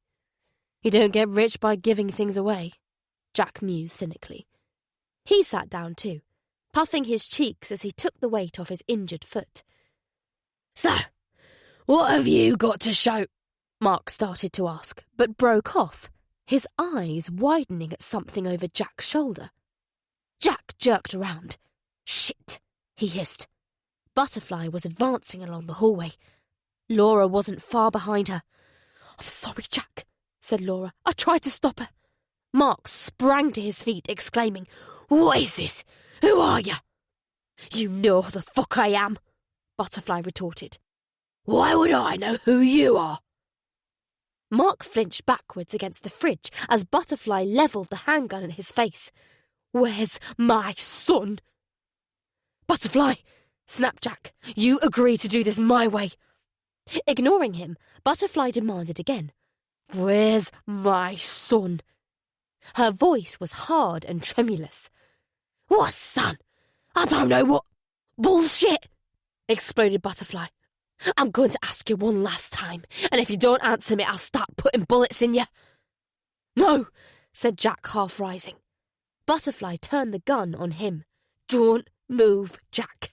[SPEAKER 2] You don't get rich by giving things away,
[SPEAKER 1] Jack mused cynically. He sat down too, puffing his cheeks as he took the weight off his injured foot.
[SPEAKER 2] So, what have you got to show?
[SPEAKER 1] Mark started to ask, but broke off, his eyes widening at something over Jack's shoulder. Jack jerked around. Shit, he hissed. Butterfly was advancing along the hallway. Laura wasn't far behind her. "I'm sorry, Jack," said Laura. "I tried to stop her." Mark sprang to his feet, exclaiming, "What is this? Who are you?" "You know who the fuck I am," Butterfly retorted. "Why would I know who you are?" Mark flinched backwards against the fridge as Butterfly levelled the handgun at his face. "Where's my son?" "Butterfly," snapped Jack, "you agreed to do this my way." Ignoring him, Butterfly demanded again, "Where's my son?" Her voice was hard and tremulous. "What son? I don't know what—" "Bullshit!" exploded Butterfly. "I'm going to ask you one last time, and if you don't answer me, I'll start putting bullets in you." "No," said Jack, half rising. Butterfly turned the gun on him. "Don't move, Jack."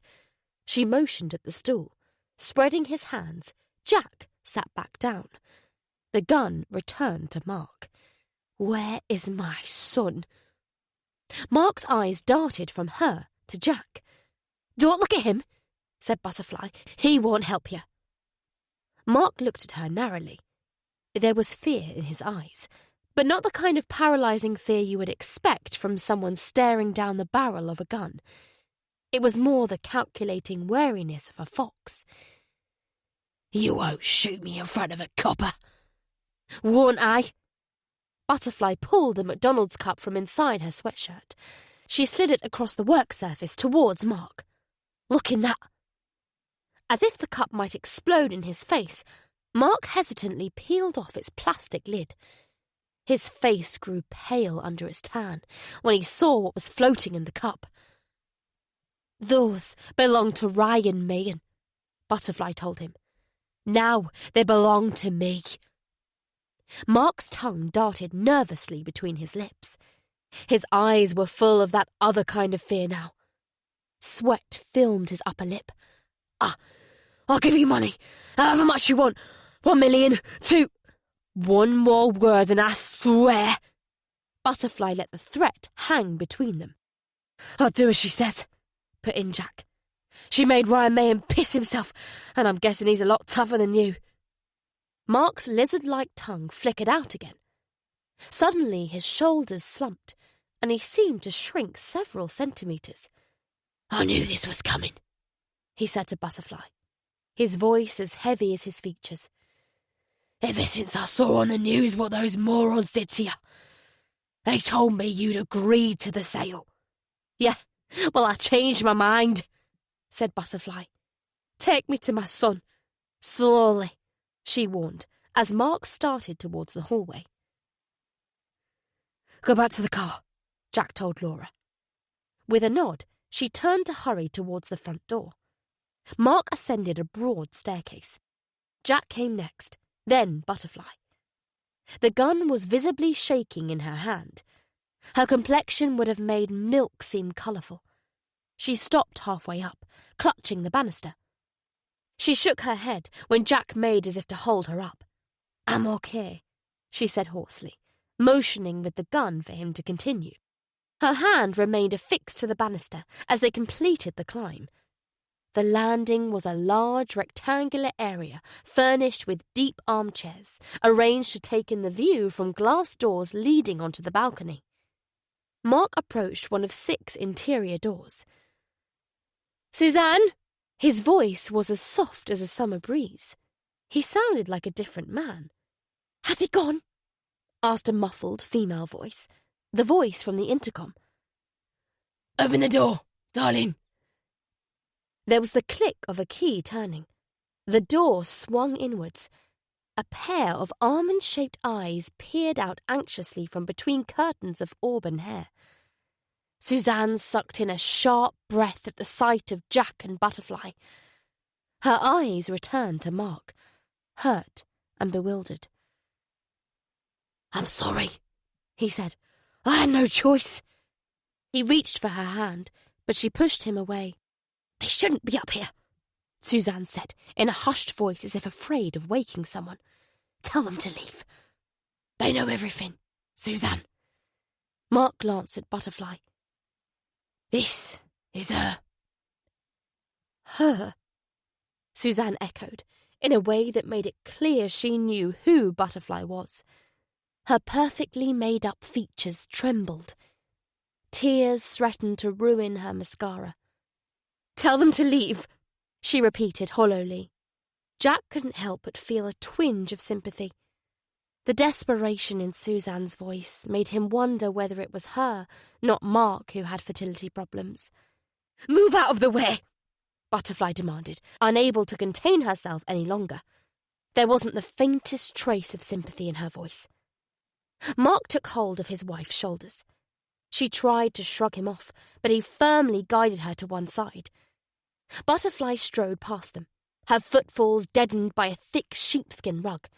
[SPEAKER 1] She motioned at the stool. Spreading his hands, Jack sat back down. The gun returned to Mark. "Where is my son?" Mark's eyes darted from her to Jack. "Don't look at him," said Butterfly. "He won't help you." Mark looked at her narrowly. There was fear in his eyes, but not the kind of paralysing fear you would expect from someone staring down the barrel of a gun. It was more the calculating wariness of a fox. "You won't shoot me in front of a copper." "Won't I?" Butterfly pulled a McDonald's cup from inside her sweatshirt. She slid it across the work surface towards Mark. "Look in that." As if the cup might explode in his face, Mark hesitantly peeled off its plastic lid. His face grew pale under its tan when he saw what was floating in the cup. "Those belong to Ryan Mahan," Butterfly told him. "Now they belong to me." Mark's tongue darted nervously between his lips. His eyes were full of that other kind of fear now. Sweat filmed his upper lip. I'll give you money, however much you want. 1 million, 2... One more word and I swear. Butterfly let the threat hang between them. "I'll do as she says," put in Jack. "She made Ryan Mahan piss himself, and I'm guessing he's a lot tougher than you." Mark's lizard-like tongue flickered out again. Suddenly his shoulders slumped, and he seemed to shrink several centimetres. "I knew this was coming," he said to Butterfly, his voice as heavy as his features. "Ever since I saw on the news what those morons did to you. They told me you'd agreed to the sale." "Yeah, well, I changed my mind," said Butterfly. "Take me to my son. Slowly," she warned, as Mark started towards the hallway. "Go back to the car," Jack told Laura. With a nod, she turned to hurry towards the front door. Mark ascended a broad staircase. Jack came next, then Butterfly. The gun was visibly shaking in her hand. Her complexion would have made milk seem colourful. She stopped halfway up, clutching the banister. She shook her head when Jack made as if to hold her up. "I'm okay," she said hoarsely, motioning with the gun for him to continue. Her hand remained affixed to the banister as they completed the climb. The landing was a large rectangular area furnished with deep armchairs, arranged to take in the view from glass doors leading onto the balcony. Mark approached one of 6 interior doors. "Suzanne?" His voice was as soft as a summer breeze. He sounded like a different man. "Has he gone?" asked a muffled female voice, the voice from the intercom. "Open the door, darling." There was the click of a key turning. The door swung inwards. A pair of almond-shaped eyes peered out anxiously from between curtains of auburn hair. Suzanne sucked in a sharp breath at the sight of Jack and Butterfly. Her eyes returned to Mark, hurt and bewildered. "I'm sorry," he said. "I had no choice." He reached for her hand, but she pushed him away. "They shouldn't be up here," Suzanne said, in a hushed voice as if afraid of waking someone. "Tell them to leave. They know everything, Suzanne." Mark glanced at Butterfly. "This is her." Her? Suzanne echoed, in a way that made it clear she knew who Butterfly was. Her perfectly made-up features trembled. Tears threatened to ruin her mascara. "Tell them to leave," she repeated hollowly. Jack couldn't help but feel a twinge of sympathy. The desperation in Suzanne's voice made him wonder whether it was her, not Mark, who had fertility problems. "Move out of the way!" Butterfly demanded, unable to contain herself any longer. There wasn't the faintest trace of sympathy in her voice. Mark took hold of his wife's shoulders. She tried to shrug him off, but he firmly guided her to one side. Butterfly strode past them, her footfalls deadened by a thick sheepskin rug.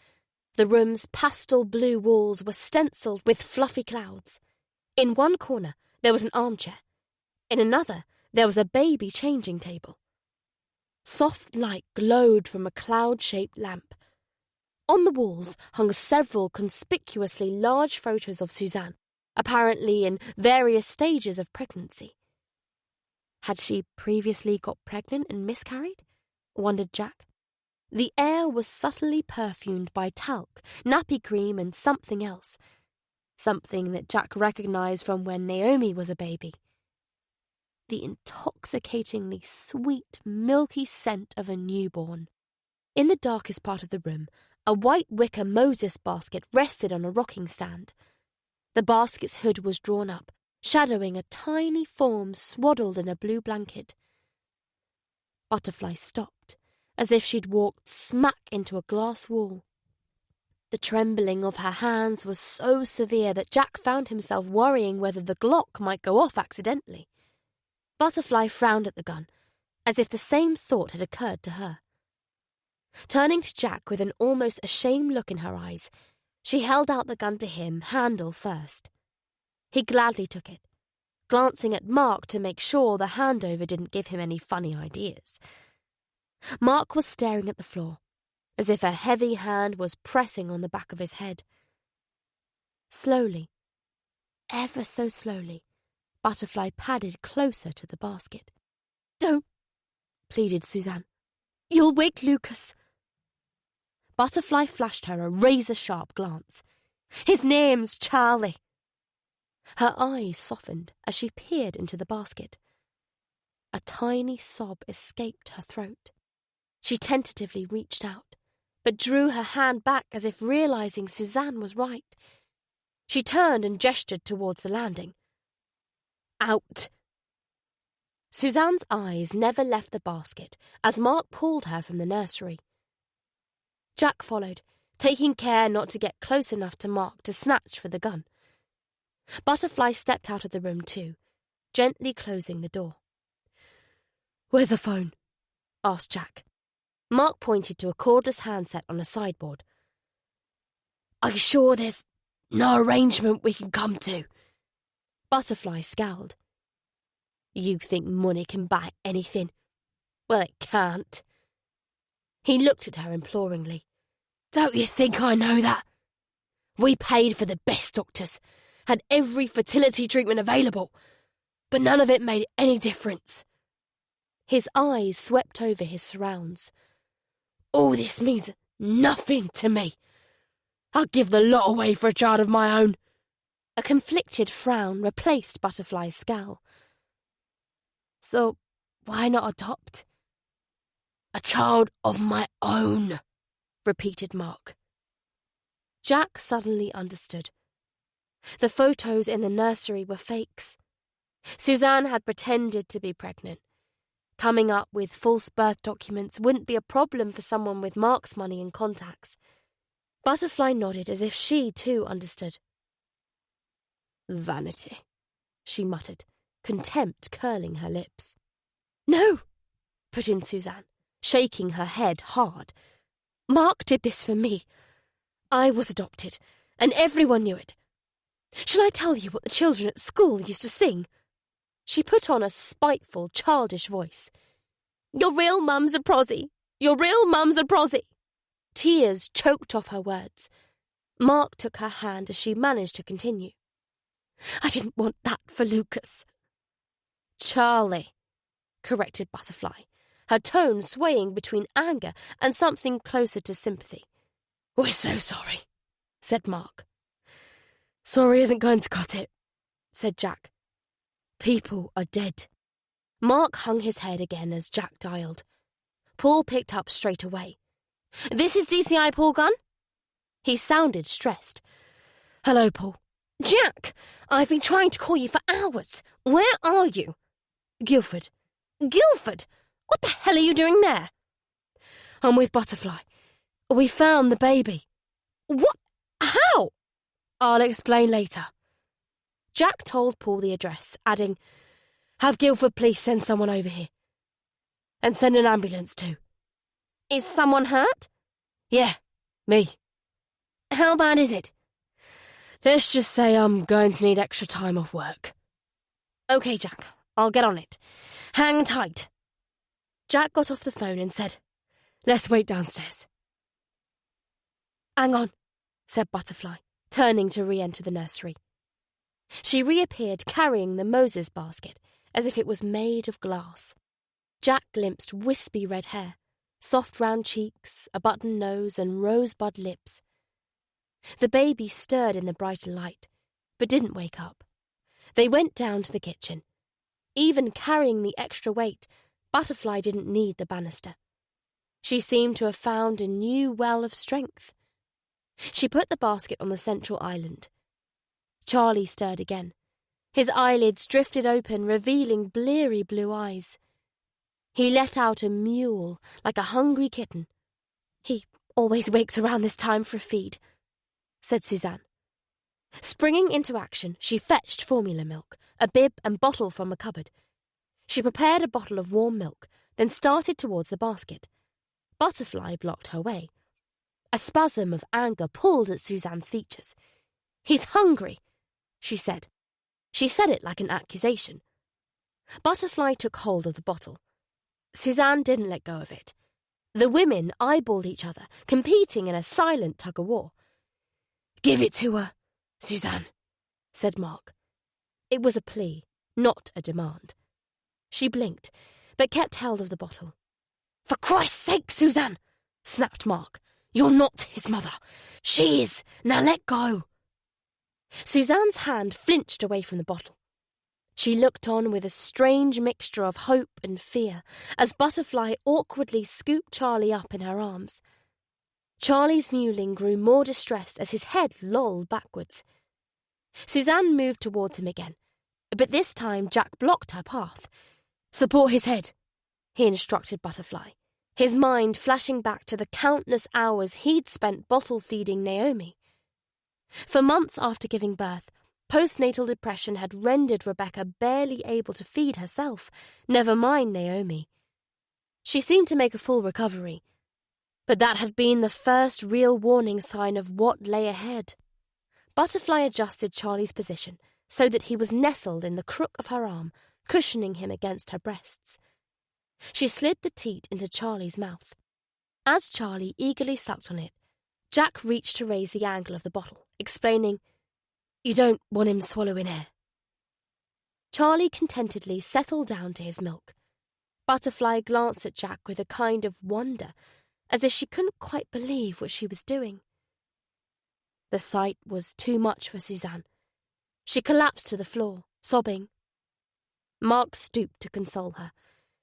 [SPEAKER 1] The room's pastel blue walls were stenciled with fluffy clouds. In one corner, there was an armchair. In another, there was a baby changing table. Soft light glowed from a cloud-shaped lamp. On the walls hung several conspicuously large photos of Suzanne, apparently in various stages of pregnancy. Had she previously got pregnant and miscarried? Wondered Jack. The air was subtly perfumed by talc, nappy cream, and something else. Something that Jack recognized from when Naomi was a baby. The intoxicatingly sweet, milky scent of a newborn. In the darkest part of the room, a white wicker Moses basket rested on a rocking stand. The basket's hood was drawn up, shadowing a tiny form swaddled in a blue blanket. Butterfly stopped, as if she'd walked smack into a glass wall. The trembling of her hands was so severe that Jack found himself worrying whether the Glock might go off accidentally. Butterfly frowned at the gun, as if the same thought had occurred to her. Turning to Jack with an almost ashamed look in her eyes, she held out the gun to him, handle first. He gladly took it, glancing at Mark to make sure the handover didn't give him any funny ideas. Mark was staring at the floor, as if a heavy hand was pressing on the back of his head. Slowly, ever so slowly, Butterfly padded closer to the basket. "Don't," pleaded Suzanne. "You'll wake Lucas." Butterfly flashed her a razor-sharp glance. "His name's Charlie." Her eyes softened as she peered into the basket. A tiny sob escaped her throat. She tentatively reached out, but drew her hand back as if realizing Suzanne was right. She turned and gestured towards the landing. "Out." Suzanne's eyes never left the basket as Mark pulled her from the nursery. Jack followed, taking care not to get close enough to Mark to snatch for the gun. Butterfly stepped out of the room too, gently closing the door. "Where's the phone?" asked Jack. Mark pointed to a cordless handset on a sideboard. "Are you sure there's no arrangement we can come to?" Butterfly scowled. "You think money can buy anything? Well, it can't." He looked at her imploringly. "Don't you think I know that? We paid for the best doctors, had every fertility treatment available, but none of it made any difference." His eyes swept over his surrounds. "All this means nothing to me. I'd give the lot away for a child of my own." A conflicted frown replaced Butterfly's scowl. "So why not adopt?" "A child of my own," repeated Mark. Jack suddenly understood. The photos in the nursery were fakes. Suzanne had pretended to be pregnant. Coming up with false birth documents wouldn't be a problem for someone with Mark's money and contacts. Butterfly nodded as if she too understood. "Vanity," she muttered, contempt curling her lips. "No," put in Suzanne, shaking her head hard. "Mark did this for me. I was adopted, and everyone knew it. Shall I tell you what the children at school used to sing?" She put on a spiteful, childish voice. "Your real mum's a prosy. Your real mum's a prosy." Tears choked off her words. Mark took her hand as she managed to continue. "I didn't want that for Lucas." "Charlie," corrected Butterfly, her tone swaying between anger and something closer to sympathy.
[SPEAKER 2] "We're so sorry," said Mark. "Sorry isn't going to cut it," said Jack. "People are dead."
[SPEAKER 1] Mark hung his head again as Jack dialed. Paul picked up straight away. "This is DCI Paul Gunn?" He sounded stressed.
[SPEAKER 2] "Hello, Paul."
[SPEAKER 1] "Jack, I've been trying to call you for hours. Where are you?"
[SPEAKER 2] "Guildford."
[SPEAKER 1] "Guildford? What the hell are you doing there?"
[SPEAKER 2] "I'm with Butterfly. We found the baby."
[SPEAKER 1] "What? How?"
[SPEAKER 2] "I'll explain later."
[SPEAKER 1] Jack told Paul the address, adding,
[SPEAKER 2] "Have Guildford Police send someone over here. And send an ambulance too."
[SPEAKER 1] "Is someone hurt?"
[SPEAKER 2] "Yeah, me."
[SPEAKER 1] "How bad is it?"
[SPEAKER 2] "Let's just say I'm going to need extra time off work."
[SPEAKER 1] "OK, Jack, I'll get on it. Hang tight." Jack got off the phone and said,
[SPEAKER 2] "Let's wait downstairs."
[SPEAKER 1] "Hang on," said Butterfly, turning to re-enter the nursery. She reappeared carrying the Moses basket, as if it was made of glass. Jack glimpsed wispy red hair, soft round cheeks, a button nose and rosebud lips. The baby stirred in the brighter light, but didn't wake up. They went down to the kitchen. Even carrying the extra weight, Butterfly didn't need the banister. She seemed to have found a new well of strength. She put the basket on the central island. Charlie stirred again. His eyelids drifted open, revealing bleary blue eyes. He let out a mewl like a hungry kitten. "He always wakes around this time for a feed," said Suzanne. Springing into action, she fetched formula milk, a bib and bottle from a cupboard. She prepared a bottle of warm milk, then started towards the basket. Butterfly blocked her way. A spasm of anger pulled at Suzanne's features. "He's hungry," she said. She said it like an accusation. Butterfly took hold of the bottle. Suzanne didn't let go of it. The women eyeballed each other, competing in a silent tug-of-war.
[SPEAKER 2] "Give it to her, Suzanne," said Mark.
[SPEAKER 1] It was a plea, not a demand. She blinked, but kept hold of the bottle.
[SPEAKER 2] "For Christ's sake, Suzanne," snapped Mark. "You're not his mother. She is. Now let go."
[SPEAKER 1] Suzanne's hand flinched away from the bottle. She looked on with a strange mixture of hope and fear as Butterfly awkwardly scooped Charlie up in her arms. Charlie's mewling grew more distressed as his head lolled backwards. Suzanne moved towards him again, but this time Jack blocked her path.
[SPEAKER 2] "Support his head,"
[SPEAKER 1] he instructed Butterfly, his mind flashing back to the countless hours he'd spent bottle-feeding Naomi. For months after giving birth, postnatal depression had rendered Rebecca barely able to feed herself, never mind Naomi. She seemed to make a full recovery, but that had been the first real warning sign of what lay ahead. Butterfly adjusted Charlie's position so that he was nestled in the crook of her arm, cushioning him against her breasts. She slid the teat into Charlie's mouth. As Charlie eagerly sucked on it, Jack reached to raise the angle of the bottle, explaining,
[SPEAKER 2] "You don't want him swallowing air."
[SPEAKER 1] Charlie contentedly settled down to his milk. Butterfly glanced at Jack with a kind of wonder, as if she couldn't quite believe what she was doing. The sight was too much for Suzanne. She collapsed to the floor, sobbing. Mark stooped to console her.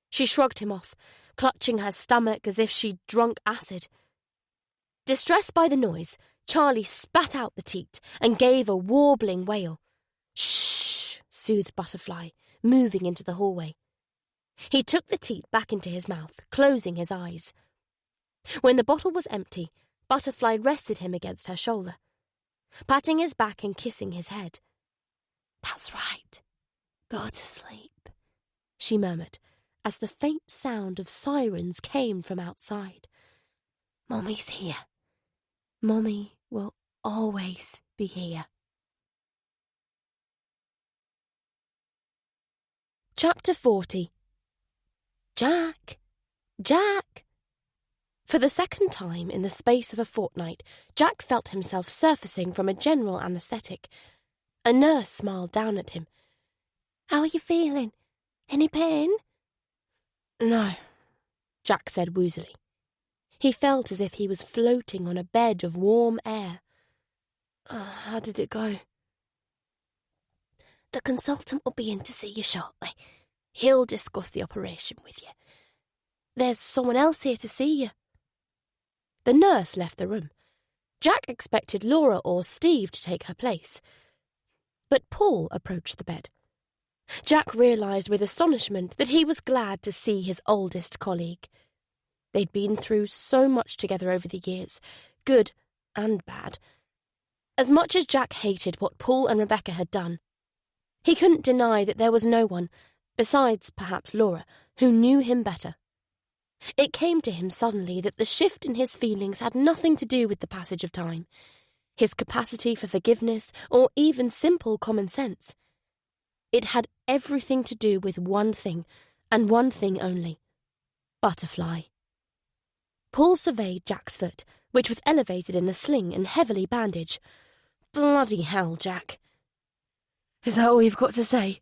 [SPEAKER 1] She shrugged him off, clutching her stomach as if she'd drunk acid. Distressed by the noise, Charlie spat out the teat and gave a warbling wail. "Shh," soothed Butterfly, moving into the hallway. He took the teat back into his mouth, closing his eyes. When the bottle was empty, Butterfly rested him against her shoulder, patting his back and kissing his head. "That's right. Go to sleep," she murmured, as the faint sound of sirens came from outside. "Mommy's here. Mommy will always be here." Chapter 40. Jack! Jack! For the second time in the space of a fortnight, Jack felt himself surfacing from a general anaesthetic. A nurse smiled down at him. "How are you feeling? Any pain?"
[SPEAKER 2] "No,
[SPEAKER 1] Jack said woozily. He felt as if he was floating on a bed of warm air. How did it go? The consultant will be in to see you shortly. He'll discuss the operation with you. There's someone else here to see you. The nurse left the room. Jack expected Laura or Steve to take her place. But Paul approached the bed. Jack realised with astonishment that he was glad to see his oldest colleague. They'd been through so much together over the years, good and bad. As much as Jack hated what Paul and Rebecca had done, he couldn't deny that there was no one, besides perhaps Laura, who knew him better. It came to him suddenly that the shift in his feelings had nothing to do with the passage of time, his capacity for forgiveness, or even simple common sense. It had everything to do with one thing, and one thing only: Butterfly. Paul surveyed Jack's foot, which was elevated in a sling and heavily bandaged. Bloody hell, Jack. Is that all you've got to say?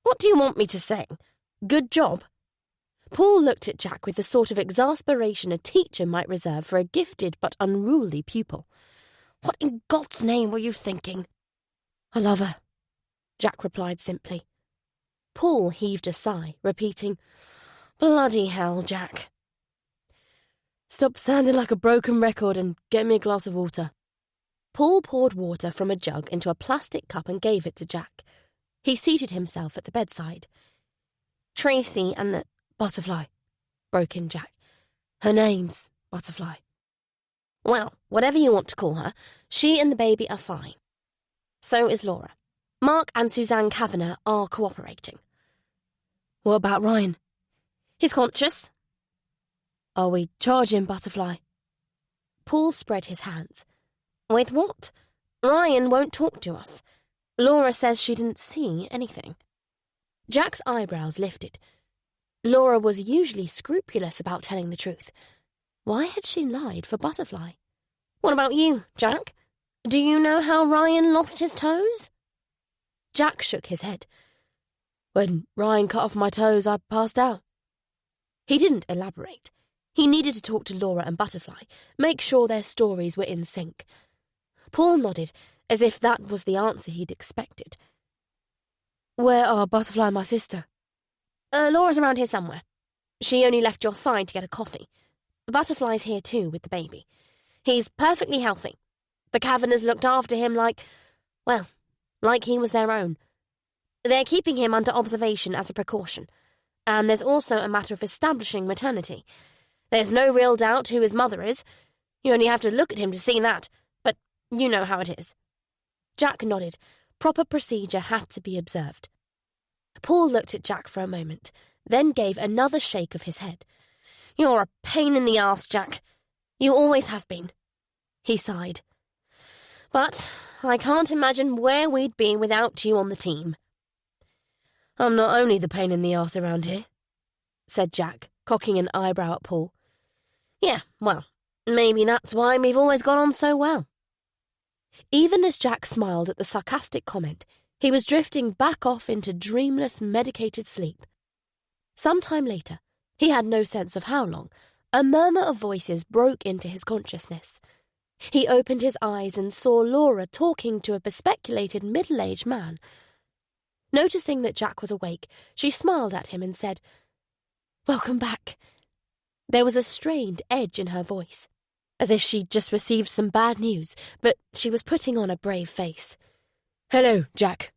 [SPEAKER 1] What do you want me to say? Good job? Paul looked at Jack with the sort of exasperation a teacher might reserve for a gifted but unruly pupil. What in God's name were you thinking? I love her, Jack replied simply. Paul heaved a sigh, repeating, Bloody hell, Jack. Stop sounding like a broken record and get me a glass of water. Paul poured water from a jug into a plastic cup and gave it to Jack. He seated himself at the bedside. Tracy and the Butterfly, broke in Jack. Her name's Butterfly. Well, whatever you want to call her, she and the baby are fine. So is Laura. Mark and Suzanne Kavanagh are cooperating. What about Ryan? He's conscious. Are we charging Butterfly? Paul spread his hands. With what? Ryan won't talk to us. Laura says she didn't see anything. Jack's eyebrows lifted. Laura was usually scrupulous about telling the truth. Why had she lied for Butterfly? What about you, Jack? Do you know how Ryan lost his toes? Jack shook his head. When Ryan cut off my toes, I passed out. He didn't elaborate. He needed to talk to Laura and Butterfly, make sure their stories were in sync. Paul nodded, as if that was the answer he'd expected. Where are Butterfly and my sister? Laura's around here somewhere. She only left your side to get a coffee. Butterfly's here too with the baby. He's perfectly healthy. The Kavanaghs looked after him like he was their own. They're keeping him under observation as a precaution. And there's also a matter of establishing maternity. There's no real doubt who his mother is. You only have to look at him to see that. But you know how it is. Jack nodded. Proper procedure had to be observed. Paul looked at Jack for a moment, then gave another shake of his head. You're a pain in the arse, Jack. You always have been. He sighed. But I can't imagine where we'd be without you on the team. I'm not only the pain in the arse around here, said Jack, cocking an eyebrow at Paul. Yeah, well, maybe that's why we've always got on so well. Even as Jack smiled at the sarcastic comment, he was drifting back off into dreamless, medicated sleep. Some time later, he had no sense of how long, a murmur of voices broke into his consciousness. He opened his eyes and saw Laura talking to a bespeculated middle-aged man. Noticing that Jack was awake, she smiled at him and said, Welcome back. There was a strained edge in her voice, as if she'd just received some bad news, but she was putting on a brave face. Hello, Jack,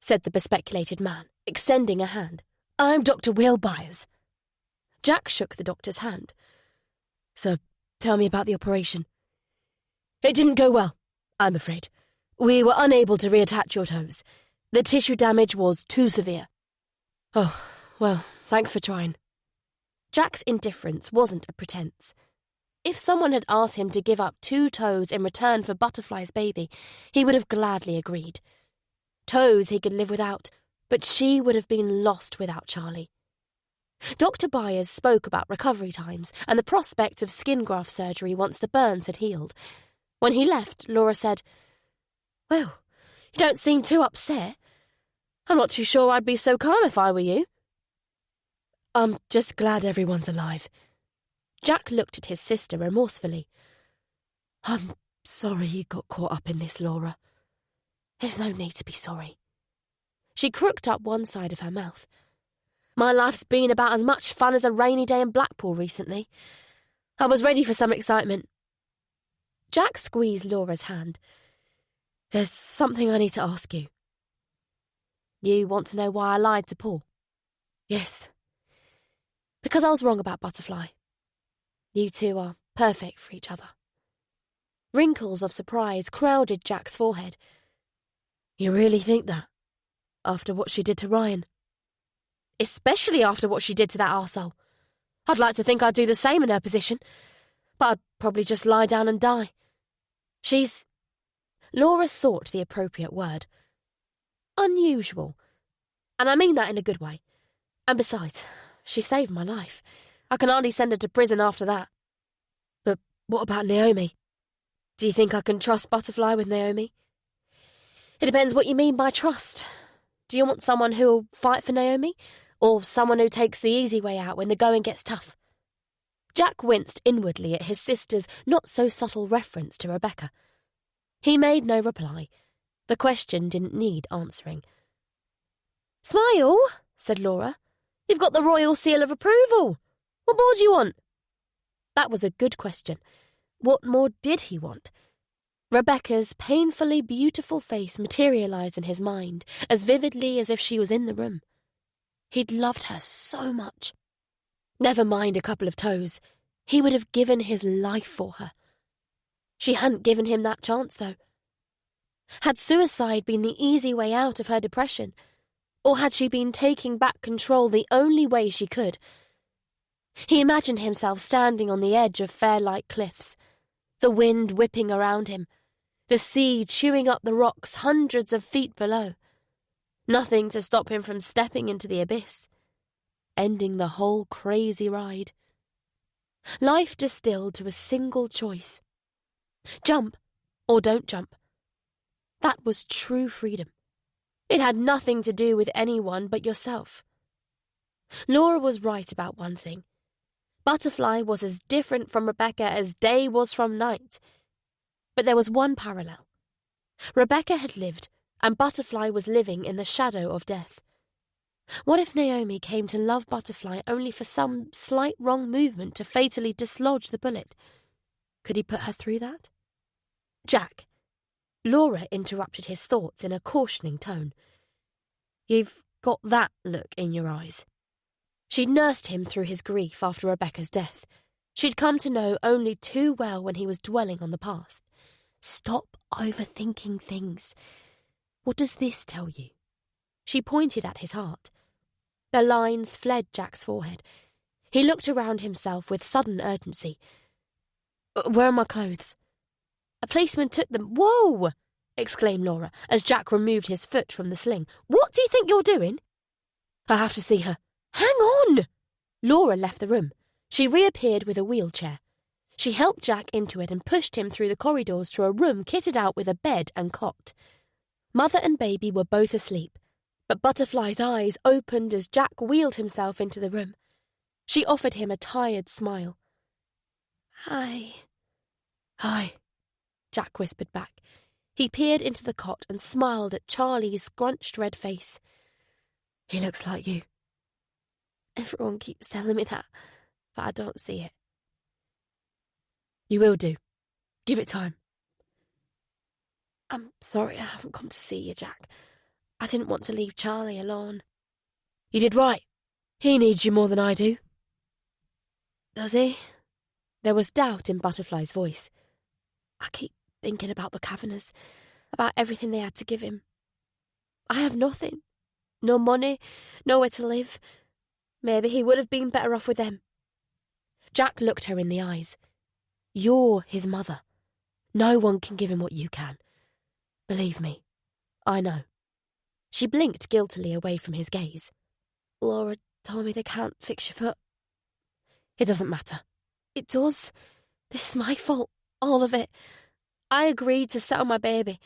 [SPEAKER 1] said the bespeculated man, extending a hand. I'm Dr. Will Byers. Jack shook the doctor's hand. So, tell me about the operation. It didn't go well, I'm afraid. We were unable to reattach your toes. The tissue damage was too severe. Oh, well, thanks for trying. Jack's indifference wasn't a pretense. If someone had asked him to give up 2 toes in return for Butterfly's baby, he would have gladly agreed. Toes he could live without, but she would have been lost without Charlie. Dr. Byers spoke about recovery times and the prospect of skin graft surgery once the burns had healed. When he left, Laura said, Well, you don't seem too upset. I'm not too sure I'd be so calm if I were you.
[SPEAKER 2] I'm just glad everyone's alive.
[SPEAKER 1] Jack looked at his sister remorsefully.
[SPEAKER 2] I'm sorry you got caught up in this, Laura. There's no need to be sorry.
[SPEAKER 1] She crooked up one side of her mouth. My life's been about as much fun as a rainy day in Blackpool recently. I was ready for some excitement. Jack squeezed Laura's hand.
[SPEAKER 2] There's something I need to ask you.
[SPEAKER 1] You want to know why I lied to Paul?
[SPEAKER 2] Yes.
[SPEAKER 1] Because I was wrong about Butterfly. You two are perfect for each other. Wrinkles of surprise crowded Jack's forehead.
[SPEAKER 2] You really think that? After what she did to Ryan?
[SPEAKER 1] Especially after what she did to that arsehole. I'd like to think I'd do the same in her position, but I'd probably just lie down and die. She's... Laura sought the appropriate word. Unusual. And I mean that in a good way. And besides, she saved my life. I can hardly send her to prison after that.
[SPEAKER 2] But what about Naomi? Do you think I can trust Butterfly with Naomi?
[SPEAKER 1] It depends what you mean by trust. Do you want someone who'll fight for Naomi? Or someone who takes the easy way out when the going gets tough? Jack winced inwardly at his sister's not-so-subtle reference to Rebecca. He made no reply. The question didn't need answering. "Smile," said Laura. "You've got the royal seal of approval. What more do you want?" That was a good question. What more did he want? Rebecca's painfully beautiful face materialised in his mind as vividly as if she was in the room. He'd loved her so much. Never mind a couple of toes. He would have given his life for her. She hadn't given him that chance, though. Had suicide been the easy way out of her depression? Or had she been taking back control the only way she could? He imagined himself standing on the edge of Fairlight Cliffs, the wind whipping around him, the sea chewing up the rocks hundreds of feet below. Nothing to stop him from stepping into the abyss, ending the whole crazy ride. Life distilled to a single choice. Jump or don't jump. That was true freedom. It had nothing to do with anyone but yourself. Laura was right about one thing. Butterfly was as different from Rebecca as day was from night. But there was one parallel. Rebecca had lived, and Butterfly was living in the shadow of death. What if Naomi came to love Butterfly only for some slight wrong movement to fatally dislodge the bullet? Could he put her through that? "Jack," Laura interrupted his thoughts in a cautioning tone. "You've got that look in your eyes." She'd nursed him through his grief after Rebecca's death. She'd come to know only too well when he was dwelling on the past. Stop overthinking things. What does this tell you? She pointed at his heart. The lines fled Jack's forehead. He looked around himself with sudden urgency. "Where are my clothes?" "A policeman took them." "Whoa!" exclaimed Laura as Jack removed his foot from the sling. "What do you think you're doing?" "I have to see her." "Hang on!" Laura left the room. She reappeared with a wheelchair. She helped Jack into it and pushed him through the corridors to a room kitted out with a bed and cot. Mother and baby were both asleep, but Butterfly's eyes opened as Jack wheeled himself into the room. She offered him a tired smile. "Hi."
[SPEAKER 2] Hi,
[SPEAKER 1] Jack whispered back. He peered into the cot and smiled at Charlie's scrunched red face.
[SPEAKER 2] he looks like you.
[SPEAKER 1] Everyone keeps telling me that, but I don't see it.
[SPEAKER 2] You will do. Give it time.
[SPEAKER 1] I'm sorry I haven't come to see you, Jack. I didn't want to leave Charlie alone.
[SPEAKER 2] You did right. He needs you more than I do.
[SPEAKER 1] Does he? There was doubt in Butterfly's voice. I keep thinking about the Kavanaghs, about everything they had to give him. I have nothing. No money, nowhere to live. Maybe he would have been better off with them. Jack looked her in the eyes. You're his mother. No one can give him what you can. Believe me, I know. She blinked guiltily away from his gaze. Laura told me they can't fix your foot.
[SPEAKER 2] It doesn't matter.
[SPEAKER 1] It does. This is my fault. All of it. I agreed to sell my baby.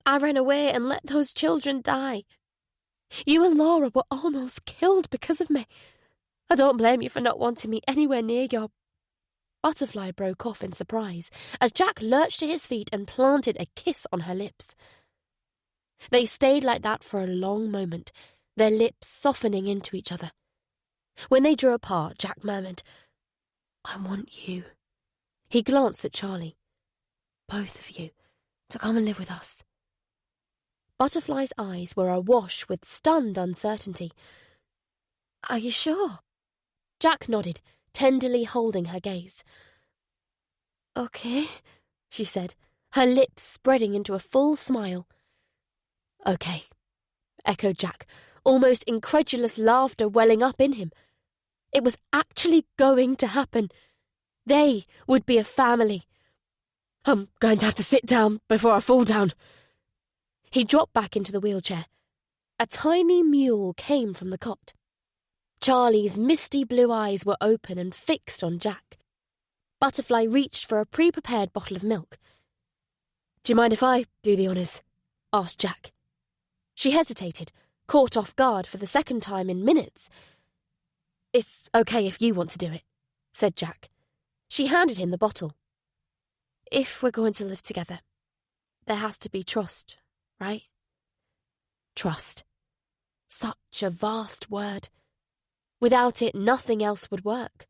[SPEAKER 1] I ran away and let those children die. You and Laura were almost killed because of me. I don't blame you for not wanting me anywhere near your... Butterfly broke off in surprise as Jack lurched to his feet and planted a kiss on her lips. They stayed like that for a long moment, their lips softening into each other. When they drew apart, Jack murmured, "I want you." He glanced at Charlie. "Both of you, to come and live with us." Butterfly's eyes were awash with stunned uncertainty. "Are you sure?" Jack nodded, tenderly holding her gaze. "Okay," she said, her lips spreading into a full smile. "Okay," echoed Jack, almost incredulous laughter welling up in him. It was actually going to happen. They would be a family. "I'm going to have to sit down before I fall down." He dropped back into the wheelchair. A tiny mule came from the cot. Charlie's misty blue eyes were open and fixed on Jack. Butterfly reached for a pre-prepared bottle of milk. "Do you mind if I do the honours?" asked Jack. She hesitated, caught off guard for the second time in minutes. "It's okay if you want to do it," said Jack. She handed him the bottle. "If we're going to live together, there has to be trust, right?" Trust. Such a vast word. Without it, nothing else would work.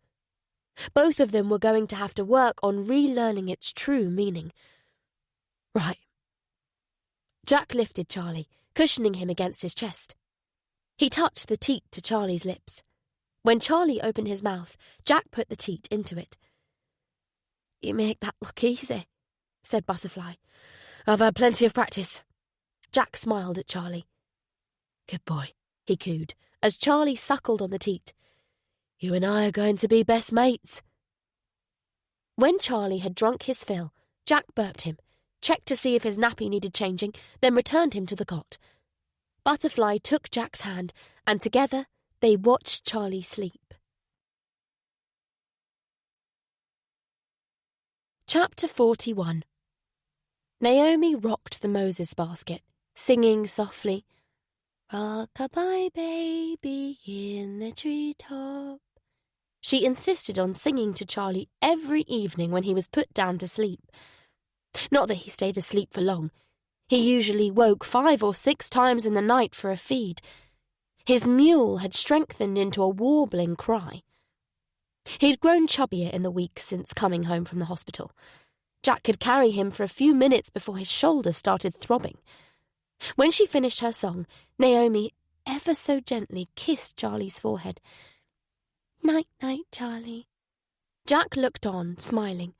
[SPEAKER 1] Both of them were going to have to work on relearning its true meaning. "Right." Jack lifted Charlie, cushioning him against his chest. He touched the teat to Charlie's lips. When Charlie opened his mouth, Jack put the teat into it. "You make that look easy," said Butterfly. "I've had plenty of practice." Jack smiled at Charlie. "Good boy," he cooed, as Charlie suckled on the teat. "You and I are going to be best mates." When Charlie had drunk his fill, Jack burped him, checked to see if his nappy needed changing, then returned him to the cot. Butterfly took Jack's hand, and together they watched Charlie sleep. Chapter 41. Naomi rocked the Moses basket, singing softly, "Rock-a-bye, baby, in the treetop." She insisted on singing to Charlie every evening when he was put down to sleep. Not that he stayed asleep for long. He usually woke 5 or 6 times in the night for a feed. His mule had strengthened into a warbling cry. He'd grown chubbier in the weeks since coming home from the hospital. Jack could carry him for a few minutes before his shoulders started throbbing. When she finished her song, Naomi ever so gently kissed Charlie's forehead. "Night-night, Charlie." Jack looked on, smiling.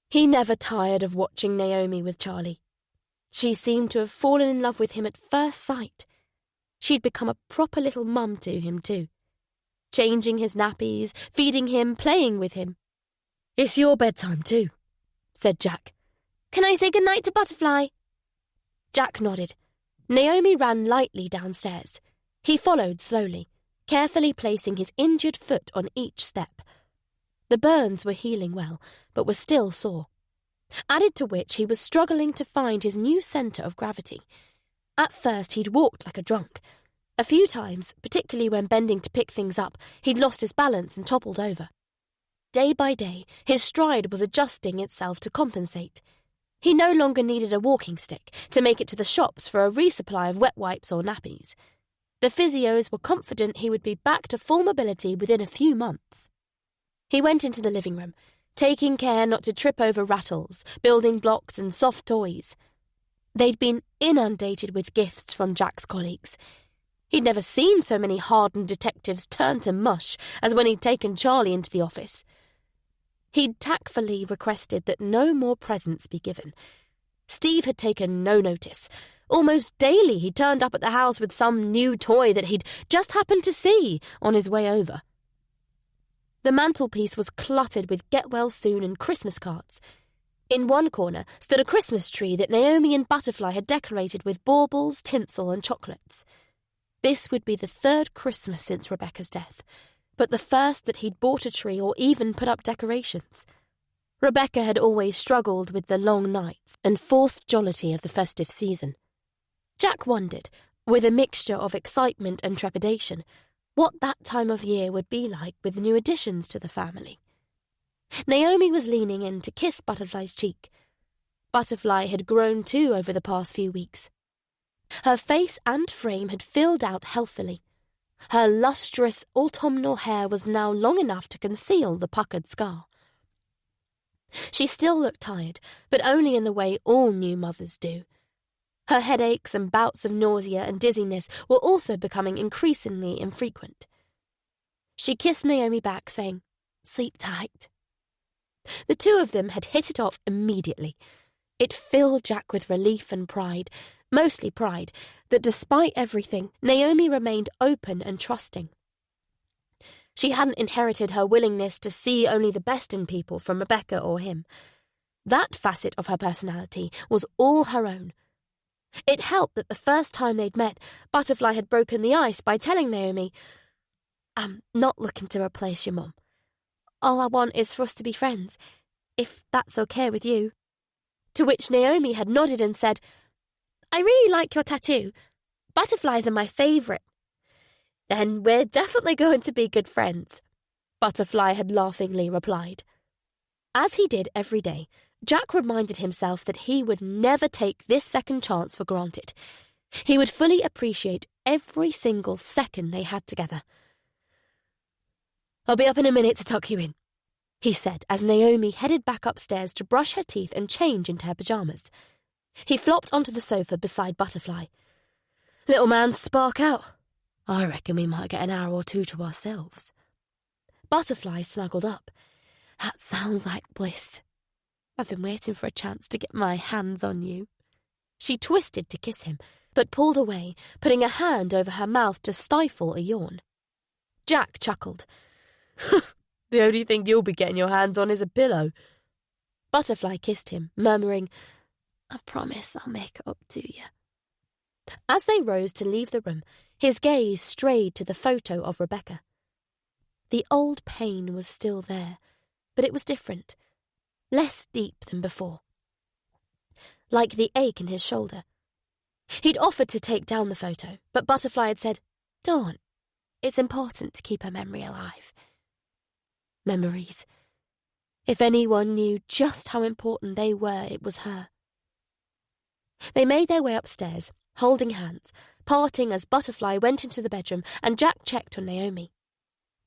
[SPEAKER 1] He never tired of watching Naomi with Charlie. She seemed to have fallen in love with him at first sight. She'd become a proper little mum to him, too. Changing his nappies, feeding him, playing with him. "It's your bedtime, too," said Jack. "Can I say good-night to Butterfly?" Jack nodded. Naomi ran lightly downstairs. He followed slowly, carefully placing his injured foot on each step. The burns were healing well, but were still sore. Added to which, he was struggling to find his new centre of gravity. At first, he'd walked like a drunk. A few times, particularly when bending to pick things up, he'd lost his balance and toppled over. Day by day, his stride was adjusting itself to compensate. He no longer needed a walking stick to make it to the shops for a resupply of wet wipes or nappies. The physios were confident he would be back to full mobility within a few months. He went into the living room, taking care not to trip over rattles, building blocks and soft toys. They'd been inundated with gifts from Jack's colleagues. He'd never seen so many hardened detectives turn to mush as when he'd taken Charlie into the office. He'd tactfully requested that no more presents be given. Steve had taken no notice. Almost daily he turned up at the house with some new toy that he'd just happened to see on his way over. The mantelpiece was cluttered with get-well-soon and Christmas cards. In one corner stood a Christmas tree that Naomi and Butterfly had decorated with baubles, tinsel and chocolates. This would be the 3rd Christmas since Rebecca's death, but the first that he'd bought a tree or even put up decorations. Rebecca had always struggled with the long nights and forced jollity of the festive season. Jack wondered, with a mixture of excitement and trepidation, what that time of year would be like with new additions to the family. Naomi was leaning in to kiss Butterfly's cheek. Butterfly had grown too over the past few weeks. Her face and frame had filled out healthily. Her lustrous autumnal hair was now long enough to conceal the puckered scar. She still looked tired, but only in the way all new mothers do. Her headaches and bouts of nausea and dizziness were also becoming increasingly infrequent. She kissed Naomi back, saying, "Sleep tight." The two of them had hit it off immediately. It filled Jack with relief and pride, mostly pride, that despite everything, Naomi remained open and trusting. She hadn't inherited her willingness to see only the best in people from Rebecca or him. That facet of her personality was all her own. It helped that the first time they'd met, Butterfly had broken the ice by telling Naomi, "I'm not looking to replace your mum. All I want is for us to be friends, if that's okay with you." To which Naomi had nodded and said, "I really like your tattoo. Butterflies are my favourite." "Then we're definitely going to be good friends," Butterfly had laughingly replied. As he did every day, Jack reminded himself that he would never take this second chance for granted. He would fully appreciate every single second they had together. "I'll be up in a minute to tuck you in," he said as Naomi headed back upstairs to brush her teeth and change into her pyjamas. He flopped onto the sofa beside Butterfly. "Little man, spark out. I reckon we might get an hour or two to ourselves." Butterfly snuggled up. "That sounds like bliss. I've been waiting for a chance to get my hands on you." She twisted to kiss him, but pulled away, putting a hand over her mouth to stifle a yawn. Jack chuckled. "The only thing you'll be getting your hands on is a pillow." Butterfly kissed him, murmuring, "I promise I'll make it up to you." As they rose to leave the room, his gaze strayed to the photo of Rebecca. The old pain was still there, but it was different, less deep than before. Like the ache in his shoulder. He'd offered to take down the photo, but Butterfly had said, "Don't. It's important to keep her memory alive." Memories. If anyone knew just how important they were, it was her. They made their way upstairs, holding hands, parting as Butterfly went into the bedroom and Jack checked on Naomi.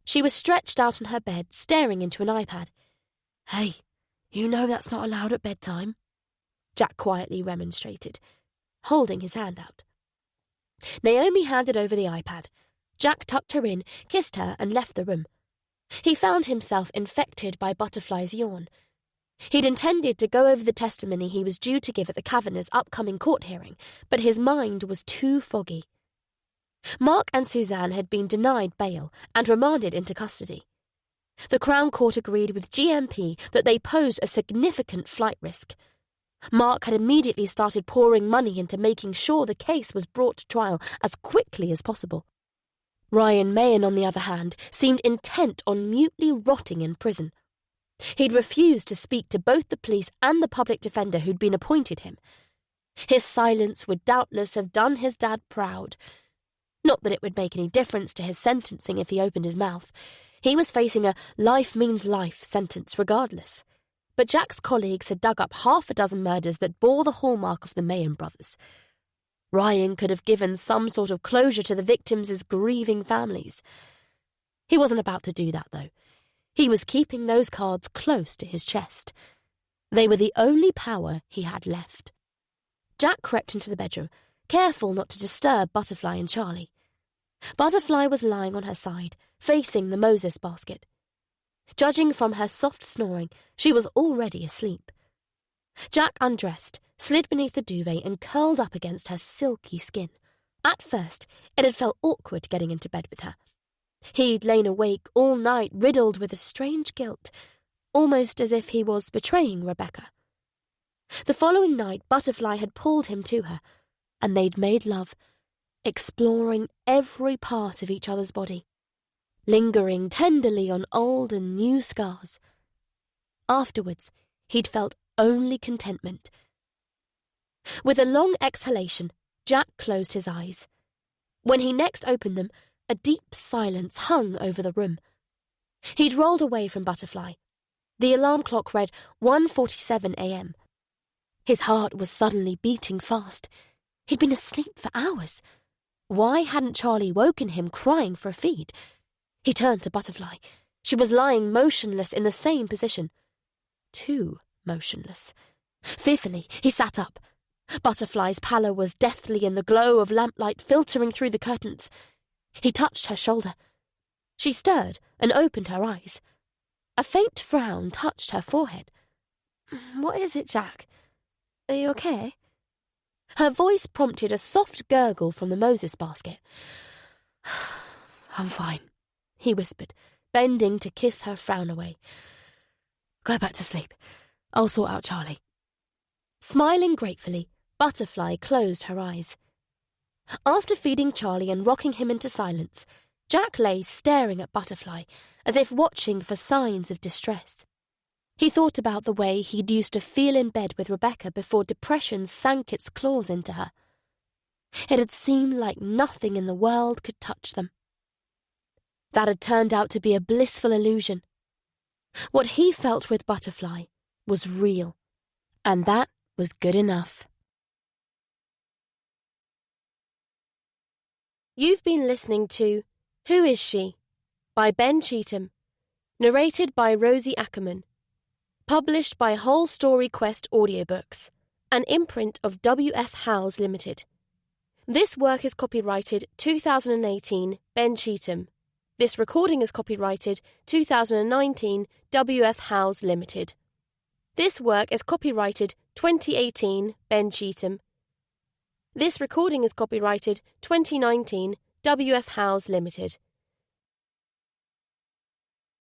[SPEAKER 1] She was stretched out on her bed, staring into an iPad. "Hey, you know that's not allowed at bedtime," Jack quietly remonstrated, holding his hand out. Naomi handed over the iPad. Jack tucked her in, kissed her, and left the room. He found himself infected by Butterfly's yawn. He'd intended to go over the testimony he was due to give at the Kavanagh's upcoming court hearing, but his mind was too foggy. Mark and Suzanne had been denied bail and remanded into custody. The Crown Court agreed with GMP that they posed a significant flight risk. Mark had immediately started pouring money into making sure the case was brought to trial as quickly as possible. Ryan Mahan, on the other hand, seemed intent on mutely rotting in prison. He'd refused to speak to both the police and the public defender who'd been appointed him. His silence would doubtless have done his dad proud. Not that it would make any difference to his sentencing if he opened his mouth. He was facing a life means life sentence regardless. But Jack's colleagues had dug up half a dozen murders that bore the hallmark of the Mahan brothers. Ryan could have given some sort of closure to the victims' grieving families. He wasn't about to do that, though. He was keeping those cards close to his chest. They were the only power he had left. Jack crept into the bedroom, careful not to disturb Butterfly and Charlie. Butterfly was lying on her side, facing the Moses basket. Judging from her soft snoring, she was already asleep. Jack undressed, slid beneath the duvet and curled up against her silky skin. At first, it had felt awkward getting into bed with her. He'd lain awake all night, riddled with a strange guilt, almost as if he was betraying Rebecca. The following night, Butterfly had pulled him to her, and they'd made love, exploring every part of each other's body, lingering tenderly on old and new scars. Afterwards, he'd felt only contentment. With a long exhalation, Jack closed his eyes. When he next opened them, A deep silence hung over the room. He'd rolled away from Butterfly. The alarm clock read 1:47 a.m. His heart was suddenly beating fast. He'd been asleep for hours. Why hadn't Charlie woken him crying for a feed? He turned to Butterfly. She was lying motionless in the same position. Too motionless. Fearfully, he sat up. Butterfly's pallor was deathly in the glow of lamplight filtering through the curtains. He touched her shoulder. She stirred and opened her eyes. A faint frown touched her forehead.
[SPEAKER 3] What is it, Jack? Are you okay?
[SPEAKER 1] Her voice prompted a soft gurgle from the Moses basket.
[SPEAKER 2] I'm fine, he whispered, bending to kiss her frown away. Go back to sleep. I'll sort out Charlie.
[SPEAKER 1] Smiling gratefully, Butterfly closed her eyes. After feeding Charlie and rocking him into silence, Jack lay staring at Butterfly, as if watching for signs of distress. He thought about the way he'd used to feel in bed with Rebecca before depression sank its claws into her. It had seemed like nothing in the world could touch them. That had turned out to be a blissful illusion. What he felt with Butterfly was real, and that was good enough. You've been listening to Who Is She? By Ben Cheetham, narrated by Rosie Ackerman, published by Whole Story Quest Audiobooks, an imprint of W.F. Howes Limited. This work is copyrighted 2018 Ben Cheetham. This recording is copyrighted 2019 W.F. Howes Limited. This work is copyrighted 2018 Ben Cheetham. This recording is copyrighted 2019 W.F. Howes Limited.